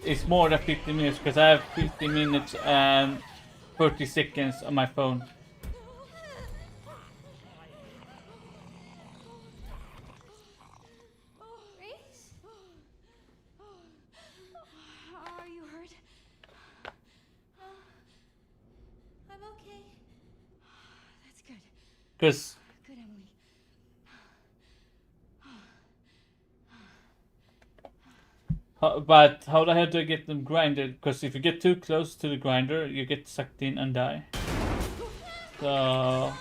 it's more than 15 minutes because I have 15 minutes and 30 seconds on my phone. Grace? Are you hurt? I'm okay. That's good. Because Good, Emily. but how the hell do I get them grinded? Because if you get too close to the grinder, you get sucked in and die. So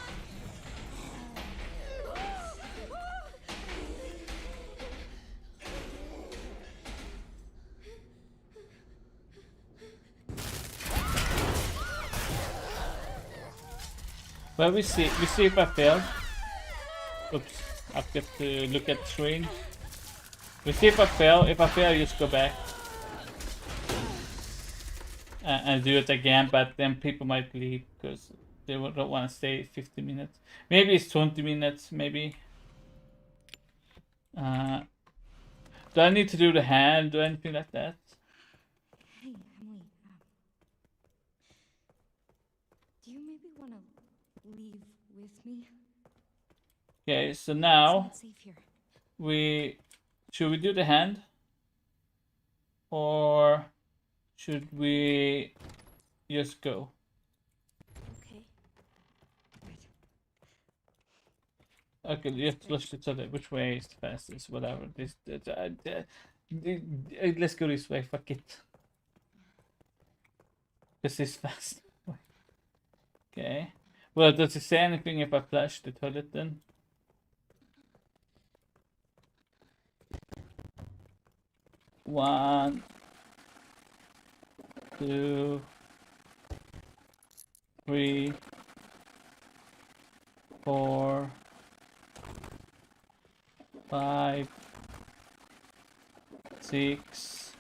well, we see if I fail. Oops, I've got to look at the screen. We see if I fail. If I fail, I just go back and do it again. But then people might leave because they don't want to stay 50 minutes. Maybe it's 20 minutes. Maybe. Do I need to do the hand or anything like that? Hey, Emily. Do you maybe want to leave with me? Okay, so It's now not safe here. should we do the hand, or should we just go? Okay. Okay, let's flush each other. Which way is the fastest? Whatever. Let's go this way. Fuck it. This is fast. Okay. Well, does it say anything if I flush the toilet then? One, 2, 3, 4, 5, 6,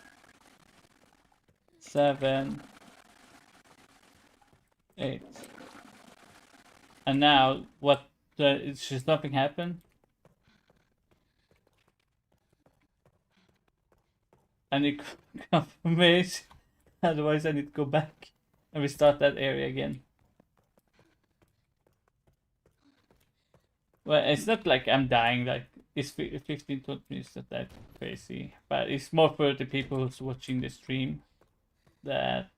7, 8. And now, what? Should nothing happen? I need confirmation. Otherwise, I need to go back and restart that area again. Well, it's not like I'm dying. Like it's 15, 20 minutes. Not that crazy, but it's more for the people who's watching the stream. That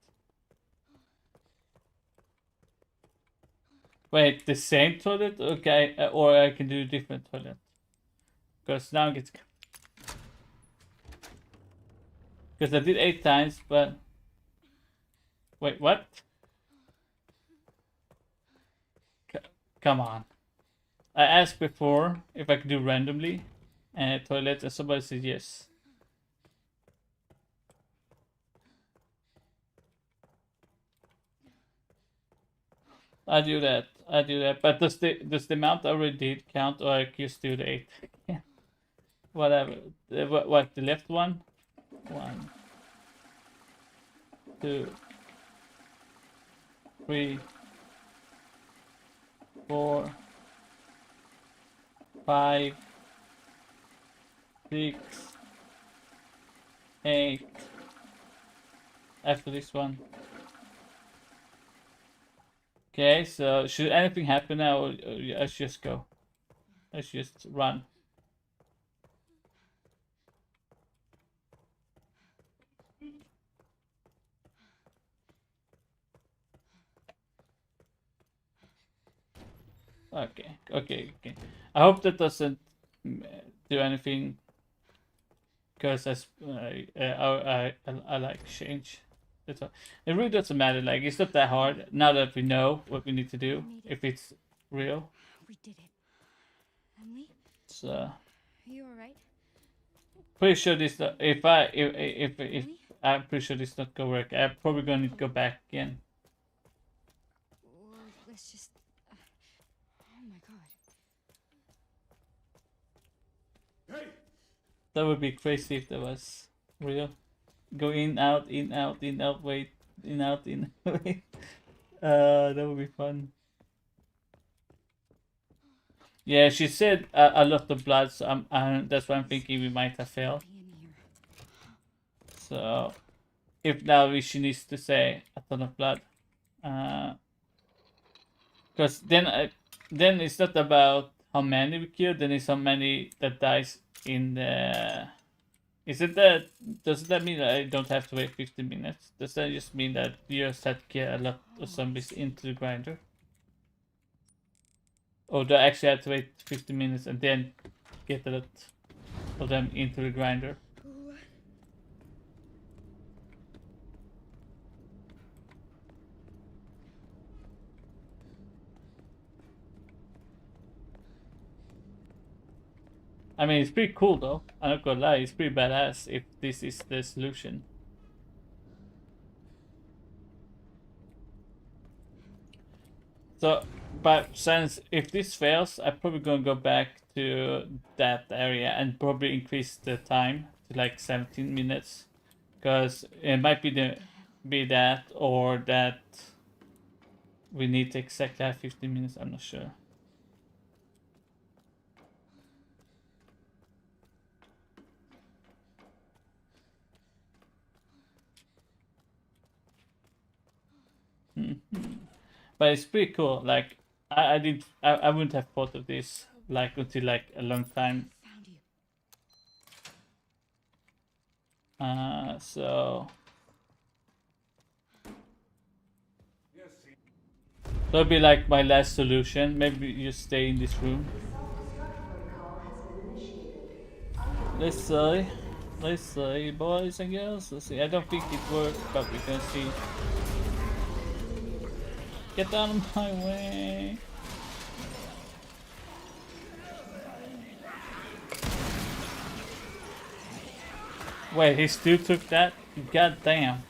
wait, the same toilet? Okay, or I can do a different toilet. Because now it's because I did 8 times, but wait, what? Come on. I asked before if I could do randomly and toilet, and somebody said yes. I do that. But does the amount I already did count, or I just do the 8? Yeah. Whatever. What the left one? 1, 2, 3, 4, 5, 6, 8. After this one. Okay, so should anything happen now, let's just go. Let's just run. Okay. I hope that doesn't do anything, because I like change. That's all. It really doesn't matter. Like it's not that hard now that we know what we need to do. If it's real. We did it. Emily? So. Are you alright? Pretty sure this. If I'm pretty sure this not gonna work. I'm probably gonna need to go back again. Well, let's just. Oh my god. Hey! That would be crazy if that was real. Go in, out, in, out, in, out, wait, in, out, in, wait. That would be fun. Yeah, she said a lot of blood, so that's why I'm thinking we might have failed. So if now she needs to say a ton of blood, because then it's not about how many we kill, then it's how many that dies in the. Is it that? Does that mean that I don't have to wait 15 minutes? Does that just mean that you just have to get a lot of zombies into the grinder? Or do I actually have to wait 15 minutes and then get a lot of them into the grinder? I mean, it's pretty cool though. I'm not gonna lie, it's pretty badass if this is the solution. So, but since if this fails, I'm probably gonna go back to that area and probably increase the time to like 17 minutes, because it might be that or that we need to exactly have 15 minutes. I'm not sure. But it's pretty cool. Like I wouldn't have thought of this like until like a long time. So that'll be like my last solution. Maybe you stay in this room. Let's see, boys and girls. Let's see. I don't think it worked, but we can see. Get out of my way. Wait, he still took that? God damn.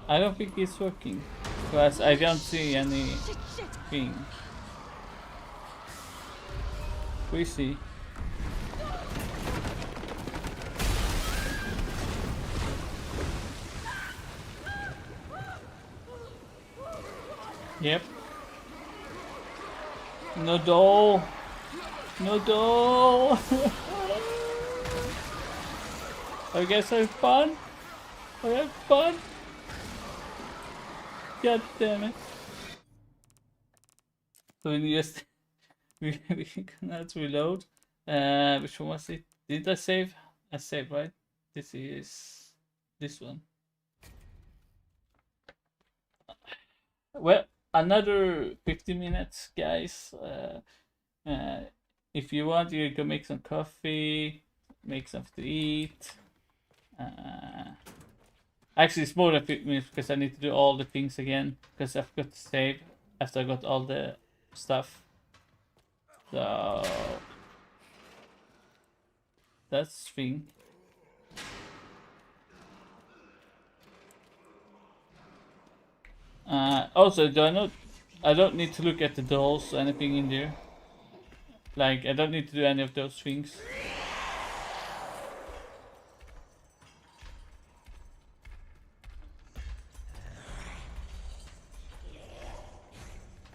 I don't think it's working. Because I don't see anything. We see. Yep. No doll. No doll. I guess have fun. I have fun. God damn it. So we just we cannot reload. Which one was it? Did I save? I saved, right? This is this one. Well, another 50 minutes, guys. If you want, you can make some coffee, make something to eat. Actually, it's more than 50 minutes because I need to do all the things again because I've got to save after I got all the stuff. So that's thing. Also, I don't need to look at the dolls or anything in there. Like, I don't need to do any of those things.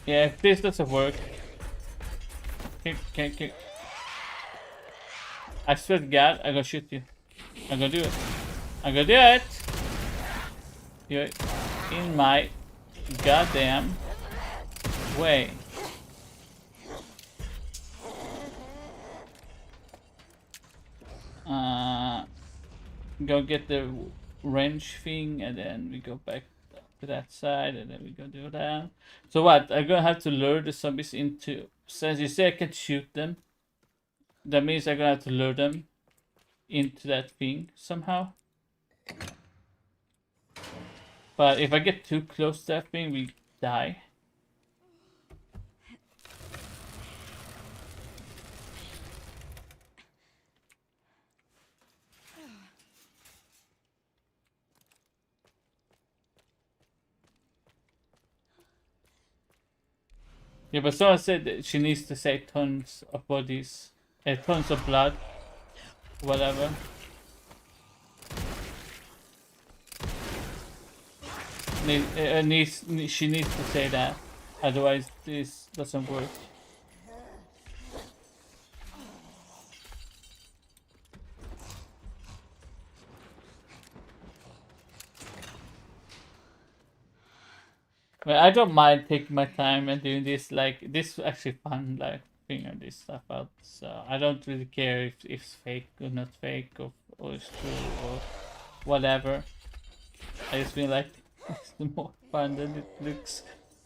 Yeah, if this doesn't work, can. I swear to God, I'm gonna shoot you. I'm gonna do it. I'm gonna do it. You're in my goddamn way. Go get the wrench thing, and then we go back to that side, and then we go do that. So what? I'm gonna have to lure the zombies into. Since you say I can shoot them, that means I'm gonna have to lure them into that thing somehow. But if I get too close to that thing, we die. Yeah, but someone said that she needs to save tons of bodies, tons of blood, whatever. She needs to say that, otherwise this doesn't work. Well, I don't mind taking my time and doing this. Like, this is actually fun, like figuring this stuff out. So I don't really care if it's fake or not fake, or it's true or whatever. I just feel like it's more fun than it looks.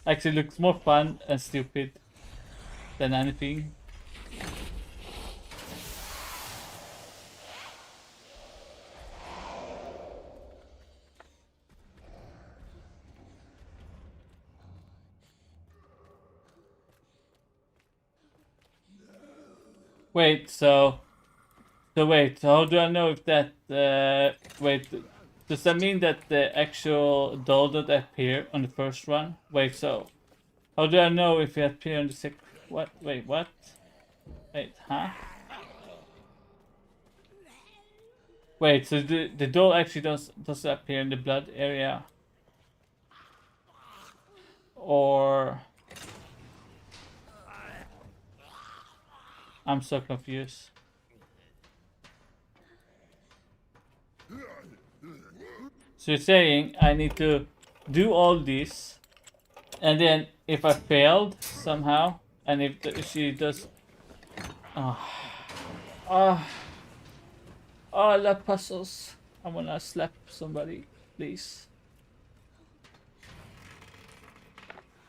Actually, looks more fun and stupid than anything. Wait, so wait, how do I know if that wait, does that mean that the actual doll that appear on the first one? Wait, so how do I know if it appear on the second? What? Wait, what? Wait, huh? Wait, so the doll actually does appear in the blood area, or I'm so confused. So you're saying I need to do all this, and then if I failed somehow, and if she does, oh, oh, I love puzzles. I wanna slap somebody, please.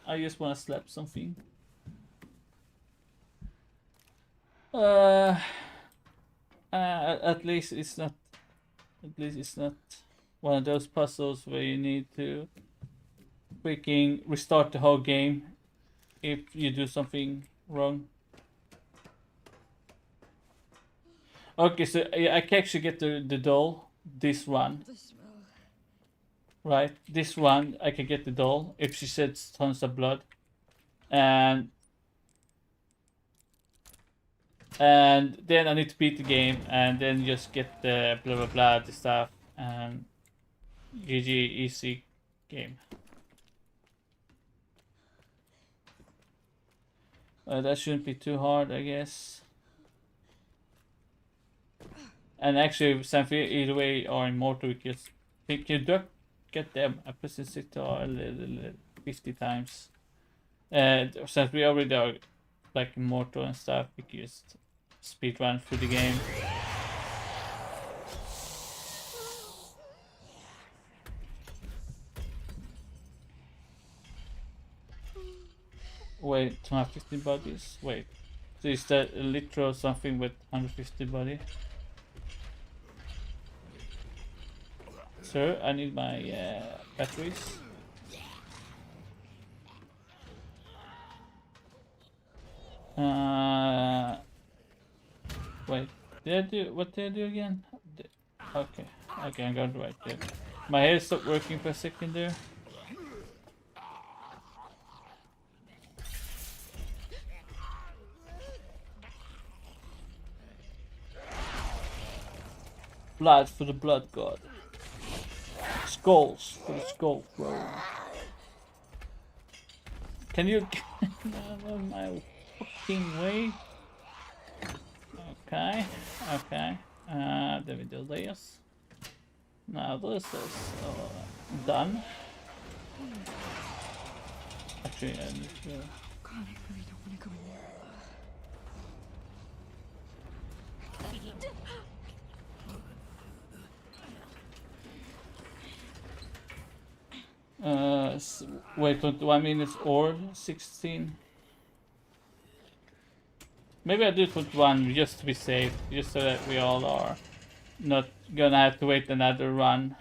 I just wanna slap something. At least it's not. At least it's not one of those puzzles where you need to freaking restart the whole game if you do something wrong. Okay, so I can actually get the doll. This one. Right, this one I can get the doll if she sheds tons of blood, and then I need to beat the game, and then just get the blah blah blah the stuff, and GG, easy game. That shouldn't be too hard, I guess. And actually, something either way or immortal, because you do get them a precision to 50 times. Since we already are like immortal and stuff, we can just speed run through the game. Wait, 250 bodies? Wait. So is that a literal something with 150 body? Sir, I need my batteries. Wait, what did I do again? Okay, I got it right there. My head stopped working for a second there. Blood for the blood god. Skulls for the skull throne. Can you get out of my fucking way? Okay, okay. Then we do this. Now this is done. Actually, I need to. God, I really don't want to go in there. Wait, 21 minutes or 16? Maybe I do 21 just to be safe, just so that we all are not gonna have to wait another run.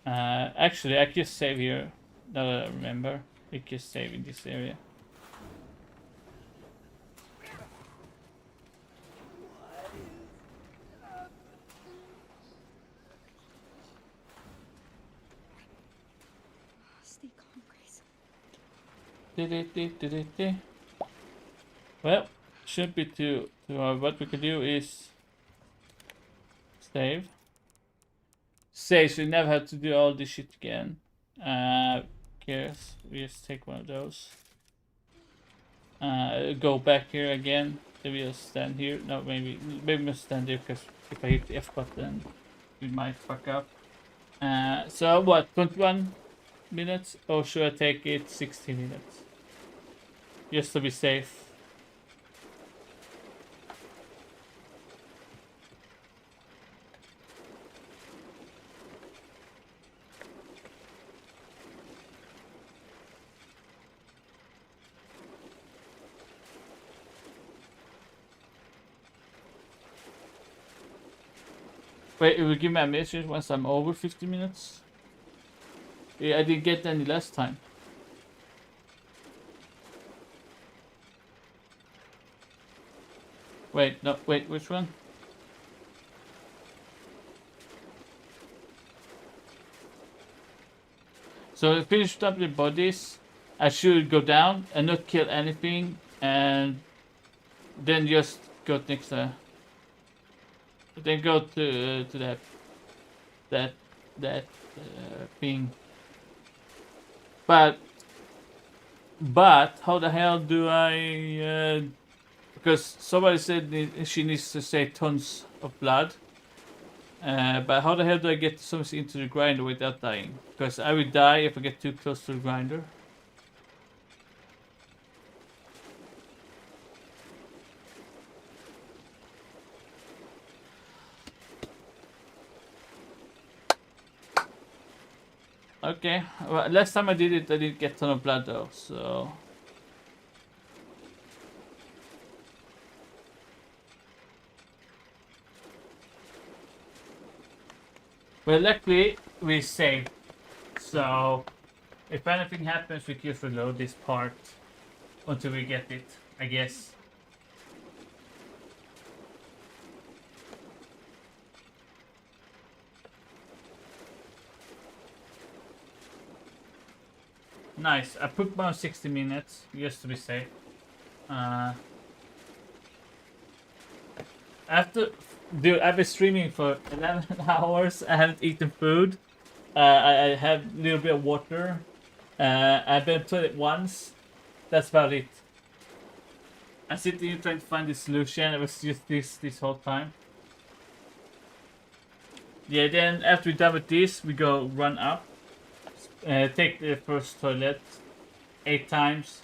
Actually, I can save here. Now that I remember, we can save in this area. Well, shouldn't be too hard. What we could do is save. Save, so we never have to do all this shit again. Cares. We just take one of those. go back here again. Maybe I'll stand here. No, maybe I'll stand here because if I hit the F button, we might fuck up. So what? 21 minutes, or should I take it 60 minutes? Just to be safe. Wait, it will give me a message once I'm over 50 minutes? Yeah, I didn't get any last time. Wait, no, wait, which one? So I finished up the bodies. I should go down and not kill anything, and then just go next then go to that thing. But how the hell do I? Because somebody said she needs to say tons of blood. But how the hell do I get something into the grinder without dying? Because I will die if I get too close to the grinder. Okay, well, last time I did it, I didn't get a ton of blood though, so... Well, luckily, we saved, so... If anything happens, we can just reload this part until we get it, I guess. Nice. I put about 60 minutes just to be safe. Dude, I've been streaming for 11 hours. I haven't eaten food. I have a little bit of water. I've been to it once. That's about it. I'm sitting here trying to find the solution. It was just this whole time. Yeah, then after we're done with this, we go run up. Take the first toilet 8 times,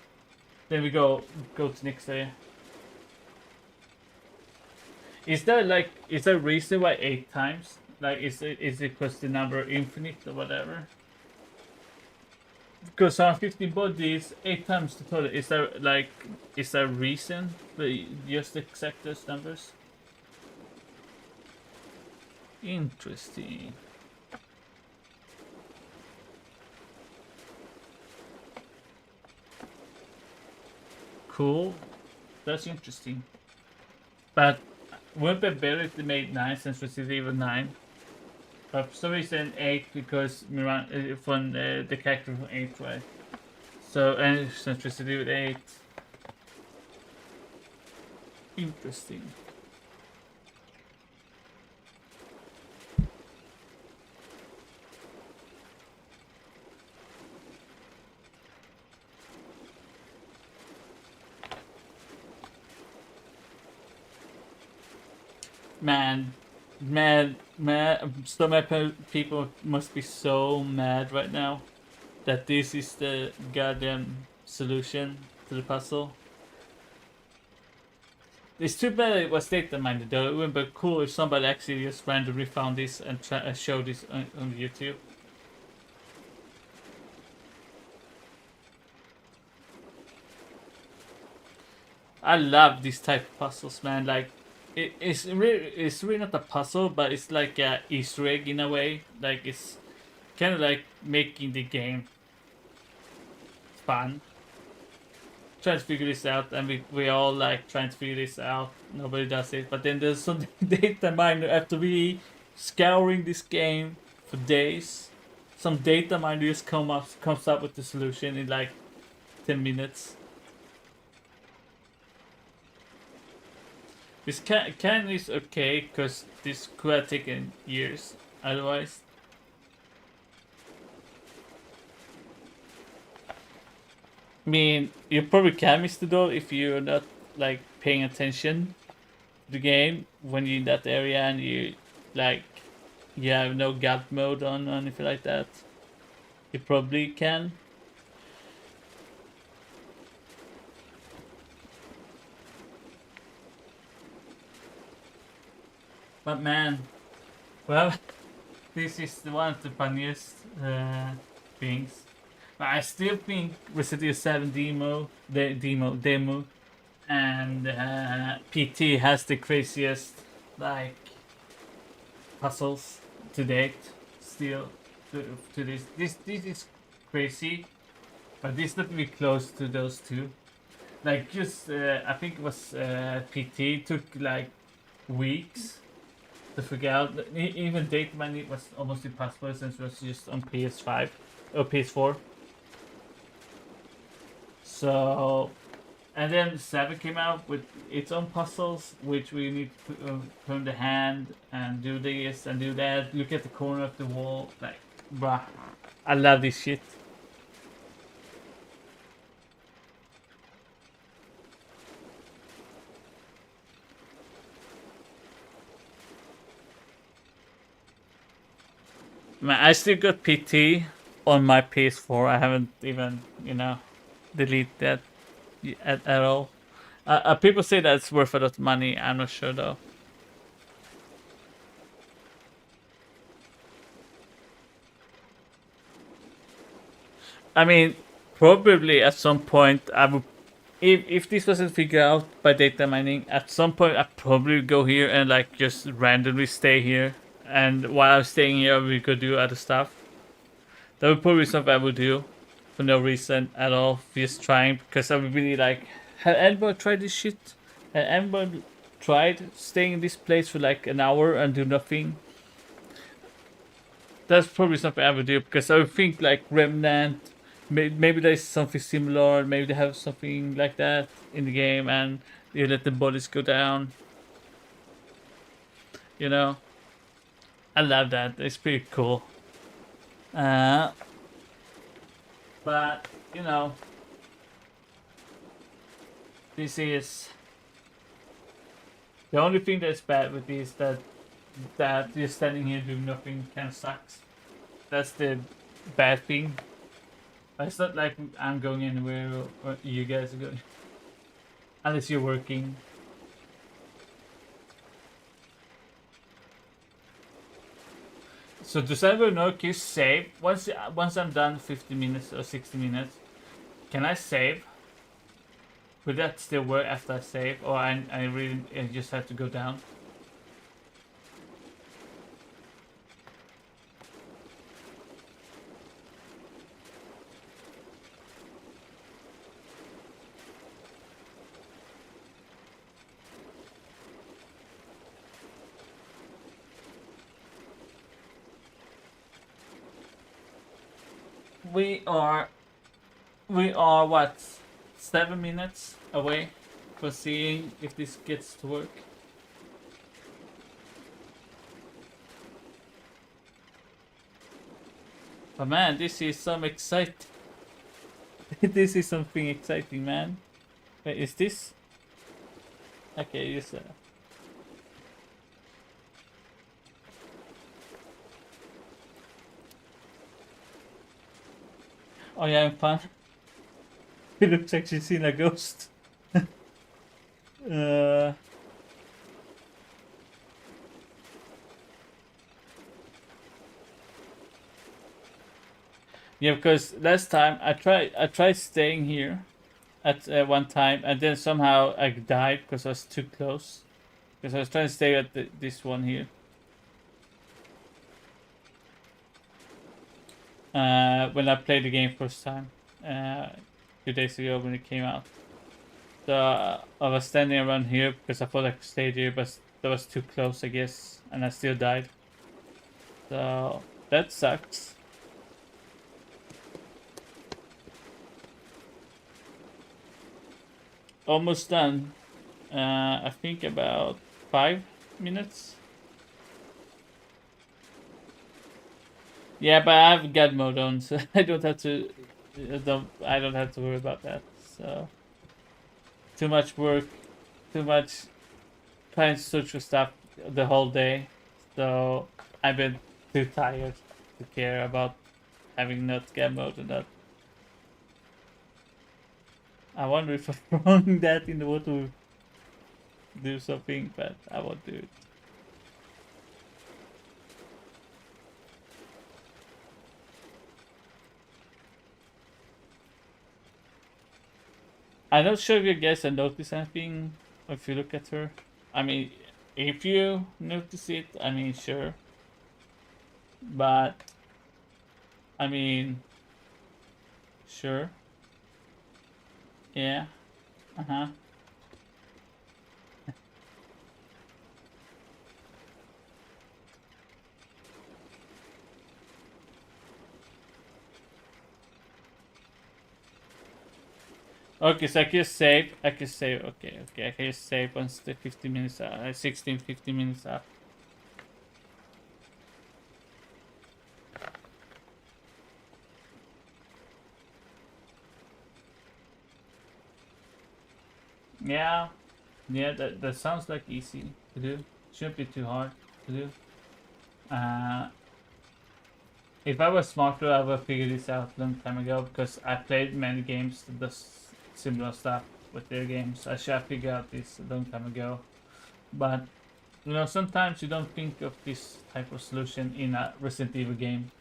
then we go to next area. Is there a reason why 8 times? Like, is it because the number infinite or whatever? Because on 15 bodies, 8 times the toilet. Is there a reason for just exact those numbers? Interesting. Cool. That's interesting. But wouldn't it be better if they made 9 since Resident Evil 9? But for some reason 8 because from the character from 8, right? So, and since Resident Evil 8. Interesting. Man, so many people must be so mad right now that this is the goddamn solution to the puzzle. It's too bad it was data mined though. It would be cool if somebody actually just randomly found this and showed this on YouTube. I love this type of puzzles, man. Like, it's really not a puzzle, but it's like a Easter egg in a way. Like, it's kind of like making the game fun. Trying to figure this out, and we all like trying to figure this out. Nobody does it, but then there's some data miner after we scouring this game for days. Some data miner just comes up with the solution in like 10 minutes. This can is okay because this could have taken years otherwise. I mean, you probably can miss the door if you're not like paying attention to the game when you're in that area and you like you have no god mode on or anything like that. You probably can. But man, well, this is one of the funniest things. But I still think Resident Evil 7 demo, and PT has the craziest like puzzles to date. Still, to this is crazy, but this not really close to those two. Like just I think it was PT took like weeks to figure out. Even date mining was almost impossible since it was just on PS5 or PS4. So, and then 7 came out with its own puzzles, which we need to turn the hand and do this and do that. Look at the corner of the wall, like, bruh, I love this shit. Man, I still got PT on my PS4. I haven't even, deleted that at all. People say that it's worth a lot of money. I'm not sure though. I mean, probably at some point I would, if this wasn't figured out by data mining, at some point I'd probably go here and like just randomly stay here. And while I'm staying here, we could do other stuff. That would probably be something I would do for no reason at all. Just trying because I would really like. Have anybody tried this shit? Have anybody tried staying in this place for like an hour and do nothing? That's probably something I would do because I would think like Remnant. Maybe there's something similar. Maybe they have something like that in the game, and you let the bodies go down. You know. I love that. It's pretty cool. But this is the only thing that's bad with this that you're standing here doing nothing kind of sucks. That's the bad thing. But it's not like I'm going anywhere or you guys are going, unless you're working. So does anyone know, can you save? Once I'm done 50 minutes or 60 minutes, can I save? Will that still work after I save? Or I really just have to go down? We are what, 7 minutes away for seeing if this gets to work. But man, this is some exciting. This is something exciting, man. Wait, is this? Okay, yes. Oh yeah, I'm fun. It looks like she's seen a ghost. Yeah, because last time I tried staying here at one time, and then somehow I died because I was too close. Because I was trying to stay at this one here. When I played the game first time, 2 days ago when it came out. So I was standing around here because I thought I could stay here, but that was too close, I guess, and I still died. So that sucks. Almost done. I think about 5 minutes. Yeah, but I have God mode on, so I don't have to I don't have to worry about that. So too much work, too much trying to search for stuff the whole day. So I've been too tired to care about having not game mode or not. I wonder if I'm throwing that in the water will do something, but I won't do it. I'm not sure if you guys have noticed anything if you look at her. I mean, if you notice it, I mean, sure. But, I mean, sure. Yeah. Uh-huh. Okay, so I can save. Okay, I can just save once the 50 minutes, 15 minutes up. Yeah, that sounds like easy to do. Shouldn't be too hard to do. If I was smarter, I would figure this out a long time ago because I played many games that does similar stuff with their games. I should have figured out this a long time ago. But, you know, sometimes you don't think of this type of solution in a Resident Evil game.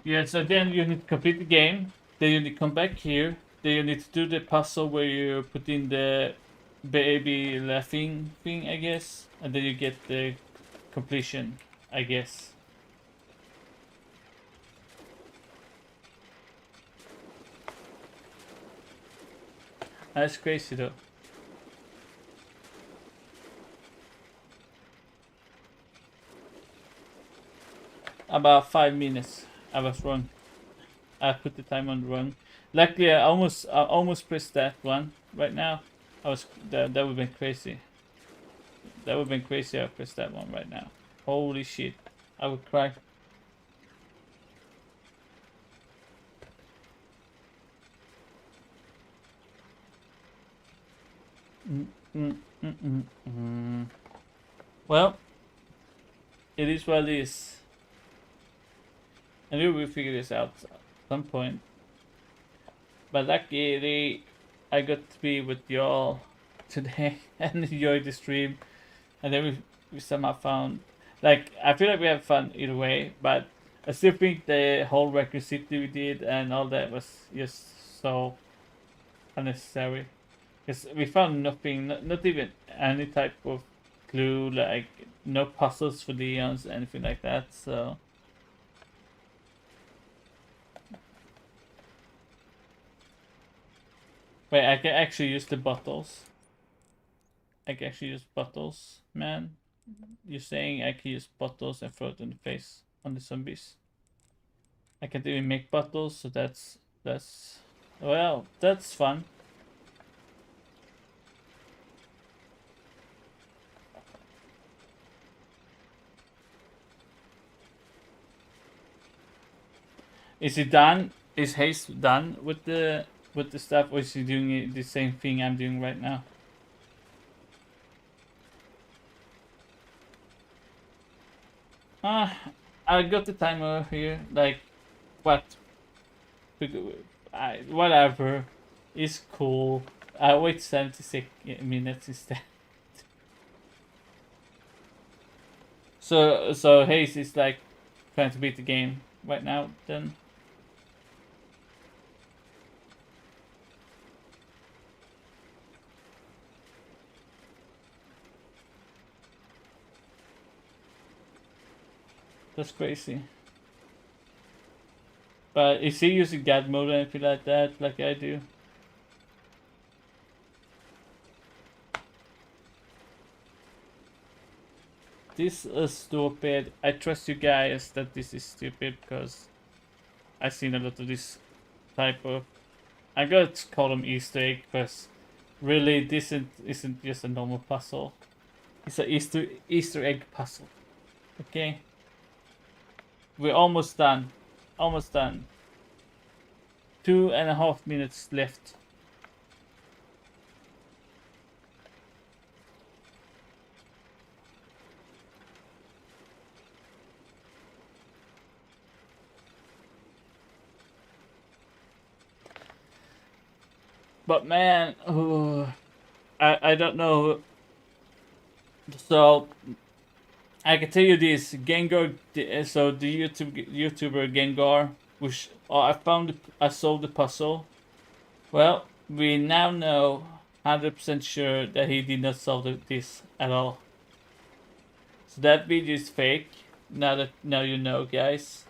Yeah, so then you need to complete the game, then you need to come back here, then you need to do the puzzle where you put in the baby laughing thing, I guess, and then you get the completion, I guess. That's crazy though. About 5 minutes. I was wrong. I put the time on wrong. Luckily, I almost pressed that one right now. That would have been crazy. That would have been crazy. I pressed that one right now. Holy shit! I would cry. Well, it is what it is. I knew we'd figure this out at some point. But luckily, I got to be with y'all today and enjoy the stream. And then we somehow found, like, I feel like we have fun either way, but I still think the whole record city we did and all that was just so unnecessary. Because we found nothing, not even any type of clue, like no puzzles for Leons, anything like that, so. Wait, I can actually use the bottles. I can actually use bottles, man. You're saying I can use bottles and throw it in the face on the zombies. I can't even make bottles, so that's well, that's fun. Is he done? Is Haste done with the stuff, or is he doing the same thing I'm doing right now? I got the timer here. Like, what? Whatever. It's cool. I wait 76 minutes instead. So Haze is like trying to beat the game right now. Then. That's crazy. But is he using God mode or anything like that, like I do? This is stupid. I trust you guys that this is stupid because I've seen a lot of this type of. I gotta call them Easter egg because really this isn't just a normal puzzle. It's an Easter egg puzzle. Okay. We're almost done. Almost done. 2.5 minutes left. But man, I don't know. So I can tell you this, Gengar. So the YouTuber Gengar, which I solved the puzzle. Well, we now know 100% sure that he did not solve this at all. So that video is fake. Now you know, guys.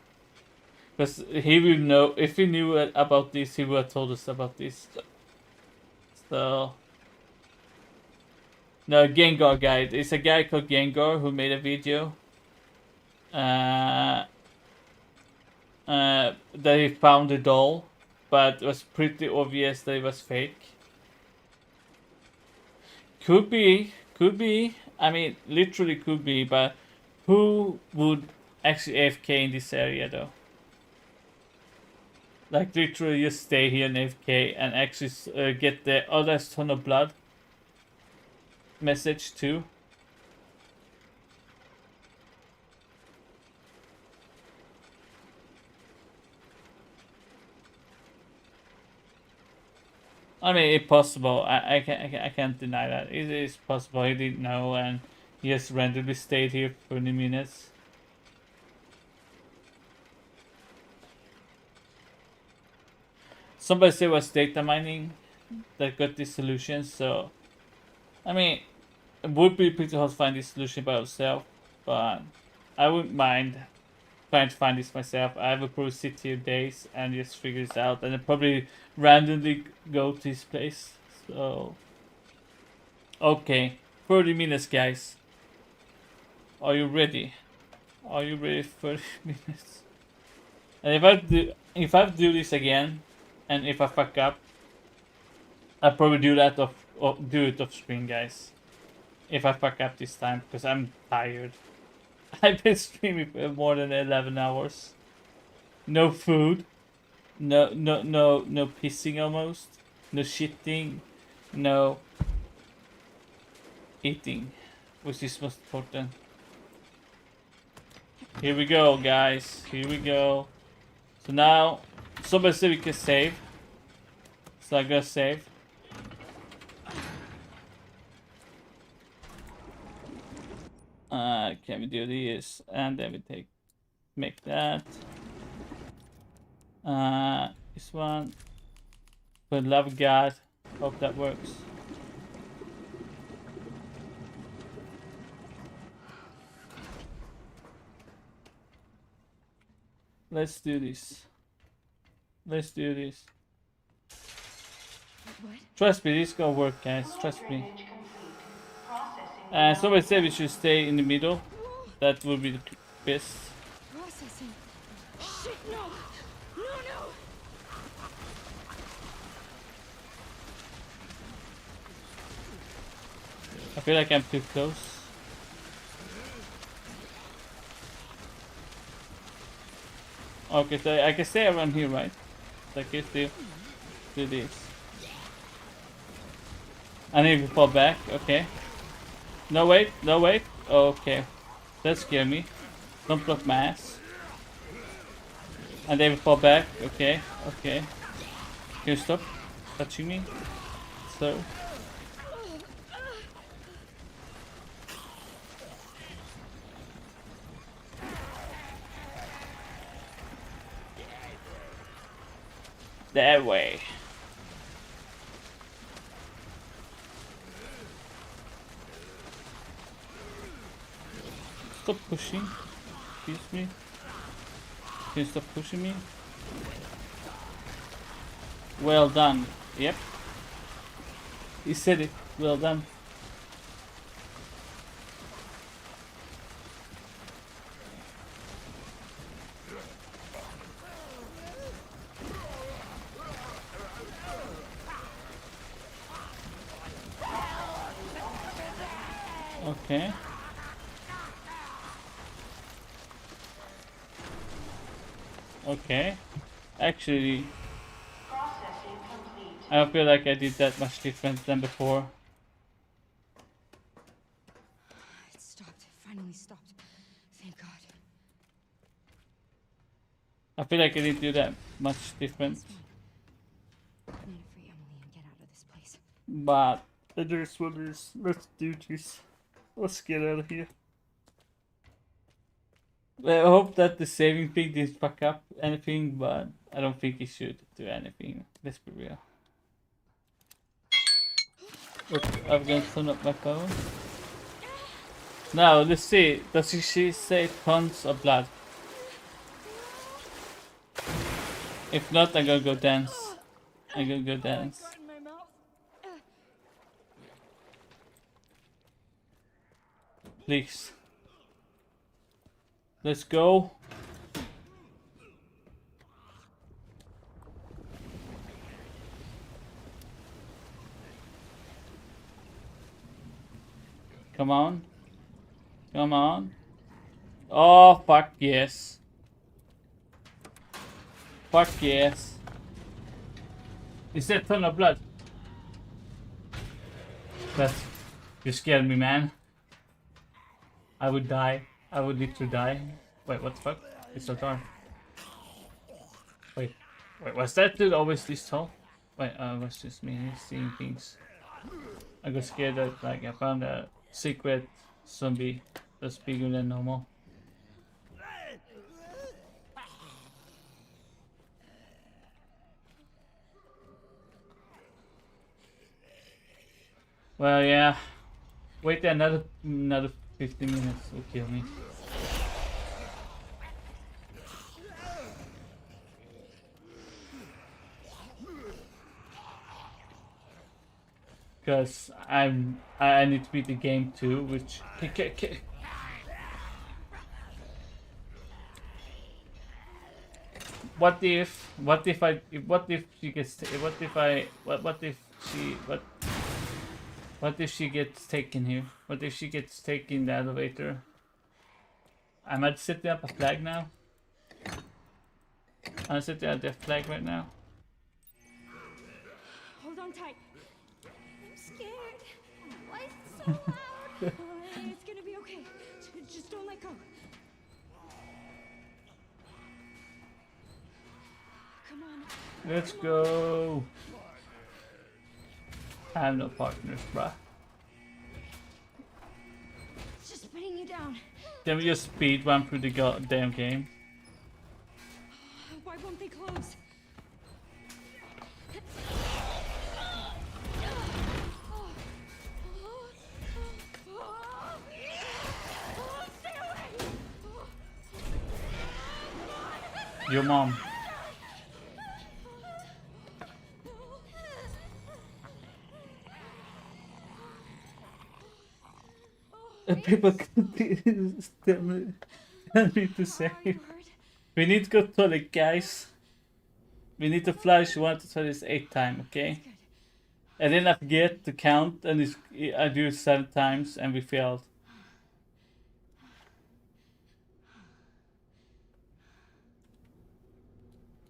Because he will know, if he knew about this, he would have told us about this. So no, Gengar guy. It's a guy called Gengar who made a video. That he found a doll, but it was pretty obvious that it was fake. Could be. I mean, literally could be, but who would actually AFK in this area though? Like literally just stay here and AFK and actually get the "oh, there's ton of blood" message too. I mean, it's possible. I can't deny that. It is possible. He didn't know and he just randomly stayed here for 20 minutes. Somebody said it was data mining that got this solution, so I mean, it would be pretty hard to find this solution by yourself, but I wouldn't mind trying to find this myself. I will probably sit here days and just figure this out, and then probably randomly go to this place. So, okay, 30 minutes, guys. Are you ready? Are you ready for 30 minutes? And if I do this again, and if I fuck up, I'll probably do it off screen, guys. If I fuck up this time, because I'm tired. I've been streaming for more than 11 hours. No food. No pissing almost. No shitting. No eating. Which is most important. Here we go, guys. Here we go. So now, somebody said we can save. So I'm gonna save. Can we do this? And then we make that. This one. For the love of God. Hope that works. Let's do this. Let's do this. What? Trust me, this is gonna work, guys. Trust me. Somebody said we should stay in the middle. That would be the best. Processing. Shit, no! No! I feel like I'm too close. Okay, so I can stay around here, right? So I can still do this. And if you fall back, okay. No wait. Okay. That scared me. Don't block my ass. And they will fall back, okay. Can you stop touching me? So. That way. Stop pushing. Excuse me. Can you stop pushing me? Well done. Yep. He said it. Well done. Okay. Okay. Actually, I don't feel like I did that much different than before. It stopped. It finally stopped. Thank God. I feel like I didn't do that much different. I need to free Emily and get out of this place. But it is what it is. Let's do this. Let's get out of here. I hope that the saving thing didn't fuck up anything, but I don't think it should do anything. Let's be real. Oops, I'm gonna turn up my phone. Now, let's see. Does she say tons of blood? If not, I'm gonna go dance. I'm gonna go dance. Please. Let's go. Come on. Come on. Oh, fuck yes. Fuck yes. Is that ton of blood? That you scared me, man. I would die. I would literally die. Wait, what the fuck? It's so dark. Wait, was that dude always this tall? Wait, was just me seeing things. I got scared that like I found a secret zombie that's bigger than normal. Well, yeah. Wait another 15 minutes will kill me. Because I need to beat the game too, which what if she gets what if she gets taken here? What if she gets taken in the elevator? I might setting up a flag now. I'm setting up the flag right now. Hold on tight. I'm scared. Why is it so loud? It's gonna be okay. Just don't let go. Come on. Let's go. I have no partners, bruh. It's just putting you down. Then we just speed run through the goddamn game. Why won't they close? Your mom. People can't tell me to save. We need to go to toilet, guys. We need to flush 1 to 28 time, okay? And then I forget to count, and I do it 7 times, and we failed.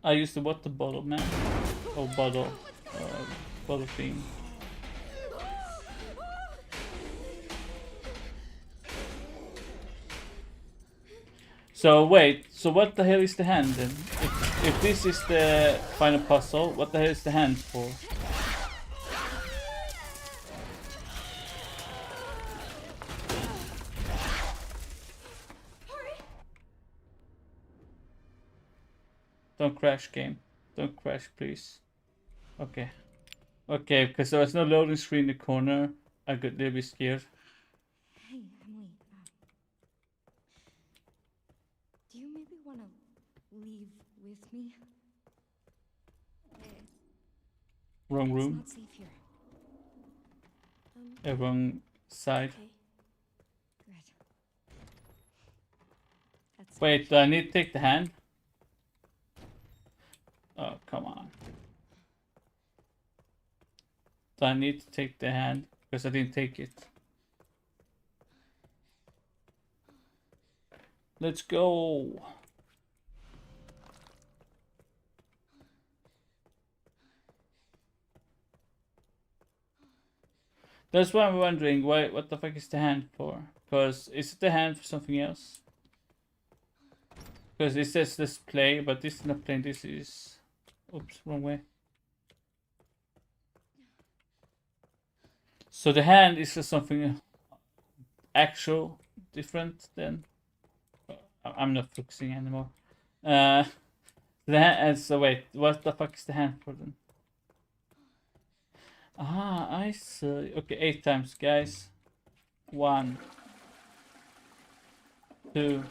I used the water bottle, man. Oh, bottle thing. So wait, so what the hell is the hand then? If this is the final puzzle, what the hell is the hand for? Don't crash, game. Don't crash, please. Okay. Okay, because there was no loading screen in the corner. I got a little bit scared. Hey, Emily. Do you maybe want to leave with me? Wrong room. It's not safe here. Wrong side. Okay. Good. That's Wait, do I need to take the hand? Oh, come on. Do I need to take the hand? Because I didn't take it. Let's go. That's why I'm wondering what the fuck is the hand for? Because is it the hand for something else? Because it says display, but this is not playing. This is, oops, wrong way. So the hand is just something actual, different than. I'm not focusing anymore. The hand. So wait, what the fuck is the hand for then? Ah, I see. Okay, 8 times, guys. 1, 2,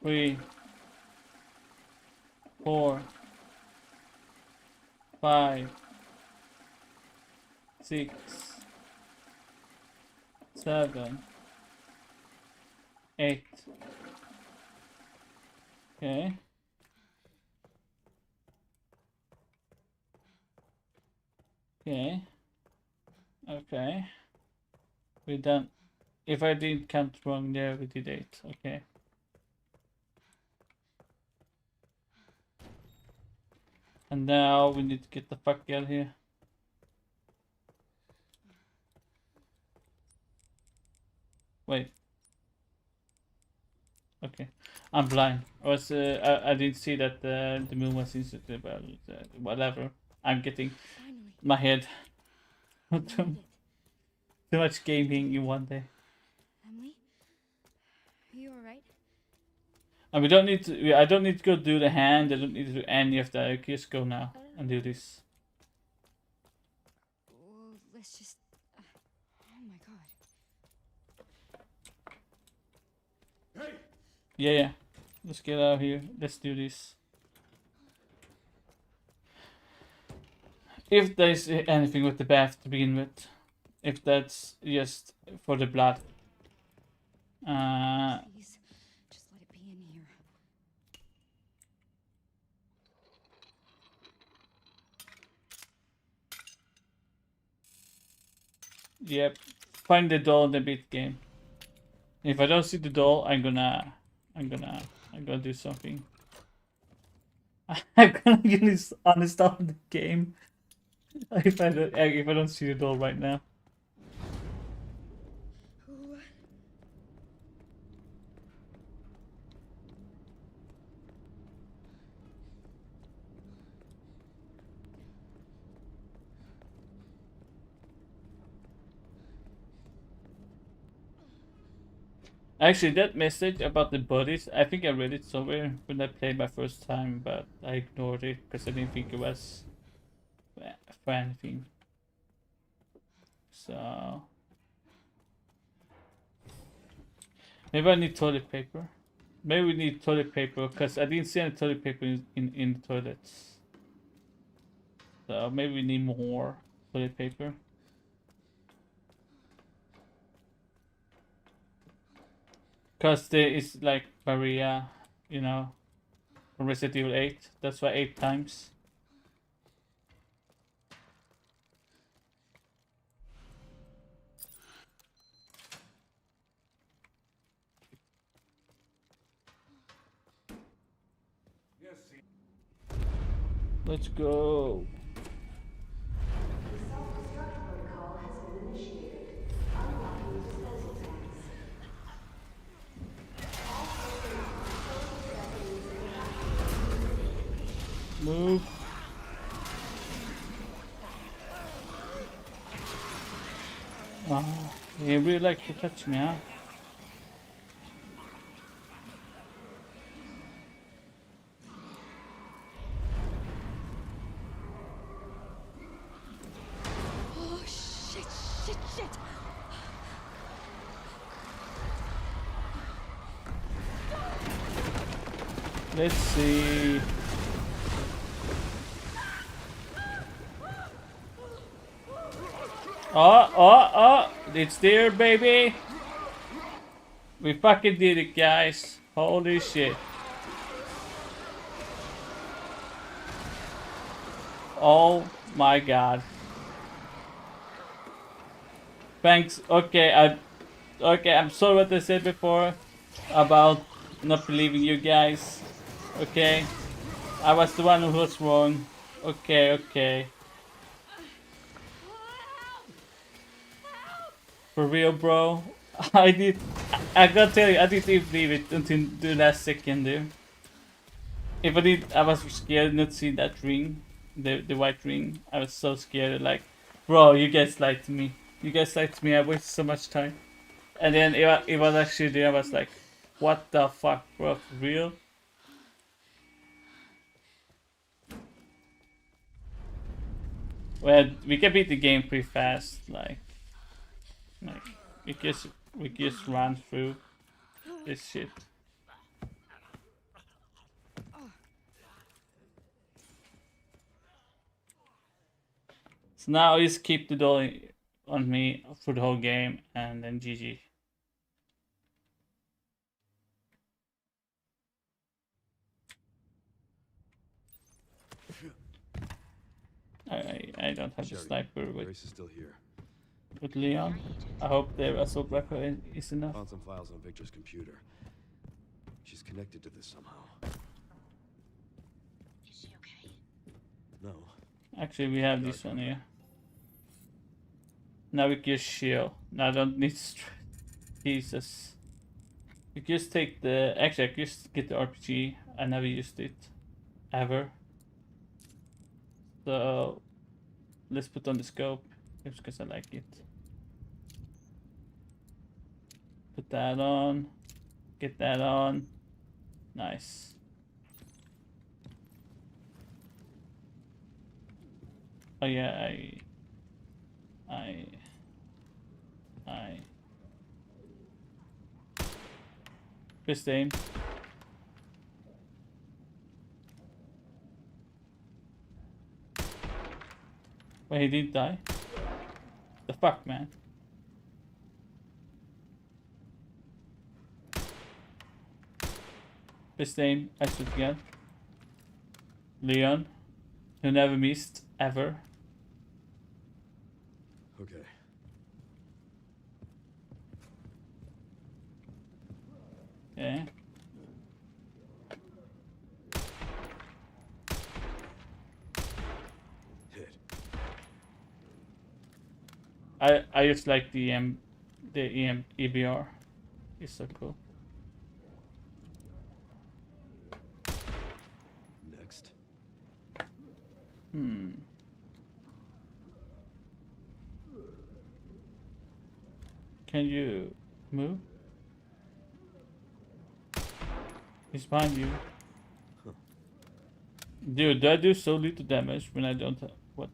3, 4, 5, 6, 7, 8. Okay. Okay. Okay. We done. If I didn't count wrong there, we did 8. Okay. And now we need to get the fuck out of here. Wait. Okay. I'm blind. I didn't see that the moon was instantly, but whatever. I'm getting my head. Too much gaming in one day. Emily? Are you alright? And we don't need to. I don't need to go do the hand. I don't need to do any of that. I can just go now and do this. Well, let's just... oh my god. Hey! Yeah. Let's get out of here. Let's do this. If there's anything with the bath to begin with, if that's just for the blood. Please, just let it be in here. Yep. Find the doll in the beat game. If I don't see the doll, I'm gonna do something. I'm gonna uninstall the game if I don't see the doll right now. Actually, that message about the bodies, I think I read it somewhere when I played my first time, but I ignored it because I didn't think it was for anything. So maybe I need toilet paper. Maybe we need toilet paper because I didn't see any toilet paper in the toilets. So maybe we need more toilet paper. Because there is like Maria, you know, from Resident Evil 8. That's why 8 times. Let's go. The self-destruct protocol has been initiated. Unlocking disposal tanks. All systems, Move. Oh, you really like to touch me, huh? Oh, shit. Let's see. Oh, it's there, baby. We fucking did it, guys. Holy shit. Oh my god. Thanks. Okay, I'm sorry what I said before about not believing you guys. Okay, I was the one who was wrong. Okay. For real, bro. I gotta tell you, I didn't even leave it until the last second there. If I did, I was scared not to see that ring, the white ring. I was so scared, like, bro, you guys lied to me. You guys lied to me. I wasted so much time. And then it was actually there. I was like, what the fuck, bro? For real? Well, we can beat the game pretty fast. Like we just run through this shit. So now I just keep the dolly on me for the whole game, and then GG. I don't have the sniper with Grace is still here. with Leon. I hope the assault rifle is enough. Found some files on Victor's computer. She's connected to this somehow. Is she okay? No. Actually, we have this one here. Now we can shield. Now I don't need strength. Jesus. We just take the... Actually, I just get the RPG. I never used it. Ever. So... Let's put on the scope. Just because I like it. Put that on. Get that on. Nice. Oh yeah, Best aim. Wait, he didn't die? The fuck, man? Best aim I should get. Leon, who never missed, ever. Okay. Yeah. Hit. I just like the EBR. It's so cool. Next. Can you move? He's behind you. Huh. Dude, do I do so little damage when I don't have... What?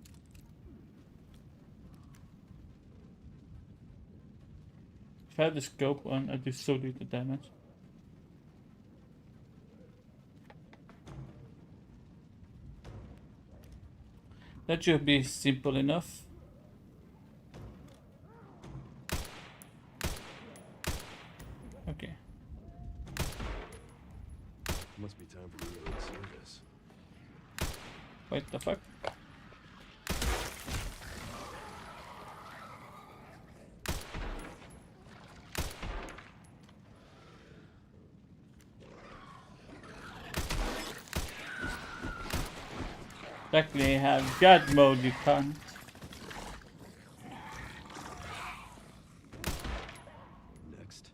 If I have the scope on, I do so little damage. That should be simple enough. Okay. Must be time for you to learn service. What the fuck? Luckily I have God mode, you can't. Next.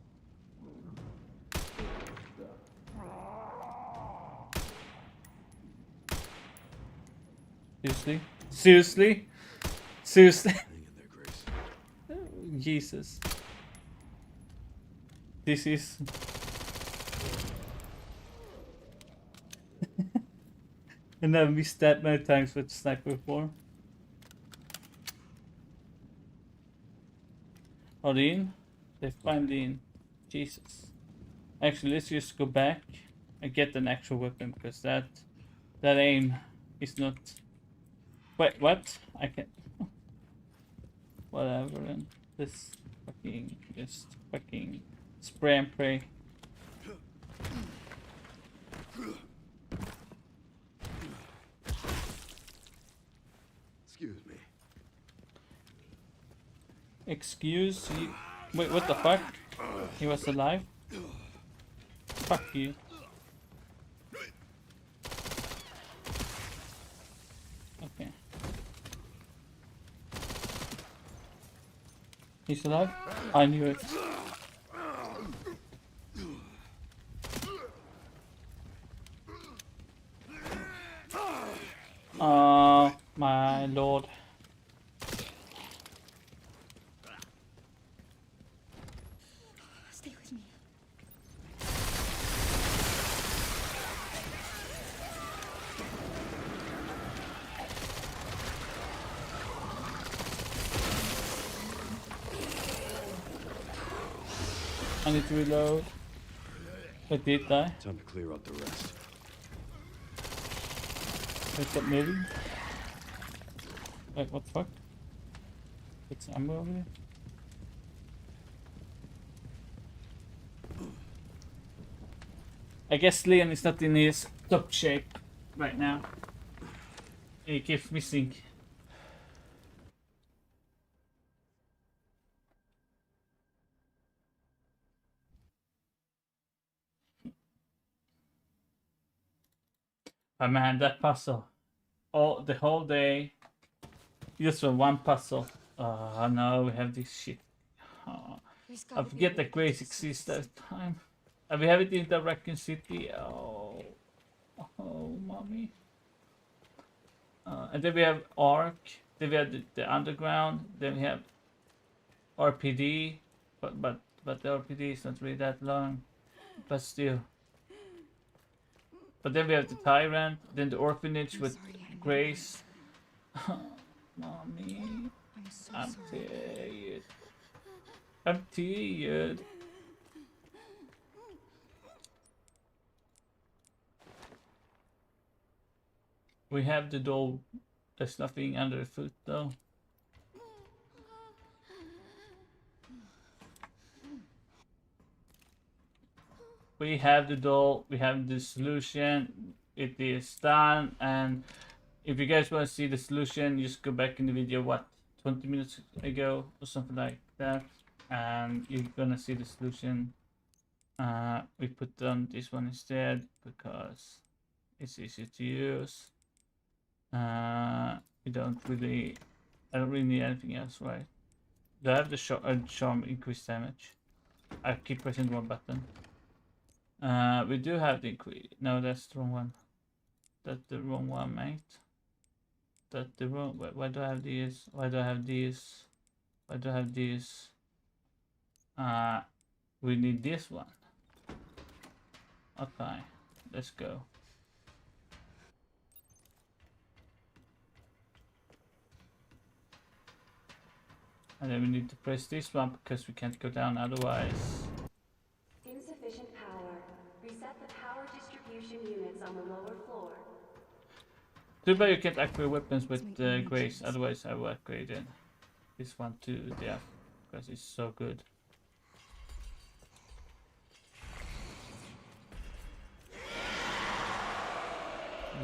Seriously? Seriously? Seriously? Hang in there, Grace. Jesus. This is... I never missed that many times with sniper before. Are they in? They finally in. Jesus. Actually, let's just go back and get an actual weapon because that aim is not... Wait, what? I can't... Whatever then. This fucking... Just fucking... Spray and pray. Excuse me. Excuse you. Wait, what the fuck? He was alive? Fuck you. Okay. He's alive? I knew it. Oh my lord. Stay with me. I need to reload. I did die. Time to clear out the rest. Let's get moving. Wait, what the fuck? It's ammo over there. I guess Leon is not in his top shape right now. He keeps missing. But man, that puzzle. The whole day. Just for one puzzle. Oh no, we have this shit. Oh, I forget that Grace exists that time. And we have it in the Raccoon City. Oh, mommy. And then we have Ark. Then we have the Underground. Then we have RPD. But the RPD is not really that long. But still. But then we have the Tyrant. Then the Orphanage with Grace. Mommy. I'm tired. I'm tired. We have the doll. There's nothing under the foot though. We have the doll. We have the solution. It is done. And if you guys want to see the solution, just go back in the video, what, 20 minutes ago or something like that. And you're gonna see the solution. We put on this one instead because it's easier to use. We don't really, I don't really need anything else, right? Do I have the charm increased damage? I keep pressing the wrong button. We do have the increase. No, that's the wrong one. That's the wrong one, mate. That's the wrong. Why do I have these? Why do I have these? Why do I have these? We need this one. Okay, let's go. And then we need to press this one because we can't go down otherwise. Insufficient power. Reset the power distribution units on the lower floor. Too bad you can't upgrade weapons with Grace, otherwise I will upgrade it. This one to death because it's so good.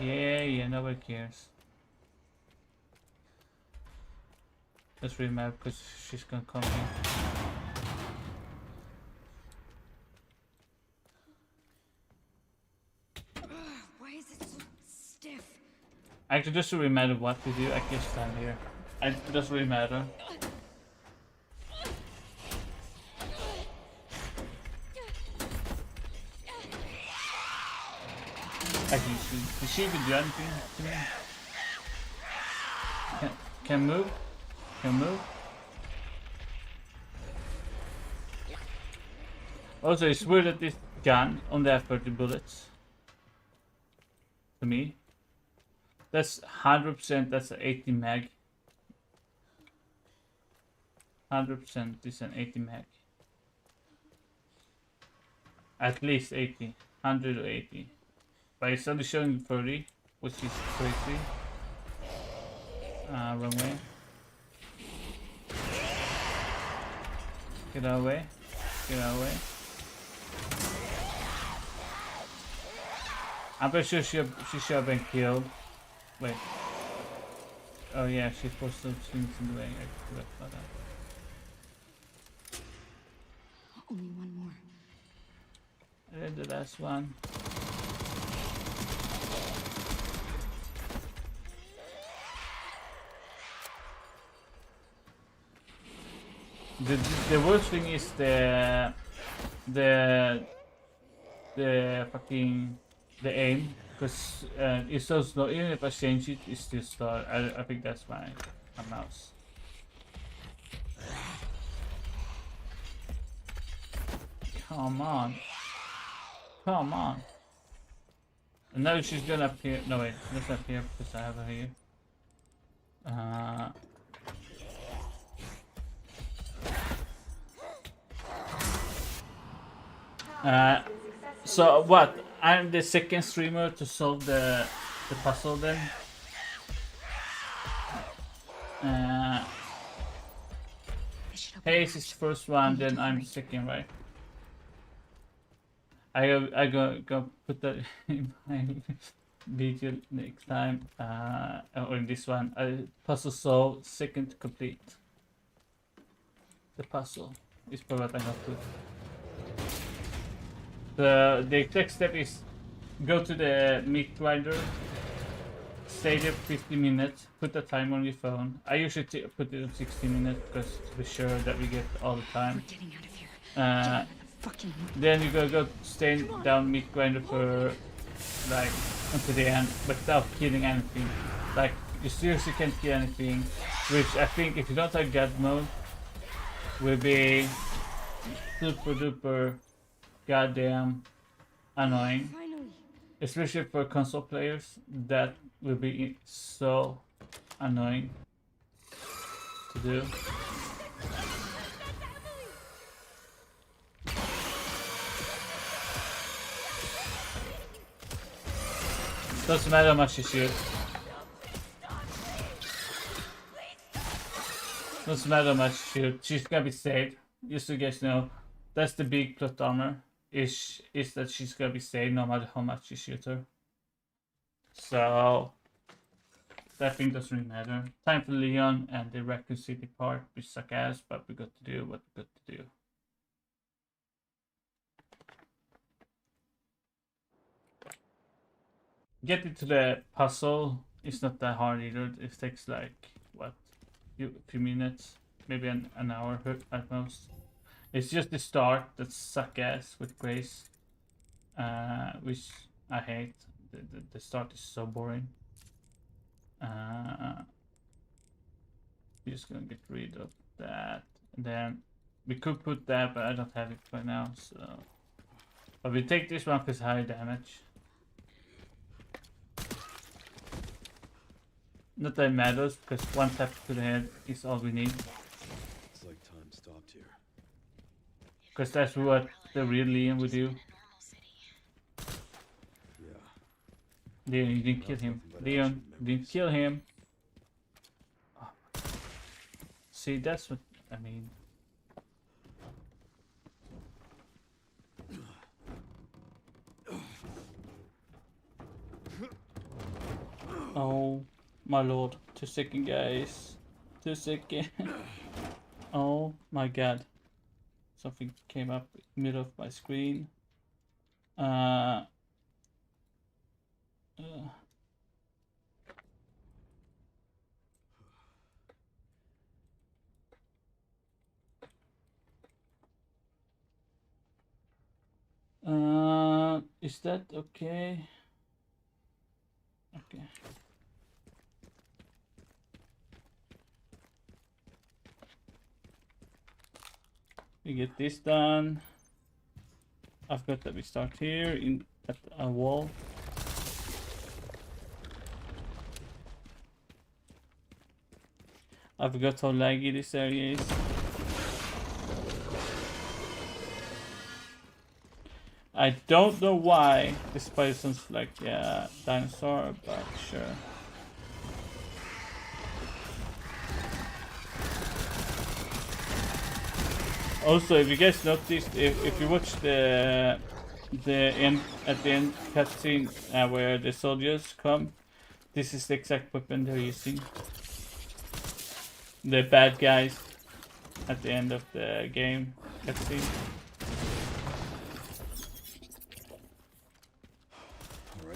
Yeah, nobody cares. Just remember because she's gonna come in. Why is it so stiff? Actually, just really matter what we do, I can stand here. It doesn't really matter. Actually, did she even do anything to me? Can move? Can move? Also, it's weird that this gun only has 30 bullets. To me. That's 100%, that's an 80 mag. 100% is an 80 mag. At least 80. 100 or 80. But it's only showing 30, which is crazy. Wrong way. Get out of the way. Get out of the way. I'm pretty sure she should have been killed. Wait. Oh yeah, she's supposed to swing in the way. I forgot about that. Only one more. And then the last one. The worst thing is the fucking the aim, because it's so slow. Even if I change it, it's still slow. I think that's my mouse. Come on. Come on. And now she's gonna appear. No, wait. Let's appear because I have her here. So what? I'm the second streamer to solve the puzzle then. Hayes is first one, then I'm second, right? I go put that in my video next time, or in this one. Puzzle solved, second to complete. The puzzle is probably what I'm gonna put. The exact step is go to the meat grinder, stay there 50 minutes, put the time on your phone. I usually put it on 60 minutes because to be sure that we get all the time. We're getting out of here. Then you go stay down meat grinder for like until the end, but without killing anything. Like you seriously can't kill anything, which I think if you don't have God mode will be super duper goddamn annoying. Finally. Especially for console players, that will be so annoying to do. Doesn't matter how much you shoot. Doesn't matter how much you shoot. She's gonna be saved. Just so you guys know, that's the big plot armor. Is that she's gonna be saved no matter how much you shoot her. So that thing doesn't really matter. Time for Leon and the Raccoon City part, which suck ass, but we got to do what we got to do. Getting to the puzzle is not that hard either. It takes like what, a few minutes, maybe an hour at most. It's just the start that suck ass with Grace, which I hate. The start is so boring. We're just gonna get rid of that, and then we could put that, but I don't have it right now. So, but we take this one because high damage. Not that it matters, because one tap to the head is all we need. It's like time stopped here. Because that's what the real Leon would do. Yeah. Leon, you didn't kill him. Leon, you didn't kill him. Oh. See, that's what I mean. Oh my lord, 2 seconds, guys. 2 seconds. Oh my god. Something came up in the middle of my screen. Is that okay? Okay. We get this done. I've got that we start here in at a wall. I forgot how laggy this area is. I don't know why this spider sounds like a dinosaur, but sure. Also, if you guys noticed, if you watch the end at the end cutscene where the soldiers come, this is the exact weapon they're using. The bad guys at the end of the game cutscene.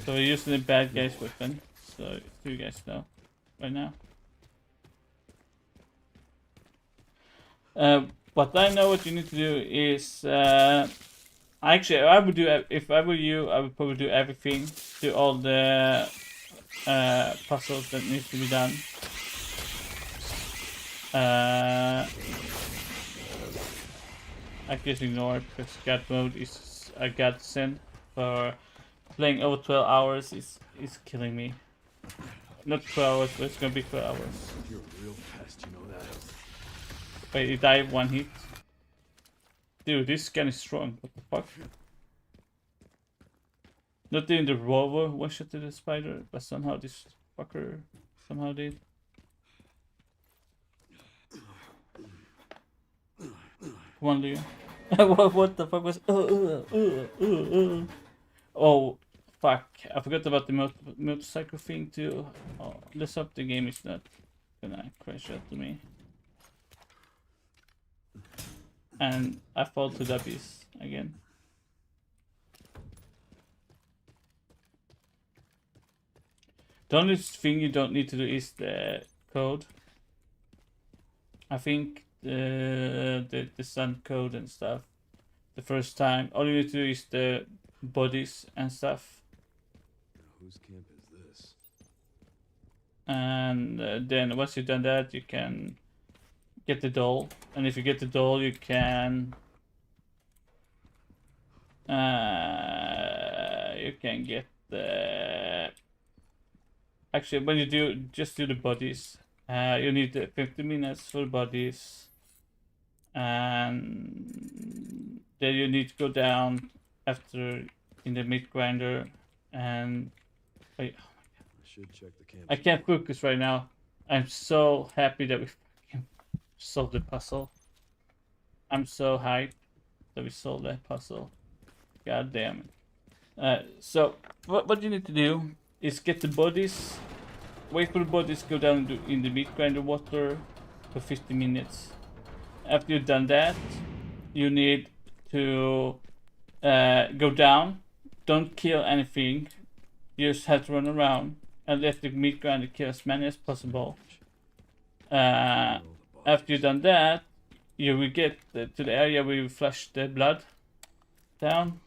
So we're using the bad guy's weapon, so you guys know right now. What I know what you need to do is actually I would do if I were you, I would probably do everything, do all the puzzles that needs to be done. I guess ignore it because God mode is a godsend for playing over 12 hours is killing me. Not 12 hours, but it's gonna be 12 hours. You're a real pest, you know that. Wait, he died one hit. Dude, this gun is strong. What the fuck? Not doing the rover one shot to the spider, but somehow this fucker somehow did. Come on, Leo. what the fuck was? Oh, fuck! I forgot about the motorcycle thing too. Oh, let's hope the game is not gonna crash out to me. And I fall to the abyss again. The only thing you don't need to do is the code. I think the sun code and stuff. The first time, all you need to do is the bodies and stuff. Whose camp is this? And then once you've done that, you can get the doll. And if you get the doll, you can get the. Actually, when you do, just do the bodies. You need 50 minutes for the bodies. And then you need to go down after in the meat grinder. And wait, oh my God. I should check the camp. I can't focus right now. I'm so happy that we solved the puzzle. I'm so hyped that we solved that puzzle. God damn it. So what you need to do is get the bodies, wait for the bodies to go down in the meat grinder water for 50 minutes. After you've done that, you need to go down. Don't kill anything. You just have to run around and let the meat grinder kill as many as possible. After you've done that, you will get to the area where you flush the blood down.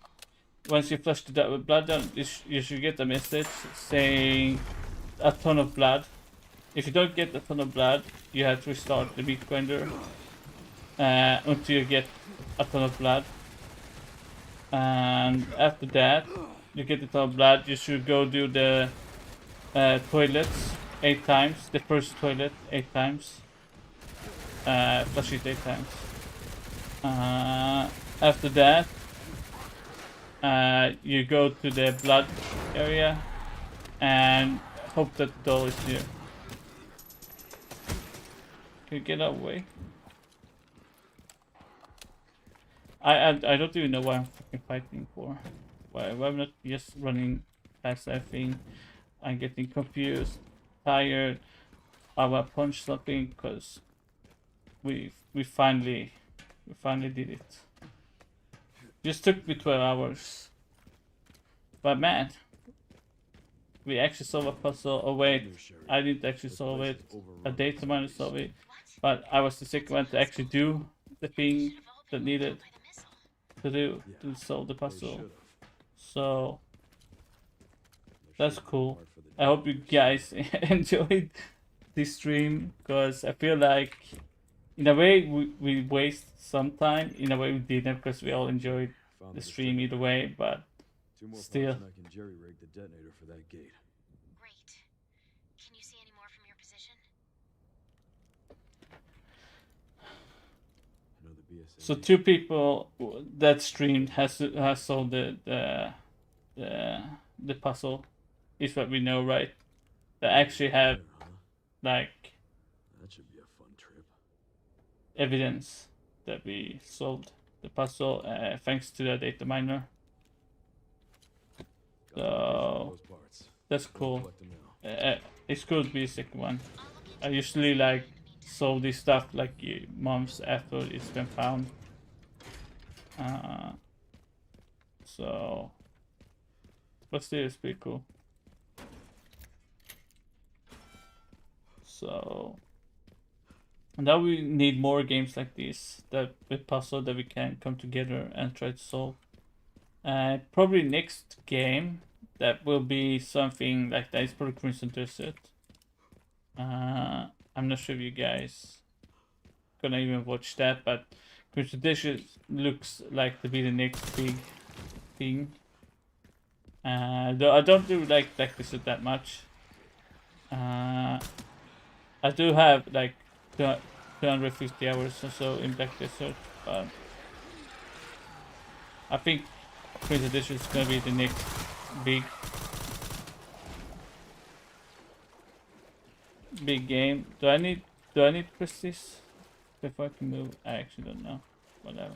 Once you flush the blood down, you should get a message saying a ton of blood. If you don't get a ton of blood, you have to restart the meat grinder until you get a ton of blood. And after that, you get a ton of blood, you should go do the toilets 8 times. The first toilet 8 times. Flush it 8 times. After that, you go to the blood area and hope that the doll is near. Can you get away? I don't even know why I'm fucking fighting for. Why I'm not just running past that thing. I'm getting confused, tired. I want to punch something because we finally did it. Just took me 12 hours. But man, we actually solved a puzzle. Oh wait, I didn't actually solve it. A data miner solved it. But I was the second one to actually do the thing that needed to do to solve the puzzle. So that's cool. I hope you guys enjoyed this stream because I feel like in a way we waste some time, in a way we didn't because we all enjoyed the stream either way, but still. I can jerry-rig the detonator for that gate. Great. Can you see any more from your position? I know the BSA. So 2 people that streamed has solved the puzzle, is what we know, right? They actually have like That should be a fun trip. evidence that we solved the puzzle thanks to the data miner. So that's cool. It's cool to be a second one. I usually like solve this stuff like months after it's been found. So but still it's pretty cool. So And now we need more games like this, that with puzzle that we can come together and try to solve. Probably next game that will be something like that is probably Crimson Desert. I'm not sure if you guys gonna even watch that, but Crimson Desert looks like to be the next big thing. Though I don't do like Black Desert that much. I do have like 250 hours or so in Black Desert, but I think Crimson Desert is gonna be the next big game. Do I need to press this before I can move? I actually don't know. Whatever.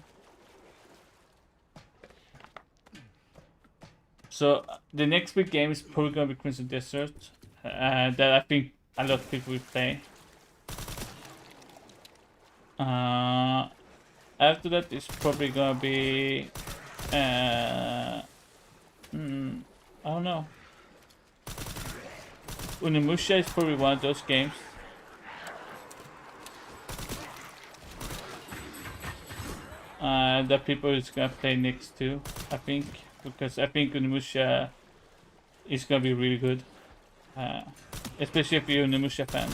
So the next big game is probably gonna be Crimson Desert. That I think a lot of people will play. After that, it's probably gonna be. I don't know. Unimusha is probably one of those games. That people is gonna play next to, I think, because I think Unimusha is gonna be really good, especially if you're a Unimusha fan.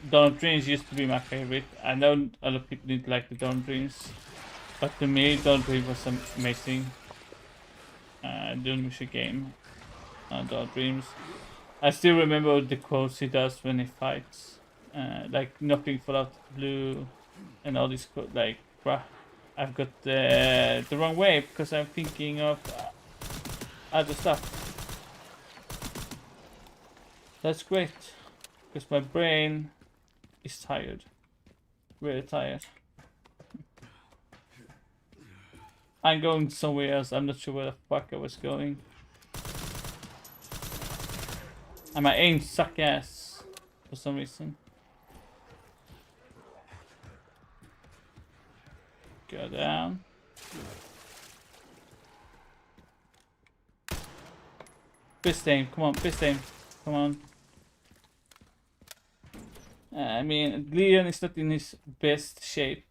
Dawn of Dreams used to be my favorite. I know a lot of people didn't like the Dawn of Dreams, but to me, Dawn of Dreams was amazing. The Unimusha game, Dawn of Dreams. I still remember the quotes he does when he fights. Like nothing Fallout Blue and all these like, bruh, I've got the wrong way because I'm thinking of other stuff. That's great because my brain is tired, really tired. I'm going somewhere else. I'm not sure where the fuck I was going. And my aim suck ass for some reason. Go down. Best aim, come on, best aim, come on. I mean, Leon is not in his best shape.